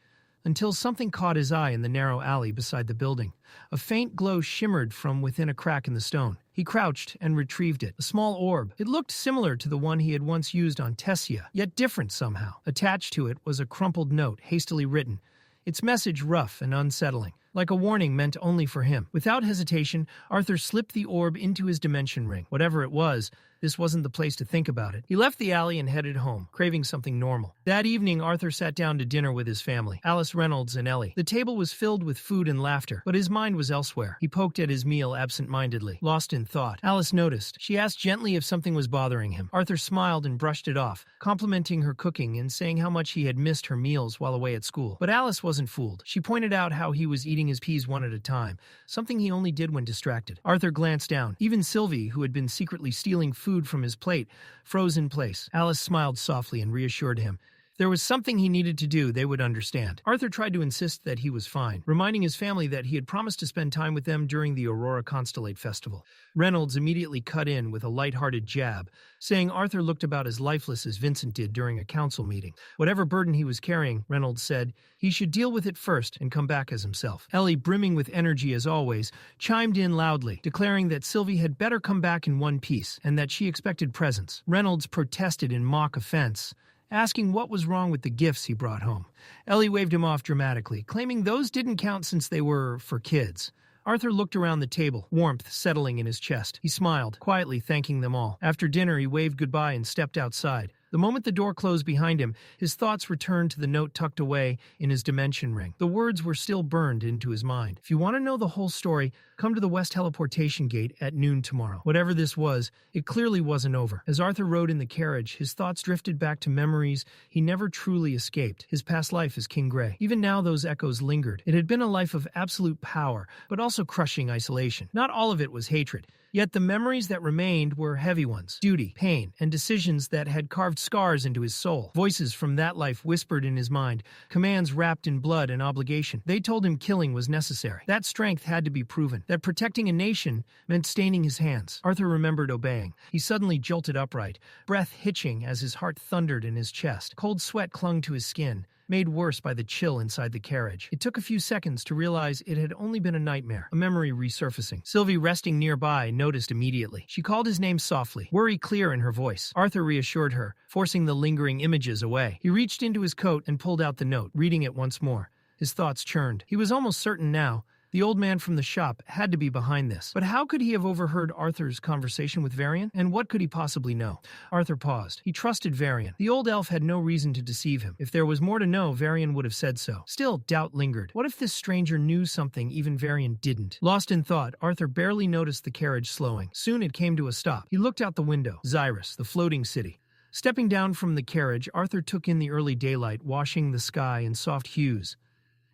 until something caught his eye in the narrow alley beside the building. A faint glow shimmered from within a crack in the stone. He crouched and retrieved it, a small orb. It looked similar to the one he had once used on Tessia, yet different somehow. Attached to it was a crumpled note, hastily written, its message rough and unsettling, like a warning meant only for him. Without hesitation, Arthur slipped the orb into his dimension ring. Whatever it was, this wasn't the place to think about it. He left the alley and headed home, craving something normal. That evening, Arthur sat down to dinner with his family, Alice Reynolds and Ellie. The table was filled with food and laughter, but his mind was elsewhere. He poked at his meal absent-mindedly, lost in thought. Alice noticed. She asked gently if something was bothering him. Arthur smiled and brushed it off, complimenting her cooking and saying how much he had missed her meals while away at school. But Alice wasn't fooled. She pointed out how he was eating his peas one at a time, something he only did when distracted. Arthur glanced down. Even Sylvie, who had been secretly stealing food from his plate, froze in place. Alice smiled softly and reassured him. there was something he needed to do, they would understand. Arthur tried to insist that he was fine, reminding his family that he had promised to spend time with them during the Aurora Constellate Festival. Reynolds immediately cut in with a light-hearted jab, saying Arthur looked about as lifeless as Vincent did during a council meeting. Whatever burden he was carrying, Reynolds said, he should deal with it first and come back as himself. Ellie, brimming with energy as always, chimed in loudly, declaring that Sylvie had better come back in one piece and that she expected presents. Reynolds protested in mock offense, asking what was wrong with the gifts he brought home. Ellie waved him off dramatically, claiming those didn't count since they were for kids. Arthur looked around the table, warmth settling in his chest. He smiled, quietly thanking them all. After dinner, he waved goodbye and stepped outside. The moment the door closed behind him, his thoughts returned to the note tucked away in his dimension ring. The words were still burned into his mind. If you want to know the whole story, come to the West Teleportation Gate at noon tomorrow. Whatever this was, it clearly wasn't over. As Arthur rode in the carriage, his thoughts drifted back to memories he never truly escaped. His past life as King Grey. Even now, those echoes lingered. It had been a life of absolute power, but also crushing isolation. Not all of it was hatred. Yet the memories that remained were heavy ones. Duty, pain, and decisions that had carved scars into his soul. Voices from that life whispered in his mind, commands wrapped in blood and obligation. They told him killing was necessary. That strength had to be proven. That protecting a nation meant staining his hands. Arthur remembered obeying. He suddenly jolted upright, breath hitching as his heart thundered in his chest. Cold sweat clung to his skin, made worse by the chill inside the carriage. It took a few seconds to realize it had only been a nightmare, a memory resurfacing. Sylvie, resting nearby, noticed immediately. She called his name softly, worry clear in her voice. Arthur reassured her, forcing the lingering images away. He reached into his coat and pulled out the note, reading it once more. His thoughts churned. He was almost certain now the old man from the shop had to be behind this. But how could he have overheard Arthur's conversation with Varian? And what could he possibly know? Arthur paused. He trusted Varian. The old elf had no reason to deceive him. If there was more to know, Varian would have said so. Still, doubt lingered. What if this stranger knew something even Varian didn't? Lost in thought, Arthur barely noticed the carriage slowing. Soon it came to a stop. He looked out the window. Xyrus, the floating city. Stepping down from the carriage, Arthur took in the early daylight, washing the sky in soft hues.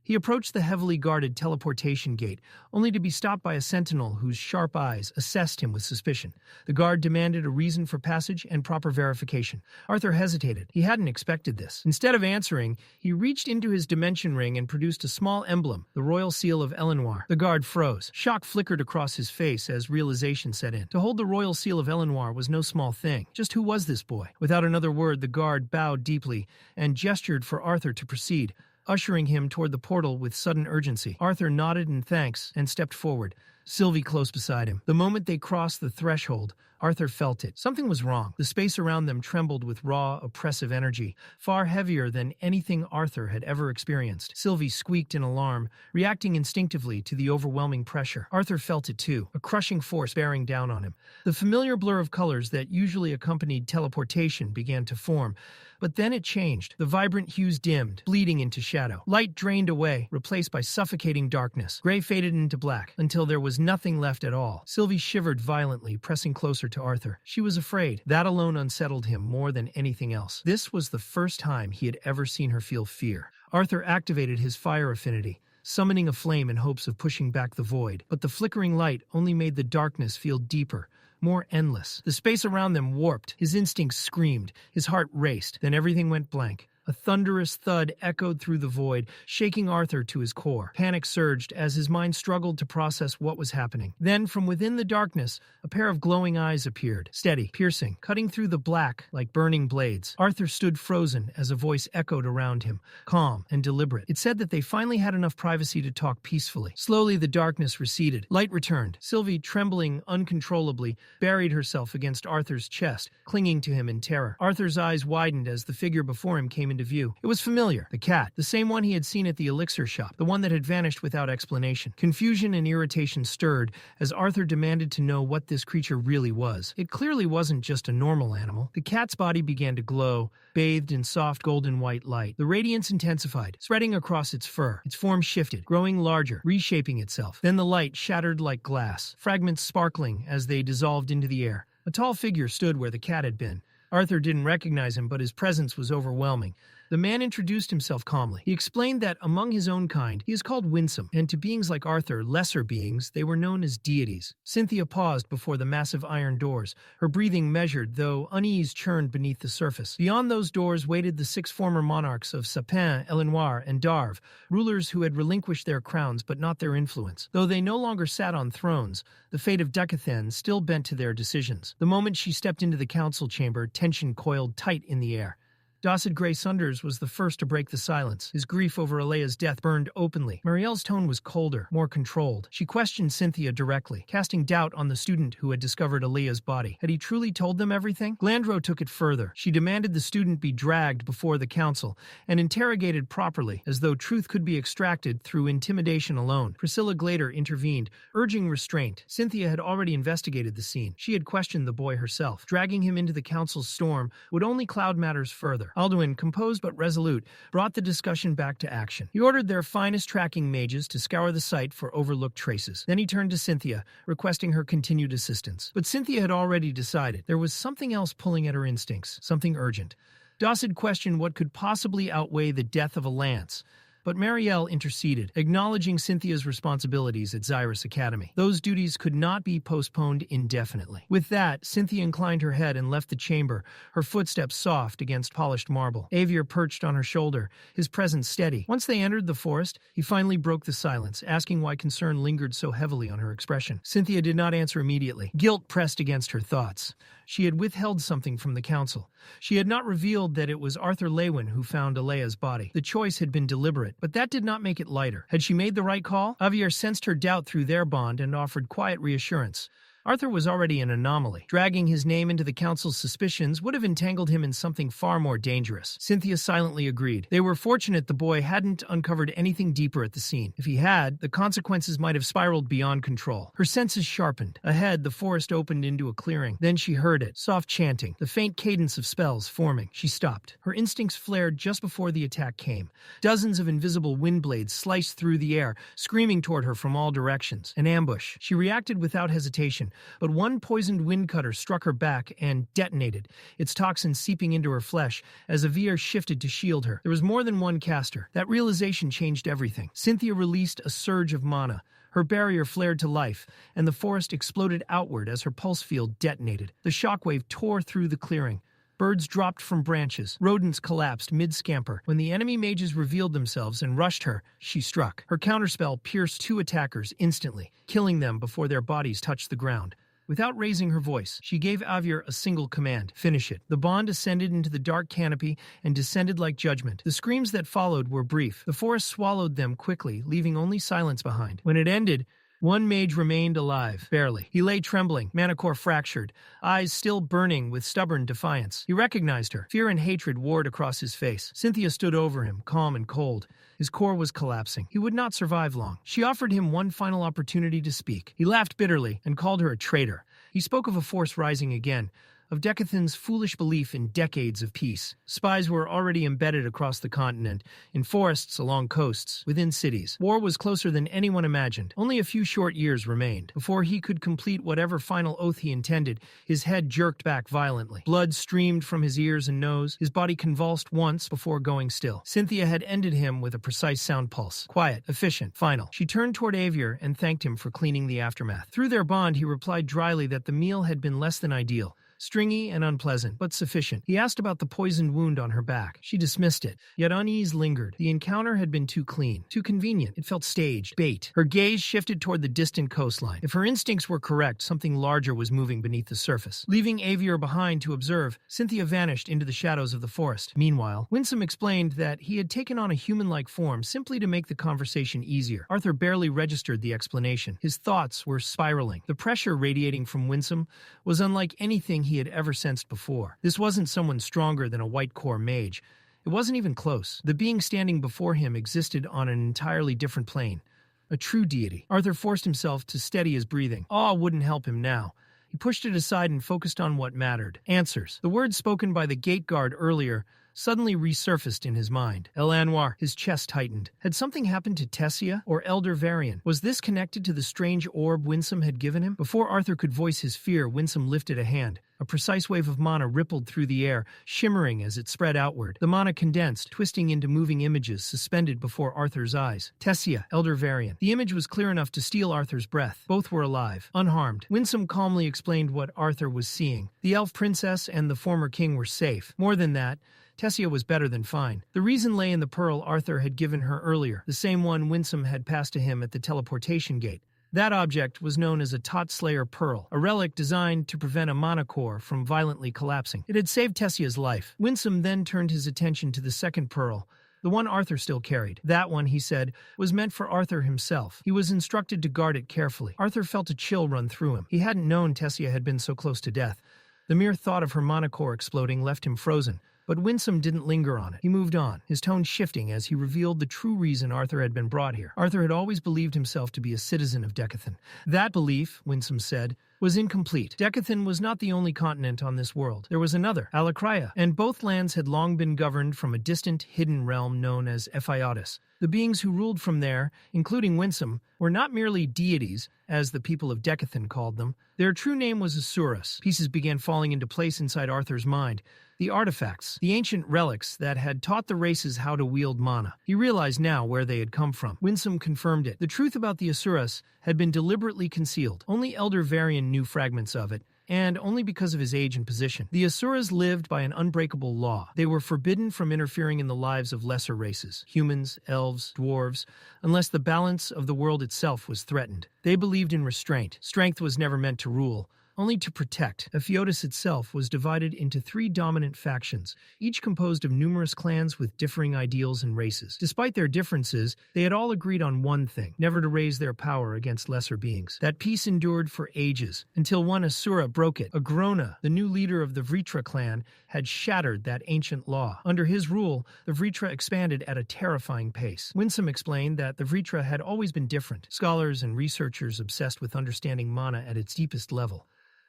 He approached the heavily guarded teleportation gate, only to be stopped by a sentinel whose sharp eyes assessed him with suspicion. The guard demanded a reason for passage and proper verification. Arthur hesitated. He hadn't expected this. Instead of answering, he reached into his dimension ring and produced a small emblem, the royal seal of Elenoir. The guard froze. Shock flickered across his face as realization set in. To hold the royal seal of Elenoir was no small thing. Just who was this boy? Without another word, the guard bowed deeply and gestured for Arthur to proceed, ushering him toward the portal with sudden urgency. Arthur nodded in thanks and stepped forward, Sylvie close beside him. The moment they crossed the threshold, Arthur felt it. Something was wrong. The space around them trembled with raw, oppressive energy, far heavier than anything Arthur had ever experienced. Sylvie squeaked in alarm, reacting instinctively to the overwhelming pressure. Arthur felt it too, a crushing force bearing down on him. The familiar blur of colors that usually accompanied teleportation began to form, but then it changed. The vibrant hues dimmed, bleeding into shadow. Light drained away, replaced by suffocating darkness. Gray faded into black, until there was nothing left at all. Sylvie shivered violently, pressing closer to Arthur. She was afraid. That alone unsettled him more than anything else. This was the first time he had ever seen her feel fear. Arthur activated his fire affinity, summoning a flame in hopes of pushing back the void. But the flickering light only made the darkness feel deeper, more endless. The space around them warped. His instincts screamed. His heart raced. Then everything went blank. A thunderous thud echoed through the void, shaking Arthur to his core. Panic surged as his mind struggled to process what was happening. Then, from within the darkness, a pair of glowing eyes appeared, steady, piercing, cutting through the black like burning blades. Arthur stood frozen as a voice echoed around him, calm and deliberate. It said that they finally had enough privacy to talk peacefully. Slowly, the darkness receded. Light returned. Sylvie, trembling uncontrollably, buried herself against Arthur's chest, clinging to him in terror. Arthur's eyes widened as the figure before him came into view. It was familiar. The cat. The same one he had seen at the elixir shop. The one that had vanished without explanation. Confusion and irritation stirred as Arthur demanded to know what this creature really was. It clearly wasn't just a normal animal. The cat's body began to glow, bathed in soft golden white light. The radiance intensified, spreading across its fur. Its form shifted, growing larger, reshaping itself. Then the light shattered like glass, fragments sparkling as they dissolved into the air. A tall figure stood where the cat had been. Arthur didn't recognize him, but his presence was overwhelming. The man introduced himself calmly. He explained that among his own kind, he is called Winsome, and to beings like Arthur, lesser beings, they were known as deities. Cynthia paused before the massive iron doors, her breathing measured, though unease churned beneath the surface. Beyond those doors waited the 6 former monarchs of Sapin, Elenoir, and Darve, rulers who had relinquished their crowns but not their influence. Though they no longer sat on thrones, the fate of Decathan still bent to their decisions. The moment she stepped into the council chamber, tension coiled tight in the air. Dawson Gray Sunders was the first to break the silence. His grief over Alea's death burned openly. Marielle's tone was colder, more controlled. She questioned Cynthia directly, casting doubt on the student who had discovered Alea's body. Had he truly told them everything? Glandro took it further. She demanded the student be dragged before the council and interrogated properly, as though truth could be extracted through intimidation alone. Priscilla Glader intervened, urging restraint. Cynthia had already investigated the scene. She had questioned the boy herself. Dragging him into the council's storm would only cloud matters further. Alduin, composed but resolute, brought the discussion back to action. He ordered their finest tracking mages to scour the site for overlooked traces. Then he turned to Cynthia, requesting her continued assistance. But Cynthia had already decided. There was something else pulling at her instincts, something urgent. Dawson questioned what could possibly outweigh the death of a lance. But Marielle interceded, acknowledging Cynthia's responsibilities at Xyrus Academy. Those duties could not be postponed indefinitely. With that, Cynthia inclined her head and left the chamber, her footsteps soft against polished marble. Avier perched on her shoulder, his presence steady. Once they entered the forest, he finally broke the silence, asking why concern lingered so heavily on her expression. Cynthia did not answer immediately. Guilt pressed against her thoughts. She had withheld something from the council. She had not revealed that it was Arthur Leywin who found Alea's body. The choice had been deliberate, but that did not make it lighter. Had she made the right call? Avier sensed her doubt through their bond and offered quiet reassurance. Arthur was already an anomaly. Dragging his name into the council's suspicions would have entangled him in something far more dangerous. Cynthia silently agreed. They were fortunate the boy hadn't uncovered anything deeper at the scene. If he had, the consequences might have spiraled beyond control. Her senses sharpened. Ahead, the forest opened into a clearing. Then she heard it, soft chanting, the faint cadence of spells forming. She stopped. Her instincts flared just before the attack came. Dozens of invisible wind blades sliced through the air, screaming toward her from all directions. An ambush. She reacted without hesitation. But one poisoned wind cutter struck her back and detonated, its toxins seeping into her flesh as Avier shifted to shield her. There was more than one caster. That realization changed everything. Cynthia released a surge of mana. Her barrier flared to life, and the forest exploded outward as her pulse field detonated. The shockwave tore through the clearing. Birds dropped from branches. Rodents collapsed mid-scamper. When the enemy mages revealed themselves and rushed her, she struck. Her counterspell pierced 2 attackers instantly, killing them before their bodies touched the ground. Without raising her voice, she gave Avier a single command: finish it. The bond ascended into the dark canopy and descended like judgment. The screams that followed were brief. The forest swallowed them quickly, leaving only silence behind. When it ended, one mage remained alive, barely. He lay trembling, manicore fractured, eyes still burning with stubborn defiance. He recognized her. Fear and hatred warred across his face. Cynthia stood over him, calm and cold. His core was collapsing. He would not survive long. She offered him one final opportunity to speak. He laughed bitterly and called her a traitor. He spoke of a force rising again, of Decathan's foolish belief in decades of peace. Spies were already embedded across the continent, in forests along coasts, within cities. War was closer than anyone imagined. Only a few short years remained. Before he could complete whatever final oath he intended, his head jerked back violently. Blood streamed from his ears and nose. His body convulsed once before going still. Cynthia had ended him with a precise sound pulse. Quiet, efficient, final. She turned toward Avier and thanked him for cleaning the aftermath. Through their bond, he replied dryly that the meal had been less than ideal. Stringy and unpleasant, but sufficient. He asked about the poisoned wound on her back. She dismissed it, yet unease lingered. The encounter had been too clean, too convenient. It felt staged, bait. Her gaze shifted toward the distant coastline. If her instincts were correct, something larger was moving beneath the surface. Leaving Avier behind to observe, Cynthia vanished into the shadows of the forest. Meanwhile, Winsome explained that he had taken on a human-like form simply to make the conversation easier. Arthur barely registered the explanation. His thoughts were spiraling. The pressure radiating from Winsome was unlike anything he had ever sensed before. This wasn't someone stronger than a white core mage. It wasn't even close. The being standing before him existed on an entirely different plane. A true deity. Arthur forced himself to steady his breathing. Awe wouldn't help him now. He pushed it aside and focused on what mattered. Answers. The words spoken by the gate guard earlier, suddenly resurfaced in his mind. El Anwar, his chest tightened. Had something happened to Tessia or Elder Varian? Was this connected to the strange orb Winsome had given him? Before Arthur could voice his fear, Winsome lifted a hand. A precise wave of mana rippled through the air, shimmering as it spread outward. The mana condensed, twisting into moving images suspended before Arthur's eyes. Tessia, Elder Varian. The image was clear enough to steal Arthur's breath. Both were alive, unharmed. Winsome calmly explained what Arthur was seeing. The elf princess and the former king were safe. More than that, Tessia was better than fine. The reason lay in the pearl Arthur had given her earlier, the same one Winsome had passed to him at the teleportation gate. That object was known as a Tot Slayer Pearl, a relic designed to prevent a mana core from violently collapsing. It had saved Tessia's life. Winsome then turned his attention to the second pearl, the one Arthur still carried. That one, he said, was meant for Arthur himself. He was instructed to guard it carefully. Arthur felt a chill run through him. He hadn't known Tessia had been so close to death. The mere thought of her mana core exploding left him frozen. But Winsome didn't linger on it. He moved on, his tone shifting as he revealed the true reason Arthur had been brought here. Arthur had always believed himself to be a citizen of Decathan. That belief, Winsome said, was incomplete. Decathan was not the only continent on this world. There was another, Alakria, and both lands had long been governed from a distant, hidden realm known as Epheotus. The beings who ruled from there, including Winsome, were not merely deities, as the people of Decathan called them. Their true name was Xyrus. Pieces began falling into place inside Arthur's mind. The artifacts, the ancient relics that had taught the races how to wield mana. He realized now where they had come from. Winsome confirmed it. The truth about the Xyrus had been deliberately concealed. Only Elder Varian knew fragments of it, and only because of his age and position. The Asuras lived by an unbreakable law. They were forbidden from interfering in the lives of lesser races, humans, elves, dwarves, unless the balance of the world itself was threatened. They believed in restraint. Strength was never meant to rule, only to protect. Epheotus itself was divided into 3 dominant factions, each composed of numerous clans with differing ideals and races. Despite their differences, they had all agreed on one thing: never to raise their power against lesser beings. That peace endured for ages, until one Asura broke it. Agrona, the new leader of the Vritra clan, had shattered that ancient law. Under his rule, the Vritra expanded at a terrifying pace. Winsome explained that the Vritra had always been different, scholars and researchers obsessed with understanding mana at its deepest level.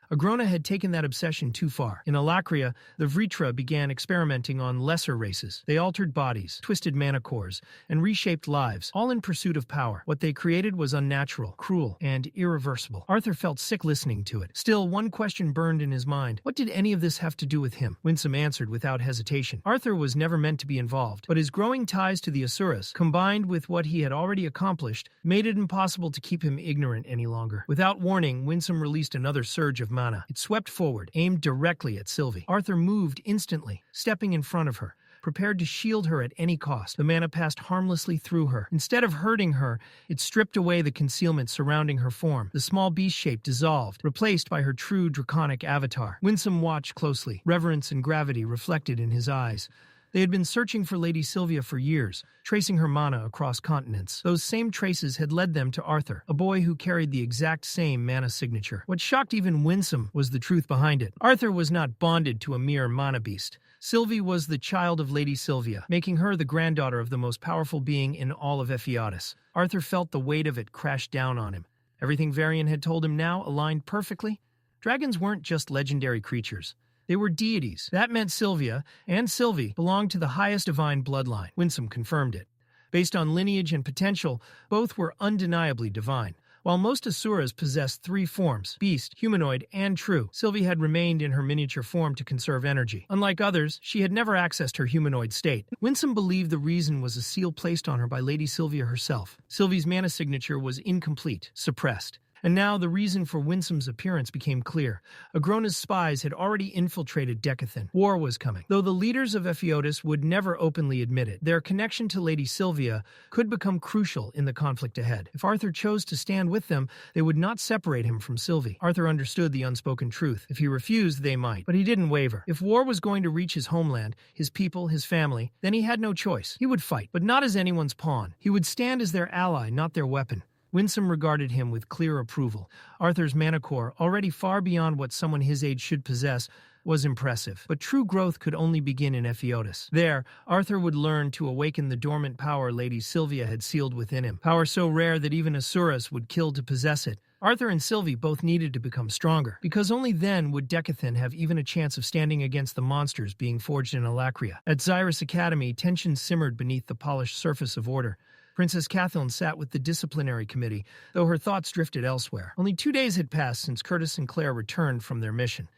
Agrona had taken that obsession too far. In Alakria, the Vritra began experimenting on lesser races. They altered bodies, twisted mana cores, and reshaped lives, all in pursuit of power. What they created was unnatural, cruel, and irreversible. Arthur felt sick listening to it. Still, one question burned in his mind. What did any of this have to do with him? Winsome answered without hesitation. Arthur was never meant to be involved, but his growing ties to the Asuras, combined with what he had already accomplished, made it impossible to keep him ignorant any longer. Without warning, Winsome released another surge of mana. It swept forward, aimed directly at Sylvie. Arthur moved instantly, stepping in front of her, prepared to shield her at any cost. The mana passed harmlessly through her. Instead of hurting her, it stripped away the concealment surrounding her form. The small beast shape dissolved, replaced by her true draconic avatar. Winsome watched closely, reverence and gravity reflected in his eyes. They had been searching for Lady Sylvia for years, tracing her mana across continents. Those same traces had led them to Arthur, a boy who carried the exact same mana signature. What shocked even Winsome was the truth behind it. Arthur was not bonded to a mere mana beast. Sylvie was the child of Lady Sylvia, making her the granddaughter of the most powerful being in all of Epheotus. Arthur felt the weight of it crash down on him. Everything Varian had told him now aligned perfectly. Dragons weren't just legendary creatures. They were deities. That meant Sylvia and Sylvie belonged to the highest divine bloodline. Winsome confirmed it. Based on lineage and potential, both were undeniably divine. While most Asuras possessed 3 forms, beast, humanoid, and true, Sylvie had remained in her miniature form to conserve energy. Unlike others, she had never accessed her humanoid state. Winsome believed the reason was a seal placed on her by Lady Sylvia herself. Sylvie's mana signature was incomplete, suppressed. And now the reason for Winsome's appearance became clear. Agrona's spies had already infiltrated Decathan. War was coming. Though the leaders of Epheotus would never openly admit it, their connection to Lady Sylvia could become crucial in the conflict ahead. If Arthur chose to stand with them, they would not separate him from Sylvie. Arthur understood the unspoken truth. If he refused, they might. But he didn't waver. If war was going to reach his homeland, his people, his family, then he had no choice. He would fight, but not as anyone's pawn. He would stand as their ally, not their weapon. Winsome regarded him with clear approval. Arthur's mana core, already far beyond what someone his age should possess, was impressive. But true growth could only begin in Epheotus. There, Arthur would learn to awaken the dormant power Lady Sylvia had sealed within him. Power so rare that even Asuras would kill to possess it. Arthur and Sylvie both needed to become stronger, because only then would Decathan have even a chance of standing against the monsters being forged in Alacria. At Xyrus Academy, tension simmered beneath the polished surface of order. Princess Catherine sat with the disciplinary committee, though her thoughts drifted elsewhere. Only 2 days had passed since Curtis and Claire returned from their mission.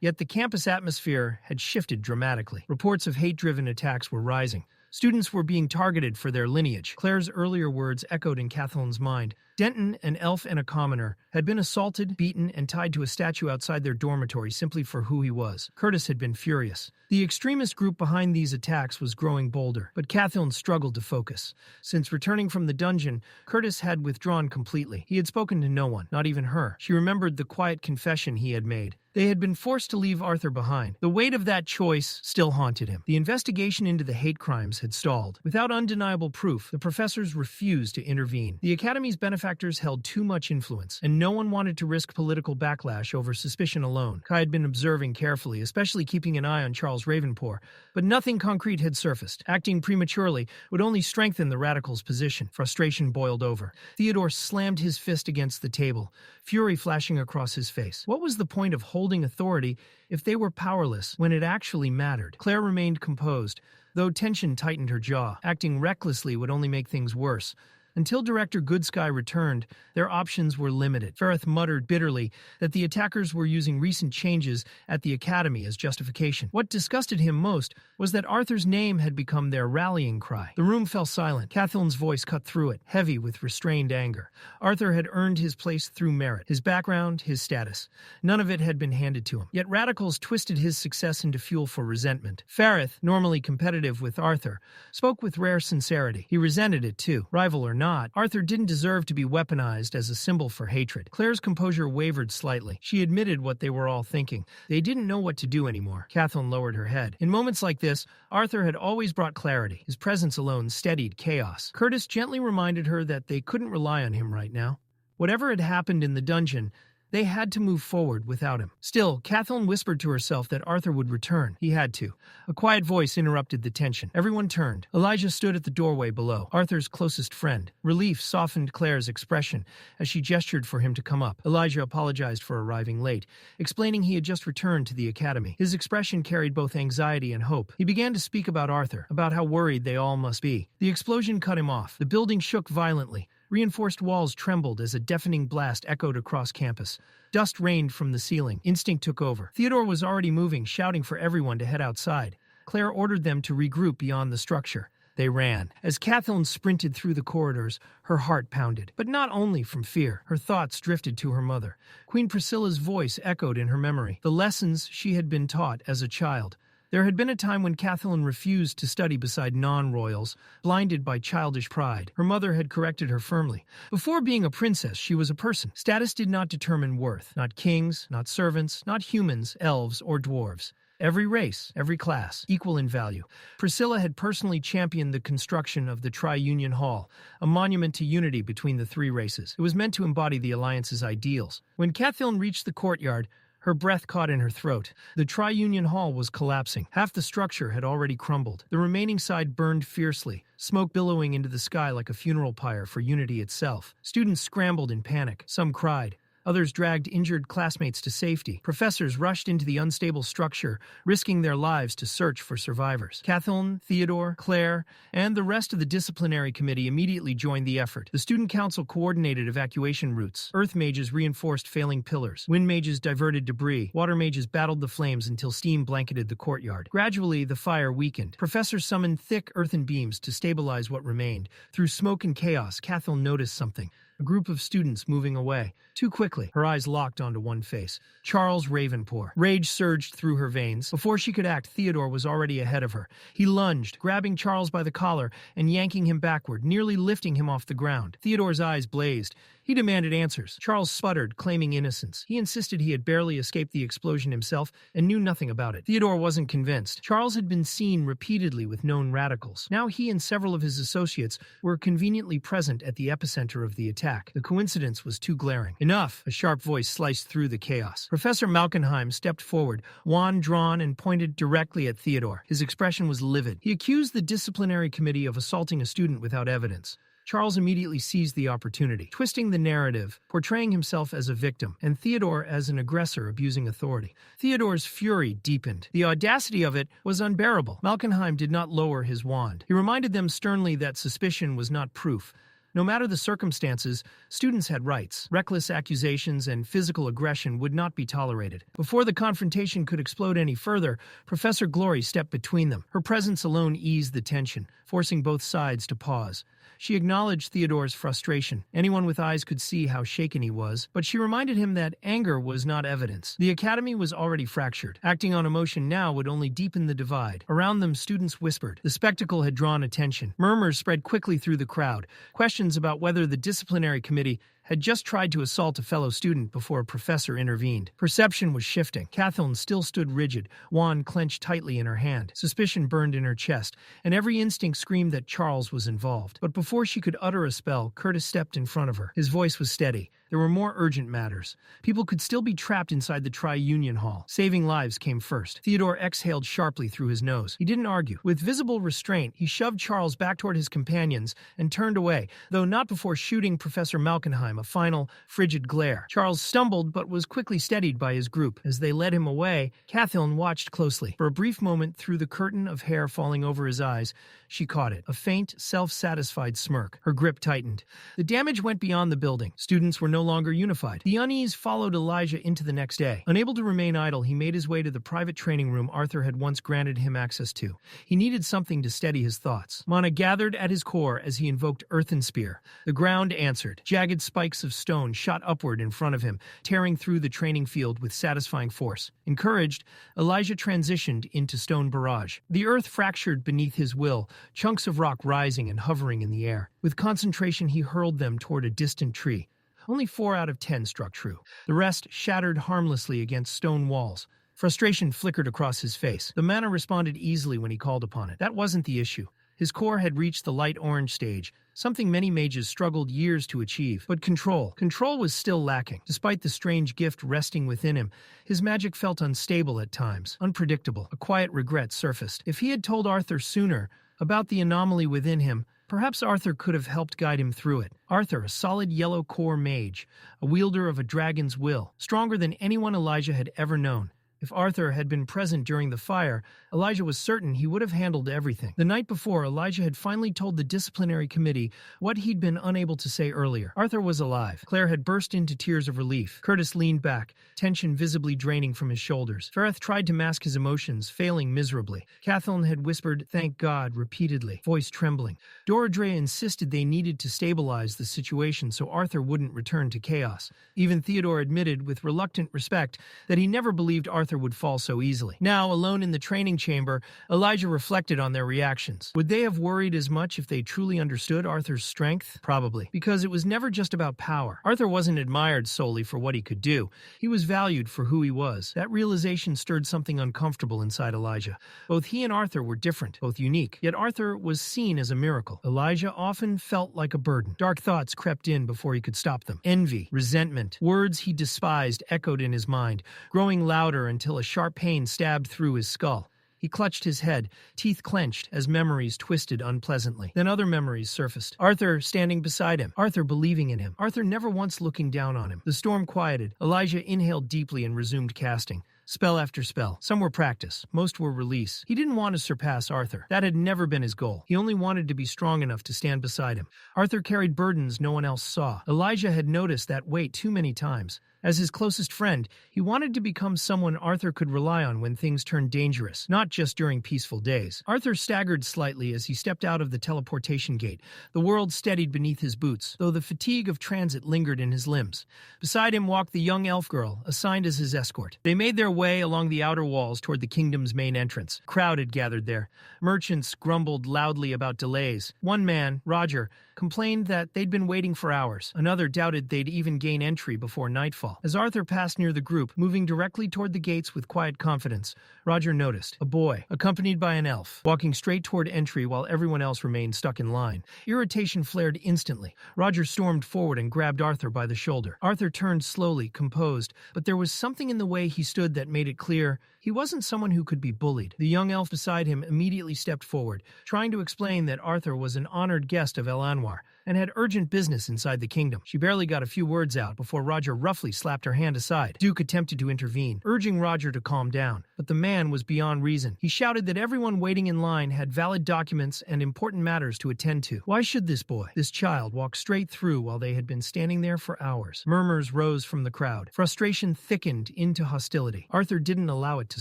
Yet the campus atmosphere had shifted dramatically. Reports of hate-driven attacks were rising. Students were being targeted for their lineage. Claire's earlier words echoed in Catherine's mind. Denton, an elf and a commoner, had been assaulted, beaten, and tied to a statue outside their dormitory simply for who he was. Curtis had been furious. The extremist group behind these attacks was growing bolder, but Catherine struggled to focus. Since returning from the dungeon, Curtis had withdrawn completely. He had spoken to no one, not even her. She remembered the quiet confession he had made. They had been forced to leave Arthur behind. The weight of that choice still haunted him. The investigation into the hate crimes had stalled. Without undeniable proof, the professors refused to intervene. The Academy's benefactors held too much influence, and no one wanted to risk political backlash over suspicion alone. Kai had been observing carefully, especially keeping an eye on Charles Ravenpour, but nothing concrete had surfaced. Acting prematurely would only strengthen the radicals' position. Frustration boiled over. Theodore slammed his fist against the table, fury flashing across his face. What was the point of holding authority if they were powerless when it actually mattered? Claire remained composed, though tension tightened her jaw. Acting recklessly would only make things worse. Until Director Goodsky returned, their options were limited. Ferrith muttered bitterly that the attackers were using recent changes at the Academy as justification. What disgusted him most was that Arthur's name had become their rallying cry. The room fell silent. Catherine's voice cut through it, heavy with restrained anger. Arthur had earned his place through merit, his background, his status. None of it had been handed to him. Yet radicals twisted his success into fuel for resentment. Ferrith, normally competitive with Arthur, spoke with rare sincerity. He resented it too. Rival or not, Arthur didn't deserve to be weaponized as a symbol for hatred. Claire's composure wavered slightly. She admitted what they were all thinking. They didn't know what to do anymore. Catherine lowered her head. In moments like this, Arthur had always brought clarity. His presence alone steadied chaos. Curtis gently reminded her that they couldn't rely on him right now. Whatever had happened in the dungeon, they had to move forward without him. Still, Catherine whispered to herself that Arthur would return. He had to. A quiet voice interrupted the tension. Everyone turned. Elijah stood at the doorway below, Arthur's closest friend. Relief softened Claire's expression as she gestured for him to come up. Elijah apologized for arriving late, explaining he had just returned to the academy. His expression carried both anxiety and hope. He began to speak about Arthur, about how worried they all must be. The explosion cut him off. The building shook violently. Reinforced walls trembled as a deafening blast echoed across campus. Dust rained from the ceiling. Instinct took over. Theodore was already moving, shouting for everyone to head outside. Claire ordered them to regroup beyond the structure. They ran. As Catherine sprinted through the corridors, her heart pounded. But not only from fear. Her thoughts drifted to her mother. Queen Priscilla's voice echoed in her memory. The lessons she had been taught as a child. There had been a time when Catherine refused to study beside non-royals, blinded by childish pride. Her mother had corrected her firmly. Before being a princess, she was a person. Status did not determine worth. Not kings, not servants, not humans, elves, or dwarves. Every race, every class, equal in value. Priscilla had personally championed the construction of the Tri-Union Hall, a monument to unity between the three races. It was meant to embody the Alliance's ideals. When Catherine reached the courtyard, her breath caught in her throat. The Tri-Union Hall was collapsing. Half the structure had already crumbled. The remaining side burned fiercely, smoke billowing into the sky like a funeral pyre for unity itself. Students scrambled in panic. Some cried. Others dragged injured classmates to safety. Professors rushed into the unstable structure, risking their lives to search for survivors. Catherine, Theodore, Claire, and the rest of the disciplinary committee immediately joined the effort. The student council coordinated evacuation routes. Earth mages reinforced failing pillars. Wind mages diverted debris. Water mages battled the flames until steam blanketed the courtyard. Gradually, the fire weakened. Professors summoned thick earthen beams to stabilize what remained. Through smoke and chaos, Catherine noticed something. A group of students moving away. Too quickly, her eyes locked onto one face. Charles Ravenpour. Rage surged through her veins. Before she could act, Theodore was already ahead of her. He lunged, grabbing Charles by the collar and yanking him backward, nearly lifting him off the ground. Theodore's eyes blazed. He demanded answers. Charles sputtered, claiming innocence. He insisted he had barely escaped the explosion himself and knew nothing about it. Theodore wasn't convinced. Charles had been seen repeatedly with known radicals. Now he and several of his associates were conveniently present at the epicenter of the attack. The coincidence was too glaring. Enough! A sharp voice sliced through the chaos. Professor Malkenheim stepped forward, wand drawn, and pointed directly at Theodore. His expression was livid. He accused the disciplinary committee of assaulting a student without evidence. Charles immediately seized the opportunity, twisting the narrative, portraying himself as a victim, and Theodore as an aggressor abusing authority. Theodore's fury deepened. The audacity of it was unbearable. Malkenheim did not lower his wand. He reminded them sternly that suspicion was not proof. No matter the circumstances, students had rights. Reckless accusations and physical aggression would not be tolerated. Before the confrontation could explode any further, Professor Glory stepped between them. Her presence alone eased the tension, forcing both sides to pause. She acknowledged Theodore's frustration. Anyone with eyes could see how shaken he was, but she reminded him that anger was not evidence. The academy was already fractured. Acting on emotion now would only deepen the divide. Around them, students whispered. The spectacle had drawn attention. Murmurs spread quickly through the crowd. Questions about whether the disciplinary committee had just tried to assault a fellow student before a professor intervened. Perception was shifting. Catherine still stood rigid, wand clenched tightly in her hand. Suspicion burned in her chest, and every instinct screamed that Charles was involved. But before she could utter a spell, Curtis stepped in front of her. His voice was steady. There were more urgent matters. People could still be trapped inside the Tri-Union Hall. Saving lives came first. Theodore exhaled sharply through his nose. He didn't argue. With visible restraint, he shoved Charles back toward his companions and turned away, though not before shooting Professor Malkenheim a final, frigid glare. Charles stumbled but was quickly steadied by his group. As they led him away, Catherine watched closely. For a brief moment, through the curtain of hair falling over his eyes, she caught it. A faint, self-satisfied smirk. Her grip tightened. The damage went beyond the building. Students were no longer unified. The unease followed Elijah into the next day. Unable to remain idle, he made his way to the private training room Arthur had once granted him access to. He needed something to steady his thoughts. Mana gathered at his core as he invoked Earthen Spear. The ground answered. Jagged spikes of stone shot upward in front of him, tearing through the training field with satisfying force. Encouraged, Elijah transitioned into Stone Barrage. The earth fractured beneath his will, chunks of rock rising and hovering in the air. With concentration, he hurled them toward a distant tree. Only 4 out of 10 struck true. The rest shattered harmlessly against stone walls. Frustration flickered across his face. The mana responded easily when he called upon it. That wasn't the issue. His core had reached the light orange stage, something many mages struggled years to achieve. But control was still lacking. Despite the strange gift resting within him, his magic felt unstable at times, unpredictable. A quiet regret surfaced. If he had told Arthur sooner about the anomaly within him, perhaps Arthur could have helped guide him through it. Arthur, a solid yellow core mage, a wielder of a dragon's will, stronger than anyone Elijah had ever known. If Arthur had been present during the fire, Elijah was certain he would have handled everything. The night before, Elijah had finally told the disciplinary committee what he'd been unable to say earlier. Arthur was alive. Claire had burst into tears of relief. Curtis leaned back, tension visibly draining from his shoulders. Ferreth tried to mask his emotions, failing miserably. Catherine had whispered, "Thank God," repeatedly, voice trembling. Doradrea insisted they needed to stabilize the situation so Arthur wouldn't return to chaos. Even Theodore admitted, with reluctant respect, that he never believed Arthur would fall so easily. Now, alone in the training chamber, Elijah reflected on their reactions. Would they have worried as much if they truly understood Arthur's strength? Probably, because it was never just about power. Arthur wasn't admired solely for what he could do. He was valued for who he was. That realization stirred something uncomfortable inside Elijah. Both he and Arthur were different, both unique, yet Arthur was seen as a miracle. Elijah often felt like a burden. Dark thoughts crept in before he could stop them. Envy, resentment, words he despised echoed in his mind, growing louder until a sharp pain stabbed through his skull. He clutched his head, teeth clenched as memories twisted unpleasantly. Then other memories surfaced. Arthur standing beside him. Arthur believing in him. Arthur never once looking down on him. The storm quieted. Elijah inhaled deeply and resumed casting. Spell after spell. Some were practice. Most were release. He didn't want to surpass Arthur. That had never been his goal. He only wanted to be strong enough to stand beside him. Arthur carried burdens no one else saw. Elijah had noticed that weight too many times. As his closest friend, he wanted to become someone Arthur could rely on when things turned dangerous, not just during peaceful days. Arthur staggered slightly as he stepped out of the teleportation gate. The world steadied beneath his boots, though the fatigue of transit lingered in his limbs. Beside him walked the young elf girl, assigned as his escort. They made their way along the outer walls toward the kingdom's main entrance. A crowd had gathered there. Merchants grumbled loudly about delays. One man, Roger, complained that they'd been waiting for hours. Another doubted they'd even gain entry before nightfall. As Arthur passed near the group, moving directly toward the gates with quiet confidence, Roger noticed a boy, accompanied by an elf, walking straight toward entry while everyone else remained stuck in line. Irritation flared instantly. Roger stormed forward and grabbed Arthur by the shoulder. Arthur turned slowly, composed, but there was something in the way he stood that made it clear he He wasn't someone who could be bullied. The young elf beside him immediately stepped forward, trying to explain that Arthur was an honored guest of El Anwar and had urgent business inside the kingdom. She barely got a few words out before Roger roughly slapped her hand aside. Duke attempted to intervene, urging Roger to calm down, but the man was beyond reason. He shouted that everyone waiting in line had valid documents and important matters to attend to. Why should this boy, this child, walk straight through while they had been standing there for hours? Murmurs rose from the crowd. Frustration thickened into hostility. Arthur didn't allow it to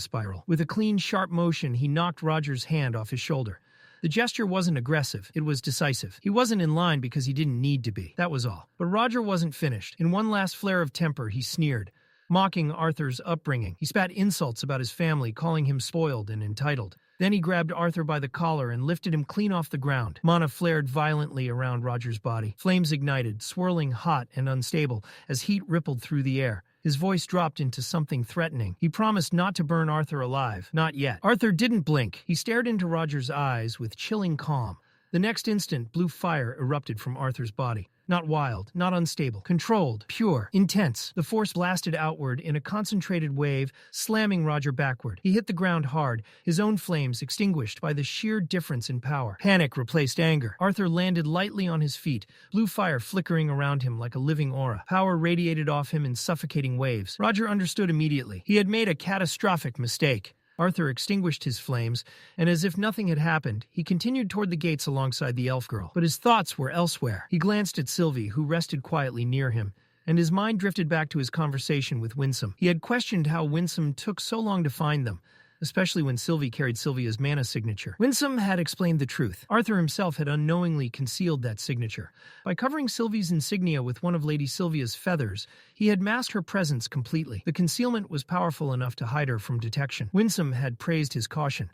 spiral. With a clean, sharp motion, he knocked Roger's hand off his shoulder. The gesture wasn't aggressive, it was decisive. He wasn't in line because he didn't need to be. That was all. But Roger wasn't finished. In one last flare of temper, he sneered, mocking Arthur's upbringing. He spat insults about his family, calling him spoiled and entitled. Then he grabbed Arthur by the collar and lifted him clean off the ground. Mana flared violently around Roger's body. Flames ignited, swirling hot and unstable as heat rippled through the air. His voice dropped into something threatening. He promised not to burn Arthur alive. Not yet. Arthur didn't blink. He stared into Roger's eyes with chilling calm. The next instant, blue fire erupted from Arthur's body. Not wild, not unstable, controlled, pure, intense. The force blasted outward in a concentrated wave, slamming Roger backward. He hit the ground hard, his own flames extinguished by the sheer difference in power. Panic replaced anger. Arthur landed lightly on his feet, blue fire flickering around him like a living aura. Power radiated off him in suffocating waves. Roger understood immediately. He had made a catastrophic mistake. Arthur extinguished his flames, and as if nothing had happened, he continued toward the gates alongside the elf girl. But his thoughts were elsewhere. He glanced at Sylvie, who rested quietly near him, and his mind drifted back to his conversation with Winsome. He had questioned how Winsome took so long to find them, especially when Sylvie carried Sylvia's mana signature. Winsome had explained the truth. Arthur himself had unknowingly concealed that signature. By covering Sylvie's insignia with one of Lady Sylvia's feathers, he had masked her presence completely. The concealment was powerful enough to hide her from detection. Winsome had praised his caution.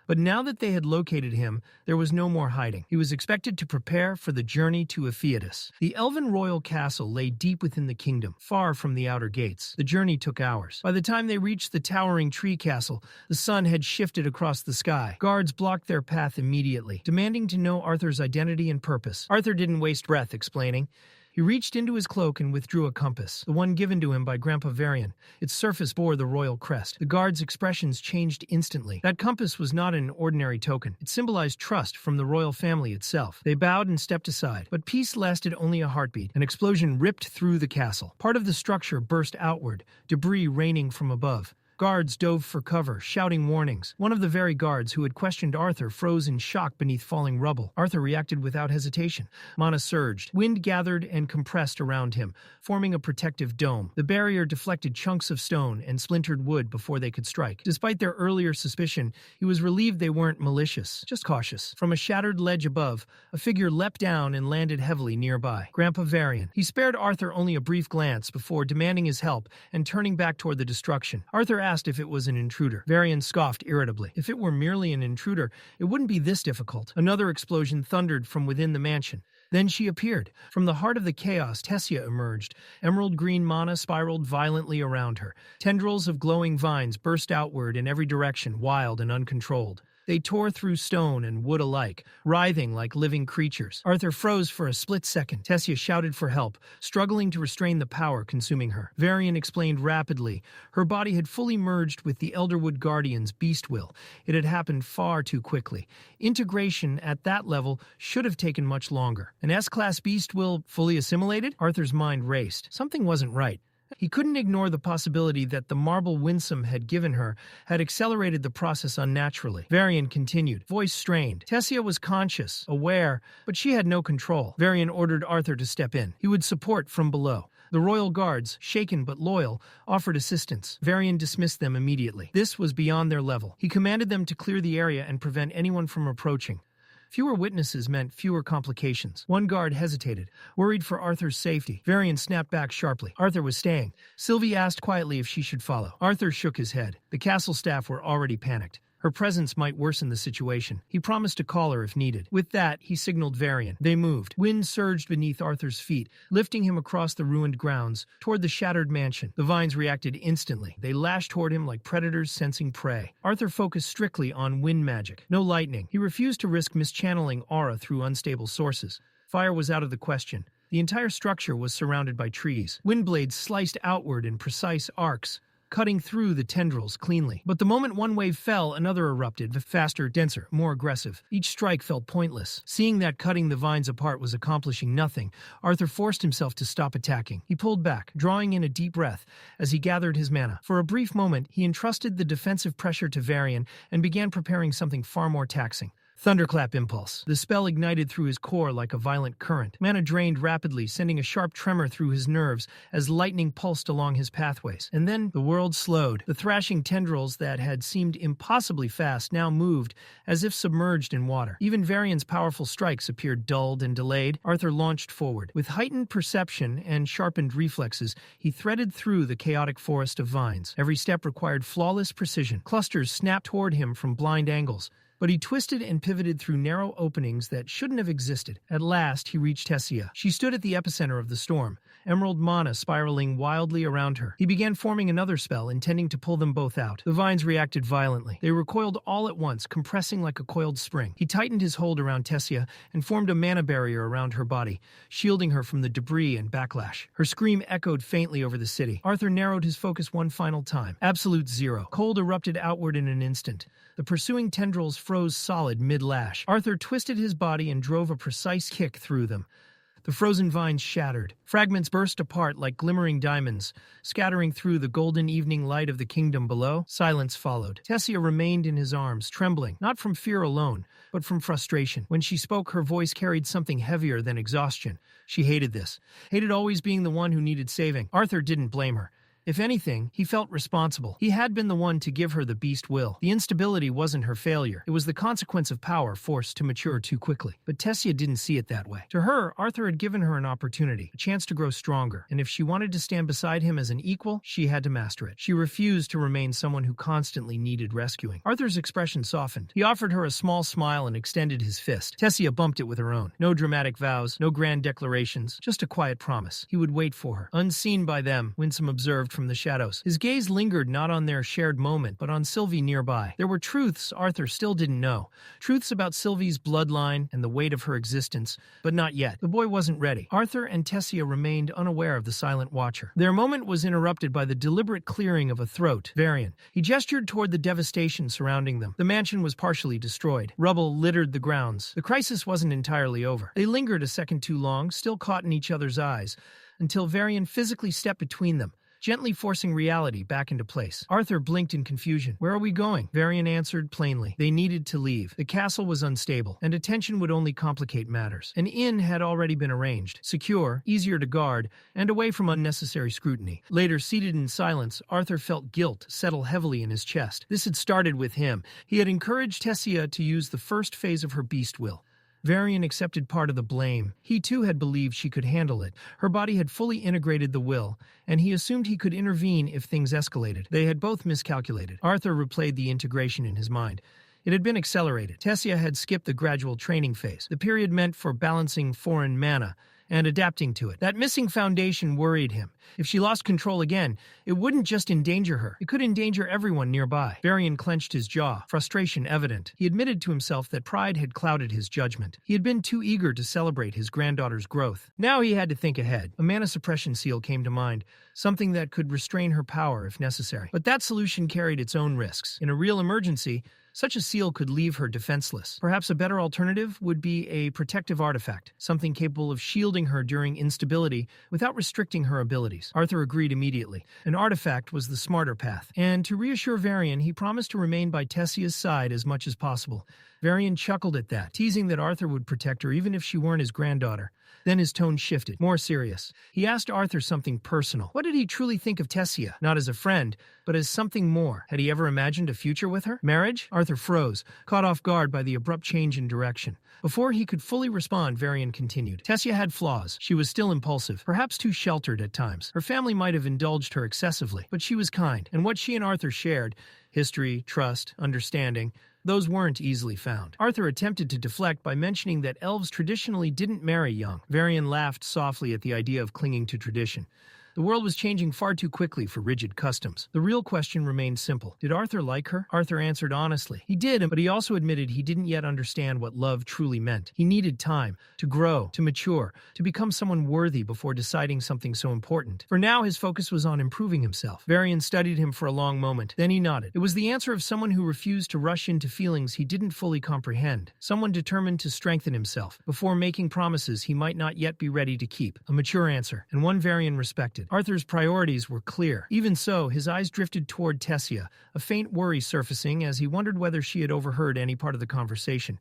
But now that they had located him, there was no more hiding. He was expected to prepare for the journey to Epheotus. The elven royal castle lay deep within the kingdom, far from the outer gates. The journey took hours. By the time they reached the towering tree castle, the sun had shifted across the sky. Guards blocked their path immediately, demanding to know Arthur's identity and purpose. Arthur didn't waste breath explaining. He reached into his cloak and withdrew a compass, the one given to him by Grandpa Varian. Its surface bore the royal crest. The guard's expressions changed instantly. That compass was not an ordinary token. It symbolized trust from the royal family itself. They bowed and stepped aside, but peace lasted only a heartbeat. An explosion ripped through the castle. Part of the structure burst outward, debris raining from above. Guards dove for cover, shouting warnings. One of the very guards who had questioned Arthur froze in shock beneath falling rubble. Arthur reacted without hesitation. Mana surged. Wind gathered and compressed around him, forming a protective dome. The barrier deflected chunks of stone and splintered wood before they could strike. Despite their earlier suspicion, he was relieved they weren't malicious, just cautious. From a shattered ledge above, a figure leapt down and landed heavily nearby. Grandpa Varian. He spared Arthur only a brief glance before demanding his help and turning back toward the destruction. Arthur asked if it was an intruder. Varian scoffed irritably. If it were merely an intruder, it wouldn't be this difficult. Another explosion thundered from within the mansion. Then she appeared. From the heart of the chaos, Tessia emerged. Emerald green mana spiraled violently around her. Tendrils of glowing vines burst outward in every direction, wild and uncontrolled. They tore through stone and wood alike, writhing like living creatures. Arthur froze for a split second. Tessia shouted for help, struggling to restrain the power consuming her. Varian explained rapidly. Her body had fully merged with the Elderwood Guardian's beast will. It had happened far too quickly. Integration at that level should have taken much longer. An S-class beast will fully assimilated? Arthur's mind raced. Something wasn't right. He couldn't ignore the possibility that the marble Winsome had given her had accelerated the process unnaturally. Varian continued, voice strained. Tessia was conscious, aware, but she had no control. Varian ordered Arthur to step in. He would support from below. The royal guards, shaken but loyal, offered assistance. Varian dismissed them immediately. This was beyond their level. He commanded them to clear the area and prevent anyone from approaching. Fewer witnesses meant fewer complications. One guard hesitated, worried for Arthur's safety. Varian snapped back sharply. Arthur was staying. Sylvie asked quietly if she should follow. Arthur shook his head. The castle staff were already panicked. Her presence might worsen the situation. He promised to call her if needed. With that, he signaled Varian. They moved. Wind surged beneath Arthur's feet, lifting him across the ruined grounds, toward the shattered mansion. The vines reacted instantly. They lashed toward him like predators sensing prey. Arthur focused strictly on wind magic. No lightning. He refused to risk mischanneling aura through unstable sources. Fire was out of the question. The entire structure was surrounded by trees. Wind blades sliced outward in precise arcs, cutting through the tendrils cleanly. But the moment one wave fell, another erupted, faster, denser, more aggressive. Each strike felt pointless. Seeing that cutting the vines apart was accomplishing nothing, Arthur forced himself to stop attacking. He pulled back, drawing in a deep breath as he gathered his mana. For a brief moment, he entrusted the defensive pressure to Varian and began preparing something far more taxing. Thunderclap Impulse. The spell ignited through his core like a violent current. Mana drained rapidly, sending a sharp tremor through his nerves as lightning pulsed along his pathways. And then the world slowed. The thrashing tendrils that had seemed impossibly fast now moved as if submerged in water. Even Varian's powerful strikes appeared dulled and delayed. Arthur launched forward. With heightened perception and sharpened reflexes, he threaded through the chaotic forest of vines. Every step required flawless precision. Clusters snapped toward him from blind angles, but he twisted and pivoted through narrow openings that shouldn't have existed. At last, he reached Tessia. She stood at the epicenter of the storm, emerald mana spiraling wildly around her. He began forming another spell, intending to pull them both out. The vines reacted violently. They recoiled all at once, compressing like a coiled spring. He tightened his hold around Tessia and formed a mana barrier around her body, shielding her from the debris and backlash. Her scream echoed faintly over the city. Arthur narrowed his focus one final time. Absolute zero. Cold erupted outward in an instant. The pursuing tendrils froze solid mid-lash. Arthur twisted his body and drove a precise kick through them. The frozen vines shattered. Fragments burst apart like glimmering diamonds, scattering through the golden evening light of the kingdom below. Silence followed. Tessia remained in his arms, trembling, not from fear alone, but from frustration. When she spoke, her voice carried something heavier than exhaustion. She hated this. Hated always being the one who needed saving. Arthur didn't blame her. If anything, he felt responsible. He had been the one to give her the beast will. The instability wasn't her failure. It was the consequence of power forced to mature too quickly. But Tessia didn't see it that way. To her, Arthur had given her an opportunity, a chance to grow stronger. And if she wanted to stand beside him as an equal, she had to master it. She refused to remain someone who constantly needed rescuing. Arthur's expression softened. He offered her a small smile and extended his fist. Tessia bumped it with her own. No dramatic vows, no grand declarations, just a quiet promise. He would wait for her. Unseen by them, Winsome observed from the shadows. His gaze lingered not on their shared moment, but on Sylvie nearby. There were truths Arthur still didn't know. Truths about Sylvie's bloodline and the weight of her existence, but not yet. The boy wasn't ready. Arthur and Tessia remained unaware of the silent watcher. Their moment was interrupted by the deliberate clearing of a throat. Varian. He gestured toward the devastation surrounding them. The mansion was partially destroyed. Rubble littered the grounds. The crisis wasn't entirely over. They lingered a second too long, still caught in each other's eyes, until Varian physically stepped between them, gently forcing reality back into place. Arthur blinked in confusion. Where are we going? Varian answered plainly. They needed to leave. The castle was unstable, and attention would only complicate matters. An inn had already been arranged, secure, easier to guard, and away from unnecessary scrutiny. Later, seated in silence, Arthur felt guilt settle heavily in his chest. This had started with him. He had encouraged Tessia to use the first phase of her beast will. Varian accepted part of the blame. He too had believed she could handle it. Her body had fully integrated the will, and he assumed he could intervene if things escalated. They had both miscalculated. Arthur replayed the integration in his mind. It had been accelerated. Tessia had skipped the gradual training phase, the period meant for balancing foreign mana and adapting to it. That missing foundation worried him. If she lost control again, it wouldn't just endanger her. It could endanger everyone nearby. Varian clenched his jaw, frustration evident. He admitted to himself that pride had clouded his judgment. He had been too eager to celebrate his granddaughter's growth. Now he had to think ahead. A mana suppression seal came to mind, something that could restrain her power if necessary. But that solution carried its own risks. In a real emergency, such a seal could leave her defenseless. Perhaps a better alternative would be a protective artifact, something capable of shielding her during instability without restricting her abilities. Arthur agreed immediately. An artifact was the smarter path, and to reassure Varian, he promised to remain by Tessia's side as much as possible. Varian chuckled at that, teasing that Arthur would protect her even if she weren't his granddaughter. Then his tone shifted, more serious. He asked Arthur something personal. What did he truly think of Tessia? Not as a friend, but as something more. Had he ever imagined a future with her? Marriage? Arthur froze, caught off guard by the abrupt change in direction. Before he could fully respond, Varian continued. Tessia had flaws. She was still impulsive, perhaps too sheltered at times. Her family might have indulged her excessively, but she was kind. And what she and Arthur shared, history, trust, understanding, those weren't easily found. Arthur attempted to deflect by mentioning that elves traditionally didn't marry young. Varian laughed softly at the idea of clinging to tradition. The world was changing far too quickly for rigid customs. The real question remained simple. Did Arthur like her? Arthur answered honestly. He did, but he also admitted he didn't yet understand what love truly meant. He needed time to grow, to mature, to become someone worthy before deciding something so important. For now, his focus was on improving himself. Varian studied him for a long moment. Then he nodded. It was the answer of someone who refused to rush into feelings he didn't fully comprehend. Someone determined to strengthen himself before making promises he might not yet be ready to keep. A mature answer, and one Varian respected. Arthur's priorities were clear. Even so, his eyes drifted toward Tessia, a faint worry surfacing as he wondered whether she had overheard any part of the conversation.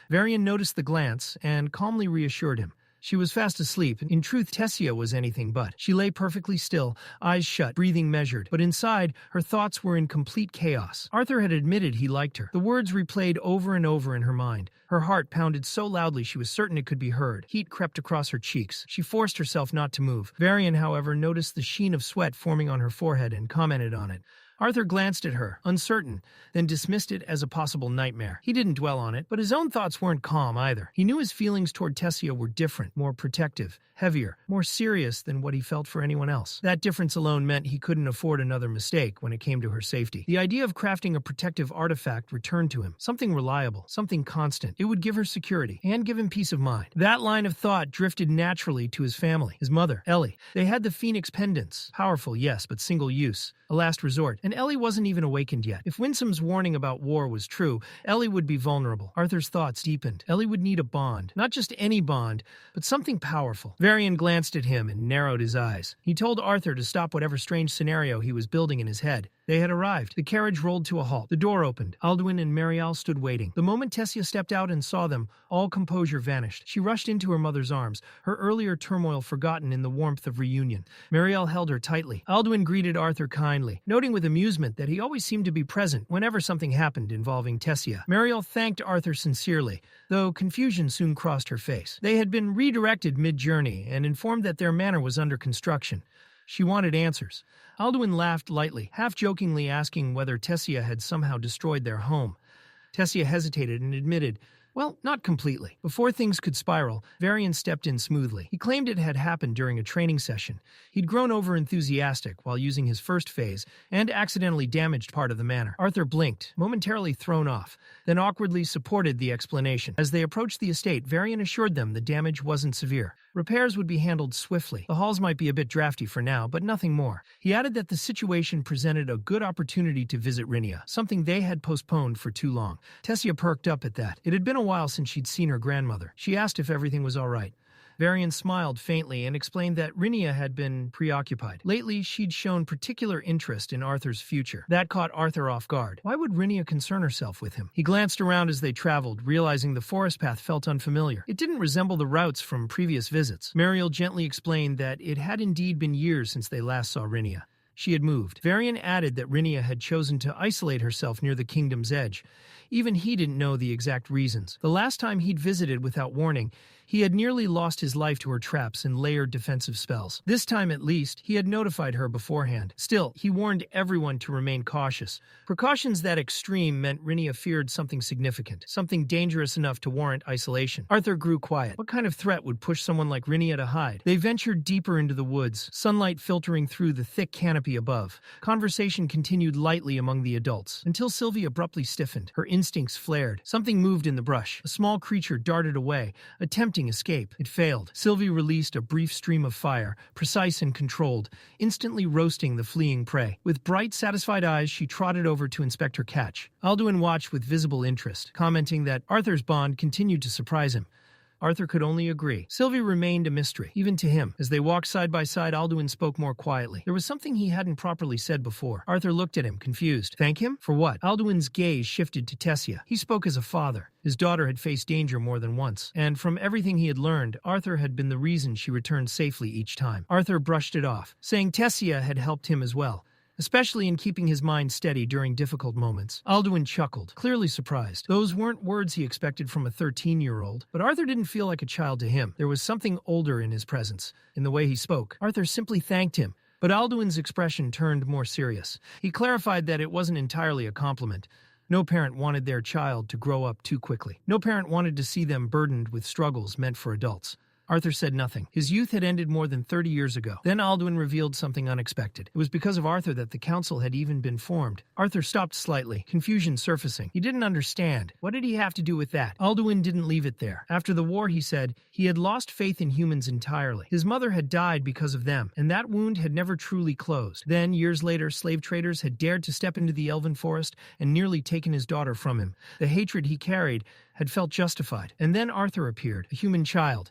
Varian noticed the glance and calmly reassured him. She was fast asleep. In truth, Tessia was anything but. She lay perfectly still, eyes shut, breathing measured. But inside, her thoughts were in complete chaos. Arthur had admitted he liked her. The words replayed over and over in her mind. Her heart pounded so loudly she was certain it could be heard. Heat crept across her cheeks. She forced herself not to move. Varian, however, noticed the sheen of sweat forming on her forehead and commented on it. Arthur glanced at her, uncertain, then dismissed it as a possible nightmare. He didn't dwell on it, but his own thoughts weren't calm either. He knew his feelings toward Tessia were different, more protective, heavier, more serious than what he felt for anyone else. That difference alone meant he couldn't afford another mistake when it came to her safety. The idea of crafting a protective artifact returned to him, something reliable, something constant. It would give her security and give him peace of mind. That line of thought drifted naturally to his family, his mother, Ellie. They had the Phoenix pendants, powerful, yes, but single use, a last resort. And Ellie wasn't even awakened yet. If Winsome's warning about war was true, Ellie would be vulnerable. Arthur's thoughts deepened. Ellie would need a bond. Not just any bond, but something powerful. Varian glanced at him and narrowed his eyes. He told Arthur to stop whatever strange scenario he was building in his head. They had arrived. The carriage rolled to a halt. The door opened. Alduin and Marial stood waiting. The moment Tessia stepped out and saw them, all composure vanished. She rushed into her mother's arms, her earlier turmoil forgotten in the warmth of reunion. Marial held her tightly. Alduin greeted Arthur kindly, noting with amusement that he always seemed to be present whenever something happened involving Tessia. Marial thanked Arthur sincerely, though confusion soon crossed her face. They had been redirected mid-journey and informed that their manor was under construction. She wanted answers. Alduin laughed lightly, half-jokingly asking whether Tessia had somehow destroyed their home. Tessia hesitated and admitted, well, not completely. Before things could spiral, Varian stepped in smoothly. He claimed it had happened during a training session. He'd grown over-enthusiastic while using his first phase and accidentally damaged part of the manor. Arthur blinked, momentarily thrown off, then awkwardly supported the explanation. As they approached the estate, Varian assured them the damage wasn't severe. Repairs would be handled swiftly. The halls might be a bit drafty for now, but nothing more. He added that the situation presented a good opportunity to visit Rinia, something they had postponed for too long. Tessia perked up at that. It had been a while since she'd seen her grandmother. She asked if everything was all right. Varian smiled faintly and explained that Rinia had been preoccupied. Lately, she'd shown particular interest in Arthur's future. That caught Arthur off guard. Why would Rinia concern herself with him? He glanced around as they traveled, realizing the forest path felt unfamiliar. It didn't resemble the routes from previous visits. Mariel gently explained that it had indeed been years since they last saw Rinia. She had moved. Varian added that Rinia had chosen to isolate herself near the kingdom's edge. Even he didn't know the exact reasons. The last time he'd visited without warning, he had nearly lost his life to her traps and layered defensive spells. This time, at least, he had notified her beforehand. Still, he warned everyone to remain cautious. Precautions that extreme meant Rinia feared something significant, something dangerous enough to warrant isolation. Arthur grew quiet. What kind of threat would push someone like Rinia to hide? They ventured deeper into the woods, sunlight filtering through the thick canopy above. Conversation continued lightly among the adults, until Sylvie abruptly stiffened. Her instincts flared. Something moved in the brush. A small creature darted away, attempting escape. It failed. Sylvie released a brief stream of fire, precise and controlled, instantly roasting the fleeing prey. With bright, satisfied eyes, she trotted over to inspect her catch. Alduin watched with visible interest, commenting that Arthur's bond continued to surprise him. Arthur could only agree. Sylvie remained a mystery, even to him. As they walked side by side, Alduin spoke more quietly. There was something he hadn't properly said before. Arthur looked at him, confused. Thank him? For what? Alduin's gaze shifted to Tessia. He spoke as a father. His daughter had faced danger more than once, and from everything he had learned, Arthur had been the reason she returned safely each time. Arthur brushed it off, saying Tessia had helped him as well, especially in keeping his mind steady during difficult moments. Alduin chuckled, clearly surprised. Those weren't words he expected from a 13-year-old, but Arthur didn't feel like a child to him. There was something older in his presence, in the way he spoke. Arthur simply thanked him, but Alduin's expression turned more serious. He clarified that it wasn't entirely a compliment. No parent wanted their child to grow up too quickly. No parent wanted to see them burdened with struggles meant for adults. Arthur said nothing. His youth had ended more than 30 years ago. Then Alduin revealed something unexpected. It was because of Arthur that the council had even been formed. Arthur stopped slightly, confusion surfacing. He didn't understand. What did he have to do with that? Alduin didn't leave it there. After the war, he said, he had lost faith in humans entirely. His mother had died because of them, and that wound had never truly closed. Then, years later, slave traders had dared to step into the elven forest and nearly taken his daughter from him. The hatred he carried had felt justified. And then Arthur appeared, a human child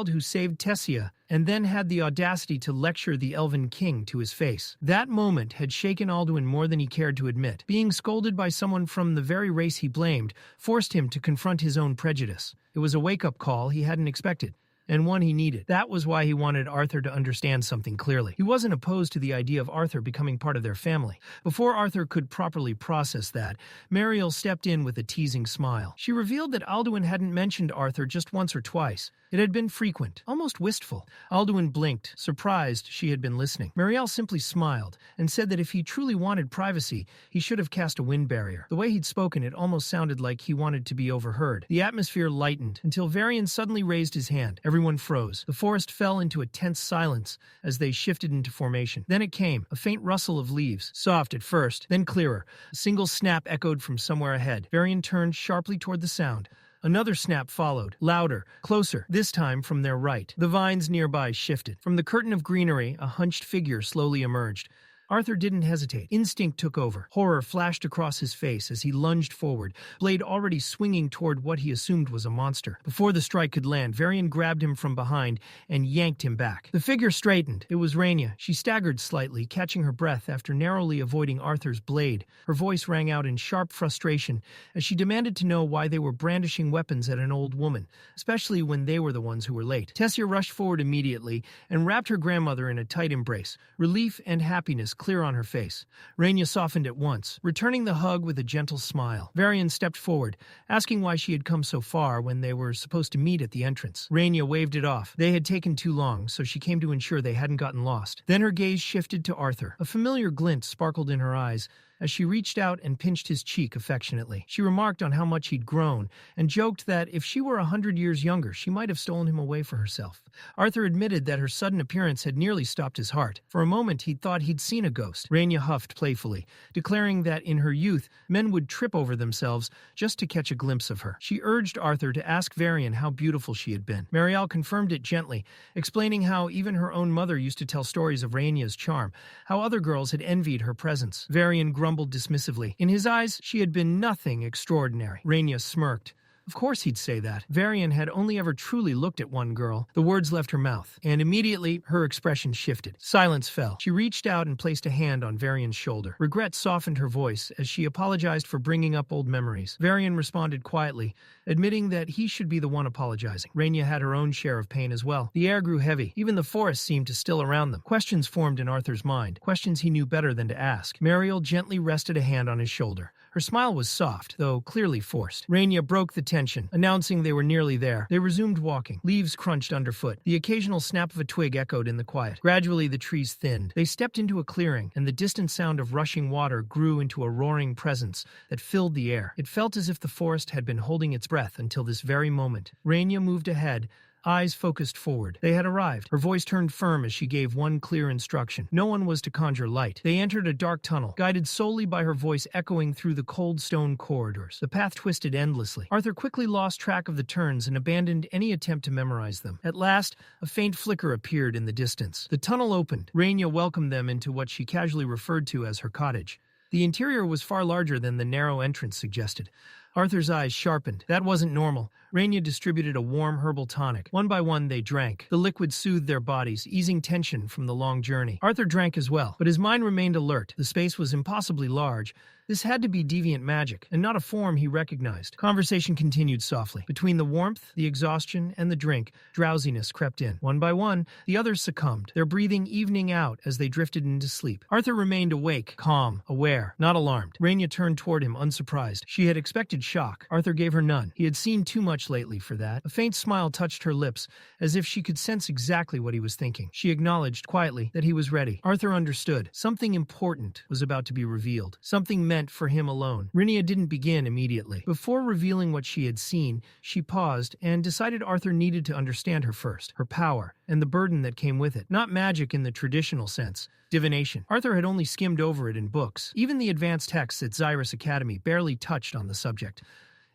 who saved Tessia, and then had the audacity to lecture the elven king to his face. That moment had shaken Alduin more than he cared to admit. Being scolded by someone from the very race he blamed forced him to confront his own prejudice. It was a wake-up call he hadn't expected, and one he needed. That was why he wanted Arthur to understand something clearly. He wasn't opposed to the idea of Arthur becoming part of their family. Before Arthur could properly process that, Mariel stepped in with a teasing smile. She revealed that Alduin hadn't mentioned Arthur just once or twice. It had been frequent, almost wistful. Alduin blinked, surprised she had been listening. Mariel simply smiled and said that if he truly wanted privacy, he should have cast a wind barrier. The way he'd spoken, it almost sounded like he wanted to be overheard. The atmosphere lightened until Varian suddenly raised his hand. Everyone froze. The forest fell into a tense silence as they shifted into formation. Then it came, a faint rustle of leaves, soft at first, then clearer. A single snap echoed from somewhere ahead. Varian turned sharply toward the sound. Another snap followed, louder, closer, this time from their right. The vines nearby shifted. From the curtain of greenery, a hunched figure slowly emerged. Arthur didn't hesitate. Instinct took over. Horror flashed across his face as he lunged forward, blade already swinging toward what he assumed was a monster. Before the strike could land, Varian grabbed him from behind and yanked him back. The figure straightened. It was Rainia. She staggered slightly, catching her breath after narrowly avoiding Arthur's blade. Her voice rang out in sharp frustration as she demanded to know why they were brandishing weapons at an old woman, especially when they were the ones who were late. Tessia rushed forward immediately and wrapped her grandmother in a tight embrace, relief and happiness clear on her face. Rainia softened at once, returning the hug with a gentle smile. Varian stepped forward, asking why she had come so far when they were supposed to meet at the entrance. Rainia waved it off. They had taken too long, so she came to ensure they hadn't gotten lost. Then her gaze shifted to Arthur. A familiar glint sparkled in her eyes as she reached out and pinched his cheek affectionately. She remarked on how much he'd grown, and joked that if she were 100 years younger, she might have stolen him away for herself. Arthur admitted that her sudden appearance had nearly stopped his heart. For a moment, he'd thought he'd seen a ghost. Rainia huffed playfully, declaring that in her youth, men would trip over themselves just to catch a glimpse of her. She urged Arthur to ask Varian how beautiful she had been. Mariel confirmed it gently, explaining how even her own mother used to tell stories of Rainia's charm, how other girls had envied her presence. Varian grumbled dismissively. In his eyes, she had been nothing extraordinary. Rainia smirked. Of course he'd say that. Varian had only ever truly looked at one girl. The words left her mouth, and immediately her expression shifted. Silence fell. She reached out and placed a hand on Varian's shoulder. Regret softened her voice as she apologized for bringing up old memories. Varian responded quietly, admitting that he should be the one apologizing. Rainia had her own share of pain as well. The air grew heavy. Even the forest seemed to still around them. Questions formed in Arthur's mind, questions he knew better than to ask. Mariel gently rested a hand on his shoulder. Her smile was soft, though clearly forced. Rainia broke the tension, announcing they were nearly there. They resumed walking. Leaves crunched underfoot. The occasional snap of a twig echoed in the quiet. Gradually, the trees thinned. They stepped into a clearing, and the distant sound of rushing water grew into a roaring presence that filled the air. It felt as if the forest had been holding its breath until this very moment. Rainia moved ahead, eyes focused forward. They had arrived. Her voice turned firm as she gave one clear instruction. No one was to conjure light. They entered a dark tunnel, guided solely by her voice echoing through the cold stone corridors. The path twisted endlessly. Arthur quickly lost track of the turns and abandoned any attempt to memorize them. At last, a faint flicker appeared in the distance. The tunnel opened. Rainia welcomed them into what she casually referred to as her cottage. The interior was far larger than the narrow entrance suggested. Arthur's eyes sharpened. That wasn't normal. Rainia distributed a warm herbal tonic. One by one, they drank. The liquid soothed their bodies, easing tension from the long journey. Arthur drank as well, but his mind remained alert. The space was impossibly large. This had to be deviant magic, and not a form he recognized. Conversation continued softly. Between the warmth, the exhaustion, and the drink, drowsiness crept in. One by one, the others succumbed, their breathing evening out as they drifted into sleep. Arthur remained awake, calm, aware, not alarmed. Rainia turned toward him, unsurprised. She had expected shock. Arthur gave her none. He had seen too much lately for that. A faint smile touched her lips, as if she could sense exactly what he was thinking. She acknowledged quietly that he was ready. Arthur understood. Something important was about to be revealed. Something meant meant for him alone. Rinia didn't begin immediately. Before revealing what she had seen, she paused and decided Arthur needed to understand her first, her power, and the burden that came with it. Not magic in the traditional sense. Divination. Arthur had only skimmed over it in books. Even the advanced texts at Xyrus Academy barely touched on the subject.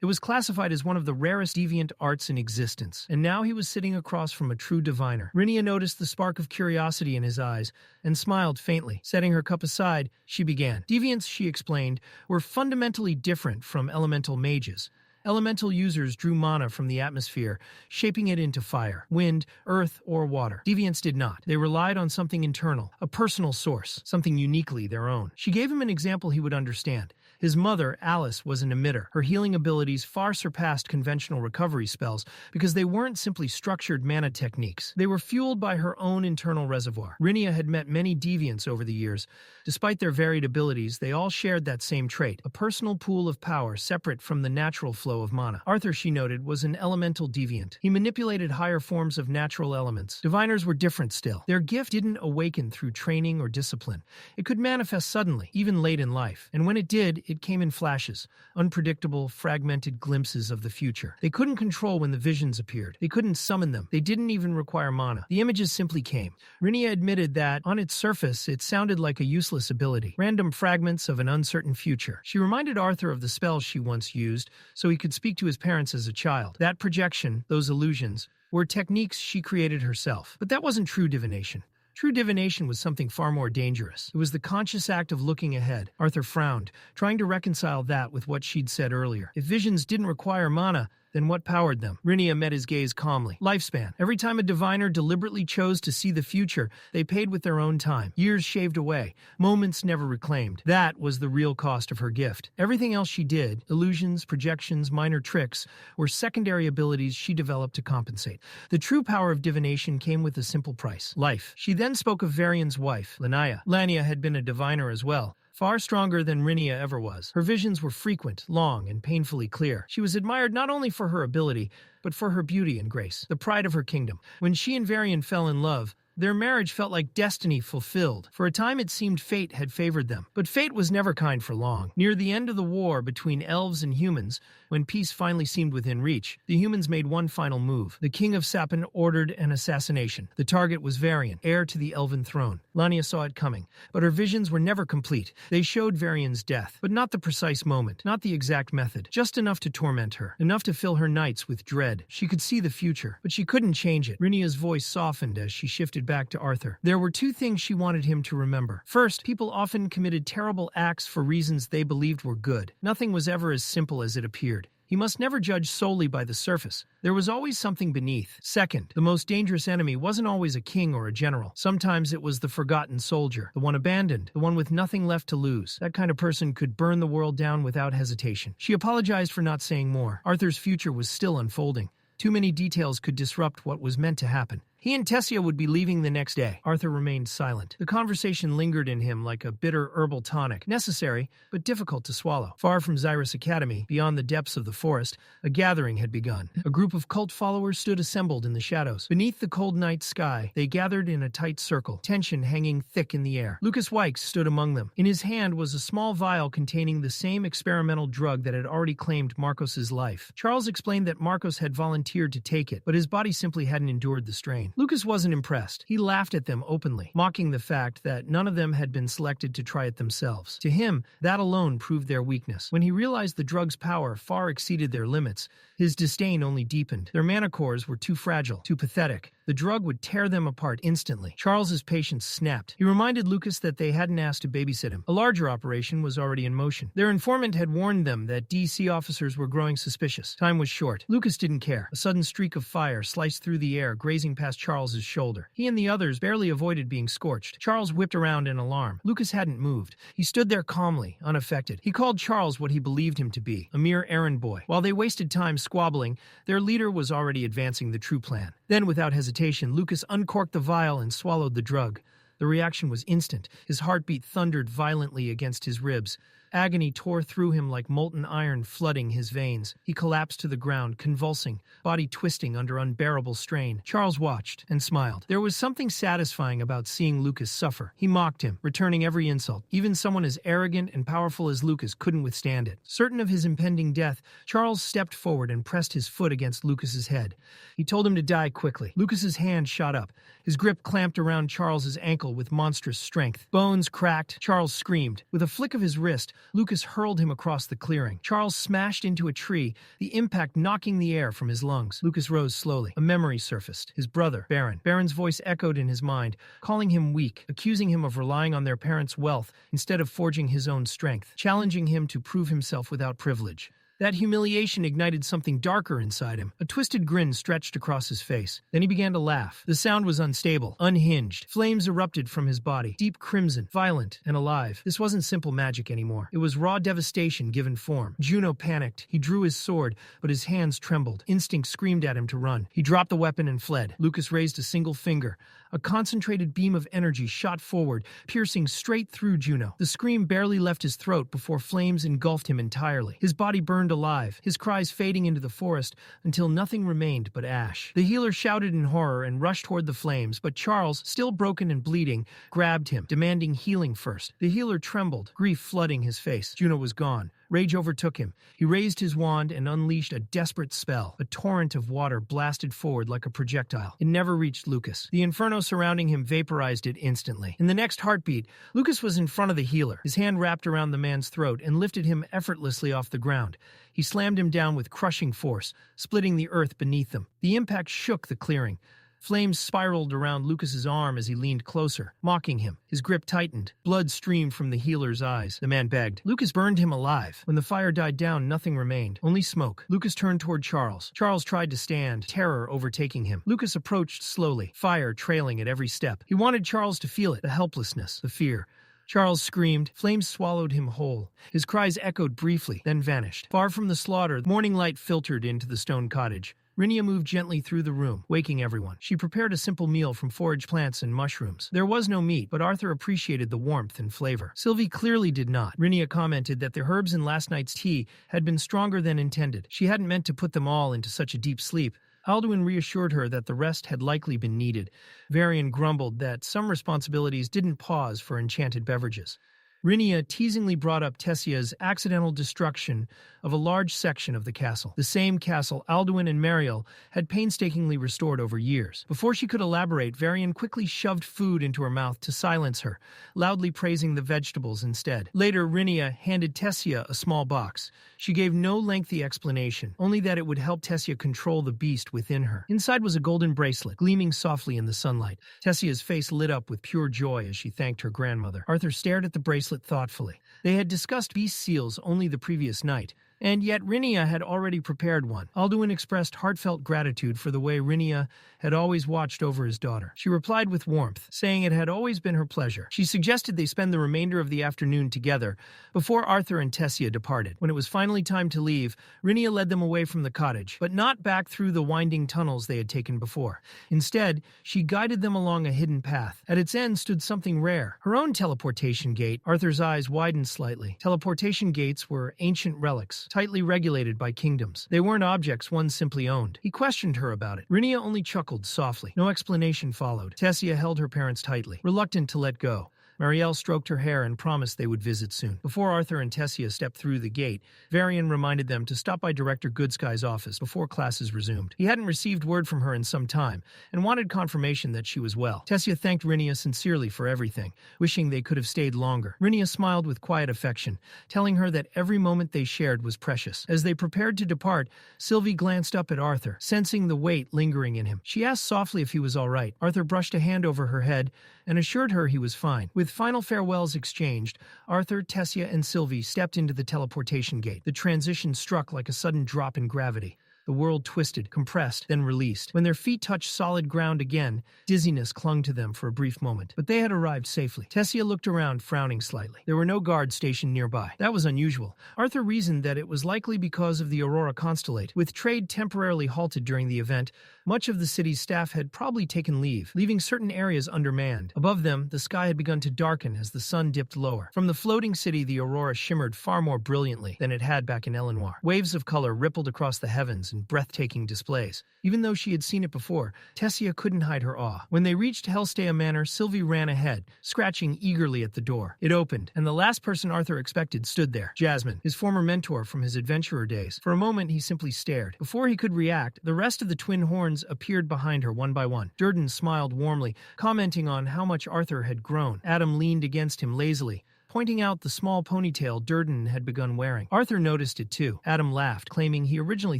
It was classified as one of the rarest deviant arts in existence, and now he was sitting across from a true diviner. Rinia noticed the spark of curiosity in his eyes and smiled faintly. Setting her cup aside, she began. Deviants, she explained, were fundamentally different from elemental mages. Elemental users drew mana from the atmosphere, shaping it into fire, wind, earth, or water. Deviants did not. They relied on something internal, a personal source, something uniquely their own. She gave him an example he would understand. His mother, Alice, was an emitter. Her healing abilities far surpassed conventional recovery spells because they weren't simply structured mana techniques. They were fueled by her own internal reservoir. Rinia had met many deviants over the years. Despite their varied abilities, they all shared that same trait, a personal pool of power separate from the natural flow of mana. Arthur, she noted, was an elemental deviant. He manipulated higher forms of natural elements. Diviners were different still. Their gift didn't awaken through training or discipline. It could manifest suddenly, even late in life. And when it did, it came in flashes, unpredictable, fragmented glimpses of the future. They couldn't control when the visions appeared. They couldn't summon them. They didn't even require mana. The images simply came. Rinia admitted that, on its surface, it sounded like a useless ability, random fragments of an uncertain future. She reminded Arthur of the spells she once used, so he could speak to his parents as a child. That projection, those illusions, were techniques she created herself. But that wasn't true divination. True divination was something far more dangerous. It was the conscious act of looking ahead. Arthur frowned, trying to reconcile that with what she'd said earlier. If visions didn't require mana, then what powered them? Rinia met his gaze calmly. Lifespan. Every time a diviner deliberately chose to see the future, they paid with their own time. Years shaved away. Moments never reclaimed. That was the real cost of her gift. Everything else she did, illusions, projections, minor tricks, were secondary abilities she developed to compensate. The true power of divination came with a simple price: life. She then spoke of Varian's wife, Lanaya. Lania had been a diviner as well, far stronger than Rinia ever was. Her visions were frequent, long, and painfully clear. She was admired not only for her ability, but for her beauty and grace, the pride of her kingdom. When she and Varian fell in love, their marriage felt like destiny fulfilled. For a time it seemed fate had favored them. But fate was never kind for long. Near the end of the war between elves and humans, when peace finally seemed within reach, the humans made one final move. The king of Sapin ordered an assassination. The target was Varian, heir to the elven throne. Lania saw it coming, but her visions were never complete. They showed Varian's death, but not the precise moment, not the exact method, just enough to torment her, enough to fill her nights with dread. She could see the future, but she couldn't change it. Rinia's voice softened as she shifted back to Arthur. There were two things she wanted him to remember. First, people often committed terrible acts for reasons they believed were good. Nothing was ever as simple as it appeared. He must never judge solely by the surface. There was always something beneath. Second, the most dangerous enemy wasn't always a king or a general. Sometimes it was the forgotten soldier, the one abandoned, the one with nothing left to lose. That kind of person could burn the world down without hesitation. She apologized for not saying more. Arthur's future was still unfolding. Too many details could disrupt what was meant to happen. He and Tessia would be leaving the next day. Arthur remained silent. The conversation lingered in him like a bitter herbal tonic, necessary, but difficult to swallow. Far from Xyrus Academy, beyond the depths of the forest, a gathering had begun. A group of cult followers stood assembled in the shadows. Beneath the cold night sky, they gathered in a tight circle, tension hanging thick in the air. Lucas Wykes stood among them. In his hand was a small vial containing the same experimental drug that had already claimed Marcos's life. Charles explained that Marcos had volunteered to take it, but his body simply hadn't endured the strain. Lucas wasn't impressed. He laughed at them openly, mocking the fact that none of them had been selected to try it themselves. To him, that alone proved their weakness. When he realized the drug's power far exceeded their limits, his disdain only deepened. Their mana cores were too fragile, too pathetic. The drug would tear them apart instantly. Charles's patience snapped. He reminded Lucas that they hadn't asked to babysit him. A larger operation was already in motion. Their informant had warned them that DC officers were growing suspicious. Time was short. Lucas didn't care. A sudden streak of fire sliced through the air, grazing past Charles's shoulder. He and the others barely avoided being scorched. Charles whipped around in alarm. Lucas hadn't moved. He stood there calmly, unaffected. He called Charles what he believed him to be, a mere errand boy. While they wasted time squabbling, their leader was already advancing the true plan. Then, without hesitation, Lucas uncorked the vial and swallowed the drug. The reaction was instant. His heartbeat thundered violently against his ribs. Agony tore through him like molten iron flooding his veins. He collapsed to the ground, convulsing, body twisting under unbearable strain. Charles watched and smiled. There was something satisfying about seeing Lucas suffer. He mocked him, returning every insult. Even someone as arrogant and powerful as Lucas couldn't withstand it. Certain of his impending death, Charles stepped forward and pressed his foot against Lucas's head. He told him to die quickly. Lucas's hand shot up. His grip clamped around Charles's ankle with monstrous strength. Bones cracked. Charles screamed. With a flick of his wrist, Lucas hurled him across the clearing. Charles smashed into a tree, the impact knocking the air from his lungs. Lucas rose slowly. A memory surfaced. His brother, Baron. Baron's voice echoed in his mind, calling him weak, accusing him of relying on their parents' wealth instead of forging his own strength, challenging him to prove himself without privilege. That humiliation ignited something darker inside him. A twisted grin stretched across his face. Then he began to laugh. The sound was unstable, unhinged. Flames erupted from his body, deep crimson, violent, and alive. This wasn't simple magic anymore. It was raw devastation given form. Juno panicked. He drew his sword, but his hands trembled. Instinct screamed at him to run. He dropped the weapon and fled. Lucas raised a single finger. A concentrated beam of energy shot forward, piercing straight through Juno. The scream barely left his throat before flames engulfed him entirely. His body burned alive, his cries fading into the forest until nothing remained but ash. The healer shouted in horror and rushed toward the flames, but Charles, still broken and bleeding, grabbed him, demanding healing first. The healer trembled, grief flooding his face. Juno was gone. Rage overtook him. He raised his wand and unleashed a desperate spell. A torrent of water blasted forward like a projectile. It never reached Lucas. The inferno surrounding him vaporized it instantly. In the next heartbeat, Lucas was in front of the healer. His hand wrapped around the man's throat and lifted him effortlessly off the ground. He slammed him down with crushing force, splitting the earth beneath them. The impact shook the clearing. Flames spiraled around Lucas's arm as he leaned closer, mocking him. His grip tightened. Blood streamed from the healer's eyes. The man begged. Lucas burned him alive. When the fire died down, nothing remained. Only smoke. Lucas turned toward Charles. Charles tried to stand, terror overtaking him. Lucas approached slowly, fire trailing at every step. He wanted Charles to feel it, the helplessness, the fear. Charles screamed. Flames swallowed him whole. His cries echoed briefly, then vanished. Far from the slaughter, morning light filtered into the stone cottage. Rinia moved gently through the room, waking everyone. She prepared a simple meal from foraged plants and mushrooms. There was no meat, but Arthur appreciated the warmth and flavor. Sylvie clearly did not. Rinia commented that the herbs in last night's tea had been stronger than intended. She hadn't meant to put them all into such a deep sleep. Alduin reassured her that the rest had likely been needed. Varian grumbled that some responsibilities didn't pause for enchanted beverages. Rinia teasingly brought up Tessia's accidental destruction of a large section of the castle, the same castle Alduin and Mariel had painstakingly restored over years. Before she could elaborate, Varian quickly shoved food into her mouth to silence her, loudly praising the vegetables instead. Later, Rinia handed Tessia a small box. She gave no lengthy explanation, only that it would help Tessia control the beast within her. Inside was a golden bracelet, gleaming softly in the sunlight. Tessia's face lit up with pure joy as she thanked her grandmother. Arthur stared at the bracelet thoughtfully. They had discussed beast seals only the previous night, and yet Rinia had already prepared one. Alduin expressed heartfelt gratitude for the way Rinia had always watched over his daughter. She replied with warmth, saying it had always been her pleasure. She suggested they spend the remainder of the afternoon together before Arthur and Tessia departed. When it was finally time to leave, Rinia led them away from the cottage, but not back through the winding tunnels they had taken before. Instead, she guided them along a hidden path. At its end stood something rare, her own teleportation gate. Arthur's eyes widened slightly. Teleportation gates were ancient relics, tightly regulated by kingdoms. They weren't objects one simply owned. He questioned her about it. Rinia only chuckled softly. No explanation followed. Tessia held her parents tightly, reluctant to let go. Marielle stroked her hair and promised they would visit soon. Before Arthur and Tessia stepped through the gate, Varian reminded them to stop by Director Goodsky's office before classes resumed. He hadn't received word from her in some time, and wanted confirmation that she was well. Tessia thanked Rinia sincerely for everything, wishing they could have stayed longer. Rinia smiled with quiet affection, telling her that every moment they shared was precious. As they prepared to depart, Sylvie glanced up at Arthur, sensing the weight lingering in him. She asked softly if he was all right. Arthur brushed a hand over her head and assured her he was fine. With final farewells exchanged, Arthur, Tessia, and Sylvie stepped into the teleportation gate. The transition struck like a sudden drop in gravity. The world twisted, compressed, then released. When their feet touched solid ground again, dizziness clung to them for a brief moment. But they had arrived safely. Tessia looked around, frowning slightly. There were no guards stationed nearby. That was unusual. Arthur reasoned that it was likely because of the Aurora Constellate. With trade temporarily halted during the event, Much of the city's staff had probably taken leave, leaving certain areas undermanned. Above them, the sky had begun to darken as the sun dipped lower. From the floating city, the aurora shimmered far more brilliantly than it had back in Elenoir. Waves of color rippled across the heavens in breathtaking displays. Even though she had seen it before, Tessia couldn't hide her awe. When they reached Hellstea Manor, Sylvie ran ahead, scratching eagerly at the door. It opened, and the last person Arthur expected stood there, Jasmine, his former mentor from his adventurer days. For a moment, he simply stared. Before he could react, the rest of the twin horns appeared behind her one by one. Durden smiled warmly, commenting on how much Arthur had grown. Adam leaned against him lazily, pointing out the small ponytail Durden had begun wearing. Arthur noticed it too. Adam laughed, claiming he originally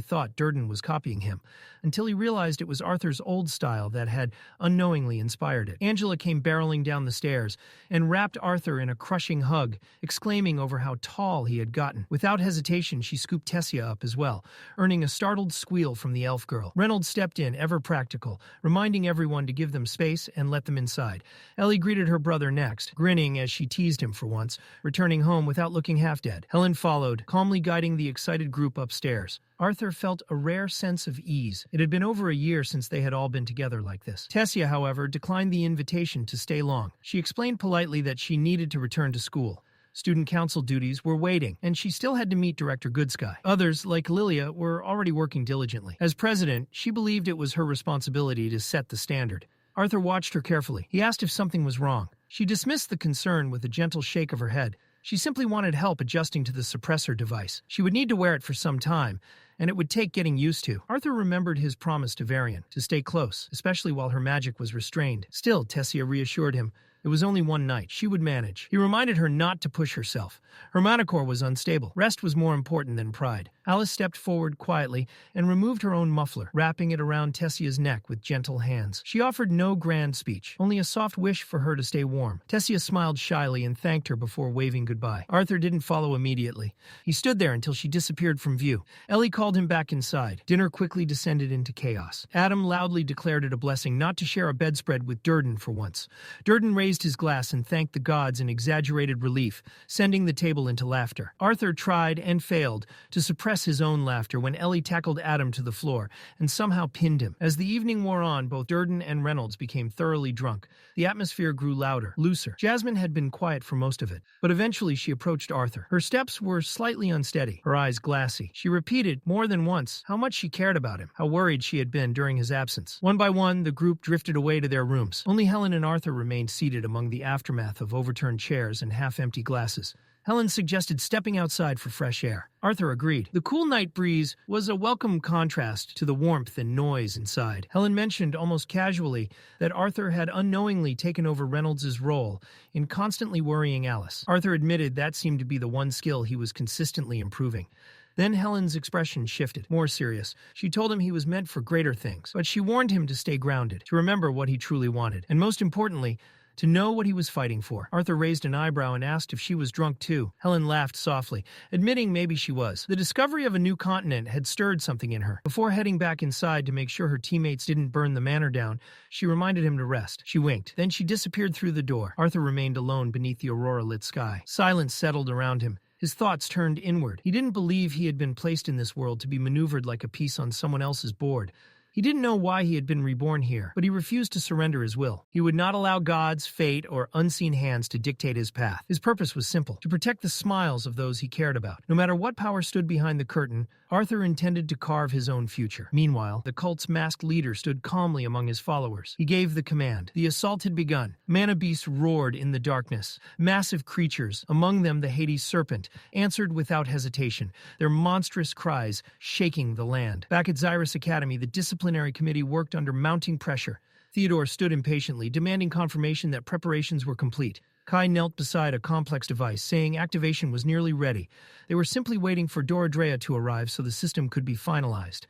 thought Durden was copying him, until he realized it was Arthur's old style that had unknowingly inspired it. Angela came barreling down the stairs and wrapped Arthur in a crushing hug, exclaiming over how tall he had gotten. Without hesitation, she scooped Tessia up as well, earning a startled squeal from the elf girl. Reginald stepped in, ever practical, reminding everyone to give them space and let them inside. Ellie greeted her brother next, grinning as she teased him for once, returning home without looking half dead. Helen followed, calmly guiding the excited group upstairs. Arthur felt a rare sense of ease. It had been over a year since they had all been together like this. Tessia, however, declined the invitation to stay long. She explained politely that she needed to return to school. Student council duties were waiting, and she still had to meet Director Goodsky. Others, like Lilia, were already working diligently. As president, she believed it was her responsibility to set the standard. Arthur watched her carefully. He asked if something was wrong. She dismissed the concern with a gentle shake of her head. She simply wanted help adjusting to the suppressor device. She would need to wear it for some time, and it would take getting used to. Arthur remembered his promise to Varian, to stay close, especially while her magic was restrained. Still, Tessia reassured him, it was only one night. She would manage. He reminded her not to push herself. Her manicore was unstable. Rest was more important than pride. Alice stepped forward quietly and removed her own muffler, wrapping it around Tessia's neck with gentle hands. She offered no grand speech, only a soft wish for her to stay warm. Tessia smiled shyly and thanked her before waving goodbye. Arthur didn't follow immediately. He stood there until she disappeared from view. Ellie called him back inside. Dinner quickly descended into chaos. Adam loudly declared it a blessing not to share a bedspread with Durden for once. Durden raised his glass and thanked the gods in exaggerated relief, sending the table into laughter. Arthur tried and failed to suppress his own laughter when Ellie tackled Adam to the floor and somehow pinned him. As the evening wore on, both Durden and Reynolds became thoroughly drunk. The atmosphere grew louder, looser. Jasmine had been quiet for most of it, but eventually she approached Arthur. Her steps were slightly unsteady, her eyes glassy. She repeated more than once how much she cared about him, how worried she had been during his absence. One by one, the group drifted away to their rooms. Only Helen and Arthur remained seated among the aftermath of overturned chairs and half-empty glasses. Helen suggested stepping outside for fresh air. Arthur agreed. The cool night breeze was a welcome contrast to the warmth and noise inside. Helen mentioned almost casually that Arthur had unknowingly taken over Reynolds' role in constantly worrying Alice. Arthur admitted that seemed to be the one skill he was consistently improving. Then Helen's expression shifted, more serious. She told him he was meant for greater things, but she warned him to stay grounded, to remember what he truly wanted, and most importantly, to know what he was fighting for. Arthur raised an eyebrow and asked if she was drunk too. Helen laughed softly, admitting maybe she was. The discovery of a new continent had stirred something in her. Before heading back inside to make sure her teammates didn't burn the manor down, she reminded him to rest. She winked. Then she disappeared through the door. Arthur remained alone beneath the aurora-lit sky. Silence settled around him. His thoughts turned inward. He didn't believe he had been placed in this world to be maneuvered like a piece on someone else's board. He didn't know why he had been reborn here, but he refused to surrender his will. He would not allow gods, fate, or unseen hands to dictate his path. His purpose was simple, to protect the smiles of those he cared about. No matter what power stood behind the curtain, Arthur intended to carve his own future. Meanwhile, the cult's masked leader stood calmly among his followers. He gave the command. The assault had begun. Mana beasts roared in the darkness. Massive creatures, among them the Hades serpent, answered without hesitation, their monstrous cries shaking the land. Back at Xyrus Academy, the disciplinary committee worked under mounting pressure. Theodore stood impatiently, demanding confirmation that preparations were complete. Kai knelt beside a complex device, saying activation was nearly ready. They were simply waiting for Doradrea to arrive so the system could be finalized.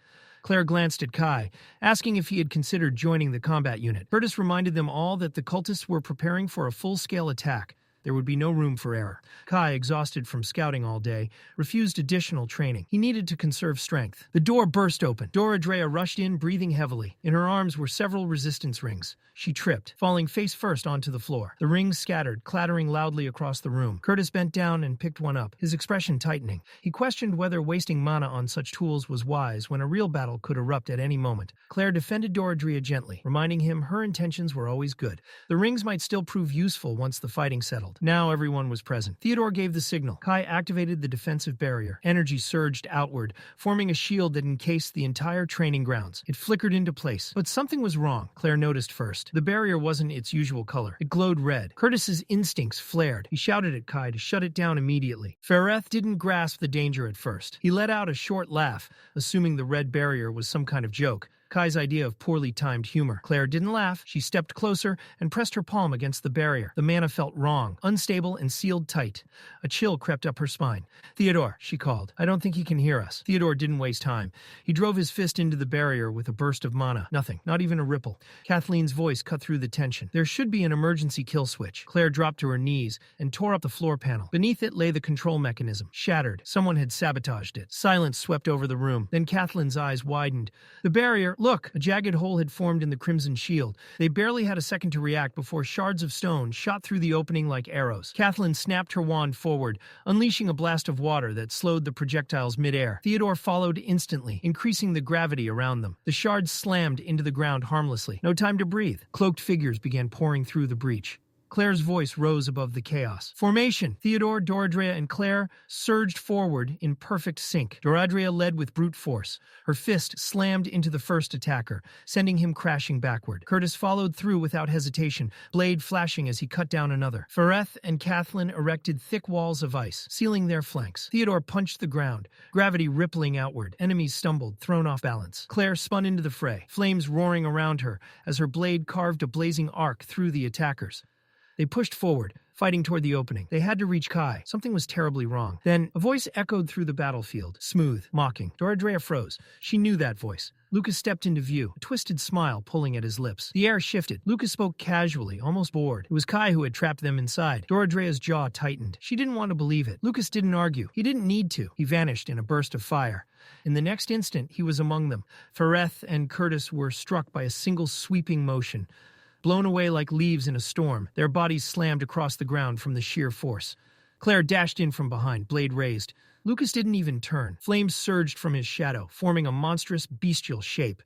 Claire glanced at Kai, asking if he had considered joining the combat unit. Curtis reminded them all that the cultists were preparing for a full-scale attack. There would be no room for error. Kai, exhausted from scouting all day, refused additional training. He needed to conserve strength. The door burst open. Dora rushed in, breathing heavily. In her arms were several resistance rings. She tripped, falling face first onto the floor. The rings scattered, clattering loudly across the room. Curtis bent down and picked one up, his expression tightening. He questioned whether wasting mana on such tools was wise when a real battle could erupt at any moment. Claire defended Dora gently, reminding him her intentions were always good. The rings might still prove useful once the fighting settled. Now everyone was present. Theodore gave the signal. Kai activated the defensive barrier. Energy surged outward, forming a shield that encased the entire training grounds. It flickered into place. But something was wrong, Claire noticed first. The barrier wasn't its usual color. It glowed red. Curtis's instincts flared. He shouted at Kai to shut it down immediately. Fereth didn't grasp the danger at first. He let out a short laugh, assuming the red barrier was some kind of joke. Kai's idea of poorly timed humor. Claire didn't laugh. She stepped closer and pressed her palm against the barrier. The mana felt wrong, unstable, and sealed tight. A chill crept up her spine. "Theodore," she called. "I don't think he can hear us." Theodore didn't waste time. He drove his fist into the barrier with a burst of mana. Nothing, not even a ripple. Kathleen's voice cut through the tension. "There should be an emergency kill switch." Claire dropped to her knees and tore up the floor panel. Beneath it lay the control mechanism, shattered. Someone had sabotaged it. Silence swept over the room. Then Kathleen's eyes widened. "The barrier, look!" A jagged hole had formed in the crimson shield. They barely had a second to react before shards of stone shot through the opening like arrows. Kathleen snapped her wand forward, unleashing a blast of water that slowed the projectiles mid-air. Theodore followed instantly, increasing the gravity around them. The shards slammed into the ground harmlessly. No time to breathe. Cloaked figures began pouring through the breach. Claire's voice rose above the chaos. Formation! Theodore, Doradrea, and Claire surged forward in perfect sync. Doradrea led with brute force. Her fist slammed into the first attacker, sending him crashing backward. Curtis followed through without hesitation, blade flashing as he cut down another. Fereth and Kathleen erected thick walls of ice, sealing their flanks. Theodore punched the ground, gravity rippling outward. Enemies stumbled, thrown off balance. Claire spun into the fray, flames roaring around her as her blade carved a blazing arc through the attackers. They pushed forward, fighting toward the opening. They had to reach Kai. Something was terribly wrong. Then, a voice echoed through the battlefield, smooth, mocking. Doradrea froze. She knew that voice. Lucas stepped into view, a twisted smile pulling at his lips. The air shifted. Lucas spoke casually, almost bored. It was Kai who had trapped them inside. Doradrea's jaw tightened. She didn't want to believe it. Lucas didn't argue. He didn't need to. He vanished in a burst of fire. In the next instant, he was among them. Fereth and Curtis were struck by a single sweeping motion. Blown away like leaves in a storm, their bodies slammed across the ground from the sheer force. Claire dashed in from behind, blade raised. Lucas didn't even turn. Flames surged from his shadow, forming a monstrous, bestial shape.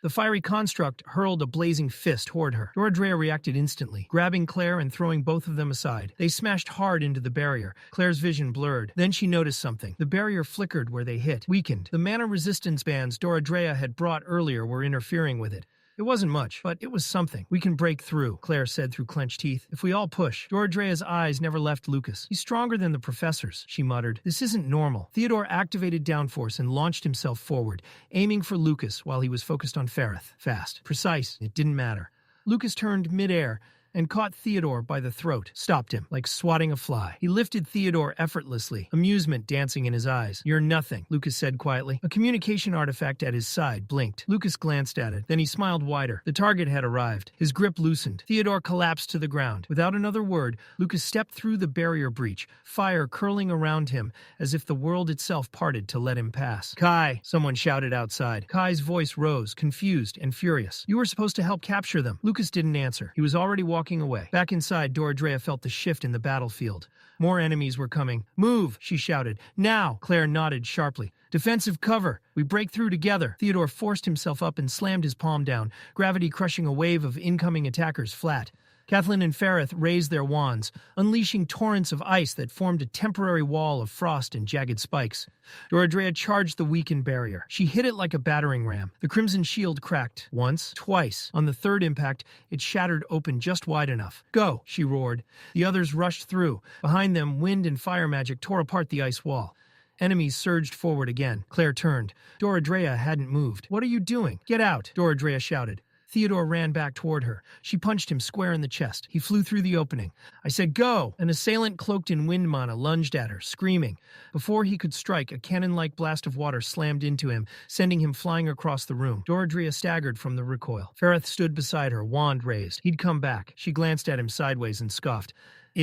The fiery construct hurled a blazing fist toward her. Doradrea reacted instantly, grabbing Claire and throwing both of them aside. They smashed hard into the barrier. Claire's vision blurred. Then she noticed something. The barrier flickered where they hit, weakened. The mana resistance bands Doradrea had brought earlier were interfering with it. It wasn't much, but it was something. "We can break through," Claire said through clenched teeth. "If we all push." Doradrea's eyes never left Lucas. "He's stronger than the professor's," she muttered. "This isn't normal." Theodore activated downforce and launched himself forward, aiming for Lucas while he was focused on Fereth. Fast, precise, it didn't matter. Lucas turned midair and caught Theodore by the throat, stopped him, like swatting a fly. He lifted Theodore effortlessly, amusement dancing in his eyes. "You're nothing," Lucas said quietly. A communication artifact at his side blinked. Lucas glanced at it, then he smiled wider. The target had arrived. His grip loosened. Theodore collapsed to the ground. Without another word, Lucas stepped through the barrier breach, fire curling around him as if the world itself parted to let him pass. "Kai!" someone shouted outside. Kai's voice rose, confused and furious. "You were supposed to help capture them." Lucas didn't answer. He was already walking away. Back inside, Doradrea felt the shift in the battlefield. More enemies were coming. "Move!" she shouted. "Now!" Claire nodded sharply. "Defensive cover! We break through together!" Theodore forced himself up and slammed his palm down, gravity crushing a wave of incoming attackers flat. Kathleen and Fereth raised their wands, unleashing torrents of ice that formed a temporary wall of frost and jagged spikes. Doradrea charged the weakened barrier. She hit it like a battering ram. The crimson shield cracked. Once, twice. On the third impact, it shattered open just wide enough. "Go!" she roared. The others rushed through. Behind them, wind and fire magic tore apart the ice wall. Enemies surged forward again. Claire turned. Doradrea hadn't moved. "What are you doing? Get out!" Doradrea shouted. Theodore ran back toward her. She punched him square in the chest. He flew through the opening. "I said go!" An assailant cloaked in wind mana lunged at her, screaming. Before he could strike, a cannon-like blast of water slammed into him, sending him flying across the room. Doradrea staggered from the recoil. Fereth stood beside her, wand raised. He'd come back. She glanced at him sideways and scoffed.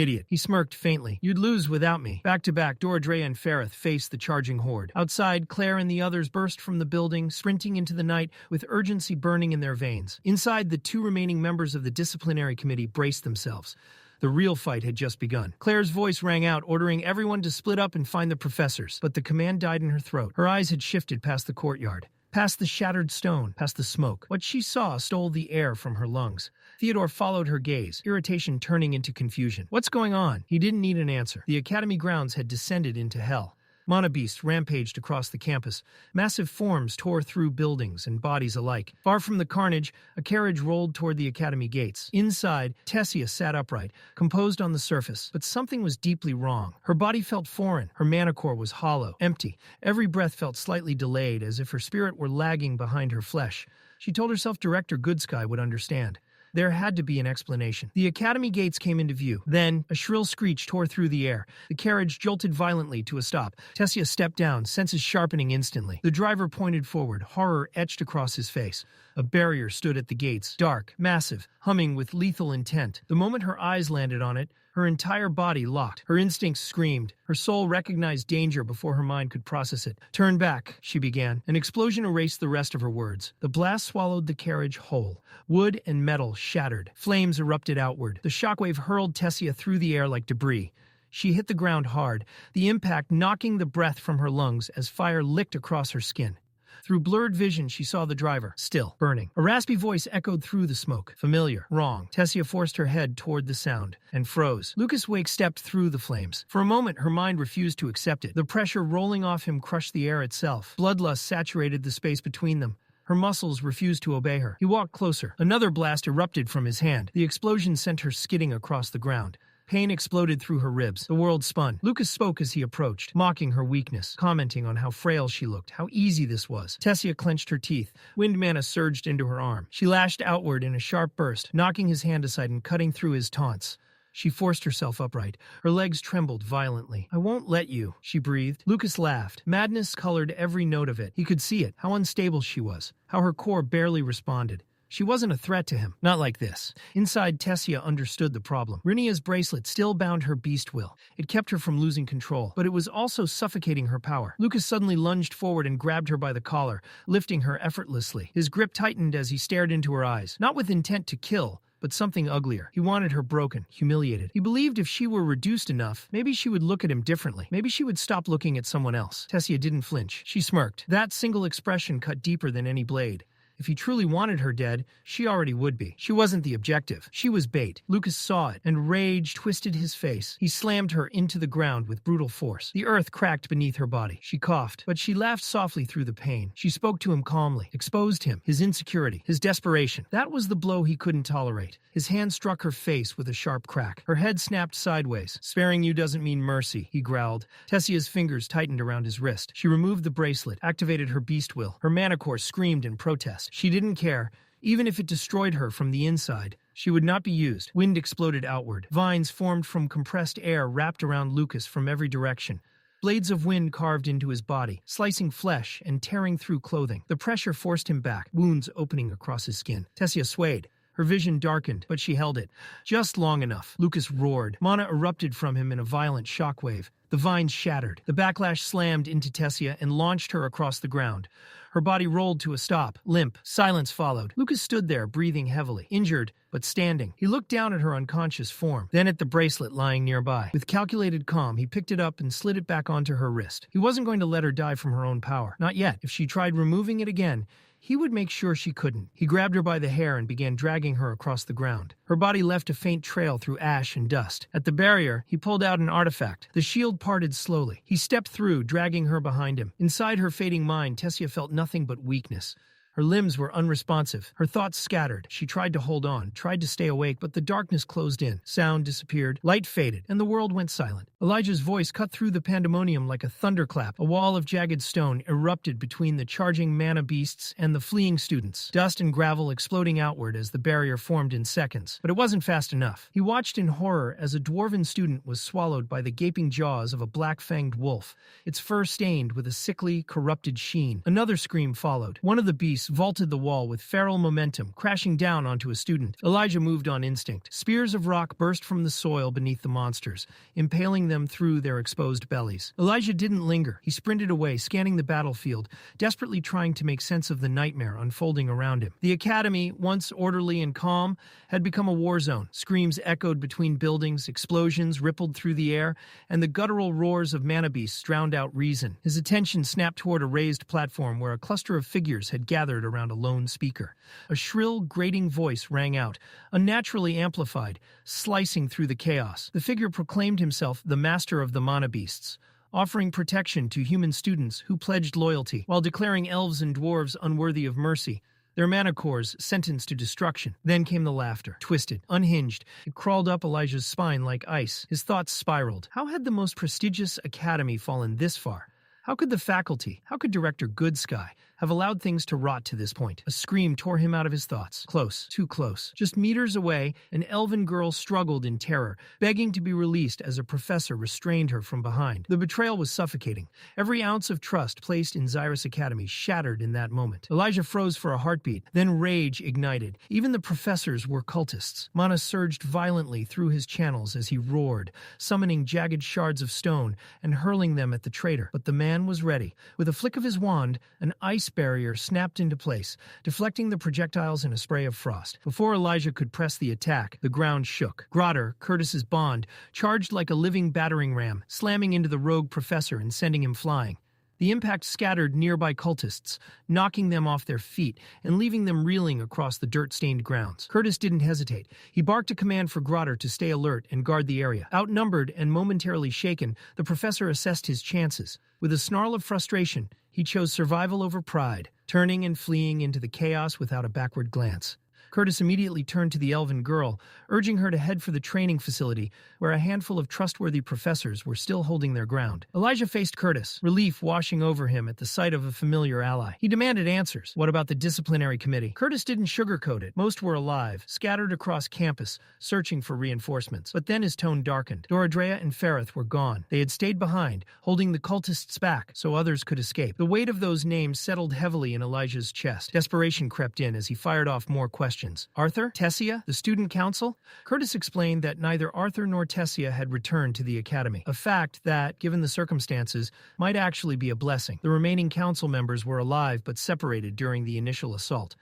Idiot. He smirked faintly. You'd lose without me. Back to back, Dora and Ferrith faced the charging horde. Outside, Claire and the others burst from the building, sprinting into the night with urgency burning in their veins. Inside, the 2 remaining members of the disciplinary committee braced themselves. The real fight had just begun. Claire's voice rang out, ordering everyone to split up and find the professors. But the command died in her throat. Her eyes had shifted past the courtyard, past the shattered stone, past the smoke. What she saw stole the air from her lungs. Theodore followed her gaze, irritation turning into confusion. What's going on? He didn't need an answer. The academy grounds had descended into hell. Monobeasts rampaged across the campus. Massive forms tore through buildings and bodies alike. Far from the carnage, a carriage rolled toward the academy gates. Inside, Tessia sat upright, composed on the surface, but something was deeply wrong. Her body felt foreign. Her mana core was hollow, empty. Every breath felt slightly delayed, as if her spirit were lagging behind her flesh. She told herself Director Goodsky would understand. There had to be an explanation. The academy gates came into view. Then, a shrill screech tore through the air. The carriage jolted violently to a stop. Tessia stepped down, senses sharpening instantly. The driver pointed forward, horror etched across his face. A barrier stood at the gates, dark, massive, humming with lethal intent. The moment her eyes landed on it, her entire body locked. Her instincts screamed. Her soul recognized danger before her mind could process it. Turn back, she began. An explosion erased the rest of her words. The blast swallowed the carriage whole. Wood and metal shattered. Flames erupted outward. The shockwave hurled Tessia through the air like debris. She hit the ground hard, the impact knocking the breath from her lungs as fire licked across her skin. Through blurred vision, she saw the driver, still, burning. A raspy voice echoed through the smoke. Familiar. Wrong. Tessia forced her head toward the sound and froze. Lucas Wake stepped through the flames. For a moment, her mind refused to accept it. The pressure rolling off him crushed the air itself. Bloodlust saturated the space between them. Her muscles refused to obey her. He walked closer. Another blast erupted from his hand. The explosion sent her skidding across the ground. Pain exploded through her ribs. The world spun. Lucas spoke as he approached, mocking her weakness, commenting on how frail she looked, how easy this was. Tessia clenched her teeth. Wind mana surged into her arm. She lashed outward in a sharp burst, knocking his hand aside and cutting through his taunts. She forced herself upright. Her legs trembled violently. I won't let you, she breathed. Lucas laughed. Madness colored every note of it. He could see it, how unstable she was, how her core barely responded. She wasn't a threat to him. Not like this. Inside, Tessia understood the problem. Rinia's bracelet still bound her beast will. It kept her from losing control, but it was also suffocating her power. Lucas suddenly lunged forward and grabbed her by the collar, lifting her effortlessly. His grip tightened as he stared into her eyes, not with intent to kill, but something uglier. He wanted her broken, humiliated. He believed if she were reduced enough, maybe she would look at him differently. Maybe she would stop looking at someone else. Tessia didn't flinch. She smirked. That single expression cut deeper than any blade. If he truly wanted her dead, she already would be. She wasn't the objective. She was bait. Lucas saw it, and rage twisted his face. He slammed her into the ground with brutal force. The earth cracked beneath her body. She coughed, but she laughed softly through the pain. She spoke to him calmly, exposed him, his insecurity, his desperation. That was the blow he couldn't tolerate. His hand struck her face with a sharp crack. Her head snapped sideways. Sparing you doesn't mean mercy, he growled. Tessia's fingers tightened around his wrist. She removed the bracelet, activated her beast will. Her mana core screamed in protest. She didn't care. Even if it destroyed her from the inside, she would not be used. Wind exploded outward. Vines formed from compressed air wrapped around Lucas from every direction. Blades of wind carved into his body, slicing flesh and tearing through clothing. The pressure forced him back, wounds opening across his skin. Tessia swayed. Her vision darkened, but she held it. Just long enough. Lucas roared. Mana erupted from him in a violent shockwave. The vines shattered. The backlash slammed into Tessia and launched her across the ground. Her body rolled to a stop, limp. Silence followed. Lucas stood there, breathing heavily, injured, but standing. He looked down at her unconscious form, then at the bracelet lying nearby. With calculated calm, he picked it up and slid it back onto her wrist. He wasn't going to let her die from her own power. Not yet. If she tried removing it again, he would make sure she couldn't. He grabbed her by the hair and began dragging her across the ground. Her body left a faint trail through ash and dust. At the barrier, he pulled out an artifact. The shield parted slowly. He stepped through, dragging her behind him. Inside her fading mind, Tessia felt nothing but weakness. Her limbs were unresponsive. Her thoughts scattered. She tried to hold on, tried to stay awake, but the darkness closed in. Sound disappeared. Light faded, and the world went silent. Elijah's voice cut through the pandemonium like a thunderclap. A wall of jagged stone erupted between the charging mana beasts and the fleeing students. Dust and gravel exploding outward as the barrier formed in seconds. But it wasn't fast enough. He watched in horror as a dwarven student was swallowed by the gaping jaws of a black-fanged wolf, its fur stained with a sickly, corrupted sheen. Another scream followed. One of the beasts beasts vaulted the wall with feral momentum, crashing down onto a student. Elijah moved on instinct. Spears of rock burst from the soil beneath the monsters, impaling them through their exposed bellies. Elijah didn't linger. He sprinted away, scanning the battlefield, desperately trying to make sense of the nightmare unfolding around him. The academy, once orderly and calm, had become a war zone. Screams echoed between buildings, explosions rippled through the air, and the guttural roars of mana beasts drowned out reason. His attention snapped toward a raised platform where a cluster of figures had gathered around a lone speaker. A shrill, grating voice rang out, unnaturally amplified, slicing through the chaos. The figure proclaimed himself the master of the mana beasts, offering protection to human students who pledged loyalty, while declaring elves and dwarves unworthy of mercy, their mana cores sentenced to destruction. Then came the laughter, twisted, unhinged. It crawled up Elijah's spine like ice. His thoughts spiraled. How had the most prestigious academy fallen this far? How could the faculty, how could Director Goodsky have allowed things to rot to this point? A scream tore him out of his thoughts. Close, too close. Just meters away, an elven girl struggled in terror, begging to be released as a professor restrained her from behind. The betrayal was suffocating. Every ounce of trust placed in Xyrus Academy shattered in that moment. Elijah froze for a heartbeat, then rage ignited. Even the professors were cultists. Mana surged violently through his channels as he roared, summoning jagged shards of stone and hurling them at the traitor. But the man was ready. With a flick of his wand, an ice barrier snapped into place, deflecting the projectiles in a spray of frost. Before Elijah could press the attack, the ground shook. Grotter, Curtis's bond, charged like a living battering ram, slamming into the rogue professor and sending him flying. The impact scattered nearby cultists, knocking them off their feet and leaving them reeling across the dirt-stained grounds. Curtis didn't hesitate. He barked a command for Grotter to stay alert and guard the area. Outnumbered and momentarily shaken, the professor assessed his chances. With a snarl of frustration, he chose survival over pride, turning and fleeing into the chaos without a backward glance. Curtis immediately turned to the elven girl, urging her to head for the training facility, where a handful of trustworthy professors were still holding their ground. Elijah faced Curtis, relief washing over him at the sight of a familiar ally. He demanded answers. What about the disciplinary committee? Curtis didn't sugarcoat it. Most were alive, scattered across campus, searching for reinforcements. But then his tone darkened. Doradrea and Ferrith were gone. They had stayed behind, holding the cultists back so others could escape. The weight of those names settled heavily in Elijah's chest. Desperation crept in as he fired off more questions. Arthur? Tessia? The student council? Curtis explained that neither Arthur nor Tessia had returned to the academy, a fact that, given the circumstances, might actually be a blessing. The remaining council members were alive but separated during the initial assault.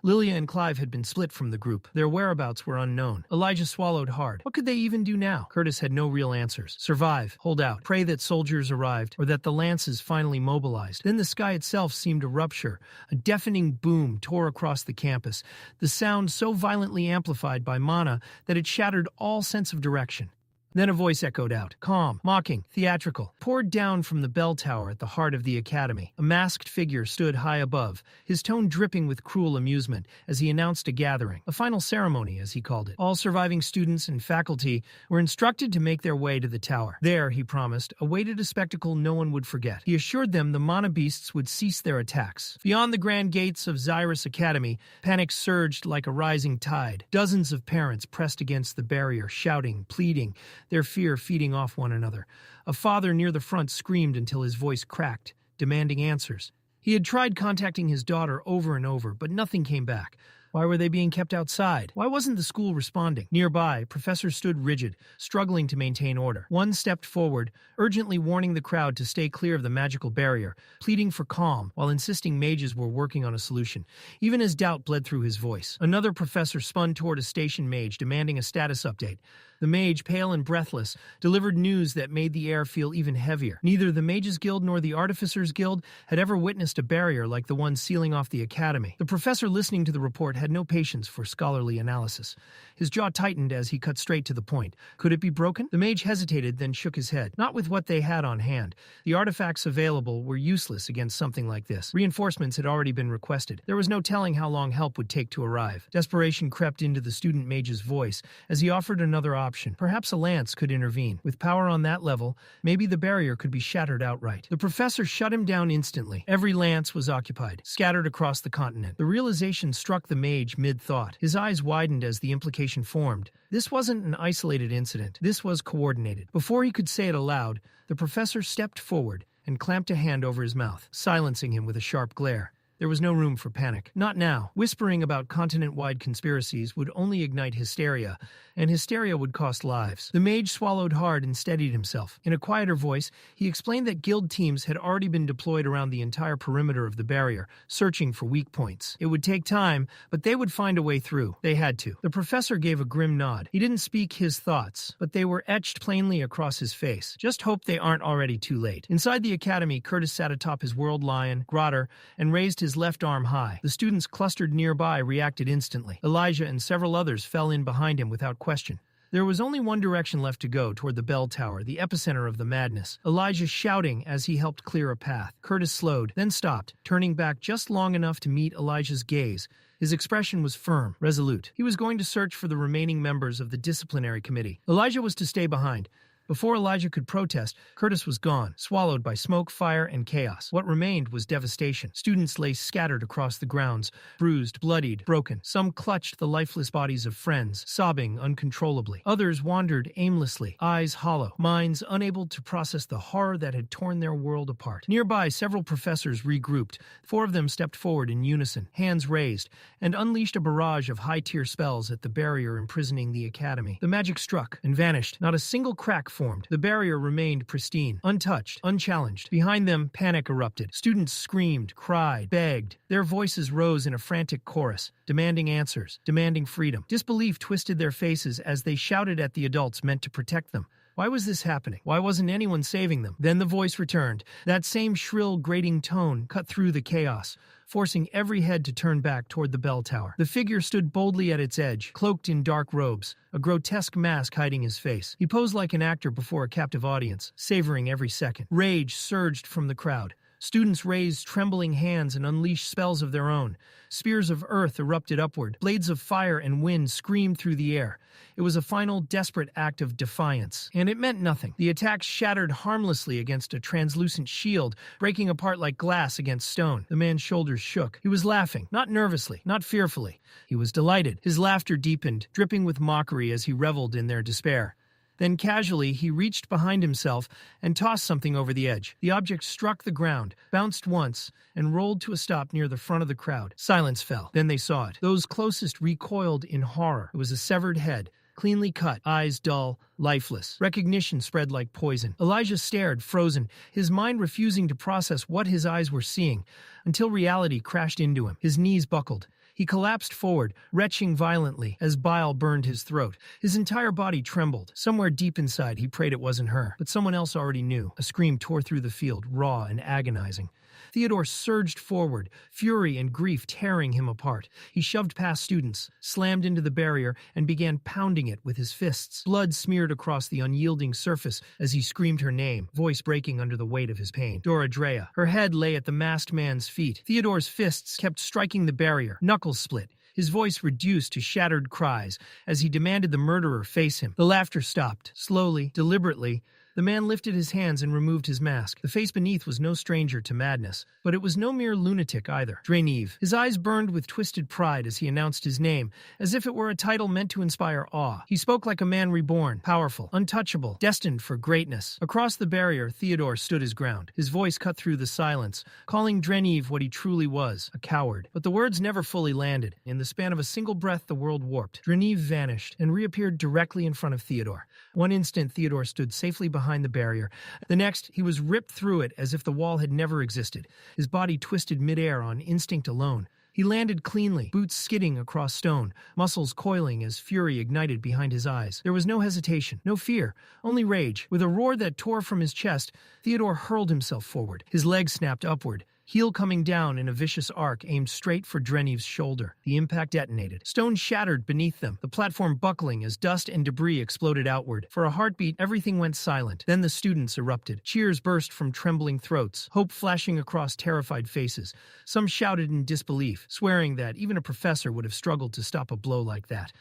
Lilia and Clive had been split from the group. Their whereabouts were unknown. Elijah swallowed hard. What could they even do now? Curtis had no real answers. Survive, hold out, pray that soldiers arrived, or that the lances finally mobilized. Then the sky itself seemed to rupture. A deafening boom tore across the campus, the sound so violently amplified by mana that it shattered all sense of direction. Then a voice echoed out, calm, mocking, theatrical, poured down from the bell tower at the heart of the academy. A masked figure stood high above, his tone dripping with cruel amusement as he announced a gathering, a final ceremony, as he called it. All surviving students and faculty were instructed to make their way to the tower. There, he promised, awaited a spectacle no one would forget. He assured them the mana beasts would cease their attacks. Beyond the grand gates of Xyrus Academy, panic surged like a rising tide. Dozens of parents pressed against the barrier, shouting, pleading, their fear feeding off one another. A father near the front screamed until his voice cracked, demanding answers. He had tried contacting his daughter over and over, but nothing came back. Why were they being kept outside? Why wasn't the school responding? Nearby, professors stood rigid, struggling to maintain order. One stepped forward, urgently warning the crowd to stay clear of the magical barrier, pleading for calm, while insisting mages were working on a solution, even as doubt bled through his voice. Another professor spun toward a station mage, demanding a status update. The mage, pale and breathless, delivered news that made the air feel even heavier. Neither the Mages Guild nor the Artificers Guild had ever witnessed a barrier like the one sealing off the academy. The professor listening to the report had no patience for scholarly analysis. His jaw tightened as he cut straight to the point. Could it be broken? The mage hesitated, then shook his head. Not with what they had on hand. The artifacts available were useless against something like this. Reinforcements had already been requested. There was no telling how long help would take to arrive. Desperation crept into the student mage's voice as he offered another option. Perhaps a lance could intervene. With power on that level, maybe the barrier could be shattered outright. The professor shut him down instantly. Every lance was occupied, scattered across the continent. The realization struck the mage mid-thought. His eyes widened as the implication formed. This wasn't an isolated incident. This was coordinated. Before he could say it aloud, the professor stepped forward and clamped a hand over his mouth, silencing him with a sharp glare. There was no room for panic. Not now. Whispering about continent-wide conspiracies would only ignite hysteria, and hysteria would cost lives. The mage swallowed hard and steadied himself. In a quieter voice, he explained that guild teams had already been deployed around the entire perimeter of the barrier, searching for weak points. It would take time, but they would find a way through. They had to. The professor gave a grim nod. He didn't speak his thoughts, but they were etched plainly across his face. Just hope they aren't already too late. Inside the academy, Curtis sat atop his world lion, Grotter, and raised his left arm high. The students clustered nearby reacted instantly. Elijah and several others fell in behind him without question. There was only one direction left to go, toward the bell tower, the epicenter of the madness. Elijah shouting as he helped clear a path. Curtis slowed, then stopped, turning back just long enough to meet Elijah's gaze. His expression was firm, resolute. He was going to search for the remaining members of the disciplinary committee. Elijah was to stay behind. Before Elijah could protest, Curtis was gone, swallowed by smoke, fire, and chaos. What remained was devastation. Students lay scattered across the grounds, bruised, bloodied, broken. Some clutched the lifeless bodies of friends, sobbing uncontrollably. Others wandered aimlessly, eyes hollow, minds unable to process the horror that had torn their world apart. Nearby, several professors regrouped. 4 of them stepped forward in unison, hands raised, and unleashed a barrage of high-tier spells at the barrier imprisoning the academy. The magic struck and vanished. Not a single crack formed. The barrier remained pristine, untouched, unchallenged. Behind them, panic erupted. Students screamed, cried, begged. Their voices rose in a frantic chorus, demanding answers, demanding freedom. Disbelief twisted their faces as they shouted at the adults meant to protect them. Why was this happening? Why wasn't anyone saving them? Then the voice returned. That same shrill, grating tone cut through the chaos, forcing every head to turn back toward the bell tower. The figure stood boldly at its edge, cloaked in dark robes, a grotesque mask hiding his face. He posed like an actor before a captive audience, savoring every second. Rage surged from the crowd. Students raised trembling hands and unleashed spells of their own. Spears of earth erupted upward. Blades of fire and wind screamed through the air. It was a final, desperate act of defiance. And it meant nothing. The attacks shattered harmlessly against a translucent shield, breaking apart like glass against stone. The man's shoulders shook. He was laughing, not nervously, not fearfully. He was delighted. His laughter deepened, dripping with mockery as he reveled in their despair. Then casually, he reached behind himself and tossed something over the edge. The object struck the ground, bounced once, and rolled to a stop near the front of the crowd. Silence fell. Then they saw it. Those closest recoiled in horror. It was a severed head, cleanly cut, eyes dull, lifeless. Recognition spread like poison. Elijah stared, frozen, his mind refusing to process what his eyes were seeing, until reality crashed into him. His knees buckled. He collapsed forward, retching violently as bile burned his throat. His entire body trembled. Somewhere deep inside, he prayed it wasn't her. But someone else already knew. A scream tore through the field, raw and agonizing. Theodore surged forward, fury and grief tearing him apart. He shoved past students, slammed into the barrier, and began pounding it with his fists. Blood smeared across the unyielding surface as he screamed her name, voice breaking under the weight of his pain. Dora Drea. Her head lay at the masked man's feet. Theodore's fists kept striking the barrier, knuckles split. His voice reduced to shattered cries as he demanded the murderer face him. The laughter stopped. Slowly, deliberately, the man lifted his hands and removed his mask. The face beneath was no stranger to madness, but it was no mere lunatic either. Drenive. His eyes burned with twisted pride as he announced his name, as if it were a title meant to inspire awe. He spoke like a man reborn, powerful, untouchable, destined for greatness. Across the barrier, Theodore stood his ground. His voice cut through the silence, calling Drenive what he truly was, a coward. But the words never fully landed. In the span of a single breath, the world warped. Drenive vanished and reappeared directly in front of Theodore. One instant, Theodore stood safely behind the barrier. The next, he was ripped through it as if the wall had never existed. His body twisted midair on instinct alone. He landed cleanly, boots skidding across stone, muscles coiling as fury ignited behind his eyes. There was no hesitation, no fear, only rage. With a roar that tore from his chest, Theodore hurled himself forward. His legs snapped upward, heel coming down in a vicious arc aimed straight for Drenive's shoulder. The impact detonated. Stone shattered beneath them, the platform buckling as dust and debris exploded outward. For a heartbeat, everything went silent. Then the students erupted. Cheers burst from trembling throats, hope flashing across terrified faces. Some shouted in disbelief, swearing that even a professor would have struggled to stop a blow like that.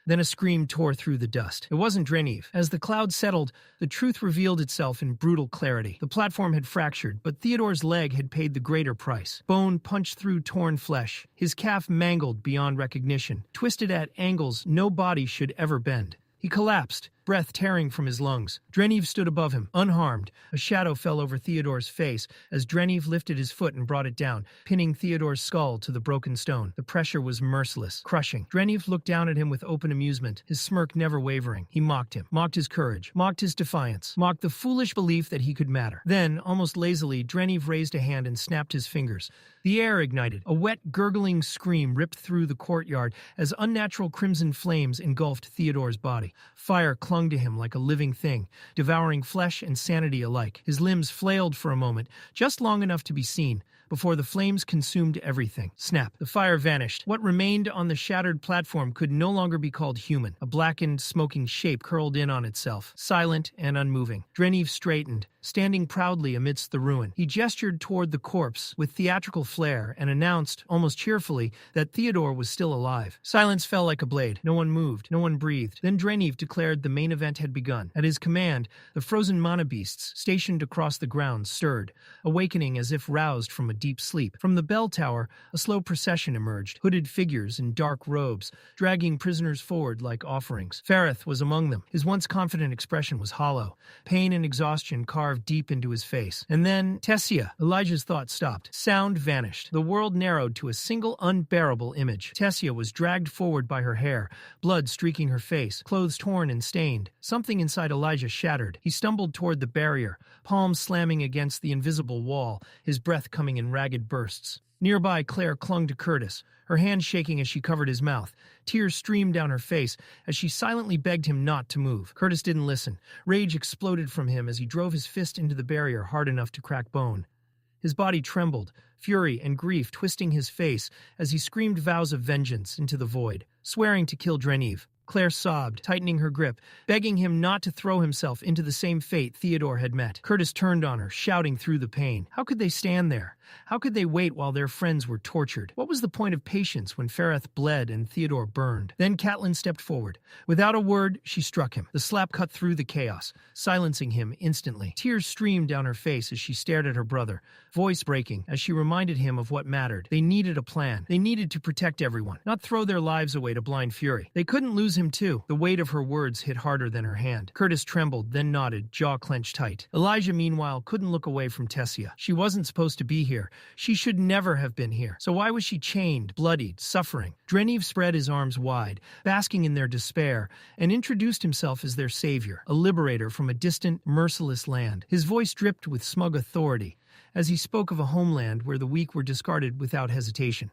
Then a scream tore through the dust. It wasn't Drenive. As the cloud settled, the truth revealed itself in brutal clarity. The platform had fractured, but Theodore's leg had paid the greater price. Bone punched through torn flesh, his calf mangled beyond recognition, twisted at angles no body should ever bend. He collapsed, breath tearing from his lungs. Dreniv stood above him, unharmed. A shadow fell over Theodore's face as Dreniv lifted his foot and brought it down, pinning Theodore's skull to the broken stone. The pressure was merciless, crushing. Dreniv looked down at him with open amusement, his smirk never wavering. He mocked him, mocked his courage, mocked his defiance, mocked the foolish belief that he could matter. Then, almost lazily, Dreniv raised a hand and snapped his fingers. The air ignited. A wet, gurgling scream ripped through the courtyard as unnatural crimson flames engulfed Theodore's body. Fire clung to him like a living thing, devouring flesh and sanity alike. His limbs flailed for a moment, just long enough to be seen, before the flames consumed everything. Snap. The fire vanished. What remained on the shattered platform could no longer be called human. A blackened, smoking shape curled in on itself, silent and unmoving. Dreniv straightened, standing proudly amidst the ruin. He gestured toward the corpse with theatrical flair and announced, almost cheerfully, that Theodore was still alive. Silence fell like a blade. No one moved. No one breathed. Then Dreniv declared the main event had begun. At his command, the frozen mana beasts stationed across the ground stirred, awakening as if roused from a deep sleep. From the bell tower, a slow procession emerged, hooded figures in dark robes, dragging prisoners forward like offerings. Ferrith was among them. His once confident expression was hollow, pain and exhaustion carved deep into his face. And then, Tessia. Elijah's thought stopped. Sound vanished. The world narrowed to a single unbearable image. Tessia was dragged forward by her hair, blood streaking her face, clothes torn and stained. Something inside Elijah shattered. He stumbled toward the barrier, palms slamming against the invisible wall, his breath coming in ragged bursts. Nearby, Claire clung to Curtis, her hand shaking as she covered his mouth. Tears streamed down her face as she silently begged him not to move. Curtis didn't listen. Rage exploded from him as he drove his fist into the barrier hard enough to crack bone. His body trembled, fury and grief twisting his face as he screamed vows of vengeance into the void, swearing to kill Dreniv. Claire sobbed, tightening her grip, begging him not to throw himself into the same fate Theodore had met. Curtis turned on her, shouting through the pain. How could they stand there? How could they wait while their friends were tortured? What was the point of patience when Ferrith bled and Theodore burned? Then Catelyn stepped forward. Without a word, she struck him. The slap cut through the chaos, silencing him instantly. Tears streamed down her face as she stared at her brother, voice breaking as she reminded him of what mattered. They needed a plan. They needed to protect everyone, not throw their lives away to blind fury. They couldn't lose him too. The weight of her words hit harder than her hand. Curtis trembled, then nodded, jaw clenched tight. Elijah, meanwhile, couldn't look away from Tessia. She wasn't supposed to be here. She should never have been here. So why was she chained, bloodied, suffering? Dreniv spread his arms wide, basking in their despair, and introduced himself as their savior, a liberator from a distant, merciless land. His voice dripped with smug authority as he spoke of a homeland where the weak were discarded without hesitation.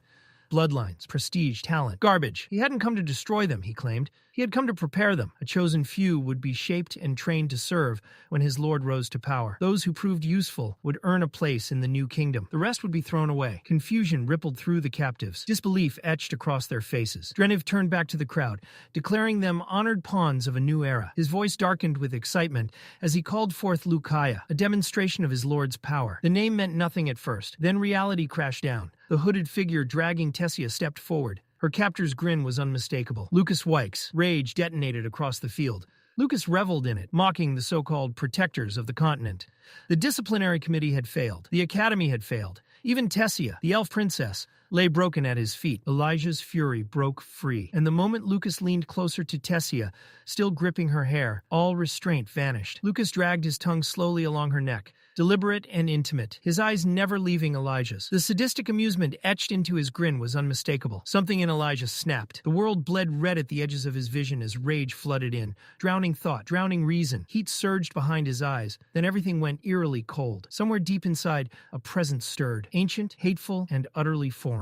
Bloodlines, prestige, talent, garbage. He hadn't come to destroy them, he claimed. He had come to prepare them. A chosen few would be shaped and trained to serve when his lord rose to power. Those who proved useful would earn a place in the new kingdom. The rest would be thrown away. Confusion rippled through the captives. Disbelief etched across their faces. Dreniv turned back to the crowd, declaring them honored pawns of a new era. His voice darkened with excitement as he called forth Lucaya, a demonstration of his lord's power. The name meant nothing at first. Then reality crashed down. The hooded figure dragging Tessia stepped forward. Her captor's grin was unmistakable. Lucas Wykes. Rage detonated across the field. Lucas reveled in it, mocking the so-called protectors of the continent. The disciplinary committee had failed. The academy had failed. Even Tessia, the elf princess, lay broken at his feet. Elijah's fury broke free, and the moment Lucas leaned closer to Tessia, still gripping her hair, all restraint vanished. Lucas dragged his tongue slowly along her neck, deliberate and intimate, his eyes never leaving Elijah's. The sadistic amusement etched into his grin was unmistakable. Something in Elijah snapped. The world bled red at the edges of his vision as rage flooded in, drowning thought, drowning reason. Heat surged behind his eyes, then everything went eerily cold. Somewhere deep inside, a presence stirred, ancient, hateful, and utterly foreign.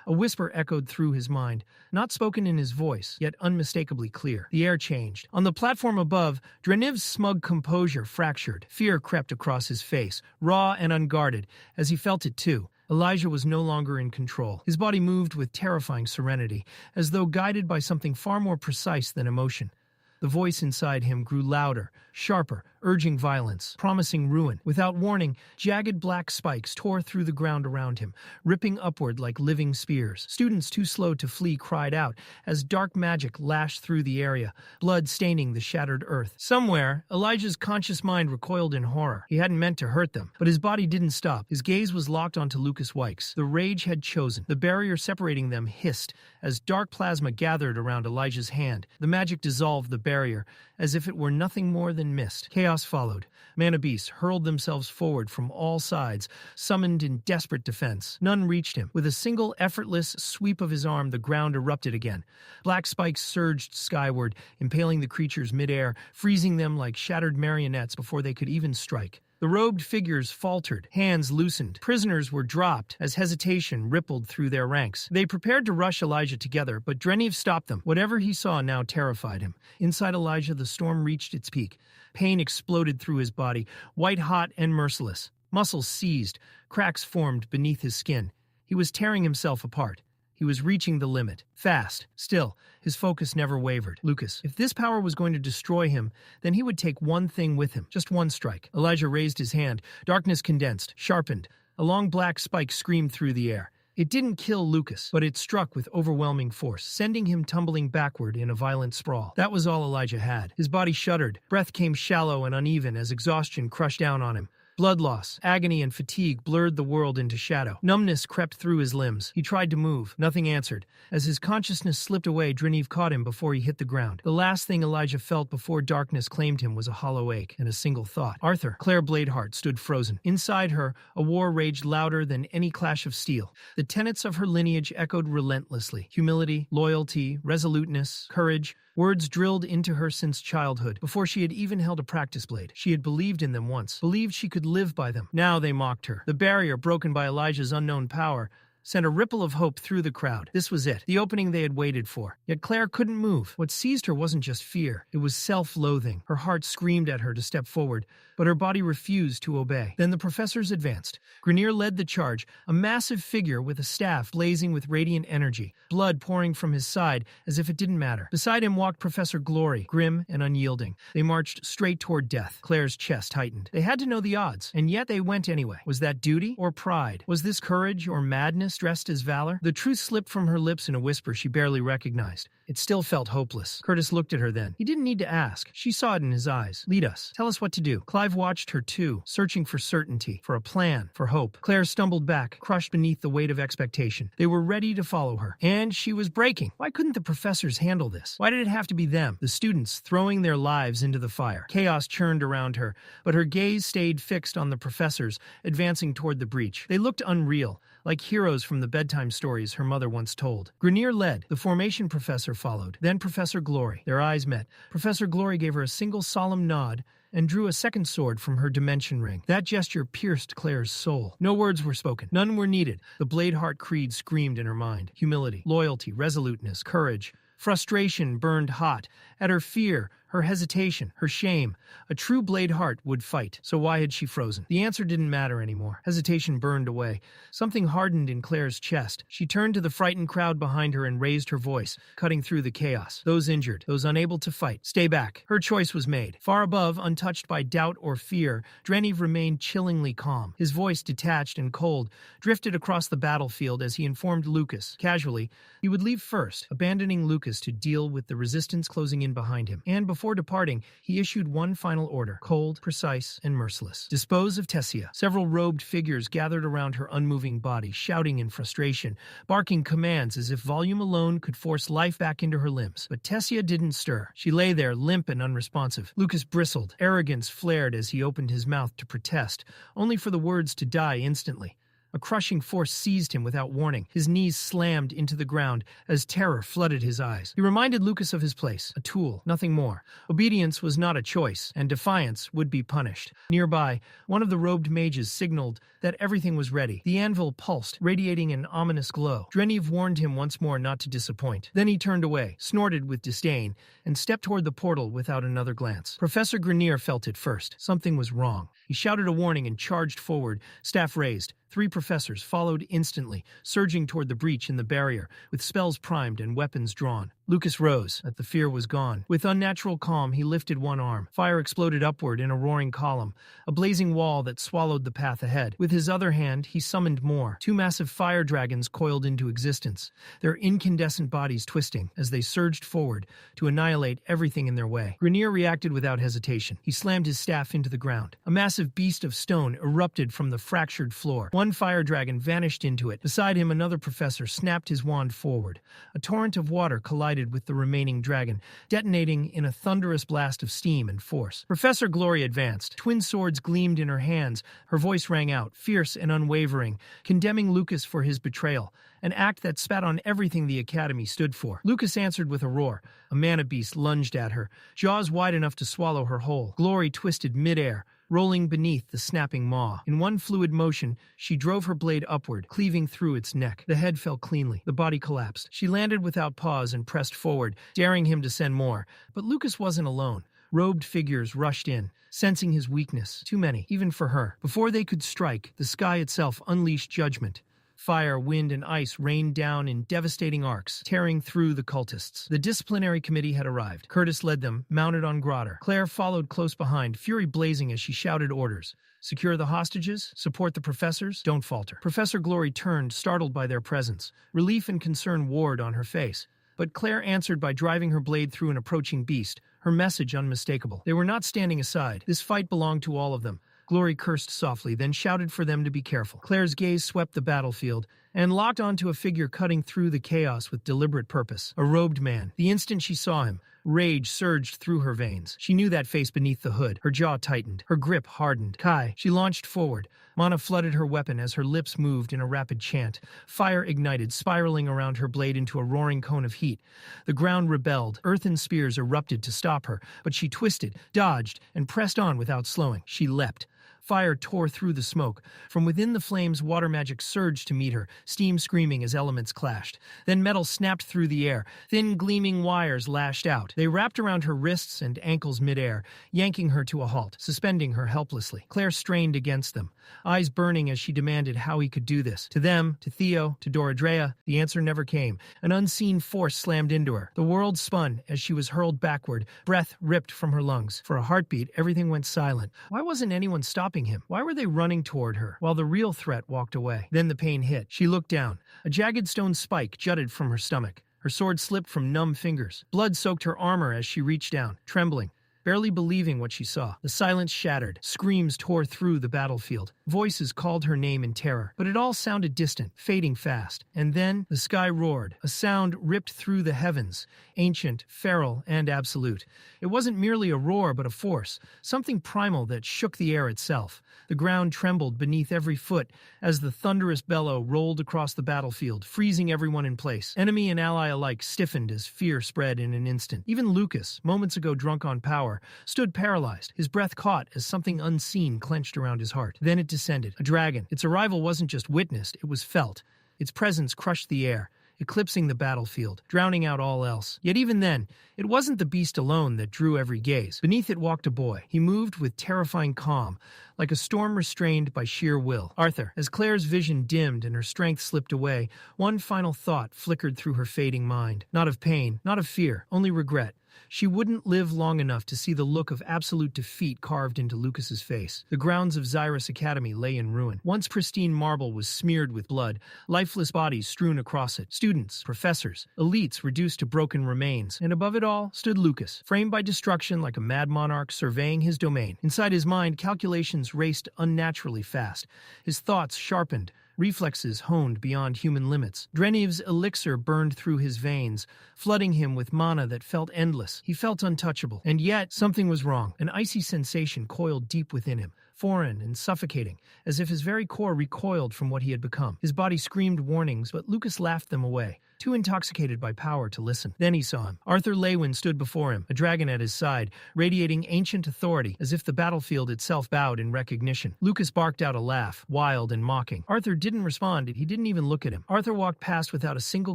A whisper echoed through his mind, not spoken in his voice, yet unmistakably clear. The air changed. On the platform above, Dreniv's smug composure fractured. Fear crept across his face, raw and unguarded, as he felt it too. Elijah was no longer in control. His body moved with terrifying serenity, as though guided by something far more precise than emotion. The voice inside him grew louder, sharper, urging violence, promising ruin. Without warning, jagged black spikes tore through the ground around him, ripping upward like living spears. Students too slow to flee cried out as dark magic lashed through the area, blood staining the shattered earth. Somewhere, Elijah's conscious mind recoiled in horror. He hadn't meant to hurt them, but his body didn't stop. His gaze was locked onto Lucas Wykes. The rage had chosen. The barrier separating them hissed as dark plasma gathered around Elijah's hand. The magic dissolved the barrier, as if it were nothing more than mist. Chaos followed. Mana beasts hurled themselves forward from all sides, summoned in desperate defense. None reached him. With a single, effortless sweep of his arm, the ground erupted again. Black spikes surged skyward, impaling the creatures midair, freezing them like shattered marionettes before they could even strike. The robed figures faltered, hands loosened. Prisoners were dropped as hesitation rippled through their ranks. They prepared to rush Elijah together, but Dreniv stopped them. Whatever he saw now terrified him. Inside Elijah, the storm reached its peak. Pain exploded through his body, white-hot and merciless. Muscles seized, cracks formed beneath his skin. He was tearing himself apart. He was reaching the limit. Fast. Still, his focus never wavered. Lucas. If this power was going to destroy him, then he would take one thing with him. Just one strike. Elijah raised his hand. Darkness condensed, sharpened. A long black spike screamed through the air. It didn't kill Lucas, but it struck with overwhelming force, sending him tumbling backward in a violent sprawl. That was all Elijah had. His body shuddered. Breath came shallow and uneven as exhaustion crushed down on him. Blood loss, agony, and fatigue blurred the world into shadow. Numbness crept through his limbs. He tried to move. Nothing answered. As his consciousness slipped away, Dreniv caught him before he hit the ground. The last thing Elijah felt before darkness claimed him was a hollow ache and a single thought. Arthur, Claire Bladeheart, stood frozen. Inside her, a war raged louder than any clash of steel. The tenets of her lineage echoed relentlessly. Humility, loyalty, resoluteness, courage. Words drilled into her since childhood. Before she had even held a practice blade, she had believed in them once, believed she could live by them. Now they mocked her. The barrier, broken by Elijah's unknown power, sent a ripple of hope through the crowd. This was it, the opening they had waited for. Yet Claire couldn't move. What seized her wasn't just fear. It was self-loathing. Her heart screamed at her to step forward, but her body refused to obey. Then the professors advanced. Grenier led the charge, a massive figure with a staff blazing with radiant energy, blood pouring from his side as if it didn't matter. Beside him walked Professor Glory, grim and unyielding. They marched straight toward death. Claire's chest tightened. They had to know the odds, and yet they went anyway. Was that duty or pride? Was this courage or madness dressed as valor? The truth slipped from her lips in a whisper she barely recognized. It still felt hopeless. Curtis looked at her then. He didn't need to ask. She saw it in his eyes. Lead us. Tell us what to do. Clive watched her too, searching for certainty, for a plan, for hope. Claire stumbled back, crushed beneath the weight of expectation. They were ready to follow her. And she was breaking. Why couldn't the professors handle this? Why did it have to be them, the students, throwing their lives into the fire? Chaos churned around her, but her gaze stayed fixed on the professors, advancing toward the breach. They looked unreal, like heroes from the bedtime stories her mother once told. Grenier led. The formation professor followed. Then Professor Glory. Their eyes met. Professor Glory gave her a single solemn nod and drew a second sword from her dimension ring. That gesture pierced Claire's soul. No words were spoken. None were needed. The Bladeheart creed screamed in her mind. Humility, loyalty, resoluteness, courage. Frustration burned hot. At her fear, her hesitation, her shame. A true Bladeheart would fight. So why had she frozen? The answer didn't matter anymore. Hesitation burned away. Something hardened in Claire's chest. She turned to the frightened crowd behind her and raised her voice, cutting through the chaos. Those injured, those unable to fight, stay back. Her choice was made. Far above, untouched by doubt or fear, Dreniv remained chillingly calm. His voice, detached and cold, drifted across the battlefield as he informed Lucas, casually, he would leave first, abandoning Lucas to deal with the resistance closing in behind him. And before departing, he issued one final order, cold, precise, and merciless. Dispose of Tessia. Several robed figures gathered around her unmoving body, shouting in frustration, barking commands as if volume alone could force life back into her limbs. But Tessia didn't stir. She lay there, limp and unresponsive. Lucas bristled. Arrogance flared as he opened his mouth to protest, only for the words to die instantly. A crushing force seized him without warning. His knees slammed into the ground as terror flooded his eyes. He reminded Lucas of his place, a tool, nothing more. Obedience was not a choice, and defiance would be punished. Nearby, one of the robed mages signaled that everything was ready. The anvil pulsed, radiating an ominous glow. Dreniv warned him once more not to disappoint. Then he turned away, snorted with disdain, and stepped toward the portal without another glance. Professor Grenier felt it first. Something was wrong. He shouted a warning and charged forward, staff raised. 3 professors followed instantly, surging toward the breach in the barrier, with spells primed and weapons drawn. Lucas rose, but the fear was gone. With unnatural calm, he lifted one arm. Fire exploded upward in a roaring column, a blazing wall that swallowed the path ahead. With his other hand, he summoned more. 2 massive fire dragons coiled into existence, their incandescent bodies twisting as they surged forward to annihilate everything in their way. Grenier reacted without hesitation. He slammed his staff into the ground. A massive beast of stone erupted from the fractured floor. One fire dragon vanished into it. Beside him, another professor snapped his wand forward. A torrent of water collided collided with the remaining dragon, detonating in a thunderous blast of steam and force. Professor Glory advanced. Twin swords gleamed in her hands. Her voice rang out, fierce and unwavering, condemning Lucas for his betrayal, an act that spat on everything the Academy stood for. Lucas answered with a roar. A mana beast lunged at her, jaws wide enough to swallow her whole. Glory twisted midair, rolling beneath the snapping maw. In one fluid motion, she drove her blade upward, cleaving through its neck. The head fell cleanly. The body collapsed. She landed without pause and pressed forward, daring him to send more. But Lucas wasn't alone. Robed figures rushed in, sensing his weakness. Too many, even for her. Before they could strike, the sky itself unleashed judgment. Fire, wind, and ice rained down in devastating arcs, tearing through the cultists. The disciplinary committee had arrived. Curtis led them, mounted on Grotter. Claire followed close behind, fury blazing as she shouted orders. Secure the hostages, support the professors, don't falter. Professor Glory turned, startled by their presence. Relief and concern warred on her face. But Claire answered by driving her blade through an approaching beast, her message unmistakable. They were not standing aside. This fight belonged to all of them. Glory cursed softly, then shouted for them to be careful. Claire's gaze swept the battlefield and locked onto a figure cutting through the chaos with deliberate purpose. A robed man. The instant she saw him, rage surged through her veins. She knew that face beneath the hood. Her jaw tightened. Her grip hardened. Kai. She launched forward. Mana flooded her weapon as her lips moved in a rapid chant. Fire ignited, spiraling around her blade into a roaring cone of heat. The ground rebelled. Earthen spears erupted to stop her, but she twisted, dodged, and pressed on without slowing. She leapt. Fire tore through the smoke. From within the flames, water magic surged to meet her, steam screaming as elements clashed. Then metal snapped through the air. Thin, gleaming wires lashed out. They wrapped around her wrists and ankles midair, yanking her to a halt, suspending her helplessly. Claire strained against them, eyes burning as she demanded how he could do this. To them, to Theo, to Doradrea, the answer never came. An unseen force slammed into her. The world spun as she was hurled backward, breath ripped from her lungs. For a heartbeat, everything went silent. Why wasn't anyone stopping him? Why were they running toward her, while the real threat walked away? Then the pain hit. She looked down. A jagged stone spike jutted from her stomach. Her sword slipped from numb fingers. Blood soaked her armor as she reached down, trembling, barely believing what she saw. The silence shattered. Screams tore through the battlefield. Voices called her name in terror, but it all sounded distant, fading fast. And then the sky roared. A sound ripped through the heavens, ancient, feral, and absolute. It wasn't merely a roar, but a force, something primal that shook the air itself. The ground trembled beneath every foot as the thunderous bellow rolled across the battlefield, freezing everyone in place. Enemy and ally alike stiffened as fear spread in an instant. Even Lucas, moments ago drunk on power, stood paralyzed, his breath caught as something unseen clenched around his heart. Then it descended. A dragon. Its arrival wasn't just witnessed, it was felt. Its presence crushed the air, eclipsing the battlefield, drowning out all else. Yet even then, it wasn't the beast alone that drew every gaze. Beneath it walked a boy. He moved with terrifying calm, like a storm restrained by sheer will. Arthur. As Claire's vision dimmed and her strength slipped away, one final thought flickered through her fading mind. Not of pain, not of fear, only regret. She wouldn't live long enough to see the look of absolute defeat carved into Lucas's face. The grounds of Xyrus Academy lay in ruin. Once pristine marble was smeared with blood, lifeless bodies strewn across it. Students, professors, elites reduced to broken remains. And above it all stood Lucas, framed by destruction like a mad monarch surveying his domain. Inside his mind, calculations raced unnaturally fast. His thoughts sharpened, reflexes honed beyond human limits. Dreniv's elixir burned through his veins, flooding him with mana that felt endless. He felt untouchable. And yet, something was wrong. An icy sensation coiled deep within him, foreign and suffocating, as if his very core recoiled from what he had become. His body screamed warnings, but Lucas laughed them away, too intoxicated by power to listen. Then he saw him. Arthur Leywin stood before him, a dragon at his side, radiating ancient authority, as if the battlefield itself bowed in recognition. Lucas barked out a laugh, wild and mocking. Arthur didn't respond. He didn't even look at him. Arthur walked past without a single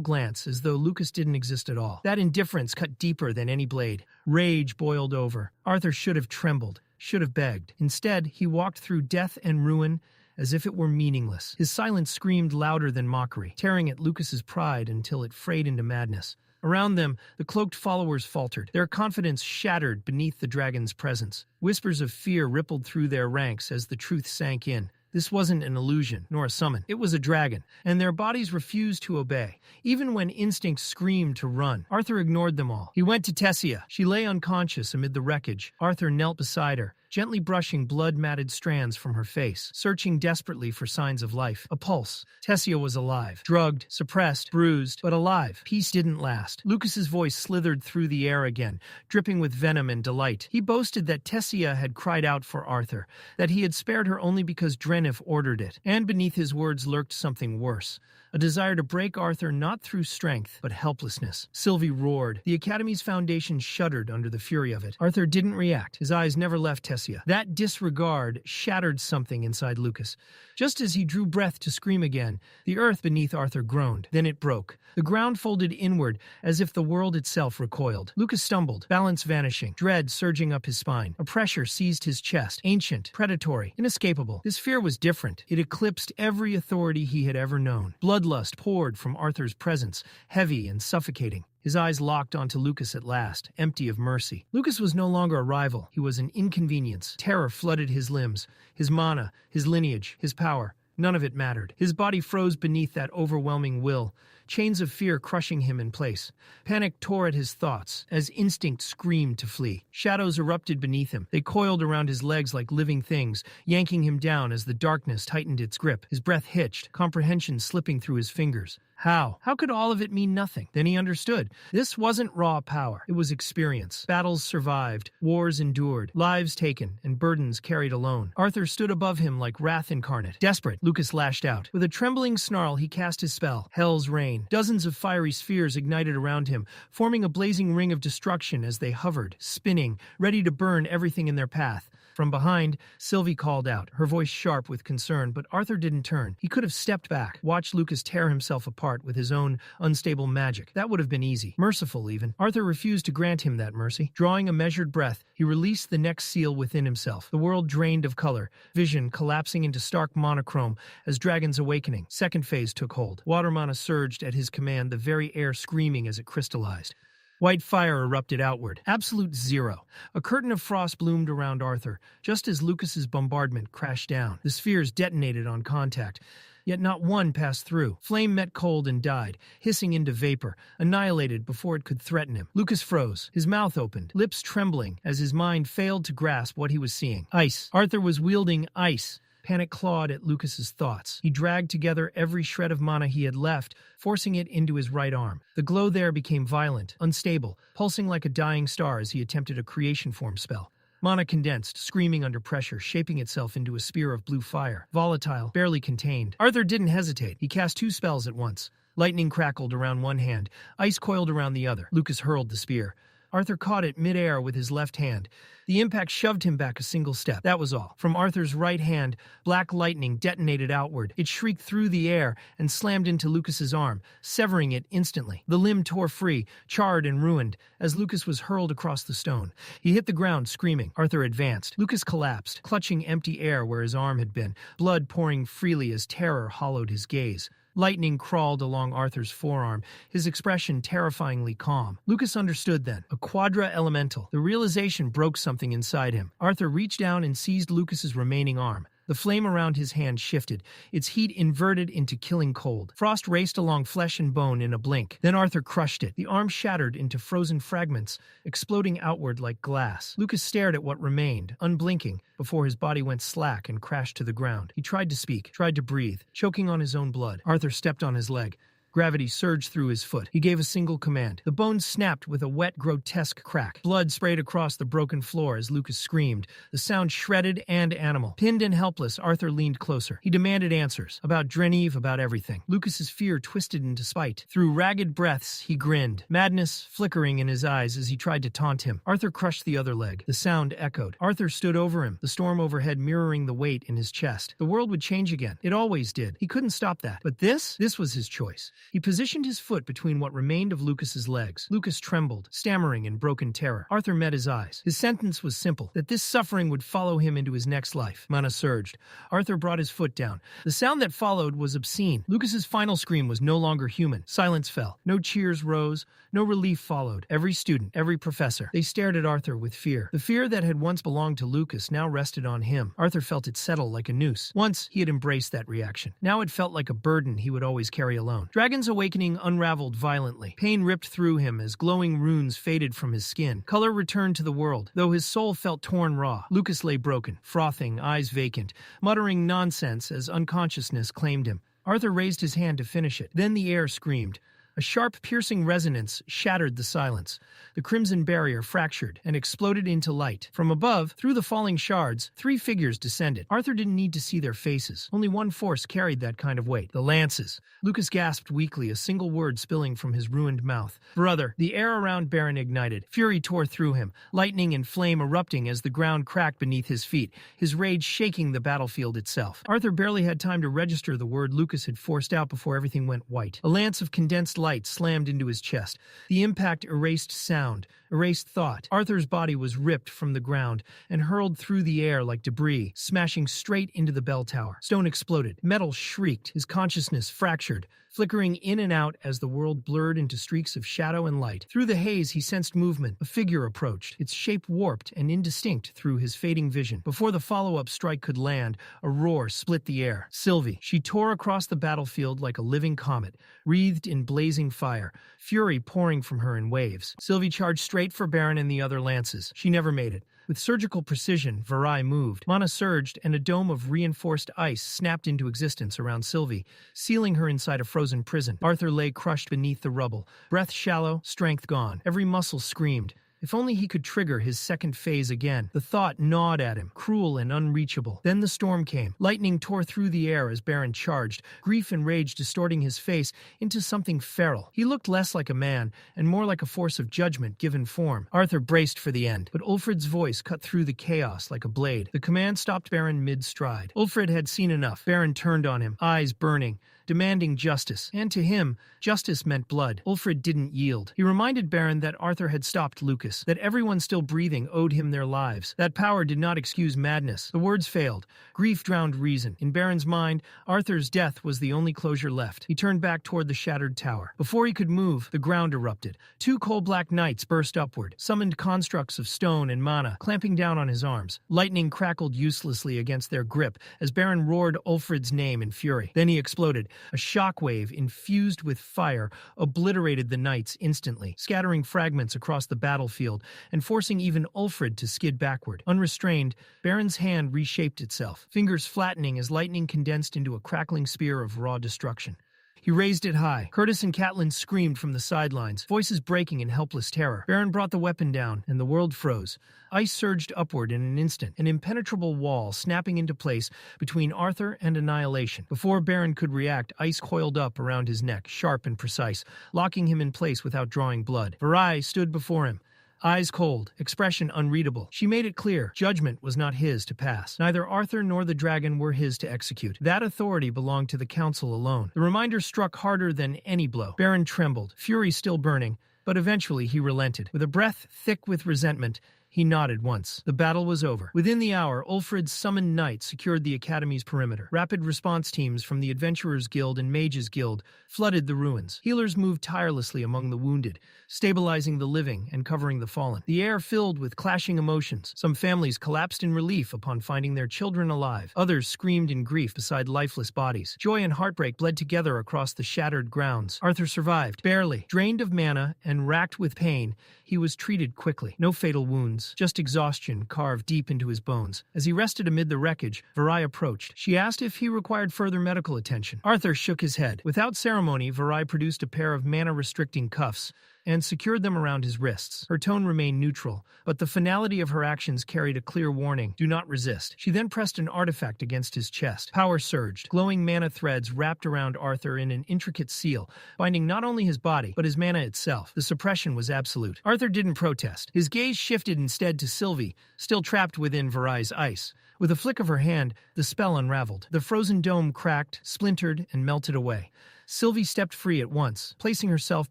glance, as though Lucas didn't exist at all. That indifference cut deeper than any blade. Rage boiled over. Arthur should have trembled, should have begged. Instead, he walked through death and ruin as if it were meaningless. His silence screamed louder than mockery, tearing at Lucas's pride until it frayed into madness. Around them, the cloaked followers faltered, their confidence shattered beneath the dragon's presence. Whispers of fear rippled through their ranks as the truth sank in. This wasn't an illusion, nor a summon. It was a dragon, and their bodies refused to obey, even when instincts screamed to run. Arthur ignored them all. He went to Tessia. She lay unconscious amid the wreckage. Arthur knelt beside her, gently brushing blood-matted strands from her face, searching desperately for signs of life. A pulse. Tessia was alive. Drugged, suppressed, bruised, but alive. Peace didn't last. Lucas's voice slithered through the air again, dripping with venom and delight. He boasted that Tessia had cried out for Arthur, that he had spared her only because Drenif ordered it. And beneath his words lurked something worse. A desire to break Arthur not through strength, but helplessness. Sylvie roared. The Academy's foundation shuddered under the fury of it. Arthur didn't react. His eyes never left Tessia. That disregard shattered something inside Lucas. Just as he drew breath to scream again, the earth beneath Arthur groaned. Then it broke. The ground folded inward, as if the world itself recoiled. Lucas stumbled, balance vanishing, dread surging up his spine. A pressure seized his chest, ancient, predatory, inescapable. His fear was different. It eclipsed every authority he had ever known. Bloodlust poured from Arthur's presence, heavy and suffocating. His eyes locked onto Lucas at last, empty of mercy. Lucas was no longer a rival. He was an inconvenience. Terror flooded his limbs, his mana, his lineage, his power. None of it mattered. His body froze beneath that overwhelming will, chains of fear crushing him in place. Panic tore at his thoughts, as instinct screamed to flee. Shadows erupted beneath him. They coiled around his legs like living things, yanking him down as the darkness tightened its grip. His breath hitched, comprehension slipping through his fingers. How? How could all of it mean nothing? Then he understood. This wasn't raw power. It was experience. Battles survived, wars endured, lives taken, and burdens carried alone. Arthur stood above him like wrath incarnate. Desperate, Lucas lashed out. With a trembling snarl, he cast his spell, Hell's Rain. Dozens of fiery spheres ignited around him, forming a blazing ring of destruction as they hovered, spinning, ready to burn everything in their path. From behind, Sylvie called out, her voice sharp with concern, but Arthur didn't turn. He could have stepped back, watched Lucas tear himself apart with his own unstable magic. That would have been easy. Merciful, even. Arthur refused to grant him that mercy. Drawing a measured breath, he released the next seal within himself. The world drained of color, vision collapsing into stark monochrome as Dragon's Awakening. Second phase took hold. Water mana surged at his command, the very air screaming as it crystallized. White fire erupted outward. Absolute zero. A curtain of frost bloomed around Arthur, just as Lucas's bombardment crashed down. The spheres detonated on contact, yet not one passed through. Flame met cold and died, hissing into vapor, annihilated before it could threaten him. Lucas froze, his mouth opened, lips trembling as his mind failed to grasp what he was seeing. Ice. Arthur was wielding ice. Panic clawed at Lucas's thoughts. He dragged together every shred of mana he had left, forcing it into his right arm. The glow there became violent, unstable, pulsing like a dying star as he attempted a creation form spell. Mana condensed, screaming under pressure, shaping itself into a spear of blue fire. Volatile, barely contained. Arthur didn't hesitate. He cast two spells at once. Lightning crackled around one hand. Ice coiled around the other. Lucas hurled the spear. Arthur caught it mid-air with his left hand. The impact shoved him back a single step. That was all. From Arthur's right hand, black lightning detonated outward. It shrieked through the air and slammed into Lucas's arm, severing it instantly. The limb tore free, charred and ruined, as Lucas was hurled across the stone. He hit the ground, screaming. Arthur advanced. Lucas collapsed, clutching empty air where his arm had been, blood pouring freely as terror hollowed his gaze. Lightning crawled along Arthur's forearm, his expression terrifyingly calm. Lucas understood then. A quadra elemental. The realization broke something inside him. Arthur reached down and seized Lucas's remaining arm. The flame around his hand shifted, its heat inverted into killing cold. Frost raced along flesh and bone in a blink. Then Arthur crushed it. The arm shattered into frozen fragments, exploding outward like glass. Lucas stared at what remained, unblinking, before his body went slack and crashed to the ground. He tried to speak, tried to breathe, choking on his own blood. Arthur stepped on his leg. Gravity surged through his foot. He gave a single command. The bones snapped with a wet, grotesque crack. Blood sprayed across the broken floor as Lucas screamed, the sound shredded and animal. Pinned and helpless, Arthur leaned closer. He demanded answers. About Drenif, about everything. Lucas's fear twisted into spite. Through ragged breaths, he grinned, madness flickering in his eyes as he tried to taunt him. Arthur crushed the other leg. The sound echoed. Arthur stood over him, the storm overhead mirroring the weight in his chest. The world would change again. It always did. He couldn't stop that. But this was his choice. He positioned his foot between what remained of Lucas's legs. Lucas trembled, stammering in broken terror. Arthur met his eyes. His sentence was simple, that this suffering would follow him into his next life. Mana surged. Arthur brought his foot down. The sound that followed was obscene. Lucas's final scream was no longer human. Silence fell. No cheers rose. No relief followed. Every student, every professor, they stared at Arthur with fear. The fear that had once belonged to Lucas now rested on him. Arthur felt it settle like a noose. Once, he had embraced that reaction. Now it felt like a burden he would always carry alone. Dragon Dragon's awakening unraveled violently. Pain ripped through him as glowing runes faded from his skin. Color returned to the world, though his soul felt torn raw. Lucas lay broken, frothing, eyes vacant, muttering nonsense as unconsciousness claimed him. Arthur raised his hand to finish it. Then the air screamed. A sharp, piercing resonance shattered the silence. The crimson barrier fractured and exploded into light. From above, through the falling shards, 3 figures descended. Arthur didn't need to see their faces. Only one force carried that kind of weight. The lances. Lucas gasped weakly, a single word spilling from his ruined mouth. Brother. The air around Baron ignited. Fury tore through him, lightning and flame erupting as the ground cracked beneath his feet, his rage shaking the battlefield itself. Arthur barely had time to register the word Lucas had forced out before everything went white. A lance of condensed light slammed into his chest. The impact erased sound, erased thought. Arthur's body was ripped from the ground and hurled through the air like debris, smashing straight into the bell tower. Stone exploded. Metal shrieked. His consciousness fractured, flickering in and out as the world blurred into streaks of shadow and light. Through the haze, he sensed movement. A figure approached, its shape warped and indistinct through his fading vision. Before the follow-up strike could land, a roar split the air. Sylvie. She tore across the battlefield like a living comet, wreathed in blazing fire, fury pouring from her in waves. Sylvie charged straight for Baron and the other lances. She never made it. With surgical precision, Varai moved. Mana surged, and a dome of reinforced ice snapped into existence around Sylvie, sealing her inside a frozen prison. Arthur lay crushed beneath the rubble, breath shallow, strength gone. Every muscle screamed. If only he could trigger his second phase again. The thought gnawed at him, cruel and unreachable. Then the storm came. Lightning tore through the air as Baron charged, grief and rage distorting his face into something feral. He looked less like a man and more like a force of judgment given form. Arthur braced for the end, but Ulfred's voice cut through the chaos like a blade. The command stopped Baron mid-stride. Ulfred had seen enough. Baron turned on him, eyes burning, demanding justice. And to him, justice meant blood. Ulfred didn't yield. He reminded Baron that Arthur had stopped Lucas, that everyone still breathing owed him their lives. That power did not excuse madness. The words failed. Grief drowned reason. In Baron's mind, Arthur's death was the only closure left. He turned back toward the shattered tower. Before he could move, the ground erupted. 2 coal-black knights burst upward, summoned constructs of stone and mana, clamping down on his arms. Lightning crackled uselessly against their grip as Baron roared Ulfred's name in fury. Then he exploded. A shockwave infused with fire obliterated the knights instantly, scattering fragments across the battlefield and forcing even Ulfred to skid backward. Unrestrained, Baron's hand reshaped itself, fingers flattening as lightning condensed into a crackling spear of raw destruction. He raised it high. Curtis and Catelyn screamed from the sidelines, voices breaking in helpless terror. Baron brought the weapon down, and the world froze. Ice surged upward in an instant, an impenetrable wall snapping into place between Arthur and annihilation. Before Baron could react, ice coiled up around his neck, sharp and precise, locking him in place without drawing blood. Varai stood before him, eyes cold, expression unreadable. She made it clear, judgment was not his to pass. Neither Arthur nor the dragon were his to execute. That authority belonged to the council alone. The reminder struck harder than any blow. Baron trembled, fury still burning, but eventually he relented. With a breath thick with resentment, he nodded once. The battle was over. Within the hour, Ulfred's summoned knights secured the Academy's perimeter. Rapid response teams from the Adventurers Guild and Mages Guild flooded the ruins. Healers moved tirelessly among the wounded, stabilizing the living and covering the fallen. The air filled with clashing emotions. Some families collapsed in relief upon finding their children alive. Others screamed in grief beside lifeless bodies. Joy and heartbreak bled together across the shattered grounds. Arthur survived, barely. Drained of mana and racked with pain, he was treated quickly. No fatal wounds, just exhaustion carved deep into his bones. As he rested amid the wreckage, Varai approached. She asked if he required further medical attention. Arthur shook his head. Without ceremony, Varai produced a pair of mana-restricting cuffs and secured them around his wrists. Her tone remained neutral, but the finality of her actions carried a clear warning: do not resist. She then pressed an artifact against his chest. Power surged. Glowing mana threads wrapped around Arthur in an intricate seal, binding not only his body, but his mana itself. The suppression was absolute. Arthur didn't protest. His gaze shifted instead to Sylvie, still trapped within Varai's ice. With a flick of her hand, the spell unraveled. The frozen dome cracked, splintered, and melted away. Sylvie stepped free at once, placing herself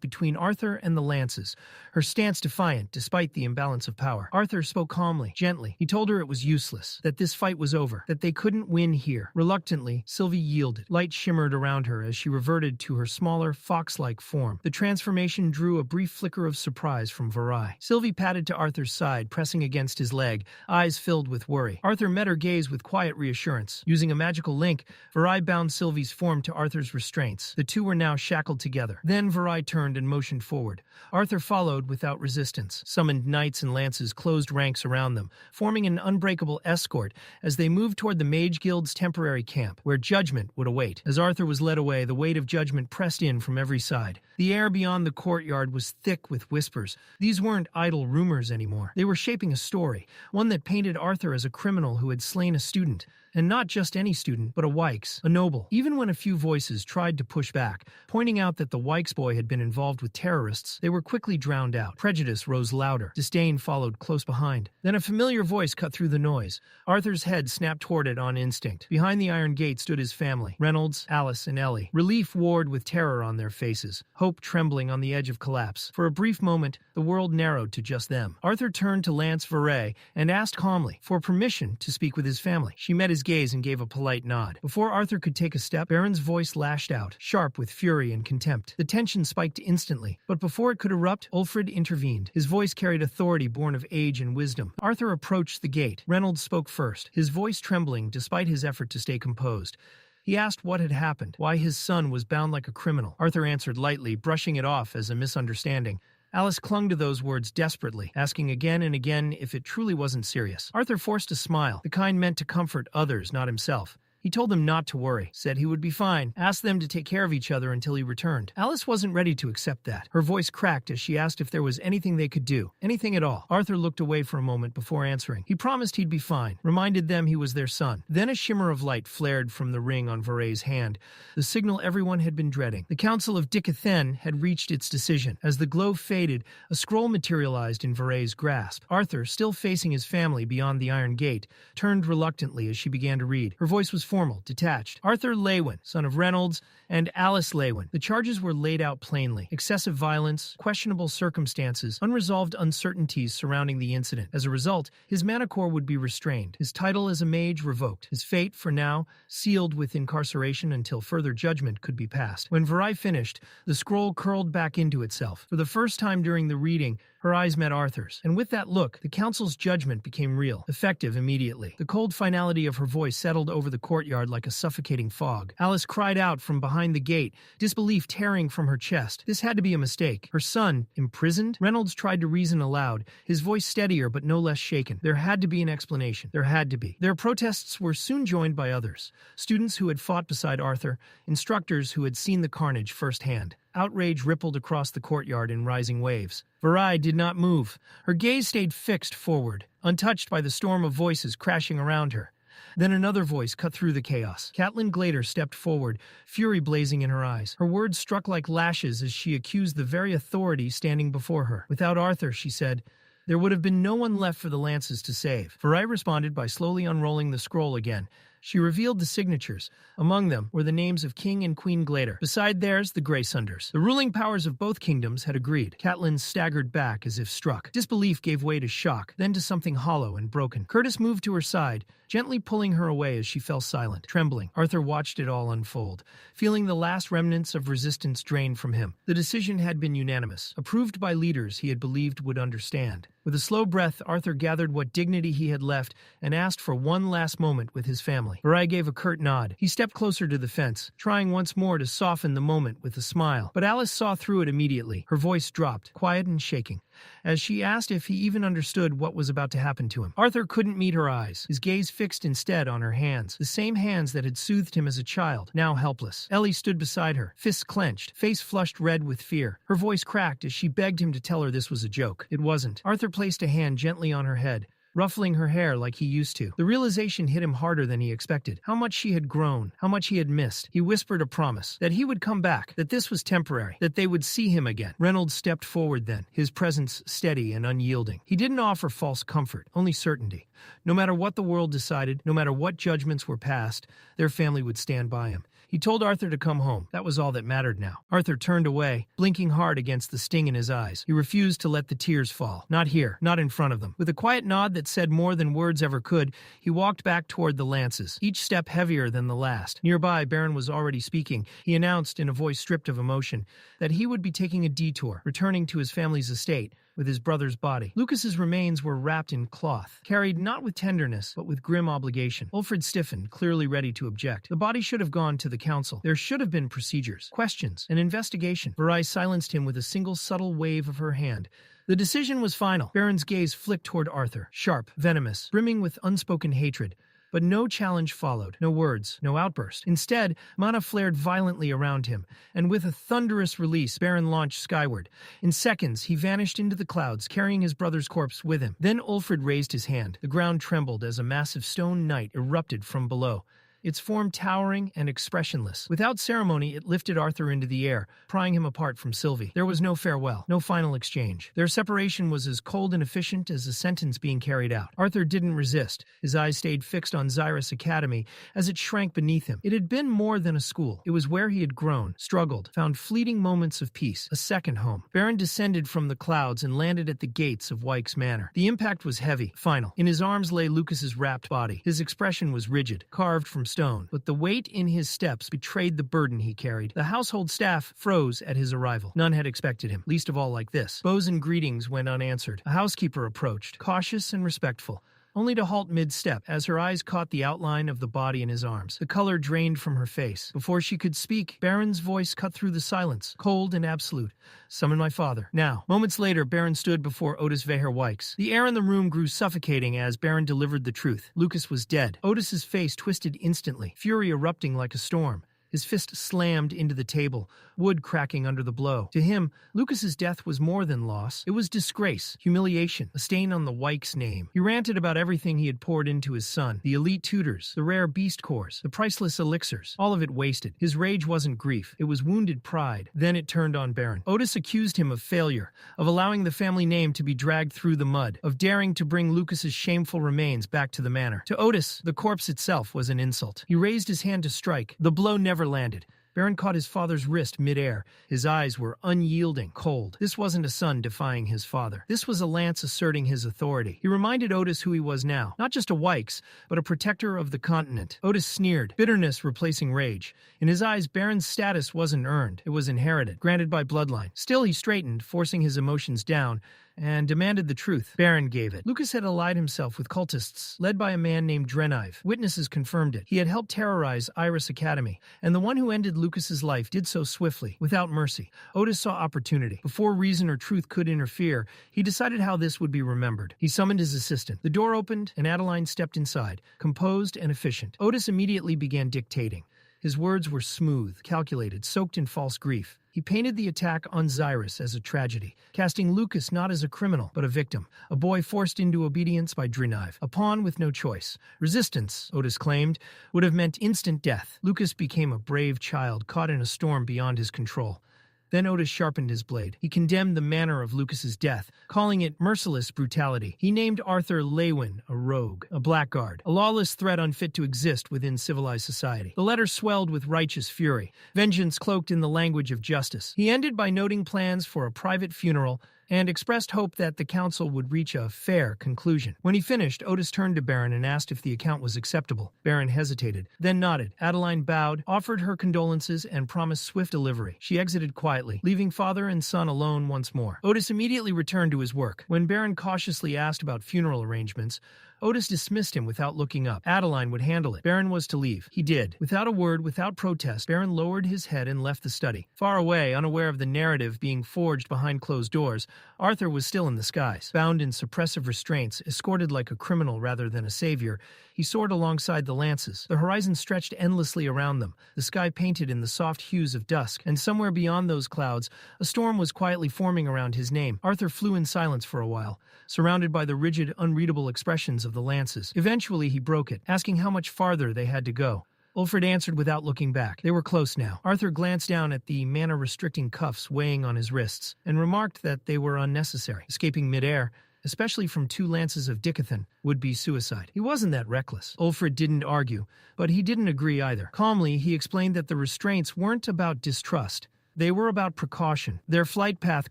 between Arthur and the lances, her stance defiant despite the imbalance of power. Arthur spoke calmly, gently. He told her it was useless, that this fight was over, that they couldn't win here. Reluctantly, Sylvie yielded. Light shimmered around her as she reverted to her smaller, fox-like form. The transformation drew a brief flicker of surprise from Varai. Sylvie padded to Arthur's side, pressing against his leg, eyes filled with worry. Arthur met her gaze with quiet reassurance. Using a magical link, Varai bound Sylvie's form to Arthur's restraints. The two were now shackled together. Then Varai turned and motioned forward. Arthur followed without resistance. Summoned knights and lances closed ranks around them, forming an unbreakable escort as they moved toward the Mage Guild's temporary camp, where Judgement would await. As Arthur was led away, the weight of Judgement pressed in from every side. The air beyond the courtyard was thick with whispers. These weren't idle rumors anymore. They were shaping a story, one that painted Arthur as a criminal who had slain a student. And not just any student, but a Wykes, a noble. Even when a few voices tried to push back, pointing out that the Wykes boy had been involved with terrorists, they were quickly drowned out. Prejudice rose louder. Disdain followed close behind. Then a familiar voice cut through the noise. Arthur's head snapped toward it on instinct. Behind the iron gate stood his family, Reynolds, Alice, and Ellie. Relief warred with terror on their faces, hope trembling on the edge of collapse. For a brief moment, the world narrowed to just them. Arthur turned to Lance Varay and asked calmly for permission to speak with his family. She met his gaze and gave a polite nod. Before Arthur could take a step, Baron's voice lashed out, sharp with fury and contempt. The tension spiked instantly, but before it could erupt, Ulfrid intervened. His voice carried authority born of age and wisdom. Arthur approached the gate. Reynolds spoke first, his voice trembling despite his effort to stay composed. He asked what had happened, why his son was bound like a criminal. Arthur answered lightly, brushing it off as a misunderstanding. Alice clung to those words desperately, asking again and again if it truly wasn't serious. Arthur forced a smile, the kind meant to comfort others, not himself. He told them not to worry, said he would be fine, asked them to take care of each other until he returned. Alice wasn't ready to accept that. Her voice cracked as she asked if there was anything they could do, anything at all. Arthur looked away for a moment before answering. He promised he'd be fine, reminded them he was their son. Then a shimmer of light flared from the ring on Varay's hand, the signal everyone had been dreading. The Council of Dicathen had reached its decision. As the glow faded, a scroll materialized in Varay's grasp. Arthur, still facing his family beyond the iron gate, turned reluctantly as she began to read. Her voice was formal, detached. Arthur Leywin, son of Reynolds, and Alice Leywin. The charges were laid out plainly. Excessive violence, questionable circumstances, unresolved uncertainties surrounding the incident. As a result, his manacor would be restrained, his title as a mage revoked, his fate, for now, sealed with incarceration until further judgment could be passed. When Varai finished, the scroll curled back into itself. For the first time during the reading, her eyes met Arthur's, and with that look, the council's judgment became real, effective immediately. The cold finality of her voice settled over the courtyard like a suffocating fog. Alice cried out from behind the gate, disbelief tearing from her chest. This had to be a mistake. Her son, imprisoned? Reynolds tried to reason aloud, his voice steadier but no less shaken. There had to be an explanation. There had to be. Their protests were soon joined by others. Students who had fought beside Arthur, instructors who had seen the carnage firsthand. Outrage rippled across the courtyard in rising waves. Varai did not move. Her gaze stayed fixed forward, untouched by the storm of voices crashing around her. Then another voice cut through the chaos. Catelyn Glader stepped forward, fury blazing in her eyes. Her words struck like lashes as she accused the very authority standing before her. Without Arthur, she said, there would have been no one left for the lances to save. Varai responded by slowly unrolling the scroll again. She revealed the signatures. Among them were the names of King and Queen Glader. Beside theirs, the Greysunders. The ruling powers of both kingdoms had agreed. Catelyn staggered back as if struck. Disbelief gave way to shock, then to something hollow and broken. Curtis moved to her side, gently pulling her away as she fell silent. Trembling, Arthur watched it all unfold, feeling the last remnants of resistance drain from him. The decision had been unanimous, approved by leaders he had believed would understand. With a slow breath, Arthur gathered what dignity he had left and asked for one last moment with his family. Varai gave a curt nod. He stepped closer to the fence, trying once more to soften the moment with a smile. But Alice saw through it immediately. Her voice dropped, quiet and shaking, as she asked if he even understood what was about to happen to him. Arthur couldn't meet her eyes, his gaze fixed instead on her hands, the same hands that had soothed him as a child, now helpless. Ellie stood beside her, fists clenched, face flushed red with fear. Her voice cracked as she begged him to tell her this was a joke. It wasn't. Arthur placed a hand gently on her head, ruffling her hair like he used to. The realization hit him harder than he expected. How much she had grown, how much he had missed. He whispered a promise, that he would come back, that this was temporary, that they would see him again. Reynolds stepped forward then, his presence steady and unyielding. He didn't offer false comfort, only certainty. No matter what the world decided, no matter what judgments were passed, their family would stand by him. He told Arthur to come home. That was all that mattered now. Arthur turned away, blinking hard against the sting in his eyes. He refused to let the tears fall. Not here, not in front of them. With a quiet nod that said more than words ever could, he walked back toward the lances, each step heavier than the last. Nearby, Baron was already speaking. He announced, in a voice stripped of emotion, that he would be taking a detour, returning to his family's estate, with his brother's body. Lucas's remains were wrapped in cloth, carried not with tenderness, but with grim obligation. Ulfrid stiffened, clearly ready to object. The body should have gone to the council. There should have been procedures, questions, an investigation. Virai silenced him with a single subtle wave of her hand. The decision was final. Baron's gaze flicked toward Arthur, sharp, venomous, brimming with unspoken hatred. But no challenge followed, no words, no outburst. Instead, mana flared violently around him, and with a thunderous release, Baron launched skyward. In seconds, he vanished into the clouds, carrying his brother's corpse with him. Then Ulfrid raised his hand. The ground trembled as a massive stone knight erupted from below, its form towering and expressionless. Without ceremony, it lifted Arthur into the air, prying him apart from Sylvie. There was no farewell, no final exchange. Their separation was as cold and efficient as a sentence being carried out. Arthur didn't resist. His eyes stayed fixed on Xyrus Academy as it shrank beneath him. It had been more than a school. It was where he had grown, struggled, found fleeting moments of peace, a second home. Baron descended from the clouds and landed at the gates of Wyke's Manor. The impact was heavy, final. In his arms lay Lucas's wrapped body. His expression was rigid, carved from stone, but the weight in his steps betrayed the burden he carried. The household staff froze at his arrival. None had expected him, least of all like this. Bows and greetings went unanswered. A housekeeper approached, cautious and respectful, only to halt mid-step as her eyes caught the outline of the body in his arms. The color drained from her face. Before she could speak, Baron's voice cut through the silence, cold and absolute. "Summon my father, now." Moments later, Baron stood before Otis Veher Wykes. The air in the room grew suffocating as Baron delivered the truth. Lucas was dead. Otis's face twisted instantly, fury erupting like a storm. His fist slammed into the table, wood cracking under the blow. To him, Lucas's death was more than loss. It was disgrace, humiliation, a stain on the Wykes name. He ranted about everything he had poured into his son, the elite tutors, the rare beast cores, the priceless elixirs, all of it wasted. His rage wasn't grief, it was wounded pride. Then it turned on Baron. Otis accused him of failure, of allowing the family name to be dragged through the mud, of daring to bring Lucas's shameful remains back to the manor. To Otis, the corpse itself was an insult. He raised his hand to strike. The blow never landed. Baron caught his father's wrist mid-air. His eyes were unyielding, cold. This wasn't a son defying his father. This was a lance asserting his authority. He reminded Otis who he was now. Not just a Wykes, but a protector of the continent. Otis sneered, bitterness replacing rage. In his eyes, Baron's status wasn't earned. It was inherited, granted by bloodline. Still, he straightened, forcing his emotions down, and demanded the truth. Baron gave it. Lucas had allied himself with cultists, led by a man named Drenive. Witnesses confirmed it. He had helped terrorize Xyrus Academy, and the one who ended Lucas's life did so swiftly, without mercy. Otis saw opportunity. Before reason or truth could interfere, he decided how this would be remembered. He summoned his assistant. The door opened, and Adeline stepped inside, composed and efficient. Otis immediately began dictating. His words were smooth, calculated, soaked in false grief. He painted the attack on Xyrus as a tragedy, casting Lucas not as a criminal, but a victim, a boy forced into obedience by Drenive, a pawn with no choice. Resistance, Otis claimed, would have meant instant death. Lucas became a brave child caught in a storm beyond his control. Then Otis sharpened his blade. He condemned the manner of Lucas's death, calling it merciless brutality. He named Arthur Leywin a rogue, a blackguard, a lawless threat unfit to exist within civilized society. The letter swelled with righteous fury, vengeance cloaked in the language of justice. He ended by noting plans for a private funeral and expressed hope that the council would reach a fair conclusion. When he finished, Otis turned to Baron and asked if the account was acceptable. Baron hesitated, then nodded. Adeline bowed, offered her condolences, and promised swift delivery. She exited quietly, leaving father and son alone once more. Otis immediately returned to his work. When Baron cautiously asked about funeral arrangements, Otis dismissed him without looking up. Adeline would handle it. Baron was to leave. He did. Without a word, without protest, Baron lowered his head and left the study. Far away, unaware of the narrative being forged behind closed doors, Arthur was still in the skies. Bound in suppressive restraints, escorted like a criminal rather than a savior, he soared alongside the lances. The horizon stretched endlessly around them, the sky painted in the soft hues of dusk, and somewhere beyond those clouds, a storm was quietly forming around his name. Arthur flew in silence for a while, surrounded by the rigid, unreadable expressions of the lances. Eventually, he broke it, asking how much farther they had to go. Ulfrid answered without looking back. They were close now. Arthur glanced down at the mana-restricting cuffs weighing on his wrists, and remarked that they were unnecessary. Escaping midair, especially from 2 lances of Dicathen, would be suicide. He wasn't that reckless. Ulfrid didn't argue, but he didn't agree either. Calmly, he explained that the restraints weren't about distrust, They were about precaution. Their flight path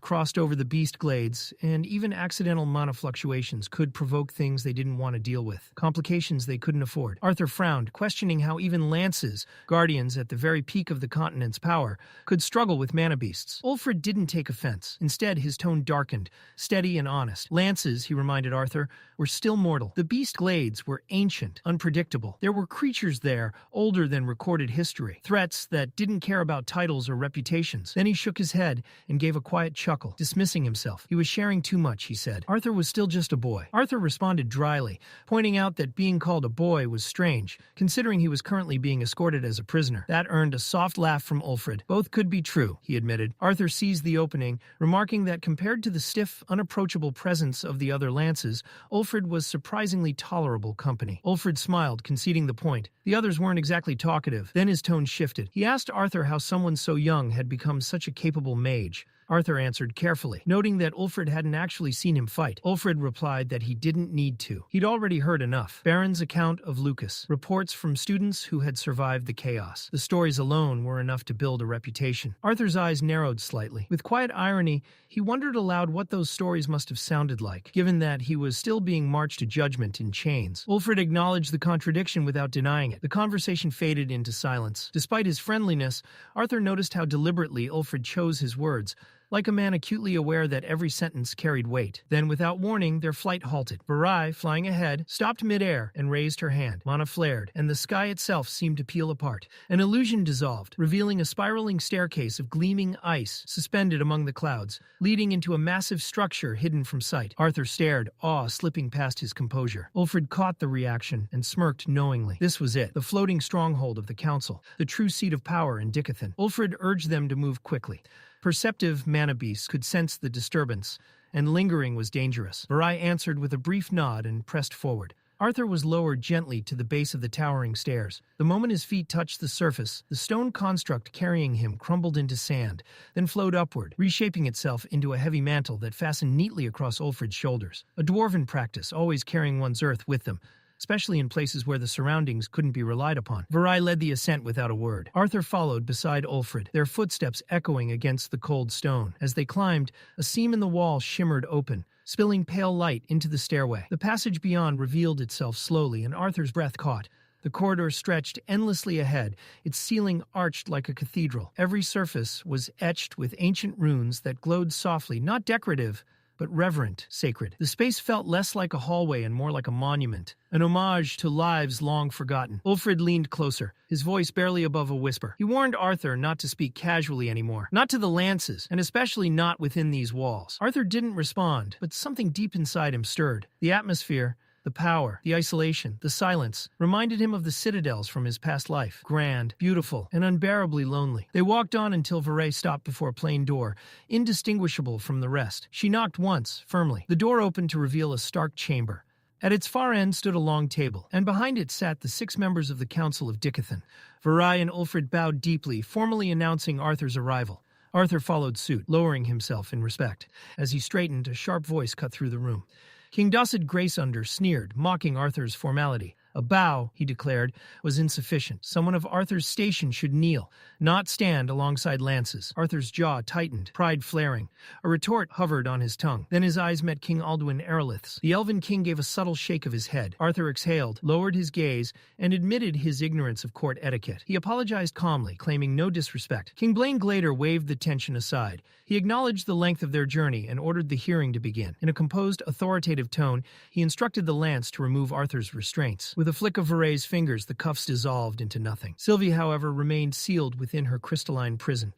crossed over the beast glades, and even accidental mana fluctuations could provoke things they didn't want to deal with, complications they couldn't afford. Arthur frowned, questioning how even lances, guardians at the very peak of the continent's power, could struggle with mana beasts. Ulfrid didn't take offense. Instead, his tone darkened, steady and honest. Lances, he reminded Arthur, were still mortal. The beast glades were ancient, unpredictable. There were creatures there, older than recorded history, threats that didn't care about titles or reputations. Then he shook his head and gave a quiet chuckle, dismissing himself. He was sharing too much, he said. Arthur was still just a boy. Arthur responded dryly, pointing out that being called a boy was strange, considering he was currently being escorted as a prisoner. That earned a soft laugh from Ulfrid. Both could be true, he admitted. Arthur seized the opening, remarking that compared to the stiff, unapproachable presence of the other lances, Ulfrid was surprisingly tolerable company. Ulfrid smiled, conceding the point. The others weren't exactly talkative. Then his tone shifted. He asked Arthur how someone so young had become such a capable mage. Arthur answered carefully, noting that Ulfrid hadn't actually seen him fight. Ulfrid replied that he didn't need to. He'd already heard enough. Baron's account of Lucas, reports from students who had survived the chaos. The stories alone were enough to build a reputation. Arthur's eyes narrowed slightly. With quiet irony, he wondered aloud what those stories must have sounded like, given that he was still being marched to judgment in chains. Ulfrid acknowledged the contradiction without denying it. The conversation faded into silence. Despite his friendliness, Arthur noticed how deliberately Ulfrid chose his words, like a man acutely aware that every sentence carried weight. Then, without warning, their flight halted. Varai, flying ahead, stopped mid-air and raised her hand. Mana flared, and the sky itself seemed to peel apart. An illusion dissolved, revealing a spiraling staircase of gleaming ice suspended among the clouds, leading into a massive structure hidden from sight. Arthur stared, awe slipping past his composure. Ulfrid caught the reaction and smirked knowingly. This was it, the floating stronghold of the council, the true seat of power in Dicathen. Ulfrid urged them to move quickly. Perceptive mana beasts could sense the disturbance, and lingering was dangerous. Varai answered with a brief nod and pressed forward. Arthur was lowered gently to the base of the towering stairs. The moment his feet touched the surface, the stone construct carrying him crumbled into sand, then flowed upward, reshaping itself into a heavy mantle that fastened neatly across Ulfrid's shoulders. A dwarven practice, always carrying one's earth with them, especially in places where the surroundings couldn't be relied upon. Varai led the ascent without a word. Arthur followed beside Ulfrid, their footsteps echoing against the cold stone. As they climbed, a seam in the wall shimmered open, spilling pale light into the stairway. The passage beyond revealed itself slowly, and Arthur's breath caught. The corridor stretched endlessly ahead, its ceiling arched like a cathedral. Every surface was etched with ancient runes that glowed softly, not decorative, but reverent, sacred. The space felt less like a hallway and more like a monument, an homage to lives long forgotten. Ulfrid leaned closer, his voice barely above a whisper. He warned Arthur not to speak casually anymore, not to the lances, and especially not within these walls. Arthur didn't respond, but something deep inside him stirred. The atmosphere, the power, the isolation, the silence, reminded him of the citadels from his past life. Grand, beautiful, and unbearably lonely. They walked on until Varai stopped before a plain door, indistinguishable from the rest. She knocked once, firmly. The door opened to reveal a stark chamber. At its far end stood a long table, and behind it sat the 6 members of the Council of Dicathen. Varai and Ulfrid bowed deeply, formally announcing Arthur's arrival. Arthur followed suit, lowering himself in respect. As he straightened, a sharp voice cut through the room. King Dacid Graceunder sneered, mocking Arthur's formality. A bow, he declared, was insufficient. Someone of Arthur's station should kneel, not stand alongside lances. Arthur's jaw tightened, pride flaring. A retort hovered on his tongue. Then his eyes met King Alduin Eralith's. The Elven King gave a subtle shake of his head. Arthur exhaled, lowered his gaze, and admitted his ignorance of court etiquette. He apologized calmly, claiming no disrespect. King Blaine Glader waved the tension aside. He acknowledged the length of their journey and ordered the hearing to begin. In a composed, authoritative tone, he instructed the lance to remove Arthur's restraints. With a flick of Varay's fingers, the cuffs dissolved into nothing. Sylvie, however, remained sealed within her crystalline prison.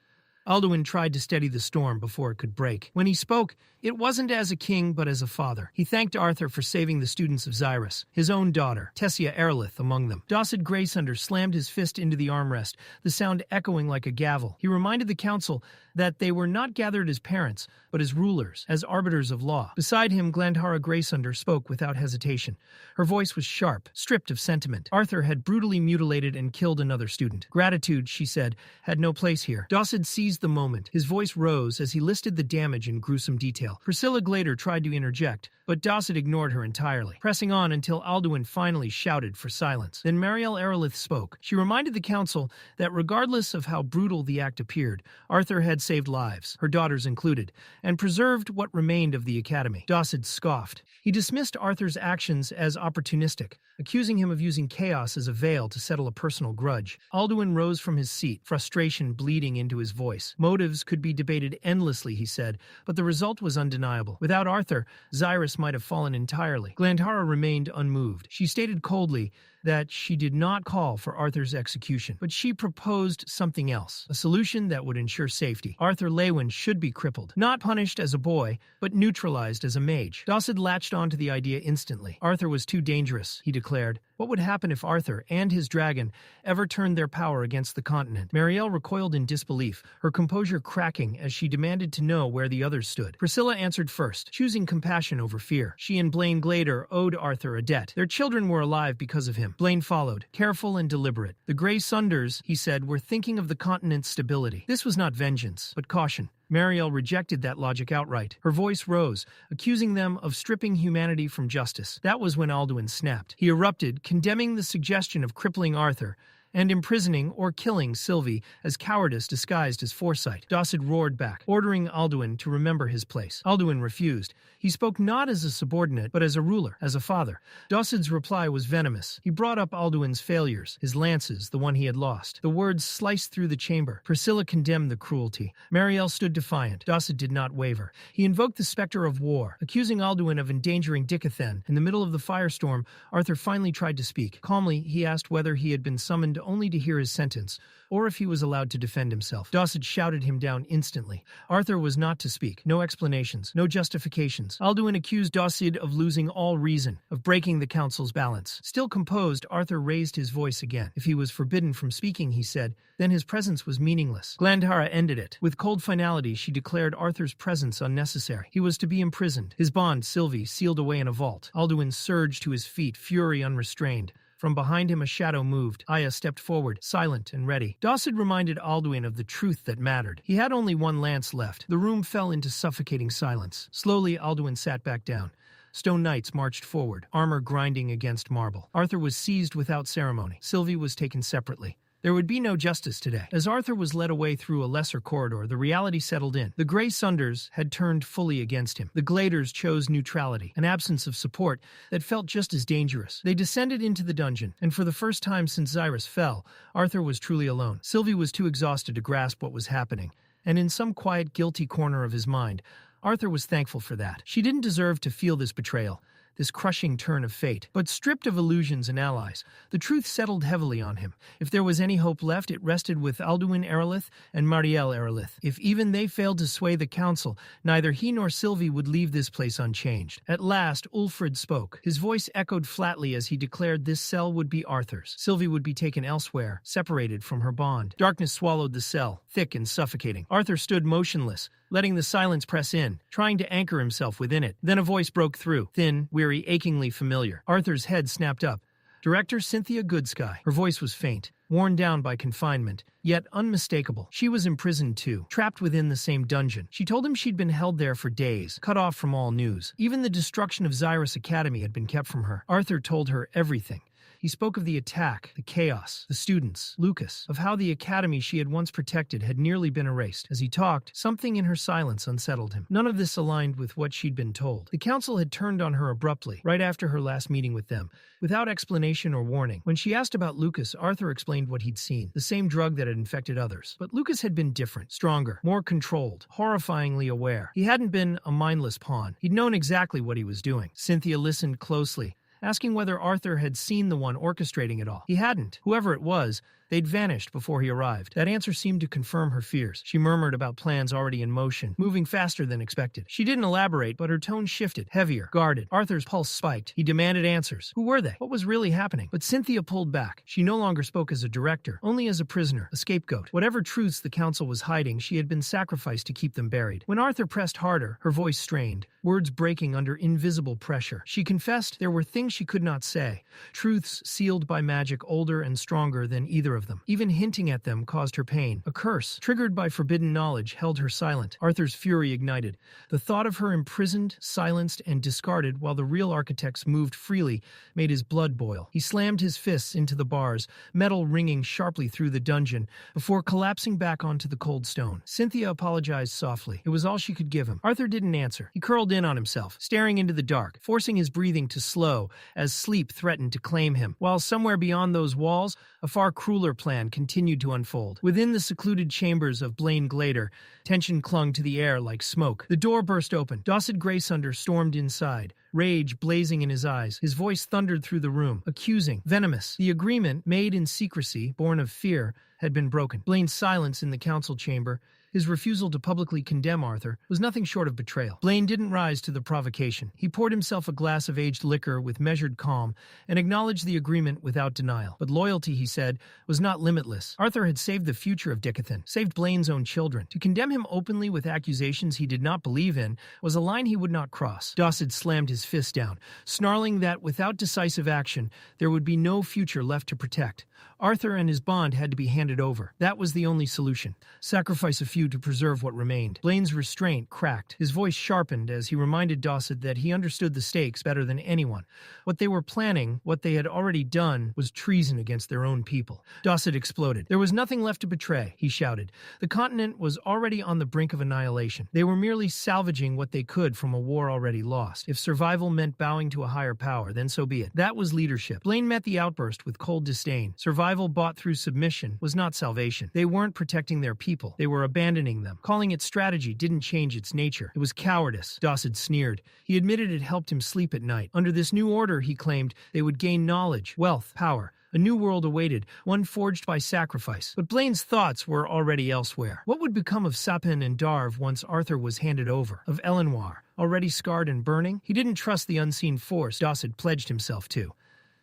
Alduin tried to steady the storm before it could break. When he spoke, it wasn't as a king, but as a father. He thanked Arthur for saving the students of Xyrus, his own daughter, Tessia Eralith, among them. Dacid Graceunder slammed his fist into the armrest, the sound echoing like a gavel. He reminded the council that they were not gathered as parents, but as rulers, as arbiters of law. Beside him, Glandhara Graysunder spoke without hesitation. Her voice was sharp, stripped of sentiment. Arthur had brutally mutilated and killed another student. Gratitude, she said, had no place here. Dawson seized the moment. His voice rose as he listed the damage in gruesome detail. Priscilla Glader tried to interject, but Dawson ignored her entirely, pressing on until Alduin finally shouted for silence. Then Marielle Eralith spoke. She reminded the council that regardless of how brutal the act appeared, Arthur had saved lives, her daughters included, and preserved what remained of the academy. Dawson scoffed. He dismissed Arthur's actions as opportunistic, accusing him of using chaos as a veil to settle a personal grudge. Alduin rose from his seat, frustration bleeding into his voice. Motives could be debated endlessly, he said, but the result was undeniable. Without Arthur, Xyrus might have fallen entirely. Glandhara remained unmoved. She stated coldly that she did not call for Arthur's execution, but she proposed something else, a solution that would ensure safety. Arthur Leywin should be crippled, not punished as a boy, but neutralized as a mage. Dawson latched onto the idea instantly. Arthur was too dangerous, he declared. What would happen if Arthur and his dragon ever turned their power against the continent? Marielle recoiled in disbelief, her composure cracking as she demanded to know where the others stood. Priscilla answered first, choosing compassion over fear. She and Blaine Glader owed Arthur a debt. Their children were alive because of him. Blaine followed, careful and deliberate. The Grey Sunders, he said, were thinking of the continent's stability. This was not vengeance, but caution. Marielle rejected that logic outright. Her voice rose, accusing them of stripping humanity from justice. That was when Alduin snapped. He erupted, condemning the suggestion of crippling Arthur and imprisoning or killing Sylvie as cowardice disguised as foresight. Dawson roared back, ordering Alduin to remember his place. Alduin refused. He spoke not as a subordinate, but as a ruler, as a father. Dawson's reply was venomous. He brought up Alduin's failures, his lances, the one he had lost. The words sliced through the chamber. Priscilla condemned the cruelty. Marielle stood defiant. Dawson did not waver. He invoked the specter of war, accusing Alduin of endangering Dicathen. In the middle of the firestorm, Arthur finally tried to speak. Calmly, he asked whether he had been summoned only to hear his sentence, or if he was allowed to defend himself. Dawson shouted him down instantly. Arthur was not to speak. No explanations, no justifications. Alduin accused Dawson of losing all reason, of breaking the council's balance. Still composed, Arthur raised his voice again. If he was forbidden from speaking, he said, then his presence was meaningless. Glandhara ended it. With cold finality, she declared Arthur's presence unnecessary. He was to be imprisoned, his bond, Sylvie, sealed away in a vault. Alduin surged to his feet, fury unrestrained. From behind him a shadow moved. Aya stepped forward, silent and ready. Dawson reminded Alduin of the truth that mattered. He had only one lance left. The room fell into suffocating silence. Slowly, Alduin sat back down. Stone knights marched forward, armor grinding against marble. Arthur was seized without ceremony. Sylvie was taken separately. There would be no justice today. As Arthur was led away through a lesser corridor, the reality settled in. The Grey Sunders had turned fully against him. The Gladers chose neutrality, an absence of support that felt just as dangerous. They descended into the dungeon, and for the first time since Xyrus fell, Arthur was truly alone. Sylvie was too exhausted to grasp what was happening, and in some quiet, guilty corner of his mind, Arthur was thankful for that. She didn't deserve to feel this betrayal, this crushing turn of fate. But stripped of illusions and allies, the truth settled heavily on him. If there was any hope left, it rested with Alduin Eralith and Marielle Eralith. If even they failed to sway the council, neither he nor Sylvie would leave this place unchanged. At last, Ulfrid spoke. His voice echoed flatly as he declared this cell would be Arthur's. Sylvie would be taken elsewhere, separated from her bond. Darkness swallowed the cell, thick and suffocating. Arthur stood motionless, letting the silence press in, trying to anchor himself within it. Then a voice broke through, thin, weary, achingly familiar. Arthur's head snapped up. Director Cynthia Goodsky. Her voice was faint, worn down by confinement, yet unmistakable. She was imprisoned too, trapped within the same dungeon. She told him she'd been held there for days, cut off from all news. Even the destruction of Xyrus Academy had been kept from her. Arthur told her everything. He spoke of the attack, the chaos, the students, Lucas, of how the academy she had once protected had nearly been erased. As he talked, something in her silence unsettled him. None of this aligned with what she'd been told. The council had turned on her abruptly, right after her last meeting with them, without explanation or warning. When she asked about Lucas, Arthur explained what he'd seen, the same drug that had infected others. But Lucas had been different, stronger, more controlled, horrifyingly aware. He hadn't been a mindless pawn. He'd known exactly what he was doing. Cynthia listened closely, asking whether Arthur had seen the one orchestrating it all. He hadn't. Whoever it was, They'd vanished before he arrived. That answer seemed to confirm her fears. She murmured about plans already in motion, moving faster than expected. She didn't elaborate, but her tone shifted, heavier, guarded. Arthur's pulse spiked. He demanded answers. Who were they? What was really happening? But Cynthia pulled back. She no longer spoke as a director, only as a prisoner, a scapegoat. Whatever truths the council was hiding, she had been sacrificed to keep them buried. When Arthur pressed harder, her voice strained, words breaking under invisible pressure. She confessed there were things she could not say, truths sealed by magic older and stronger than either of them. Even hinting at them caused her pain. A curse, triggered by forbidden knowledge, held her silent. Arthur's fury ignited. The thought of her imprisoned, silenced, and discarded while the real architects moved freely made his blood boil. He slammed his fists into the bars, metal ringing sharply through the dungeon, before collapsing back onto the cold stone. Cynthia apologized softly. It was all she could give him. Arthur didn't answer. He curled in on himself, staring into the dark, forcing his breathing to slow as sleep threatened to claim him. While somewhere beyond those walls, a far crueler plan continued to unfold. Within the secluded chambers of Blaine Glader, tension clung to the air like smoke. The door burst open. Dawson Graysunder stormed inside, rage blazing in his eyes. His voice thundered through the room, accusing, venomous. The agreement, made in secrecy, born of fear, had been broken. Blaine's silence in the council chamber, his refusal to publicly condemn Arthur, was nothing short of betrayal. Blaine didn't rise to the provocation. He poured himself a glass of aged liquor with measured calm and acknowledged the agreement without denial. But loyalty, he said, was not limitless. Arthur had saved the future of Dicathen, saved Blaine's own children. To condemn him openly with accusations he did not believe in was a line he would not cross. Dawson slammed his fist down, snarling that without decisive action, there would be no future left to protect. Arthur and his bond had to be handed over. That was the only solution. Sacrifice a few to preserve what remained. Blaine's restraint cracked. His voice sharpened as he reminded Dawson that he understood the stakes better than anyone. What they were planning, what they had already done, was treason against their own people. Dawson exploded. There was nothing left to betray, he shouted. The continent was already on the brink of annihilation. They were merely salvaging what they could from a war already lost. If survival meant bowing to a higher power, then so be it. That was leadership. Blaine met the outburst with cold disdain. Survival bought through submission was not salvation. They weren't protecting their people. They were abandoning them. Calling it strategy didn't change its nature. It was cowardice. Dawson sneered. He admitted it helped him sleep at night. Under this new order, he claimed, they would gain knowledge, wealth, power. A new world awaited, one forged by sacrifice. But Blaine's thoughts were already elsewhere. What would become of Sapin and Darv once Arthur was handed over? Of Elenoir, already scarred and burning? He didn't trust the unseen force Dawson pledged himself to.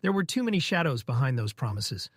There were too many shadows behind those promises.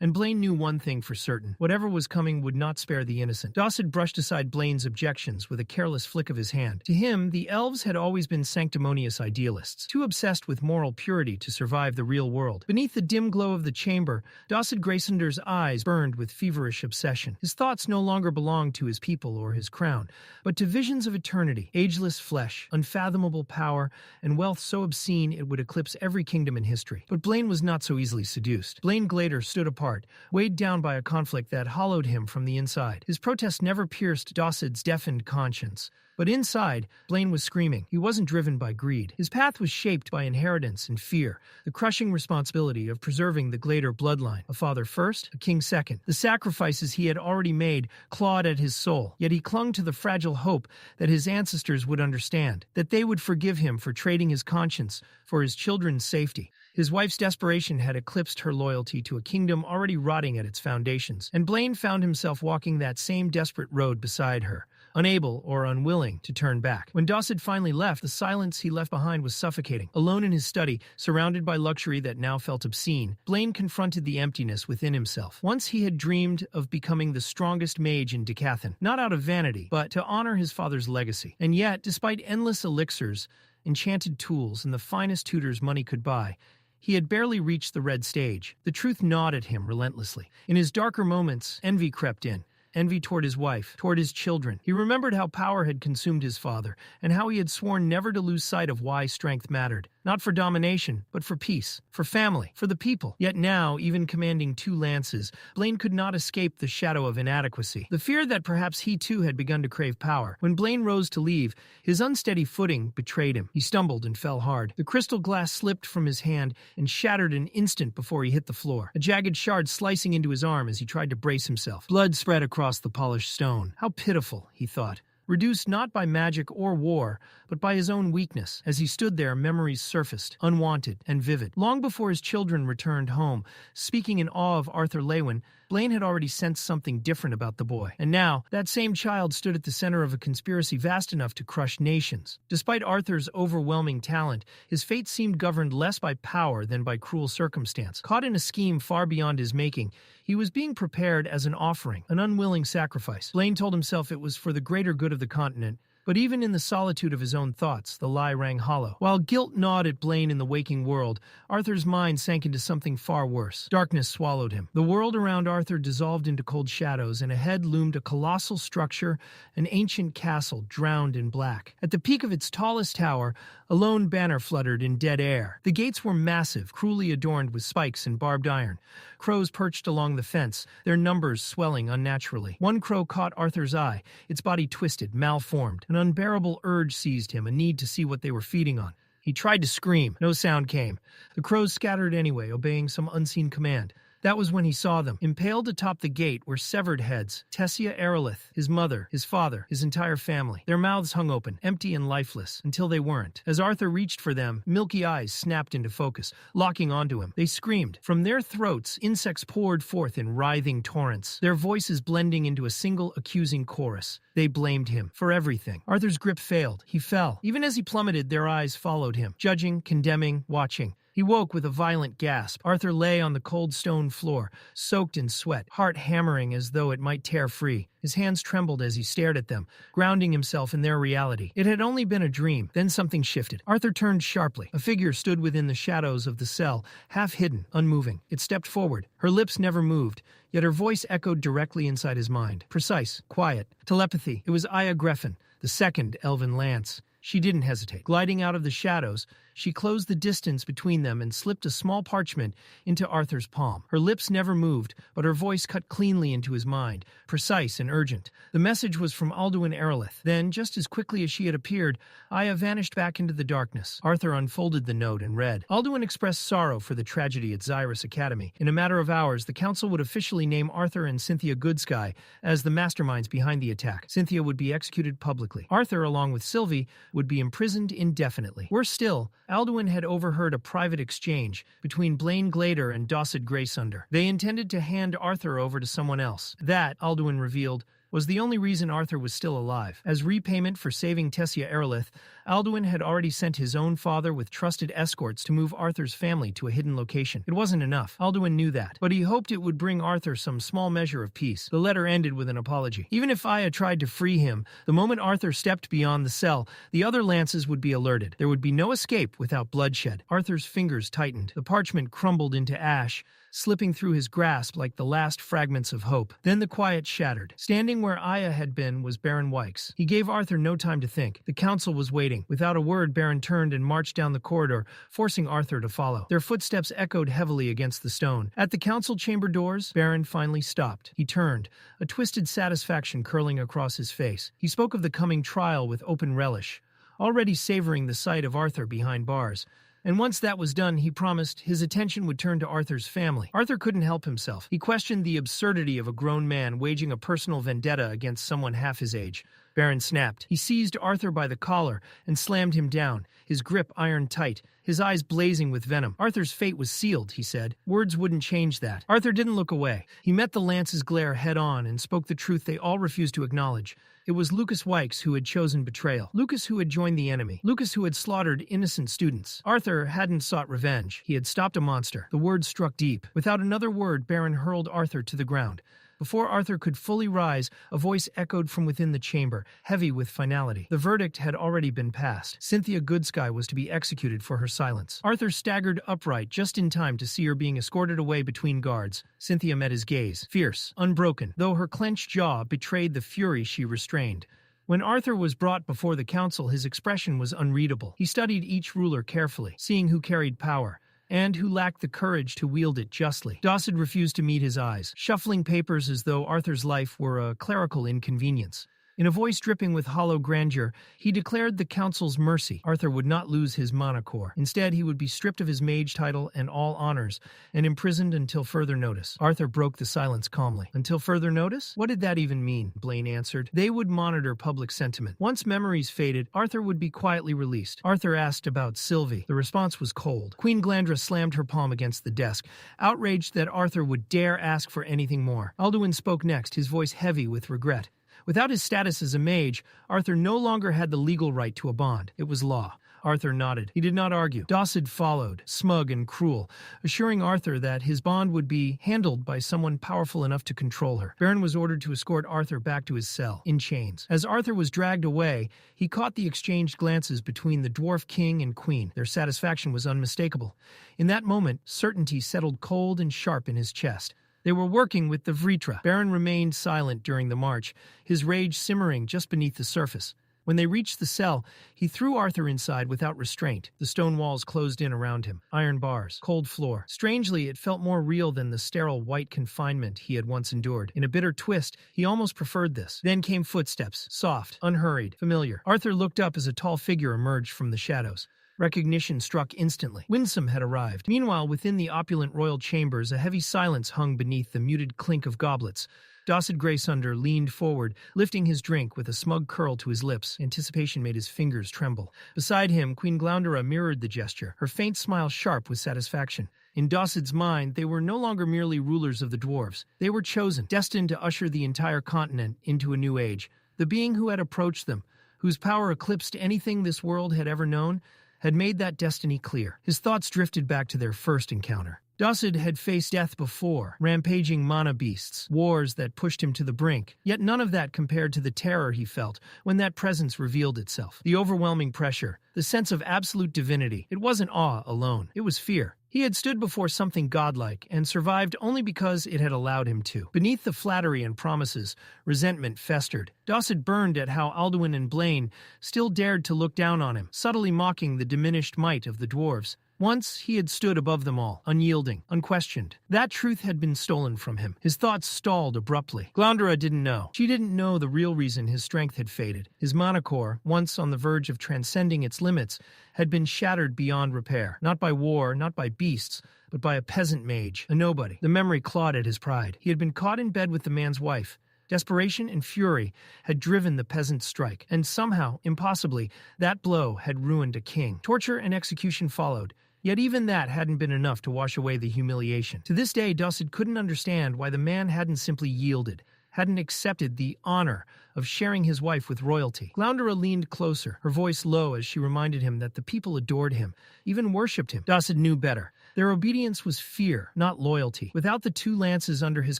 And Blaine knew one thing for certain. Whatever was coming would not spare the innocent. Dawson brushed aside Blaine's objections with a careless flick of his hand. To him, the elves had always been sanctimonious idealists, too obsessed with moral purity to survive the real world. Beneath the dim glow of the chamber, Dawson Graysunder's eyes burned with feverish obsession. His thoughts no longer belonged to his people or his crown, but to visions of eternity, ageless flesh, unfathomable power, and wealth so obscene it would eclipse every kingdom in history. But Blaine was not so easily seduced. Blaine Glader stood apart, weighed down by a conflict that hollowed him from the inside. His protest never pierced Dawson's deafened conscience. But inside, Blaine was screaming. He wasn't driven by greed. His path was shaped by inheritance and fear, the crushing responsibility of preserving the Glader bloodline. A father first, a king second. The sacrifices he had already made clawed at his soul, yet he clung to the fragile hope that his ancestors would understand, that they would forgive him for trading his conscience for his children's safety. His wife's desperation had eclipsed her loyalty to a kingdom already rotting at its foundations, and Blaine found himself walking that same desperate road beside her, unable or unwilling to turn back. When Dawson finally left, the silence he left behind was suffocating. Alone in his study, surrounded by luxury that now felt obscene, Blaine confronted the emptiness within himself. Once he had dreamed of becoming the strongest mage in Decathan, not out of vanity, but to honor his father's legacy. And yet, despite endless elixirs, enchanted tools, and the finest tutors money could buy, he had barely reached the red stage. The truth gnawed at him relentlessly. In his darker moments, envy crept in. Envy toward his wife, toward his children. He remembered how power had consumed his father, and how he had sworn never to lose sight of why strength mattered. Not for domination, but for peace, for family, for the people. Yet now, even commanding 2 lances, Blaine could not escape the shadow of inadequacy. The fear that perhaps he too had begun to crave power. When Blaine rose to leave, his unsteady footing betrayed him. He stumbled and fell hard. The crystal glass slipped from his hand and shattered an instant before he hit the floor, a jagged shard slicing into his arm as he tried to brace himself. Blood spread across the polished stone. How pitiful, he thought. Reduced not by magic or war, but by his own weakness. As he stood there, memories surfaced, unwanted and vivid. Long before his children returned home, speaking in awe of Arthur Leywin, Blaine had already sensed something different about the boy, and now, that same child stood at the center of a conspiracy vast enough to crush nations. Despite Arthur's overwhelming talent, his fate seemed governed less by power than by cruel circumstance. Caught in a scheme far beyond his making, he was being prepared as an offering, an unwilling sacrifice. Blaine told himself it was for the greater good of the continent, but even in the solitude of his own thoughts, the lie rang hollow. While guilt gnawed at Blaine in the waking world, Arthur's mind sank into something far worse. Darkness swallowed him. The world around Arthur dissolved into cold shadows, and ahead loomed a colossal structure, an ancient castle drowned in black. At the peak of its tallest tower, a lone banner fluttered in dead air. The gates were massive, cruelly adorned with spikes and barbed iron. Crows perched along the fence, their numbers swelling unnaturally. One crow caught Arthur's eye, its body twisted, malformed. An unbearable urge seized him, a need to see what they were feeding on. He tried to scream. No sound came. The crows scattered anyway, obeying some unseen command. That was when he saw them. Impaled atop the gate were severed heads. Tessia Eralith, his mother, his father, his entire family. Their mouths hung open, empty and lifeless, until they weren't. As Arthur reached for them, milky eyes snapped into focus, locking onto him. They screamed. From their throats, insects poured forth in writhing torrents, their voices blending into a single accusing chorus. They blamed him for everything. Arthur's grip failed. He fell. Even as he plummeted, their eyes followed him, judging, condemning, watching. He woke with a violent gasp. Arthur lay on the cold stone floor, soaked in sweat, heart hammering as though it might tear free. His hands trembled as he stared at them, grounding himself in their reality. It had only been a dream. Then something shifted. Arthur turned sharply. A figure stood within the shadows of the cell, half hidden, unmoving. It stepped forward. Her lips never moved, yet her voice echoed directly inside his mind. Precise, quiet, telepathy. It was Aya Greffin, the second elven lance. She didn't hesitate. Gliding out of the shadows, she closed the distance between them and slipped a small parchment into Arthur's palm. Her lips never moved, but her voice cut cleanly into his mind, precise and urgent. The message was from Alduin Eralith. Then, just as quickly as she had appeared, Aya vanished back into the darkness. Arthur unfolded the note and read. Alduin expressed sorrow for the tragedy at Xyrus Academy. In a matter of hours, the council would officially name Arthur and Cynthia Goodsky as the masterminds behind the attack. Cynthia would be executed publicly. Arthur, along with Sylvie, would be imprisoned indefinitely. Worse still, Alduin had overheard a private exchange between Blaine Glader and Dossid Graysunder. They intended to hand Arthur over to someone else. That, Alduin revealed, was the only reason Arthur was still alive. As repayment for saving Tessia Eralith, Alduin had already sent his own father with trusted escorts to move Arthur's family to a hidden location. It wasn't enough. Alduin knew that, but he hoped it would bring Arthur some small measure of peace. The letter ended with an apology. Even if Aya tried to free him, the moment Arthur stepped beyond the cell, the other lances would be alerted. There would be no escape without bloodshed. Arthur's fingers tightened. The parchment crumbled into ash, slipping through his grasp like the last fragments of hope. Then the quiet shattered. Standing where Aya had been was Baron Wykes. He gave Arthur no time to think. The council was waiting. Without a word, Baron turned and marched down the corridor, forcing Arthur to follow. Their footsteps echoed heavily against the stone. At the council chamber doors, Baron finally stopped. He turned, a twisted satisfaction curling across his face. He spoke of the coming trial with open relish, already savoring the sight of Arthur behind bars. And once that was done, he promised his attention would turn to Arthur's family. Arthur couldn't help himself. He questioned the absurdity of a grown man waging a personal vendetta against someone half his age. Baron snapped. He seized Arthur by the collar and slammed him down, his grip iron tight, his eyes blazing with venom. Arthur's fate was sealed, he said. Words wouldn't change that. Arthur didn't look away. He met the lance's glare head-on and spoke the truth they all refused to acknowledge. It was Lucas Wykes who had chosen betrayal. Lucas who had joined the enemy. Lucas who had slaughtered innocent students. Arthur hadn't sought revenge. He had stopped a monster. The words struck deep. Without another word, Baron hurled Arthur to the ground. Before Arthur could fully rise, a voice echoed from within the chamber, heavy with finality. The verdict had already been passed. Cynthia Goodsky was to be executed for her silence. Arthur staggered upright just in time to see her being escorted away between guards. Cynthia met his gaze, fierce, unbroken, though her clenched jaw betrayed the fury she restrained. When Arthur was brought before the council, his expression was unreadable. He studied each ruler carefully, seeing who carried power and who lacked the courage to wield it justly. Dossid refused to meet his eyes, shuffling papers as though Arthur's life were a clerical inconvenience. In a voice dripping with hollow grandeur, he declared the council's mercy. Arthur would not lose his monocore. Instead, he would be stripped of his mage title and all honors, and imprisoned until further notice. Arthur broke the silence calmly. Until further notice? What did that even mean? Blaine answered. They would monitor public sentiment. Once memories faded, Arthur would be quietly released. Arthur asked about Sylvie. The response was cold. Queen Glandra slammed her palm against the desk, outraged that Arthur would dare ask for anything more. Alduin spoke next, his voice heavy with regret. Without his status as a mage, Arthur no longer had the legal right to a bond. It was law. Arthur nodded. He did not argue. Dossid followed, smug and cruel, assuring Arthur that his bond would be handled by someone powerful enough to control her. Baron was ordered to escort Arthur back to his cell, in chains. As Arthur was dragged away, he caught the exchanged glances between the dwarf king and queen. Their satisfaction was unmistakable. In that moment, certainty settled cold and sharp in his chest. They were working with the Vritra. Baron remained silent during the march, his rage simmering just beneath the surface. When they reached the cell, he threw Arthur inside without restraint. The stone walls closed in around him. Iron bars, cold floor. Strangely, it felt more real than the sterile white confinement he had once endured. In a bitter twist, he almost preferred this. Then came footsteps, soft, unhurried, familiar. Arthur looked up as a tall figure emerged from the shadows. Recognition struck instantly. Winsome had arrived. Meanwhile, within the opulent royal chambers, a heavy silence hung beneath the muted clink of goblets. Dossid Greysunder leaned forward, lifting his drink with a smug curl to his lips. Anticipation made his fingers tremble. Beside him, Queen Glandra mirrored the gesture, her faint smile sharp with satisfaction. In Dossid's mind, they were no longer merely rulers of the dwarves. They were chosen, destined to usher the entire continent into a new age. The being who had approached them, whose power eclipsed anything this world had ever known, had made that destiny clear. His thoughts drifted back to their first encounter. Dossid had faced death before, rampaging mana beasts, wars that pushed him to the brink. Yet none of that compared to the terror he felt when that presence revealed itself. The overwhelming pressure, the sense of absolute divinity. It wasn't awe alone, it was fear. He had stood before something godlike and survived only because it had allowed him to. Beneath the flattery and promises, resentment festered. Dossid burned at how Alduin and Blaine still dared to look down on him, subtly mocking the diminished might of the dwarves. Once, he had stood above them all, unyielding, unquestioned. That truth had been stolen from him. His thoughts stalled abruptly. Glandra didn't know. She didn't know the real reason his strength had faded. His monocore, once on the verge of transcending its limits, had been shattered beyond repair. Not by war, not by beasts, but by a peasant mage, a nobody. The memory clawed at his pride. He had been caught in bed with the man's wife. Desperation and fury had driven the peasant's strike, and somehow, impossibly, that blow had ruined a king. Torture and execution followed. Yet even that hadn't been enough to wash away the humiliation. To this day, Dossid couldn't understand why the man hadn't simply yielded, hadn't accepted the honor of sharing his wife with royalty. Glandra leaned closer, her voice low as she reminded him that the people adored him, even worshipped him. Dossid knew better. Their obedience was fear, not loyalty. Without the 2 lances under his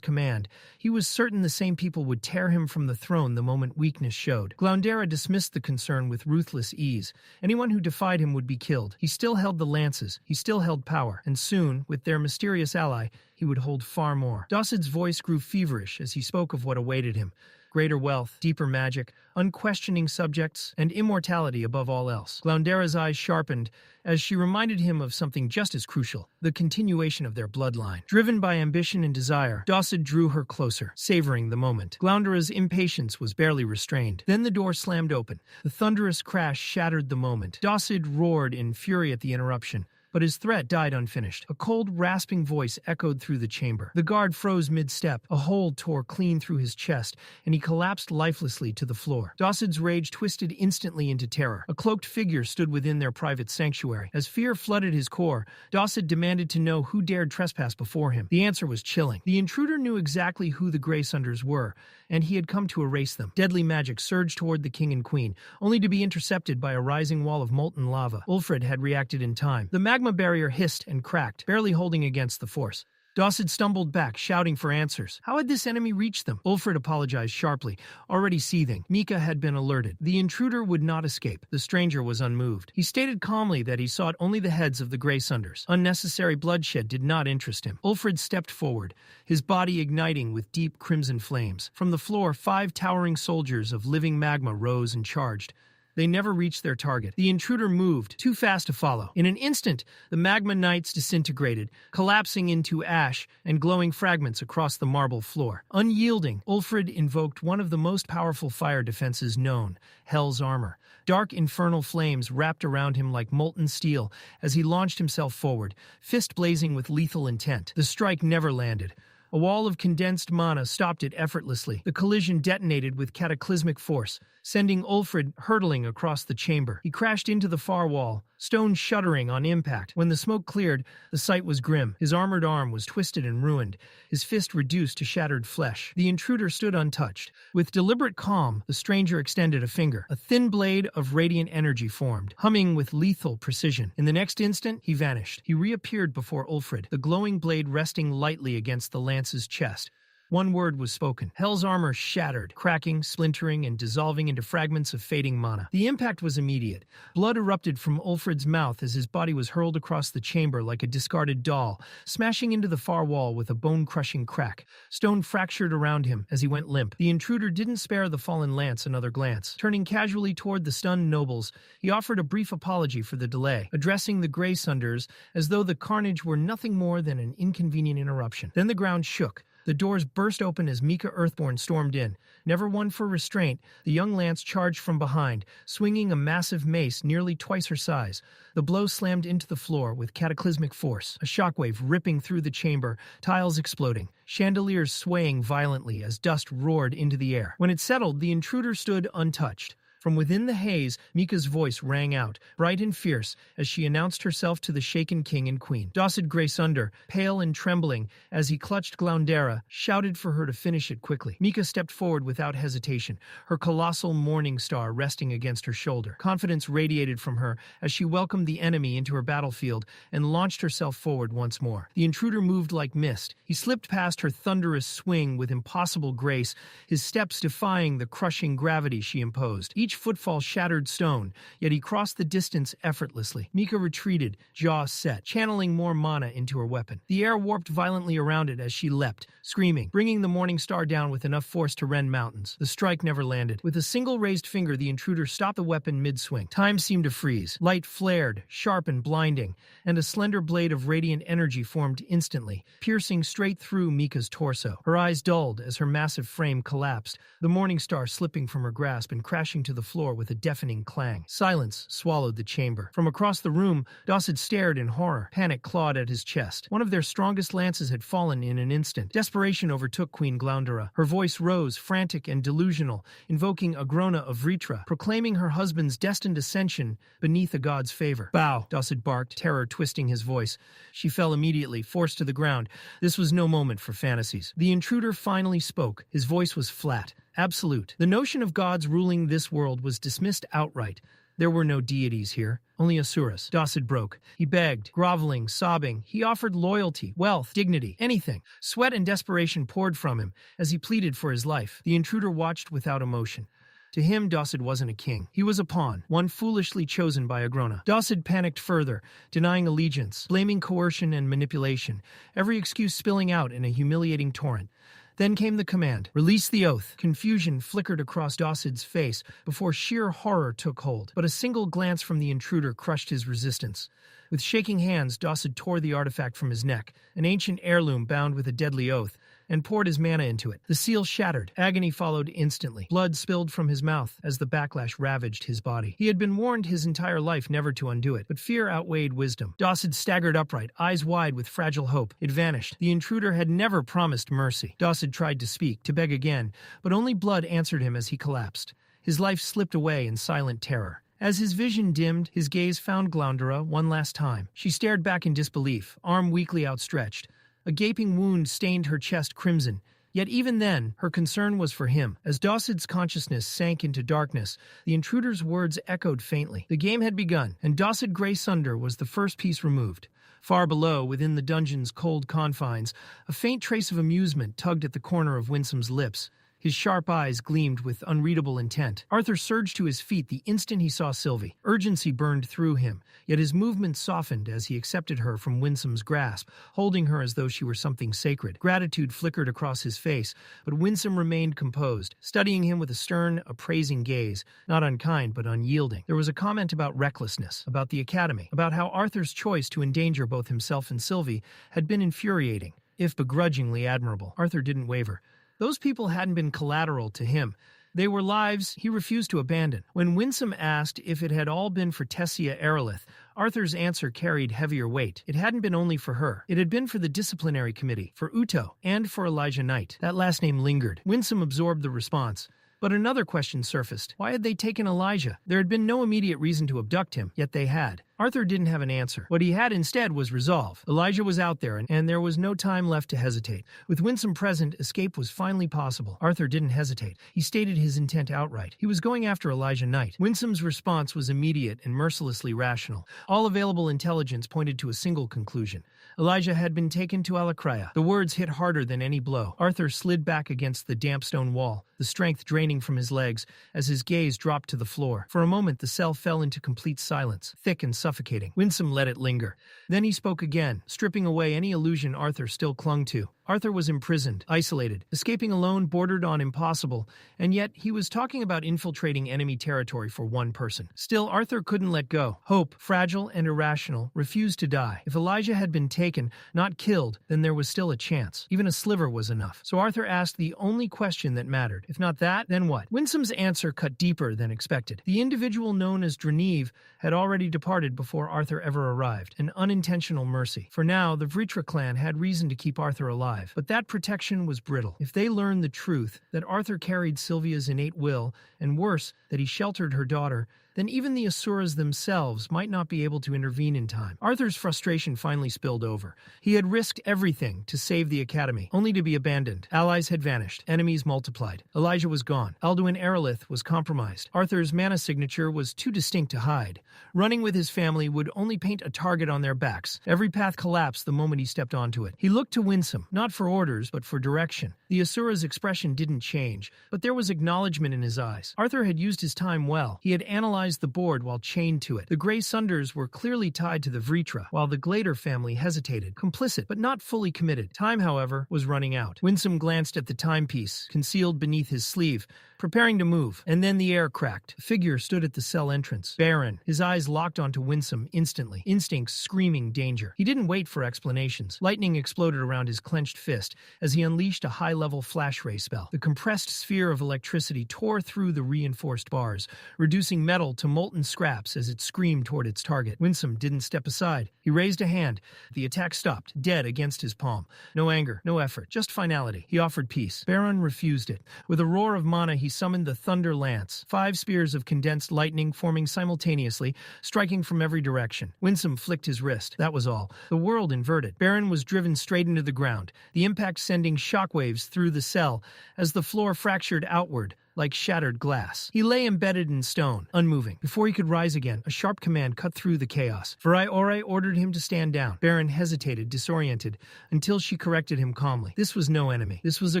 command, he was certain the same people would tear him from the throne the moment weakness showed. Glandera dismissed the concern with ruthless ease. Anyone who defied him would be killed. He still held the lances, he still held power, and soon, with their mysterious ally, he would hold far more. Dossid's voice grew feverish as he spoke of what awaited him. Greater wealth, deeper magic, unquestioning subjects, and immortality above all else. Glandera's eyes sharpened as she reminded him of something just as crucial, the continuation of their bloodline. Driven by ambition and desire, Dossid drew her closer, savoring the moment. Glandera's impatience was barely restrained. Then the door slammed open. The thunderous crash shattered the moment. Dossid roared in fury at the interruption. But his threat died unfinished. A cold, rasping voice echoed through the chamber. The guard froze mid-step. A hole tore clean through his chest, and he collapsed lifelessly to the floor. Dossid's rage twisted instantly into terror. A cloaked figure stood within their private sanctuary. As fear flooded his core, Dossid demanded to know who dared trespass before him. The answer was chilling. The intruder knew exactly who the Greysunders were, and he had come to erase them. Deadly magic surged toward the king and queen, only to be intercepted by a rising wall of molten lava. Ulfred had reacted in time. The magma barrier hissed and cracked, barely holding against the force. Dossid stumbled back, shouting for answers. How had this enemy reached them? Ulfred apologized sharply, already seething. Mika had been alerted. The intruder would not escape. The stranger was unmoved. He stated calmly that he sought only the heads of the Greysunders. Unnecessary bloodshed did not interest him. Ulfred stepped forward, his body igniting with deep crimson flames. From the floor, 5 towering soldiers of living magma rose and charged. They never reached their target. The intruder moved, too fast to follow. In an instant, the magma knights disintegrated, collapsing into ash and glowing fragments across the marble floor. Unyielding, Ulfrid invoked one of the most powerful fire defenses known, Hell's Armor. Dark infernal flames wrapped around him like molten steel as he launched himself forward, fist blazing with lethal intent. The strike never landed. A wall of condensed mana stopped it effortlessly. The collision detonated with cataclysmic force, sending Ulfrid hurtling across the chamber. He crashed into the far wall, stone shuddering on impact. When the smoke cleared, the sight was grim. His armored arm was twisted and ruined, his fist reduced to shattered flesh. The intruder stood untouched. With deliberate calm, the stranger extended a finger. A thin blade of radiant energy formed, humming with lethal precision. In the next instant, he vanished. He reappeared before Ulfrid, the glowing blade resting lightly against the lance's chest. One word was spoken. Hell's armor shattered, cracking, splintering, and dissolving into fragments of fading mana. The impact was immediate. Blood erupted from Ulfrid's mouth as his body was hurled across the chamber like a discarded doll, smashing into the far wall with a bone-crushing crack. Stone fractured around him as he went limp. The intruder didn't spare the fallen lance another glance. Turning casually toward the stunned nobles, he offered a brief apology for the delay, addressing the Grey Sunders as though the carnage were nothing more than an inconvenient interruption. Then the ground shook. The doors burst open as Mika Earthborn stormed in. Never one for restraint, the young lance charged from behind, swinging a massive mace nearly twice her size. The blow slammed into the floor with cataclysmic force, a shockwave ripping through the chamber, tiles exploding, chandeliers swaying violently as dust roared into the air. When it settled, the intruder stood untouched. From within the haze, Mika's voice rang out, bright and fierce, as she announced herself to the shaken king and queen. Dossid Greysunder, pale and trembling, as he clutched Gloundera, shouted for her to finish it quickly. Mika stepped forward without hesitation, her colossal morning star resting against her shoulder. Confidence radiated from her as she welcomed the enemy into her battlefield and launched herself forward once more. The intruder moved like mist. He slipped past her thunderous swing with impossible grace, his steps defying the crushing gravity she imposed. Each footfall shattered stone, yet he crossed the distance effortlessly. Mika retreated, jaw set, channeling more mana into her weapon. The air warped violently around it as she leapt, screaming, bringing the morning star down with enough force to rend mountains. The strike never landed. With a single raised finger, the intruder stopped the weapon mid-swing. Time seemed to freeze. Light flared, sharp and blinding, and a slender blade of radiant energy formed instantly, piercing straight through Mika's torso. Her eyes dulled as her massive frame collapsed, the morning star slipping from her grasp and crashing to the floor with a deafening clang. Silence swallowed the chamber. From across the room, Dossid stared in horror. Panic clawed at his chest. One of their strongest lances had fallen in an instant. Desperation overtook Queen Gloundera. Her voice rose, frantic and delusional, invoking Agrona of Vritra, proclaiming her husband's destined ascension beneath a god's favor. "Bow," Dossid barked, terror twisting his voice. She fell immediately, forced to the ground. This was no moment for fantasies. The intruder finally spoke. His voice was flat, absolute. The notion of gods ruling this world was dismissed outright. There were no deities here, only Asuras. Dossid broke. He begged, groveling, sobbing. He offered loyalty, wealth, dignity, anything. Sweat and desperation poured from him as he pleaded for his life. The intruder watched without emotion. To him, Dossid wasn't a king. He was a pawn, one foolishly chosen by Agrona. Dossid panicked further, denying allegiance, blaming coercion and manipulation, every excuse spilling out in a humiliating torrent. Then came the command, "Release the oath." Confusion flickered across Dossid's face before sheer horror took hold. But a single glance from the intruder crushed his resistance. With shaking hands, Dossid tore the artifact from his neck, an ancient heirloom bound with a deadly oath, and poured his mana into it. The seal shattered. Agony followed instantly. Blood spilled from his mouth as the backlash ravaged his body. He had been warned his entire life never to undo it, but fear outweighed wisdom. Dossid staggered upright, eyes wide with fragile hope. It vanished. The intruder had never promised mercy. Dossid tried to speak, to beg again, but only blood answered him as he collapsed. His life slipped away in silent terror. As his vision dimmed, his gaze found Gloundera one last time. She stared back in disbelief, arm weakly outstretched. A gaping wound stained her chest crimson. Yet even then, her concern was for him. As Dossid's consciousness sank into darkness, the intruder's words echoed faintly. The game had begun, and Dossid Greysunder was the first piece removed. Far below, within the dungeon's cold confines, a faint trace of amusement tugged at the corner of Winsome's lips. His sharp eyes gleamed with unreadable intent. Arthur surged to his feet the instant he saw Sylvie. Urgency burned through him, yet his movements softened as he accepted her from Winsome's grasp, holding her as though she were something sacred. Gratitude flickered across his face, but Winsome remained composed, studying him with a stern, appraising gaze, not unkind but unyielding. There was a comment about recklessness, about the academy, about how Arthur's choice to endanger both himself and Sylvie had been infuriating, if begrudgingly admirable. Arthur didn't waver. Those people hadn't been collateral to him. They were lives he refused to abandon. When Winsome asked if it had all been for Tessia Eralith, Arthur's answer carried heavier weight. It hadn't been only for her. It had been for the disciplinary committee, for Uto, and for Elijah Knight. That last name lingered. Winsome absorbed the response. But another question surfaced. Why had they taken Elijah? There had been no immediate reason to abduct him, yet they had. Arthur didn't have an answer. What he had instead was resolve. Elijah was out there, and there was no time left to hesitate. With Winsome present, escape was finally possible. Arthur didn't hesitate. He stated his intent outright. He was going after Elijah Knight. Winsome's response was immediate and mercilessly rational. All available intelligence pointed to a single conclusion. Elijah had been taken to Alakraya. The words hit harder than any blow. Arthur slid back against the damp stone wall, the strength draining from his legs as his gaze dropped to the floor. For a moment, the cell fell into complete silence, thick and suffocating. Winsome let it linger. Then he spoke again, stripping away any illusion Arthur still clung to. Arthur was imprisoned, isolated. Escaping alone bordered on impossible, and yet he was talking about infiltrating enemy territory for one person. Still, Arthur couldn't let go. Hope, fragile and irrational, refused to die. If Elijah had been taken, not killed, then there was still a chance. Even a sliver was enough. So Arthur asked the only question that mattered. If not that, then what? Winsome's answer cut deeper than expected. The individual known as Draneve had already departed before Arthur ever arrived, an unintentional mercy. For now, the Vritra clan had reason to keep Arthur alive. But that protection was brittle. If they learned the truth, that Arthur carried Sylvia's innate will, and worse, that he sheltered her daughter, then even the Asuras themselves might not be able to intervene in time. Arthur's frustration finally spilled over. He had risked everything to save the academy, only to be abandoned. Allies had vanished. Enemies multiplied. Elijah was gone. Alduin Eralith was compromised. Arthur's mana signature was too distinct to hide. Running with his family would only paint a target on their backs. Every path collapsed the moment he stepped onto it. He looked to Winsome, not for orders, but for direction. The Asura's expression didn't change, but there was acknowledgement in his eyes. Arthur had used his time well. He had analyzed the board while chained to it. The Grey Sunders were clearly tied to the Vritra, while the Glader family hesitated, complicit, but not fully committed. Time, however, was running out. Winsome glanced at the timepiece, concealed beneath his sleeve, preparing to move, and then the air cracked. A figure stood at the cell entrance. Baron. His eyes locked onto Winsome instantly, instincts screaming danger. He didn't wait for explanations. Lightning exploded around his clenched fist as he unleashed a high-level flash ray spell. The compressed sphere of electricity tore through the reinforced bars, reducing metal to molten scraps as it screamed toward its target. Winsome didn't step aside. He raised a hand. The attack stopped, dead against his palm. No anger, no effort, just finality. He offered peace. Baron refused it. With a roar of mana, he summoned the Thunder Lance, 5 spears of condensed lightning forming simultaneously, striking from every direction. Winsome flicked his wrist. That was all. The world inverted. Baron was driven straight into the ground, the impact sending shockwaves through the cell as the floor fractured outward like shattered glass. He lay embedded in stone, unmoving. Before he could rise again, a sharp command cut through the chaos. Varai Ore ordered him to stand down. Baron hesitated, disoriented, until she corrected him calmly. This was no enemy. This was a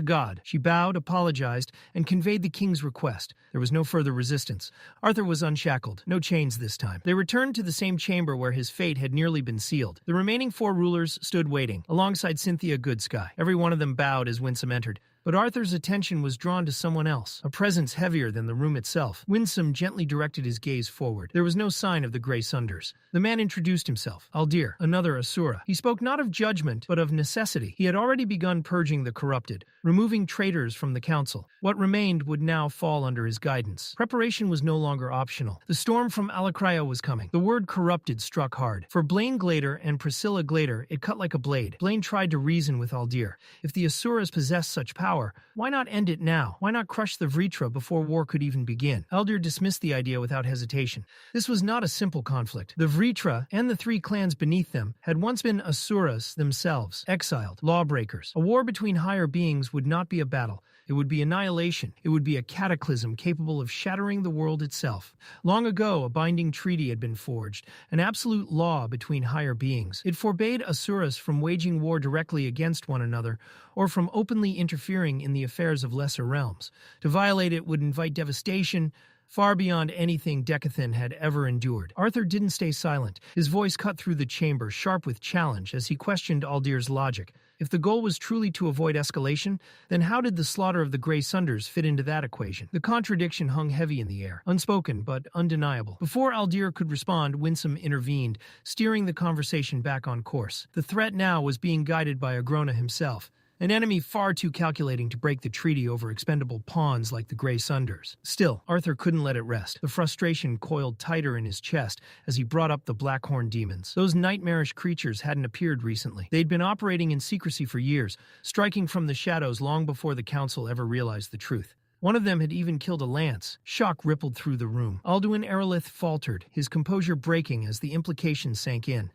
god. She bowed, apologized, and conveyed the king's request. There was no further resistance. Arthur was unshackled. No chains this time. They returned to the same chamber where his fate had nearly been sealed. The remaining 4 rulers stood waiting, alongside Cynthia Goodsky. Every one of them bowed as Winsome entered. But Arthur's attention was drawn to someone else, a presence heavier than the room itself. Winsome gently directed his gaze forward. There was no sign of the Grey Sunders. The man introduced himself. Aldir, another Asura. He spoke not of judgment, but of necessity. He had already begun purging the corrupted, removing traitors from the council. What remained would now fall under his guidance. Preparation was no longer optional. The storm from Alakraya was coming. The word corrupted struck hard. For Blaine Glader and Priscilla Glader, it cut like a blade. Blaine tried to reason with Aldir. If the Asuras possessed such power, why not end it now? Why not crush the Vritra before war could even begin? Aldir dismissed the idea without hesitation. This was not a simple conflict. The Vritra and the 3 clans beneath them had once been Asuras themselves, exiled, lawbreakers. A war between higher beings would not be a battle. It would be annihilation. It would be a cataclysm capable of shattering the world itself. Long ago, a binding treaty had been forged, an absolute law between higher beings. It forbade Asuras from waging war directly against one another, or from openly interfering in the affairs of lesser realms. To violate it would invite devastation, far beyond anything Decathan had ever endured. Arthur didn't stay silent. His voice cut through the chamber, sharp with challenge, as he questioned Aldir's logic. If the goal was truly to avoid escalation, then how did the slaughter of the Grey Sunders fit into that equation? The contradiction hung heavy in the air, unspoken but undeniable. Before Aldir could respond, Winsome intervened, steering the conversation back on course. The threat now was being guided by Agrona himself, an enemy far too calculating to break the treaty over expendable pawns like the Grey Sunders. Still, Arthur couldn't let it rest. The frustration coiled tighter in his chest as he brought up the Blackhorn demons. Those nightmarish creatures hadn't appeared recently. They'd been operating in secrecy for years, striking from the shadows long before the council ever realized the truth. One of them had even killed a lance. Shock rippled through the room. Alduin Eralith faltered, his composure breaking as the implications sank in.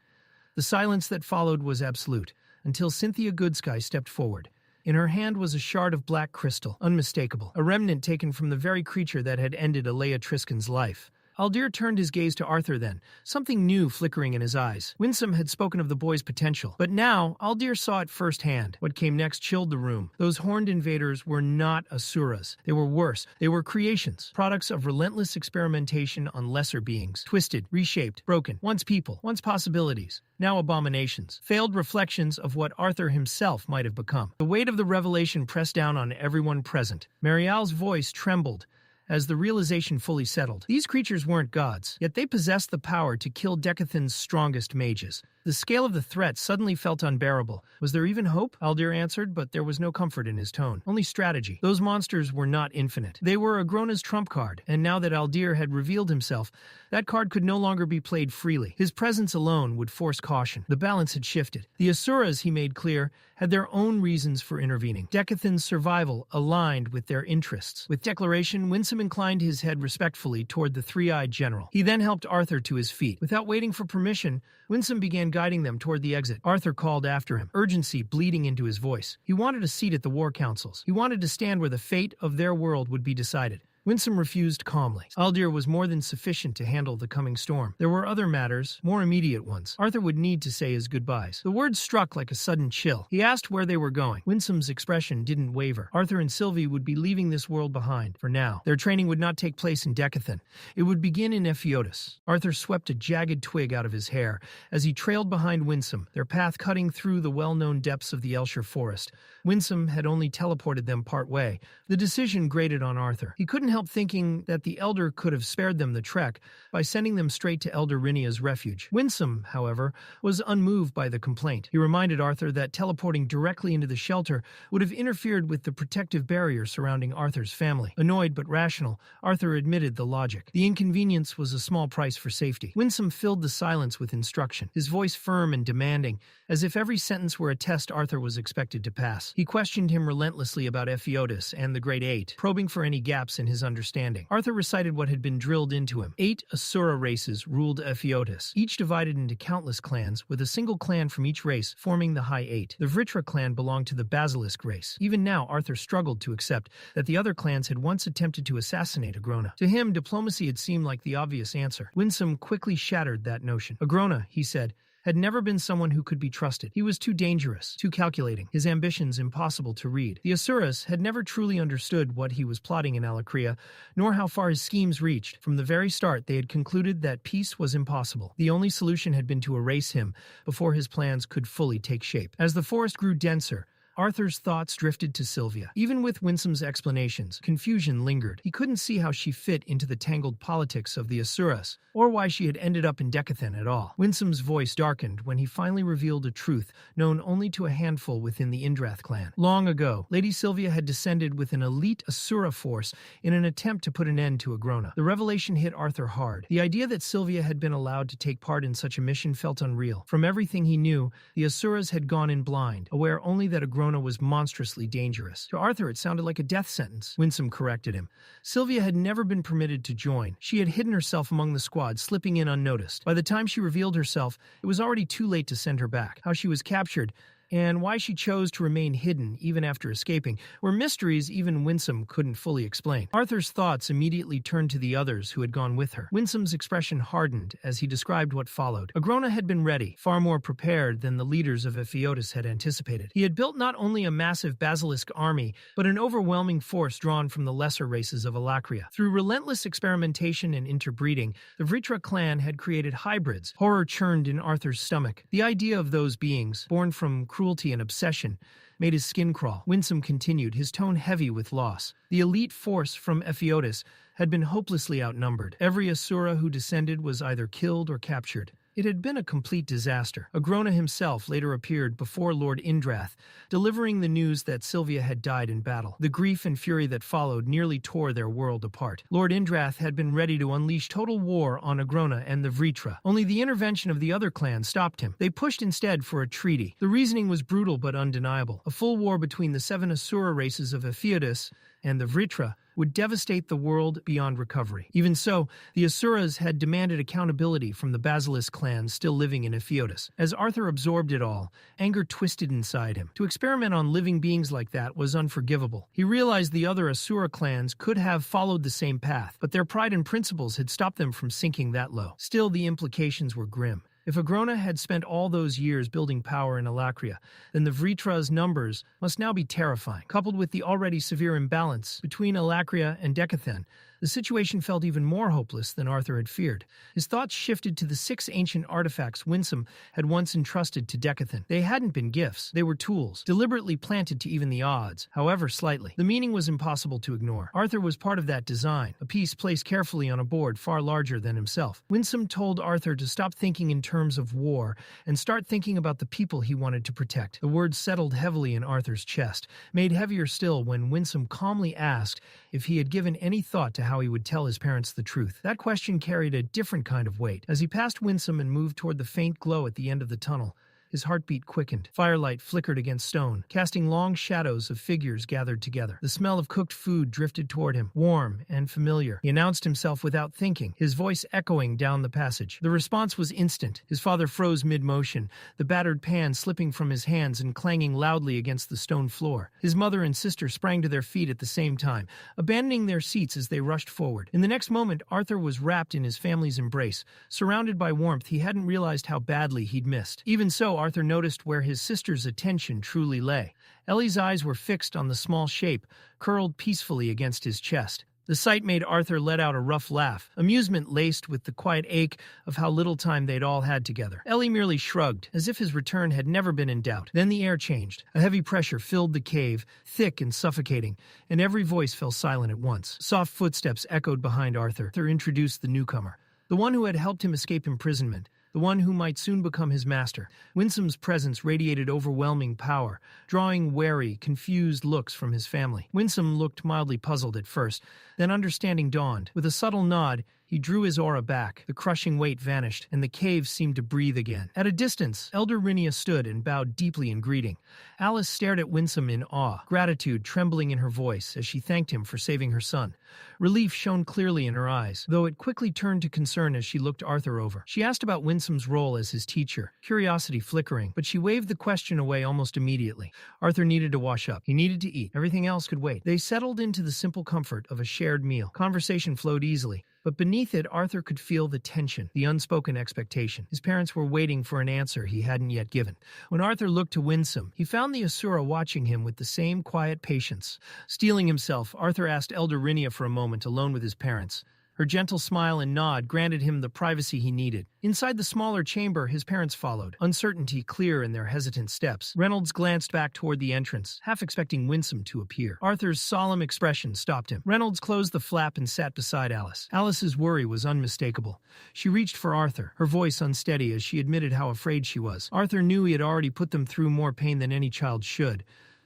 The silence that followed was absolute, until Cynthia Goodsky stepped forward. In her hand was a shard of black crystal, unmistakable, a remnant taken from the very creature that had ended Alea Triscan's life. Aldir turned his gaze to Arthur then, something new flickering in his eyes. Winsome had spoken of the boy's potential, but now Aldir saw it firsthand. What came next chilled the room. Those horned invaders were not Asuras. They were worse. They were creations, products of relentless experimentation on lesser beings, twisted, reshaped, broken, once people, once possibilities, now abominations, failed reflections of what Arthur himself might have become. The weight of the revelation pressed down on everyone present. Marial's voice trembled as the realization fully settled. These creatures weren't gods, yet they possessed the power to kill Decathan's strongest mages. The scale of the threat suddenly felt unbearable. Was there even hope? Aldir answered, but there was no comfort in his tone. Only strategy. Those monsters were not infinite. They were Agrona's trump card, and now that Aldir had revealed himself, that card could no longer be played freely. His presence alone would force caution. The balance had shifted. The Asuras, he made clear, had their own reasons for intervening. Decathan's survival aligned with their interests. With declaration, Winsome inclined his head respectfully toward the three-eyed general. He then helped Arthur to his feet. Without waiting for permission, Winsome began guiding them toward the exit. Arthur called after him, urgency bleeding into his voice. He wanted a seat at the war councils. He wanted to stand where the fate of their world would be decided. Winsome refused calmly. Aldir was more than sufficient to handle the coming storm. There were other matters, more immediate ones. Arthur would need to say his goodbyes. The words struck like a sudden chill. He asked where they were going. Winsome's expression didn't waver. Arthur and Sylvie would be leaving this world behind, for now. Their training would not take place in Decathan. It would begin in Epheotus. Arthur swept a jagged twig out of his hair as he trailed behind Winsome, their path cutting through the well-known depths of the Elshire forest. Winsome had only teleported them part way. The decision grated on Arthur. He couldn't help thinking that the Elder could have spared them the trek by sending them straight to Elder Rinia's refuge. Winsome, however, was unmoved by the complaint. He reminded Arthur that teleporting directly into the shelter would have interfered with the protective barrier surrounding Arthur's family. Annoyed but rational, Arthur admitted the logic. The inconvenience was a small price for safety. Winsome filled the silence with instruction, his voice firm and demanding, as if every sentence were a test Arthur was expected to pass. He questioned him relentlessly about Epheotus and the Great Eight, probing for any gaps in his understanding. Arthur recited what had been drilled into him. 8 Asura races ruled Epheotus, each divided into countless clans, with a single clan from each race forming the High Eight. The Vritra clan belonged to the Basilisk race. Even now, Arthur struggled to accept that the other clans had once attempted to assassinate Agrona. To him, diplomacy had seemed like the obvious answer. Winsome quickly shattered that notion. Agrona, he said, had never been someone who could be trusted. He was too dangerous, too calculating, his ambitions impossible to read. The Asuras had never truly understood what he was plotting in Alakria, nor how far his schemes reached. From the very start, they had concluded that peace was impossible. The only solution had been to erase him before his plans could fully take shape. As the forest grew denser, Arthur's thoughts drifted to Sylvia. Even with Winsome's explanations, confusion lingered. He couldn't see how she fit into the tangled politics of the Asuras, or why she had ended up in Decathan at all. Winsome's voice darkened when he finally revealed a truth known only to a handful within the Indrath clan. Long ago, Lady Sylvia had descended with an elite Asura force in an attempt to put an end to Agrona. The revelation hit Arthur hard. The idea that Sylvia had been allowed to take part in such a mission felt unreal. From everything he knew, the Asuras had gone in blind, aware only that Agrona was monstrously dangerous. To Arthur, it sounded like a death sentence. Winsome corrected him. Sylvia had never been permitted to join. She had hidden herself among the squad, slipping in unnoticed. By the time she revealed herself, it was already too late to send her back. How she was captured and why she chose to remain hidden even after escaping were mysteries even Winsome couldn't fully explain. Arthur's thoughts immediately turned to the others who had gone with her. Winsome's expression hardened as he described what followed. Agrona had been ready, far more prepared than the leaders of Epheotus had anticipated. He had built not only a massive basilisk army, but an overwhelming force drawn from the lesser races of Alacria. Through relentless experimentation and interbreeding, the Vritra clan had created hybrids. Horror churned in Arthur's stomach. The idea of those beings, born from cruelty and obsession, made his skin crawl. Winsome continued, his tone heavy with loss. The elite force from Epheotus had been hopelessly outnumbered. Every Asura who descended was either killed or captured. It had been a complete disaster. Agrona himself later appeared before Lord Indrath, delivering the news that Sylvia had died in battle. The grief and fury that followed nearly tore their world apart. Lord Indrath had been ready to unleash total war on Agrona and the Vritra. Only the intervention of the other clans stopped him. They pushed instead for a treaty. The reasoning was brutal but undeniable. A full war between the 7 Asura races of Epheotus and the Vritra would devastate the world beyond recovery. Even so, the Asuras had demanded accountability from the Basilisk clans still living in Epheotus. As Arthur absorbed it all, anger twisted inside him. To experiment on living beings like that was unforgivable. He realized the other Asura clans could have followed the same path, but their pride and principles had stopped them from sinking that low. Still, the implications were grim. If Agrona had spent all those years building power in Alacria, then the Vritra's numbers must now be terrifying. Coupled with the already severe imbalance between Alacria and Decathan, the situation felt even more hopeless than Arthur had feared. His thoughts shifted to the 6 ancient artifacts Winsome had once entrusted to Decathan. They hadn't been gifts, they were tools, deliberately planted to even the odds, however slightly. The meaning was impossible to ignore. Arthur was part of that design, a piece placed carefully on a board far larger than himself. Winsome told Arthur to stop thinking in terms of war and start thinking about the people he wanted to protect. The words settled heavily in Arthur's chest, made heavier still when Winsome calmly asked if he had given any thought to how he would tell his parents the truth. That question carried a different kind of weight. As he passed Winsome and moved toward the faint glow at the end of the tunnel, his heartbeat quickened. Firelight flickered against stone, casting long shadows of figures gathered together. The smell of cooked food drifted toward him, warm and familiar. He announced himself without thinking, his voice echoing down the passage. The response was instant. His father froze mid-motion, the battered pan slipping from his hands and clanging loudly against the stone floor. His mother and sister sprang to their feet at the same time, abandoning their seats as they rushed forward. In the next moment, Arthur was wrapped in his family's embrace, surrounded by warmth he hadn't realized how badly he'd missed. Even so, Arthur noticed where his sister's attention truly lay. Ellie's eyes were fixed on the small shape, curled peacefully against his chest. The sight made Arthur let out a rough laugh, amusement laced with the quiet ache of how little time they'd all had together. Ellie merely shrugged, as if his return had never been in doubt. Then the air changed. A heavy pressure filled the cave, thick and suffocating, and every voice fell silent at once. Soft footsteps echoed behind Arthur. Arthur introduced the newcomer, the one who had helped him escape imprisonment, the one who might soon become his master. Winsome's presence radiated overwhelming power, drawing wary, confused looks from his family. Winsome looked mildly puzzled at first, then understanding dawned. With a subtle nod, he drew his aura back. The crushing weight vanished, and the cave seemed to breathe again. At a distance, Elder Rhynia stood and bowed deeply in greeting. Alice stared at Winsome in awe, gratitude trembling in her voice as she thanked him for saving her son. Relief shone clearly in her eyes, though it quickly turned to concern as she looked Arthur over. She asked about Winsome's role as his teacher, curiosity flickering, but she waved the question away almost immediately. Arthur needed to wash up. He needed to eat. Everything else could wait. They settled into the simple comfort of a shared meal. Conversation flowed easily, but beneath it, Arthur could feel the tension, the unspoken expectation. His parents were waiting for an answer he hadn't yet given. When Arthur looked to Winsome, he found the Asura watching him with the same quiet patience. Steeling himself, Arthur asked Elder Rhynia for a moment alone with his parents. Her gentle smile and nod granted him the privacy he needed. Inside the smaller chamber, his parents followed, uncertainty clear in their hesitant steps. Reynolds glanced back toward the entrance, half expecting Winsome to appear. Arthur's solemn expression stopped him. Reynolds closed the flap and sat beside Alice. Alice's worry was unmistakable. She reached for Arthur, her voice unsteady as she admitted how afraid she was. Arthur knew he had already put them through more pain than any child should.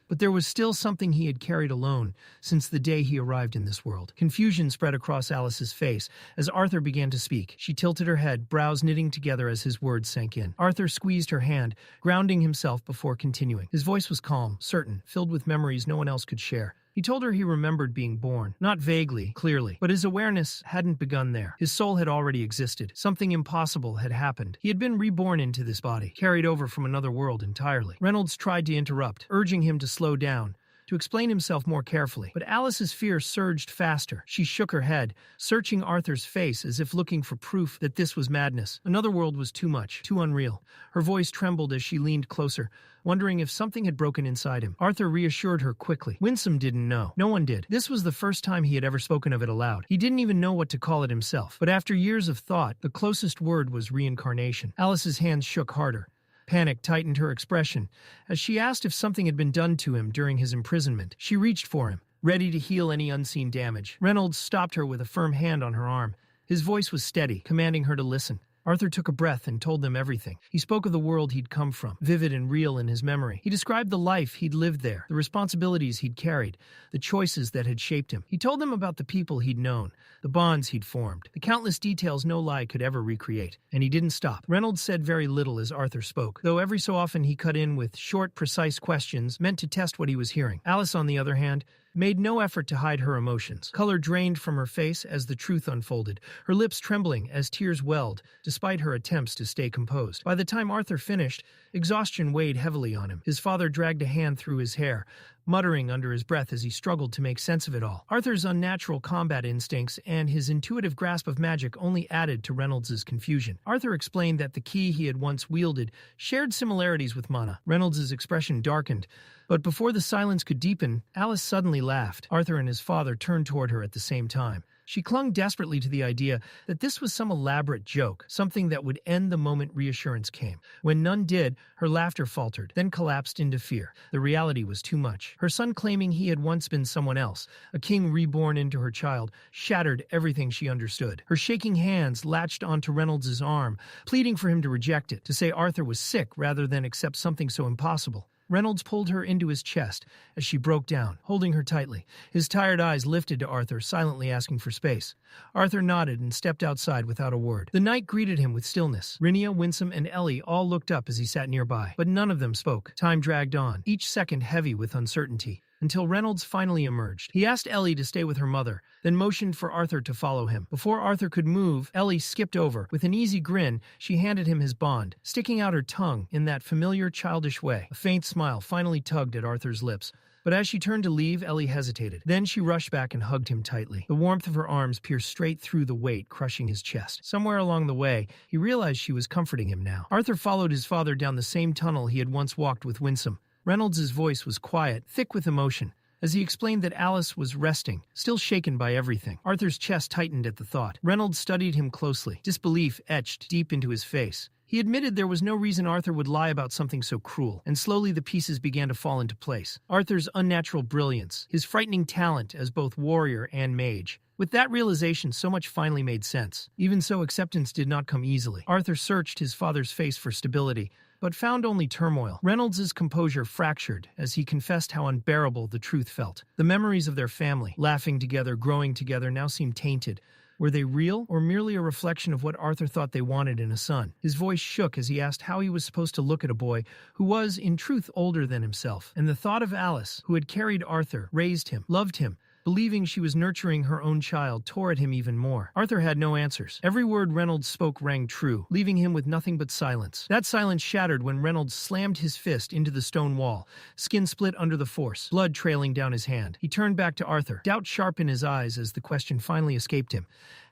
But there was still something he had carried alone since the day he arrived in this world. Confusion spread across Alice's face as Arthur began to speak. She tilted her head, brows knitting together as his words sank in. Arthur squeezed her hand, grounding himself before continuing. His voice was calm, certain, filled with memories no one else could share. He told her he remembered being born, not vaguely, clearly, but his awareness hadn't begun there. His soul had already existed. Something impossible had happened. He had been reborn into this body, carried over from another world entirely. Reynolds tried to interrupt, urging him to slow down, to explain himself more carefully. But Alice's fear surged faster. She shook her head, searching Arthur's face as if looking for proof that this was madness. Another world was too much, too unreal. Her voice trembled as she leaned closer, wondering if something had broken inside him. Arthur reassured her quickly. Winsome didn't know. No one did. This was the first time he had ever spoken of it aloud. He didn't even know what to call it himself. But after years of thought, the closest word was reincarnation. Alice's hands shook harder. Panic tightened her expression as she asked if something had been done to him during his imprisonment. She reached for him, ready to heal any unseen damage. Reynolds stopped her with a firm hand on her arm. His voice was steady, commanding her to listen. Arthur took a breath and told them everything. He spoke of the world he'd come from, vivid and real in his memory. He described the life he'd lived there, the responsibilities he'd carried, the choices that had shaped him. He told them about the people he'd known, the bonds he'd formed, the countless details no lie could ever recreate. And he didn't stop. Reynolds said very little as Arthur spoke, though every so often he cut in with short, precise questions meant to test what he was hearing. Alice, on the other hand, made no effort to hide her emotions. Color drained from her face as the truth unfolded, her lips trembling as tears welled, despite her attempts to stay composed. By the time Arthur finished, exhaustion weighed heavily on him. His father dragged a hand through his hair, muttering under his breath as he struggled to make sense of it all. Arthur's unnatural combat instincts and his intuitive grasp of magic only added to Reynolds' confusion. Arthur explained that the key he had once wielded shared similarities with mana. Reynolds' expression darkened, but before the silence could deepen, Alice suddenly laughed. Arthur and his father turned toward her at the same time. She clung desperately to the idea that this was some elaborate joke, something that would end the moment reassurance came. When none did, her laughter faltered, then collapsed into fear. The reality was too much. Her son claiming he had once been someone else, a king reborn into her child, shattered everything she understood. Her shaking hands latched onto Reynolds' arm, pleading for him to reject it, to say Arthur was sick rather than accept something so impossible. Reynolds pulled her into his chest as she broke down, holding her tightly. His tired eyes lifted to Arthur, silently asking for space. Arthur nodded and stepped outside without a word. The night greeted him with stillness. Rhenia, Winsome, and Ellie all looked up as he sat nearby, but none of them spoke. Time dragged on, each second heavy with uncertainty, until Reynolds finally emerged. He asked Ellie to stay with her mother, then motioned for Arthur to follow him. Before Arthur could move, Ellie skipped over. With an easy grin, she handed him his bond, sticking out her tongue in that familiar childish way. A faint smile finally tugged at Arthur's lips. But as she turned to leave, Ellie hesitated. Then she rushed back and hugged him tightly. The warmth of her arms pierced straight through the weight, crushing his chest. Somewhere along the way, he realized she was comforting him now. Arthur followed his father down the same tunnel he had once walked with Winsome. Reynolds' voice was quiet, thick with emotion, as he explained that Alice was resting, still shaken by everything. Arthur's chest tightened at the thought. Reynolds studied him closely, disbelief etched deep into his face. He admitted there was no reason Arthur would lie about something so cruel, and slowly the pieces began to fall into place. Arthur's unnatural brilliance, his frightening talent as both warrior and mage. With that realization, so much finally made sense. Even so, acceptance did not come easily. Arthur searched his father's face for stability, but found only turmoil. Reynolds' composure fractured as he confessed how unbearable the truth felt. The memories of their family, laughing together, growing together, now seemed tainted. Were they real, or merely a reflection of what Arthur thought they wanted in a son? His voice shook as he asked how he was supposed to look at a boy who was, in truth, older than himself. And the thought of Alice, who had carried Arthur, raised him, loved him, believing she was nurturing her own child, tore at him even more. Arthur had no answers. Every word Reynolds spoke rang true, leaving him with nothing but silence. That silence shattered when Reynolds slammed his fist into the stone wall, skin split under the force, blood trailing down his hand. He turned back to Arthur, doubt sharp in his eyes as the question finally escaped him.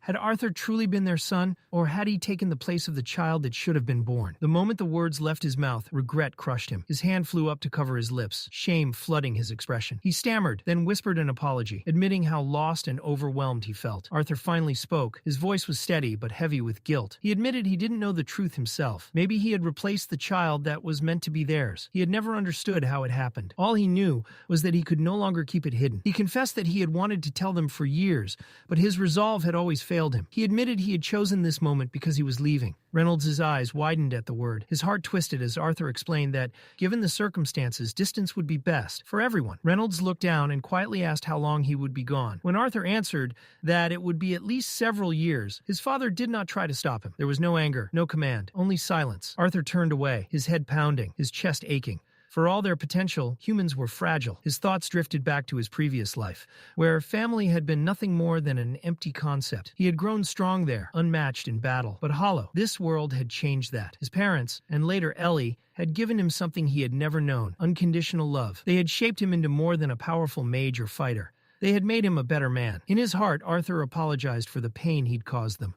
Had Arthur truly been their son, or had he taken the place of the child that should have been born? The moment the words left his mouth, regret crushed him. His hand flew up to cover his lips, shame flooding his expression. He stammered, then whispered an apology, admitting how lost and overwhelmed he felt. Arthur finally spoke. His voice was steady but heavy with guilt. He admitted he didn't know the truth himself. Maybe he had replaced the child that was meant to be theirs. He had never understood how it happened. All he knew was that he could no longer keep it hidden. He confessed that he had wanted to tell them for years, but his resolve had always failed him. He admitted he had chosen this moment because he was leaving. Reynolds' eyes widened at the word. His heart twisted as Arthur explained that, given the circumstances, distance would be best for everyone. Reynolds looked down and quietly asked how long he would be gone. When Arthur answered that it would be at least several years, his father did not try to stop him. There was no anger, no command, only silence. Arthur turned away, his head pounding, his chest aching. For all their potential, humans were fragile. His thoughts drifted back to his previous life, where family had been nothing more than an empty concept. He had grown strong there, unmatched in battle, but hollow. This world had changed that. His parents, and later Ellie, had given him something he had never known: unconditional love. They had shaped him into more than a powerful mage or fighter. They had made him a better man. In his heart, Arthur apologized for the pain he'd caused them.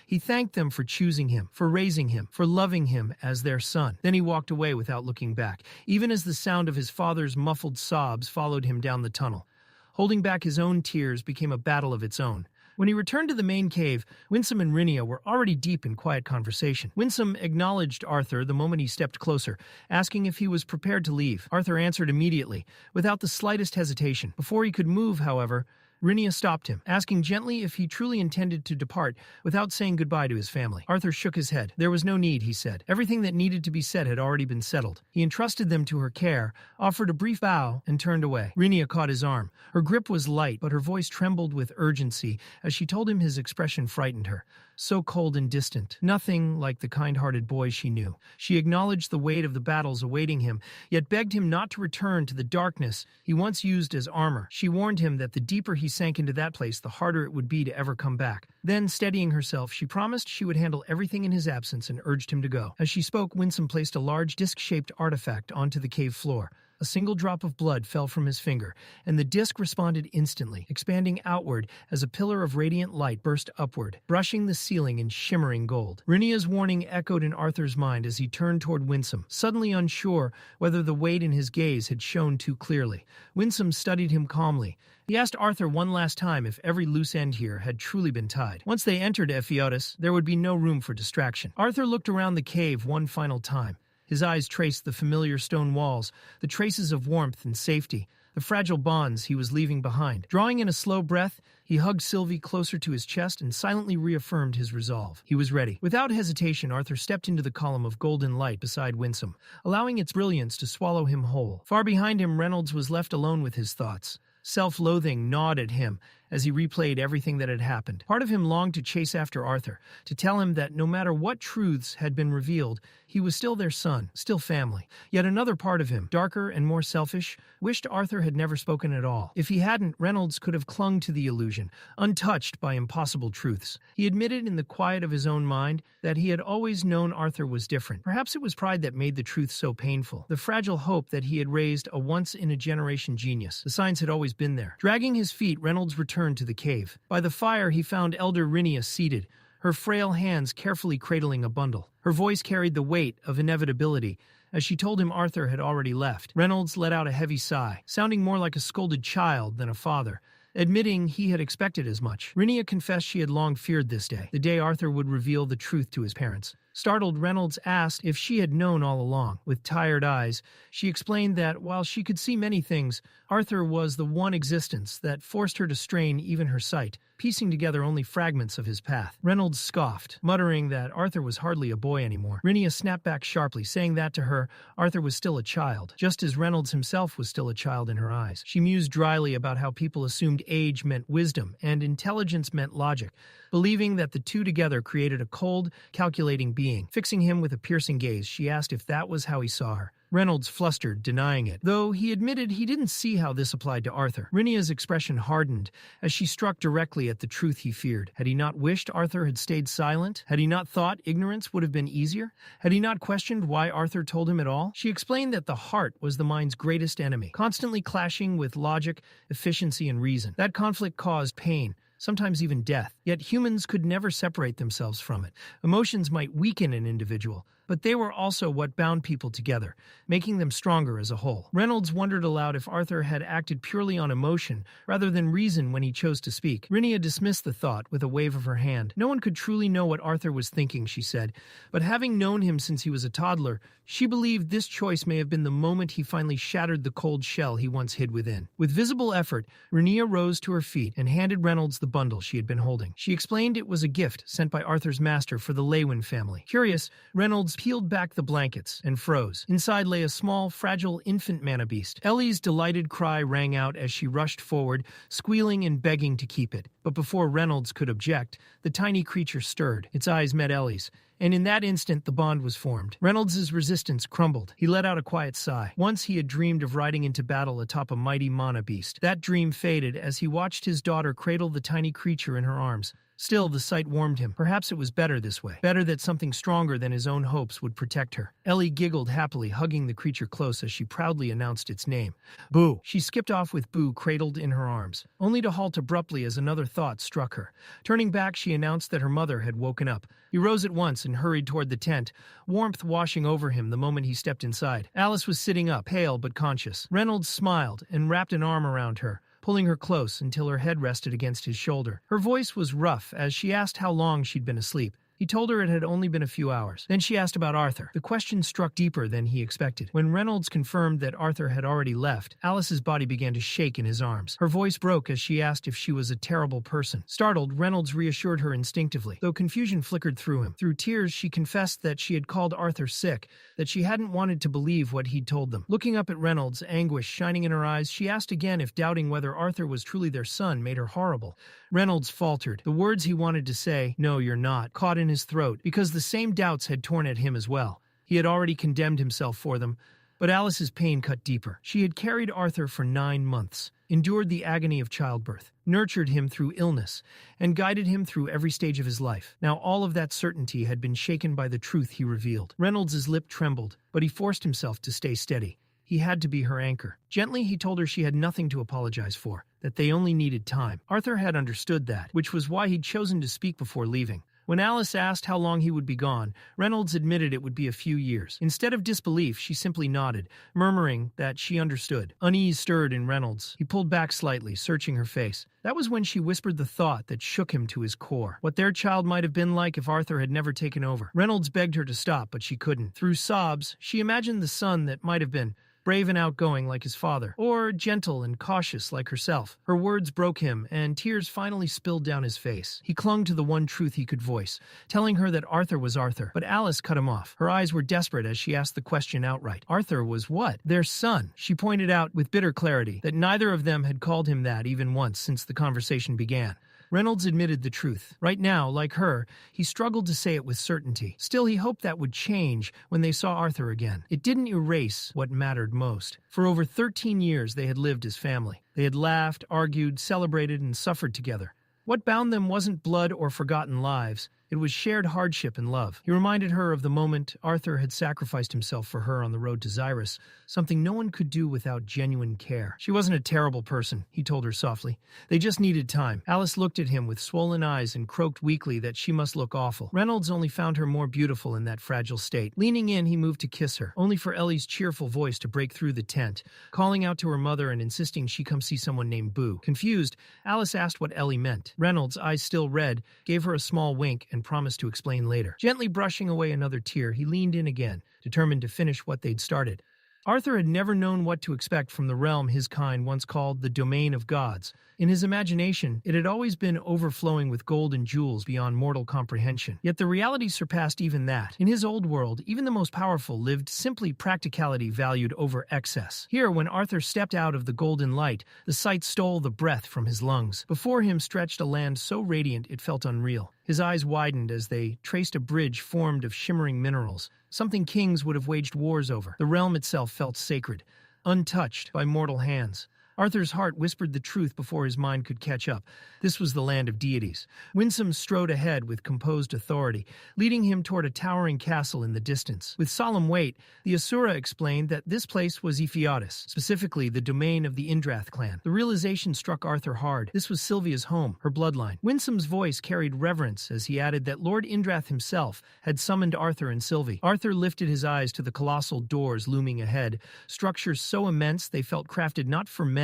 He thanked them for choosing him, for raising him, for loving him as their son. Then he walked away without looking back, even as the sound of his father's muffled sobs followed him down the tunnel. Holding back his own tears became a battle of its own. When he returned to the main cave, Winsome and Rhynia were already deep in quiet conversation. Winsome acknowledged Arthur the moment he stepped closer, asking if he was prepared to leave. Arthur answered immediately, without the slightest hesitation. Before he could move, however, Rhynia stopped him, asking gently if he truly intended to depart without saying goodbye to his family. Arthur shook his head. There was no need, he said. Everything that needed to be said had already been settled. He entrusted them to her care, offered a brief bow, and turned away. Rhynia caught his arm. Her grip was light, but her voice trembled with urgency as she told him his expression frightened her. So cold and distant, nothing like the kind-hearted boy she knew. She acknowledged the weight of the battles awaiting him, yet begged him not to return to the darkness he once used as armor. She warned him that the deeper he sank into that place, the harder it would be to ever come back. Then, steadying herself, she promised she would handle everything in his absence and urged him to go. As she spoke, Winsome placed a large disc-shaped artifact onto the cave floor. A single drop of blood fell from his finger, and the disc responded instantly, expanding outward as a pillar of radiant light burst upward, brushing the ceiling in shimmering gold. Rhynia's warning echoed in Arthur's mind as he turned toward Winsome, suddenly unsure whether the weight in his gaze had shown too clearly. Winsome studied him calmly. He asked Arthur one last time if every loose end here had truly been tied. Once they entered Epheotus, there would be no room for distraction. Arthur looked around the cave one final time. His eyes traced the familiar stone walls, the traces of warmth and safety, the fragile bonds he was leaving behind. Drawing in a slow breath, he hugged Sylvie closer to his chest and silently reaffirmed his resolve. He was ready. Without hesitation, Arthur stepped into the column of golden light beside Winsome, allowing its brilliance to swallow him whole. Far behind him, Reynolds was left alone with his thoughts. Self-loathing gnawed at him as he replayed everything that had happened. Part of him longed to chase after Arthur, to tell him that no matter what truths had been revealed, he was still their son, still family. Yet another part of him, darker and more selfish, wished Arthur had never spoken at all. If he hadn't, Reynolds could have clung to the illusion, untouched by impossible truths. He admitted in the quiet of his own mind that he had always known Arthur was different. Perhaps it was pride that made the truth so painful, the fragile hope that he had raised a once-in-a-generation genius. The signs had always been there. Dragging his feet, Reynolds returned to the cave. By the fire, he found Elder Rhynia seated, her frail hands carefully cradling a bundle. Her voice carried the weight of inevitability as she told him Arthur had already left. Reynolds let out a heavy sigh, sounding more like a scolded child than a father, admitting he had expected as much. Rhynia confessed she had long feared this day, the day Arthur would reveal the truth to his parents. Startled, Reynolds asked if she had known all along. With tired eyes, she explained that while she could see many things, Arthur was the one existence that forced her to strain even her sight, piecing together only fragments of his path. Reynolds scoffed, muttering that Arthur was hardly a boy anymore. Rhynia snapped back sharply, saying that to her, Arthur was still a child, just as Reynolds himself was still a child in her eyes. She mused dryly about how people assumed age meant wisdom and intelligence meant logic, believing that the two together created a cold, calculating being. Fixing him with a piercing gaze, she asked if that was how he saw her. Reynolds flustered, denying it, though he admitted he didn't see how this applied to Arthur. Rhynia's expression hardened as she struck directly at the truth he feared. Had he not wished Arthur had stayed silent? Had he not thought ignorance would have been easier? Had he not questioned why Arthur told him it all? She explained that the heart was the mind's greatest enemy, constantly clashing with logic, efficiency, and reason. That conflict caused pain, sometimes even death. Yet humans could never separate themselves from it. Emotions might weaken an individual, but they were also what bound people together, making them stronger as a whole. Reynolds wondered aloud if Arthur had acted purely on emotion rather than reason when he chose to speak. Rhynia dismissed the thought with a wave of her hand. No one could truly know what Arthur was thinking, she said, but having known him since he was a toddler, she believed this choice may have been the moment he finally shattered the cold shell he once hid within. With visible effort, Rhynia rose to her feet and handed Reynolds the bundle she had been holding. She explained it was a gift sent by Arthur's master for the Leywin family. Curious, Reynolds Reynolds peeled back the blankets and froze. Inside lay a small, fragile infant mana beast. Ellie's delighted cry rang out as she rushed forward, squealing and begging to keep it. But before Reynolds could object, the tiny creature stirred. Its eyes met Ellie's, and in that instant the bond was formed. Reynolds' resistance crumbled. He let out a quiet sigh. Once he had dreamed of riding into battle atop a mighty mana beast. That dream faded as he watched his daughter cradle the tiny creature in her arms. Still, the sight warmed him. Perhaps it was better this way. Better that something stronger than his own hopes would protect her. Ellie giggled happily, hugging the creature close as she proudly announced its name. Boo! She skipped off with Boo cradled in her arms, only to halt abruptly as another thought struck her. Turning back, she announced that her mother had woken up. He rose at once and hurried toward the tent, warmth washing over him the moment he stepped inside. Alice was sitting up, pale but conscious. Reynolds smiled and wrapped an arm around her, pulling her close until her head rested against his shoulder. Her voice was rough as she asked how long she'd been asleep. He told her it had only been a few hours. Then she asked about Arthur. The question struck deeper than he expected. When Reynolds confirmed that Arthur had already left, Alice's body began to shake in his arms. Her voice broke as she asked if she was a terrible person. Startled, Reynolds reassured her instinctively, though confusion flickered through him. Through tears, she confessed that she had called Arthur sick, that she hadn't wanted to believe what he'd told them. Looking up at Reynolds, anguish shining in her eyes, she asked again if doubting whether Arthur was truly their son made her horrible. Reynolds faltered. The words he wanted to say, "No, you're not," caught in his throat, because the same doubts had torn at him as well. He had already condemned himself for them, but Alice's pain cut deeper. She had carried Arthur for 9 months, endured the agony of childbirth, nurtured him through illness, and guided him through every stage of his life. Now all of that certainty had been shaken by the truth he revealed. Reynolds' lip trembled, but he forced himself to stay steady. He had to be her anchor. Gently, he told her she had nothing to apologize for, that they only needed time. Arthur had understood that, which was why he'd chosen to speak before leaving. When Alice asked how long he would be gone, Reynolds admitted it would be a few years. Instead of disbelief, she simply nodded, murmuring that she understood. Unease stirred in Reynolds. He pulled back slightly, searching her face. That was when she whispered the thought that shook him to his core. What their child might have been like if Arthur had never taken over. Reynolds begged her to stop, but she couldn't. Through sobs, she imagined the son that might have been, brave and outgoing like his father, or gentle and cautious like herself. Her words broke him, and tears finally spilled down his face. He clung to the one truth he could voice, telling her that Arthur was Arthur. But Alice cut him off. Her eyes were desperate as she asked the question outright. Arthur was what? Their son. She pointed out with bitter clarity that neither of them had called him that even once since the conversation began. Reynolds admitted the truth. Right now, like her, he struggled to say it with certainty. Still, he hoped that would change when they saw Arthur again. It didn't erase what mattered most. For over 13 years, they had lived as family. They had laughed, argued, celebrated, and suffered together. What bound them wasn't blood or forgotten lives. It was shared hardship and love. He reminded her of the moment Arthur had sacrificed himself for her on the road to Xyrus, something no one could do without genuine care. She wasn't a terrible person, he told her softly. They just needed time. Alice looked at him with swollen eyes and croaked weakly that she must look awful. Reynolds only found her more beautiful in that fragile state. Leaning in, he moved to kiss her, only for Ellie's cheerful voice to break through the tent, calling out to her mother and insisting she come see someone named Boo. Confused, Alice asked what Ellie meant. Reynolds, eyes still red, gave her a small wink and promised to explain later. Gently brushing away another tear, he leaned in again, determined to finish what they'd started. Arthur had never known what to expect from the realm his kind once called the domain of gods. In his imagination, it had always been overflowing with gold and jewels beyond mortal comprehension. Yet the reality surpassed even that. In his old world, even the most powerful lived simply practicality valued over excess. Here, when Arthur stepped out of the golden light, the sight stole the breath from his lungs. Before him stretched a land so radiant it felt unreal. His eyes widened as they traced a bridge formed of shimmering minerals, something kings would have waged wars over. The realm itself felt sacred, untouched by mortal hands. Arthur's heart whispered the truth before his mind could catch up. This was the land of deities. Winsome strode ahead with composed authority, leading him toward a towering castle in the distance. With solemn weight, the Asura explained that this place was Epheotus, specifically the domain of the Indrath clan. The realization struck Arthur hard. This was Sylvia's home, her bloodline. Winsome's voice carried reverence as he added that Lord Indrath himself had summoned Arthur and Sylvie. Arthur lifted his eyes to the colossal doors looming ahead, structures so immense they felt crafted not for men,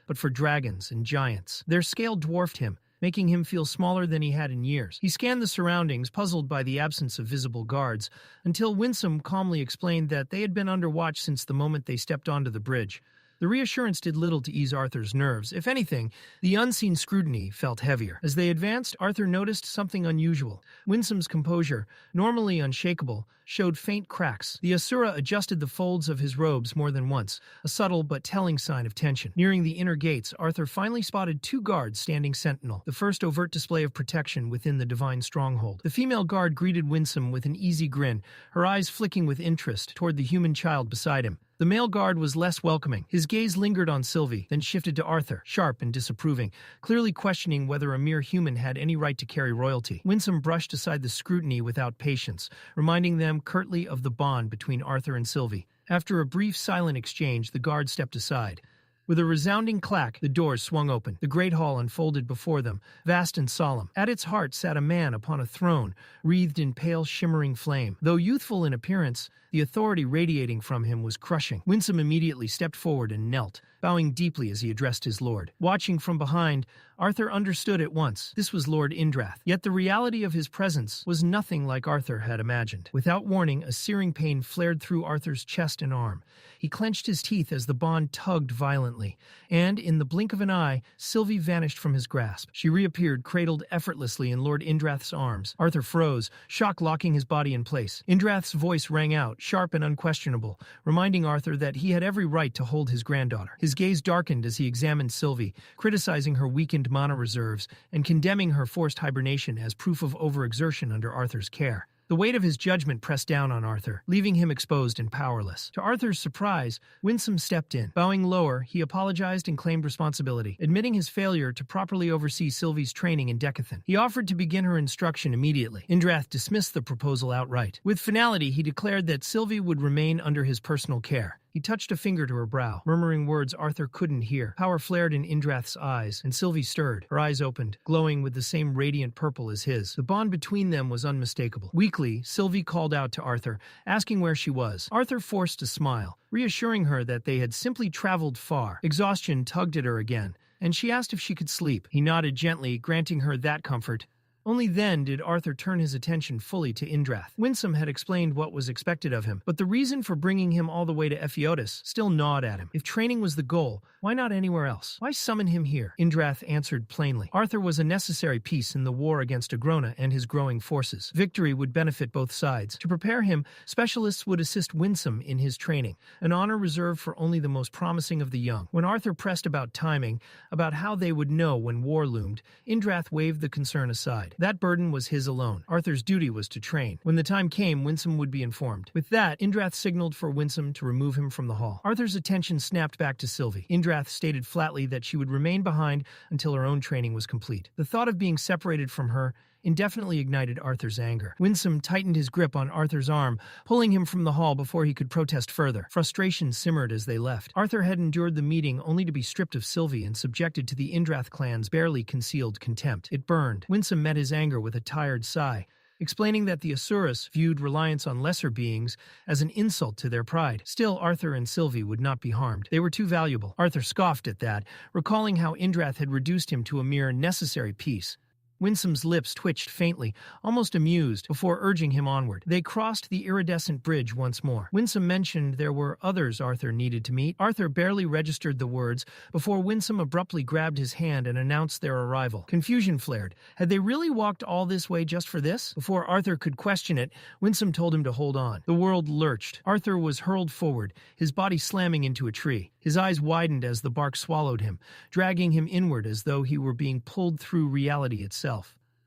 but for dragons and giants. Their scale dwarfed him, making him feel smaller than he had in years. He scanned the surroundings, puzzled by the absence of visible guards, until Winsome calmly explained that they had been under watch since the moment they stepped onto the bridge. The reassurance did little to ease Arthur's nerves. If anything, the unseen scrutiny felt heavier. As they advanced, Arthur noticed something unusual. Winsome's composure, normally unshakable, showed faint cracks. The Asura adjusted the folds of his robes more than once, a subtle but telling sign of tension. Nearing the inner gates, Arthur finally spotted 2 guards standing sentinel, the first overt display of protection within the divine stronghold. The female guard greeted Winsome with an easy grin, her eyes flicking with interest toward the human child beside him. The male guard was less welcoming. His gaze lingered on Sylvie, then shifted to Arthur, sharp and disapproving, clearly questioning whether a mere human had any right to carry royalty. Winsome brushed aside the scrutiny without patience, reminding them curtly of the bond between Arthur and Sylvie. After a brief silent exchange, the guard stepped aside. With a resounding clack, the doors swung open. The great hall unfolded before them, vast and solemn. At its heart sat a man upon a throne, wreathed in pale, shimmering flame. Though youthful in appearance, the authority radiating from him was crushing. Winsome immediately stepped forward and knelt, bowing deeply as he addressed his lord. Watching from behind, Arthur understood at once. This was Lord Indrath. Yet the reality of his presence was nothing like Arthur had imagined. Without warning, a searing pain flared through Arthur's chest and arm. He clenched his teeth as the bond tugged violently, and, in the blink of an eye, Sylvie vanished from his grasp. She reappeared, cradled effortlessly in Lord Indrath's arms. Arthur froze, shock locking his body in place. Indrath's voice rang out, sharp and unquestionable, reminding Arthur that he had every right to hold his granddaughter. His gaze darkened as he examined Sylvie, criticizing her weakened mana reserves and condemning her forced hibernation as proof of overexertion under Arthur's care. The weight of his judgment pressed down on Arthur, leaving him exposed and powerless. To Arthur's surprise, Winsome stepped in. Bowing lower, he apologized and claimed responsibility, admitting his failure to properly oversee Sylvie's training in Decathan. He offered to begin her instruction immediately. Indrath dismissed the proposal outright. With finality, he declared that Sylvie would remain under his personal care. He touched a finger to her brow, murmuring words Arthur couldn't hear. Power flared in Indrath's eyes, and Sylvie stirred. Her eyes opened, glowing with the same radiant purple as his. The bond between them was unmistakable. Weakly, Sylvie called out to Arthur, asking where she was. Arthur forced a smile, reassuring her that they had simply traveled far. Exhaustion tugged at her again, and she asked if she could sleep. He nodded gently, granting her that comfort. Only then did Arthur turn his attention fully to Indrath. Winsome had explained what was expected of him, but the reason for bringing him all the way to Epheotus still gnawed at him. If training was the goal, why not anywhere else? Why summon him here? Indrath answered plainly. Arthur was a necessary piece in the war against Agrona and his growing forces. Victory would benefit both sides. To prepare him, specialists would assist Winsome in his training, an honor reserved for only the most promising of the young. When Arthur pressed about timing, about how they would know when war loomed, Indrath waved the concern aside. That burden was his alone. Arthur's duty was to train. When the time came, Winsome would be informed. With that, Indrath signaled for Winsome to remove him from the hall. Arthur's attention snapped back to Sylvie. Indrath stated flatly that she would remain behind until her own training was complete. The thought of being separated from her indefinitely ignited Arthur's anger. Winsome tightened his grip on Arthur's arm, pulling him from the hall before he could protest further. Frustration simmered as they left. Arthur had endured the meeting only to be stripped of Sylvie and subjected to the Indrath clan's barely concealed contempt. It burned. Winsome met his anger with a tired sigh, explaining that the Asuras viewed reliance on lesser beings as an insult to their pride. Still, Arthur and Sylvie would not be harmed. They were too valuable. Arthur scoffed at that, recalling how Indrath had reduced him to a mere necessary piece. Winsome's lips twitched faintly, almost amused, before urging him onward. They crossed the iridescent bridge once more. Winsome mentioned there were others Arthur needed to meet. Arthur barely registered the words before Winsome abruptly grabbed his hand and announced their arrival. Confusion flared. Had they really walked all this way just for this? Before Arthur could question it, Winsome told him to hold on. The world lurched. Arthur was hurled forward, his body slamming into a tree. His eyes widened as the bark swallowed him, dragging him inward as though he were being pulled through reality itself.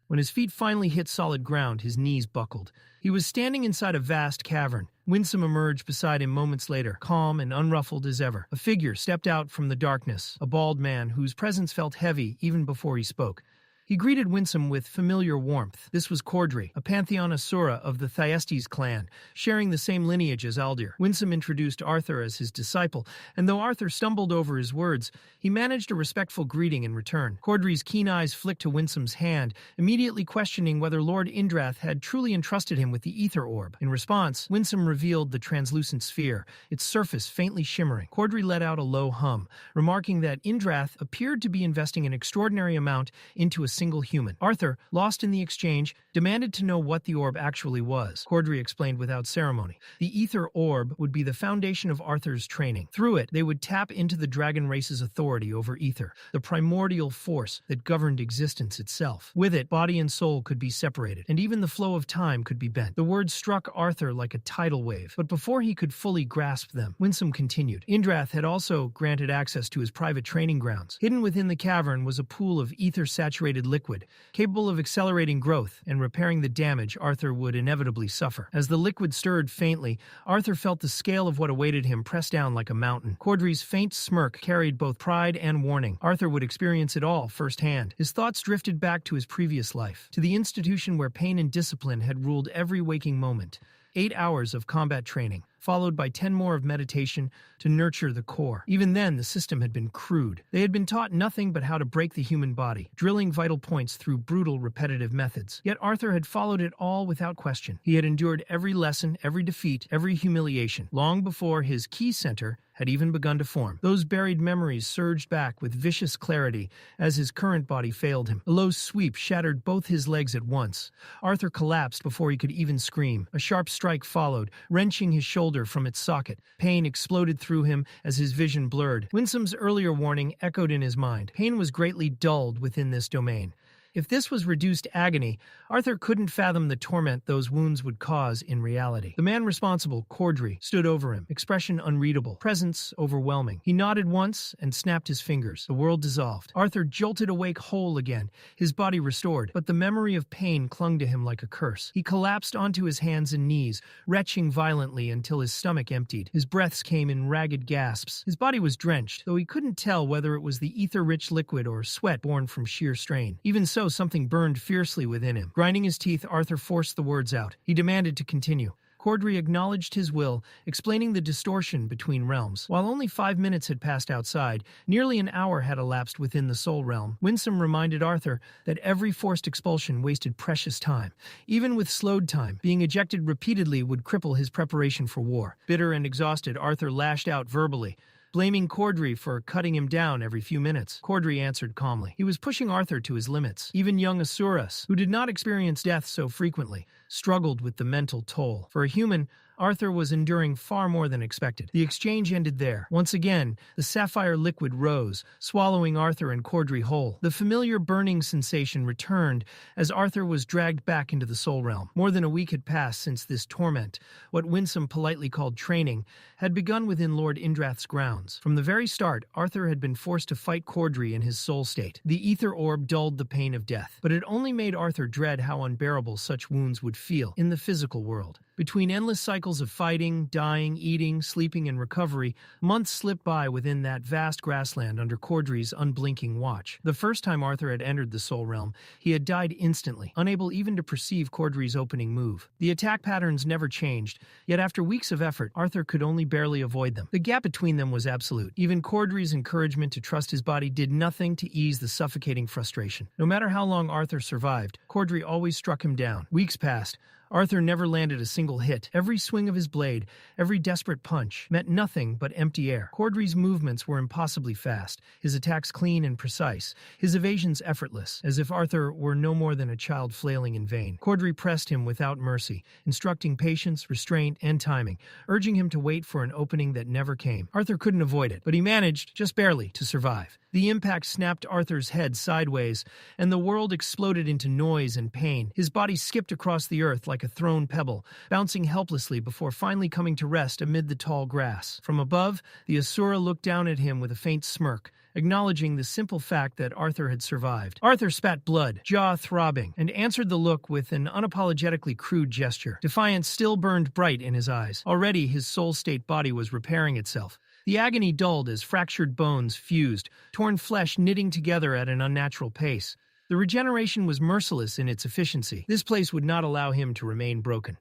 When his feet finally hit solid ground, his knees buckled. He was standing inside a vast cavern. Winsome emerged beside him moments later, calm and unruffled as ever. A figure stepped out from the darkness, a bald man whose presence felt heavy even before he spoke. He greeted Winsome with familiar warmth. This was Cordri, a Pantheon Asura of the Thyestes clan, sharing the same lineage as Aldir. Winsome introduced Arthur as his disciple, and though Arthur stumbled over his words, he managed a respectful greeting in return. Cordri's keen eyes flicked to Winsome's hand, immediately questioning whether Lord Indrath had truly entrusted him with the ether orb. In response, Winsome revealed the translucent sphere, its surface faintly shimmering. Cordri let out a low hum, remarking that Indrath appeared to be investing an extraordinary amount into a single human. Arthur, lost in the exchange, demanded to know what the orb actually was. Cordri explained without ceremony. The ether orb would be the foundation of Arthur's training. Through it, they would tap into the dragon race's authority over ether, the primordial force that governed existence itself. With it, body and soul could be separated, and even the flow of time could be bent. The words struck Arthur like a tidal wave, but before he could fully grasp them, Winsome continued. Indrath had also granted access to his private training grounds. Hidden within the cavern was a pool of ether-saturated liquid, capable of accelerating growth and repairing the damage Arthur would inevitably suffer. As the liquid stirred faintly, Arthur felt the scale of what awaited him press down like a mountain. Cordri's faint smirk carried both pride and warning. Arthur would experience it all firsthand. His thoughts drifted back to his previous life, to the institution where pain and discipline had ruled every waking moment. 8 hours of combat training, followed by 10 more of meditation to nurture the core. Even then, the system had been crude. They had been taught nothing but how to break the human body, drilling vital points through brutal, repetitive methods. Yet Arthur had followed it all without question. He had endured every lesson, every defeat, every humiliation, long before his key center had even begun to form. Those buried memories surged back with vicious clarity as his current body failed him. A low sweep shattered both his legs at once. Arthur collapsed before he could even scream. A sharp strike followed, wrenching his shoulder from its socket. Pain exploded through him as his vision blurred. Winsome's earlier warning echoed in his mind. Pain was greatly dulled within this domain. If this was reduced agony, Arthur couldn't fathom the torment those wounds would cause in reality. The man responsible, Cordri, stood over him, expression unreadable, presence overwhelming. He nodded once and snapped his fingers. The world dissolved. Arthur jolted awake whole again, his body restored, but the memory of pain clung to him like a curse. He collapsed onto his hands and knees, retching violently until his stomach emptied. His breaths came in ragged gasps. His body was drenched, though he couldn't tell whether it was the ether-rich liquid or sweat born from sheer strain. Even so, something burned fiercely within him. Grinding his teeth, Arthur forced the words out. He demanded to continue. Cordri acknowledged his will, explaining the distortion between realms. While only 5 minutes had passed outside, nearly an hour had elapsed within the soul realm. Winsome reminded Arthur that every forced expulsion wasted precious time. Even with slowed time, being ejected repeatedly would cripple his preparation for war. Bitter and exhausted, Arthur lashed out verbally, blaming Cordri for cutting him down every few minutes. Cordri answered calmly. He was pushing Arthur to his limits. Even young Xyrus, who did not experience death so frequently, struggled with the mental toll. For a human, Arthur was enduring far more than expected. The exchange ended there. Once again, the sapphire liquid rose, swallowing Arthur and Cordri whole. The familiar burning sensation returned as Arthur was dragged back into the soul realm. More than a week had passed since this torment, what Winsome politely called training, had begun within Lord Indrath's grounds. From the very start, Arthur had been forced to fight Cordri in his soul state. The ether orb dulled the pain of death, but it only made Arthur dread how unbearable such wounds would feel in the physical world. Between endless cycles of fighting, dying, eating, sleeping, and recovery, months slipped by within that vast grassland under Cordri's unblinking watch. The first time Arthur had entered the soul realm, he had died instantly, unable even to perceive Cordri's opening move. The attack patterns never changed, yet after weeks of effort, Arthur could only barely avoid them. The gap between them was absolute. Even Cordri's encouragement to trust his body did nothing to ease the suffocating frustration. No matter how long Arthur survived, Cordri always struck him down. Weeks passed. Arthur never landed a single hit. Every swing of his blade, every desperate punch, meant nothing but empty air. Cordri's movements were impossibly fast, his attacks clean and precise, his evasions effortless, as if Arthur were no more than a child flailing in vain. Cordri pressed him without mercy, instructing patience, restraint, and timing, urging him to wait for an opening that never came. Arthur couldn't avoid it, but he managed, just barely, to survive. The impact snapped Arthur's head sideways, and the world exploded into noise and pain. His body skipped across the earth like a thrown pebble, bouncing helplessly before finally coming to rest amid the tall grass. From above, the Asura looked down at him with a faint smirk, acknowledging the simple fact that Arthur had survived. Arthur spat blood, jaw throbbing, and answered the look with an unapologetically crude gesture. Defiance still burned bright in his eyes. Already his soul-state body was repairing itself. The agony dulled as fractured bones fused, torn flesh knitting together at an unnatural pace. The regeneration was merciless in its efficiency. This place would not allow him to remain broken.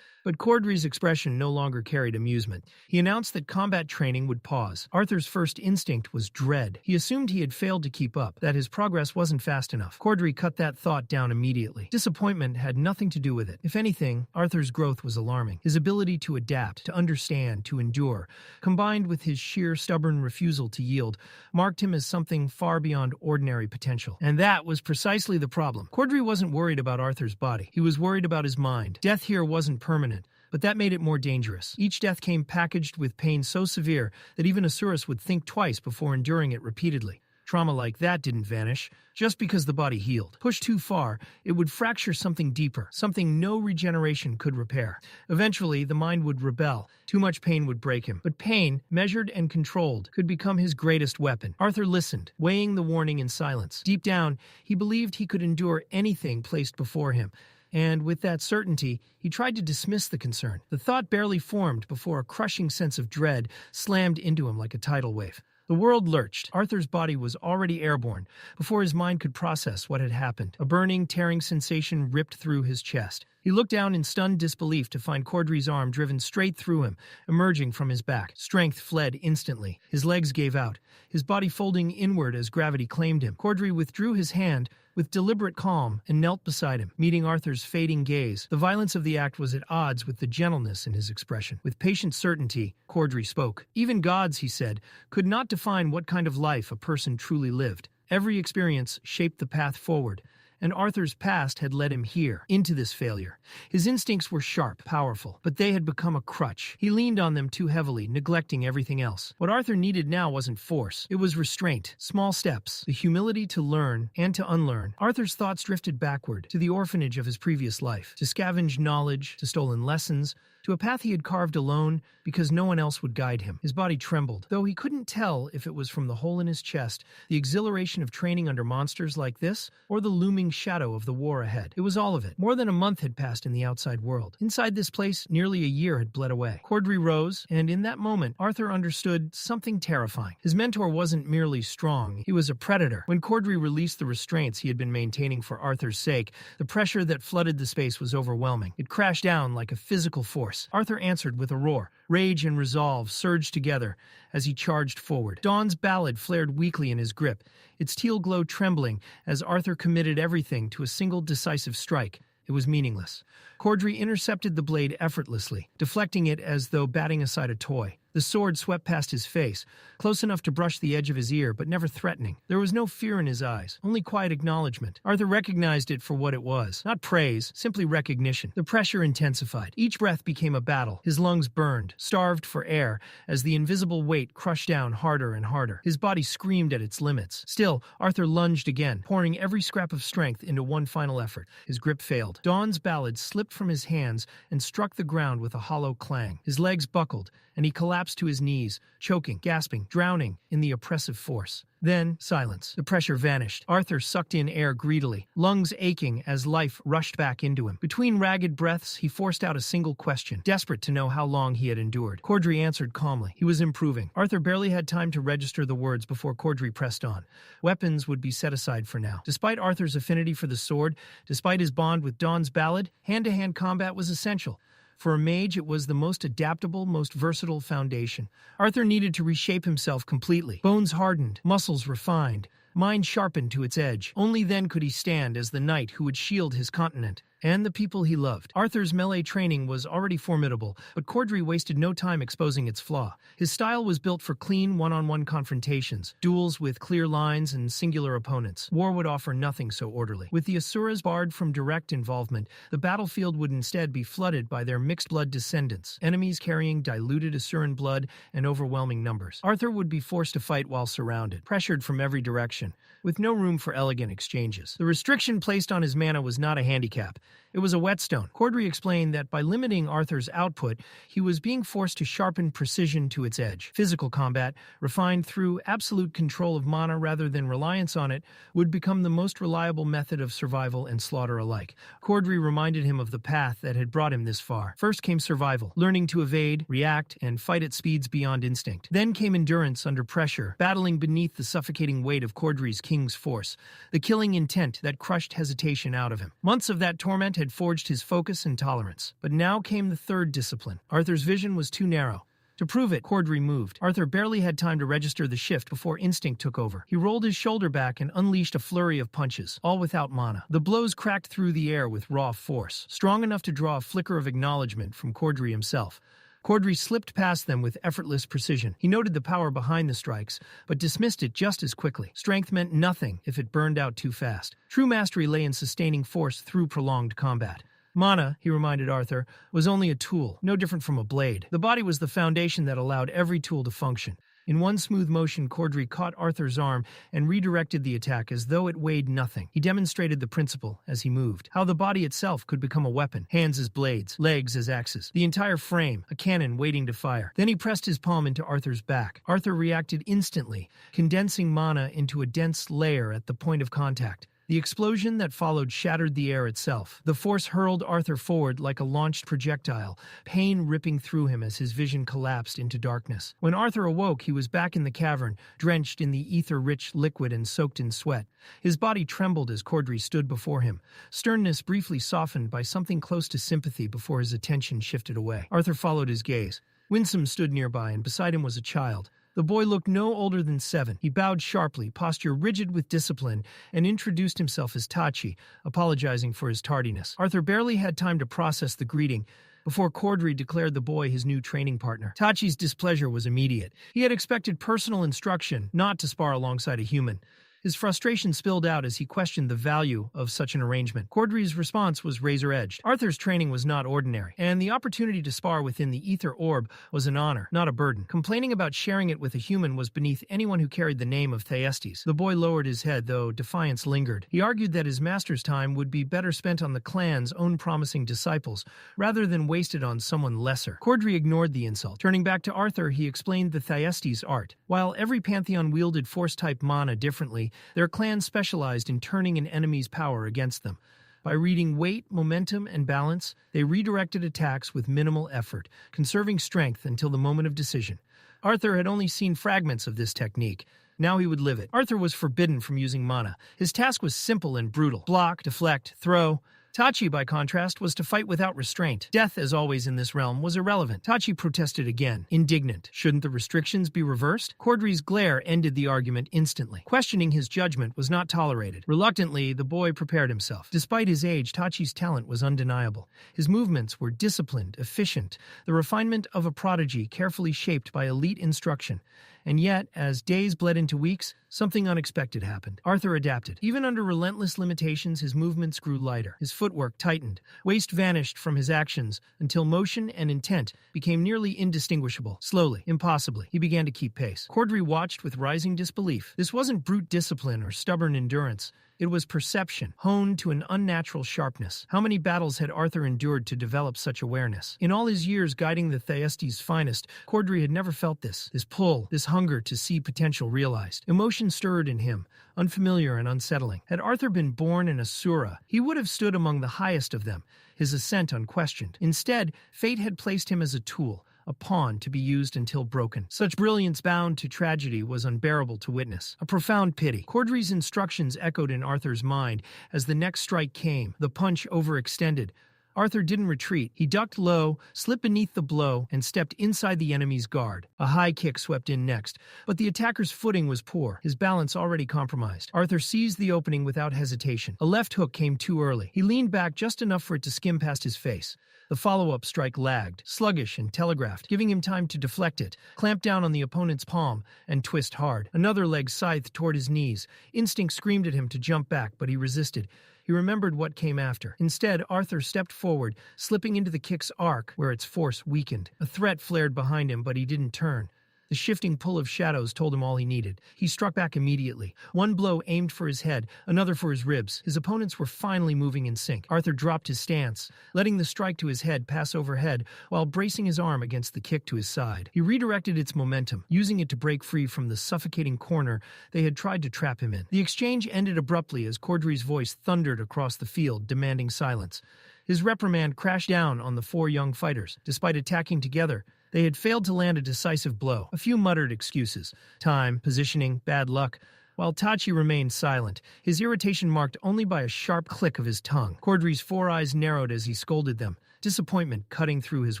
But Cordri's expression no longer carried amusement. He announced that combat training would pause. Arthur's first instinct was dread. He assumed he had failed to keep up, that his progress wasn't fast enough. Cordri cut that thought down immediately. Disappointment had nothing to do with it. If anything, Arthur's growth was alarming. His ability to adapt, to understand, to endure, combined with his sheer stubborn refusal to yield, marked him as something far beyond ordinary potential. And that was precisely the problem. Cordri wasn't worried about Arthur's body. He was worried about his mind. Death here wasn't permanent, but that made it more dangerous. Each death came packaged with pain so severe that even Xyrus would think twice before enduring it repeatedly. Trauma like that didn't vanish just because the body healed. Pushed too far, it would fracture something deeper, something no regeneration could repair. Eventually, the mind would rebel. Too much pain would break him. But pain, measured and controlled, could become his greatest weapon. Arthur listened, weighing the warning in silence. Deep down, he believed he could endure anything placed before him. And with that certainty, he tried to dismiss the concern. The thought barely formed before a crushing sense of dread slammed into him like a tidal wave. The world lurched. Arthur's body was already airborne before his mind could process what had happened. A burning, tearing sensation ripped through his chest. He looked down in stunned disbelief to find Cordri's arm driven straight through him, emerging from his back. Strength fled instantly. His legs gave out, his body folding inward as gravity claimed him. Cordri withdrew his hand with deliberate calm and knelt beside him, meeting Arthur's fading gaze. The violence of the act was at odds with the gentleness in his expression. With patient certainty, Cordri spoke. Even gods, he said, could not define what kind of life a person truly lived. Every experience shaped the path forward, and Arthur's past had led him here, into this failure. His instincts were sharp, powerful, but they had become a crutch. He leaned on them too heavily, neglecting everything else. What Arthur needed now wasn't force. It was restraint, small steps, the humility to learn and to unlearn. Arthur's thoughts drifted backward, to the orphanage of his previous life, to scavenged knowledge, to stolen lessons, to a path he had carved alone because no one else would guide him. His body trembled, though he couldn't tell if it was from the hole in his chest, the exhilaration of training under monsters like this, or the looming shadow of the war ahead. It was all of it. More than a month had passed in the outside world. Inside this place, nearly a year had bled away. Cordri rose, and in that moment, Arthur understood something terrifying. His mentor wasn't merely strong, he was a predator. When Cordri released the restraints he had been maintaining for Arthur's sake, the pressure that flooded the space was overwhelming. It crashed down like a physical force. Arthur answered with a roar. Rage and resolve surged together as he charged forward. Dawn's ballad flared weakly in his grip, its teal glow trembling as Arthur committed everything to a single decisive strike. It was meaningless. Cordri intercepted the blade effortlessly, deflecting it as though batting aside a toy. The sword swept past his face, close enough to brush the edge of his ear, but never threatening. There was no fear in his eyes, only quiet acknowledgement. Arthur recognized it for what it was. Not praise, simply recognition. The pressure intensified. Each breath became a battle. His lungs burned, starved for air, as the invisible weight crushed down harder and harder. His body screamed at its limits. Still, Arthur lunged again, pouring every scrap of strength into one final effort. His grip failed. Dawn's ballad slipped from his hands and struck the ground with a hollow clang. His legs buckled, and he collapsed to his knees, choking, gasping, drowning in the oppressive force. Then, silence. The pressure vanished. Arthur sucked in air greedily, lungs aching as life rushed back into him. Between ragged breaths, he forced out a single question, desperate to know how long he had endured. Cordri answered calmly. He was improving. Arthur barely had time to register the words before Cordri pressed on. Weapons would be set aside for now. Despite Arthur's affinity for the sword, despite his bond with Dawn's ballad, hand-to-hand combat was essential. For a mage, it was the most adaptable, most versatile foundation. Arthur needed to reshape himself completely. Bones hardened, muscles refined, mind sharpened to its edge. Only then could he stand as the knight who would shield his continent and the people he loved. Arthur's melee training was already formidable, but Cordri wasted no time exposing its flaw. His style was built for clean one-on-one confrontations, duels with clear lines and singular opponents. War would offer nothing so orderly. With the Asuras barred from direct involvement, the battlefield would instead be flooded by their mixed-blood descendants, enemies carrying diluted Asuran blood and overwhelming numbers. Arthur would be forced to fight while surrounded, pressured from every direction, with no room for elegant exchanges. The restriction placed on his mana was not a handicap. It was a whetstone. Cordri explained that by limiting Arthur's output, he was being forced to sharpen precision to its edge. Physical combat, refined through absolute control of mana rather than reliance on it, would become the most reliable method of survival and slaughter alike. Cordri reminded him of the path that had brought him this far. First came survival, learning to evade, react, and fight at speeds beyond instinct. Then came endurance under pressure, battling beneath the suffocating weight of Cordri's king's force, the killing intent that crushed hesitation out of him. Months of that torment had had forged his focus and tolerance. But now came the third discipline. Arthur's vision was too narrow. To prove it, Cordri moved. Arthur barely had time to register the shift before instinct took over. He rolled his shoulder back and unleashed a flurry of punches, all without mana. The blows cracked through the air with raw force, strong enough to draw a flicker of acknowledgement from Cordri himself. Cordri slipped past them with effortless precision. He noted the power behind the strikes, but dismissed it just as quickly. Strength meant nothing if it burned out too fast. True mastery lay in sustaining force through prolonged combat. Mana, he reminded Arthur, was only a tool, no different from a blade. The body was the foundation that allowed every tool to function. In one smooth motion, Cordri caught Arthur's arm and redirected the attack as though it weighed nothing. He demonstrated the principle as he moved, how the body itself could become a weapon, hands as blades, legs as axes, the entire frame, a cannon waiting to fire. Then he pressed his palm into Arthur's back. Arthur reacted instantly, condensing mana into a dense layer at the point of contact. The explosion that followed shattered the air itself. The force hurled Arthur forward like a launched projectile, pain ripping through him as his vision collapsed into darkness. When Arthur awoke, he was back in the cavern, drenched in the ether-rich liquid and soaked in sweat. His body trembled as Cordri stood before him, sternness briefly softened by something close to sympathy before his attention shifted away. Arthur followed his gaze. Winsome stood nearby, and beside him was a child. The boy looked no older than 7. He bowed sharply, posture rigid with discipline, and introduced himself as Tachi, apologizing for his tardiness. Arthur barely had time to process the greeting before Cordri declared the boy his new training partner. Tachi's displeasure was immediate. He had expected personal instruction, not to spar alongside a human. His frustration spilled out as he questioned the value of such an arrangement. Cordri's response was razor-edged. Arthur's training was not ordinary, and the opportunity to spar within the ether orb was an honor, not a burden. Complaining about sharing it with a human was beneath anyone who carried the name of Thyestes. The boy lowered his head, though defiance lingered. He argued that his master's time would be better spent on the clan's own promising disciples, rather than wasted on someone lesser. Cordri ignored the insult. Turning back to Arthur, he explained the Thyestes art. While every pantheon wielded force-type mana differently, their clan specialized in turning an enemy's power against them. By reading weight, momentum, and balance, they redirected attacks with minimal effort, conserving strength until the moment of decision. Arthur had only seen fragments of this technique. Now he would live it. Arthur was forbidden from using mana. His task was simple and brutal. Block, deflect, throw. Tachi, by contrast, was to fight without restraint. Death, as always in this realm, was irrelevant. Tachi protested again, indignant. Shouldn't the restrictions be reversed? Cordri's glare ended the argument instantly. Questioning his judgment was not tolerated. Reluctantly, the boy prepared himself. Despite his age, Tachi's talent was undeniable. His movements were disciplined, efficient, the refinement of a prodigy carefully shaped by elite instruction. And yet, as days bled into weeks, something unexpected happened. Arthur adapted. Even under relentless limitations, his movements grew lighter. His footwork tightened. Waste vanished from his actions until motion and intent became nearly indistinguishable. Slowly, impossibly, he began to keep pace. Cordri watched with rising disbelief. This wasn't brute discipline or stubborn endurance. It was perception, honed to an unnatural sharpness. How many battles had Arthur endured to develop such awareness? In all his years guiding the Thyestes' finest, Cordri had never felt this pull, this hunger to see potential realized. Emotion stirred in him, unfamiliar and unsettling. Had Arthur been born an Asura, he would have stood among the highest of them, his ascent unquestioned. Instead, fate had placed him as a tool, a pawn to be used until broken. Such brilliance bound to tragedy was unbearable to witness. A profound pity. Cordri's instructions echoed in Arthur's mind as the next strike came, the punch overextended. Arthur didn't retreat. He ducked low, slipped beneath the blow, and stepped inside the enemy's guard. A high kick swept in next, but the attacker's footing was poor, his balance already compromised. Arthur seized the opening without hesitation. A left hook came too early. He leaned back just enough for it to skim past his face. The follow-up strike lagged, sluggish and telegraphed, giving him time to deflect it, clamp down on the opponent's palm, and twist hard. Another leg scythed toward his knees. Instinct screamed at him to jump back, but he resisted. He remembered what came after. Instead, Arthur stepped forward, slipping into the kick's arc, where its force weakened. A threat flared behind him, but he didn't turn. The shifting pull of shadows told him all he needed. He struck back immediately. One blow aimed for his head, another for his ribs. His opponents were finally moving in sync. Arthur dropped his stance, letting the strike to his head pass overhead while bracing his arm against the kick to his side. He redirected its momentum, using it to break free from the suffocating corner they had tried to trap him in. The exchange ended abruptly as Cordri's voice thundered across the field, demanding silence. His reprimand crashed down on the 4 young fighters. Despite attacking together, they had failed to land a decisive blow. A few muttered excuses. Time, positioning, bad luck. while Tachi remained silent, his irritation marked only by a sharp click of his tongue. Cordri's 4 eyes narrowed as he scolded them, disappointment cutting through his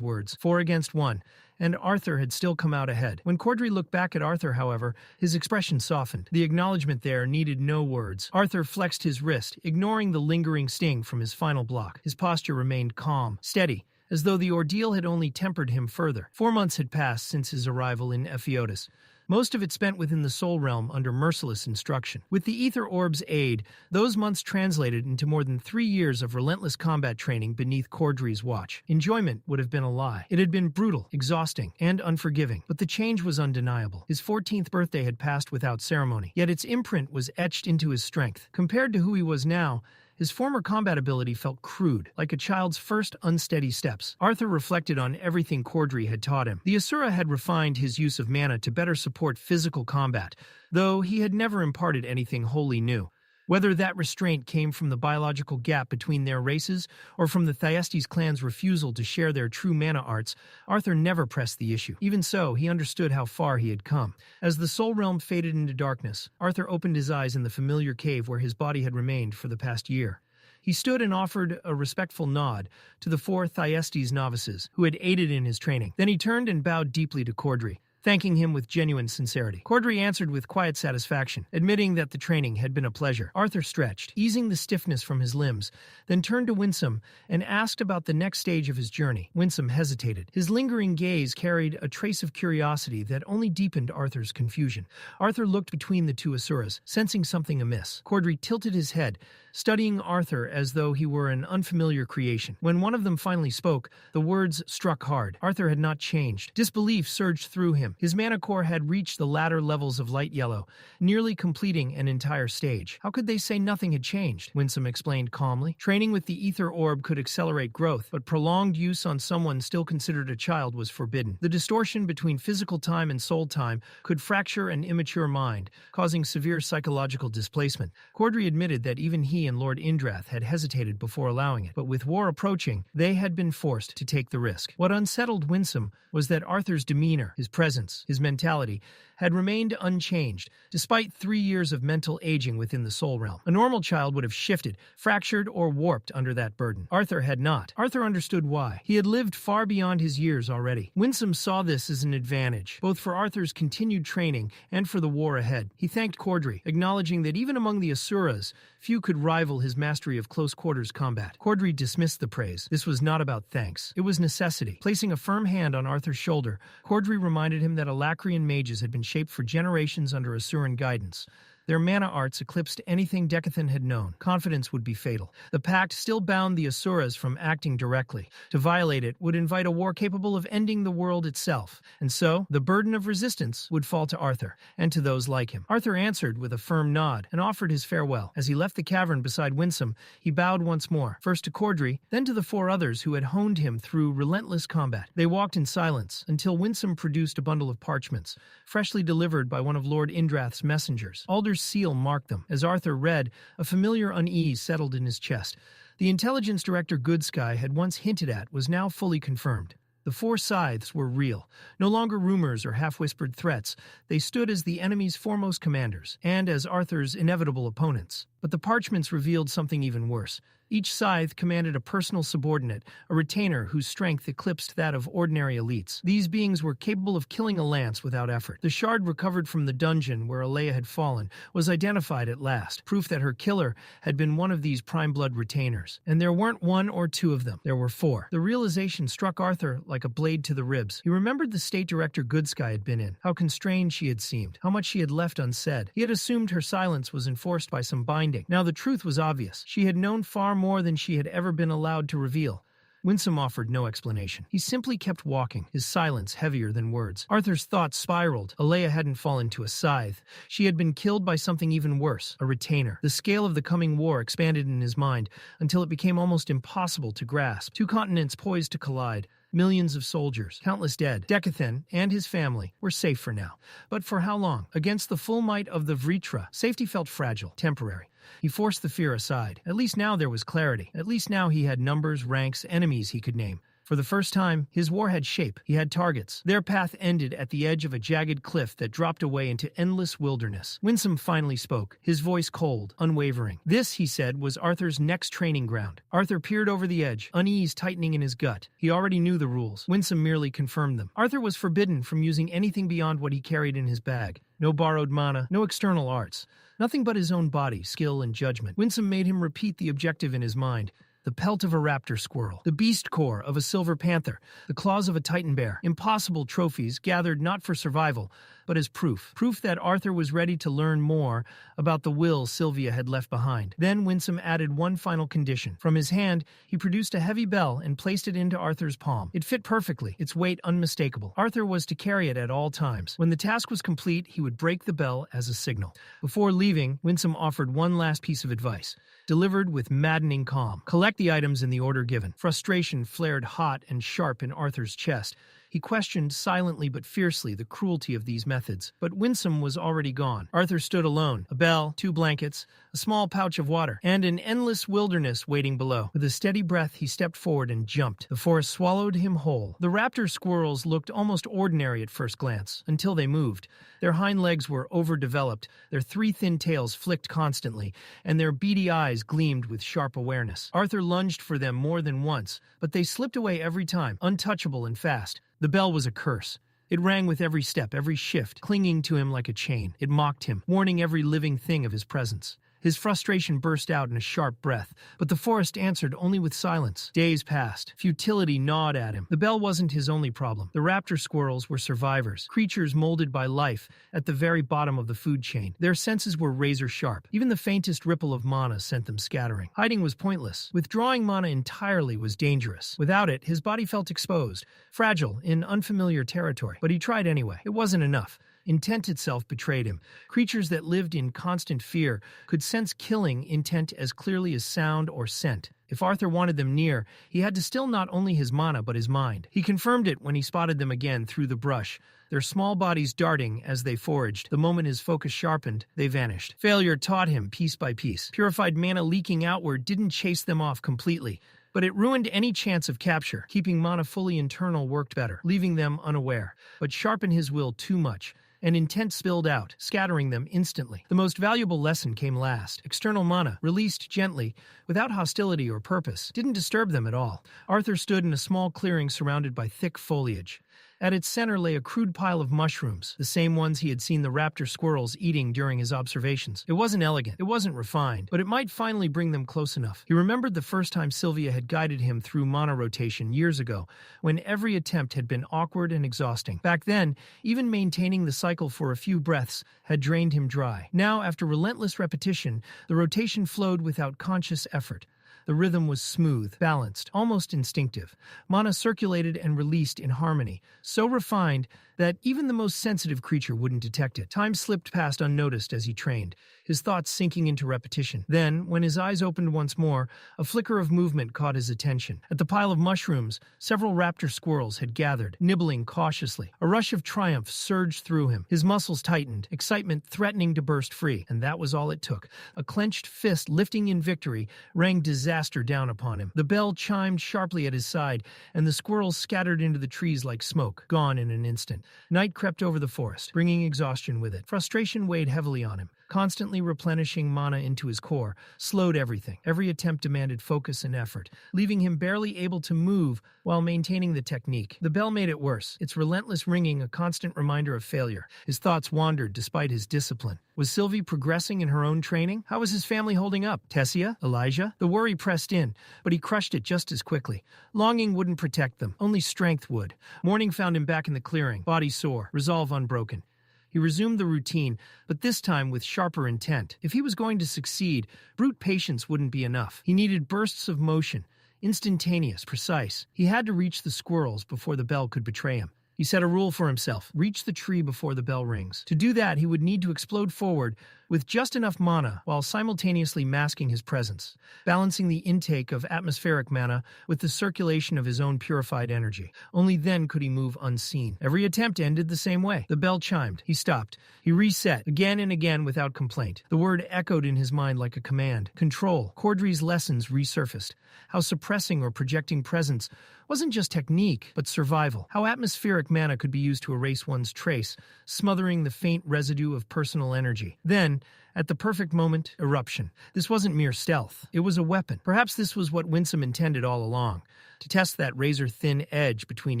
words. 4 against 1. And Arthur had still come out ahead. When Cordri looked back at Arthur, however, his expression softened. The acknowledgement there needed no words. Arthur flexed his wrist, ignoring the lingering sting from his final block. His posture remained calm, steady, as though the ordeal had only tempered him further. 4 months had passed since his arrival in Epheotus, most of it spent within the Soul Realm under merciless instruction. With the Ether Orb's aid, those months translated into more than 3 years of relentless combat training beneath Cordri's watch. Enjoyment would have been a lie. It had been brutal, exhausting, and unforgiving, but the change was undeniable. His 14th birthday had passed without ceremony, yet its imprint was etched into his strength. Compared to who he was now, his former combat ability felt crude, like a child's first unsteady steps. Arthur reflected on everything Cordri had taught him. The Asura had refined his use of mana to better support physical combat, though he had never imparted anything wholly new. Whether that restraint came from the biological gap between their races or from the Thyestes clan's refusal to share their true mana arts, Arthur never pressed the issue. Even so, he understood how far he had come. As the Soul Realm faded into darkness, Arthur opened his eyes in the familiar cave where his body had remained for the past year. He stood and offered a respectful nod to the 4 Thyestes novices who had aided in his training. Then he turned and bowed deeply to Cordri, thanking him with genuine sincerity. Cordri answered with quiet satisfaction, admitting that the training had been a pleasure. Arthur stretched, easing the stiffness from his limbs, then turned to Winsome and asked about the next stage of his journey. Winsome hesitated. His lingering gaze carried a trace of curiosity that only deepened Arthur's confusion. Arthur looked between the 2 Asuras, sensing something amiss. Cordri tilted his head, studying Arthur as though he were an unfamiliar creation. When one of them finally spoke, the words struck hard. Arthur had not changed. Disbelief surged through him. His mana core had reached the latter levels of light yellow, nearly completing an entire stage. How could they say nothing had changed? Winsome explained calmly. Training with the Ether Orb could accelerate growth, but prolonged use on someone still considered a child was forbidden. The distortion between physical time and soul time could fracture an immature mind, causing severe psychological displacement. Cordri admitted that even he and Lord Indrath had hesitated before allowing it, but with war approaching, they had been forced to take the risk. What unsettled Winsome was that Arthur's demeanor, his presence, his mentality, had remained unchanged, despite 3 years of mental aging within the Soul Realm. A normal child would have shifted, fractured, or warped under that burden. Arthur had not. Arthur understood why. He had lived far beyond his years already. Winsome saw this as an advantage, both for Arthur's continued training and for the war ahead. He thanked Cordri, acknowledging that even among the Asuras, few could rival his mastery of close-quarters combat. Cordri dismissed the praise. This was not about thanks. It was necessity. Placing a firm hand on Arthur's shoulder, Cordri reminded him that Alacrian mages had been shaped for generations under Asuran guidance. Their mana arts eclipsed anything Decathan had known. Confidence would be fatal. The pact still bound the Asuras from acting directly. To violate it would invite a war capable of ending the world itself. And so, the burden of resistance would fall to Arthur, and to those like him. Arthur answered with a firm nod, and offered his farewell. As he left the cavern beside Winsome, he bowed once more, first to Cordri, then to the 4 others who had honed him through relentless combat. They walked in silence, until Winsome produced a bundle of parchments, freshly delivered by one of Lord Indrath's messengers. Alder's seal marked them. As Arthur read, a familiar unease settled in his chest. The intelligence director Goodsky had once hinted at was now fully confirmed. The 4 scythes were real, no longer rumors or half-whispered threats. They stood as the enemy's foremost commanders, and as Arthur's inevitable opponents. But the parchments revealed something even worse. Each scythe commanded a personal subordinate, a retainer whose strength eclipsed that of ordinary elites. These beings were capable of killing a lance without effort. The shard recovered from the dungeon where Alea had fallen was identified at last, proof that her killer had been one of these prime blood retainers. And there weren't 1 or 2 of them. There were 4. The realization struck Arthur like a blade to the ribs. He remembered the state director Goodsky had been in, how constrained she had seemed, how much she had left unsaid. He had assumed her silence was enforced by some binding. Now the truth was obvious. She had known far more than she had ever been allowed to reveal. Winsome offered no explanation. He simply kept walking, his silence heavier than words. Arthur's thoughts spiraled. Alea hadn't fallen to a scythe. She had been killed by something even worse, a retainer. The scale of the coming war expanded in his mind until it became almost impossible to grasp. 2 continents poised to collide. Millions of soldiers, countless dead. Decathen and his family were safe for now. But for how long? Against the full might of the Vritra, safety felt fragile, temporary. He forced the fear aside. At least now there was clarity. At least now he had numbers, ranks, enemies he could name. For the first time, his war had shape. He had targets. Their path ended at the edge of a jagged cliff that dropped away into endless wilderness. Winsome finally spoke, his voice cold, unwavering. This, he said, was Arthur's next training ground. Arthur peered over the edge, unease tightening in his gut. He already knew the rules. Winsome merely confirmed them. Arthur was forbidden from using anything beyond what he carried in his bag. No borrowed mana, no external arts. Nothing but his own body, skill, and judgment. Winsome made him repeat the objective in his mind. The pelt of a raptor squirrel, the beast core of a silver panther, the claws of a titan bear. Impossible trophies gathered not for survival, but as proof. Proof that Arthur was ready to learn more about the will Sylvia had left behind. Then Winsome added one final condition. From his hand, he produced a heavy bell and placed it into Arthur's palm. It fit perfectly, its weight unmistakable. Arthur was to carry it at all times. When the task was complete, he would break the bell as a signal. Before leaving, Winsome offered one last piece of advice, delivered with maddening calm. Collect the items in the order given. Frustration flared hot and sharp in Arthur's chest. He questioned silently but fiercely the cruelty of these methods. But Winsome was already gone. Arthur stood alone. A bell, 2 blankets, a small pouch of water, and an endless wilderness waiting below. With a steady breath, he stepped forward and jumped. The forest swallowed him whole. The raptor squirrels looked almost ordinary at first glance, until they moved. Their hind legs were overdeveloped, their 3 thin tails flicked constantly, and their beady eyes gleamed with sharp awareness. Arthur lunged for them more than once, but they slipped away every time, untouchable and fast. The bell was a curse. It rang with every step, every shift, clinging to him like a chain. It mocked him, warning every living thing of his presence. His frustration burst out in a sharp breath, but the forest answered only with silence. Days passed. Futility gnawed at him. The bell wasn't his only problem. The raptor squirrels were survivors, creatures molded by life at the very bottom of the food chain. Their senses were razor sharp. Even the faintest ripple of mana sent them scattering. Hiding was pointless. Withdrawing mana entirely was dangerous. Without it, his body felt exposed, fragile, in unfamiliar territory. But he tried anyway. It wasn't enough. Intent itself betrayed him. Creatures that lived in constant fear could sense killing intent as clearly as sound or scent. If Arthur wanted them near, he had to still not only his mana but his mind. He confirmed it when he spotted them again through the brush, their small bodies darting as they foraged. The moment his focus sharpened, they vanished. Failure taught him piece by piece. Purified mana leaking outward didn't chase them off completely, but it ruined any chance of capture. Keeping mana fully internal worked better, leaving them unaware, but sharpened his will too much. And intent spilled out, scattering them instantly. The most valuable lesson came last. External mana, released gently, without hostility or purpose, didn't disturb them at all. Arthur stood in a small clearing surrounded by thick foliage. At its center lay a crude pile of mushrooms, the same ones he had seen the raptor squirrels eating during his observations. It wasn't elegant, it wasn't refined, but it might finally bring them close enough. He remembered the first time Sylvia had guided him through mana rotation years ago, when every attempt had been awkward and exhausting. Back then, even maintaining the cycle for a few breaths had drained him dry. Now, after relentless repetition, the rotation flowed without conscious effort. The rhythm was smooth, balanced, almost instinctive. Mana circulated and released in harmony, so refined that even the most sensitive creature wouldn't detect it. Time slipped past unnoticed as he trained, his thoughts sinking into repetition. Then, when his eyes opened once more, a flicker of movement caught his attention. At the pile of mushrooms, several raptor squirrels had gathered, nibbling cautiously. A rush of triumph surged through him. His muscles tightened, excitement threatening to burst free. And that was all it took. A clenched fist lifting in victory rang disaster down upon him. The bell chimed sharply at his side, and the squirrels scattered into the trees like smoke, gone in an instant. Night crept over the forest, bringing exhaustion with it. Frustration weighed heavily on him. Constantly replenishing mana into his core slowed everything. Every attempt demanded focus and effort, leaving him barely able to move while maintaining the technique. The bell made it worse, its relentless ringing a constant reminder of failure. His thoughts wandered despite his discipline. Was Sylvie progressing in her own training? How was his family holding up? Tessia? Elijah? The worry pressed in, but he crushed it just as quickly. Longing wouldn't protect them. Only strength would. Morning found him back in the clearing, body sore, resolve unbroken. He resumed the routine, but this time with sharper intent. If he was going to succeed, brute patience wouldn't be enough. He needed bursts of motion, instantaneous, precise. He had to reach the squirrels before the bell could betray him. He set a rule for himself: reach the tree before the bell rings. To do that, he would need to explode forward with just enough mana while simultaneously masking his presence, balancing the intake of atmospheric mana with the circulation of his own purified energy. Only then could he move unseen. Every attempt ended the same way. The bell chimed. He stopped. He reset, again and again without complaint. The word echoed in his mind like a command. Control. Cordri's lessons resurfaced. How suppressing or projecting presence wasn't just technique, but survival. How atmospheric mana could be used to erase one's trace, smothering the faint residue of personal energy. Then, at the perfect moment, eruption. This wasn't mere stealth. It was a weapon. Perhaps this was what Winsome intended all along, to test that razor-thin edge between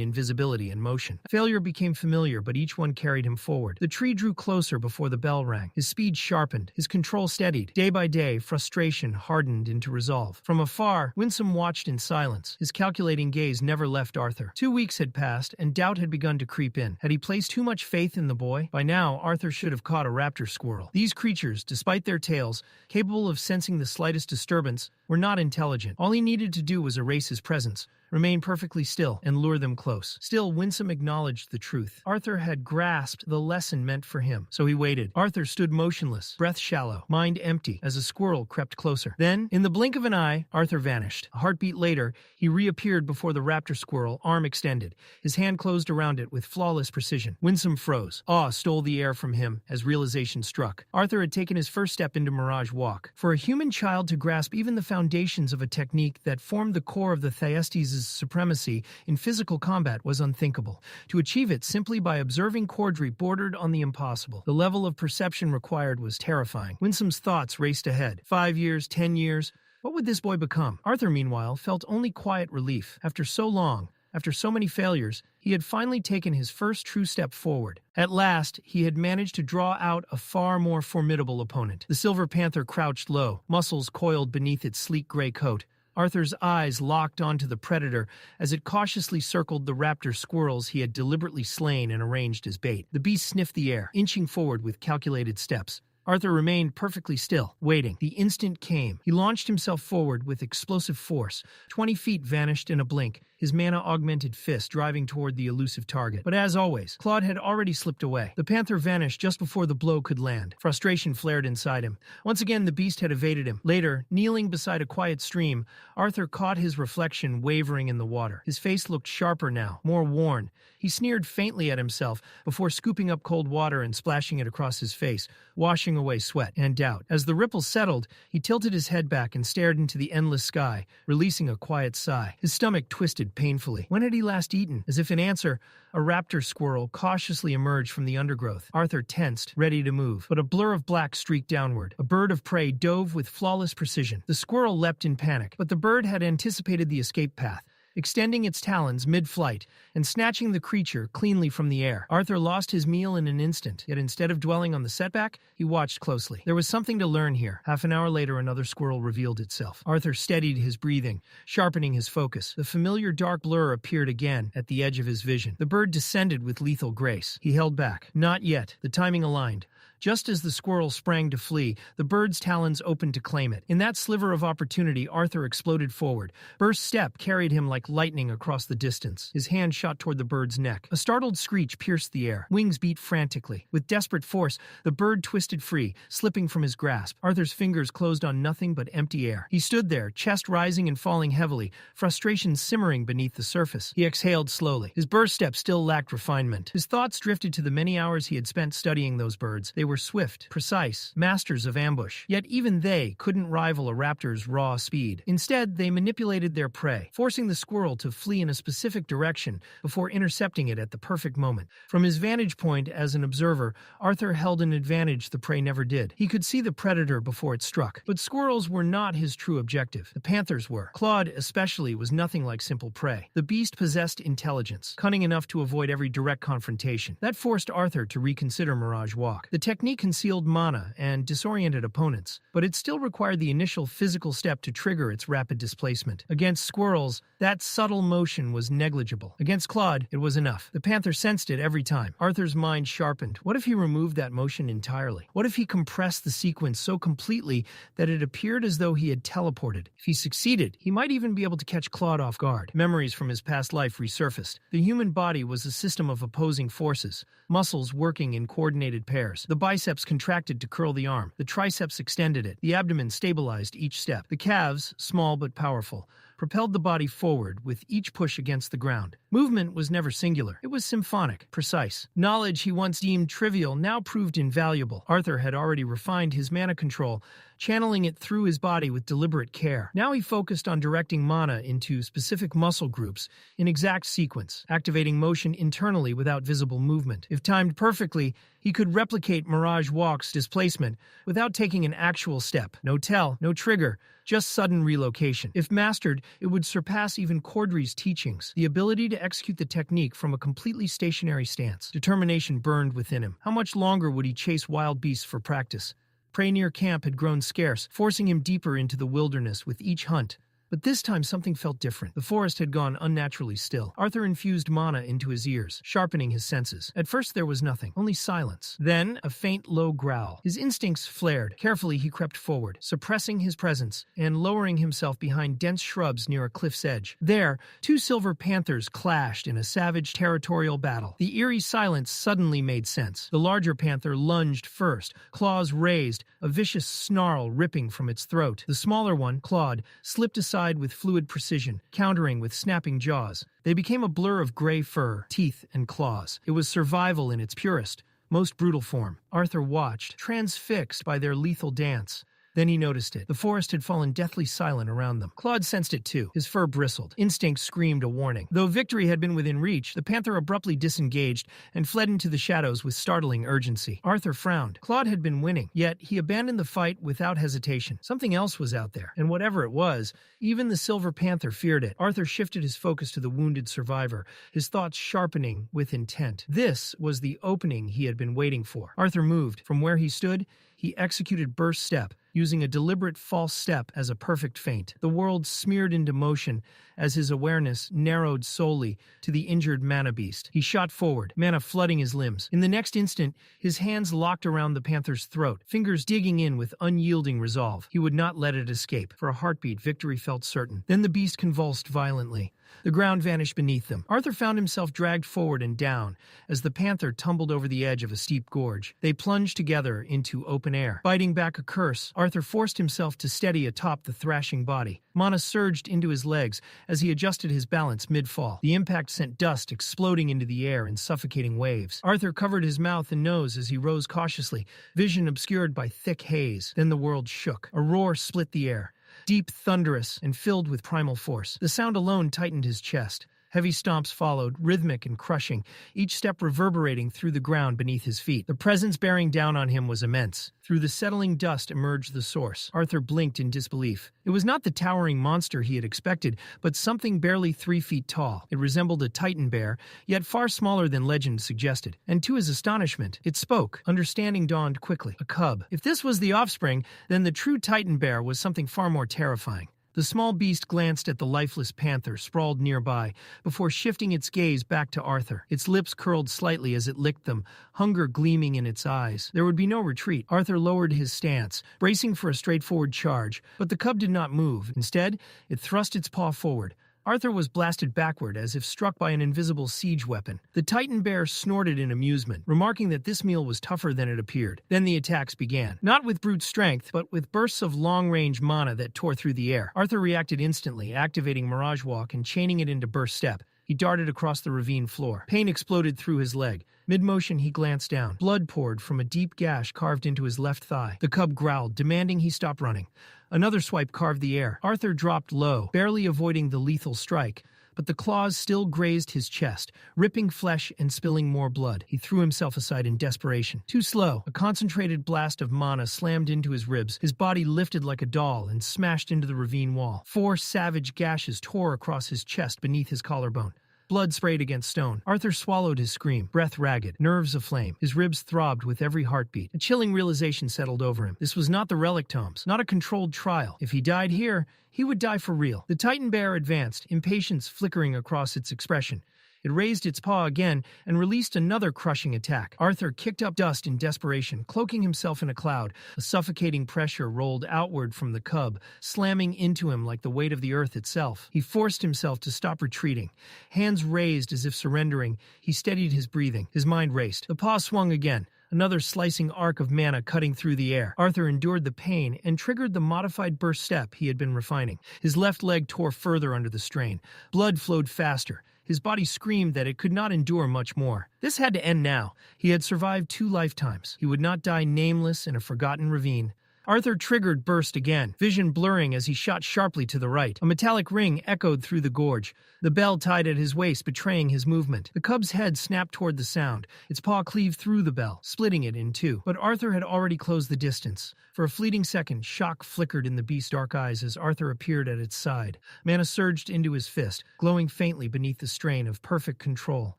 invisibility and motion. Failure became familiar, but each one carried him forward. The tree drew closer before the bell rang. His speed sharpened. His control steadied. Day by day, frustration hardened into resolve. From afar, Winsome watched in silence. His calculating gaze never left Arthur. 2 weeks had passed, and doubt had begun to creep in. Had he placed too much faith in the boy? By now, Arthur should have caught a raptor squirrel. These creatures, despite their tails, capable of sensing the slightest disturbance, were not intelligent. All he needed to do was erase his presence, remain perfectly still, and lure them close. Still, Winsome acknowledged the truth. Arthur had grasped the lesson meant for him, so he waited. Arthur stood motionless, breath shallow, mind empty, as a squirrel crept closer. Then, in the blink of an eye, Arthur vanished. A heartbeat later, he reappeared before the raptor squirrel, arm extended. His hand closed around it with flawless precision. Winsome froze. Awe stole the air from him as realization struck. Arthur had taken his first step into Mirage Walk. For a human child to grasp even the foundations of a technique that formed the core of the Thyestes' supremacy in physical combat was unthinkable. To achieve it simply by observing Cordri bordered on the impossible. The level of perception required was terrifying. Winsome's thoughts raced ahead. 5 years, 10 years. What would this boy become? Arthur, meanwhile, felt only quiet relief. After so long, after so many failures, he had finally taken his first true step forward. At last, he had managed to draw out a far more formidable opponent. The Silver Panther crouched low, muscles coiled beneath its sleek gray coat. Arthur's eyes locked onto the predator as it cautiously circled the raptor squirrels he had deliberately slain and arranged as bait. The beast sniffed the air, inching forward with calculated steps. Arthur remained perfectly still, waiting. The instant came. He launched himself forward with explosive force. 20 feet vanished in a blink, his mana-augmented fist driving toward the elusive target. But as always, Claude had already slipped away. The panther vanished just before the blow could land. Frustration flared inside him. Once again, the beast had evaded him. Later, kneeling beside a quiet stream, Arthur caught his reflection wavering in the water. His face looked sharper now, more worn. He sneered faintly at himself before scooping up cold water and splashing it across his face, washing away sweat and doubt. As the ripples settled, he tilted his head back and stared into the endless sky, releasing a quiet sigh. His stomach twisted painfully. When had he last eaten? As if in answer, a raptor squirrel cautiously emerged from the undergrowth. Arthur tensed, ready to move, but a blur of black streaked downward. A bird of prey dove with flawless precision. The squirrel leapt in panic, but the bird had anticipated the escape path, extending its talons mid-flight and snatching the creature cleanly from the air. Arthur lost his meal in an instant, yet instead of dwelling on the setback, he watched closely. There was something to learn here. Half an hour later, another squirrel revealed itself. Arthur steadied his breathing, sharpening his focus. The familiar dark blur appeared again at the edge of his vision. The bird descended with lethal grace. He held back. Not yet. The timing aligned. Just as the squirrel sprang to flee, the bird's talons opened to claim it. In that sliver of opportunity, Arthur exploded forward. Burst's step carried him like lightning across the distance. His hand shot toward the bird's neck. A startled screech pierced the air. Wings beat frantically. With desperate force, the bird twisted free, slipping from his grasp. Arthur's fingers closed on nothing but empty air. He stood there, chest rising and falling heavily, frustration simmering beneath the surface. He exhaled slowly. His burst step still lacked refinement. His thoughts drifted to the many hours he had spent studying those birds. They were swift, precise, masters of ambush. Yet even they couldn't rival a raptor's raw speed. Instead, they manipulated their prey, forcing the squirrel to flee in a specific direction before intercepting it at the perfect moment. From his vantage point as an observer, Arthur held an advantage the prey never did. He could see the predator before it struck. But squirrels were not his true objective. The panthers were. Claude, especially, was nothing like simple prey. The beast possessed intelligence, cunning enough to avoid every direct confrontation. That forced Arthur to reconsider Mirage Walk. The technique concealed mana and disoriented opponents, but it still required the initial physical step to trigger its rapid displacement. Against squirrels, that subtle motion was negligible. Against Claude, it was enough. The panther sensed it every time. Arthur's mind sharpened. What if he removed that motion entirely? What if he compressed the sequence so completely that it appeared as though he had teleported? If he succeeded, he might even be able to catch Claude off guard. Memories from his past life resurfaced. The human body was a system of opposing forces, muscles working in coordinated pairs. The biceps contracted to curl the arm. The triceps extended it. The abdomen stabilized each step. The calves, small but powerful, propelled the body forward with each push against the ground. Movement was never singular. It was symphonic, precise. Knowledge he once deemed trivial now proved invaluable. Arthur had already refined his mana control, channeling it through his body with deliberate care. Now he focused on directing mana into specific muscle groups in exact sequence, activating motion internally without visible movement. If timed perfectly, he could replicate Mirage Walk's displacement without taking an actual step. No tell, no trigger, just sudden relocation. If mastered, it would surpass even Cordri's teachings. The ability to execute the technique from a completely stationary stance. Determination burned within him. How much longer would he chase wild beasts for practice? Prey near camp had grown scarce, forcing him deeper into the wilderness with each hunt. But this time something felt different. The forest had gone unnaturally still. Arthur infused mana into his ears, sharpening his senses. At first there was nothing, only silence. Then a faint low growl. His instincts flared. Carefully he crept forward, suppressing his presence and lowering himself behind dense shrubs near a cliff's edge. There, two silver panthers clashed in a savage territorial battle. The eerie silence suddenly made sense. The larger panther lunged first, claws raised, a vicious snarl ripping from its throat. The smaller one, clawed, slipped aside with fluid precision, countering with snapping jaws. They became a blur of gray fur, teeth, and claws. It was survival in its purest, most brutal form. Arthur watched, transfixed by their lethal dance. Then he noticed it. The forest had fallen deathly silent around them. Claude sensed it too. His fur bristled. Instinct screamed a warning. Though victory had been within reach, the panther abruptly disengaged and fled into the shadows with startling urgency. Arthur frowned. Claude had been winning, yet he abandoned the fight without hesitation. Something else was out there, and whatever it was, even the silver panther feared it. Arthur shifted his focus to the wounded survivor, his thoughts sharpening with intent. This was the opening he had been waiting for. Arthur moved. From where he stood, he executed burst step, using a deliberate false step as a perfect feint. The world smeared into motion as his awareness narrowed solely to the injured mana beast. He shot forward, mana flooding his limbs. In the next instant, his hands locked around the panther's throat, fingers digging in with unyielding resolve. He would not let it escape. For a heartbeat, victory felt certain. Then the beast convulsed violently. The ground vanished beneath them. Arthur found himself dragged forward and down as the panther tumbled over the edge of a steep gorge. They plunged together into open air. Biting back a curse, Arthur forced himself to steady atop the thrashing body. Mana surged into his legs as he adjusted his balance mid-fall. The impact sent dust exploding into the air in suffocating waves. Arthur covered his mouth and nose as he rose cautiously, vision obscured by thick haze. Then the world shook. A roar split the air, deep, thunderous, and filled with primal force. The sound alone tightened his chest. Heavy stomps followed, rhythmic and crushing, each step reverberating through the ground beneath his feet. The presence bearing down on him was immense. Through the settling dust emerged the source. Arthur blinked in disbelief. It was not the towering monster he had expected, but something barely 3 feet tall. It resembled a titan bear, yet far smaller than legend suggested. And to his astonishment, it spoke. Understanding dawned quickly. A cub. If this was the offspring, then the true titan bear was something far more terrifying. The small beast glanced at the lifeless panther sprawled nearby before shifting its gaze back to Arthur. Its lips curled slightly as it licked them, hunger gleaming in its eyes. There would be no retreat. Arthur lowered his stance, bracing for a straightforward charge, but the cub did not move. Instead, it thrust its paw forward. Arthur was blasted backward as if struck by an invisible siege weapon. The titan bear snorted in amusement, remarking that this meal was tougher than it appeared. Then the attacks began. Not with brute strength, but with bursts of long-range mana that tore through the air. Arthur reacted instantly, activating Mirage Walk and chaining it into burst step. He darted across the ravine floor. Pain exploded through his leg. Mid-motion, he glanced down. Blood poured from a deep gash carved into his left thigh. The cub growled, demanding he stop running. Another swipe carved the air. Arthur dropped low, barely avoiding the lethal strike, but the claws still grazed his chest, ripping flesh and spilling more blood. He threw himself aside in desperation. Too slow. A concentrated blast of mana slammed into his ribs. His body lifted like a doll and smashed into the ravine wall. 4 savage gashes tore across his chest beneath his collarbone. Blood sprayed against stone. Arthur swallowed his scream, breath ragged, nerves aflame. His ribs throbbed with every heartbeat. A chilling realization settled over him. This was not the relic tomes, not a controlled trial. If he died here, he would die for real. The titan bear advanced, impatience flickering across its expression. It raised its paw again and released another crushing attack. Arthur kicked up dust in desperation, cloaking himself in a cloud. A suffocating pressure rolled outward from the cub, slamming into him like the weight of the earth itself. He forced himself to stop retreating. Hands raised as if surrendering, he steadied his breathing. His mind raced. The paw swung again. Another slicing arc of mana cutting through the air. Arthur endured the pain and triggered the modified burst step he had been refining. His left leg tore further under the strain. Blood flowed faster. His body screamed that it could not endure much more. This had to end now. He had survived 2 lifetimes. He would not die nameless in a forgotten ravine. Arthur triggered burst again, vision blurring as he shot sharply to the right. A metallic ring echoed through the gorge, the bell tied at his waist betraying his movement. The cub's head snapped toward the sound, its paw cleaved through the bell, splitting it in 2. But Arthur had already closed the distance. For a fleeting second, shock flickered in the beast's dark eyes as Arthur appeared at its side. Mana surged into his fist, glowing faintly beneath the strain of perfect control.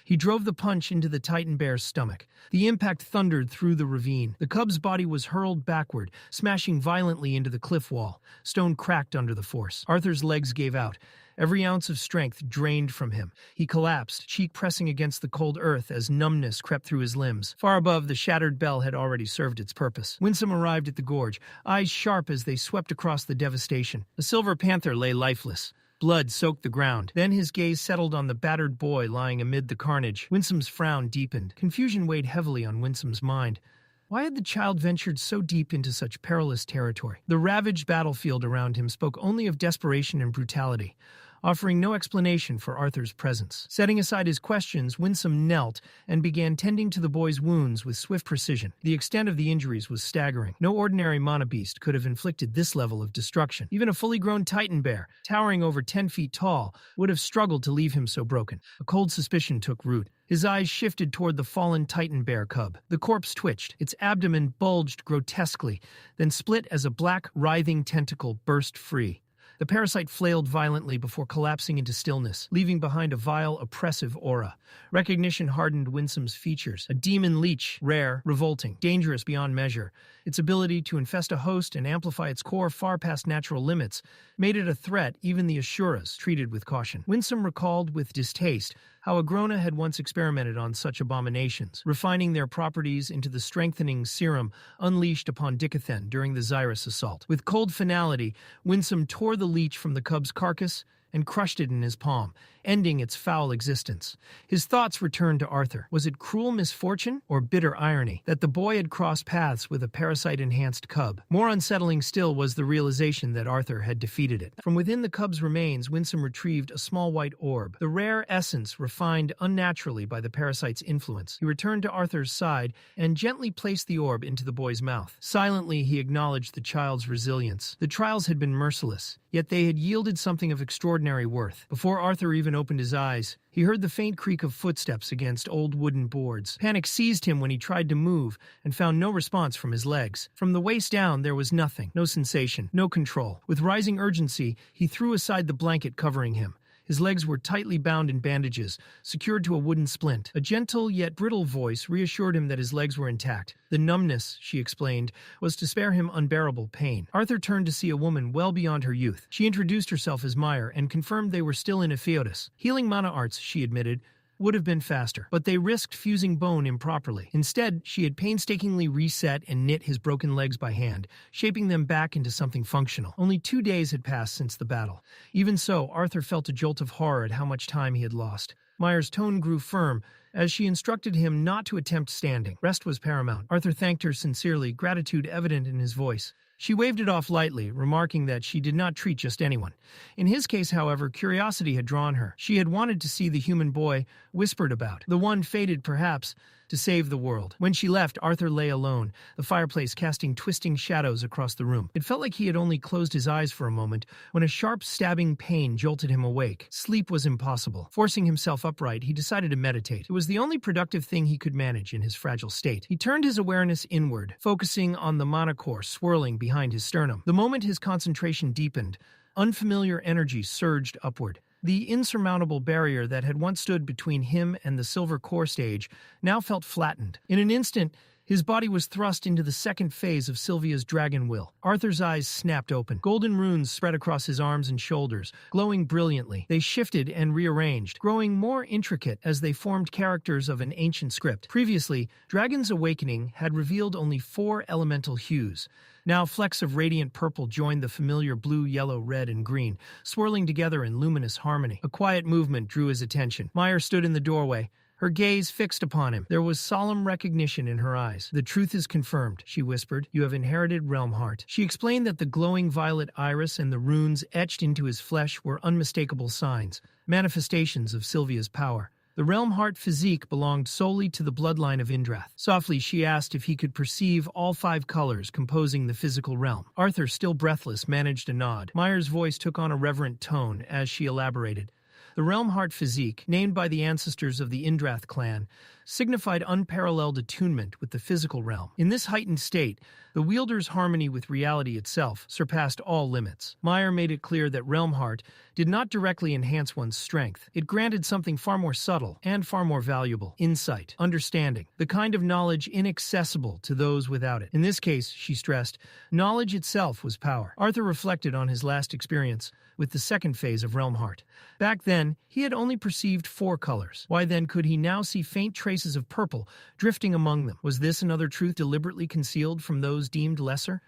He drove the punch into the Titan bear's stomach. The impact thundered through the ravine. The cub's body was hurled backward, smashing violently into the cliff wall. Stone cracked under the force. Arthur's legs gave out. Every ounce of strength drained from him. He collapsed, cheek pressing against the cold earth as numbness crept through his limbs. Far above, the shattered bell had already served its purpose. Winsome arrived at the gorge, eyes sharp as they swept across the devastation. The silver panther lay lifeless. Blood soaked the ground. Then his gaze settled on the battered boy lying amid the carnage. Winsome's frown deepened. Confusion weighed heavily on Winsome's mind. Why had the child ventured so deep into such perilous territory? The ravaged battlefield around him spoke only of desperation and brutality, offering no explanation for Arthur's presence. Setting aside his questions, Winsome knelt and began tending to the boy's wounds with swift precision. The extent of the injuries was staggering. No ordinary mana beast could have inflicted this level of destruction. Even a fully grown Titan bear, towering over 10 feet tall, would have struggled to leave him so broken. A cold suspicion took root. His eyes shifted toward the fallen Titan bear cub. The corpse twitched. Its abdomen bulged grotesquely, then split as a black, writhing tentacle burst free. The parasite flailed violently before collapsing into stillness, leaving behind a vile, oppressive aura. Recognition hardened Winsome's features. A demon leech, rare, revolting, dangerous beyond measure. Its ability to infest a host and amplify its core far past natural limits made it a threat even the Asuras treated with caution. Winsome recalled with distaste how Agrona had once experimented on such abominations, refining their properties into the strengthening serum unleashed upon Dicathen during the Xyrus assault. With cold finality, Winsome tore the leech from the cub's carcass and crushed it in his palm, ending its foul existence. His thoughts returned to Arthur. Was it cruel misfortune or bitter irony that the boy had crossed paths with a parasite-enhanced cub? More unsettling still was the realization that Arthur had defeated it. From within the cub's remains, Winsome retrieved a small white orb, the rare essence refined unnaturally by the parasite's influence. He returned to Arthur's side and gently placed the orb into the boy's mouth. Silently, he acknowledged the child's resilience. The trials had been merciless, yet they had yielded something of extraordinary worth. Before Arthur even opened his eyes, he heard the faint creak of footsteps against old wooden boards. Panic seized him when he tried to move and found no response from his legs. From the waist down, there was nothing, no sensation, no control. With rising urgency, he threw aside the blanket covering him. His legs were tightly bound in bandages, secured to a wooden splint. A gentle yet brittle voice reassured him that his legs were intact. The numbness, she explained, was to spare him unbearable pain. Arthur turned to see a woman well beyond her youth. She introduced herself as Meyer and confirmed they were still in Epheotus. Healing mana arts, she admitted, would have been faster, but they risked fusing bone improperly. Instead, she had painstakingly reset and knit his broken legs by hand, shaping them back into something functional. Only 2 days had passed since the battle. Even so, Arthur felt a jolt of horror at how much time he had lost. Meyer's tone grew firm as she instructed him not to attempt standing. Rest was paramount. Arthur thanked her sincerely, gratitude evident in his voice. She waved it off lightly, remarking that she did not treat just anyone. In his case, however, curiosity had drawn her. She had wanted to see the human boy whispered about, the one fated, perhaps, to save the world. When she left, Arthur lay alone, the fireplace casting twisting shadows across the room. It felt like he had only closed his eyes for a moment when a sharp, stabbing pain jolted him awake. Sleep was impossible. Forcing himself upright, he decided to meditate. It was the only productive thing he could manage in his fragile state. He turned his awareness inward, focusing on the mana core swirling behind his sternum. The moment his concentration deepened, unfamiliar energy surged upward. The insurmountable barrier that had once stood between him and the silver core stage now felt flattened. In an instant, his body was thrust into the second phase of Sylvia's dragon will. Arthur's eyes snapped open. Golden runes spread across his arms and shoulders, glowing brilliantly. They shifted and rearranged, growing more intricate as they formed characters of an ancient script. Previously, Dragon's Awakening had revealed only 4 elemental hues. Now flecks of radiant purple joined the familiar blue, yellow, red, and green, swirling together in luminous harmony. A quiet movement drew his attention. Meyer stood in the doorway, her gaze fixed upon him. There was solemn recognition in her eyes. "The truth is confirmed," she whispered. "You have inherited Realm Heart." She explained that the glowing violet iris and the runes etched into his flesh were unmistakable signs. manifestations of Sylvia's power. The realm heart physique belonged solely to the bloodline of Indrath. Softly, she asked if he could perceive all 5 colors composing the physical realm. Arthur, still breathless, managed a nod. Myers' voice took on a reverent tone as she elaborated. The realm heart physique, named by the ancestors of the Indrath clan, signified unparalleled attunement with the physical realm. In this heightened state, the wielder's harmony with reality itself surpassed all limits. Meyer made it clear that realm heart did not directly enhance one's strength. It granted something far more subtle and far more valuable: insight, understanding, the kind of knowledge inaccessible to those without it. In this case, she stressed, knowledge itself was power. Arthur reflected on his last experience with the second phase of realm heart. Back then, he had only perceived 4 colors. Why then could he now see faint traces of purple drifting among them? Was this another truth deliberately concealed from those deemed lesser?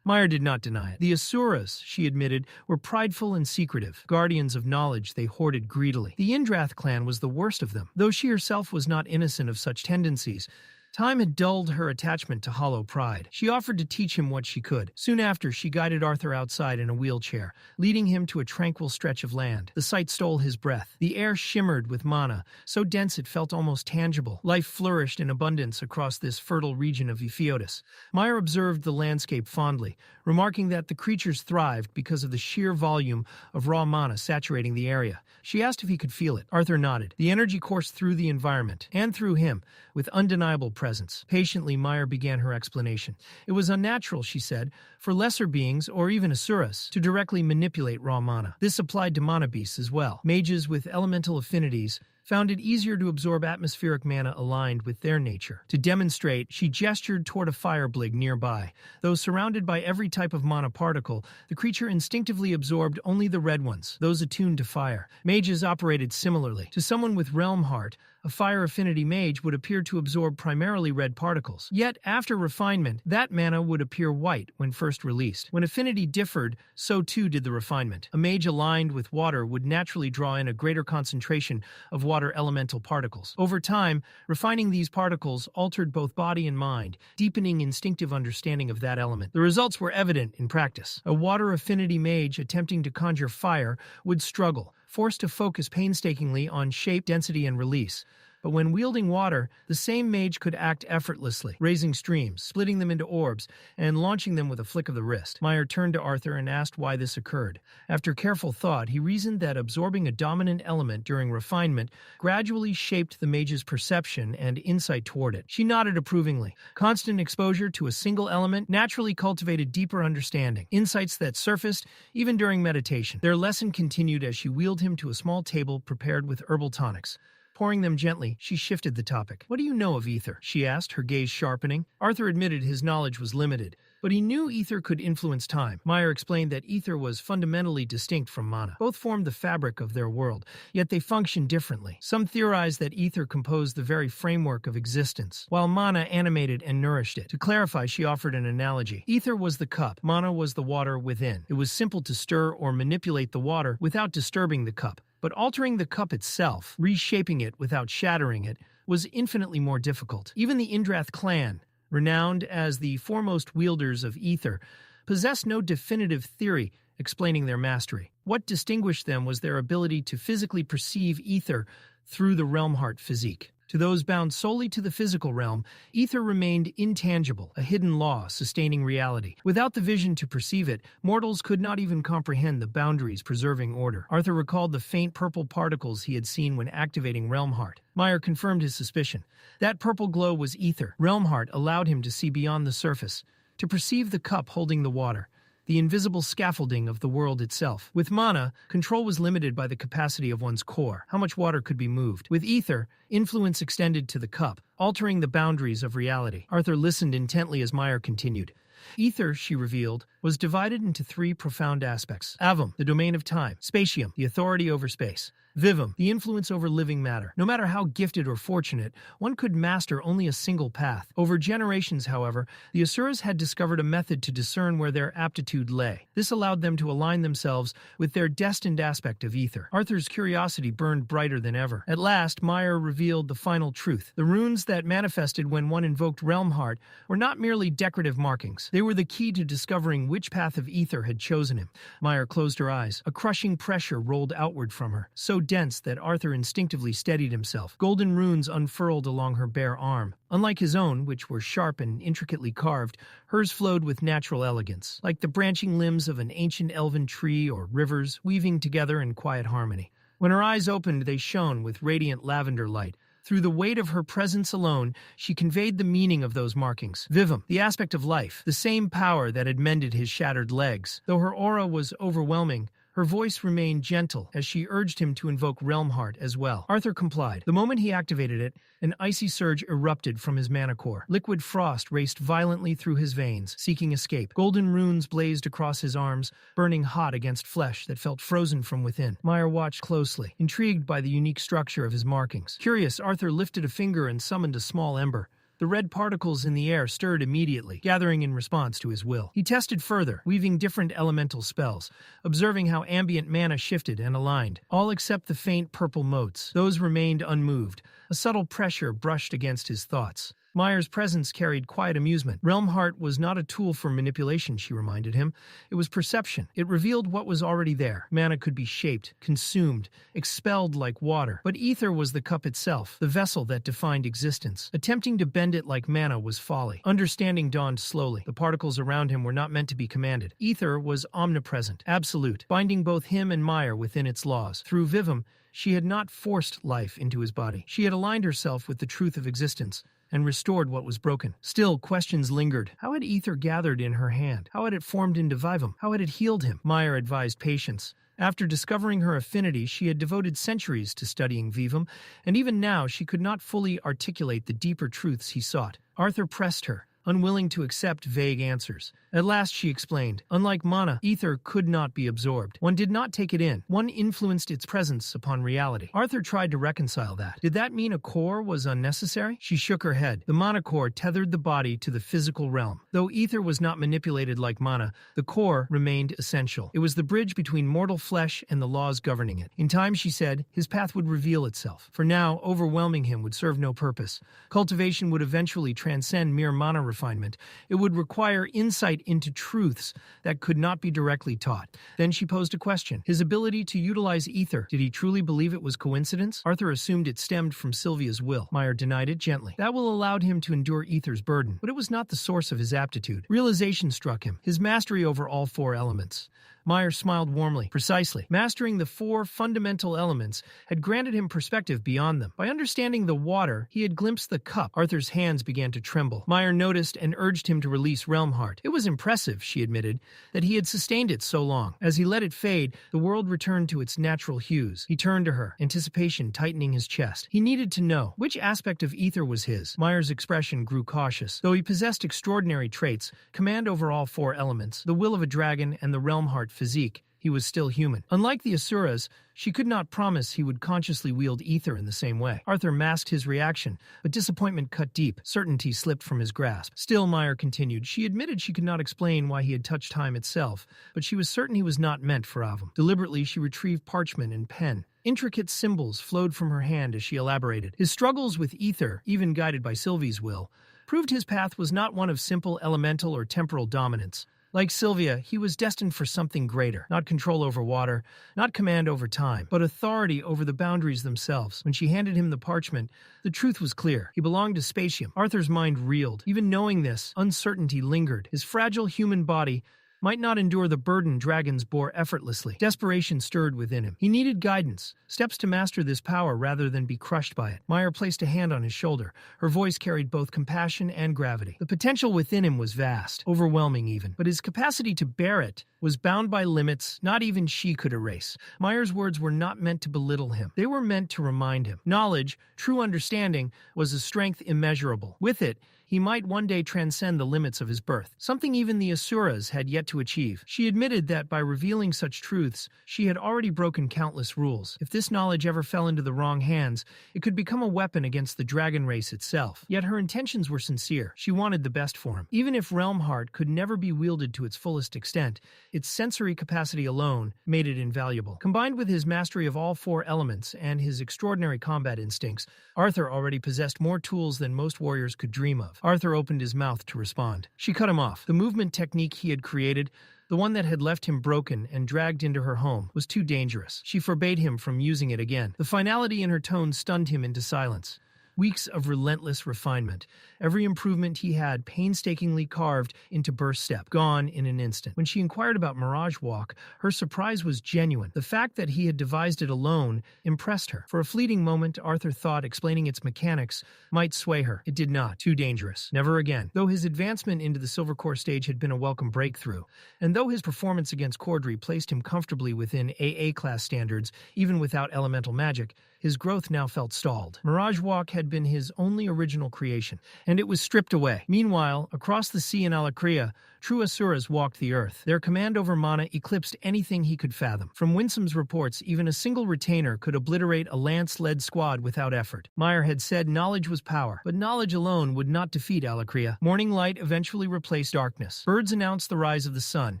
Meyer did not deny it. The Asuras, she admitted, were prideful and secretive, guardians of knowledge they hoarded greedily. The Indrath clan was the worst of them, though she herself was not innocent of such tendencies. Time had dulled her attachment to hollow pride. She offered to teach him what she could. Soon after, she guided Arthur outside in a wheelchair, leading him to a tranquil stretch of land. The sight stole his breath. The air shimmered with mana, so dense it felt almost tangible. Life flourished in abundance across this fertile region of Epheotus. Meyer observed the landscape fondly, remarking that the creatures thrived because of the sheer volume of raw mana saturating the area. She asked if he could feel it. Arthur nodded. The energy coursed through the environment, and through him, with undeniable presence. Patiently, Meyer began her explanation. It was unnatural, she said, for lesser beings, or even Asuras, to directly manipulate raw mana. This applied to mana beasts as well. Mages with elemental affinities found it easier to absorb atmospheric mana aligned with their nature. To demonstrate, she gestured toward a fire blig nearby. Though surrounded by every type of mana particle, the creature instinctively absorbed only the red ones, those attuned to fire. Mages operated similarly. To someone with realm heart, a fire affinity mage would appear to absorb primarily red particles. Yet, after refinement, that mana would appear white when first released. When affinity differed, so too did the refinement. A mage aligned with water would naturally draw in a greater concentration of water elemental particles. Over time, refining these particles altered both body and mind, deepening instinctive understanding of that element. The results were evident in practice. A water affinity mage attempting to conjure fire would struggle, forced to focus painstakingly on shape, density, and release. But when wielding water, the same mage could act effortlessly, raising streams, splitting them into orbs, and launching them with a flick of the wrist. Meyer turned to Arthur and asked why this occurred. After careful thought, he reasoned that absorbing a dominant element during refinement gradually shaped the mage's perception and insight toward it. She nodded approvingly. Constant exposure to a single element naturally cultivated deeper understanding, insights that surfaced even during meditation. Their lesson continued as she wheeled him to a small table prepared with herbal tonics. Pouring them gently, she shifted the topic. "What do you know of ether?" she asked, her gaze sharpening. Arthur admitted his knowledge was limited, but he knew ether could influence time. Meyer explained that ether was fundamentally distinct from mana. Both formed the fabric of their world, yet they functioned differently. Some theorized that ether composed the very framework of existence, while mana animated and nourished it. To clarify, she offered an analogy. Ether was the cup, mana was the water within. It was simple to stir or manipulate the water without disturbing the cup. But altering the cup itself, reshaping it without shattering it, was infinitely more difficult. Even the Indrath clan, renowned as the foremost wielders of ether, possessed no definitive theory explaining their mastery. What distinguished them was their ability to physically perceive ether through the realm heart physique. To those bound solely to the physical realm, ether remained intangible, a hidden law sustaining reality. Without the vision to perceive it, mortals could not even comprehend the boundaries preserving order. Arthur recalled the faint purple particles he had seen when activating Realm Heart. Meyer confirmed his suspicion. That purple glow was ether. Realm Heart allowed him to see beyond the surface, to perceive the cup holding the water, the invisible scaffolding of the world itself. With mana, control was limited by the capacity of one's core, how much water could be moved. With ether, influence extended to the cup, altering the boundaries of reality. Arthur listened intently as Meyer continued. Ether, she revealed, was divided into 3 profound aspects. Avum, the domain of time. Spatium, the authority over space. Vivum, the influence over living matter. No matter how gifted or fortunate, one could master only a single path. Over generations, however, the Asuras had discovered a method to discern where their aptitude lay. This allowed them to align themselves with their destined aspect of ether. Arthur's curiosity burned brighter than ever. At last, Meyer revealed the final truth. The runes that manifested when one invoked Realm Heart were not merely decorative markings. They were the key to discovering which which path of ether had chosen him. Meyer closed her eyes. A crushing pressure rolled outward from her, so dense that Arthur instinctively steadied himself. Golden runes unfurled along her bare arm. Unlike his own, which were sharp and intricately carved, hers flowed with natural elegance, like the branching limbs of an ancient elven tree or rivers weaving together in quiet harmony. When her eyes opened, they shone with radiant lavender light. Through the weight of her presence alone, she conveyed the meaning of those markings. Vivum, the aspect of life, the same power that had mended his shattered legs. Though her aura was overwhelming, her voice remained gentle as she urged him to invoke Realm Heart as well. Arthur complied. The moment he activated it, an icy surge erupted from his mana core. Liquid frost raced violently through his veins, seeking escape. Golden runes blazed across his arms, burning hot against flesh that felt frozen from within. Meyer watched closely, intrigued by the unique structure of his markings. Curious, Arthur lifted a finger and summoned a small ember. The red particles in the air stirred immediately, gathering in response to his will. He tested further, weaving different elemental spells, observing how ambient mana shifted and aligned, all except the faint purple motes. Those remained unmoved. A subtle pressure brushed against his thoughts. Meyer's presence carried quiet amusement. Realm Heart was not a tool for manipulation, she reminded him. It was perception. It revealed what was already there. Mana could be shaped, consumed, expelled like water. But ether was the cup itself, the vessel that defined existence. Attempting to bend it like mana was folly. Understanding dawned slowly. The particles around him were not meant to be commanded. Ether was omnipresent, absolute, binding both him and Meyer within its laws. Through Vivum, she had not forced life into his body. She had aligned herself with the truth of existence and restored what was broken. Still, questions lingered. How had ether gathered in her hand? How had it formed into Vivum? How had it healed him? Meyer advised patience. After discovering her affinity, she had devoted centuries to studying Vivum, and even now she could not fully articulate the deeper truths he sought. Arthur pressed her, unwilling to accept vague answers. At last she explained, unlike mana, ether could not be absorbed. One did not take it in. One influenced its presence upon reality. Arthur tried to reconcile that. Did that mean a core was unnecessary? She shook her head. The mana core tethered the body to the physical realm. Though ether was not manipulated like mana, the core remained essential. It was the bridge between mortal flesh and the laws governing it. In time, she said, his path would reveal itself. For now, overwhelming him would serve no purpose. Cultivation would eventually transcend mere mana refinement. It would require insight into truths that could not be directly taught. Then she posed a question. His ability to utilize ether, did he truly believe it was coincidence? Arthur assumed it stemmed from Sylvia's will. Meyer denied it gently. That will allowed him to endure ether's burden, but it was not the source of his aptitude. Realization struck him, his mastery over all four elements. Meyer smiled warmly. Precisely. Mastering the four fundamental elements had granted him perspective beyond them. By understanding the water, he had glimpsed the cup. Arthur's hands began to tremble. Meyer noticed and urged him to release Realm Heart. It was impressive, she admitted, that he had sustained it so long. As he let it fade, the world returned to its natural hues. He turned to her, anticipation tightening his chest. He needed to know which aspect of ether was his. Meyer's expression grew cautious. Though he possessed extraordinary traits, command over all four elements, the will of a dragon and the Realm Heart physique, he was still human. Unlike the Asuras, she could not promise he would consciously wield ether in the same way. Arthur masked his reaction, but disappointment cut deep. Certainty slipped from his grasp. Still, Meyer continued. She admitted she could not explain why he had touched time itself, but she was certain he was not meant for Avum. Deliberately, she retrieved parchment and pen. Intricate symbols flowed from her hand as she elaborated. His struggles with ether, even guided by Sylvie's will, proved his path was not one of simple elemental or temporal dominance. Like Sylvia, he was destined for something greater, not control over water, not command over time, but authority over the boundaries themselves. When she handed him the parchment, the truth was clear. He belonged to Spatium. Arthur's mind reeled. Even knowing this, uncertainty lingered. His fragile human body might not endure the burden dragons bore effortlessly. Desperation stirred within him. He needed guidance, steps to master this power rather than be crushed by it. Meyer placed a hand on his shoulder. Her voice carried both compassion and gravity. The potential within him was vast, overwhelming even, but his capacity to bear it was bound by limits not even she could erase. Meyer's words were not meant to belittle him. They were meant to remind him. Knowledge, true understanding, was a strength immeasurable. With it, he might one day transcend the limits of his birth, something even the Asuras had yet to achieve. She admitted that by revealing such truths, she had already broken countless rules. If this knowledge ever fell into the wrong hands, it could become a weapon against the dragon race itself. Yet her intentions were sincere. She wanted the best for him. Even if Realm Heart could never be wielded to its fullest extent, its sensory capacity alone made it invaluable. Combined with his mastery of all four elements and his extraordinary combat instincts, Arthur already possessed more tools than most warriors could dream of. Arthur opened his mouth to respond. She cut him off. The movement technique he had created, the one that had left him broken and dragged into her home, was too dangerous. She forbade him from using it again. The finality in her tone stunned him into silence. Weeks of relentless refinement. Every improvement he had painstakingly carved into burst step, gone in an instant. When she inquired about Mirage Walk, her surprise was genuine. The fact that he had devised it alone impressed her. For a fleeting moment, Arthur thought explaining its mechanics might sway her. It did not. Too dangerous. Never again. Though his advancement into the Silver Core stage had been a welcome breakthrough, and though his performance against Cordri placed him comfortably within AA class standards, even without elemental magic, his growth now felt stalled. Mirage Walk had been his only original creation, and it was stripped away. Meanwhile, across the sea in Alakria, true Asuras walked the earth. Their command over mana eclipsed anything he could fathom. From Winsome's reports, even a single retainer could obliterate a lance-led squad without effort. Meyer had said knowledge was power, but knowledge alone would not defeat Alakria. Morning light eventually replaced darkness. Birds announced the rise of the sun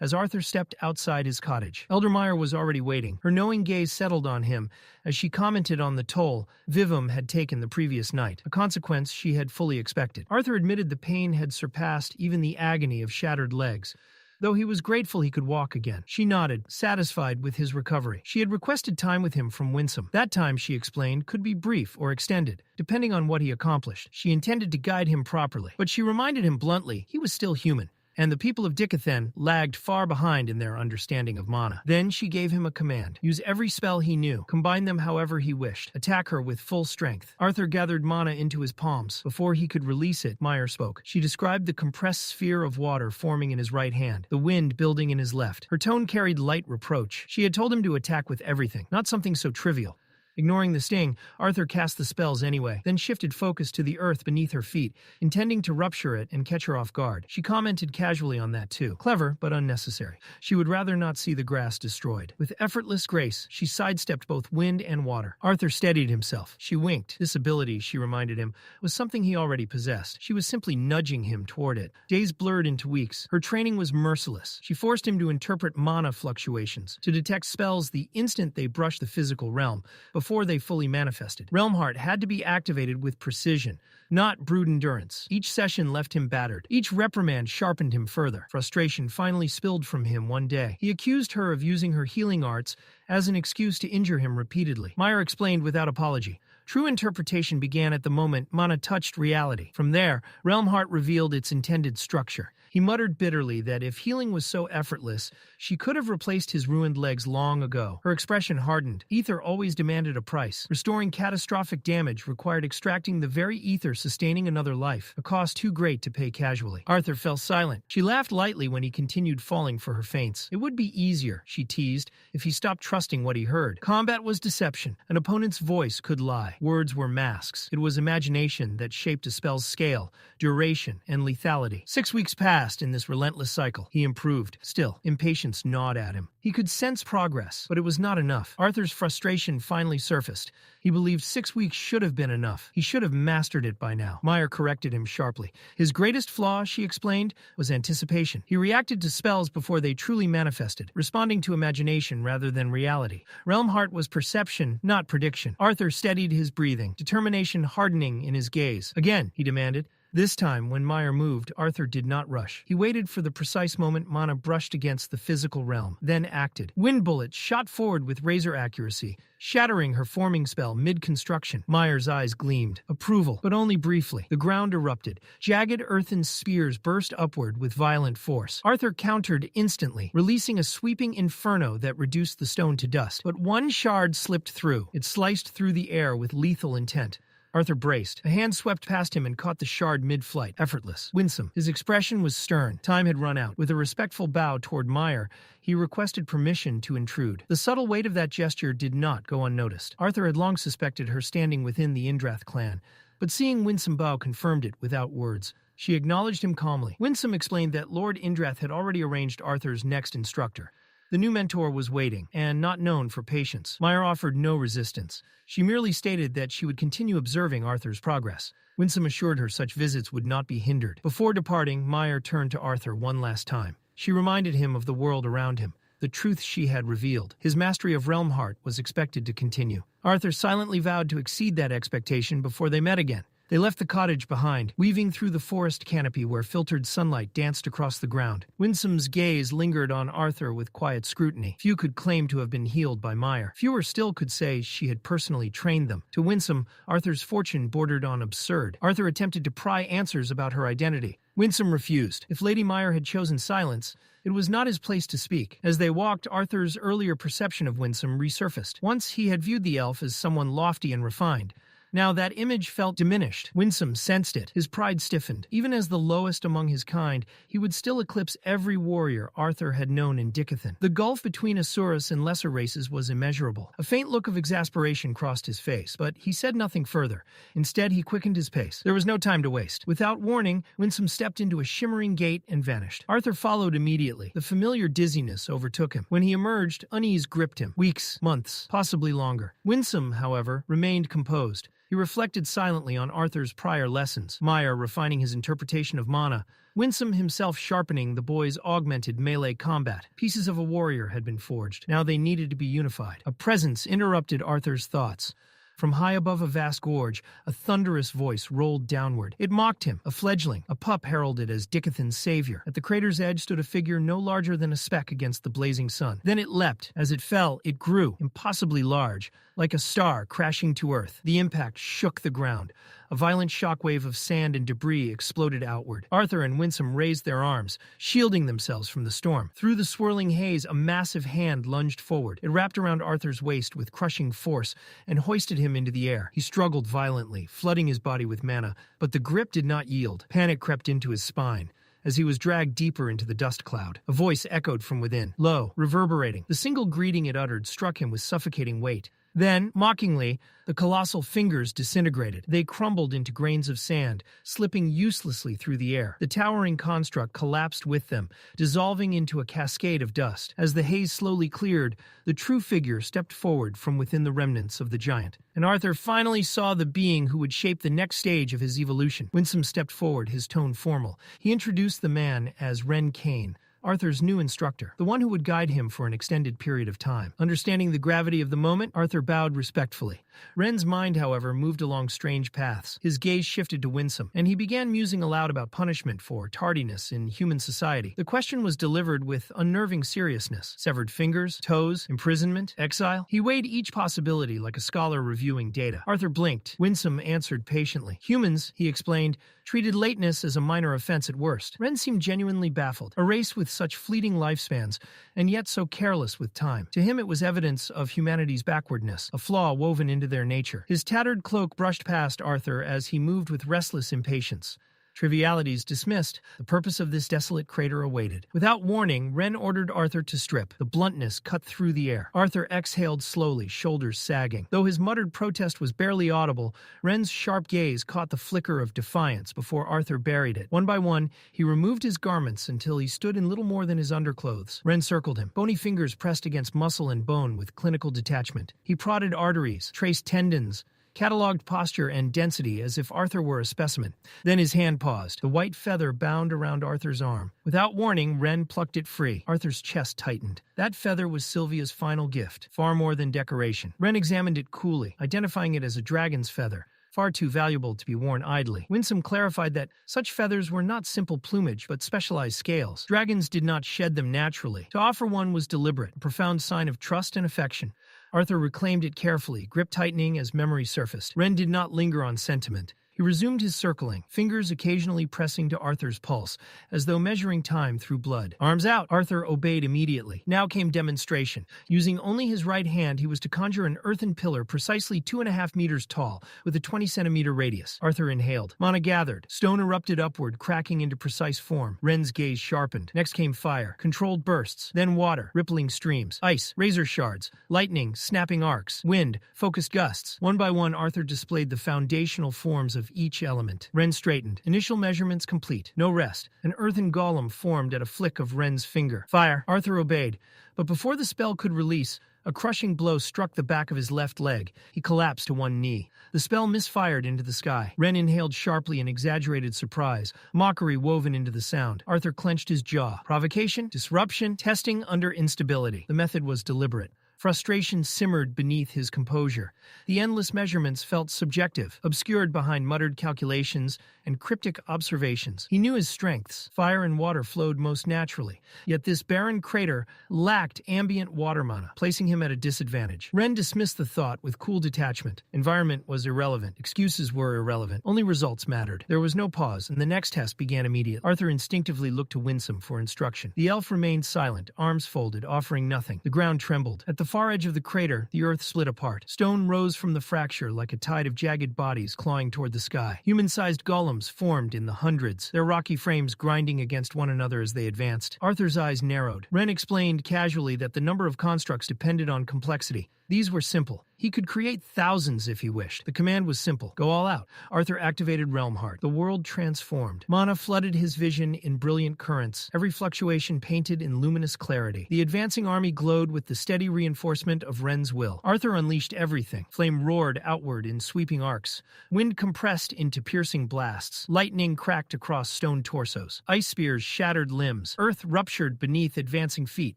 as Arthur stepped outside his cottage. Elder Meyer was already waiting. Her knowing gaze settled on him as she commented on the toll Vivum had taken the previous night, a consequence she had fully expected. Arthur admitted the pain had surpassed even the agony of shattered legs, though he was grateful he could walk again. She nodded, satisfied with his recovery. She had requested time with him from Winsome. That time, she explained, could be brief or extended, depending on what he accomplished. She intended to guide him properly, but she reminded him bluntly he was still human, and the people of Dicathen lagged far behind in their understanding of mana. Then she gave him a command. Use every spell he knew, combine them however he wished, attack her with full strength. Arthur gathered mana into his palms. Before he could release it, Meyer spoke. She described the compressed sphere of water forming in his right hand, the wind building in his left. Her tone carried light reproach. She had told him to attack with everything, not something so trivial. Ignoring the sting, Arthur cast the spells anyway, then shifted focus to the earth beneath her feet, intending to rupture it and catch her off guard. She commented casually on that too. Clever, but unnecessary. She would rather not see the grass destroyed. With effortless grace, she sidestepped both wind and water. Arthur steadied himself. She winked. This ability, she reminded him, was something he already possessed. She was simply nudging him toward it. Days blurred into weeks. Her training was merciless. She forced him to interpret mana fluctuations, to detect spells the instant they brushed the physical realm, before they fully manifested. Realm Heart had to be activated with precision, not brute endurance. Each session left him battered. Each reprimand sharpened him further. Frustration finally spilled from him one day. He accused her of using her healing arts as an excuse to injure him repeatedly. Meyer explained without apology. True interpretation began at the moment mana touched reality. From there, Realm Heart revealed its intended structure. He muttered bitterly that if healing was so effortless, she could have replaced his ruined legs long ago. Her expression hardened. Ether always demanded a price. Restoring catastrophic damage required extracting the very ether sustaining another life, a cost too great to pay casually. Arthur fell silent. She laughed lightly when he continued falling for her feints. It would be easier, she teased, if he stopped trusting what he heard. Combat was deception. An opponent's voice could lie. Words were masks. It was imagination that shaped a spell's scale, duration, and lethality. 6 weeks passed in this relentless cycle. He improved. Still, impatience gnawed at him. He could sense progress, but it was not enough. Arthur's frustration finally surfaced. He believed 6 weeks should have been enough. He should have mastered it by now. Meyer corrected him sharply. His greatest flaw, she explained, was anticipation. He reacted to spells before they truly manifested, responding to imagination rather than reality. Realm Heart was perception, not prediction. Arthur steadied his breathing, determination hardening in his gaze. Again, he demanded. This time, when Meyer moved, Arthur did not rush. He waited for the precise moment mana brushed against the physical realm, then acted. Wind bullets shot forward with razor accuracy, shattering her forming spell mid-construction. Meyer's eyes gleamed. Approval, but only briefly. The ground erupted. Jagged earthen spears burst upward with violent force. Arthur countered instantly, releasing a sweeping inferno that reduced the stone to dust. But one shard slipped through. It sliced through the air with lethal intent. Arthur braced. A hand swept past him and caught the shard mid-flight, effortless, winsome. His expression was stern. Time had run out. With a respectful bow toward Meyer, he requested permission to intrude. The subtle weight of that gesture did not go unnoticed. Arthur had long suspected her standing within the Indrath clan, but seeing Winsome bow confirmed it without words. She acknowledged him calmly. Winsome explained that Lord Indrath had already arranged Arthur's next instructor. The new mentor was waiting, and not known for patience. Meyer offered no resistance. She merely stated that she would continue observing Arthur's progress. Winsome assured her such visits would not be hindered. Before departing, Meyer turned to Arthur one last time. She reminded him of the world around him, the truth she had revealed. His mastery of Realm Heart was expected to continue. Arthur silently vowed to exceed that expectation before they met again. They left the cottage behind, weaving through the forest canopy where filtered sunlight danced across the ground. Winsome's gaze lingered on Arthur with quiet scrutiny. Few could claim to have been healed by Meyer. Fewer still could say she had personally trained them. To Winsome, Arthur's fortune bordered on absurd. Arthur attempted to pry answers about her identity. Winsome refused. If Lady Meyer had chosen silence, it was not his place to speak. As they walked, Arthur's earlier perception of Winsome resurfaced. Once he had viewed the elf as someone lofty and refined. Now that image felt diminished. Winsome sensed it. His pride stiffened. Even as the lowest among his kind, he would still eclipse every warrior Arthur had known in Dicathen. The gulf between Xyrus and lesser races was immeasurable. A faint look of exasperation crossed his face, but he said nothing further. Instead, he quickened his pace. There was no time to waste. Without warning, Winsome stepped into a shimmering gate and vanished. Arthur followed immediately. The familiar dizziness overtook him. When he emerged, unease gripped him. Weeks, months, possibly longer. Winsome, however, remained composed. He reflected silently on Arthur's prior lessons, Meyer refining his interpretation of mana, Winsome himself sharpening the boy's augmented melee combat. Pieces of a warrior had been forged. Now they needed to be unified. A presence interrupted Arthur's thoughts. From high above a vast gorge, a thunderous voice rolled downward. It mocked him, a fledgling, a pup heralded as Dicathen's savior. At the crater's edge stood a figure no larger than a speck against the blazing sun. Then it leapt. As it fell, it grew, impossibly large, like a star crashing to earth. The impact shook the ground. A violent shockwave of sand and debris exploded outward. Arthur and Winsome raised their arms, shielding themselves from the storm. Through the swirling haze, a massive hand lunged forward. It wrapped around Arthur's waist with crushing force and hoisted him into the air. He struggled violently, flooding his body with mana, but the grip did not yield. Panic crept into his spine. As he was dragged deeper into the dust cloud, a voice echoed from within, low, reverberating. The single greeting it uttered struck him with suffocating weight. Then, mockingly, the colossal fingers disintegrated. They crumbled into grains of sand, slipping uselessly through the air. The towering construct collapsed with them, dissolving into a cascade of dust. As the haze slowly cleared, the true figure stepped forward from within the remnants of the giant. And Arthur finally saw the being who would shape the next stage of his evolution. Winsome stepped forward, his tone formal. He introduced the man as Ren Kane, Arthur's new instructor, the one who would guide him for an extended period of time. Understanding the gravity of the moment, Arthur bowed respectfully. Ren's mind, however, moved along strange paths. His gaze shifted to Winsome, and he began musing aloud about punishment for tardiness in human society. The question was delivered with unnerving seriousness. Severed fingers, toes, imprisonment, exile. He weighed each possibility like a scholar reviewing data. Arthur blinked. Winsome answered patiently. Humans, he explained, treated lateness as a minor offense at worst. Ren seemed genuinely baffled. A race with such fleeting lifespans, and yet so careless with time. To him it was evidence of humanity's backwardness, a flaw woven into their nature. His tattered cloak brushed past Arthur as he moved with restless impatience. Trivialities dismissed, the purpose of this desolate crater awaited. Without warning, Ren ordered Arthur to strip. The bluntness cut through the air. Arthur exhaled slowly, shoulders sagging. Though his muttered protest was barely audible, Ren's sharp gaze caught the flicker of defiance before Arthur buried it. One by one, he removed his garments until he stood in little more than his underclothes. Ren circled him. Bony fingers pressed against muscle and bone with clinical detachment. He prodded arteries, traced tendons, catalogued posture and density as if Arthur were a specimen. Then his hand paused. The white feather bound around Arthur's arm. Without warning, Ren plucked it free. Arthur's chest tightened. That feather was Sylvia's final gift, far more than decoration. Ren examined it coolly, identifying it as a dragon's feather, far too valuable to be worn idly. Winsome clarified that such feathers were not simple plumage, but specialized scales. Dragons did not shed them naturally. To offer one was deliberate, a profound sign of trust and affection. Arthur reclaimed it carefully, grip tightening as memory surfaced. Ren did not linger on sentiment. He resumed his circling, fingers occasionally pressing to Arthur's pulse, as though measuring time through blood. Arms out! Arthur obeyed immediately. Now came demonstration. Using only his right hand, he was to conjure an earthen pillar precisely 2.5 meters tall, with a 20-centimeter radius. Arthur inhaled. Mana gathered. Stone erupted upward, cracking into precise form. Ren's gaze sharpened. Next came fire. Controlled bursts. Then water. Rippling streams. Ice. Razor shards. Lightning. Snapping arcs. Wind. Focused gusts. One by one, Arthur displayed the foundational forms of each element. Ren straightened. Initial measurements complete. No rest. An earthen golem formed at a flick of Ren's finger. Fire. Arthur obeyed. But before the spell could release, a crushing blow struck the back of his left leg. He collapsed to one knee. The spell misfired into the sky. Ren inhaled sharply in exaggerated surprise, mockery woven into the sound. Arthur clenched his jaw. Provocation, disruption, testing under instability. The method was deliberate. Frustration simmered beneath his composure. The endless measurements felt subjective, obscured behind muttered calculations and cryptic observations. He knew his strengths. Fire and water flowed most naturally, yet this barren crater lacked ambient water mana, placing him at a disadvantage. Ren dismissed the thought with cool detachment. Environment was irrelevant. Excuses were irrelevant. Only results mattered. There was no pause, and the next test began immediately. Arthur instinctively looked to Winsome for instruction. The elf remained silent, arms folded, offering nothing. The ground trembled. At the far edge of the crater, the earth split apart. Stone rose from the fracture like a tide of jagged bodies clawing toward the sky. Human-sized golems formed in the hundreds, their rocky frames grinding against one another as they advanced. Arthur's eyes narrowed. Ren explained casually that the number of constructs depended on complexity. These were simple. He could create thousands if he wished. The command was simple. Go all out. Arthur activated Realm Heart. The world transformed. Mana flooded his vision in brilliant currents, every fluctuation painted in luminous clarity. The advancing army glowed with the steady reinforcement of Ren's will. Arthur unleashed everything. Flame roared outward in sweeping arcs. Wind compressed into piercing blasts. Lightning cracked across stone torsos. Ice spears shattered limbs. Earth ruptured beneath advancing feet.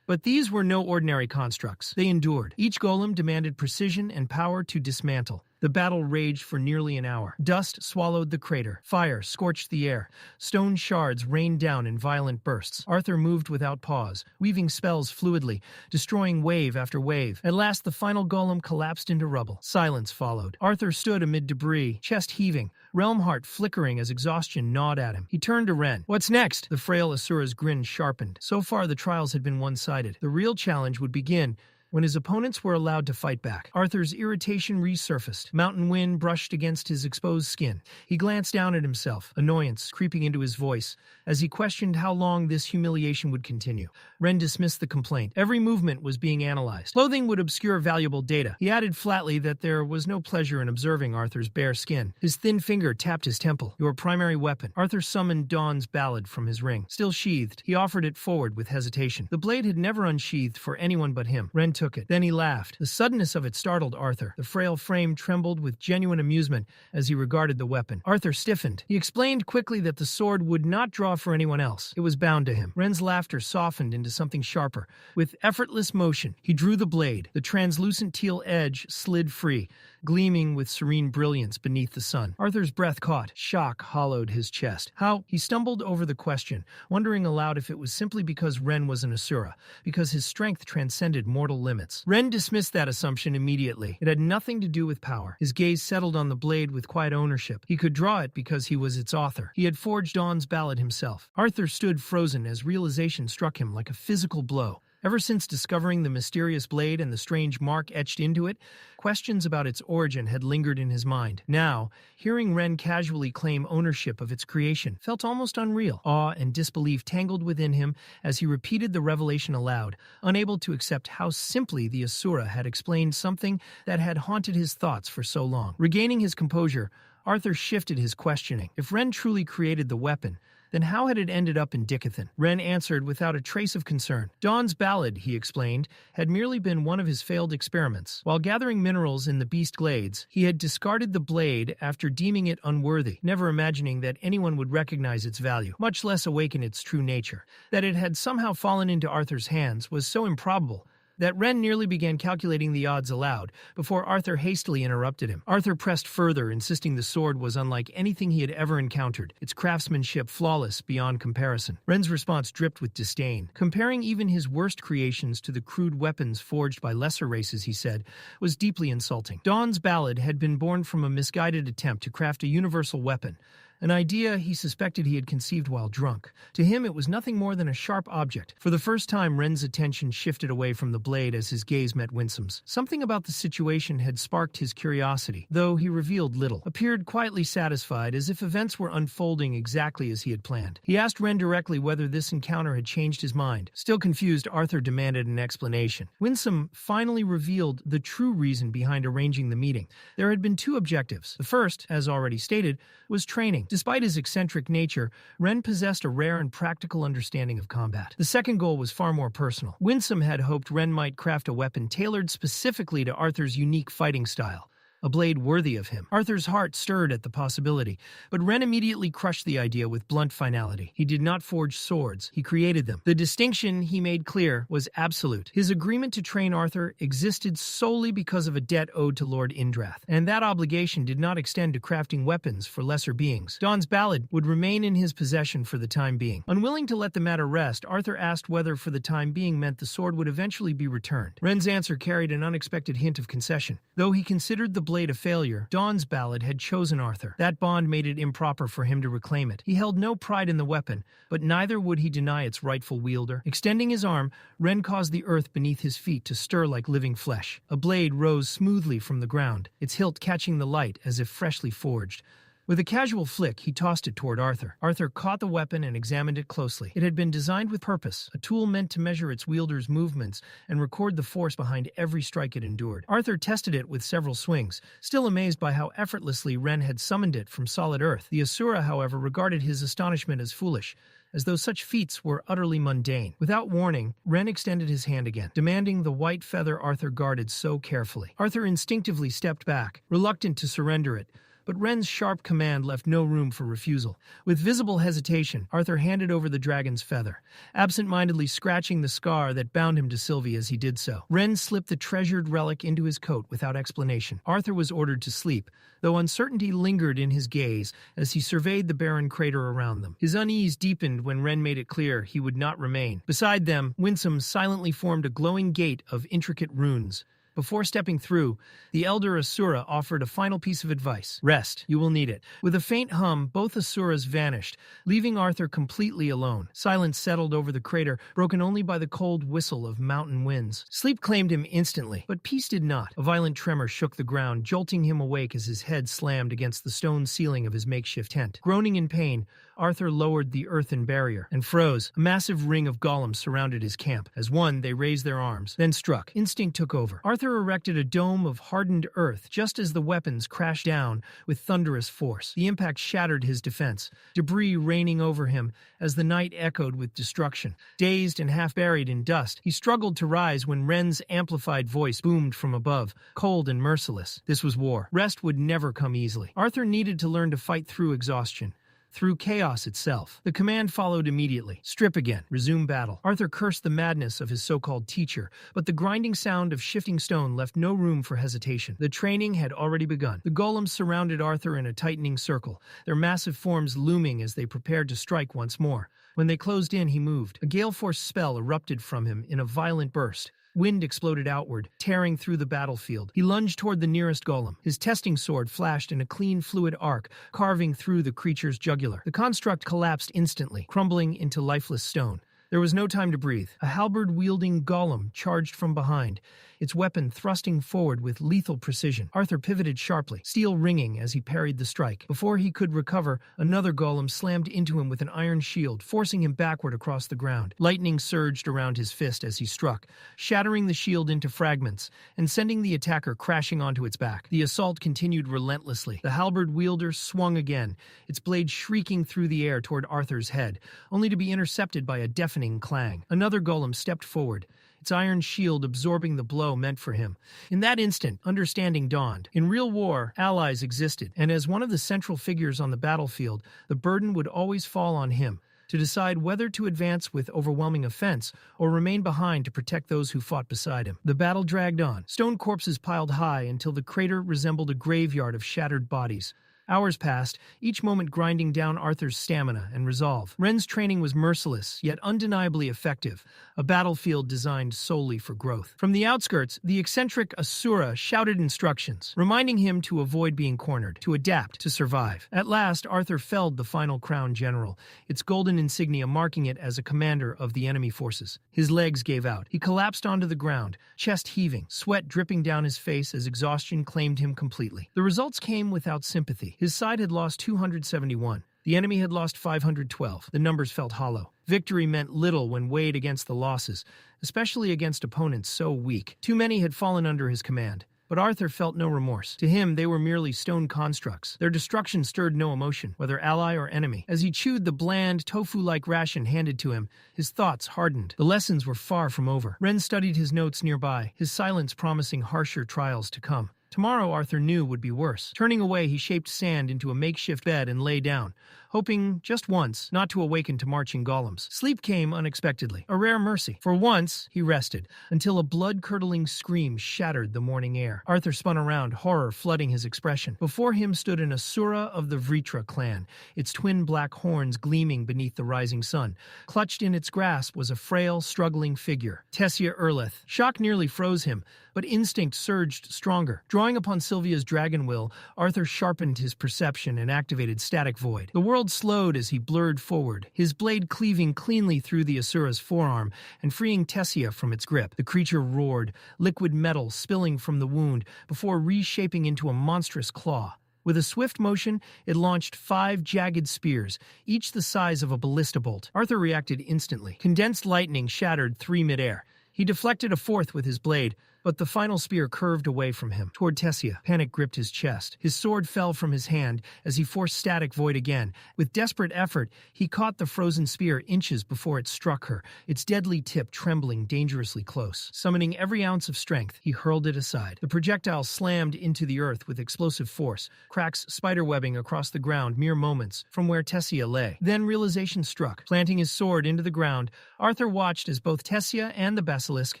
But these were no ordinary constructs. They endured. Each golem demanded precision and power to dismantle. The battle raged for nearly an hour. Dust swallowed the crater. Fire scorched the air. Stone shards rained down in violent bursts. Arthur moved without pause, weaving spells fluidly, destroying wave after wave. At last, the final golem collapsed into rubble. Silence followed. Arthur stood amid debris, chest heaving, Realm Heart flickering as exhaustion gnawed at him. He turned to Ren. "What's next?" The frail Asura's grin sharpened. So far, the trials had been one-sided. The real challenge would begin when his opponents were allowed to fight back. Arthur's irritation resurfaced. Mountain wind brushed against his exposed skin. He glanced down at himself, annoyance creeping into his voice, as he questioned how long this humiliation would continue. Ren dismissed the complaint. Every movement was being analyzed. Clothing would obscure valuable data. He added flatly that there was no pleasure in observing Arthur's bare skin. His thin finger tapped his temple. "Your primary weapon." Arthur summoned Dawn's ballad from his ring. Still sheathed, he offered it forward with hesitation. The blade had never unsheathed for anyone but him. Ren took it. Then he laughed. The suddenness of it startled Arthur. The frail frame trembled with genuine amusement as he regarded the weapon. Arthur stiffened. He explained quickly that the sword would not draw for anyone else. It was bound to him. Ren's laughter softened into something sharper. With effortless motion, he drew the blade. The translucent teal edge slid free, gleaming with serene brilliance beneath the sun. Arthur's breath caught. Shock hollowed his chest. He stumbled over the question, wondering aloud if it was simply because Ren was an Asura, because his strength transcended mortal limits. Ren dismissed that assumption immediately. It had nothing to do with power. His gaze settled on the blade with quiet ownership. He could draw it because he was its author. He had forged Dawn's ballad himself. Arthur stood frozen as realization struck him like a physical blow. Ever since discovering the mysterious blade and the strange mark etched into it, questions about its origin had lingered in his mind. Now, hearing Ren casually claim ownership of its creation felt almost unreal. Awe and disbelief tangled within him as he repeated the revelation aloud, unable to accept how simply the Asura had explained something that had haunted his thoughts for so long. Regaining his composure, Arthur shifted his questioning. If Ren truly created the weapon, then how had it ended up in Dicathen? Ren answered without a trace of concern. Dawn's ballad, he explained, had merely been one of his failed experiments. While gathering minerals in the Beast Glades, he had discarded the blade after deeming it unworthy, never imagining that anyone would recognize its value, much less awaken its true nature. That it had somehow fallen into Arthur's hands was so improbable that Ren nearly began calculating the odds aloud before Arthur hastily interrupted him. Arthur pressed further, insisting the sword was unlike anything he had ever encountered, its craftsmanship flawless beyond comparison. Ren's response dripped with disdain. Comparing even his worst creations to the crude weapons forged by lesser races, he said, was deeply insulting. Dawn's ballad had been born from a misguided attempt to craft a universal weapon, an idea he suspected he had conceived while drunk. To him, it was nothing more than a sharp object. For the first time, Ren's attention shifted away from the blade as his gaze met Winsome's. Something about the situation had sparked his curiosity, though he revealed little, appeared quietly satisfied as if events were unfolding exactly as he had planned. He asked Ren directly whether this encounter had changed his mind. Still confused, Arthur demanded an explanation. Winsome finally revealed the true reason behind arranging the meeting. There had been two objectives. The first, as already stated, was training. Despite his eccentric nature, Ren possessed a rare and practical understanding of combat. The second goal was far more personal. Winsome had hoped Ren might craft a weapon tailored specifically to Arthur's unique fighting style. a blade worthy of him. Arthur's heart stirred at the possibility, but Ren immediately crushed the idea with blunt finality. He did not forge swords, he created them. The distinction, he made clear, was absolute. His agreement to train Arthur existed solely because of a debt owed to Lord Indrath, and that obligation did not extend to crafting weapons for lesser beings. Dawn's ballad would remain in his possession for the time being. Unwilling to let the matter rest, Arthur asked whether for the time being meant the sword would eventually be returned. Ren's answer carried an unexpected hint of concession. Though he considered the blade a failure, Dawn's ballad had chosen Arthur. That bond made it improper for him to reclaim it. He held no pride in the weapon, but neither would he deny its rightful wielder. Extending his arm, Ren caused the earth beneath his feet to stir like living flesh. A blade rose smoothly from the ground, its hilt catching the light as if freshly forged. With a casual flick, he tossed it toward Arthur. Arthur caught the weapon and examined it closely. It had been designed with purpose, a tool meant to measure its wielder's movements and record the force behind every strike it endured. Arthur tested it with several swings, still amazed by how effortlessly Ren had summoned it from solid earth. The Asura, however, regarded his astonishment as foolish, as though such feats were utterly mundane. Without warning, Ren extended his hand again, demanding the white feather Arthur guarded so carefully. Arthur instinctively stepped back, reluctant to surrender it, but Ren's sharp command left no room for refusal. With visible hesitation, Arthur handed over the dragon's feather, absent-mindedly scratching the scar that bound him to Sylvie as he did so. Ren slipped the treasured relic into his coat without explanation. Arthur was ordered to sleep, though uncertainty lingered in his gaze as he surveyed the barren crater around them. His unease deepened when Ren made it clear he would not remain. Beside them, Winsome silently formed a glowing gate of intricate runes. Before stepping through, the elder Asura offered a final piece of advice. Rest. You will need it. With a faint hum, both Asuras vanished, leaving Arthur completely alone. Silence settled over the crater, broken only by the cold whistle of mountain winds. Sleep claimed him instantly, but peace did not. A violent tremor shook the ground, jolting him awake as his head slammed against the stone ceiling of his makeshift tent. Groaning in pain, Arthur lowered the earthen barrier and froze. A massive ring of golems surrounded his camp. As one, they raised their arms, then struck. Instinct took over. Arthur erected a dome of hardened earth just as the weapons crashed down with thunderous force. The impact shattered his defense, debris raining over him as the night echoed with destruction. Dazed and half buried in dust, he struggled to rise when Ren's amplified voice boomed from above, cold and merciless. This was war. Rest would never come easily. Arthur needed to learn to fight through exhaustion, through chaos itself. The command followed immediately. Strip again. Resume battle. Arthur cursed the madness of his so-called teacher, but the grinding sound of shifting stone left no room for hesitation. The training had already begun. The golems surrounded Arthur in a tightening circle, their massive forms looming as they prepared to strike once more. When they closed in, he moved. A gale-force spell erupted from him in a violent burst. Wind exploded outward, tearing through the battlefield. He lunged toward the nearest golem. His testing sword flashed in a clean, fluid arc, carving through the creature's jugular. The construct collapsed instantly, crumbling into lifeless stone. There was no time to breathe. A halberd-wielding golem charged from behind, its weapon thrusting forward with lethal precision. Arthur pivoted sharply, steel ringing as he parried the strike. Before he could recover, another golem slammed into him with an iron shield, forcing him backward across the ground. Lightning surged around his fist as he struck, shattering the shield into fragments and sending the attacker crashing onto its back. The assault continued relentlessly. The halberd wielder swung again, its blade shrieking through the air toward Arthur's head, only to be intercepted by a deafening clang. Another golem stepped forward, its iron shield absorbing the blow meant for him. In that instant, understanding dawned. In real war, allies existed, and as one of the central figures on the battlefield, the burden would always fall on him to decide whether to advance with overwhelming offense or remain behind to protect those who fought beside him. The battle dragged on. Stone corpses piled high until the crater resembled a graveyard of shattered bodies. Hours passed, each moment grinding down Arthur's stamina and resolve. Ren's training was merciless, yet undeniably effective, a battlefield designed solely for growth. From the outskirts, the eccentric Asura shouted instructions, reminding him to avoid being cornered, to adapt, to survive. At last, Arthur felled the final crown general, its golden insignia marking it as a commander of the enemy forces. His legs gave out. He collapsed onto the ground, chest heaving, sweat dripping down his face as exhaustion claimed him completely. The results came without sympathy. His side had lost 271. The enemy had lost 512. The numbers felt hollow. Victory meant little when weighed against the losses, especially against opponents so weak. Too many had fallen under his command. But Arthur felt no remorse. To him, they were merely stone constructs. Their destruction stirred no emotion, whether ally or enemy. As he chewed the bland, tofu-like ration handed to him, his thoughts hardened. The lessons were far from over. Ren studied his notes nearby, his silence promising harsher trials to come. Tomorrow, Arthur knew, would be worse. Turning away, he shaped sand into a makeshift bed and lay down, hoping, just once, not to awaken to marching golems. Sleep came unexpectedly, a rare mercy. For once, he rested, until a blood-curdling scream shattered the morning air. Arthur spun around, horror flooding his expression. Before him stood an Asura of the Vritra clan, its twin black horns gleaming beneath the rising sun. Clutched in its grasp was a frail, struggling figure, Tessia Eralith. Shock nearly froze him, but instinct surged stronger. Drawing upon Sylvia's dragon will, Arthur sharpened his perception and activated Static Void. The world slowed as he blurred forward, his blade cleaving cleanly through the Asura's forearm and freeing Tessia from its grip. The creature roared, liquid metal spilling from the wound before reshaping into a monstrous claw. With a swift motion, it launched 5 jagged spears, each the size of a ballista bolt. Arthur reacted instantly. Condensed lightning shattered 3 midair. He deflected a 4th with his blade, but the final spear curved away from him, toward Tessia. Panic gripped his chest. His sword fell from his hand as he forced Static Void again. With desperate effort, he caught the frozen spear inches before it struck her, its deadly tip trembling dangerously close. Summoning every ounce of strength, he hurled it aside. The projectile slammed into the earth with explosive force, cracks spiderwebbing across the ground mere moments from where Tessia lay. Then realization struck. Planting his sword into the ground, Arthur watched as both Tessia and the basilisk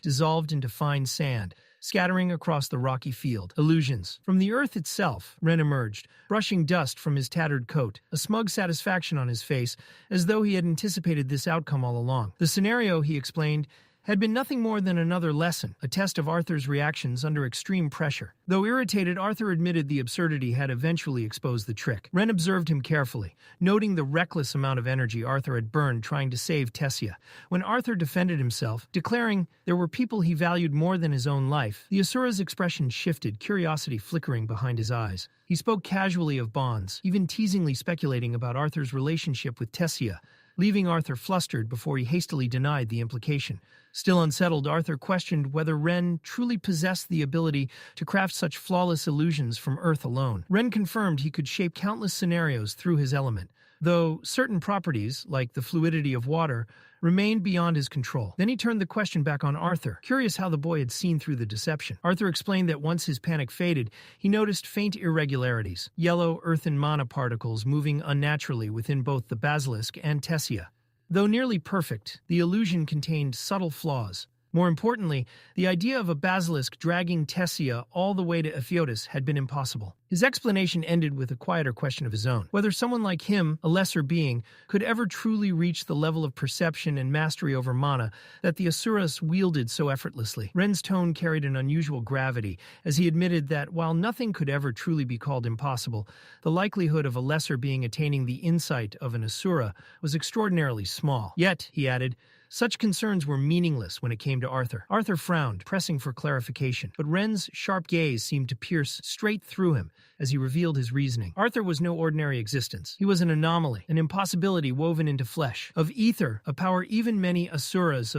dissolved into fine sand, scattering across the rocky field. Illusions. From the earth itself, Ren emerged, brushing dust from his tattered coat, a smug satisfaction on his face, as though he had anticipated this outcome all along. The scenario, he explained, had been nothing more than another lesson, a test of Arthur's reactions under extreme pressure. Though irritated, Arthur admitted the absurdity had eventually exposed the trick. Ren observed him carefully, noting the reckless amount of energy Arthur had burned trying to save Tessia. When Arthur defended himself, declaring there were people he valued more than his own life, the Asura's expression shifted, curiosity flickering behind his eyes. He spoke casually of bonds, even teasingly speculating about Arthur's relationship with Tessia, leaving Arthur flustered before he hastily denied the implication. Still unsettled, Arthur questioned whether Ren truly possessed the ability to craft such flawless illusions from Earth alone. Ren confirmed he could shape countless scenarios through his element, though certain properties, like the fluidity of water, remained beyond his control. Then he turned the question back on Arthur, curious how the boy had seen through the deception. Arthur explained that once his panic faded, he noticed faint irregularities, yellow earthen mana particles moving unnaturally within both the basilisk and Tessia. Though nearly perfect, the illusion contained subtle flaws. More importantly, the idea of a basilisk dragging Tessia all the way to Epheotus had been impossible. His explanation ended with a quieter question of his own. Whether someone like him, a lesser being, could ever truly reach the level of perception and mastery over mana that the Asuras wielded so effortlessly. Ren's tone carried an unusual gravity, as he admitted that while nothing could ever truly be called impossible, the likelihood of a lesser being attaining the insight of an Asura was extraordinarily small. Yet, he added, such concerns were meaningless when it came to Arthur. Arthur frowned, pressing for clarification, but Ren's sharp gaze seemed to pierce straight through him as he revealed his reasoning. Arthur was no ordinary existence. He was an anomaly, an impossibility woven into flesh. Of ether, a power even many Asuras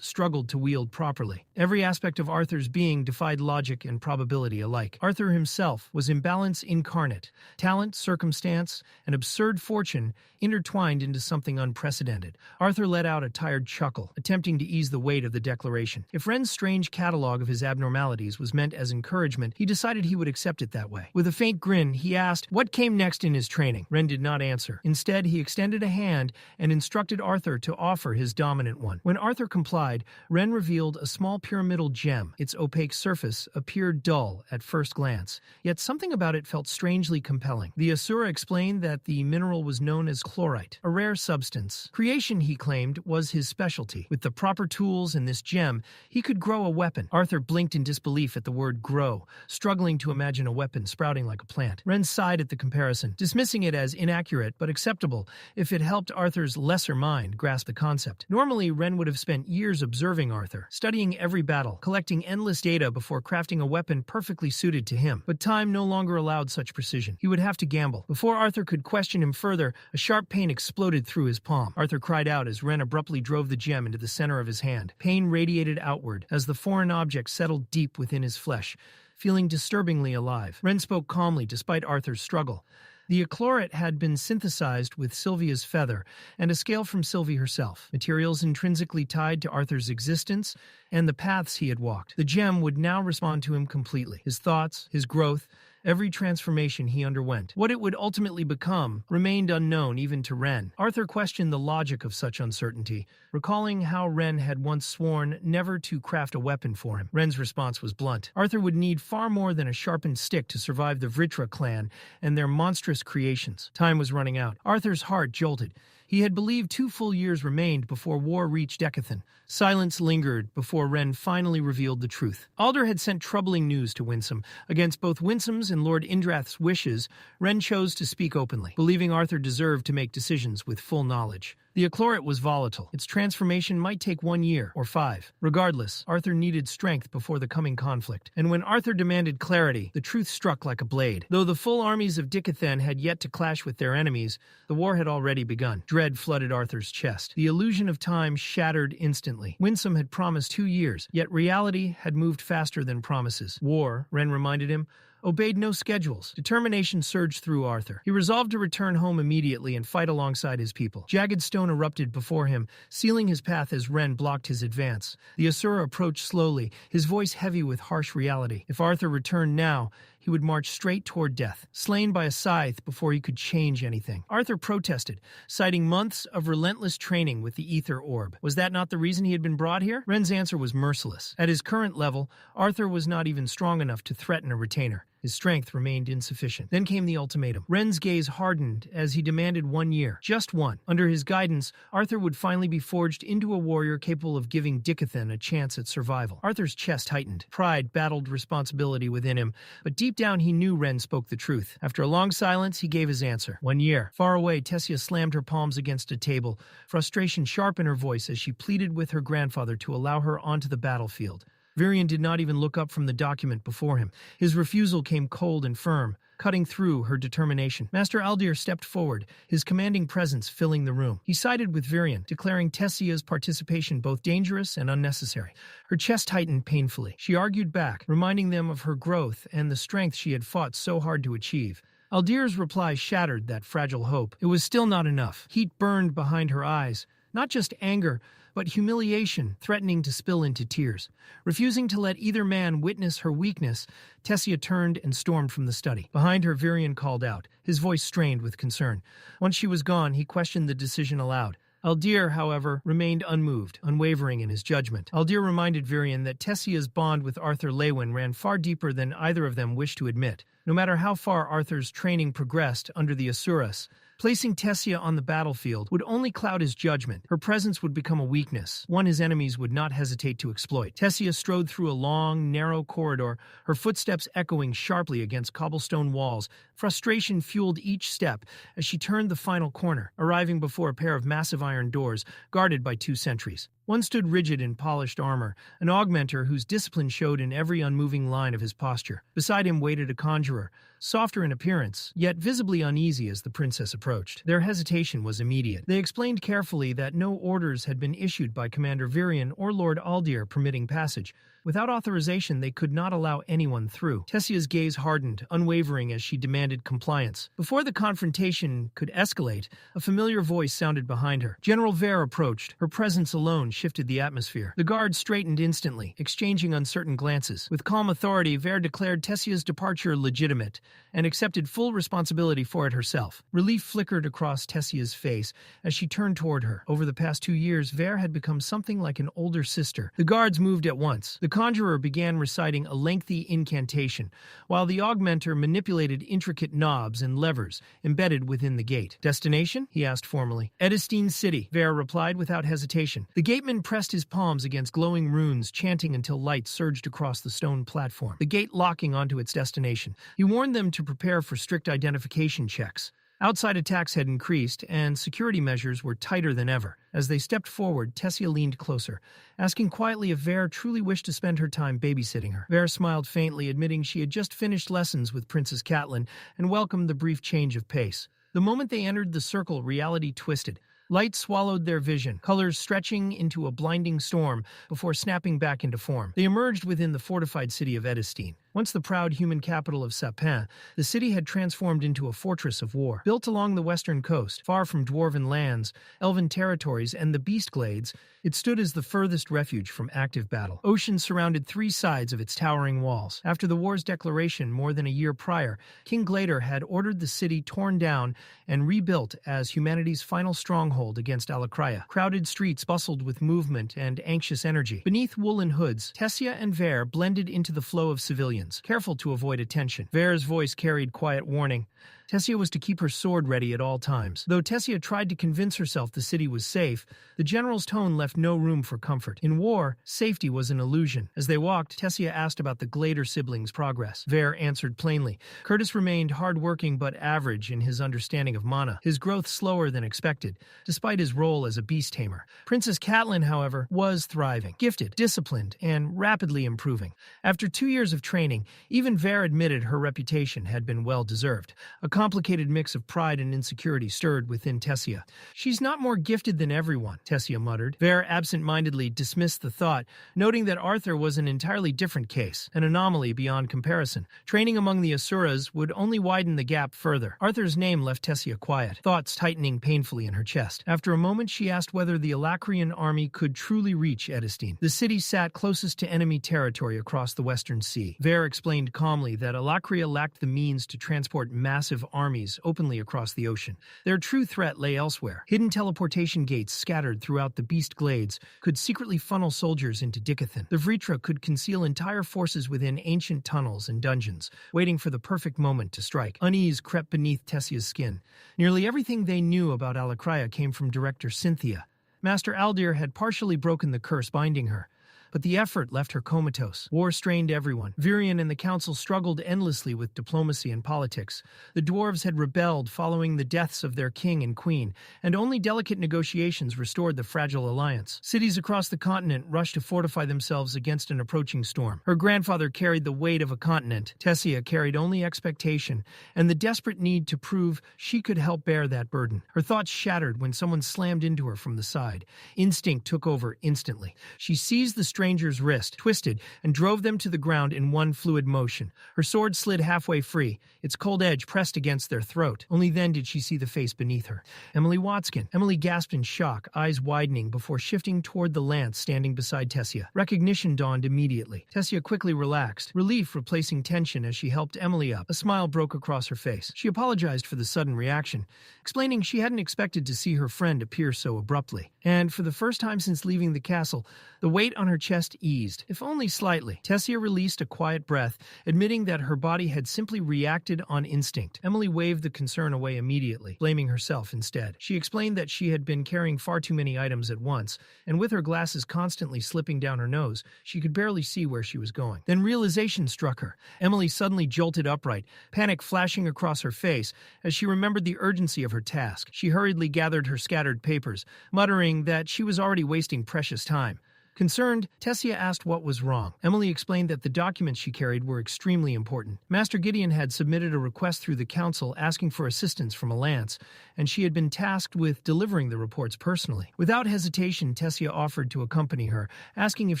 struggled to wield properly. Every aspect of Arthur's being defied logic and probability alike. Arthur himself was imbalance incarnate. Talent, circumstance, and absurd fortune intertwined into something unprecedented. Arthur let out a tired chuckle, attempting to ease the weight of the declaration. If Ren's strange catalog of his abnormalities was meant as encouragement, he decided he would accept it that way. With a faint grin, he asked what came next in his training. Ren did not answer. Instead, he extended a hand and instructed Arthur to offer his dominant one. When Arthur complied, Ren revealed a small pyramidal gem. Its opaque surface appeared dull at first glance, yet something about it felt strangely compelling. The Asura explained that the mineral was known as chlorite, a rare substance. Creation, he claimed, was his specialty. With the proper tools and this gem, he could grow a weapon. Arthur blinked in disbelief at the word grow, struggling to imagine a weapon sprouting like a plant. Ren sighed at the comparison, dismissing it as inaccurate but acceptable if it helped Arthur's lesser mind grasp the concept. Normally, Ren would have spent years observing Arthur, studying every battle, collecting endless data before crafting a weapon perfectly suited to him. But time no longer allowed such precision. He would have to gamble. Before Arthur could question him further, a sharp pain exploded through his palm. Arthur cried out as Ren abruptly drove the gem into the center of his hand. Pain radiated outward as the foreign object settled deep within his flesh, feeling disturbingly alive. Ren spoke calmly despite Arthur's struggle. The echloret had been synthesized with Sylvia's feather and a scale from Sylvie herself, materials intrinsically tied to Arthur's existence and the paths he had walked. The gem would now respond to him completely. His thoughts, his growth, every transformation he underwent. What it would ultimately become remained unknown even to Ren. Arthur questioned the logic of such uncertainty, recalling how Ren had once sworn never to craft a weapon for him. Ren's response was blunt. Arthur would need far more than a sharpened stick to survive the Vritra clan and their monstrous creations. Time was running out. Arthur's heart jolted. He had believed 2 full years remained before war reached Decathan. Silence lingered before Ren finally revealed the truth. Alder had sent troubling news to Winsome. Against both Winsome's and Lord Indrath's wishes, Ren chose to speak openly, believing Arthur deserved to make decisions with full knowledge. The echloret was volatile. Its transformation might take 1 year or 5. Regardless, Arthur needed strength before the coming conflict. And when Arthur demanded clarity, the truth struck like a blade. Though the full armies of Dicathen had yet to clash with their enemies, the war had already begun. Dread flooded Arthur's chest. The illusion of time shattered instantly. Winsome had promised 2 years, yet reality had moved faster than promises. War, Ren reminded him, obeyed no schedules. Determination surged through Arthur. He resolved to return home immediately and fight alongside his people. Jagged stone erupted before him, sealing his path as Ren blocked his advance. The Asura approached slowly, his voice heavy with harsh reality. If Arthur returned now, he would march straight toward death, slain by a scythe before he could change anything. Arthur protested, citing months of relentless training with the ether orb. Was that not the reason he had been brought here? Ren's answer was merciless. At his current level, Arthur was not even strong enough to threaten a retainer. His strength remained insufficient. Then came the ultimatum. Ren's gaze hardened as he demanded 1 year. Just one. Under his guidance, Arthur would finally be forged into a warrior capable of giving Dicathen a chance at survival. Arthur's chest tightened. Pride battled responsibility within him, but deep down he knew Ren spoke the truth. After a long silence, he gave his answer. 1 year. Far away, Tessia slammed her palms against a table, frustration sharp in her voice as she pleaded with her grandfather to allow her onto the battlefield. Virion did not even look up from the document before him. His refusal came cold and firm, cutting through her determination. Master Aldir stepped forward, his commanding presence filling the room. He sided with Virion, declaring Tessia's participation both dangerous and unnecessary. Her chest tightened painfully. She argued back, reminding them of her growth and the strength she had fought so hard to achieve. Aldir's reply shattered that fragile hope. It was still not enough. Heat burned behind her eyes. Not just anger, but humiliation threatening to spill into tears. Refusing to let either man witness her weakness, Tessia turned and stormed from the study. Behind her, Virion called out, his voice strained with concern. Once she was gone, he questioned the decision aloud. Aldir, however, remained unmoved, unwavering in his judgment. Aldir reminded Virion that Tessia's bond with Arthur Leywin ran far deeper than either of them wished to admit. No matter how far Arthur's training progressed under the Asuras, placing Tessia on the battlefield would only cloud his judgment. Her presence would become a weakness, one his enemies would not hesitate to exploit. Tessia strode through a long, narrow corridor, her footsteps echoing sharply against cobblestone walls. Frustration fueled each step as she turned the final corner, arriving before a pair of massive iron doors, guarded by 2 sentries. One stood rigid in polished armor, an augmenter whose discipline showed in every unmoving line of his posture. Beside him waited a conjurer, softer in appearance, yet visibly uneasy as the princess approached. Their hesitation was immediate. They explained carefully that no orders had been issued by Commander Virion or Lord Aldir permitting passage. Without authorization, they could not allow anyone through. Tessia's gaze hardened, unwavering as she demanded compliance. Before the confrontation could escalate, a familiar voice sounded behind her. General Vare approached. Her presence alone shifted the atmosphere. The guards straightened instantly, exchanging uncertain glances. With calm authority, Vare declared Tessia's departure legitimate and accepted full responsibility for it herself. Relief flickered across Tessia's face as she turned toward her. Over the past 2 years, Vare had become something like an older sister. The guards moved at once. The conjurer began reciting a lengthy incantation, while the augmenter manipulated intricate knobs and levers embedded within the gate. Destination? He asked formally. Edestine City, Vare replied without hesitation. The gateman pressed his palms against glowing runes, chanting until light surged across the stone platform, the gate locking onto its destination. He warned them to prepare for strict identification checks. Outside attacks had increased, and security measures were tighter than ever. As they stepped forward, Tessia leaned closer, asking quietly if Vare truly wished to spend her time babysitting her. Vare smiled faintly, admitting she had just finished lessons with Princess Catelyn and welcomed the brief change of pace. The moment they entered the circle, reality twisted. Light swallowed their vision, colors stretching into a blinding storm before snapping back into form. They emerged within the fortified city of Edestine. Once the proud human capital of Sapin, the city had transformed into a fortress of war. Built along the western coast, far from dwarven lands, elven territories, and the beast glades, it stood as the furthest refuge from active battle. Ocean surrounded 3 sides of its towering walls. After the war's declaration more than a year prior, King Glader had ordered the city torn down and rebuilt as humanity's final stronghold against Alakria. Crowded streets bustled with movement and anxious energy. Beneath woolen hoods, Tessia and Ver blended into the flow of civilians, careful to avoid attention. Ver's voice carried quiet warning. Tessia was to keep her sword ready at all times. Though Tessia tried to convince herself the city was safe, the general's tone left no room for comfort. In war, safety was an illusion. As they walked, Tessia asked about the Glader siblings' progress. Ver answered plainly. Curtis remained hard-working but average in his understanding of mana, his growth slower than expected, despite his role as a beast tamer. Princess Catelyn, however, was thriving, gifted, disciplined, and rapidly improving. After 2 years of training, even Ver admitted her reputation had been well-deserved. A complicated mix of pride and insecurity stirred within Tessia. "She's not more gifted than everyone," Tessia muttered. Ver absent-mindedly dismissed the thought, noting that Arthur was an entirely different case, an anomaly beyond comparison. Training among the Asuras would only widen the gap further. Arthur's name left Tessia quiet, thoughts tightening painfully in her chest. After a moment, she asked whether the Alacrian army could truly reach Edestein. The city sat closest to enemy territory across the Western Sea. Ver explained calmly that Alacria lacked the means to transport massive armies openly across the ocean. Their true threat lay elsewhere. Hidden teleportation gates scattered throughout the beast glades could secretly funnel soldiers into Dicathen. The Vritra could conceal entire forces within ancient tunnels and dungeons, waiting for the perfect moment to strike. Unease crept beneath Tessia's skin. Nearly everything they knew about Alacria came from director Cynthia. Master Aldir had partially broken the curse binding her, but the effort left her comatose. War strained everyone. Virion and the council struggled endlessly with diplomacy and politics. The dwarves had rebelled following the deaths of their king and queen, and only delicate negotiations restored the fragile alliance. Cities across the continent rushed to fortify themselves against an approaching storm. Her grandfather carried the weight of a continent. Tessia carried only expectation, and the desperate need to prove she could help bear that burden. Her thoughts shattered when someone slammed into her from the side. Instinct took over instantly. She seized the stranger's wrist, twisted, and drove them to the ground in one fluid motion. Her sword slid halfway free, its cold edge pressed against their throat. Only then did she see the face beneath her. Emily Watskin. Emily gasped in shock, eyes widening before shifting toward the lance standing beside Tessia. Recognition dawned immediately. Tessia quickly relaxed, relief replacing tension as she helped Emily up. A smile broke across her face. She apologized for the sudden reaction, explaining she hadn't expected to see her friend appear so abruptly. And for the first time since leaving the castle, the weight on her chest eased, if only slightly. Tessia released a quiet breath, admitting that her body had simply reacted on instinct. Emily waved the concern away immediately, blaming herself instead. She explained that she had been carrying far too many items at once, and with her glasses constantly slipping down her nose, she could barely see where she was going. Then realization struck her. Emily suddenly jolted upright, panic flashing across her face as she remembered the urgency of her task. She hurriedly gathered her scattered papers, muttering that she was already wasting precious time. Concerned, Tessia asked what was wrong. Emily explained that the documents she carried were extremely important. Master Gideon had submitted a request through the council asking for assistance from Alliance, and she had been tasked with delivering the reports personally. Without hesitation, Tessia offered to accompany her, asking if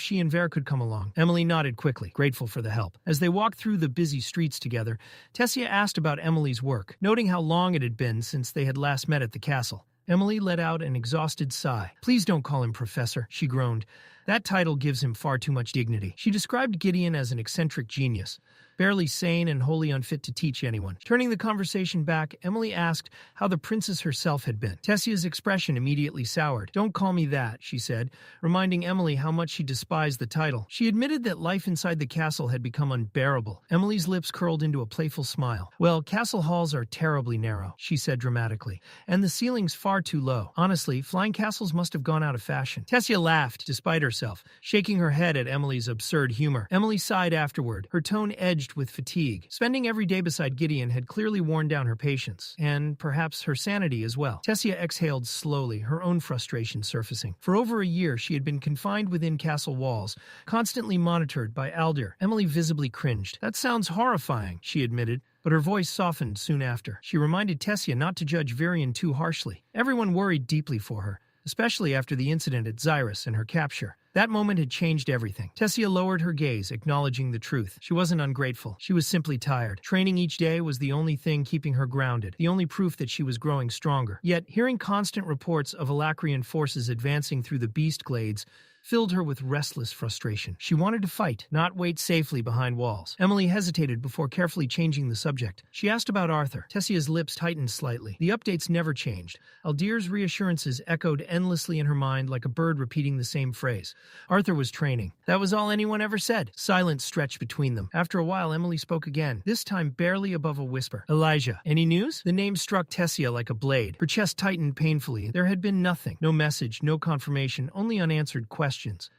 she and Ver could come along. Emily nodded quickly, grateful for the help. As they walked through the busy streets together, Tessia asked about Emily's work, noting how long it had been since they had last met at the castle. Emily let out an exhausted sigh. "Please don't call him Professor," she groaned. "That title gives him far too much dignity." She described Gideon as an eccentric genius, barely sane and wholly unfit to teach anyone. Turning the conversation back, Emily asked how the princess herself had been. Tessia's expression immediately soured. "Don't call me that," she said, reminding Emily how much she despised the title. She admitted that life inside the castle had become unbearable. Emily's lips curled into a playful smile. "Well, castle halls are terribly narrow," she said dramatically, "and the ceiling's far too low. Honestly, flying castles must have gone out of fashion." Tessia laughed, despite herself, shaking her head at Emily's absurd humor. Emily sighed afterward, her tone edged with fatigue. Spending every day beside Gideon had clearly worn down her patience, and perhaps her sanity as well. Tessia exhaled slowly, her own frustration surfacing. For over a year, she had been confined within castle walls, constantly monitored by Aldir. Emily visibly cringed. "That sounds horrifying," she admitted, but her voice softened soon after. She reminded Tessia not to judge Virion too harshly. Everyone worried deeply for her, especially after the incident at Xyrus and her capture. That moment had changed everything. Tessia lowered her gaze, acknowledging the truth. She wasn't ungrateful. She was simply tired. Training each day was the only thing keeping her grounded, the only proof that she was growing stronger. Yet, hearing constant reports of Alacrian forces advancing through the beast glades filled her with restless frustration. She wanted to fight, not wait safely behind walls. Emily hesitated before carefully changing the subject. She asked about Arthur. Tessia's lips tightened slightly. The updates never changed. Aldir's reassurances echoed endlessly in her mind like a bird repeating the same phrase. Arthur was training. That was all anyone ever said. Silence stretched between them. After a while, Emily spoke again, this time barely above a whisper. Elijah, any news? The name struck Tessia like a blade. Her chest tightened painfully. There had been nothing. No message, no confirmation, only unanswered questions.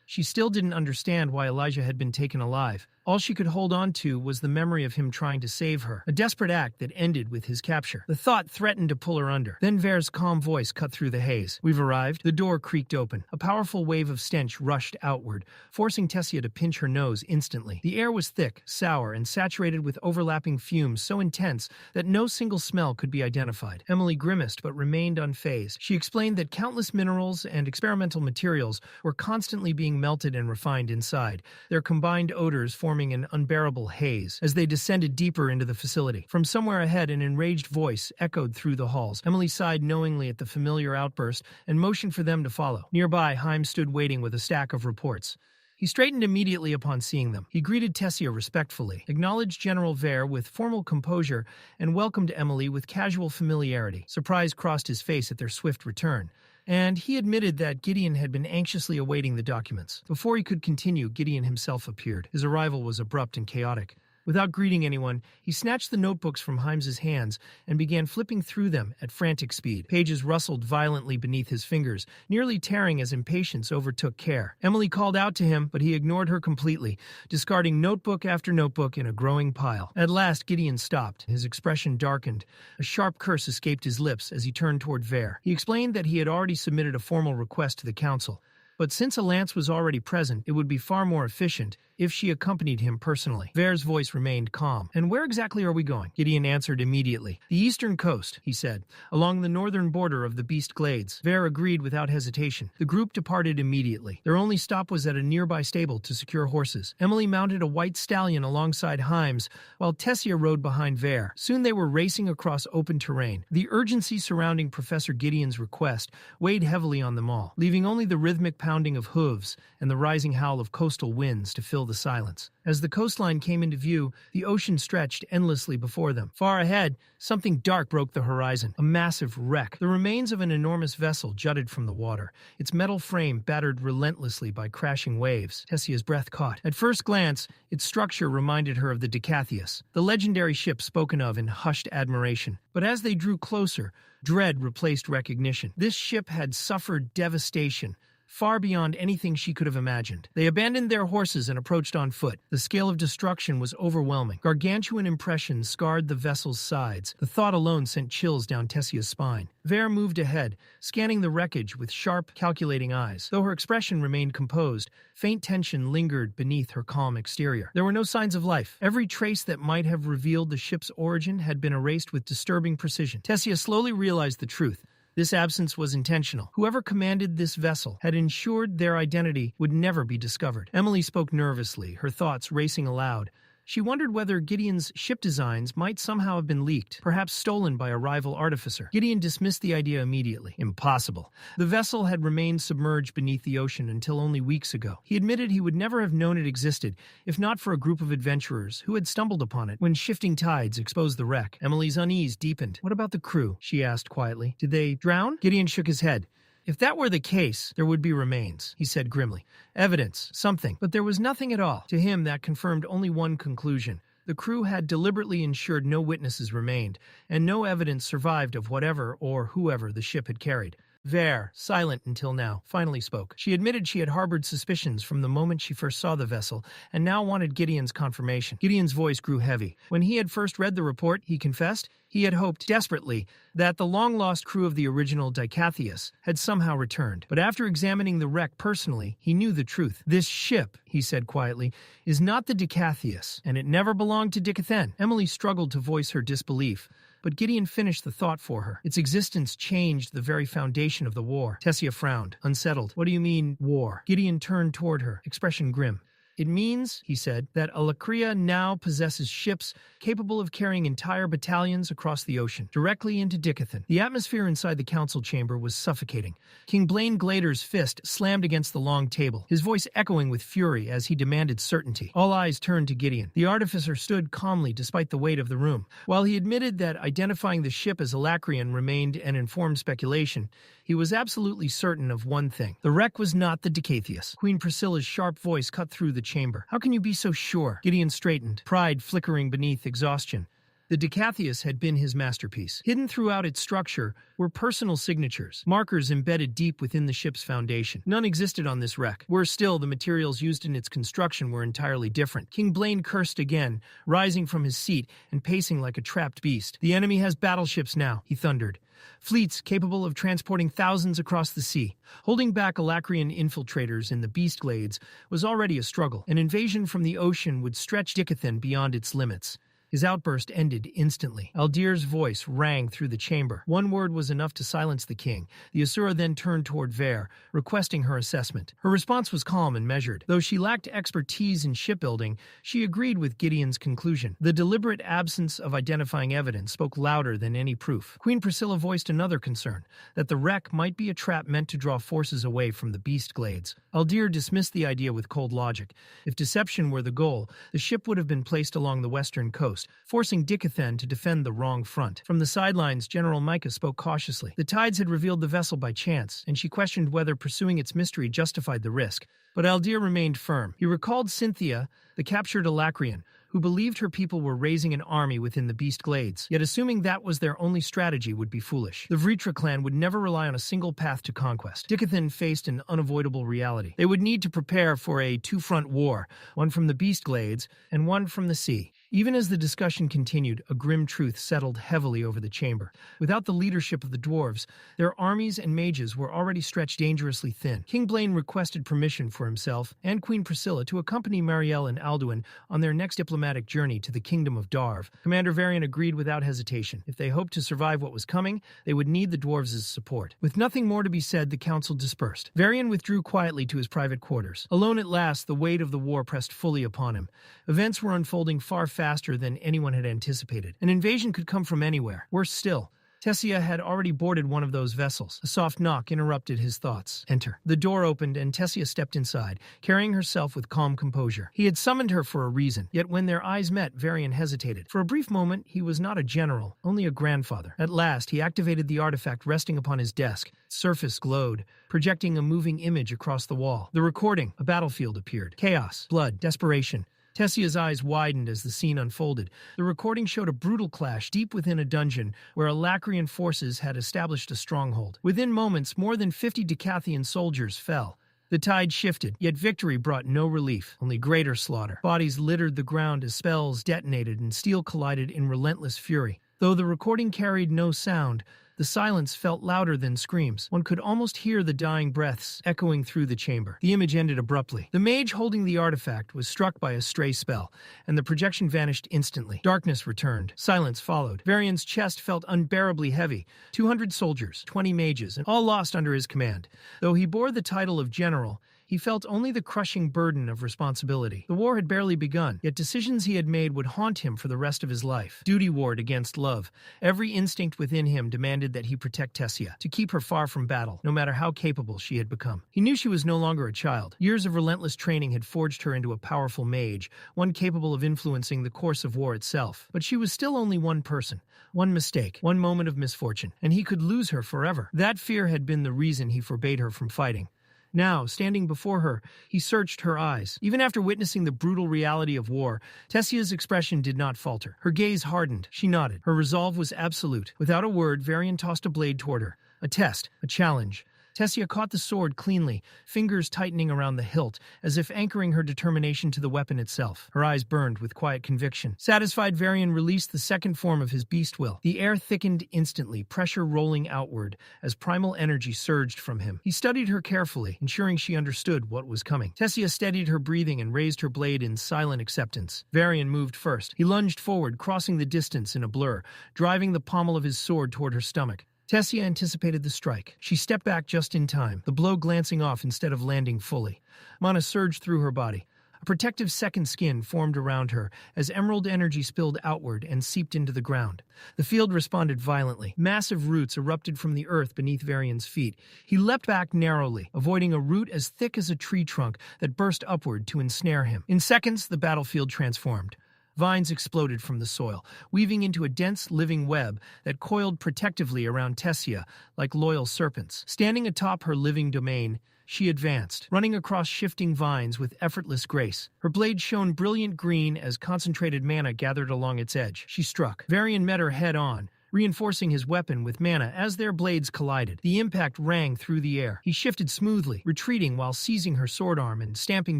She still didn't understand why Elijah had been taken alive. All she could hold on to was the memory of him trying to save her, a desperate act that ended with his capture. The thought threatened to pull her under. Then Ver's calm voice cut through the haze. We've arrived. The door creaked open. A powerful wave of stench rushed outward, forcing Tessia to pinch her nose instantly. The air was thick, sour, and saturated with overlapping fumes so intense that no single smell could be identified. Emily grimaced but remained unfazed. She explained that countless minerals and experimental materials were constantly being melted and refined inside, their combined odors forming an unbearable haze. As they descended deeper into the facility, from somewhere ahead an enraged voice echoed through the halls. Emily sighed knowingly at the familiar outburst and motioned for them to follow. Nearby, Heim stood waiting with a stack of reports. He straightened immediately upon seeing them. He greeted Tessia respectfully, acknowledged General Ver with formal composure, and welcomed Emily with casual familiarity. Surprise crossed his face at their swift return, and he admitted that Gideon had been anxiously awaiting the documents. Before he could continue, Gideon himself appeared. His arrival was abrupt and chaotic. Without greeting anyone, he snatched the notebooks from Heim's hands and began flipping through them at frantic speed. Pages rustled violently beneath his fingers, nearly tearing as impatience overtook care. Emily called out to him, but he ignored her completely, discarding notebook after notebook in a growing pile. At last, Gideon stopped. His expression darkened. A sharp curse escaped his lips as he turned toward Ver. He explained that he had already submitted a formal request to the council, but since a lance was already present, it would be far more efficient if she accompanied him personally. Ver's voice remained calm. And where exactly are we going? Gideon answered immediately. The eastern coast, he said, along the northern border of the Beast Glades. Ver agreed without hesitation. The group departed immediately. Their only stop was at a nearby stable to secure horses. Emily mounted a white stallion alongside Heim's, while Tessia rode behind Ver. Soon they were racing across open terrain. The urgency surrounding Professor Gideon's request weighed heavily on them all, leaving only the rhythmic pounding of hooves and the rising howl of coastal winds to fill the silence. As the coastline came into view, the ocean stretched endlessly before them. Far ahead, something dark broke the horizon, a massive wreck. The remains of an enormous vessel jutted from the water, its metal frame battered relentlessly by crashing waves. Tessia's breath caught. At first glance, its structure reminded her of the Dicathen, the legendary ship spoken of in hushed admiration. But as they drew closer, dread replaced recognition. This ship had suffered devastation far beyond anything she could have imagined. They abandoned their horses and approached on foot. The scale of destruction was overwhelming. Gargantuan impressions scarred the vessel's sides. The thought alone sent chills down Tessia's spine. Ver moved ahead, scanning the wreckage with sharp, calculating eyes. Though her expression remained composed, faint tension lingered beneath her calm exterior. There were no signs of life. Every trace that might have revealed the ship's origin had been erased with disturbing precision. Tessia slowly realized the truth. This absence was intentional. Whoever commanded this vessel had ensured their identity would never be discovered. Emily spoke nervously, her thoughts racing aloud. She wondered whether Gideon's ship designs might somehow have been leaked, perhaps stolen by a rival artificer. Gideon dismissed the idea immediately. Impossible. The vessel had remained submerged beneath the ocean until only weeks ago. He admitted he would never have known it existed, if not for a group of adventurers who had stumbled upon it when shifting tides exposed the wreck. Emily's unease deepened. What about the crew? She asked quietly. Did they drown? Gideon shook his head. If that were the case, there would be remains, he said grimly. Evidence, something. But there was nothing at all. To him, that confirmed only one conclusion. The crew had deliberately ensured no witnesses remained, and no evidence survived of whatever or whoever the ship had carried. Ver, silent until now, finally spoke. She admitted she had harbored suspicions from the moment she first saw the vessel, and now wanted Gideon's confirmation. Gideon's voice grew heavy. When he had first read the report, he confessed, He had hoped, desperately, that the long-lost crew of the original Dicathen had somehow returned. But after examining the wreck personally, he knew the truth. "This ship," he said quietly, "is not the Decathen, and it never belonged to Dicathen." Emily struggled to voice her disbelief, but Gideon finished the thought for her. Its existence changed the very foundation of the war. Tessia frowned, unsettled. "What do you mean, war?" Gideon turned toward her, expression grim. "It means," he said, "that Alakria now possesses ships capable of carrying entire battalions across the ocean, directly into Dicathen." The atmosphere inside the council chamber was suffocating. King Blaine Glader's fist slammed against the long table, his voice echoing with fury as he demanded certainty. All eyes turned to Gideon. The artificer stood calmly despite the weight of the room. While he admitted that identifying the ship as Alacrian remained an informed speculation, he was absolutely certain of one thing. The wreck was not the Decathen. Queen Priscilla's sharp voice cut through the chamber. "How can you be so sure?" Gideon straightened, pride flickering beneath exhaustion. The Decathen had been his masterpiece. Hidden throughout its structure were personal signatures, markers embedded deep within the ship's foundation. None existed on this wreck. Worse still, the materials used in its construction were entirely different. King Blaine cursed again, rising from his seat and pacing like a trapped beast. "The enemy has battleships now," he thundered. "Fleets capable of transporting thousands across the sea." Holding back Alacrian infiltrators in the Beast Glades was already a struggle. An invasion from the ocean would stretch Dicathen beyond its limits. His outburst ended instantly. Aldir's voice rang through the chamber. One word was enough to silence the king. The Asura then turned toward Ver, requesting her assessment. Her response was calm and measured. Though she lacked expertise in shipbuilding, she agreed with Gideon's conclusion. The deliberate absence of identifying evidence spoke louder than any proof. Queen Priscilla voiced another concern, that the wreck might be a trap meant to draw forces away from the Beast Glades. Aldir dismissed the idea with cold logic. If deception were the goal, the ship would have been placed along the western coast, forcing Dicathen to defend the wrong front. From the sidelines, General Micah spoke cautiously. The tides had revealed the vessel by chance, and she questioned whether pursuing its mystery justified the risk. But Aldir remained firm. He recalled Cynthia, the captured Alacrian, who believed her people were raising an army within the Beast Glades, yet assuming that was their only strategy would be foolish. The Vritra clan would never rely on a single path to conquest. Dicathen faced an unavoidable reality. They would need to prepare for a two-front war, one from the Beast Glades and one from the sea. Even as the discussion continued, a grim truth settled heavily over the chamber. Without the leadership of the dwarves, their armies and mages were already stretched dangerously thin. King Blaine requested permission for himself and Queen Priscilla to accompany Marielle and Alduin on their next diplomatic journey to the Kingdom of Darv. Commander Varian agreed without hesitation. If they hoped to survive what was coming, they would need the dwarves' support. With nothing more to be said, the council dispersed. Varian withdrew quietly to his private quarters. Alone at last, the weight of the war pressed fully upon him. Events were unfolding far faster than anyone had anticipated. An invasion could come from anywhere. Worse still, Tessia had already boarded one of those vessels. A soft knock interrupted his thoughts. "Enter." The door opened and Tessia stepped inside, carrying herself with calm composure. He had summoned her for a reason, yet when their eyes met, Varian hesitated. For a brief moment, he was not a general, only a grandfather. At last, he activated the artifact resting upon his desk. Its surface glowed, projecting a moving image across the wall. The recording, a battlefield, appeared. Chaos, blood, desperation. Tessia's eyes widened as the scene unfolded. The recording showed a brutal clash deep within a dungeon where Alacrian forces had established a stronghold. Within moments, more than 50 Decathan soldiers fell. The tide shifted, yet victory brought no relief, only greater slaughter. Bodies littered the ground as spells detonated and steel collided in relentless fury. Though the recording carried no sound, the silence felt louder than screams. One could almost hear the dying breaths echoing through the chamber. The image ended abruptly. The mage holding the artifact was struck by a stray spell, and the projection vanished instantly. Darkness returned. Silence followed. Varian's chest felt unbearably heavy. 200 soldiers, 20 mages, and all lost under his command. Though he bore the title of general, he felt only the crushing burden of responsibility. The war had barely begun, yet decisions he had made would haunt him for the rest of his life. Duty warred against love. Every instinct within him demanded that he protect Tessia, to keep her far from battle, no matter how capable she had become. He knew she was no longer a child. Years of relentless training had forged her into a powerful mage, one capable of influencing the course of war itself. But she was still only one person, one mistake, one moment of misfortune, and he could lose her forever. That fear had been the reason he forbade her from fighting. Now, standing before her, he searched her eyes. Even after witnessing the brutal reality of war, Tessia's expression did not falter. Her gaze hardened. She nodded. Her resolve was absolute. Without a word, Varian tossed a blade toward her. A test, a challenge. Tessia caught the sword cleanly, fingers tightening around the hilt, as if anchoring her determination to the weapon itself. Her eyes burned with quiet conviction. Satisfied, Varian released the second form of his beast will. The air thickened instantly, pressure rolling outward as primal energy surged from him. He studied her carefully, ensuring she understood what was coming. Tessia steadied her breathing and raised her blade in silent acceptance. Varian moved first. He lunged forward, crossing the distance in a blur, driving the pommel of his sword toward her stomach. Tessia anticipated the strike. She stepped back just in time, the blow glancing off instead of landing fully. Mana surged through her body. A protective second skin formed around her as emerald energy spilled outward and seeped into the ground. The field responded violently. Massive roots erupted from the earth beneath Varian's feet. He leapt back narrowly, avoiding a root as thick as a tree trunk that burst upward to ensnare him. In seconds, the battlefield transformed. Vines exploded from the soil, weaving into a dense, living web that coiled protectively around Tessia like loyal serpents. Standing atop her living domain, she advanced, running across shifting vines with effortless grace. Her blade shone brilliant green as concentrated mana gathered along its edge. She struck. Varian met her head-on, reinforcing his weapon with mana as their blades collided. The impact rang through the air. He shifted smoothly, retreating while seizing her sword arm and stamping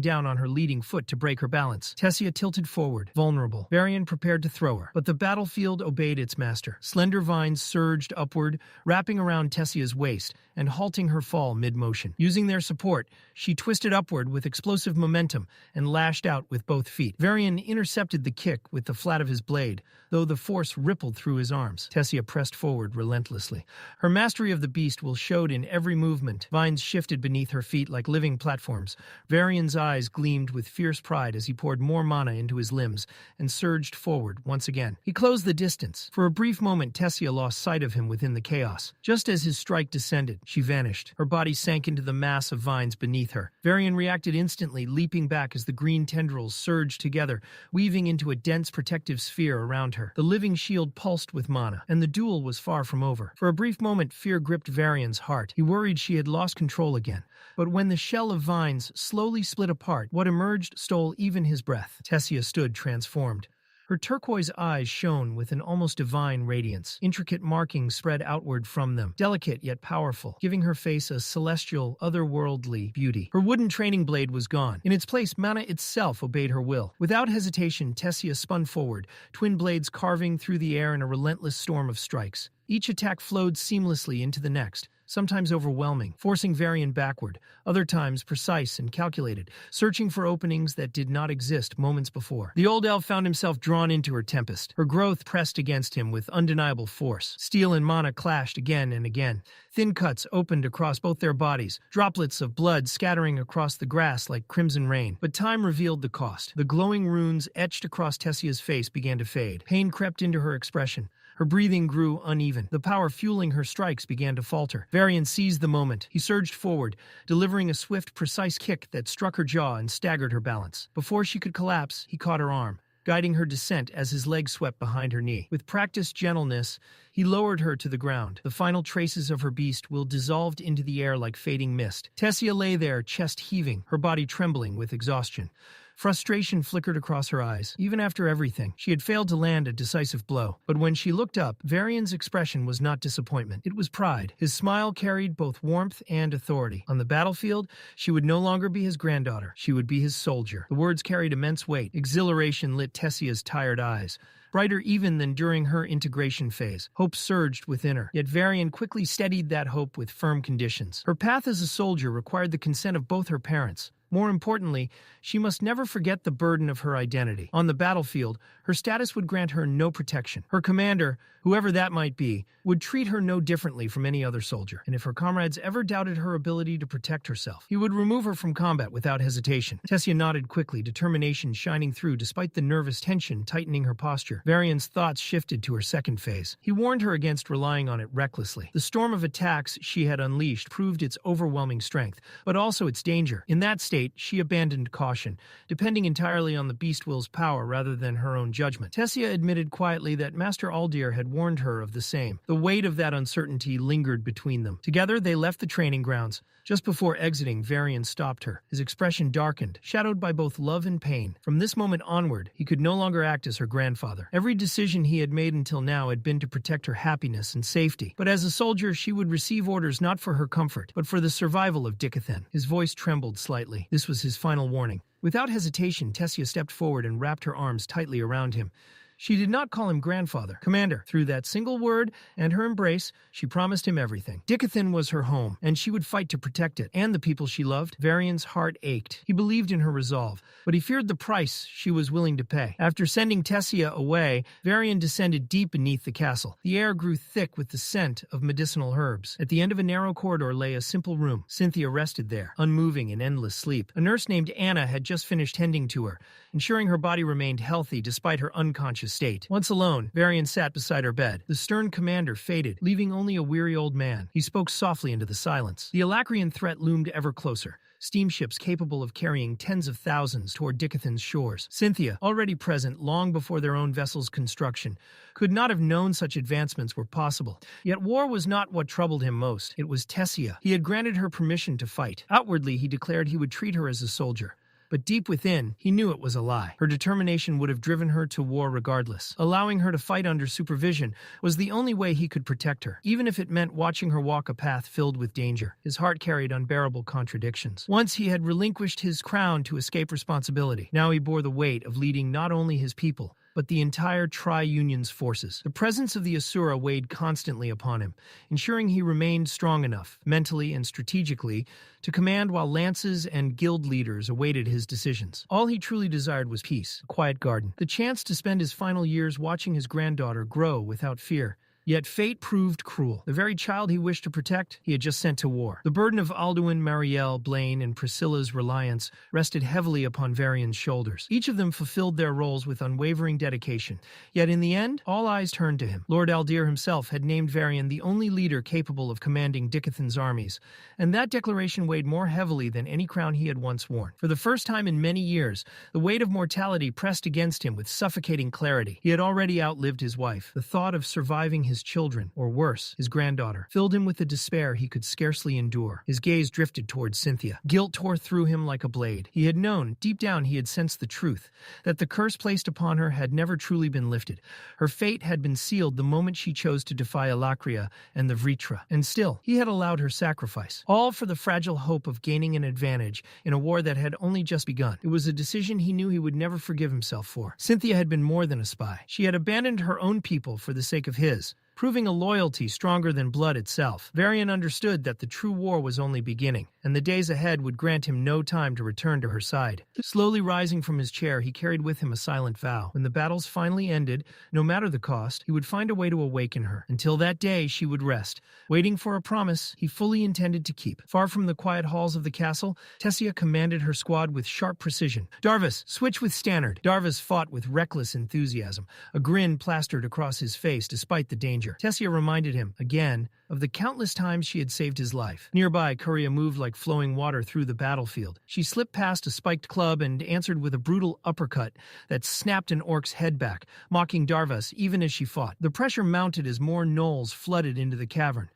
down on her leading foot to break her balance. Tessia tilted forward, vulnerable. Varian prepared to throw her, but the battlefield obeyed its master. Slender vines surged upward, wrapping around Tessia's waist and halting her fall mid-motion. Using their support, she twisted upward with explosive momentum and lashed out with both feet. Varian intercepted the kick with the flat of his blade, though the force rippled through his arms. Tessia pressed forward relentlessly. Her mastery of the beast will showed in every movement. Vines shifted beneath her feet like living platforms. Varian's eyes gleamed with fierce pride as he poured more mana into his limbs and surged forward once again. He closed the distance. For a brief moment, Tessia lost sight of him within the chaos. Just as his strike descended, she vanished. Her body sank into the mass of vines beneath her. Varian reacted instantly, leaping back as the green tendrils surged together, weaving into a dense protective sphere around her. The living shield pulsed with mana, and the duel was far from over. For a brief moment, fear gripped Varian's heart. He worried she had lost control again. But when the shell of vines slowly split apart, what emerged stole even his breath. Tessia stood transformed. Her turquoise eyes shone with an almost divine radiance. Intricate markings spread outward from them, delicate yet powerful, giving her face a celestial, otherworldly beauty. Her wooden training blade was gone. In its place, mana itself obeyed her will. Without hesitation, Tessia spun forward, twin blades carving through the air in a relentless storm of strikes. Each attack flowed seamlessly into the next, sometimes overwhelming, forcing Varian backward, other times precise and calculated, searching for openings that did not exist moments before. The old elf found himself drawn into her tempest. Her growth pressed against him with undeniable force. Steel and mana clashed again and again. Thin cuts opened across both their bodies, droplets of blood scattering across the grass like crimson rain. But time revealed the cost. The glowing runes etched across Tessia's face began to fade. Pain crept into her expression. Her breathing grew uneven. The power fueling her strikes began to falter. Varian seized the moment. He surged forward, delivering a swift, precise kick that struck her jaw and staggered her balance. Before she could collapse, he caught her arm, guiding her descent as his leg swept behind her knee. With practiced gentleness, he lowered her to the ground. The final traces of her beast will dissolved into the air like fading mist. Tessia lay there, chest heaving, her body trembling with exhaustion. Frustration flickered across her eyes. Even after everything, she had failed to land a decisive blow. But when she looked up, Varian's expression was not disappointment. It was pride. His smile carried both warmth and authority. On the battlefield, she would no longer be his granddaughter. She would be his soldier. The words carried immense weight. Exhilaration lit Tessia's tired eyes, brighter even than during her integration phase. Hope surged within her, yet Varian quickly steadied that hope with firm conditions. Her path as a soldier required the consent of both her parents. More importantly, she must never forget the burden of her identity. On the battlefield, her status would grant her no protection. Her commander, whoever that might be, would treat her no differently from any other soldier. And if her comrades ever doubted her ability to protect herself, he would remove her from combat without hesitation. Tessia nodded quickly, determination shining through despite the nervous tension tightening her posture. Varian's thoughts shifted to her second phase. He warned her against relying on it recklessly. The storm of attacks she had unleashed proved its overwhelming strength, but also its danger. In that state, TBate, she abandoned caution, depending entirely on the beast will's power rather than her own judgment. Tessia admitted quietly that Master Aldir had warned her of the same. The weight of that uncertainty lingered between them. Together, they left the training grounds. Just before exiting, Varian stopped her. His expression darkened, shadowed by both love and pain. From this moment onward, he could no longer act as her grandfather. Every decision he had made until now had been to protect her happiness and safety. But as a soldier, she would receive orders not for her comfort, but for the survival of Dicathen. His voice trembled slightly. This was his final warning. Without hesitation, Tessia stepped forward and wrapped her arms tightly around him. She did not call him grandfather, commander. Through that single word and her embrace, she promised him everything. Dicathen was her home, and she would fight to protect it, and the people she loved. Varian's heart ached. He believed in her resolve, but he feared the price she was willing to pay. After sending Tessia away, Varian descended deep beneath the castle. The air grew thick with the scent of medicinal herbs. At the end of a narrow corridor lay a simple room. Cynthia rested there, unmoving in endless sleep. A nurse named Anna had just finished tending to her, ensuring her body remained healthy despite her unconscious state. Once alone, Varian sat beside her bed. The stern commander faded, leaving only a weary old man. He spoke softly into the silence. The Alacrian threat loomed ever closer. Steamships capable of carrying tens of thousands toward Dicathen's shores. Cynthia, already present long before their own vessel's construction, could not have known such advancements were possible. Yet war was not what troubled him most. It was Tessia. He had granted her permission to fight. Outwardly, he declared he would treat her as a soldier. But deep within, he knew it was a lie. Her determination would have driven her to war regardless. Allowing her to fight under supervision was the only way he could protect her, even if it meant watching her walk a path filled with danger. His heart carried unbearable contradictions. Once he had relinquished his crown to escape responsibility. Now he bore the weight of leading not only his people, but the entire Tri-Union's forces. The presence of the Asura weighed constantly upon him, ensuring he remained strong enough, mentally and strategically, to command while lances and guild leaders awaited his decisions. All he truly desired was peace, a quiet garden, the chance to spend his final years watching his granddaughter grow without fear. Yet fate proved cruel. The very child he wished to protect, he had just sent to war. The burden of Alduin, Marielle, Blaine, and Priscilla's reliance rested heavily upon Varian's shoulders. Each of them fulfilled their roles with unwavering dedication. Yet in the end, all eyes turned to him. Lord Aldir himself had named Varian the only leader capable of commanding Dicathen's armies, and that declaration weighed more heavily than any crown he had once worn. For the first time in many years, the weight of mortality pressed against him with suffocating clarity. He had already outlived his wife. The thought of surviving his children, or worse, his granddaughter, filled him with a despair he could scarcely endure. His gaze drifted towards Cynthia. Guilt tore through him like a blade. He had known, deep down he had sensed the truth, that the curse placed upon her had never truly been lifted. Her fate had been sealed the moment she chose to defy Alakria and the Vritra. And still, he had allowed her sacrifice, all for the fragile hope of gaining an advantage in a war that had only just begun. It was a decision he knew he would never forgive himself for. Cynthia had been more than a spy. She had abandoned her own people for the sake of his, proving a loyalty stronger than blood itself. Varian understood that the true war was only beginning, and the days ahead would grant him no time to return to her side. Slowly rising from his chair, he carried with him a silent vow. When the battles finally ended, no matter the cost, he would find a way to awaken her. Until that day, she would rest, waiting for a promise he fully intended to keep. Far from the quiet halls of the castle, Tessia commanded her squad with sharp precision. Darvis, switch with Stannard. Darvis fought with reckless enthusiasm, a grin plastered across his face despite the danger. Tessia reminded him, again, of the countless times she had saved his life. Nearby, Curia moved like flowing water through the battlefield. She slipped past a spiked club and answered with a brutal uppercut that snapped an orc's head back, mocking Darvis even as she fought. The pressure mounted as more gnolls flooded into the cavern.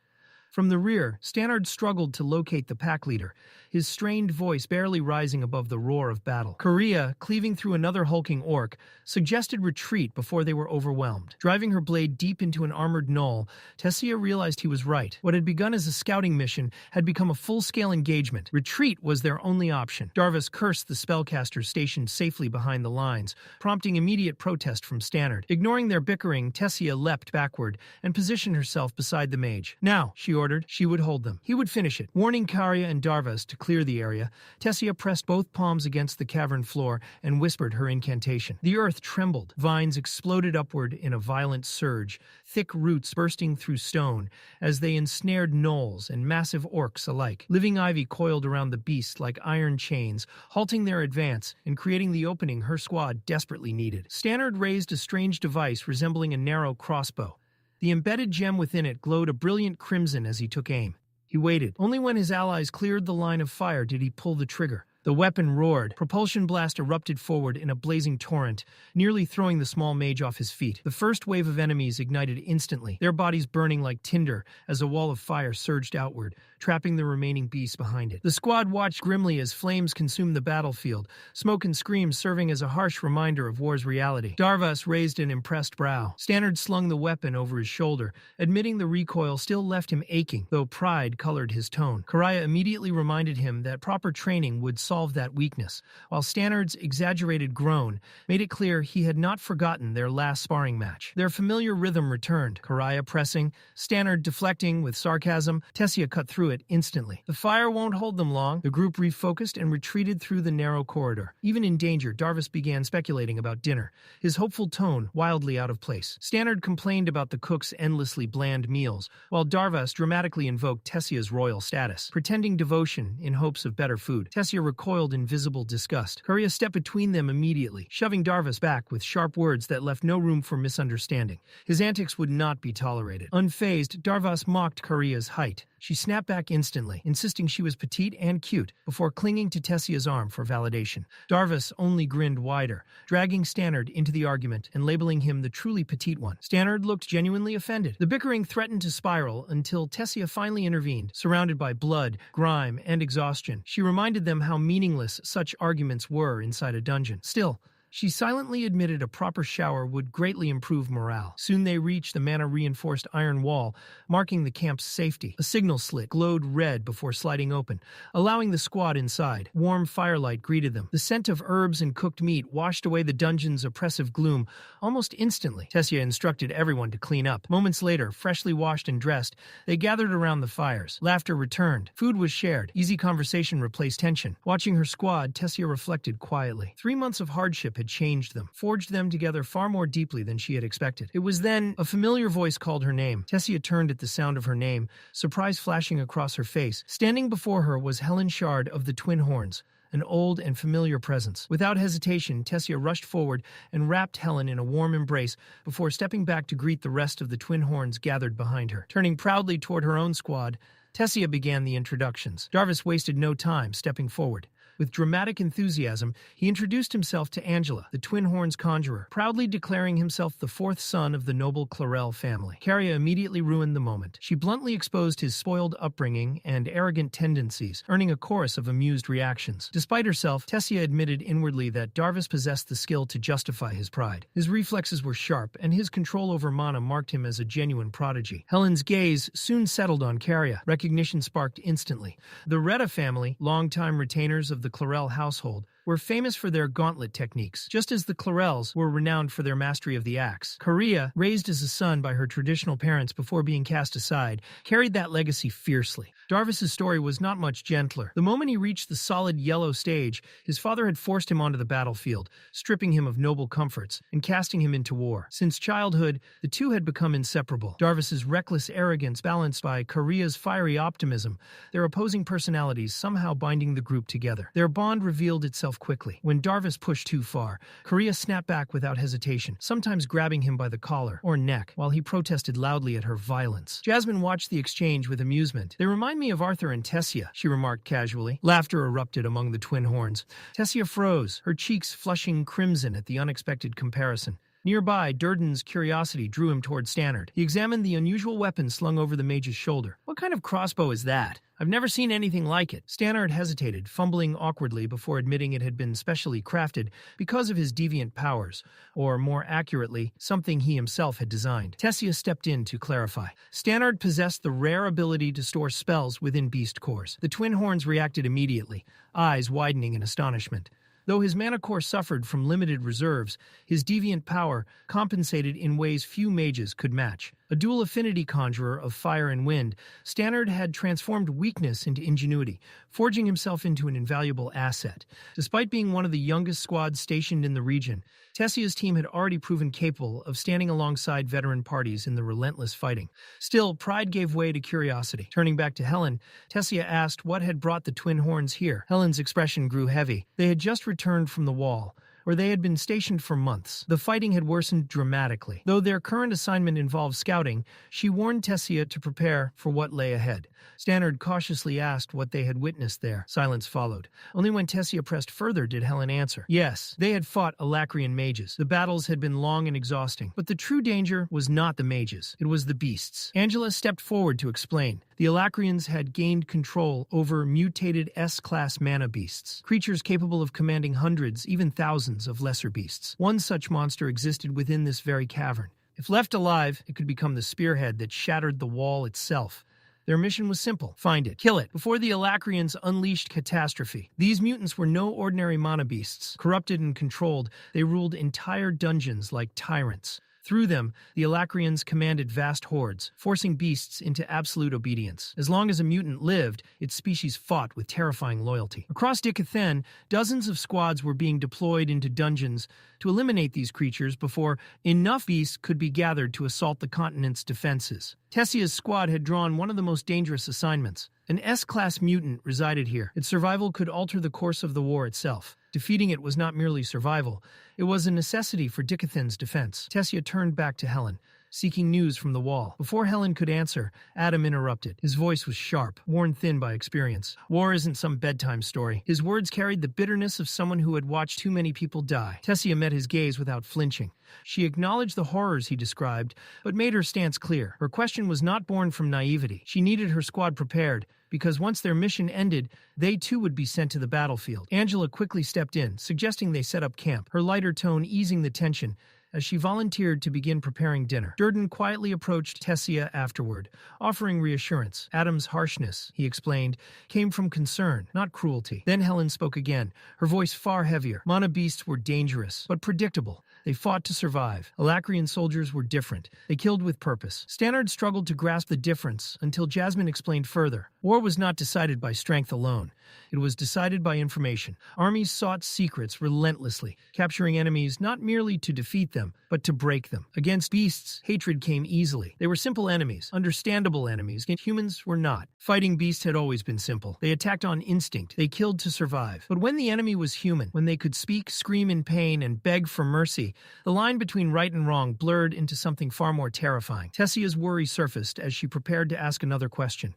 From the rear, Stannard struggled to locate the pack leader, his strained voice barely rising above the roar of battle. Curia, cleaving through another hulking orc, suggested retreat before they were overwhelmed. Driving her blade deep into an armored gnoll, Tessia realized he was right. What had begun as a scouting mission had become a full-scale engagement. Retreat was their only option. Darvis cursed the spellcasters stationed safely behind the lines, prompting immediate protest from Stannard. Ignoring their bickering, Tessia leapt backward and positioned herself beside the mage. Now, she ordered, she would hold them. He would finish it. Warning Curia and Darvis to clear the area, Tessia pressed both palms against the cavern floor and whispered her incantation. The earth trembled. Vines exploded upward in a violent surge, thick roots bursting through stone as they ensnared gnolls and massive orcs alike. Living ivy coiled around the beast like iron chains, halting their advance and creating the opening her squad desperately needed. Stannard raised a strange device resembling a narrow crossbow. The embedded gem within it glowed a brilliant crimson as he took aim. He waited. Only when his allies cleared the line of fire did he pull the trigger. The weapon roared. Propulsion blast erupted forward in a blazing torrent, nearly throwing the small mage off his feet. The first wave of enemies ignited instantly, their bodies burning like tinder as a wall of fire surged outward, trapping the remaining beasts behind it. The squad watched grimly as flames consumed the battlefield, smoke and screams serving as a harsh reminder of war's reality. Darvas raised an impressed brow. Stannard slung the weapon over his shoulder, admitting the recoil still left him aching, though pride colored his tone. Karaya immediately reminded him that proper training would solve that weakness, while Stannard's exaggerated groan made it clear he had not forgotten their last sparring match. Their familiar rhythm returned, Karaya pressing, Stannard deflecting with sarcasm. Tessia cut through it instantly. The fire won't hold them long. The group refocused and retreated through the narrow corridor. Even in danger, Darvas began speculating about dinner, his hopeful tone wildly out of place. Stannard complained about the cook's endlessly bland meals, while Darvas dramatically invoked Tessia's royal status, pretending devotion in hopes of better food. Tessia recoiled in visible disgust. Karaya stepped between them immediately, shoving Darvas back with sharp words that left no room for misunderstanding. His antics would not be tolerated. Unfazed, Darvas mocked Karia's height. She snapped back instantly, insisting she was petite and cute, before clinging to Tessia's arm for validation. Darvas only grinned wider, dragging Stannard into the argument and labeling him the truly petite one. Stannard looked genuinely offended. The bickering threatened to spiral until Tessia finally intervened, surrounded by blood, grime, and exhaustion. She reminded them how meaningless such arguments were inside a dungeon. Still, she silently admitted a proper shower would greatly improve morale. Soon they reached the mana-reinforced iron wall, marking the camp's safety. A signal slit glowed red before sliding open, allowing the squad inside. Warm firelight greeted them. The scent of herbs and cooked meat washed away the dungeon's oppressive gloom almost instantly. Tessia instructed everyone to clean up. Moments later, freshly washed and dressed, they gathered around the fires. Laughter returned. Food was shared. Easy conversation replaced tension. Watching her squad, Tessia reflected quietly. 3 months of hardship had changed them, forged them together far more deeply than she had expected. It was then a familiar voice called her name. Tessia turned at the sound of her name, surprise flashing across her face. Standing before her was Helen Shard of the Twin Horns, an old and familiar presence. Without hesitation, Tessia rushed forward and wrapped Helen in a warm embrace before stepping back to greet the rest of the Twin Horns gathered behind her. Turning proudly toward her own squad, Tessia began the introductions. Darvas wasted no time, stepping forward. With dramatic enthusiasm, he introduced himself to Angela, the Twin Horns conjurer, proudly declaring himself the fourth son of the noble Clarel family. Karaya immediately ruined the moment. She bluntly exposed his spoiled upbringing and arrogant tendencies, earning a chorus of amused reactions. Despite herself, Tessia admitted inwardly that Darvas possessed the skill to justify his pride. His reflexes were sharp, and his control over mana marked him as a genuine prodigy. Helen's gaze soon settled on Karaya. Recognition sparked instantly. The Retta family, longtime retainers of the Clarel household, were famous for their gauntlet techniques, just as the Clarels were renowned for their mastery of the axe. Karaya, raised as a son by her traditional parents before being cast aside, carried that legacy fiercely. Darvas's story was not much gentler. The moment he reached the solid yellow stage, his father had forced him onto the battlefield, stripping him of noble comforts and casting him into war. Since childhood, the two had become inseparable. Darvas's reckless arrogance balanced by Karaya's fiery optimism, their opposing personalities somehow binding the group together. Their bond revealed itself quickly. When Darvas pushed too far, Karaya snapped back without hesitation, sometimes grabbing him by the collar or neck, while he protested loudly at her violence. Jasmine watched the exchange with amusement. "They remind me of Arthur and Tessia," she remarked casually. Laughter erupted among the Twin Horns. Tessia froze, her cheeks flushing crimson at the unexpected comparison. Nearby, Durden's curiosity drew him toward Stannard. He examined the unusual weapon slung over the mage's shoulder. "What kind of crossbow is that? I've never seen anything like it." Stannard hesitated, fumbling awkwardly before admitting it had been specially crafted because of his deviant powers, or more accurately, something he himself had designed. Tessia stepped in to clarify. Stannard possessed the rare ability to store spells within beast cores. The Twin Horns reacted immediately, eyes widening in astonishment. Though his mana core suffered from limited reserves, his deviant power compensated in ways few mages could match. A dual affinity conjurer of fire and wind, Stannard had transformed weakness into ingenuity, forging himself into an invaluable asset. Despite being one of the youngest squads stationed in the region, Tessia's team had already proven capable of standing alongside veteran parties in the relentless fighting. Still, pride gave way to curiosity. Turning back to Helen, Tessia asked what had brought the Twin Horns here. Helen's expression grew heavy. They had just returned from the wall, where they had been stationed for months. The fighting had worsened dramatically. Though their current assignment involved scouting, she warned Tessia to prepare for what lay ahead. Stannard cautiously asked what they had witnessed there. Silence followed. Only when Tessia pressed further did Helen answer. Yes, they had fought Alacrian mages. The battles had been long and exhausting. But the true danger was not the mages. It was the beasts. Angela stepped forward to explain. The Alacrians had gained control over mutated S-class mana beasts, creatures capable of commanding hundreds, even thousands of lesser beasts. One such monster existed within this very cavern. If left alive, it could become the spearhead that shattered the wall itself. Their mission was simple. Find it. Kill it. Before the Alacrians unleashed catastrophe. These mutants were no ordinary mana beasts. Corrupted and controlled, they ruled entire dungeons like tyrants. Through them, the Alacrians commanded vast hordes, forcing beasts into absolute obedience. As long as a mutant lived, its species fought with terrifying loyalty. Across Dicathen, dozens of squads were being deployed into dungeons to eliminate these creatures before enough beasts could be gathered to assault the continent's defenses. Tessia's squad had drawn one of the most dangerous assignments. An S-class mutant resided here. Its survival could alter the course of the war itself. Defeating it was not merely survival, it was a necessity for Dicathen's defense. Tessia turned back to Helen, seeking news from the wall. Before Helen could answer, Adam interrupted. His voice was sharp, worn thin by experience. War isn't some bedtime story. His words carried the bitterness of someone who had watched too many people die. Tessia met his gaze without flinching. She acknowledged the horrors he described, but made her stance clear. Her question was not born from naivety. She needed her squad prepared, because once their mission ended, they too would be sent to the battlefield. Angela quickly stepped in, suggesting they set up camp, her lighter tone easing the tension as she volunteered to begin preparing dinner. Durden quietly approached Tessia afterward, offering reassurance. Adam's harshness, he explained, came from concern, not cruelty. Then Helen spoke again, her voice far heavier. Mana beasts were dangerous, but predictable. They fought to survive. Alacrian soldiers were different. They killed with purpose. Stannard struggled to grasp the difference until Jasmine explained further. War was not decided by strength alone. It was decided by information. Armies sought secrets relentlessly, capturing enemies not merely to defeat them, but to break them. Against beasts, hatred came easily. They were simple enemies, understandable enemies, and humans were not. Fighting beasts had always been simple. They attacked on instinct. They killed to survive. But when the enemy was human, when they could speak, scream in pain, and beg for mercy, the line between right and wrong blurred into something far more terrifying. Tessia's worry surfaced as she prepared to ask another question.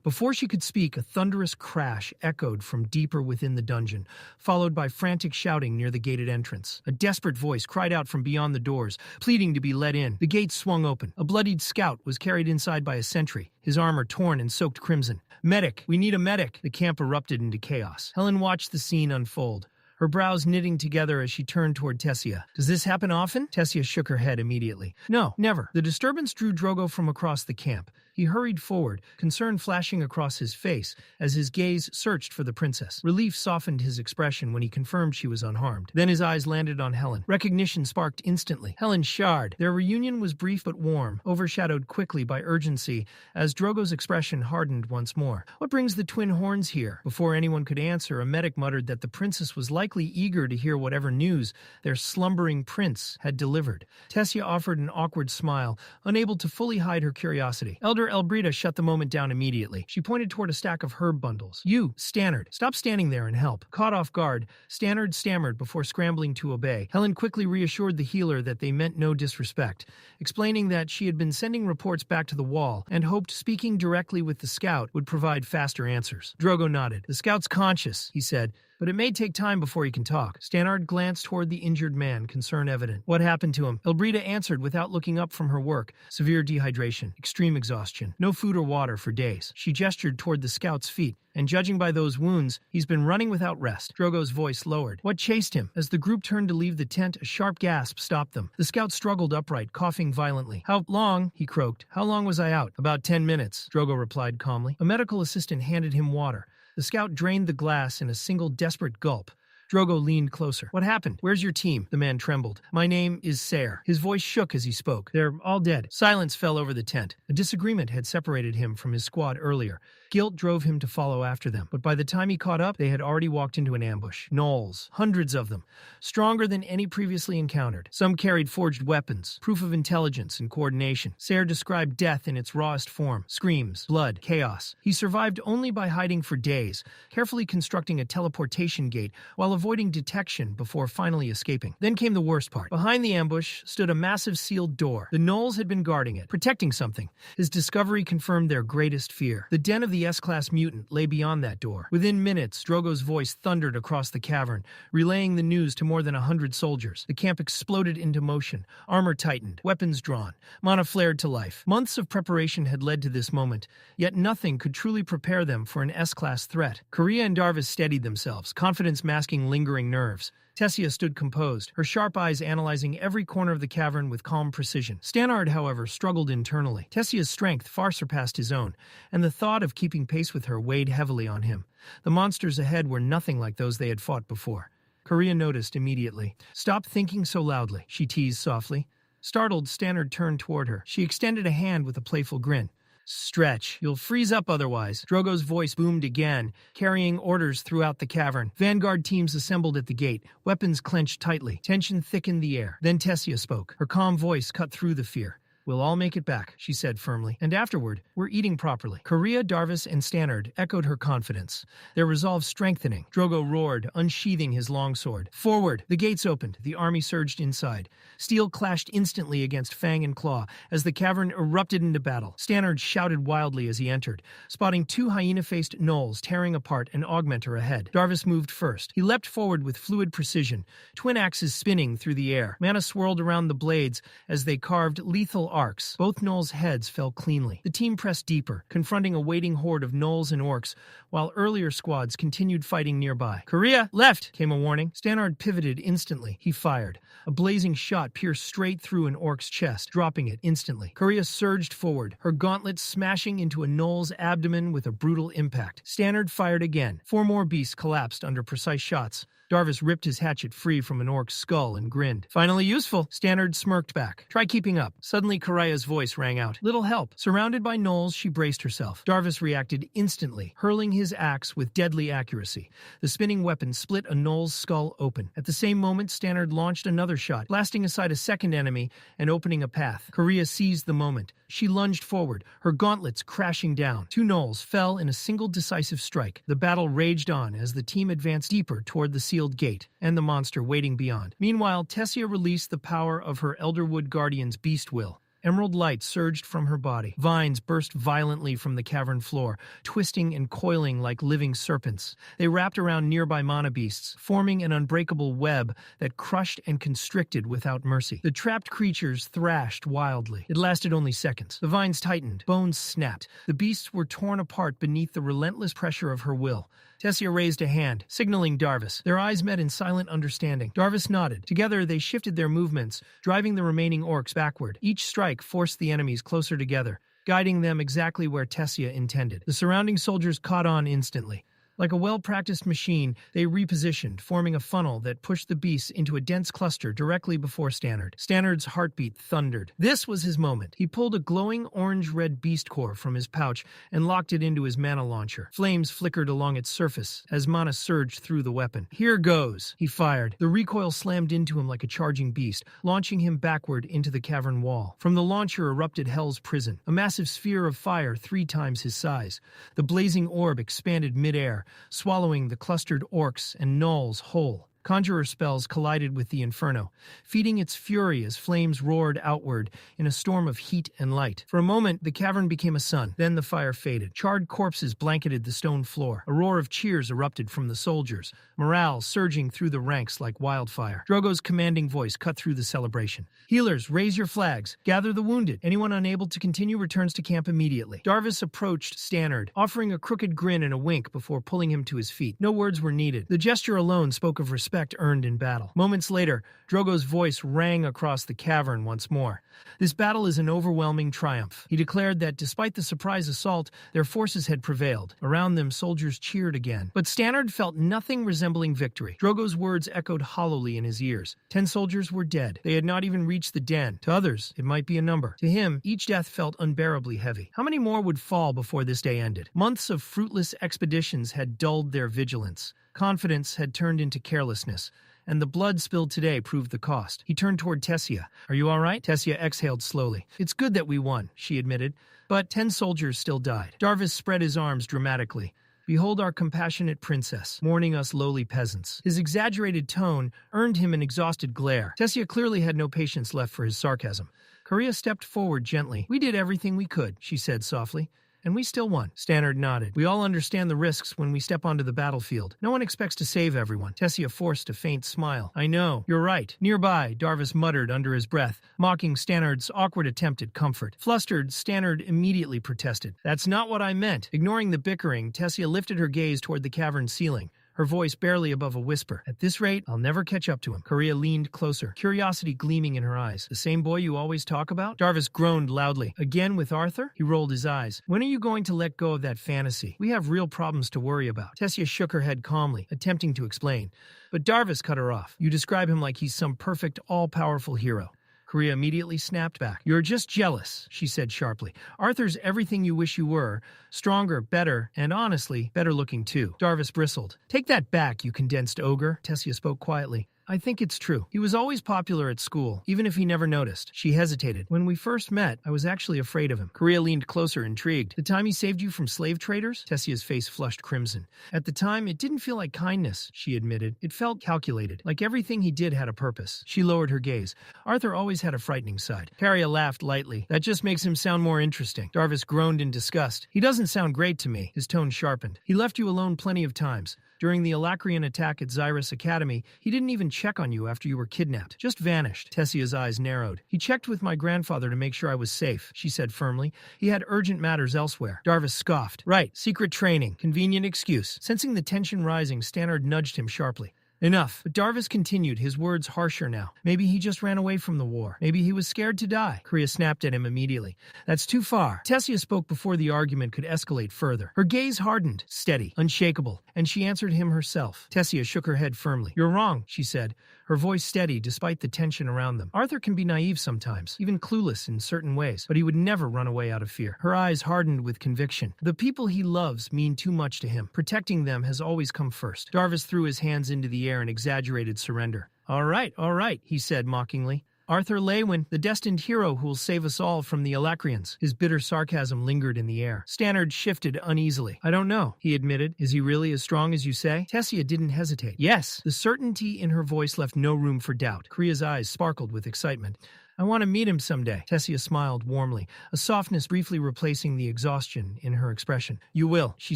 Before she could speak, a thunderous crash echoed from deeper within the dungeon, followed by frantic shouting near the gated entrance. A desperate voice cried out from beyond the doors, pleading to be let in. The gate swung open. A bloodied scout was carried inside by a sentry, his armor torn and soaked crimson. "Medic! We need a medic!" The camp erupted into chaos. Helen watched the scene unfold, her brows knitting together as she turned toward Tessia. "Does this happen often?" Tessia shook her head immediately. "No, never." The disturbance drew Drogo from across the camp. He hurried forward, concern flashing across his face as his gaze searched for the princess. Relief softened his expression when he confirmed she was unharmed. Then his eyes landed on Helen. Recognition sparked instantly. Helen Shard. Their reunion was brief but warm, overshadowed quickly by urgency as Drogo's expression hardened once more. "What brings the twin horns here?" Before anyone could answer, a medic muttered that the princess was likely eager to hear whatever news their slumbering prince had delivered. Tessia offered an awkward smile, unable to fully hide her curiosity. Elder Elbrita shut the moment down immediately. She pointed toward a stack of herb bundles. "You, Stannard, stop standing there and help." Caught off guard, Stannard stammered before scrambling to obey. Helen quickly reassured the healer that they meant no disrespect, explaining that she had been sending reports back to the wall and hoped speaking directly with the scout would provide faster answers. Drogo nodded. "The scout's conscious," he said, "but it may take time before he can talk." Stannard glanced toward the injured man, concern evident. "What happened to him?" Elbrita answered without looking up from her work. "Severe dehydration, extreme exhaustion, no food or water for days." She gestured toward the scout's feet, "and judging by those wounds, he's been running without rest." Drogo's voice lowered. "What chased him?" As the group turned to leave the tent, a sharp gasp stopped them. The scout struggled upright, coughing violently. "How long?" he croaked. "How long was I out?" "About 10 minutes," Drogo replied calmly. A medical assistant handed him water. The scout drained the glass in a single desperate gulp. Drogo leaned closer. "What happened? Where's your team?" The man trembled. "My name is Sayre." His voice shook as he spoke. "They're all dead." Silence fell over the tent. A disagreement had separated him from his squad earlier. Guilt drove him to follow after them, but by the time he caught up, they had already walked into an ambush. Gnolls, hundreds of them, stronger than any previously encountered. Some carried forged weapons, proof of intelligence and coordination. Sayre described death in its rawest form: screams, blood, chaos. He survived only by hiding for days, carefully constructing a teleportation gate while avoiding detection before finally escaping. Then came the worst part. Behind the ambush stood a massive sealed door. The Gnolls had been guarding it, protecting something. His discovery confirmed their greatest fear. The den of the S-Class mutant lay beyond that door. Within minutes, Drogo's voice thundered across the cavern, relaying the news to more than 100 soldiers. The camp exploded into motion, armor tightened, weapons drawn, mana flared to life. Months of preparation had led to this moment, yet nothing could truly prepare them for an S-Class threat. Korea and Darvis steadied themselves, confidence masking lingering nerves. Tessia stood composed, her sharp eyes analyzing every corner of the cavern with calm precision. Stannard, however, struggled internally. Tessia's strength far surpassed his own, and the thought of keeping pace with her weighed heavily on him. The monsters ahead were nothing like those they had fought before. Korea noticed immediately. "Stop thinking so loudly," she teased softly. Startled, Stannard turned toward her. She extended a hand with a playful grin. "Stretch. You'll freeze up otherwise." Drogo's voice boomed again, carrying orders throughout the cavern. Vanguard teams assembled at the gate, weapons clenched tightly. Tension thickened the air. Then Tessia spoke. Her calm voice cut through the fear. "We'll all make it back," she said firmly. "And afterward, we're eating properly." Korea, Darvis, and Stannard echoed her confidence, their resolve strengthening. Drogo roared, unsheathing his longsword. "Forward!" The gates opened. The army surged inside. Steel clashed instantly against fang and claw as the cavern erupted into battle. Stannard shouted wildly as he entered, spotting two hyena-faced gnolls tearing apart an augmenter ahead. Darvis moved first. He leapt forward with fluid precision, twin axes spinning through the air. Mana swirled around the blades as they carved lethal arcs. Both gnolls' heads fell cleanly. The team pressed deeper, confronting a waiting horde of gnolls and orcs, while earlier squads continued fighting nearby. "Korea, left!" came a warning. Stannard pivoted instantly. He fired. A blazing shot pierced straight through an orc's chest, dropping it instantly. Korea surged forward, her gauntlet smashing into a gnoll's abdomen with a brutal impact. Stannard fired again. 4 more beasts collapsed under precise shots. Darvis ripped his hatchet free from an orc's skull and grinned. "Finally useful." Stannard smirked back. "Try keeping up." Suddenly, Korea's voice rang out. "Little help." Surrounded by gnolls, she braced herself. Darvis reacted instantly, hurling his axe with deadly accuracy. The spinning weapon split a gnoll's skull open. At the same moment, Stannard launched another shot, blasting aside a second enemy and opening a path. Korea seized the moment. She lunged forward, her gauntlets crashing down. 2 gnolls fell in a single decisive strike. The battle raged on as the team advanced deeper toward the sealed gate and the monster waiting beyond. Meanwhile, Tessia released the power of her Elderwood Guardian's beast will. Emerald light surged from her body. Vines burst violently from the cavern floor, twisting and coiling like living serpents. They wrapped around nearby mana beasts, forming an unbreakable web that crushed and constricted without mercy. The trapped creatures thrashed wildly. It lasted only seconds. The vines tightened, bones snapped. The beasts were torn apart beneath the relentless pressure of her will. Tessia raised a hand, signaling Darvis. Their eyes met in silent understanding. Darvis nodded. Together, they shifted their movements, driving the remaining orcs backward. Each strike forced the enemies closer together, guiding them exactly where Tessia intended. The surrounding soldiers caught on instantly. Like a well-practiced machine, they repositioned, forming a funnel that pushed the beasts into a dense cluster directly before Stannard. Stannard's heartbeat thundered. This was his moment. He pulled a glowing orange-red beast core from his pouch and locked it into his mana launcher. Flames flickered along its surface as mana surged through the weapon. "Here goes!" He fired. The recoil slammed into him like a charging beast, launching him backward into the cavern wall. From the launcher erupted Hell's prison, a massive sphere of fire 3 times his size. The blazing orb expanded mid-air, swallowing the clustered orcs and gnolls whole. Conjurer spells collided with the inferno, feeding its fury as flames roared outward in a storm of heat and light. For a moment, the cavern became a sun. Then the fire faded. Charred corpses blanketed the stone floor. A roar of cheers erupted from the soldiers, morale surging through the ranks like wildfire. Drogo's commanding voice cut through the celebration. "Healers, raise your flags. Gather the wounded. Anyone unable to continue returns to camp immediately." Darvis approached Stannard, offering a crooked grin and a wink before pulling him to his feet. No words were needed. The gesture alone spoke of respect. respect earned in battle. Moments later, Drogo's voice rang across the cavern once more. This battle is an overwhelming triumph. He declared that despite the surprise assault, their forces had prevailed. Around them, soldiers cheered again. But Stannard felt nothing resembling victory. Drogo's words echoed hollowly in his ears. 10 soldiers were dead. They had not even reached the den. To others, it might be a number. To him, each death felt unbearably heavy. How many more would fall before this day ended? Months of fruitless expeditions had dulled their vigilance. Confidence had turned into carelessness, and the blood spilled today proved the cost. He turned toward Tessia. "Are you all right?" Tessia exhaled slowly. "It's good that we won," she admitted, but 10 soldiers still died. Darvis spread his arms dramatically. "Behold our compassionate princess, mourning us lowly peasants." His exaggerated tone earned him an exhausted glare. Tessia clearly had no patience left for his sarcasm. Korea stepped forward gently. "We did everything we could," she said softly. "And we still won." Stannard nodded. "We all understand the risks when we step onto the battlefield. No one expects to save everyone." Tessia forced a faint smile. "I know. You're right." Nearby, Darvis muttered under his breath, mocking Stannard's awkward attempt at comfort. Flustered, Stannard immediately protested. "That's not what I meant." Ignoring the bickering, Tessia lifted her gaze toward the cavern ceiling, her voice barely above a whisper. "At this rate, I'll never catch up to him." Korea leaned closer, curiosity gleaming in her eyes. "The same boy you always talk about?" Darvis groaned loudly. "Again with Arthur?" He rolled his eyes. "When are you going to let go of that fantasy? We have real problems to worry about." Tessia shook her head calmly, attempting to explain. But Darvis cut her off. "You describe him like he's some perfect, all-powerful hero." Korea immediately snapped back. "You're just jealous," she said sharply. "Arthur's everything you wish you were. Stronger, better, and honestly, better looking too." Darvis bristled. "Take that back, you condensed ogre." Tessia spoke quietly. "I think it's true. He was always popular at school, even if he never noticed." She hesitated. "When we first met, I was actually afraid of him." Korea leaned closer, intrigued. "The time he saved you from slave traders?" Tessia's face flushed crimson. "At the time, it didn't feel like kindness," she admitted. "It felt calculated, like everything he did had a purpose." She lowered her gaze. "Arthur always had a frightening side." Korea laughed lightly. "That just makes him sound more interesting." Darvis groaned in disgust. "He doesn't sound great to me." His tone sharpened. "He left you alone plenty of times. During the Alacrian attack at Xyrus Academy, he didn't even check on you after you were kidnapped. Just vanished." Tessia's eyes narrowed. "He checked with my grandfather to make sure I was safe," she said firmly. "He had urgent matters elsewhere." Darvis scoffed. "Right, secret training. Convenient excuse." Sensing the tension rising, Stannard nudged him sharply. "Enough." But Darvis continued, his words harsher now. "Maybe he just ran away from the war. Maybe he was scared to die." Korea snapped at him immediately. "That's too far." Tessia spoke before the argument could escalate further. Her gaze hardened, steady, unshakable, and she answered him herself. Tessia shook her head firmly. "You're wrong," she said, her voice steady despite the tension around them. "Arthur can be naive sometimes, even clueless in certain ways, but he would never run away out of fear." Her eyes hardened with conviction. "The people he loves mean too much to him. Protecting them has always come first." Darvis threw his hands into the air in exaggerated surrender. All right, he said mockingly. "Arthur Leywin, the destined hero who will save us all from the Alacrians." His bitter sarcasm lingered in the air. Stannard shifted uneasily. "I don't know," he admitted. "Is he really as strong as you say?" Tessia didn't hesitate. "Yes." The certainty in her voice left no room for doubt. Korea's eyes sparkled with excitement. "I want to meet him someday." Tessia smiled warmly, a softness briefly replacing the exhaustion in her expression. "You will," she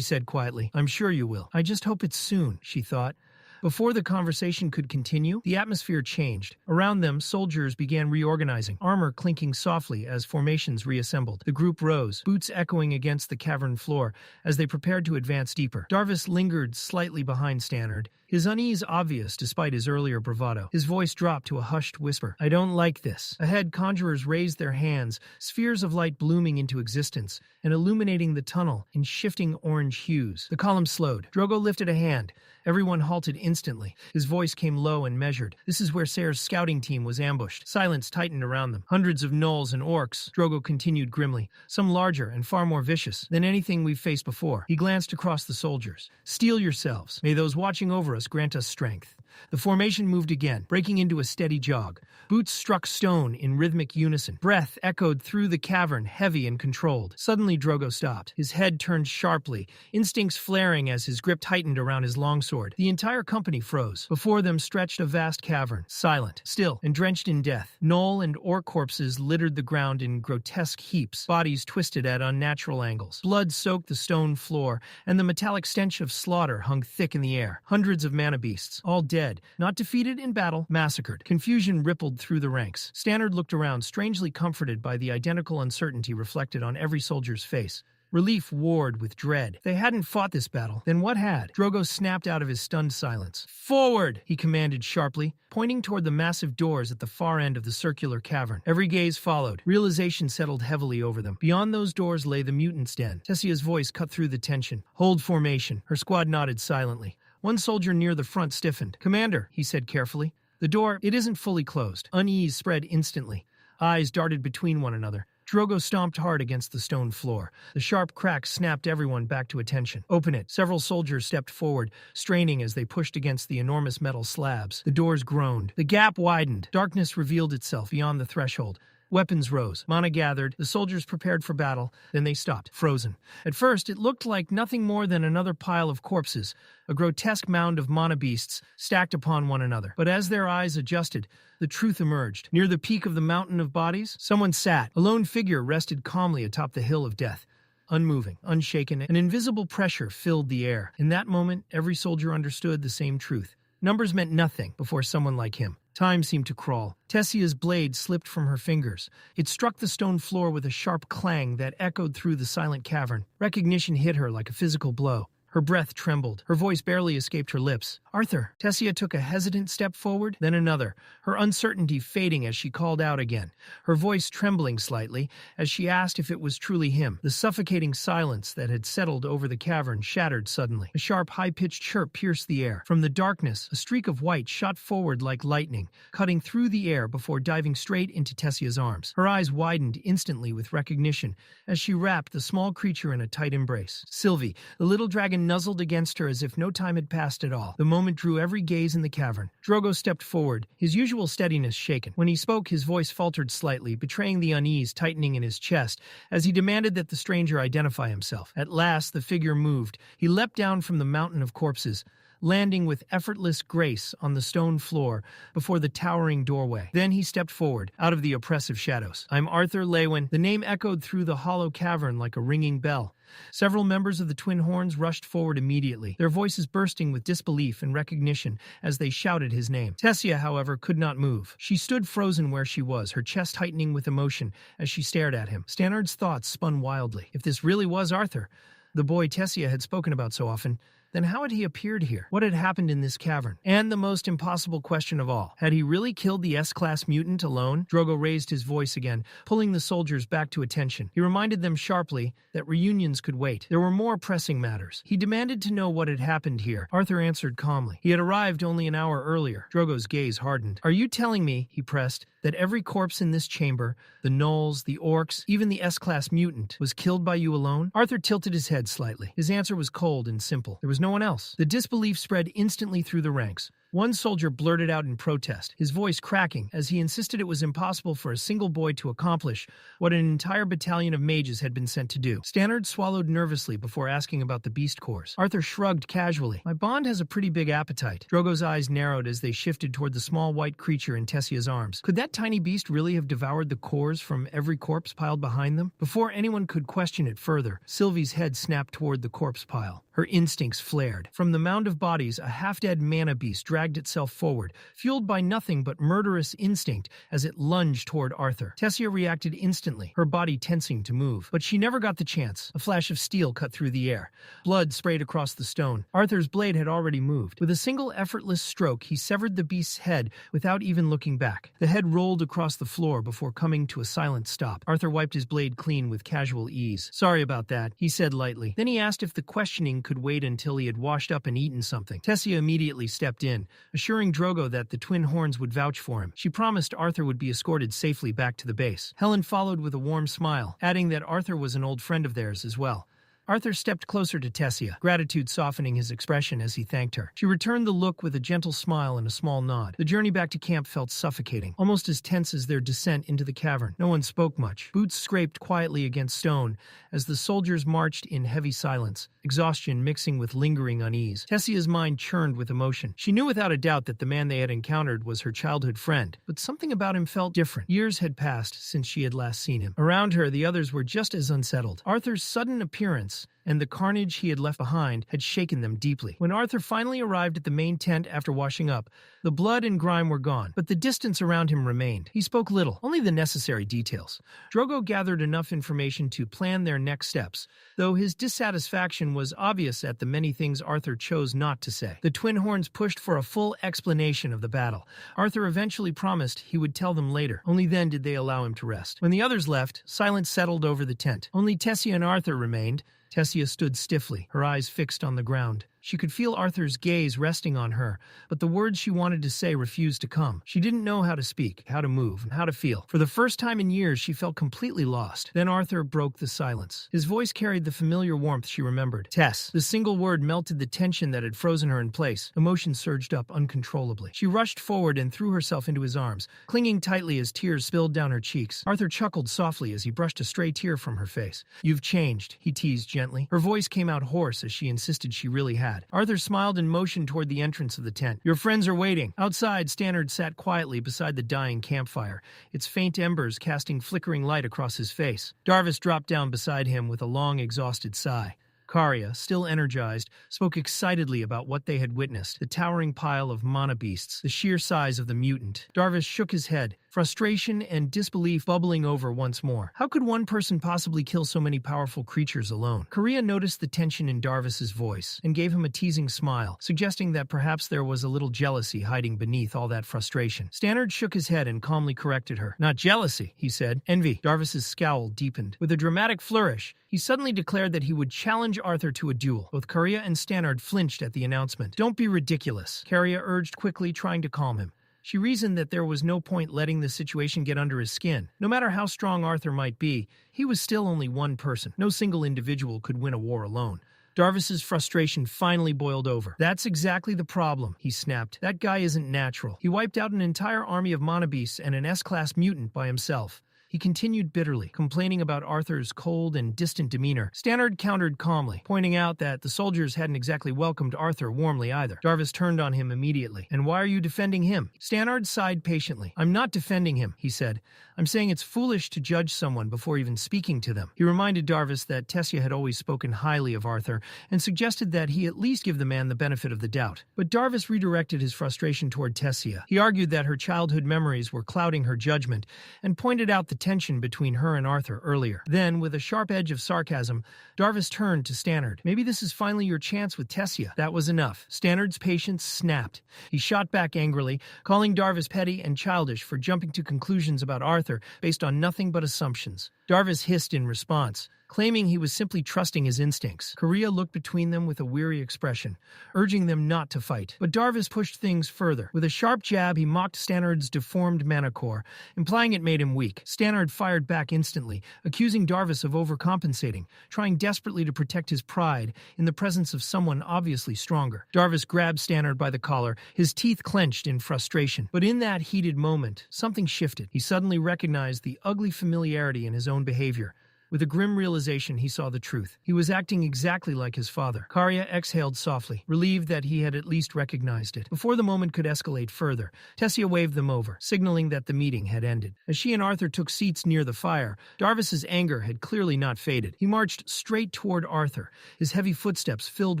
said quietly. "I'm sure you will. I just hope it's soon," she thought. Before the conversation could continue, the atmosphere changed. Around them, soldiers began reorganizing, armor clinking softly as formations reassembled. The group rose, boots echoing against the cavern floor as they prepared to advance deeper. Darvis lingered slightly behind Stannard, his unease obvious despite his earlier bravado. His voice dropped to a hushed whisper. "I don't like this." Ahead, conjurers raised their hands, spheres of light blooming into existence and illuminating the tunnel in shifting orange hues. The column slowed. Drogo lifted a hand. Everyone halted instantly. His voice came low and measured. "This is where Sayre's scouting team was ambushed." Silence tightened around them. "Hundreds of gnolls and orcs," Drogo continued grimly, "some larger and far more vicious than anything we've faced before." He glanced across the soldiers. "Steel yourselves. May those watching over us grant us strength." The formation moved again, breaking into a steady jog. Boots struck stone in rhythmic unison. Breath echoed through the cavern, heavy and controlled. Suddenly Drogo stopped. His head turned sharply, instincts flaring as his grip tightened around his longsword. The entire company froze. Before them stretched a vast cavern, silent, still, and drenched in death. Gnoll and orc corpses littered the ground in grotesque heaps, bodies twisted at unnatural angles. Blood soaked the stone floor, and the metallic stench of slaughter hung thick in the air. Hundreds of mana beasts, all dead, not defeated in battle, massacred. Confusion rippled through the ranks. Stannard looked around, strangely comforted by the identical uncertainty reflected on every soldier's face. Relief warred with dread. They hadn't fought this battle. Then what had? Drogo snapped out of his stunned silence. "Forward!" he commanded sharply, pointing toward the massive doors at the far end of the circular cavern. Every gaze followed. Realization settled heavily over them. Beyond those doors lay the mutant's den. Tessia's voice cut through the tension. "Hold formation." Her squad nodded silently. One soldier near the front stiffened. "Commander," he said carefully. "The door, it isn't fully closed." Unease spread instantly. Eyes darted between one another. Drogo stomped hard against the stone floor. The sharp crack snapped everyone back to attention. "Open it." Several soldiers stepped forward, straining as they pushed against the enormous metal slabs. The doors groaned. The gap widened. Darkness revealed itself beyond the threshold. Weapons rose. Mana gathered. The soldiers prepared for battle. Then they stopped, frozen. At first, it looked like nothing more than another pile of corpses, a grotesque mound of mana beasts stacked upon one another. But as their eyes adjusted, the truth emerged. Near the peak of the mountain of bodies, someone sat. A lone figure rested calmly atop the hill of death. Unmoving, unshaken, an invisible pressure filled the air. In that moment, every soldier understood the same truth. Numbers meant nothing before someone like him. Time seemed to crawl. Tessia's blade slipped from her fingers. It struck the stone floor with a sharp clang that echoed through the silent cavern. Recognition hit her like a physical blow. Her breath trembled. Her voice barely escaped her lips. "Arthur." Tessia took a hesitant step forward, then another, her uncertainty fading as she called out again, her voice trembling slightly as she asked if it was truly him. The suffocating silence that had settled over the cavern shattered suddenly. A sharp, high-pitched chirp pierced the air. From the darkness, a streak of white shot forward like lightning, cutting through the air before diving straight into Tessia's arms. Her eyes widened instantly with recognition as she wrapped the small creature in a tight embrace. Sylvie, the little dragon, nuzzled against her as if no time had passed at all. The moment drew every gaze in the cavern. Drogo stepped forward, his usual steadiness shaken. When he spoke, his voice faltered slightly, betraying the unease tightening in his chest as he demanded that the stranger identify himself. At last, the figure moved. He leapt down from the mountain of corpses, landing with effortless grace on the stone floor before the towering doorway. Then he stepped forward, out of the oppressive shadows. "I'm Arthur Leywin." The name echoed through the hollow cavern like a ringing bell. Several members of the Twin Horns rushed forward immediately, their voices bursting with disbelief and recognition as they shouted his name. Tessia, however, could not move. She stood frozen where she was, her chest tightening with emotion as she stared at him. Stannard's thoughts spun wildly. If this really was Arthur, the boy Tessia had spoken about so often, then how had he appeared here? What had happened in this cavern? And the most impossible question of all, had he really killed the S-class mutant alone? Drogo raised his voice again, pulling the soldiers back to attention. He reminded them sharply that reunions could wait. There were more pressing matters. He demanded to know what had happened here. Arthur answered calmly. He had arrived only an hour earlier. Drogo's gaze hardened. "Are you telling me," he pressed, "that every corpse in this chamber, the gnolls, the orcs, even the S-class mutant, was killed by you alone?" Arthur tilted his head slightly. His answer was cold and simple. There was no one else. The disbelief spread instantly through the ranks. One soldier blurted out in protest, his voice cracking as he insisted it was impossible for a single boy to accomplish what an entire battalion of mages had been sent to do. Stannard swallowed nervously before asking about the beast cores. Arthur shrugged casually. "My bond has a pretty big appetite." Drogo's eyes narrowed as they shifted toward the small white creature in Tessia's arms. Could that tiny beast really have devoured the cores from every corpse piled behind them? Before anyone could question it further, Sylvie's head snapped toward the corpse pile. Her instincts flared. From the mound of bodies, a half-dead mana beast dragged itself forward, fueled by nothing but murderous instinct as it lunged toward Arthur. Tessia reacted instantly, her body tensing to move. But she never got the chance. A flash of steel cut through the air. Blood sprayed across the stone. Arthur's blade had already moved. With a single effortless stroke, he severed the beast's head without even looking back. The head rolled across the floor before coming to a silent stop. Arthur wiped his blade clean with casual ease. "Sorry about that," he said lightly. Then he asked if the questioning could wait until he had washed up and eaten something. Tessia immediately stepped in, assuring Drogo that the Twin Horns would vouch for him. She promised Arthur would be escorted safely back to the base. Helen followed with a warm smile, adding that Arthur was an old friend of theirs as well. Arthur stepped closer to Tessia, gratitude softening his expression as he thanked her. She returned the look with a gentle smile and a small nod. The journey back to camp felt suffocating, almost as tense as their descent into the cavern. No one spoke much. Boots scraped quietly against stone as the soldiers marched in heavy silence, exhaustion mixing with lingering unease. Tessia's mind churned with emotion. She knew without a doubt that the man they had encountered was her childhood friend, but something about him felt different. Years had passed since she had last seen him. Around her, the others were just as unsettled. Arthur's sudden appearance and the carnage he had left behind had shaken them deeply. When Arthur finally arrived at the main tent after washing up, the blood and grime were gone, but the distance around him remained. He spoke little, only the necessary details. Drogo gathered enough information to plan their next steps, though his dissatisfaction was obvious at the many things Arthur chose not to say. The Twin Horns pushed for a full explanation of the battle. Arthur eventually promised he would tell them later. Only then did they allow him to rest. When the others left, silence settled over the tent. Only Tessia and Arthur remained. Tessia stood stiffly, her eyes fixed on the ground. She could feel Arthur's gaze resting on her, but the words she wanted to say refused to come. She didn't know how to speak, how to move, and how to feel. For the first time in years, she felt completely lost. Then Arthur broke the silence. His voice carried the familiar warmth she remembered. Tess. The single word melted the tension that had frozen her in place. Emotion surged up uncontrollably. She rushed forward and threw herself into his arms, clinging tightly as tears spilled down her cheeks. Arthur chuckled softly as he brushed a stray tear from her face. "You've changed," he teased gently. Her voice came out hoarse as she insisted she really had. Arthur smiled and motioned toward the entrance of the tent. "Your friends are waiting." Outside, Stannard sat quietly beside the dying campfire, its faint embers casting flickering light across his face. Darvis dropped down beside him with a long, exhausted sigh. Karya, still energized, spoke excitedly about what they had witnessed, the towering pile of mana beasts, the sheer size of the mutant. Darvis shook his head, frustration and disbelief bubbling over once more. How could one person possibly kill so many powerful creatures alone? Karya noticed the tension in Darvis's voice and gave him a teasing smile, suggesting that perhaps there was a little jealousy hiding beneath all that frustration. Stannard shook his head and calmly corrected her. "Not jealousy," he said. "Envy." Darvis's scowl deepened. With a dramatic flourish, he suddenly declared that he would challenge Arthur to a duel. Both Karya and Stannard flinched at the announcement. "Don't be ridiculous," Karya urged quickly, trying to calm him. She reasoned that there was no point letting the situation get under his skin. No matter how strong Arthur might be, he was still only one person. No single individual could win a war alone. Darvis's frustration finally boiled over. "That's exactly the problem," he snapped. "That guy isn't natural. He wiped out an entire army of mana beasts and an S-class mutant by himself." He continued bitterly, complaining about Arthur's cold and distant demeanor. Stannard countered calmly, pointing out that the soldiers hadn't exactly welcomed Arthur warmly either. Darvis turned on him immediately. "And why are you defending him?" Stannard sighed patiently. "I'm not defending him," he said. "I'm saying it's foolish to judge someone before even speaking to them." He reminded Darvis that Tessia had always spoken highly of Arthur and suggested that he at least give the man the benefit of the doubt. But Darvis redirected his frustration toward Tessia. He argued that her childhood memories were clouding her judgment and pointed out the tension between her and Arthur earlier. Then, with a sharp edge of sarcasm, Darvis turned to Stannard. "Maybe this is finally your chance with Tessia." That was enough. Stannard's patience snapped. He shot back angrily, calling Darvis petty and childish for jumping to conclusions about Arthur based on nothing but assumptions. Darvis hissed in response, claiming he was simply trusting his instincts. Karya looked between them with a weary expression, urging them not to fight. But Darvis pushed things further. With a sharp jab, he mocked Stannard's deformed mana core, implying it made him weak. Stannard fired back instantly, accusing Darvis of overcompensating, trying desperately to protect his pride in the presence of someone obviously stronger. Darvis grabbed Stannard by the collar, his teeth clenched in frustration. But in that heated moment, something shifted. He suddenly recognized the ugly familiarity in his own behavior. With a grim realization, he saw the truth. He was acting exactly like his father. Karya exhaled softly, relieved that he had at least recognized it. Before the moment could escalate further, Tessia waved them over, signaling that the meeting had ended. As she and Arthur took seats near the fire, Darvis's anger had clearly not faded. He marched straight toward Arthur, his heavy footsteps filled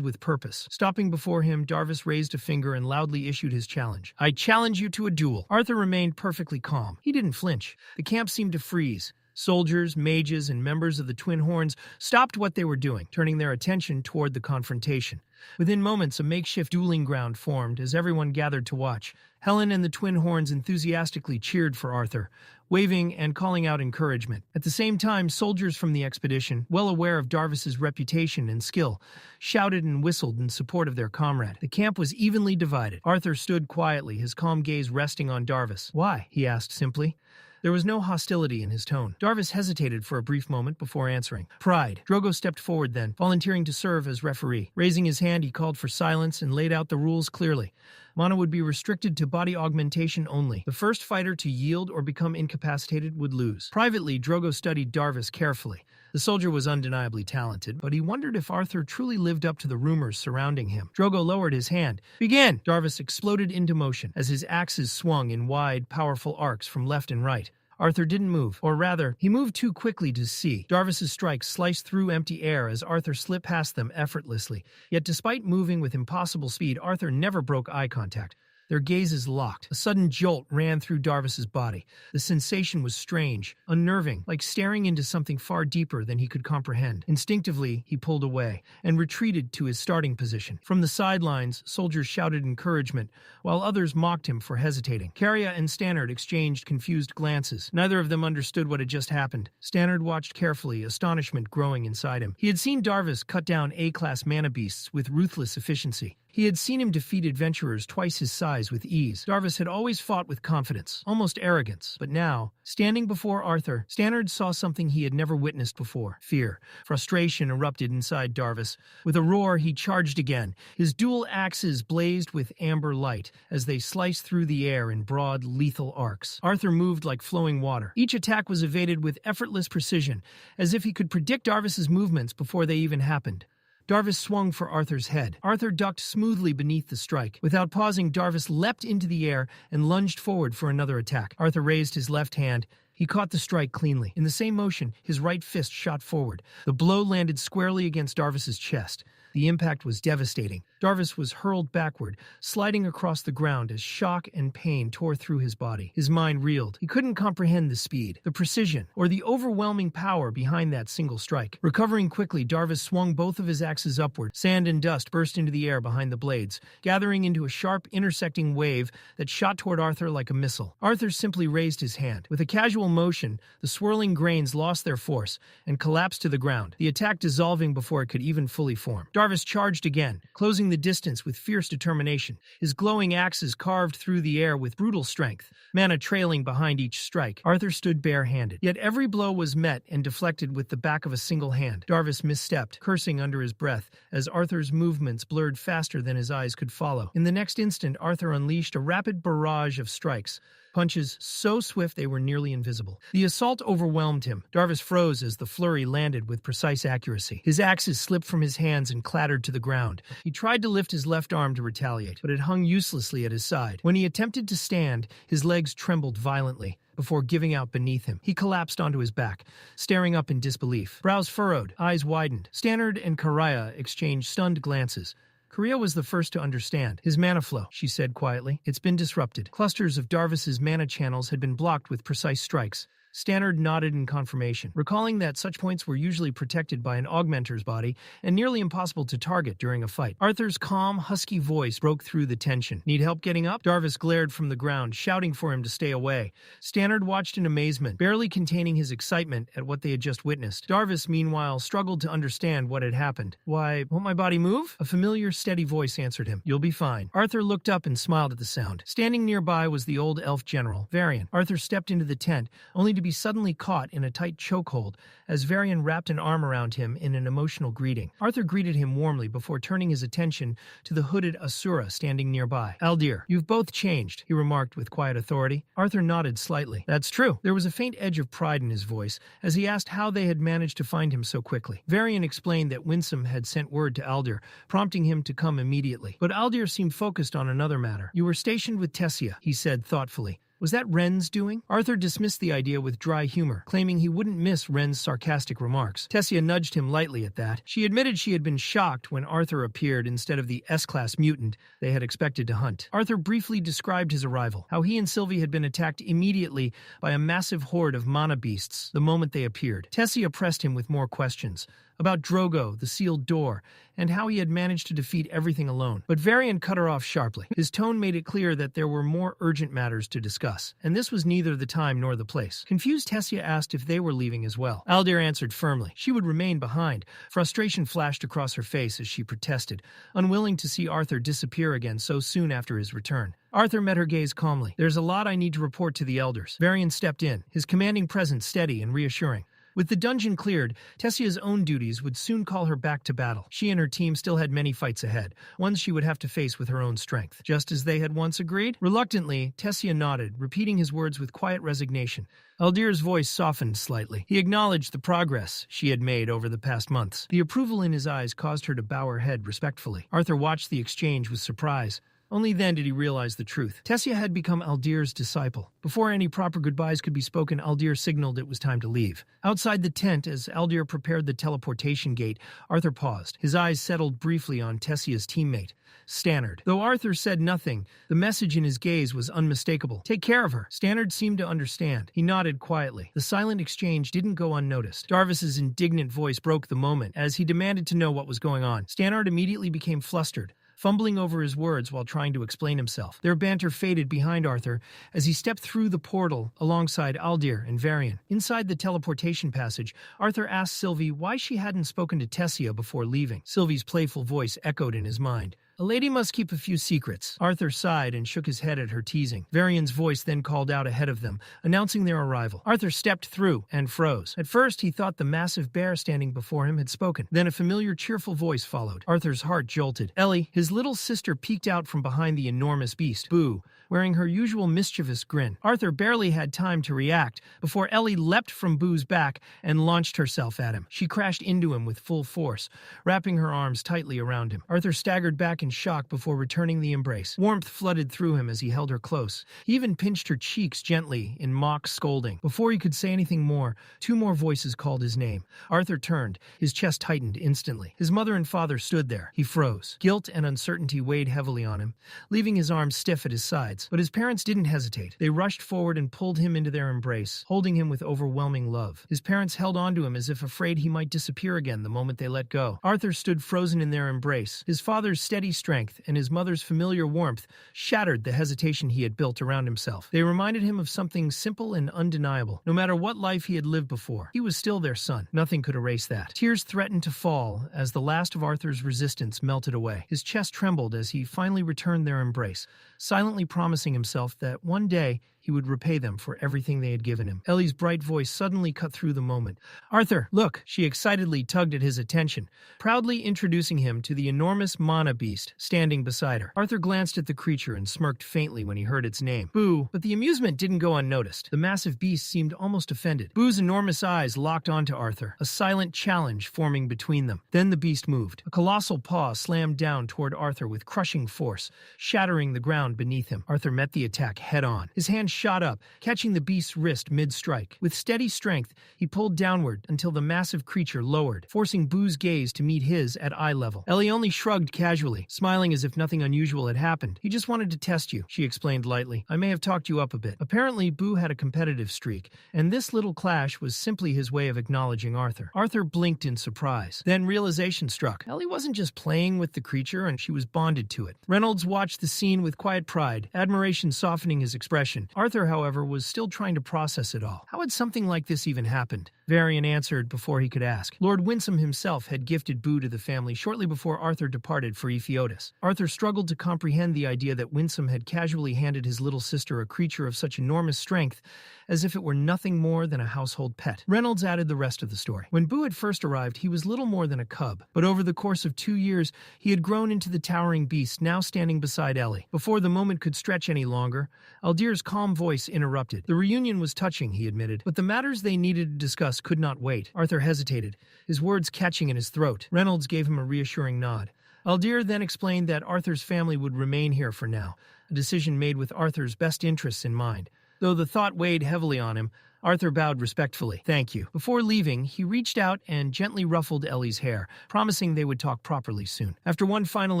with purpose. Stopping before him, Darvis raised a finger and loudly issued his challenge. "I challenge you to a duel." Arthur remained perfectly calm. He didn't flinch. The camp seemed to freeze. Soldiers, mages, and members of the Twin Horns stopped what they were doing, turning their attention toward the confrontation. Within moments, a makeshift dueling ground formed as everyone gathered to watch. Helen and the Twin Horns enthusiastically cheered for Arthur, waving and calling out encouragement. At the same time, soldiers from the expedition, well aware of Darvis's reputation and skill, shouted and whistled in support of their comrade. The camp was evenly divided. Arthur stood quietly, his calm gaze resting on Darvis. "Why?" he asked simply. There was no hostility in his tone. Darvis hesitated for a brief moment before answering. "Pride." Drogo stepped forward then, volunteering to serve as referee. Raising his hand, he called for silence and laid out the rules clearly. Mana would be restricted to body augmentation only. The first fighter to yield or become incapacitated would lose. Privately, Drogo studied Darvis carefully. The soldier was undeniably talented, but he wondered if Arthur truly lived up to the rumors surrounding him. Drogo lowered his hand. "Begin!" Darvis exploded into motion as his axes swung in wide, powerful arcs from left and right. Arthur didn't move, or rather, he moved too quickly to see. Jarvis's strikes sliced through empty air as Arthur slipped past them effortlessly. Yet despite moving with impossible speed, Arthur never broke eye contact. Their gazes locked. A sudden jolt ran through Jarvis's body. The sensation was strange, unnerving, like staring into something far deeper than he could comprehend. Instinctively, he pulled away and retreated to his starting position. From the sidelines, soldiers shouted encouragement, while others mocked him for hesitating. Carria and Stannard exchanged confused glances. Neither of them understood what had just happened. Stannard watched carefully, astonishment growing inside him. He had seen Jarvis cut down A-class mana beasts with ruthless efficiency. He had seen him defeat adventurers twice his size with ease. Jarvis had always fought with confidence, almost arrogance. But now, standing before Arthur, Stannard saw something he had never witnessed before. Fear. Frustration erupted inside Jarvis. With a roar, he charged again. His dual axes blazed with amber light as they sliced through the air in broad, lethal arcs. Arthur moved like flowing water. Each attack was evaded with effortless precision, as if he could predict Jarvis's movements before they even happened. Jarvis swung for Arthur's head. Arthur ducked smoothly beneath the strike. Without pausing, Jarvis leapt into the air and lunged forward for another attack. Arthur raised his left hand. He caught the strike cleanly. In the same motion, his right fist shot forward. The blow landed squarely against Jarvis's chest. The impact was devastating. Jarvis was hurled backward, sliding across the ground as shock and pain tore through his body. His mind reeled. He couldn't comprehend the speed, the precision, or the overwhelming power behind that single strike. Recovering quickly, Jarvis swung both of his axes upward. Sand and dust burst into the air behind the blades, gathering into a sharp, intersecting wave that shot toward Arthur like a missile. Arthur simply raised his hand. With a casual motion, the swirling grains lost their force and collapsed to the ground, the attack dissolving before it could even fully form. Jarvis charged again, closing the distance with fierce determination. His glowing axes carved through the air with brutal strength, mana trailing behind each strike. Arthur stood barehanded. Yet every blow was met and deflected with the back of a single hand. Jarvis misstepped, cursing under his breath, as Arthur's movements blurred faster than his eyes could follow. In the next instant, Arthur unleashed a rapid barrage of strikes, punches so swift they were nearly invisible. The assault overwhelmed him. Jarvis froze as the flurry landed with precise accuracy. His axes slipped from his hands and clattered to the ground. He tried to lift his left arm to retaliate, but it hung uselessly at his side. When he attempted to stand, his legs trembled violently. Before giving out beneath him, he collapsed onto his back, staring up in disbelief. Brows furrowed, eyes widened. Stannard and Carria exchanged stunned glances. Carria was the first to understand. His mana flow, she said quietly. It's been disrupted. Clusters of Jarvis's mana channels had been blocked with precise strikes. Stannard nodded in confirmation, recalling that such points were usually protected by an augmenter's body and nearly impossible to target during a fight. Arthur's calm, husky voice broke through the tension. Need help getting up? Jarvis glared from the ground, shouting for him to stay away. Stannard watched in amazement, barely containing his excitement at what they had just witnessed. Jarvis, meanwhile, struggled to understand what had happened. Why, won't my body move? A familiar, steady voice answered him. You'll be fine. Arthur looked up and smiled at the sound. Standing nearby was the old elf general, Varian. Arthur stepped into the tent, only to be suddenly caught in a tight chokehold as Varian wrapped an arm around him in an emotional greeting. Arthur greeted him warmly before turning his attention to the hooded Asura standing nearby. Aldir, you've both changed, he remarked with quiet authority. Arthur nodded slightly. That's true. There was a faint edge of pride in his voice as he asked how they had managed to find him so quickly. Varian explained that Winsome had sent word to Aldir, prompting him to come immediately. But Aldir seemed focused on another matter. You were stationed with Tessia, he said thoughtfully. Was that Ren's doing? Arthur dismissed the idea with dry humor, claiming he wouldn't miss Ren's sarcastic remarks. Tessia nudged him lightly at that. She admitted she had been shocked when Arthur appeared instead of the S-class mutant they had expected to hunt. Arthur briefly described his arrival, how he and Sylvie had been attacked immediately by a massive horde of mana beasts the moment they appeared. Tessia pressed him with more questions about Drogo, the sealed door, and how he had managed to defeat everything alone. But Varian cut her off sharply. His tone made it clear that there were more urgent matters to discuss, and this was neither the time nor the place. Confused, Tessia asked if they were leaving as well. Aldir answered firmly. She would remain behind. Frustration flashed across her face as she protested, unwilling to see Arthur disappear again so soon after his return. Arthur met her gaze calmly. There's a lot I need to report to the elders. Varian stepped in, his commanding presence steady and reassuring. With the dungeon cleared, Tessia's own duties would soon call her back to battle. She and her team still had many fights ahead, ones she would have to face with her own strength. Just as they had once agreed? Reluctantly, Tessia nodded, repeating his words with quiet resignation. Aldir's voice softened slightly. He acknowledged the progress she had made over the past months. The approval in his eyes caused her to bow her head respectfully. Arthur watched the exchange with surprise. Only then did he realize the truth. Tessia had become Aldir's disciple. Before any proper goodbyes could be spoken, Aldir signaled it was time to leave. Outside the tent, as Aldir prepared the teleportation gate, Arthur paused. His eyes settled briefly on Tessia's teammate, Stannard. Though Arthur said nothing, the message in his gaze was unmistakable. Take care of her. Stannard seemed to understand. He nodded quietly. The silent exchange didn't go unnoticed. Jarvis's indignant voice broke the moment as he demanded to know what was going on. Stannard immediately became flustered, fumbling over his words while trying to explain himself. Their banter faded behind Arthur as he stepped through the portal alongside Aldir and Varian. Inside the teleportation passage, Arthur asked Sylvie why she hadn't spoken to Tessia before leaving. Sylvie's playful voice echoed in his mind. A lady must keep a few secrets. Arthur sighed and shook his head at her teasing. Varian's voice then called out ahead of them, announcing their arrival. Arthur stepped through and froze. At first, he thought the massive bear standing before him had spoken. Then a familiar, cheerful voice followed. Arthur's heart jolted. Ellie, his little sister, peeked out from behind the enormous beast, Boo, wearing her usual mischievous grin. Arthur barely had time to react before Ellie leapt from Boo's back and launched herself at him. She crashed into him with full force, wrapping her arms tightly around him. Arthur staggered back in shock before returning the embrace. Warmth flooded through him as he held her close. He even pinched her cheeks gently in mock scolding. Before he could say anything more, two more voices called his name. Arthur turned. His chest tightened instantly. His mother and father stood there. He froze. Guilt and uncertainty weighed heavily on him, leaving his arms stiff at his sides. But his parents didn't hesitate. They rushed forward and pulled him into their embrace, holding him with overwhelming love. His parents held onto him as if afraid he might disappear again the moment they let go. Arthur stood frozen in their embrace. His father's steady strength and his mother's familiar warmth shattered the hesitation he had built around himself. They reminded him of something simple and undeniable. No matter what life he had lived before, he was still their son. Nothing could erase that. Tears threatened to fall as the last of Arthur's resistance melted away. His chest trembled as he finally returned their embrace, silently promising himself that one day he would repay them for everything they had given him. Ellie's bright voice suddenly cut through the moment. Arthur, look! She excitedly tugged at his attention, proudly introducing him to the enormous mana beast standing beside her. Arthur glanced at the creature and smirked faintly when he heard its name. Boo! But the amusement didn't go unnoticed. The massive beast seemed almost offended. Boo's enormous eyes locked onto Arthur, a silent challenge forming between them. Then the beast moved. A colossal paw slammed down toward Arthur with crushing force, shattering the ground beneath him. Arthur met the attack head-on. His hand shot up, catching the beast's wrist mid-strike. With steady strength, he pulled downward until the massive creature lowered, forcing Boo's gaze to meet his at eye level. Ellie only shrugged casually, smiling as if nothing unusual had happened. He just wanted to test you, she explained lightly. I may have talked you up a bit. Apparently, Boo had a competitive streak, and this little clash was simply his way of acknowledging Arthur. Arthur blinked in surprise. Then realization struck. Ellie wasn't just playing with the creature, and she was bonded to it. Reynolds watched the scene with quiet pride, admiration softening his expression. Arthur, however, was still trying to process it all. How had something like this even happened? Varian answered before he could ask. Lord Winsome himself had gifted Boo to the family shortly before Arthur departed for Epheotus. Arthur struggled to comprehend the idea that Winsome had casually handed his little sister a creature of such enormous strength as if it were nothing more than a household pet. Reynolds added the rest of the story. When Boo had first arrived, he was little more than a cub, but over the course of 2 years, he had grown into the towering beast now standing beside Ellie. Before the moment could stretch any longer, Aldir's calm voice interrupted. The reunion was touching, he admitted, but the matters they needed to discuss could not wait. Arthur hesitated, his words catching in his throat. Reynolds gave him a reassuring nod. Aldir then explained that Arthur's family would remain here for now, a decision made with Arthur's best interests in mind. Though the thought weighed heavily on him, Arthur bowed respectfully. Thank you. Before leaving, he reached out and gently ruffled Ellie's hair, promising they would talk properly soon. After one final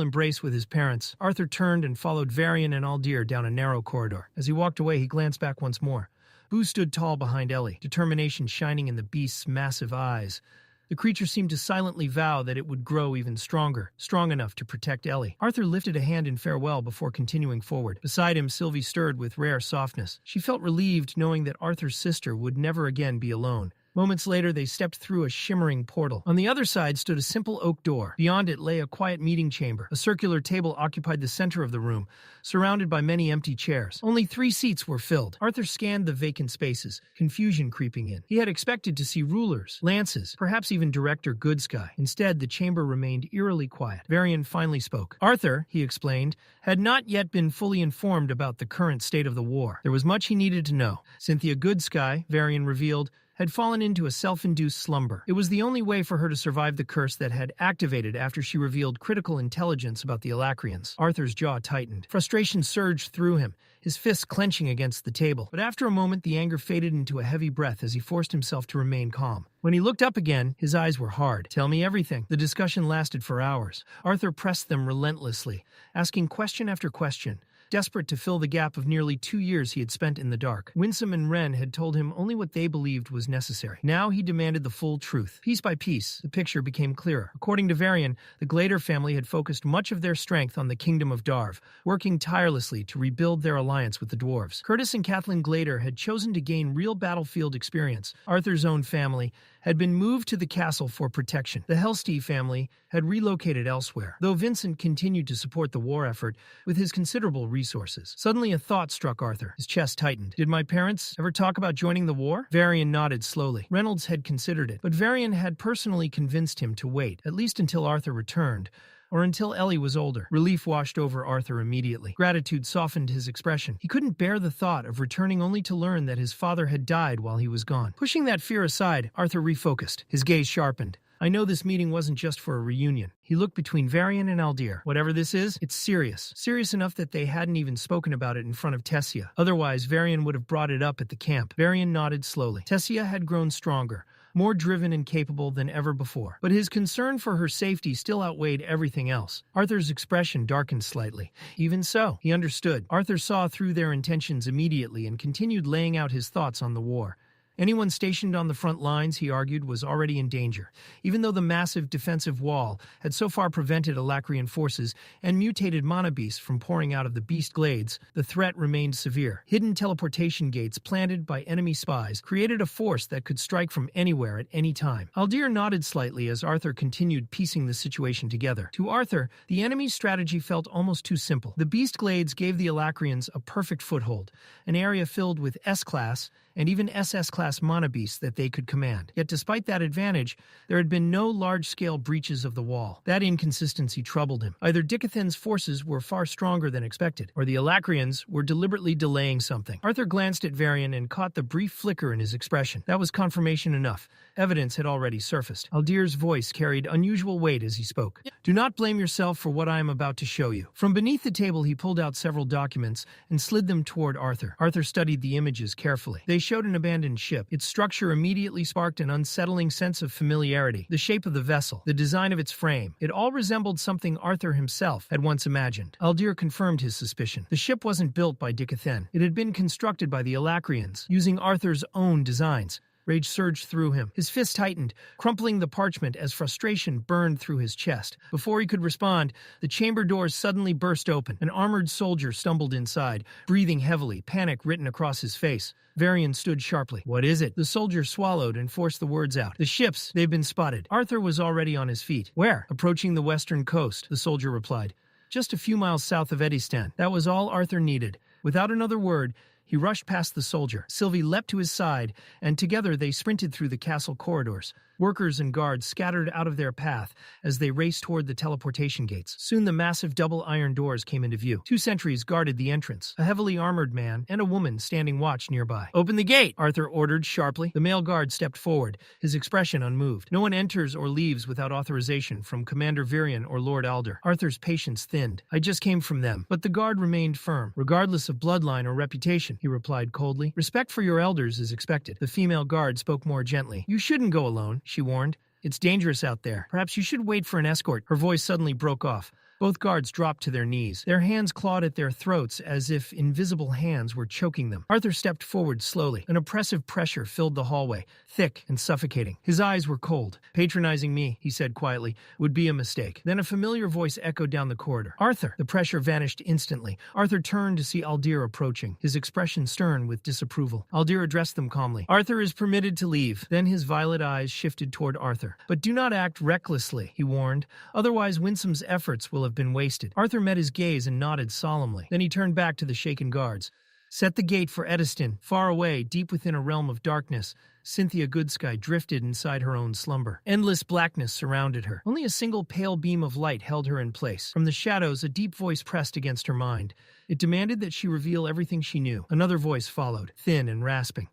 embrace with his parents, Arthur turned and followed Varian and Aldir down a narrow corridor. As he walked away, he glanced back once more. Boo stood tall behind Ellie, determination shining in the beast's massive eyes. The creature seemed to silently vow that it would grow even stronger, strong enough to protect Ellie. Arthur lifted a hand in farewell before continuing forward. Beside him, Sylvie stirred with rare softness. She felt relieved knowing that Arthur's sister would never again be alone. Moments later, they stepped through a shimmering portal. On the other side stood a simple oak door. Beyond it lay a quiet meeting chamber. A circular table occupied the center of the room, surrounded by many empty chairs. Only 3 seats were filled. Arthur scanned the vacant spaces, confusion creeping in. He had expected to see rulers, lances, perhaps even Director Goodsky. Instead, the chamber remained eerily quiet. Varian finally spoke. Arthur, he explained, had not yet been fully informed about the current state of the war. There was much he needed to know. Cynthia Goodsky, Varian revealed, had fallen into a self-induced slumber. It was the only way for her to survive the curse that had activated after she revealed critical intelligence about the Alacrians. Arthur's jaw tightened. Frustration surged through him, his fists clenching against the table. But after a moment, the anger faded into a heavy breath as he forced himself to remain calm. When he looked up again, his eyes were hard. "Tell me everything." The discussion lasted for hours. Arthur pressed them relentlessly, asking question after question, desperate to fill the gap of nearly 2 years he had spent in the dark. Winsome and Wren had told him only what they believed was necessary. Now he demanded the full truth. Piece by piece, the picture became clearer. According to Varian, the Glader family had focused much of their strength on the kingdom of Darv, working tirelessly to rebuild their alliance with the dwarves. Curtis and Kathleen Glader had chosen to gain real battlefield experience. Arthur's own family had been moved to the castle for protection. The Helsty family had relocated elsewhere, though Vincent continued to support the war effort with his considerable resources. Suddenly a thought struck Arthur. His chest tightened. Did my parents ever talk about joining the war? Varian nodded slowly. Reynolds had considered it, but Varian had personally convinced him to wait, at least until Arthur returned, or until Ellie was older. Relief washed over Arthur immediately. Gratitude softened his expression. He couldn't bear the thought of returning only to learn that his father had died while he was gone. Pushing that fear aside, Arthur refocused. His gaze sharpened. I know this meeting wasn't just for a reunion. He looked between Varian and Aldir. Whatever this is, it's serious. Serious enough that they hadn't even spoken about it in front of Tessia. Otherwise, Varian would have brought it up at the camp. Varian nodded slowly. Tessia had grown stronger, more driven and capable than ever before. But his concern for her safety still outweighed everything else. Arthur's expression darkened slightly. Even so, he understood. Arthur saw through their intentions immediately and continued laying out his thoughts on the war. Anyone stationed on the front lines, he argued, was already in danger. Even though the massive defensive wall had so far prevented Alacrian forces and mutated mana beasts from pouring out of the beast glades, the threat remained severe. Hidden teleportation gates planted by enemy spies created a force that could strike from anywhere at any time. Aldir nodded slightly as Arthur continued piecing the situation together. To Arthur, the enemy's strategy felt almost too simple. The beast glades gave the Alacrians a perfect foothold, an area filled with S-class and even SS-class mana beasts that they could command. Yet despite that advantage, there had been no large-scale breaches of the wall. That inconsistency troubled him. Either Dicathen's forces were far stronger than expected, or the Alacrians were deliberately delaying something. Arthur glanced at Varian and caught the brief flicker in his expression. That was confirmation enough. Evidence had already surfaced. Aldir's voice carried unusual weight as he spoke. Do not blame yourself for what I am about to show you. From beneath the table, he pulled out several documents and slid them toward Arthur. Arthur studied the images carefully. They showed an abandoned ship. Its structure immediately sparked an unsettling sense of familiarity. The shape of the vessel, the design of its frame, it all resembled something Arthur himself had once imagined. Aldir confirmed his suspicion. The ship wasn't built by Dicathen. It had been constructed by the Alacrians, using Arthur's own designs. Rage surged through him. His fist tightened, crumpling the parchment as frustration burned through his chest. Before he could respond, the chamber doors suddenly burst open. An armored soldier stumbled inside, breathing heavily, panic written across his face. Varian stood sharply. What is it? The soldier swallowed and forced the words out. The ships, they've been spotted. Arthur was already on his feet. Where? Approaching the western coast, the soldier replied. Just a few miles south of Eddistan. That was all Arthur needed. Without another word, he rushed past the soldier. Sylvie leapt to his side, and together they sprinted through the castle corridors. Workers and guards scattered out of their path as they raced toward the teleportation gates. Soon the massive double iron doors came into view. 2 sentries guarded the entrance, a heavily armored man and a woman standing watch nearby. Open the gate, Arthur ordered sharply. The male guard stepped forward, his expression unmoved. No one enters or leaves without authorization from Commander Varian or Lord Alder. Arthur's patience thinned. I just came from them. But the guard remained firm. Regardless of bloodline or reputation, he replied coldly. Respect for your elders is expected. The female guard spoke more gently. You shouldn't go alone, she warned. It's dangerous out there. Perhaps you should wait for an escort. Her voice suddenly broke off. Both guards dropped to their knees. Their hands clawed at their throats as if invisible hands were choking them. Arthur stepped forward slowly. An oppressive pressure filled the hallway, thick and suffocating. His eyes were cold. Patronizing me, he said quietly, would be a mistake. Then a familiar voice echoed down the corridor. Arthur! The pressure vanished instantly. Arthur turned to see Aldir approaching, his expression stern with disapproval. Aldir addressed them calmly. Arthur is permitted to leave. Then his violet eyes shifted toward Arthur. But do not act recklessly, he warned. Otherwise Winsome's efforts will have been wasted. Arthur met his gaze and nodded solemnly. Then he turned back to the shaken guards. Set the gate for Eddistan. Far away, deep within a realm of darkness, Cynthia Goodsky drifted inside her own slumber. Endless blackness surrounded her. Only a single pale beam of light held her in place. From the shadows, a deep voice pressed against her mind. It demanded that she reveal everything she knew. Another voice followed, thin and rasping.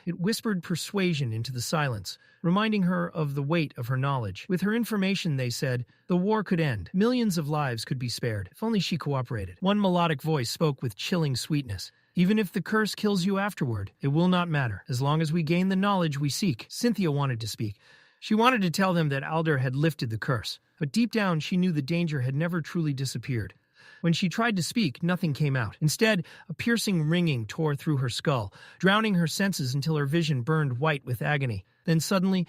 It whispered persuasion into the silence, reminding her of the weight of her knowledge. With her information, they said, the war could end. Millions of lives could be spared, if only she cooperated. One melodic voice spoke with chilling sweetness. Even if the curse kills you afterward, it will not matter, as long as we gain the knowledge we seek. Cynthia wanted to speak. She wanted to tell them that Alder had lifted the curse, but deep down she knew the danger had never truly disappeared. When she tried to speak, nothing came out. Instead, a piercing ringing tore through her skull, drowning her senses until her vision burned white with agony. Then suddenly,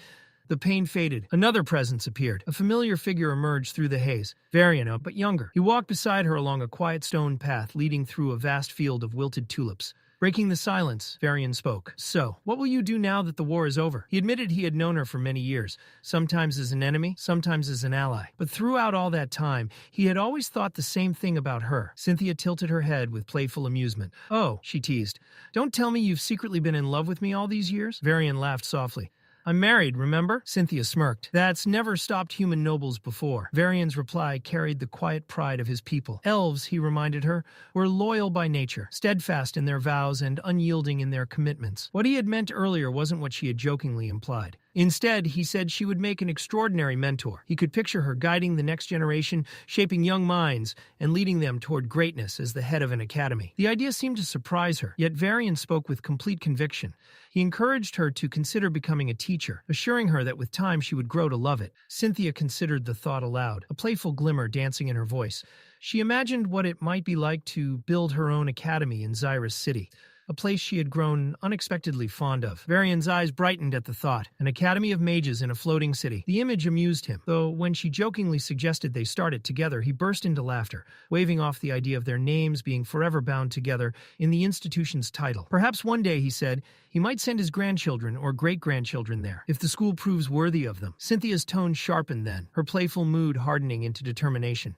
the pain faded. Another presence appeared. A familiar figure emerged through the haze. Varian, but younger. He walked beside her along a quiet stone path leading through a vast field of wilted tulips. Breaking the silence, Varian spoke. So, what will you do now that the war is over? He admitted he had known her for many years, sometimes as an enemy, sometimes as an ally. But throughout all that time, he had always thought the same thing about her. Cynthia tilted her head with playful amusement. Oh, she teased. Don't tell me you've secretly been in love with me all these years? Varian laughed softly. I'm married, remember? Cynthia smirked. That's never stopped human nobles before. Varian's reply carried the quiet pride of his people. Elves, he reminded her, were loyal by nature, steadfast in their vows and unyielding in their commitments. What he had meant earlier wasn't what she had jokingly implied. Instead, he said she would make an extraordinary mentor. He could picture her guiding the next generation, shaping young minds, and leading them toward greatness as the head of an academy. The idea seemed to surprise her, yet Varian spoke with complete conviction. He encouraged her to consider becoming a teacher, assuring her that with time she would grow to love it. Cynthia considered the thought aloud, a playful glimmer dancing in her voice. She imagined what it might be like to build her own academy in Xyrus City, a place she had grown unexpectedly fond of. Varian's eyes brightened at the thought. An academy of mages in a floating city. The image amused him, though when she jokingly suggested they start it together, he burst into laughter, waving off the idea of their names being forever bound together in the institution's title. Perhaps one day, he said, he might send his grandchildren or great-grandchildren there, if the school proves worthy of them. Cynthia's tone sharpened then, her playful mood hardening into determination.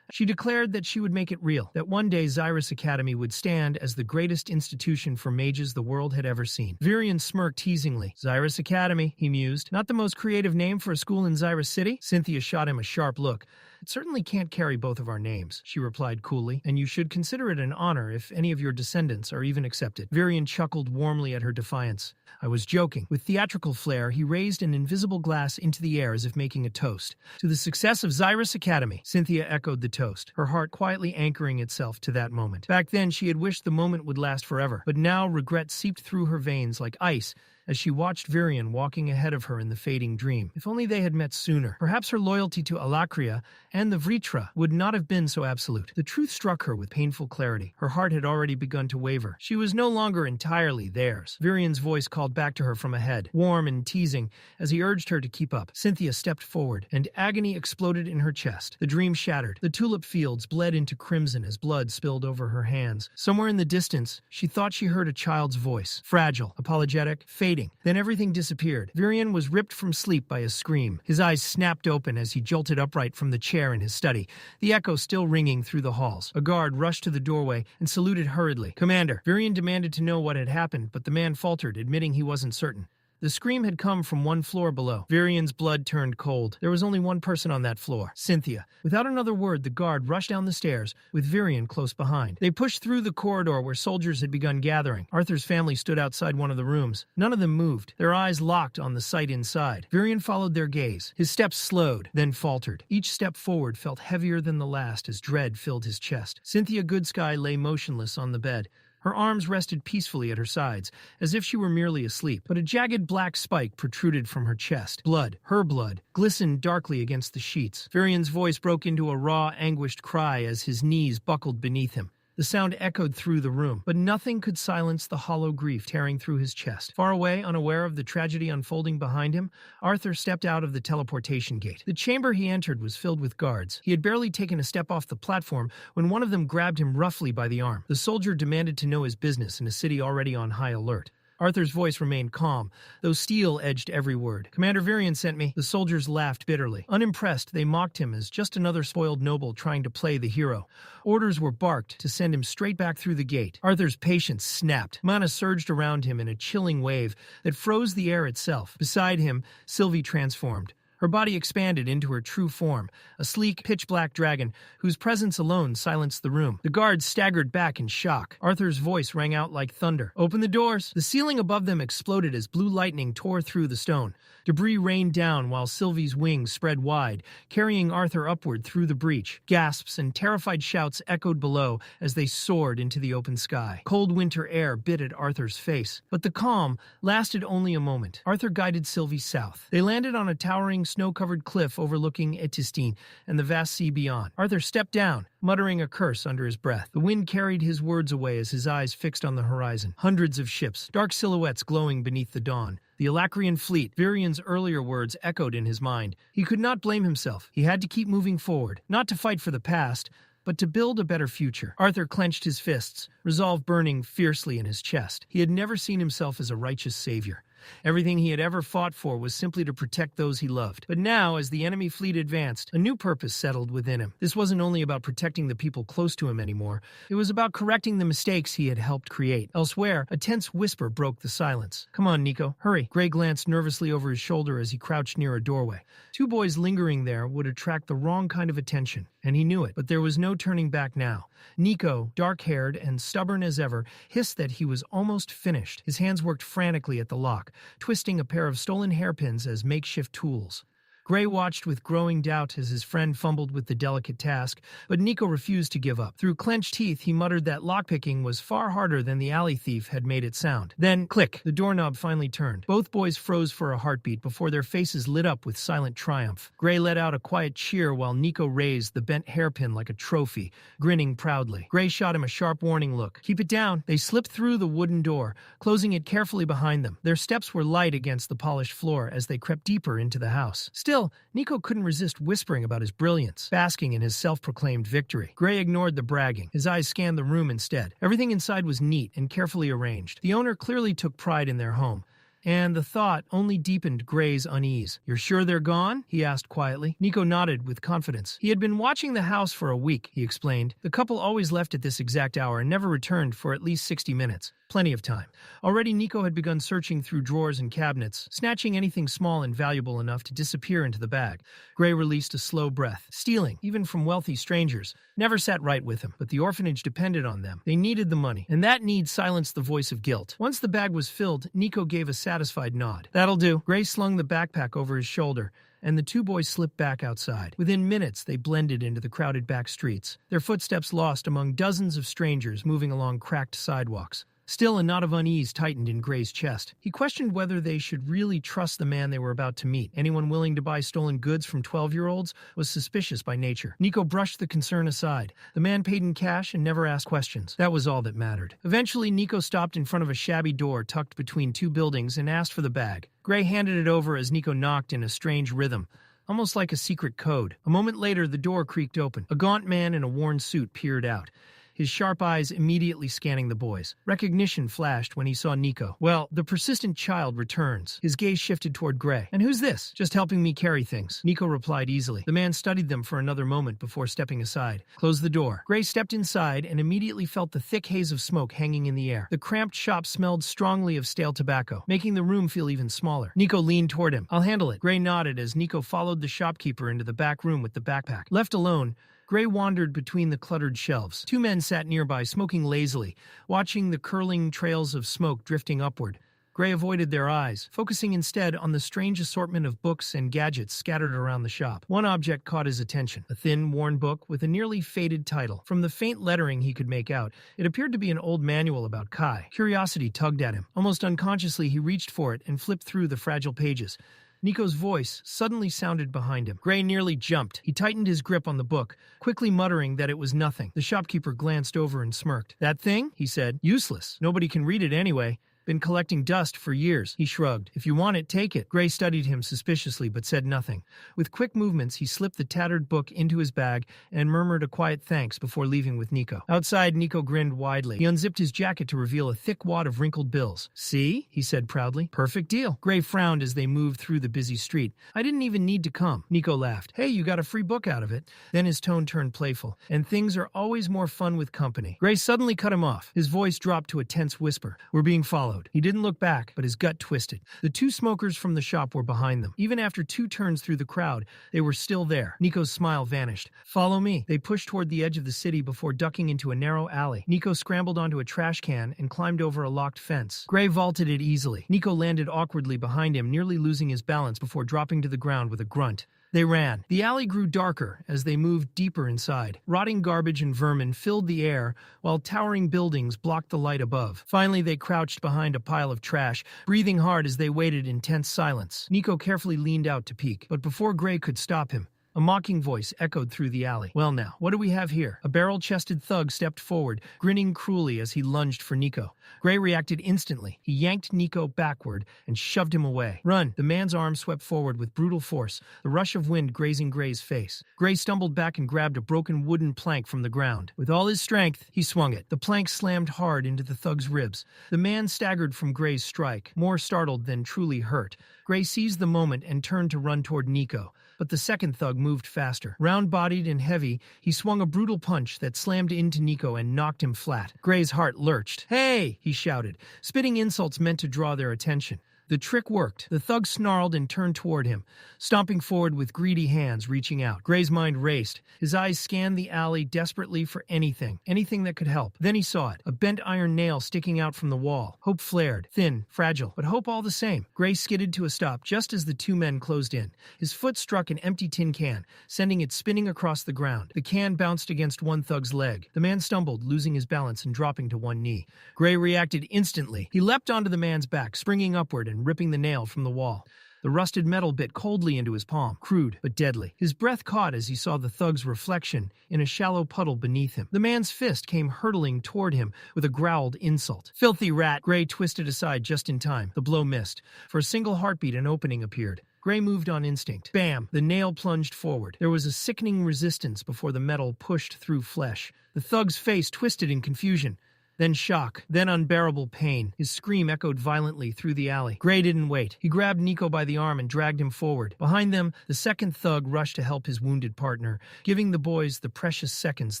She declared that she would make it real, that one day Xyrus Academy would stand as the greatest institution for mages the world had ever seen. Varian smirked teasingly. Xyrus Academy, he mused. Not the most creative name for a school in Xyrus City? Cynthia shot him a sharp look. It certainly can't carry both of our names, she replied coolly, and you should consider it an honor if any of your descendants are even accepted. Varian chuckled warmly at her defiance. I was joking. With theatrical flair, he raised an invisible glass into the air as if making a toast. To the success of Xyrus Academy, Cynthia echoed the toast, her heart quietly anchoring itself to that moment. Back then, she had wished the moment would last forever, but now regret seeped through her veins like ice as she watched Varian walking ahead of her in the fading dream. If only they had met sooner. Perhaps her loyalty to Alakria and the Vritra would not have been so absolute. The truth struck her with painful clarity. Her heart had already begun to waver. She was no longer entirely theirs. Varian's voice called back to her from ahead, warm and teasing, as he urged her to keep up. Cynthia stepped forward, and agony exploded in her chest. The dream shattered. The tulip fields bled into crimson as blood spilled over her hands. Somewhere in the distance, she thought she heard a child's voice, fragile, apologetic, fading. Then everything disappeared. Varian was ripped from sleep by a scream. His eyes snapped open as he jolted upright from the chair in his study, the echo still ringing through the halls. A guard rushed to the doorway and saluted hurriedly. Commander. Varian demanded to know what had happened, but the man faltered, admitting he wasn't certain. The scream had come from one floor below. Varian's blood turned cold. There was only one person on that floor, Cynthia. Without another word, the guard rushed down the stairs, with Varian close behind. They pushed through the corridor where soldiers had begun gathering. Arthur's family stood outside one of the rooms. None of them moved, their eyes locked on the sight inside. Varian followed their gaze. His steps slowed, then faltered. Each step forward felt heavier than the last as dread filled his chest. Cynthia Goodsky lay motionless on the bed. Her arms rested peacefully at her sides, as if she were merely asleep, but a jagged black spike protruded from her chest. Blood, her blood, glistened darkly against the sheets. Varian's voice broke into a raw, anguished cry as his knees buckled beneath him. The sound echoed through the room, but nothing could silence the hollow grief tearing through his chest. Far away, unaware of the tragedy unfolding behind him, Arthur stepped out of the teleportation gate. The chamber he entered was filled with guards. He had barely taken a step off the platform when one of them grabbed him roughly by the arm. The soldier demanded to know his business in a city already on high alert. Arthur's voice remained calm, though steel edged every word. Commander Varian sent me. The soldiers laughed bitterly. Unimpressed, they mocked him as just another spoiled noble trying to play the hero. Orders were barked to send him straight back through the gate. Arthur's patience snapped. Mana surged around him in a chilling wave that froze the air itself. Beside him, Sylvie transformed. Her body expanded into her true form, a sleek, pitch-black dragon whose presence alone silenced the room. The guards staggered back in shock. Arthur's voice rang out like thunder. "Open the doors!" The ceiling above them exploded as blue lightning tore through the stone. Debris rained down while Sylvie's wings spread wide, carrying Arthur upward through the breach. Gasps and terrified shouts echoed below as they soared into the open sky. Cold winter air bit at Arthur's face, but the calm lasted only a moment. Arthur guided Sylvie south. They landed on a towering, snow-covered cliff overlooking Etistin and the vast sea beyond. Arthur stepped down, muttering a curse under his breath. The wind carried his words away as his eyes fixed on the horizon. Hundreds of ships, dark silhouettes glowing beneath the dawn. The Alacrian fleet, Virian's earlier words echoed in his mind. He could not blame himself. He had to keep moving forward, not to fight for the past, but to build a better future. Arthur clenched his fists, resolve burning fiercely in his chest. He had never seen himself as a righteous savior. Everything he had ever fought for was simply to protect those he loved. But now, as the enemy fleet advanced, a new purpose settled within him. This wasn't only about protecting the people close to him anymore. It was about correcting the mistakes he had helped create. Elsewhere, a tense whisper broke the silence. "Come on, Nico, hurry." Gray glanced nervously over his shoulder as he crouched near a doorway. Two boys lingering there would attract the wrong kind of attention, and he knew it, but there was no turning back now. Nico, dark-haired and stubborn as ever, hissed that he was almost finished. His hands worked frantically at the lock, twisting a pair of stolen hairpins as makeshift tools. Gray watched with growing doubt as his friend fumbled with the delicate task, but Nico refused to give up. Through clenched teeth, he muttered that lockpicking was far harder than the alley thief had made it sound. Then, click, the doorknob finally turned. Both boys froze for a heartbeat before their faces lit up with silent triumph. Gray let out a quiet cheer while Nico raised the bent hairpin like a trophy, grinning proudly. Gray shot him a sharp warning look. "Keep it down." They slipped through the wooden door, closing it carefully behind them. Their steps were light against the polished floor as they crept deeper into the house. Still, Nico couldn't resist whispering about his brilliance, basking in his self-proclaimed victory. Gray ignored the bragging. His eyes scanned the room instead. Everything inside was neat and carefully arranged. The owner clearly took pride in their home, and the thought only deepened Gray's unease. "You're sure they're gone?" he asked quietly. Nico nodded with confidence. He had been watching the house for a week, he explained. The couple always left at this exact hour and never returned for at least 60 minutes. Plenty of time. Already Nico had begun searching through drawers and cabinets, snatching anything small and valuable enough to disappear into the bag. Gray released a slow breath. Stealing, even from wealthy strangers, never sat right with him, but the orphanage depended on them. They needed the money, and that need silenced the voice of guilt. Once the bag was filled, Nico gave a satisfied nod. "That'll do." Gray slung the backpack over his shoulder, and the two boys slipped back outside. Within minutes, they blended into the crowded back streets, their footsteps lost among dozens of strangers moving along cracked sidewalks. Still, a knot of unease tightened in Gray's chest. He questioned whether they should really trust the man they were about to meet. Anyone willing to buy stolen goods from 12-year-olds was suspicious by nature. Nico brushed the concern aside. The man paid in cash and never asked questions. That was all that mattered. Eventually, Nico stopped in front of a shabby door tucked between two buildings and asked for the bag. Gray handed it over as Nico knocked in a strange rhythm, almost like a secret code. A moment later, the door creaked open. A gaunt man in a worn suit peered out, his sharp eyes immediately scanning the boys. Recognition flashed when he saw Nico. "Well, the persistent child returns." His gaze shifted toward Gray. "And who's this?" "Just helping me carry things," Nico replied easily. The man studied them for another moment before stepping aside. "Close the door." Gray stepped inside and immediately felt the thick haze of smoke hanging in the air. The cramped shop smelled strongly of stale tobacco, making the room feel even smaller. Nico leaned toward him. "I'll handle it." Gray nodded as Nico followed the shopkeeper into the back room with the backpack. Left alone, Gray wandered between the cluttered shelves. Two men sat nearby, smoking lazily, watching the curling trails of smoke drifting upward. Gray avoided their eyes, focusing instead on the strange assortment of books and gadgets scattered around the shop. One object caught his attention, a thin, worn book with a nearly faded title. From the faint lettering he could make out, it appeared to be an old manual about Kai. Curiosity tugged at him. Almost unconsciously, he reached for it and flipped through the fragile pages. Nico's voice suddenly sounded behind him. Gray nearly jumped. He tightened his grip on the book, quickly muttering that it was nothing. The shopkeeper glanced over and smirked. "That thing?" he said. "Useless. Nobody can read it anyway. Been collecting dust for years." He shrugged. "If you want it, take it." Gray studied him suspiciously but said nothing. With quick movements, he slipped the tattered book into his bag and murmured a quiet thanks before leaving with Nico. Outside, Nico grinned widely. He unzipped his jacket to reveal a thick wad of wrinkled bills. "See?" he said proudly. "Perfect deal." Gray frowned as they moved through the busy street. "I didn't even need to come." Nico laughed. "Hey, you got a free book out of it." Then his tone turned playful. "And things are always more fun with company." Gray suddenly cut him off. His voice dropped to a tense whisper. "We're being followed." followed. He didn't look back, but his gut twisted. The two smokers from the shop were behind them. Even after 2 turns through the crowd, they were still there. Nico's smile vanished. Follow me. They pushed toward the edge of the city before ducking into a narrow alley. Nico scrambled onto a trash can and climbed over a locked fence. Gray vaulted it easily. Nico landed awkwardly behind him, nearly losing his balance before dropping to the ground with a grunt. They ran. The alley grew darker as they moved deeper inside. Rotting garbage and vermin filled the air, while towering buildings blocked the light above. Finally, they crouched behind a pile of trash, breathing hard as they waited in tense silence. Nico carefully leaned out to peek, but before Gray could stop him, a mocking voice echoed through the alley. Well now, what do we have here? A barrel-chested thug stepped forward, grinning cruelly as he lunged for Nico. Gray reacted instantly. He yanked Nico backward and shoved him away. Run! The man's arm swept forward with brutal force, the rush of wind grazing Gray's face. Gray stumbled back and grabbed a broken wooden plank from the ground. With all his strength, he swung it. The plank slammed hard into the thug's ribs. The man staggered from Gray's strike, more startled than truly hurt. Gray seized the moment and turned to run toward Nico. But the second thug moved faster. Round-bodied and heavy, he swung a brutal punch that slammed into Nico and knocked him flat. Gray's heart lurched. "Hey!" he shouted, spitting insults meant to draw their attention. The trick worked. The thug snarled and turned toward him, stomping forward with greedy hands reaching out. Gray's mind raced. His eyes scanned the alley desperately for anything that could help. Then he saw it, a bent iron nail sticking out from the wall. Hope flared, thin, fragile, but hope all the same. Gray skidded to a stop just as the 2 men closed in. His foot struck an empty tin can, sending it spinning across the ground. The can bounced against one thug's leg. The man stumbled, losing his balance and dropping to one knee. Gray reacted instantly. He leapt onto the man's back, springing upward and ripping the nail from the wall. The rusted metal bit coldly into his palm, crude but deadly. His breath caught as he saw the thug's reflection in a shallow puddle beneath him. The man's fist came hurtling toward him with a growled insult. "Filthy rat!" Gray twisted aside just in time. The blow missed. For a single heartbeat, an opening appeared. Gray moved on instinct. Bam! The nail plunged forward. There was a sickening resistance before the metal pushed through flesh. The thug's face twisted in confusion. Then shock, then unbearable pain. His scream echoed violently through the alley. Gray didn't wait. He grabbed Nico by the arm and dragged him forward. Behind them, the second thug rushed to help his wounded partner, giving the boys the precious seconds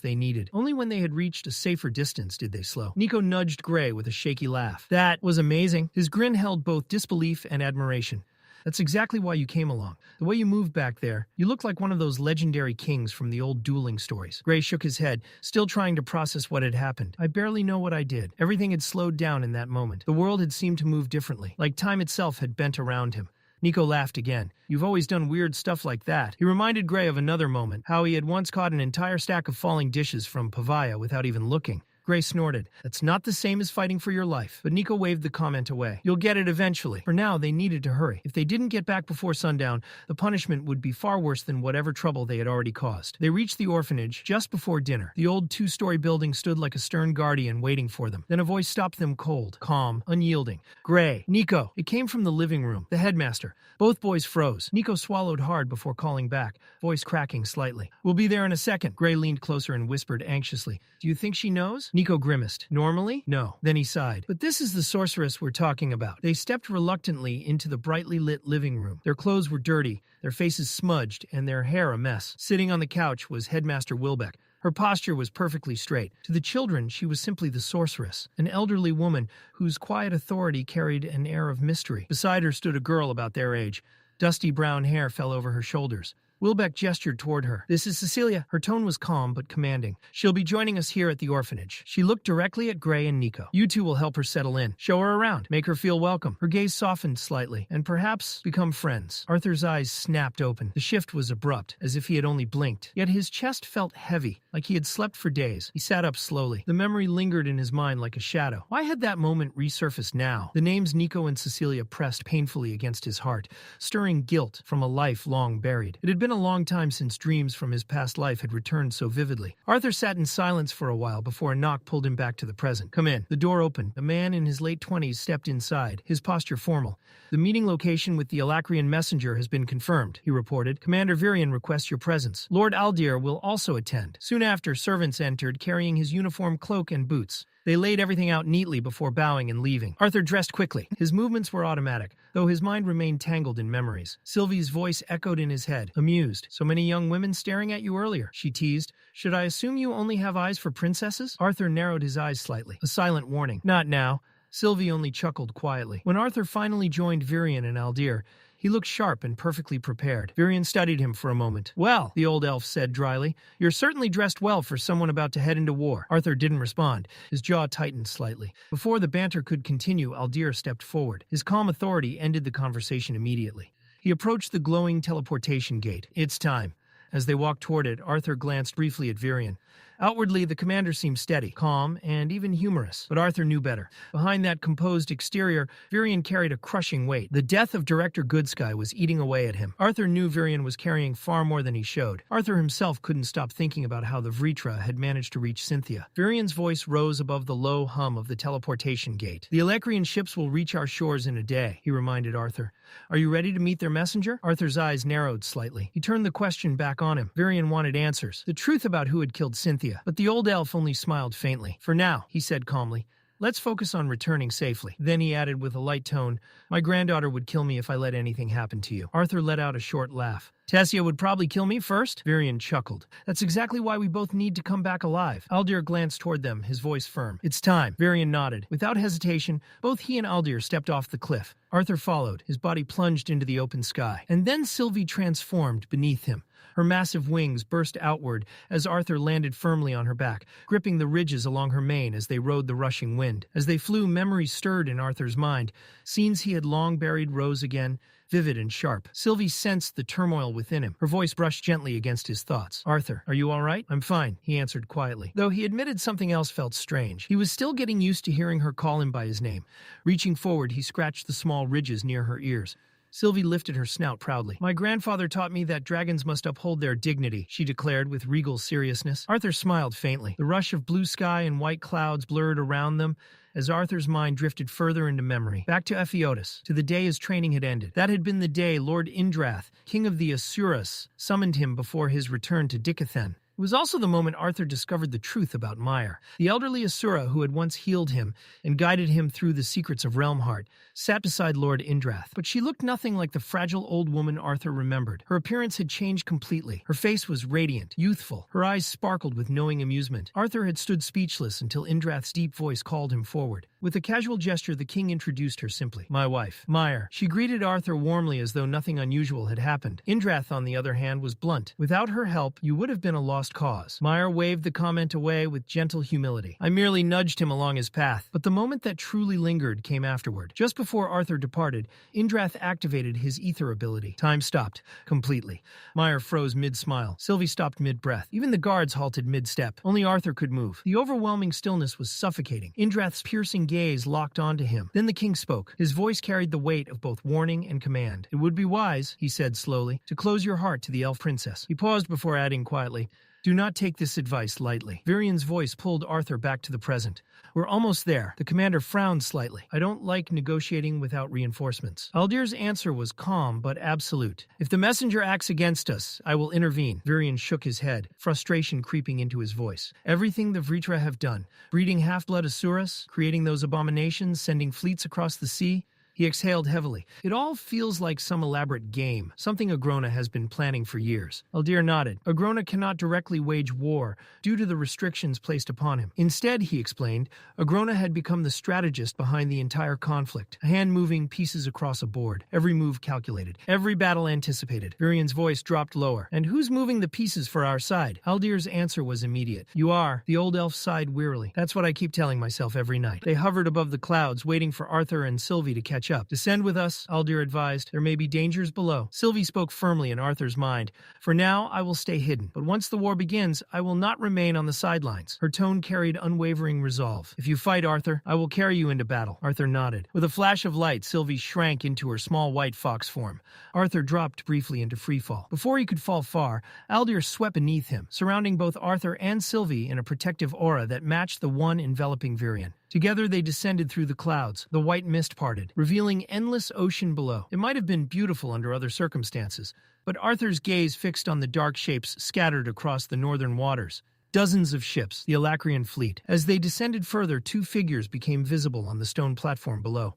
they needed. Only when they had reached a safer distance did they slow. Nico nudged Gray with a shaky laugh. "That was amazing." His grin held both disbelief and admiration. "That's exactly why you came along. The way you moved back there, you look like one of those legendary kings from the old dueling stories." Gray shook his head, still trying to process what had happened. "I barely know what I did." Everything had slowed down in that moment. The world had seemed to move differently, like time itself had bent around him. Nico laughed again. "You've always done weird stuff like that." He reminded Gray of another moment, how he had once caught an entire stack of falling dishes from Pavaya without even looking. Gray snorted. "That's not the same as fighting for your life." But Nico waved the comment away. "You'll get it eventually." For now, they needed to hurry. If they didn't get back before sundown, the punishment would be far worse than whatever trouble they had already caused. They reached the orphanage just before dinner. The old 2-story building stood like a stern guardian waiting for them. Then a voice stopped them cold, calm, unyielding. "Gray." "Nico." It came from the living room, the headmaster. Both boys froze. Nico swallowed hard before calling back, voice cracking slightly. "We'll be there in a second." Gray leaned closer and whispered anxiously. "Do you think she knows?" Nico grimaced. "Normally? No." Then he sighed. "But this is the sorceress we're talking about." They stepped reluctantly into the brightly lit living room. Their clothes were dirty, their faces smudged, and their hair a mess. Sitting on the couch was Headmaster Wilbeck. Her posture was perfectly straight. To the children, she was simply the sorceress, an elderly woman whose quiet authority carried an air of mystery. Beside her stood a girl about their age. Dusty brown hair fell over her shoulders. Wilbeck gestured toward her. "This is Cecilia." Her tone was calm but commanding. "She'll be joining us here at the orphanage." She looked directly at Gray and Nico. "You two will help her settle in. Show her around. Make her feel welcome." Her gaze softened slightly, and perhaps become friends. Arthur's eyes snapped open. The shift was abrupt, as if he had only blinked. Yet his chest felt heavy, like he had slept for days. He sat up slowly. The memory lingered in his mind like a shadow. Why had that moment resurfaced now? The names Nico and Cecilia pressed painfully against his heart, stirring guilt from a life long buried. It had been a long time since dreams from his past life had returned so vividly. Arthur sat in silence for a while before a knock pulled him back to the present. "Come in." The door opened. A man in his late 20s stepped inside, his posture formal. "The meeting location with the Alacrian messenger has been confirmed," he reported. "Commander Virion requests your presence. Lord Aldir will also attend." Soon after, servants entered, carrying his uniform cloak and boots. They laid everything out neatly before bowing and leaving. Arthur dressed quickly. His movements were automatic, though his mind remained tangled in memories. Sylvie's voice echoed in his head, amused. "So many young women staring at you earlier," she teased. "Should I assume you only have eyes for princesses?" Arthur narrowed his eyes slightly, a silent warning. "Not now. Sylvie only chuckled quietly. When Arthur finally joined Virion and Aldir, he looked sharp and perfectly prepared. Virion studied him for a moment. "Well," the old elf said dryly, "you're certainly dressed well for someone about to head into war." Arthur didn't respond. His jaw tightened slightly. Before the banter could continue, Aldir stepped forward. His calm authority ended the conversation immediately. He approached the glowing teleportation gate. "It's time." As they walked toward it, Arthur glanced briefly at Virion. Outwardly, the commander seemed steady, calm, and even humorous. But Arthur knew better. Behind that composed exterior, Virion carried a crushing weight. The death of Director Goodsky was eating away at him. Arthur knew Virion was carrying far more than he showed. Arthur himself couldn't stop thinking about how the Vritra had managed to reach Cynthia. Virion's voice rose above the low hum of the teleportation gate. "The Electrian ships will reach our shores in a day," he reminded Arthur. "Are you ready to meet their messenger?" Arthur's eyes narrowed slightly. He turned the question back on him. Virion wanted answers. The truth about who had killed Cynthia. But the old elf only smiled faintly. "For now," he said calmly, "let's focus on returning safely." Then he added with a light tone, "My granddaughter would kill me if I let anything happen to you." Arthur let out a short laugh. "Tessia would probably kill me first?" Virion chuckled. "That's exactly why we both need to come back alive." Aldir glanced toward them, his voice firm. "It's time." Virion nodded. Without hesitation, both he and Aldir stepped off the cliff. Arthur followed. His body plunged into the open sky. And then Sylvie transformed beneath him. Her massive wings burst outward as Arthur landed firmly on her back, gripping the ridges along her mane as they rode the rushing wind. As they flew, memories stirred in Arthur's mind. Scenes he had long buried rose again, vivid and sharp. Sylvie sensed the turmoil within him. Her voice brushed gently against his thoughts. "Arthur, are you all right?" "I'm fine," he answered quietly. Though he admitted something else felt strange. He was still getting used to hearing her call him by his name. Reaching forward, he scratched the small ridges near her ears. Sylvie lifted her snout proudly. "My grandfather taught me that dragons must uphold their dignity," she declared with regal seriousness. Arthur smiled faintly. The rush of blue sky and white clouds blurred around them as Arthur's mind drifted further into memory. Back to Epheotus, to the day his training had ended. That had been the day Lord Indrath, king of the Xyrus, summoned him before his return to Dicathen. It was also the moment Arthur discovered the truth about Meyer. The elderly Asura who had once healed him and guided him through the secrets of Realmheart sat beside Lord Indrath. But she looked nothing like the fragile old woman Arthur remembered. Her appearance had changed completely. Her face was radiant, youthful. Her eyes sparkled with knowing amusement. Arthur had stood speechless until Indrath's deep voice called him forward. With a casual gesture, the king introduced her simply. "My wife, Meyer." She greeted Arthur warmly as though nothing unusual had happened. Indrath, on the other hand, was blunt. "Without her help, you would have been a lost cause." Meyer waved the comment away with gentle humility. "I merely nudged him along his path." But the moment that truly lingered came afterward. Just before Arthur departed, Indrath activated his ether ability. Time stopped. Completely. Meyer froze mid-smile. Sylvie stopped mid-breath. Even the guards halted mid-step. Only Arthur could move. The overwhelming stillness was suffocating. Indrath's piercing gaze locked onto him. Then the king spoke. His voice carried the weight of both warning and command. "It would be wise," he said slowly, "to close your heart to the elf princess." He paused before adding quietly, "Do not take this advice lightly." Virion's voice pulled Arthur back to the present. "We're almost there." The commander frowned slightly. "I don't like negotiating without reinforcements." Aldir's answer was calm but absolute. "If the messenger acts against us, I will intervene." Virion shook his head, frustration creeping into his voice. "Everything the Vritra have done, breeding half-blood Asuras, creating those abominations, sending fleets across the sea." He exhaled heavily. "It all feels like some elaborate game, something Agrona has been planning for years." Aldir nodded. "Agrona cannot directly wage war due to the restrictions placed upon him. Instead," he explained, "Agrona had become the strategist behind the entire conflict, a hand moving pieces across a board, every move calculated, every battle anticipated." Virion's voice dropped lower. "And who's moving the pieces for our side?" Aldir's answer was immediate. "You are." The old elf sighed wearily. "That's what I keep telling myself every night." They hovered above the clouds, waiting for Arthur and Sylvie to catch up. "Descend with us," Aldir advised. "There may be dangers below." Sylvie spoke firmly in Arthur's mind. "For now, I will stay hidden. But once the war begins, I will not remain on the sidelines." Her tone carried unwavering resolve. "If you fight, Arthur, I will carry you into battle." Arthur nodded. With a flash of light, Sylvie shrank into her small white fox form. Arthur dropped briefly into freefall. Before he could fall far, Aldir swept beneath him, surrounding both Arthur and Sylvie in a protective aura that matched the one enveloping Virion. Together they descended through the clouds. The white mist parted, revealing endless ocean below. It might have been beautiful under other circumstances, but Arthur's gaze fixed on the dark shapes scattered across the northern waters. Dozens of ships, the Alacrian fleet. As they descended further, two figures became visible on the stone platform below.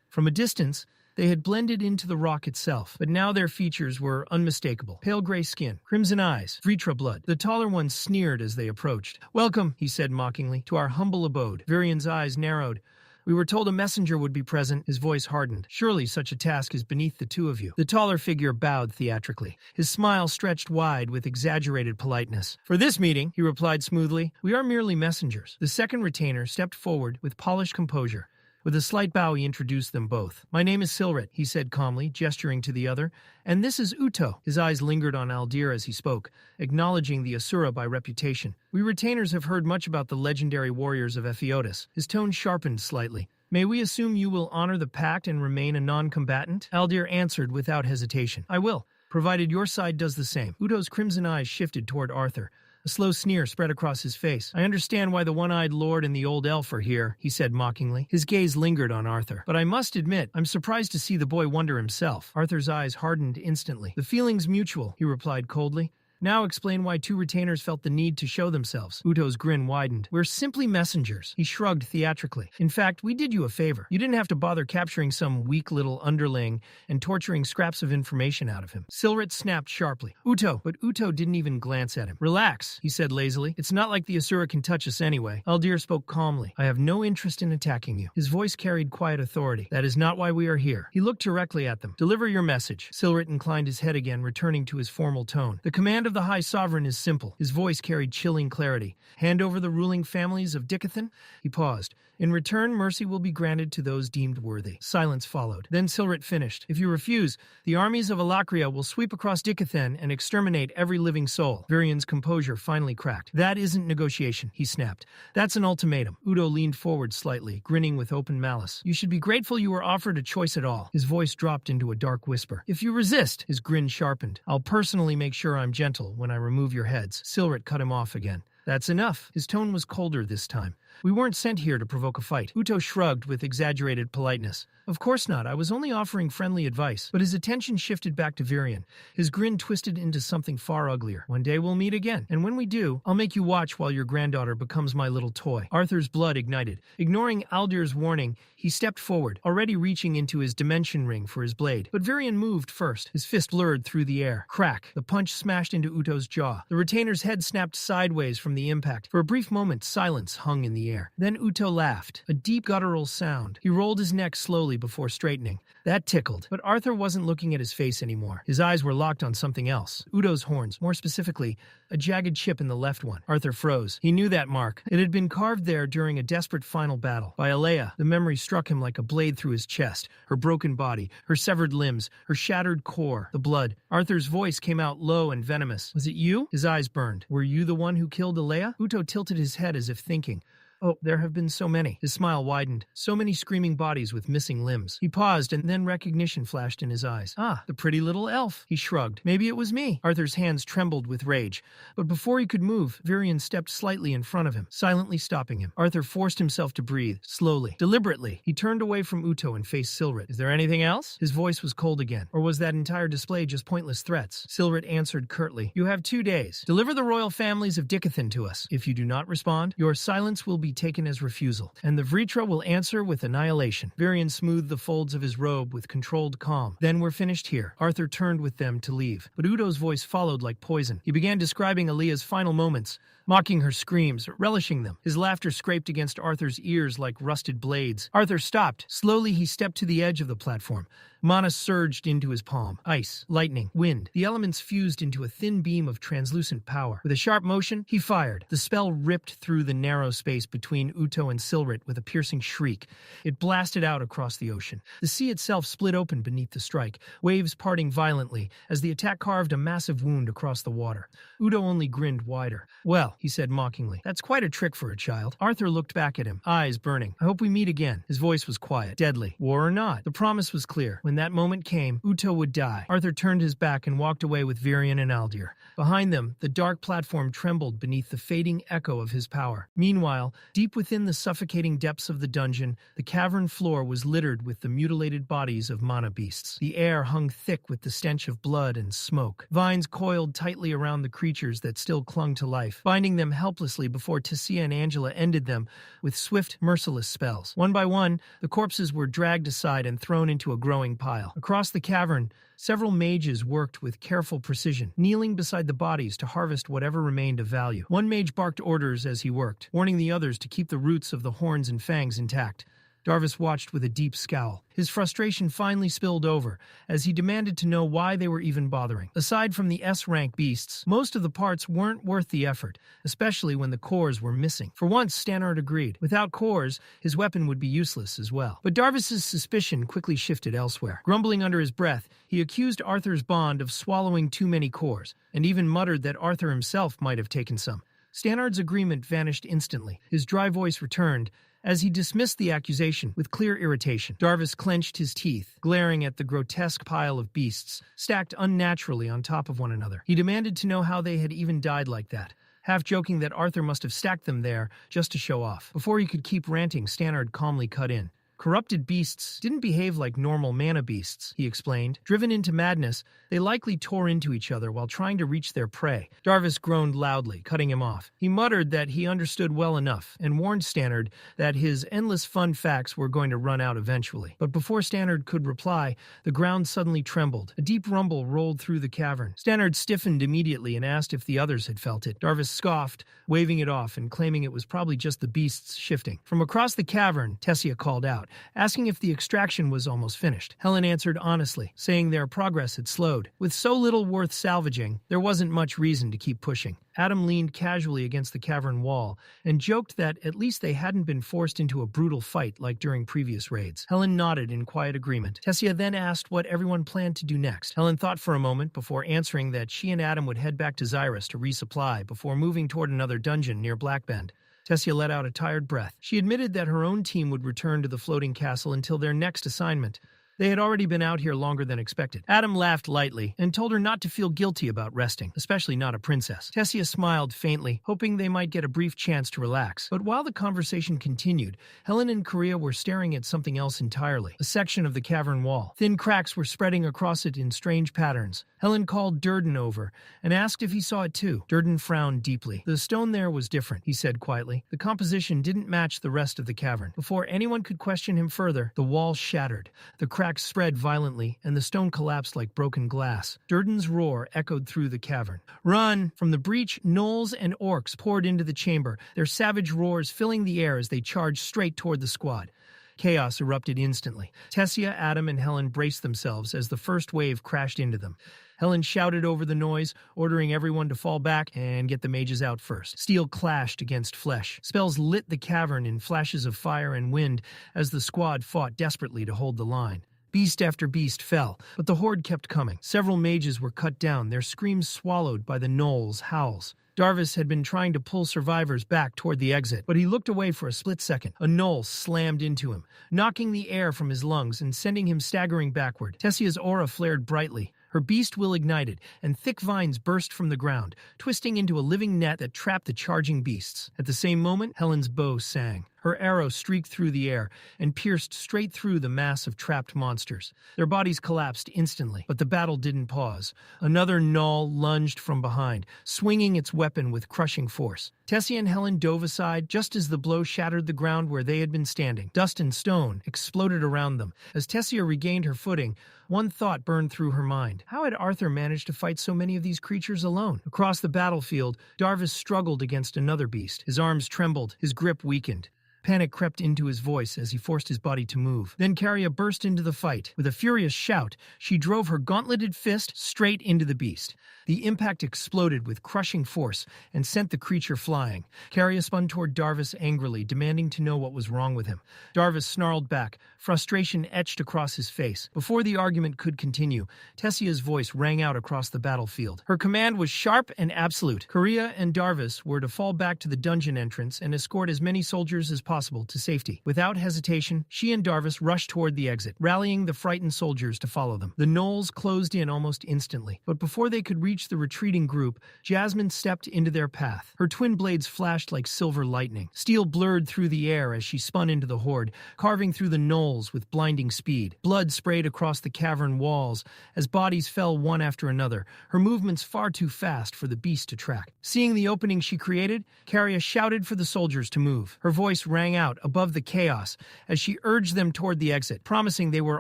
From a distance, they had blended into the rock itself, but now their features were unmistakable. Pale gray skin, crimson eyes, Vritra blood. The taller one sneered as they approached. "Welcome," he said mockingly, "to our humble abode." Virion's eyes narrowed. We were told a messenger would be present. His voice hardened. Surely such a task is beneath the two of you. The taller figure bowed theatrically. His smile stretched wide with exaggerated politeness. For this meeting, he replied smoothly, we are merely messengers. The second retainer stepped forward with polished composure. With a slight bow, he introduced them both. My name is Sylvie, he said calmly, gesturing to the other. And this is Uto. His eyes lingered on Aldir as he spoke, acknowledging the Asura by reputation. We retainers have heard much about the legendary warriors of Epheotus. His tone sharpened slightly. May we assume you will honor the pact and remain a non-combatant? Aldir answered without hesitation. I will, provided your side does the same. Uto's crimson eyes shifted toward Arthur. A slow sneer spread across his face. I understand why the one-eyed lord and the old elf are here, he said mockingly. His gaze lingered on Arthur. But I must admit, I'm surprised to see the boy wonder himself. Arthur's eyes hardened instantly. The feeling's mutual, he replied coldly. Now explain why two retainers felt the need to show themselves. Uto's grin widened. We're simply messengers. He shrugged theatrically. In fact, we did you a favor. You didn't have to bother capturing some weak little underling and torturing scraps of information out of him. Silrit snapped sharply. Uto, but Uto didn't even glance at him. Relax, he said lazily. It's not like the Asura can touch us anyway. Aldir spoke calmly. I have no interest in attacking you. His voice carried quiet authority. That is not why we are here. He looked directly at them. Deliver your message. Silrit inclined his head again, returning to his formal tone. The command of the High Sovereign is simple. His voice carried chilling clarity. Hand over the ruling families of Dicathen? He paused. In return, mercy will be granted to those deemed worthy. Silence followed. Then Silrit finished. If you refuse, the armies of Alakria will sweep across Dicathen and exterminate every living soul. Virian's composure finally cracked. That isn't negotiation, he snapped. That's an ultimatum. Udo leaned forward slightly, grinning with open malice. You should be grateful you were offered a choice at all. His voice dropped into a dark whisper. If you resist, his grin sharpened. I'll personally make sure I'm gentle when I remove your heads. Silrit cut him off again. That's enough. His tone was colder this time. We weren't sent here to provoke a fight. Uto shrugged with exaggerated politeness. Of course not. I was only offering friendly advice. But his attention shifted back to Virian. His grin twisted into something far uglier. One day we'll meet again. And when we do, I'll make you watch while your granddaughter becomes my little toy. Arthur's blood ignited. Ignoring Aldir's warning, he stepped forward, already reaching into his dimension ring for his blade. But Virian moved first. His fist blurred through the air. Crack. The punch smashed into Uto's jaw. The retainer's head snapped sideways from the impact. For a brief moment, silence hung in the air. Then Uto laughed. A deep guttural sound. He rolled his neck slowly before straightening. That tickled. But Arthur wasn't looking at his face anymore. His eyes were locked on something else. Uto's horns, more specifically, a jagged chip in the left one. Arthur froze. He knew that mark. It had been carved there during a desperate final battle. By Alea, the memory struck him like a blade through his chest. Her broken body, her severed limbs, her shattered core, the blood. Arthur's voice came out low and venomous. Was it you? His eyes burned. Were you the one who killed Alea? Uto tilted his head as if thinking. Oh, there have been so many. His smile widened. So many screaming bodies with missing limbs. He paused, and then recognition flashed in his eyes. Ah, the pretty little elf. He shrugged. Maybe it was me. Arthur's hands trembled with rage. But before he could move, Virian stepped slightly in front of him, silently stopping him. Arthur forced himself to breathe, slowly, deliberately. He turned away from Uto and faced Silrit. Is there anything else? His voice was cold again. Or was that entire display just pointless threats? Silrit answered curtly. You have 2 days. Deliver the royal families of Dicathen to us. If you do not respond, your silence will be taken as refusal, and the Vritra will answer with annihilation. Virian smoothed the folds of his robe with controlled calm. Then we're finished here. Arthur turned with them to leave, but Udo's voice followed like poison. He began describing Alea's final moments, mocking her screams, relishing them. His laughter scraped against Arthur's ears like rusted blades. Arthur stopped. Slowly he stepped to the edge of the platform. Mana surged into his palm. Ice, lightning, wind. The elements fused into a thin beam of translucent power. With a sharp motion, he fired. The spell ripped through the narrow space between Uto and Silrit with a piercing shriek. It blasted out across the ocean. The sea itself split open beneath the strike, waves parting violently as the attack carved a massive wound across the water. Udo only grinned wider. Well, he said mockingly, that's quite a trick for a child. Arthur looked back at him, eyes burning. I hope we meet again. His voice was quiet, deadly. War or not, the promise was clear. When that moment came, Uto would die. Arthur turned his back and walked away with Virian and Aldir. Behind them, the dark platform trembled beneath the fading echo of his power. Meanwhile, deep within the suffocating depths of the dungeon, the cavern floor was littered with the mutilated bodies of mana beasts. The air hung thick with the stench of blood and smoke. Vines coiled tightly around the creatures that still clung to life, binding them helplessly before Tessia and Angela ended them with swift, merciless spells. One by one, the corpses were dragged aside and thrown into a growing pile. Across the cavern, several mages worked with careful precision, kneeling beside the bodies to harvest whatever remained of value. One mage barked orders as he worked, warning the others to keep the roots of the horns and fangs intact. Darvis watched with a deep scowl. His frustration finally spilled over, as he demanded to know why they were even bothering. Aside from the S-rank beasts, most of the parts weren't worth the effort, especially when the cores were missing. For once, Stannard agreed. Without cores, his weapon would be useless as well. But Darvis's suspicion quickly shifted elsewhere. Grumbling under his breath, he accused Arthur's bond of swallowing too many cores, and even muttered that Arthur himself might have taken some. Stannard's agreement vanished instantly. His dry voice returned, as he dismissed the accusation with clear irritation. Darvis clenched his teeth, glaring at the grotesque pile of beasts, stacked unnaturally on top of one another. He demanded to know how they had even died like that, half joking that Arthur must have stacked them there just to show off. Before he could keep ranting, Stannard calmly cut in. Corrupted beasts didn't behave like normal mana beasts, he explained. Driven into madness, they likely tore into each other while trying to reach their prey. Darvis groaned loudly, cutting him off. He muttered that he understood well enough, and warned Stannard that his endless fun facts were going to run out eventually. But before Stannard could reply, the ground suddenly trembled. A deep rumble rolled through the cavern. Stannard stiffened immediately and asked if the others had felt it. Darvis scoffed, waving it off and claiming it was probably just the beasts shifting. From across the cavern, Tessia called out, asking if the extraction was almost finished. Helen answered honestly, saying their progress had slowed. With so little worth salvaging, there wasn't much reason to keep pushing. Adam leaned casually against the cavern wall and joked that at least they hadn't been forced into a brutal fight like during previous raids. Helen nodded in quiet agreement. Tessia then asked what everyone planned to do next. Helen thought for a moment before answering that she and Adam would head back to Xyrus to resupply before moving toward another dungeon near Blackbend. Tessia let out a tired breath. She admitted that her own team would return to the floating castle until their next assignment. They had already been out here longer than expected. Adam laughed lightly and told her not to feel guilty about resting, especially not a princess. Tessia smiled faintly, hoping they might get a brief chance to relax. But while the conversation continued, Helen and Korea were staring at something else entirely, a section of the cavern wall. Thin cracks were spreading across it in strange patterns. Helen called Durden over and asked if he saw it too. Durden frowned deeply. The stone there was different, he said quietly. The composition didn't match the rest of the cavern. Before anyone could question him further, the wall shattered. The cracks spread violently, and the stone collapsed like broken glass. Durden's roar echoed through the cavern. Run! From the breach, gnolls and orcs poured into the chamber, their savage roars filling the air as they charged straight toward the squad. Chaos erupted instantly. Tessia, Adam, and Helen braced themselves as the first wave crashed into them. Helen shouted over the noise, ordering everyone to fall back and get the mages out first. Steel clashed against flesh. Spells lit the cavern in flashes of fire and wind as the squad fought desperately to hold the line. Beast after beast fell, but the horde kept coming. Several mages were cut down, their screams swallowed by the gnolls' howls. Darvis had been trying to pull survivors back toward the exit, but he looked away for a split second. A gnoll slammed into him, knocking the air from his lungs and sending him staggering backward. Tessia's aura flared brightly. Her beast will ignited, and thick vines burst from the ground, twisting into a living net that trapped the charging beasts. At the same moment, Helen's bow sang. Her arrow streaked through the air and pierced straight through the mass of trapped monsters. Their bodies collapsed instantly, but the battle didn't pause. Another gnoll lunged from behind, swinging its weapon with crushing force. Tessia and Helen dove aside just as the blow shattered the ground where they had been standing. Dust and stone exploded around them. As Tessia regained her footing, one thought burned through her mind. How had Arthur managed to fight so many of these creatures alone? Across the battlefield, Darvis struggled against another beast. His arms trembled, his grip weakened. Panic crept into his voice as he forced his body to move. Then Caria burst into the fight. With a furious shout, she drove her gauntleted fist straight into the beast. The impact exploded with crushing force and sent the creature flying. Caria spun toward Darvis angrily, demanding to know what was wrong with him. Darvis snarled back, frustration etched across his face. Before the argument could continue, Tessia's voice rang out across the battlefield. Her command was sharp and absolute. Korea and Darvis were to fall back to the dungeon entrance and escort as many soldiers as possible to safety. Without hesitation, she and Darvis rushed toward the exit, rallying the frightened soldiers to follow them. The gnolls closed in almost instantly, but before they could reach the retreating group, Jasmine stepped into their path. Her twin blades flashed like silver lightning. Steel blurred through the air as she spun into the horde, carving through the gnolls with blinding speed. Blood sprayed across the cavern walls as bodies fell one after another, her movements far too fast for the beast to track. Seeing the opening she created, Caria shouted for the soldiers to move. Her voice rang out above the chaos as she urged them toward the exit, promising they were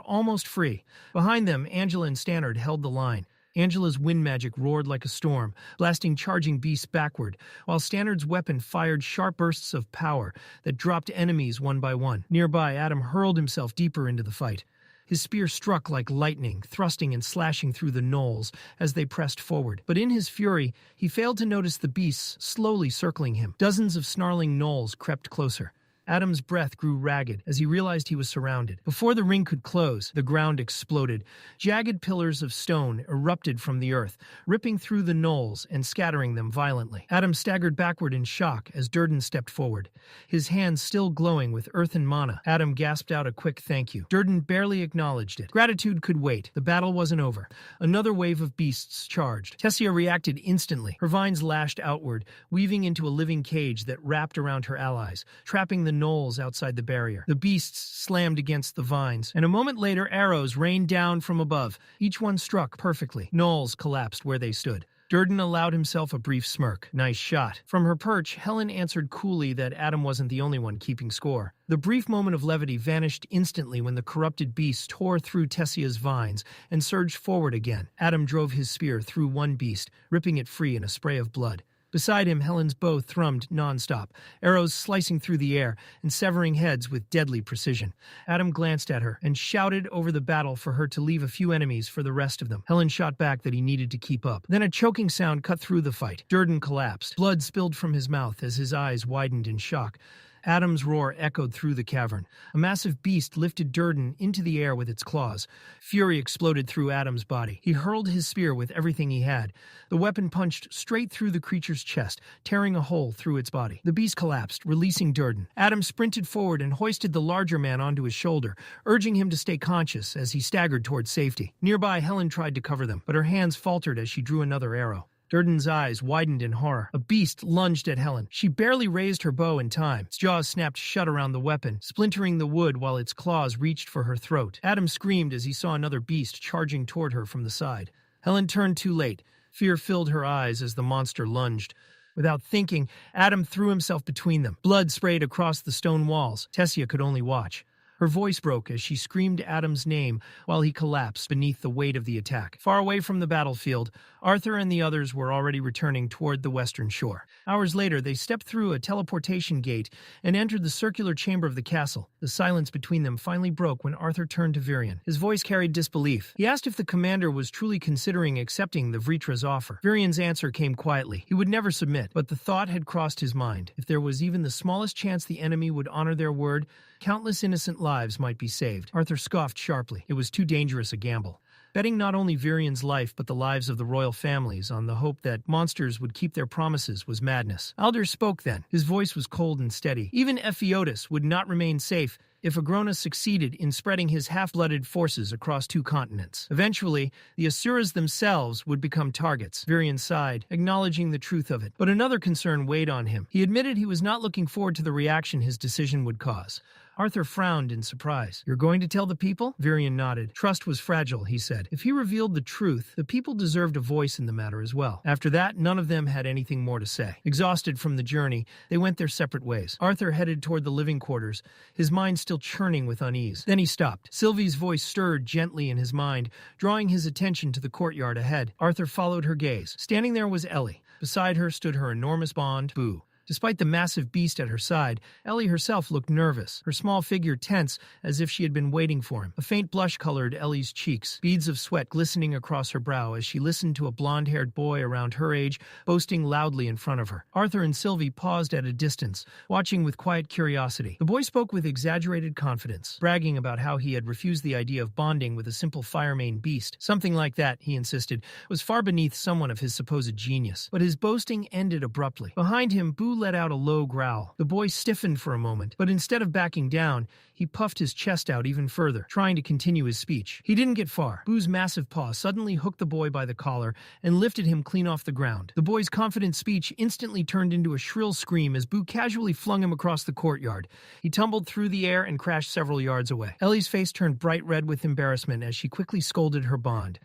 almost free. Behind them, Angela and Stannard held the line. Angela's wind magic roared like a storm, blasting charging beasts backward, while Stannard's weapon fired sharp bursts of power that dropped enemies one by one. Nearby, Adam hurled himself deeper into the fight. His spear struck like lightning, thrusting and slashing through the gnolls as they pressed forward. But in his fury, he failed to notice the beasts slowly circling him. Dozens of snarling gnolls crept closer. Adam's breath grew ragged as he realized he was surrounded. Before the ring could close, the ground exploded. Jagged pillars of stone erupted from the earth, ripping through the gnolls and scattering them violently. Adam staggered backward in shock as Durden stepped forward, his hands still glowing with earthen mana. Adam gasped out a quick thank you. Durden barely acknowledged it. Gratitude could wait. The battle wasn't over. Another wave of beasts charged. Tessia reacted instantly. Her vines lashed outward, weaving into a living cage that wrapped around her allies, trapping the gnolls outside the barrier. The beasts slammed against the vines, and a moment later arrows rained down from above. Each one struck perfectly. Gnolls collapsed where they stood. Durden allowed himself a brief smirk. Nice shot. From her perch, Helen answered coolly that Adam wasn't the only one keeping score. The brief moment of levity vanished instantly when the corrupted beast tore through Tessia's vines and surged forward again. Adam drove his spear through one beast, ripping it free in a spray of blood. Beside him, Helen's bow thrummed nonstop, arrows slicing through the air and severing heads with deadly precision. Adam glanced at her and shouted over the battle for her to leave a few enemies for the rest of them. Helen shot back that he needed to keep up. Then a choking sound cut through the fight. Durden collapsed. Blood spilled from his mouth as his eyes widened in shock. Adam's roar echoed through the cavern. A massive beast lifted Durden into the air with its claws. Fury exploded through Adam's body. He hurled his spear with everything he had. The weapon punched straight through the creature's chest, tearing a hole through its body. The beast collapsed, releasing Durden. Adam sprinted forward and hoisted the larger man onto his shoulder, urging him to stay conscious as he staggered towards safety. Nearby, Helen tried to cover them, but her hands faltered as she drew another arrow. Durden's eyes widened in horror. A beast lunged at Helen. She barely raised her bow in time. Its jaws snapped shut around the weapon, splintering the wood while its claws reached for her throat. Adam screamed as he saw another beast charging toward her from the side. Helen turned too late. Fear filled her eyes as the monster lunged. Without thinking, Adam threw himself between them. Blood sprayed across the stone walls. Tessia could only watch. Her voice broke as she screamed Adam's name while he collapsed beneath the weight of the attack. Far away from the battlefield, Arthur and the others were already returning toward the western shore. Hours later, they stepped through a teleportation gate and entered the circular chamber of the castle. The silence between them finally broke when Arthur turned to Virion. His voice carried disbelief. He asked if the commander was truly considering accepting the Vritra's offer. Virion's answer came quietly. He would never submit, but the thought had crossed his mind. If there was even the smallest chance the enemy would honor their word, countless innocent lives might be saved. Arthur scoffed sharply. It was too dangerous a gamble. Betting not only Virion's life but the lives of the royal families on the hope that monsters would keep their promises was madness. Alder spoke then. His voice was cold and steady. Even Epheotus would not remain safe if Agrona succeeded in spreading his half-blooded forces across 2 continents. Eventually, the Asuras themselves would become targets. Virion sighed, acknowledging the truth of it. But another concern weighed on him. He admitted he was not looking forward to the reaction his decision would cause. Arthur frowned in surprise. "You're going to tell the people?" Virion nodded. Trust was fragile, he said. If he revealed the truth, the people deserved a voice in the matter as well. After that, none of them had anything more to say. Exhausted from the journey, they went their separate ways. Arthur headed toward the living quarters, his mind still churning with unease. Then he stopped. Sylvie's voice stirred gently in his mind, drawing his attention to the courtyard ahead. Arthur followed her gaze. Standing there was Ellie. Beside her stood her enormous bond, Boo. Despite the massive beast at her side, Ellie herself looked nervous, her small figure tense as if she had been waiting for him. A faint blush colored Ellie's cheeks, beads of sweat glistening across her brow as she listened to a blonde-haired boy around her age boasting loudly in front of her. Arthur and Sylvie paused at a distance, watching with quiet curiosity. The boy spoke with exaggerated confidence, bragging about how he had refused the idea of bonding with a simple firemane beast. Something like that, he insisted, was far beneath someone of his supposed genius. But his boasting ended abruptly. Behind him, Boo let out a low growl. The boy stiffened for a moment, but instead of backing down, he puffed his chest out even further, trying to continue his speech. He didn't get far. Boo's massive paw suddenly hooked the boy by the collar and lifted him clean off the ground. The boy's confident speech instantly turned into a shrill scream as Boo casually flung him across the courtyard. He tumbled through the air and crashed several yards away. Ellie's face turned bright red with embarrassment as she quickly scolded her bond.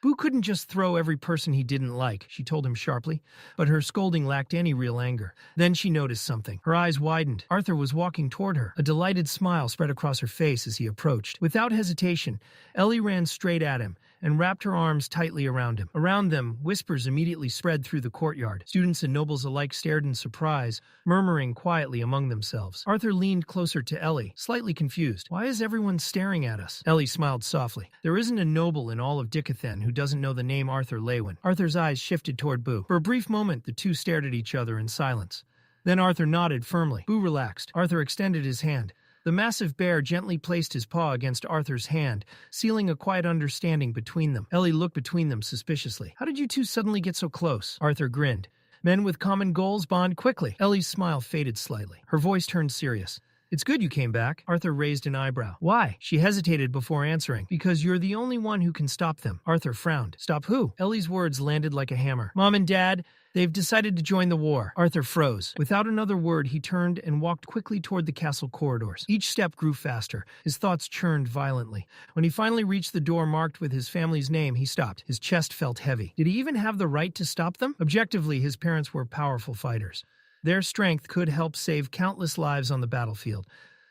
Boo couldn't just throw every person he didn't like, she told him sharply, but her scolding lacked any real anger. Then she noticed something. Her eyes widened. Arthur was walking toward her. A delighted smile spread across her face as he approached. Without hesitation, Ellie ran straight at him, and wrapped her arms tightly around him. Around them, whispers immediately spread through the courtyard. Students and nobles alike stared in surprise, murmuring quietly among themselves. Arthur leaned closer to Ellie, slightly confused. Why is everyone staring at us? Ellie smiled softly. There isn't a noble in all of Dicathen who doesn't know the name Arthur Leywin. Arthur's eyes shifted toward Boo. For a brief moment, the two stared at each other in silence. Then Arthur nodded firmly. Boo relaxed. Arthur extended his hand. The massive bear gently placed his paw against Arthur's hand, sealing a quiet understanding between them. Ellie looked between them suspiciously. How did you two suddenly get so close? Arthur grinned. Men with common goals bond quickly. Ellie's smile faded slightly. Her voice turned serious. It's good you came back. Arthur raised an eyebrow. Why? She hesitated before answering. Because you're the only one who can stop them. Arthur frowned. Stop who? Ellie's words landed like a hammer. Mom and Dad, they've decided to join the war. Arthur froze. Without another word, he turned and walked quickly toward the castle corridors. Each step grew faster. His thoughts churned violently. When he finally reached the door marked with his family's name, he stopped. His chest felt heavy. Did he even have the right to stop them? Objectively, his parents were powerful fighters. Their strength could help save countless lives on the battlefield.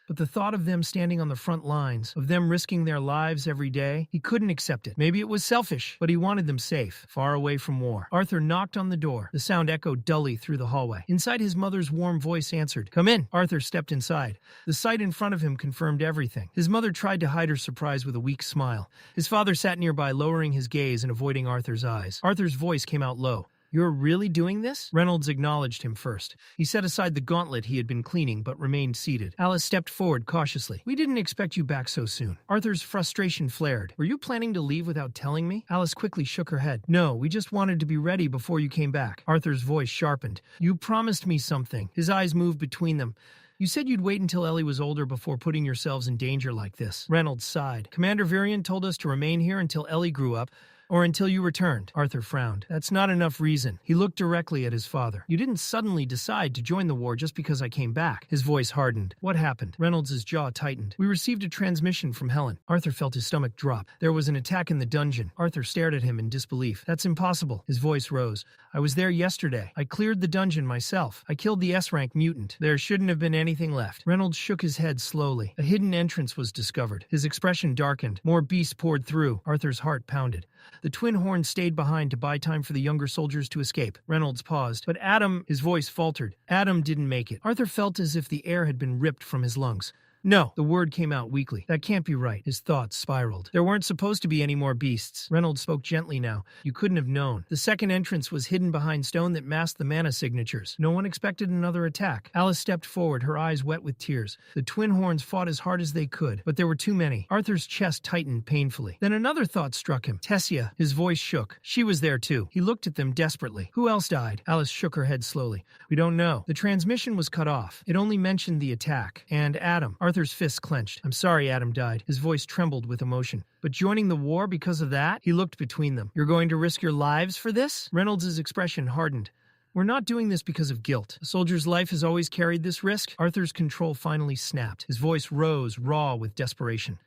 But the thought of them standing on the front lines, of them risking their lives every day, he couldn't accept it. Maybe it was selfish, but he wanted them safe, far away from war. Arthur knocked on the door. The sound echoed dully through the hallway. Inside, his mother's warm voice answered, "Come in." Arthur stepped inside. The sight in front of him confirmed everything. His mother tried to hide her surprise with a weak smile. His father sat nearby, lowering his gaze and avoiding Arthur's eyes. Arthur's voice came out low. "You're really doing this?" Reynolds acknowledged him first. He set aside the gauntlet he had been cleaning, but remained seated. Alice stepped forward cautiously. "We didn't expect you back so soon." Arthur's frustration flared. "Were you planning to leave without telling me?" Alice quickly shook her head. "No, we just wanted to be ready before you came back." Arthur's voice sharpened. "You promised me something." His eyes moved between them. "You said you'd wait until Ellie was older before putting yourselves in danger like this." Reynolds sighed. "Commander Virion told us to remain here until Ellie grew up, or until you returned." Arthur frowned. "That's not enough reason." He looked directly at his father. "You didn't suddenly decide to join the war just because I came back." His voice hardened. "What happened?" Reynolds' jaw tightened. "We received a transmission from Helen." Arthur felt his stomach drop. "There was an attack in the dungeon." Arthur stared at him in disbelief. "That's impossible." His voice rose. "I was there yesterday. I cleared the dungeon myself. I killed the S-rank mutant. There shouldn't have been anything left." Reynolds shook his head slowly. A hidden entrance was discovered. His expression darkened. More beasts poured through. Arthur's heart pounded. The twin horns stayed behind to buy time for the younger soldiers to escape. Reynolds paused. "But Adam," his voice faltered. "Adam didn't make it." Arthur felt as if the air had been ripped from his lungs. "No." The word came out weakly. "That can't be right." His thoughts spiraled. "There weren't supposed to be any more beasts." Reynolds spoke gently now. "You couldn't have known. The second entrance was hidden behind stone that masked the mana signatures. No one expected another attack." Alice stepped forward, her eyes wet with tears. "The twin horns fought as hard as they could, but there were too many." Arthur's chest tightened painfully. Then another thought struck him. Tessia. His voice shook. She was there too. He looked at them desperately. "Who else died?" Alice shook her head slowly. "We don't know. The transmission was cut off. It only mentioned the attack. And Adam." Arthur's fists clenched. "I'm sorry Adam died." His voice trembled with emotion. "But joining the war because of that?" He looked between them. "You're going to risk your lives for this?" Reynolds' expression hardened. "We're not doing this because of guilt. A soldier's life has always carried this risk." Arthur's control finally snapped. His voice rose, raw with desperation.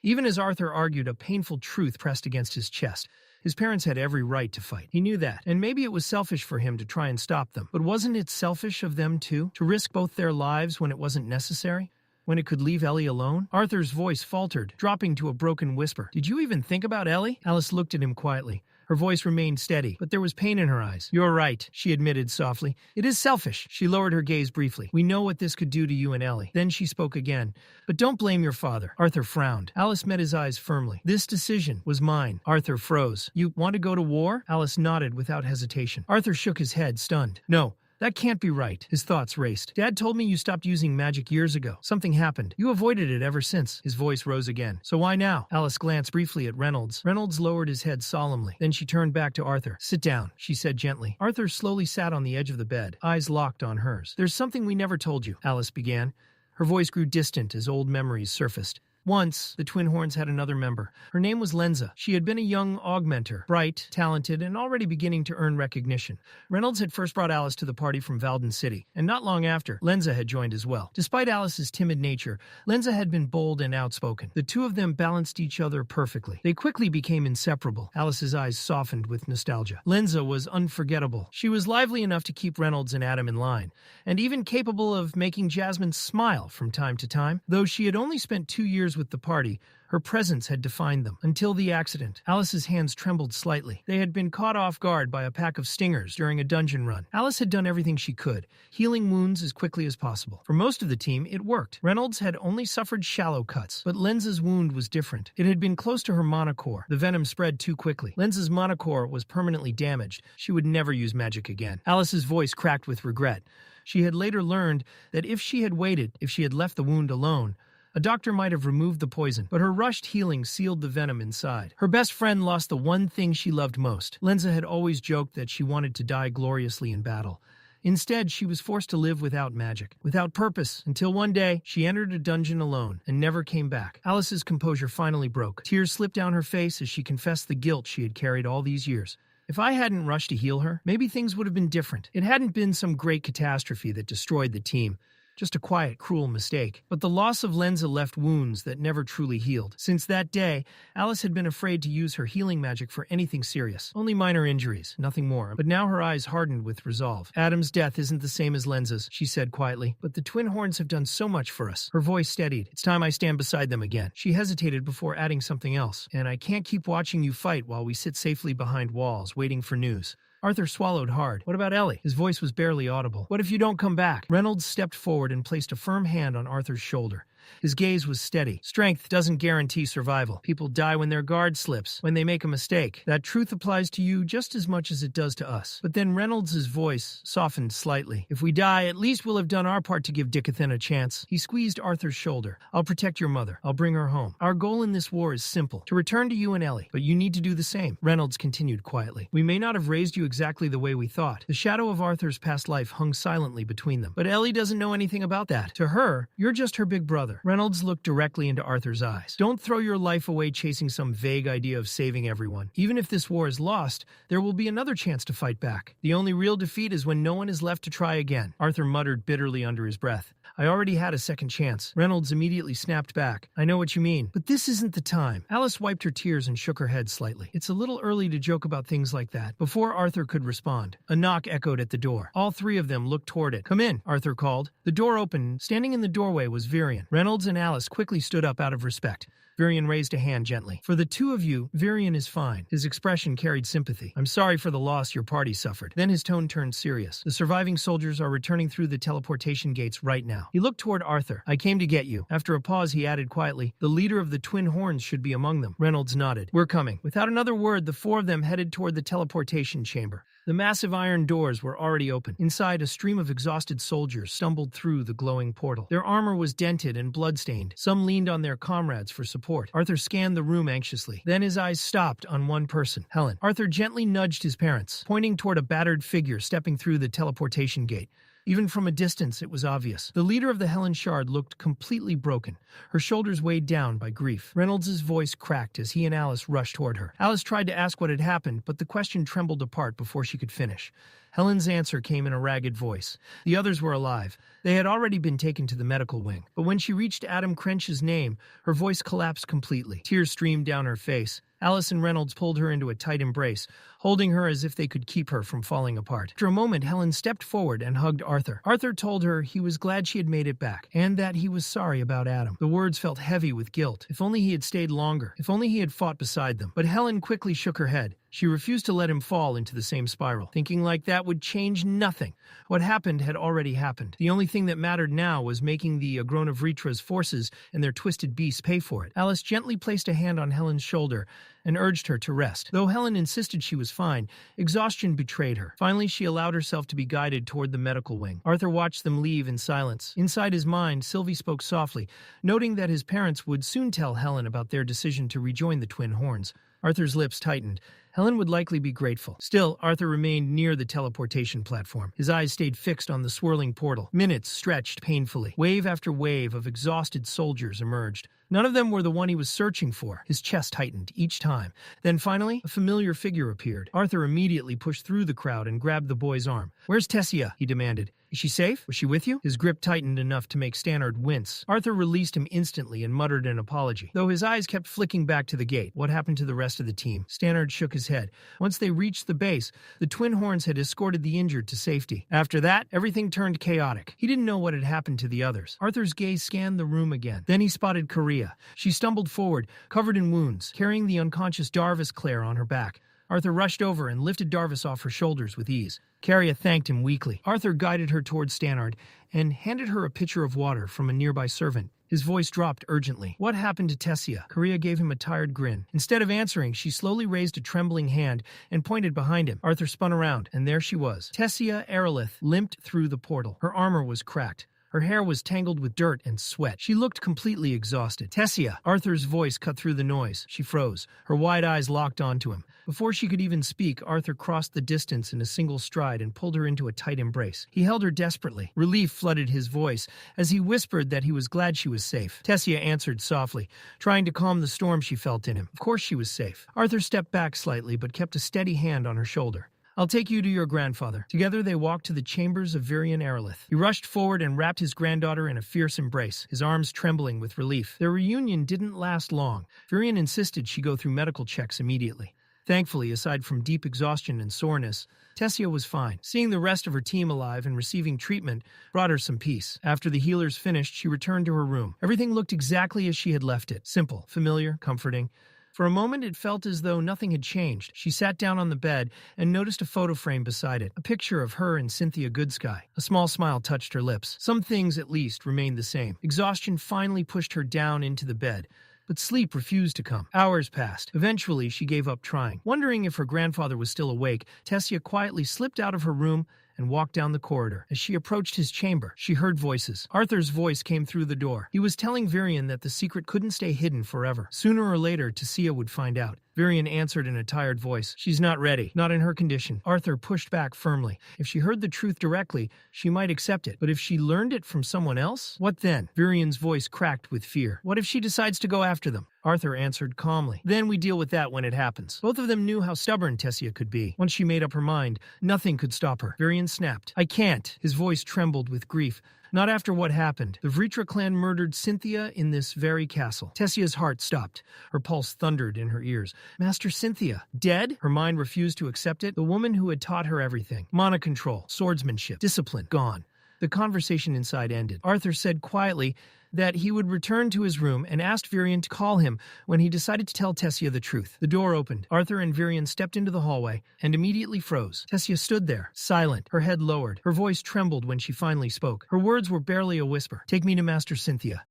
Even as Arthur argued, a painful truth pressed against his chest. His parents had every right to fight. He knew that. And maybe it was selfish for him to try and stop them. But wasn't it selfish of them too, to risk both their lives when it wasn't necessary? When it could leave Ellie alone? Arthur's voice faltered, dropping to a broken whisper. "Did you even think about Ellie?" Alice looked at him quietly. Her voice remained steady, but there was pain in her eyes. "You're right," she admitted softly. "It is selfish." She lowered her gaze briefly. "We know what this could do to you and Ellie." Then she spoke again. "But don't blame your father." Arthur frowned. Alice met his eyes firmly. "This decision was mine." Arthur froze. "You want to go to war?" Alice nodded without hesitation. Arthur shook his head, stunned. "No. That can't be right." His thoughts raced. "Dad told me you stopped using magic years ago. Something happened. You avoided it ever since." His voice rose again. "So why now?" Alice glanced briefly at Reynolds. Reynolds lowered his head solemnly. Then she turned back to Arthur. "Sit down," she said gently. Arthur slowly sat on the edge of the bed, eyes locked on hers. "There's something we never told you," Alice began. Her voice grew distant as old memories surfaced. Once, the Twin Horns had another member. Her name was Lenza. She had been a young augmenter, bright, talented, and already beginning to earn recognition. Reynolds had first brought Alice to the party from Valden City, and not long after, Lenza had joined as well. Despite Alice's timid nature, Lenza had been bold and outspoken. The two of them balanced each other perfectly. They quickly became inseparable. Alice's eyes softened with nostalgia. Lenza was unforgettable. She was lively enough to keep Reynolds and Adam in line, and even capable of making Jasmine smile from time to time. Though she had only spent 2 years years with the party, her presence had defined them. Until the accident, Alice's hands trembled slightly. They had been caught off guard by a pack of stingers during a dungeon run. Alice had done everything she could, healing wounds as quickly as possible. For most of the team, it worked. Reynolds had only suffered shallow cuts, but Lenz's wound was different. It had been close to her monocore. The venom spread too quickly. Lenz's monocore was permanently damaged. She would never use magic again. Alice's voice cracked with regret. She had later learned that if she had waited, if she had left the wound alone, a doctor might have removed the poison, but her rushed healing sealed the venom inside. Her best friend lost the one thing she loved most. Lenza had always joked that she wanted to die gloriously in battle. Instead, she was forced to live without magic, without purpose, until one day she entered a dungeon alone and never came back. Alice's composure finally broke. Tears slipped down her face as she confessed the guilt she had carried all these years. If I hadn't rushed to heal her, maybe things would have been different. It hadn't been some great catastrophe that destroyed the team. Just a quiet, cruel mistake. But the loss of Lenza left wounds that never truly healed. Since that day, Alice had been afraid to use her healing magic for anything serious. Only minor injuries, nothing more. But now her eyes hardened with resolve. Adam's death isn't the same as Lenza's, she said quietly. But the Twin Horns have done so much for us. Her voice steadied. It's time I stand beside them again. She hesitated before adding something else. And I can't keep watching you fight while we sit safely behind walls, waiting for news. Arthur swallowed hard. What about Ellie? His voice was barely audible. What if you don't come back? Reynolds stepped forward and placed a firm hand on Arthur's shoulder. His gaze was steady. Strength doesn't guarantee survival. People die when their guard slips, when they make a mistake. That truth applies to you just as much as it does to us. But then Reynolds' voice softened slightly. If we die, at least we'll have done our part to give Dicathen a chance. He squeezed Arthur's shoulder. I'll protect your mother. I'll bring her home. Our goal in this war is simple, to return to you and Ellie. But you need to do the same. Reynolds continued quietly. We may not have raised you exactly the way we thought. The shadow of Arthur's past life hung silently between them. But Ellie doesn't know anything about that. To her, you're just her big brother. Reynolds looked directly into Arthur's eyes. Don't throw your life away chasing some vague idea of saving everyone. Even if this war is lost, there will be another chance to fight back. The only real defeat is when no one is left to try again. Arthur muttered bitterly under his breath. I already had a second chance. Reynolds immediately snapped back. I know what you mean, but this isn't the time. Alice wiped her tears and shook her head slightly. It's a little early to joke about things like that. Before Arthur could respond, a knock echoed at the door. All three of them looked toward it. Come in, Arthur called. The door opened. Standing in the doorway was Virion. Reynolds and Alice quickly stood up out of respect. Virion raised a hand gently. For the two of you, Virion is fine. His expression carried sympathy. I'm sorry for the loss your party suffered. Then his tone turned serious. The surviving soldiers are returning through the teleportation gates right now. He looked toward Arthur. I came to get you. After a pause, he added quietly, the leader of the Twin Horns should be among them. Reynolds nodded. We're coming. Without another word, the four of them headed toward the teleportation chamber. The massive iron doors were already open. Inside, a stream of exhausted soldiers stumbled through the glowing portal. Their armor was dented and bloodstained. Some leaned on their comrades for support. Arthur scanned the room anxiously. Then his eyes stopped on one person, Helen. Arthur gently nudged his parents, pointing toward a battered figure stepping through the teleportation gate. Even from a distance, it was obvious. The leader of the Helen Shard looked completely broken, her shoulders weighed down by grief. Reynolds' voice cracked as he and Alice rushed toward her. Alice tried to ask what had happened, but the question trembled apart before she could finish. Helen's answer came in a ragged voice. The others were alive. They had already been taken to the medical wing. But when she reached Adam Crench's name, her voice collapsed completely. Tears streamed down her face. Alice and Reynolds pulled her into a tight embrace, holding her as if they could keep her from falling apart. After a moment, Helen stepped forward and hugged Arthur. Arthur told her he was glad she had made it back, and that he was sorry about Adam. The words felt heavy with guilt. If only he had stayed longer. If only he had fought beside them. But Helen quickly shook her head. She refused to let him fall into the same spiral. Thinking like that would change nothing. What happened had already happened. The only thing that mattered now was making the Agronavritra's forces and their twisted beasts pay for it. Alice gently placed a hand on Helen's shoulder and urged her to rest. Though Helen insisted she was fine, exhaustion betrayed her. Finally, she allowed herself to be guided toward the medical wing. Arthur watched them leave in silence. Inside his mind, Sylvie spoke softly, noting that his parents would soon tell Helen about their decision to rejoin the Twin Horns. Arthur's lips tightened. Helen would likely be grateful. Still, Arthur remained near the teleportation platform. His eyes stayed fixed on the swirling portal. Minutes stretched painfully. Wave after wave of exhausted soldiers emerged. None of them were the one he was searching for. His chest tightened each time. Then finally, a familiar figure appeared. Arthur immediately pushed through the crowd and grabbed the boy's arm. Where's Tessia? He demanded. Is she safe? Was she with you? His grip tightened enough to make Stannard wince. Arthur released him instantly and muttered an apology, though his eyes kept flicking back to the gate. What happened to the rest of the team? Stannard shook his head. Once they reached the base, the Twin Horns had escorted the injured to safety. After that, everything turned chaotic. He didn't know what had happened to the others. Arthur's gaze scanned the room again. Then he spotted Cordri Korea. She stumbled forward, covered in wounds, carrying the unconscious Darvis Claire on her back. Arthur rushed over and lifted Darvis off her shoulders with ease. Carria thanked him weakly. Arthur guided her towards Stannard and handed her a pitcher of water from a nearby servant. His voice dropped urgently. What happened to Tessia? Korea gave him a tired grin. Instead of answering, she slowly raised a trembling hand and pointed behind him. Arthur spun around, and there she was. Tessia Eralith limped through the portal. Her armor was cracked. Her hair was tangled with dirt and sweat. She looked completely exhausted. Tessia! Arthur's voice cut through the noise. She froze. Her wide eyes locked onto him. Before she could even speak, Arthur crossed the distance in a single stride and pulled her into a tight embrace. He held her desperately. Relief flooded his voice as he whispered that he was glad she was safe. Tessia answered softly, trying to calm the storm she felt in him. Of course she was safe. Arthur stepped back slightly but kept a steady hand on her shoulder. I'll take you to your grandfather. Together they walked to the chambers of Virion Eralith. He rushed forward and wrapped his granddaughter in a fierce embrace, his arms trembling with relief. Their reunion didn't last long. Virion insisted she go through medical checks immediately. Thankfully, aside from deep exhaustion and soreness, Tessia was fine. Seeing the rest of her team alive and receiving treatment brought her some peace. After the healers finished, she returned to her room. Everything looked exactly as she had left it. Simple, familiar, comforting. For a moment, it felt as though nothing had changed. She sat down on the bed and noticed a photo frame beside it, a picture of her and Cynthia Goodsky. A small smile touched her lips. Some things, at least, remained the same. Exhaustion finally pushed her down into the bed, but sleep refused to come. Hours passed. Eventually, she gave up trying. Wondering if her grandfather was still awake, Tessia quietly slipped out of her room and walked down the corridor. As she approached his chamber, she heard voices. Arthur's voice came through the door. He was telling Virion that the secret couldn't stay hidden forever. Sooner or later, Tessia would find out. Virion answered in a tired voice. She's not ready. Not in her condition. Arthur pushed back firmly. If she heard the truth directly, she might accept it. But if she learned it from someone else? What then? Virion's voice cracked with fear. What if she decides to go after them? Arthur answered calmly. Then we deal with that when it happens. Both of them knew how stubborn Tessia could be. Once she made up her mind, nothing could stop her. Virion snapped. I can't. His voice trembled with grief. Not after what happened. The Vritra clan murdered Cynthia in this very castle. Tessia's heart stopped. Her pulse thundered in her ears. Master Cynthia, dead? Her mind refused to accept it. The woman who had taught her everything. Mana control, swordsmanship, discipline, gone. The conversation inside ended. Arthur said quietly that he would return to his room and asked Virion to call him when he decided to tell Tessia the truth. The door opened. Arthur and Virion stepped into the hallway and immediately froze. Tessia stood there, silent, her head lowered. Her voice trembled when she finally spoke. Her words were barely a whisper. Take me to Master Cynthia.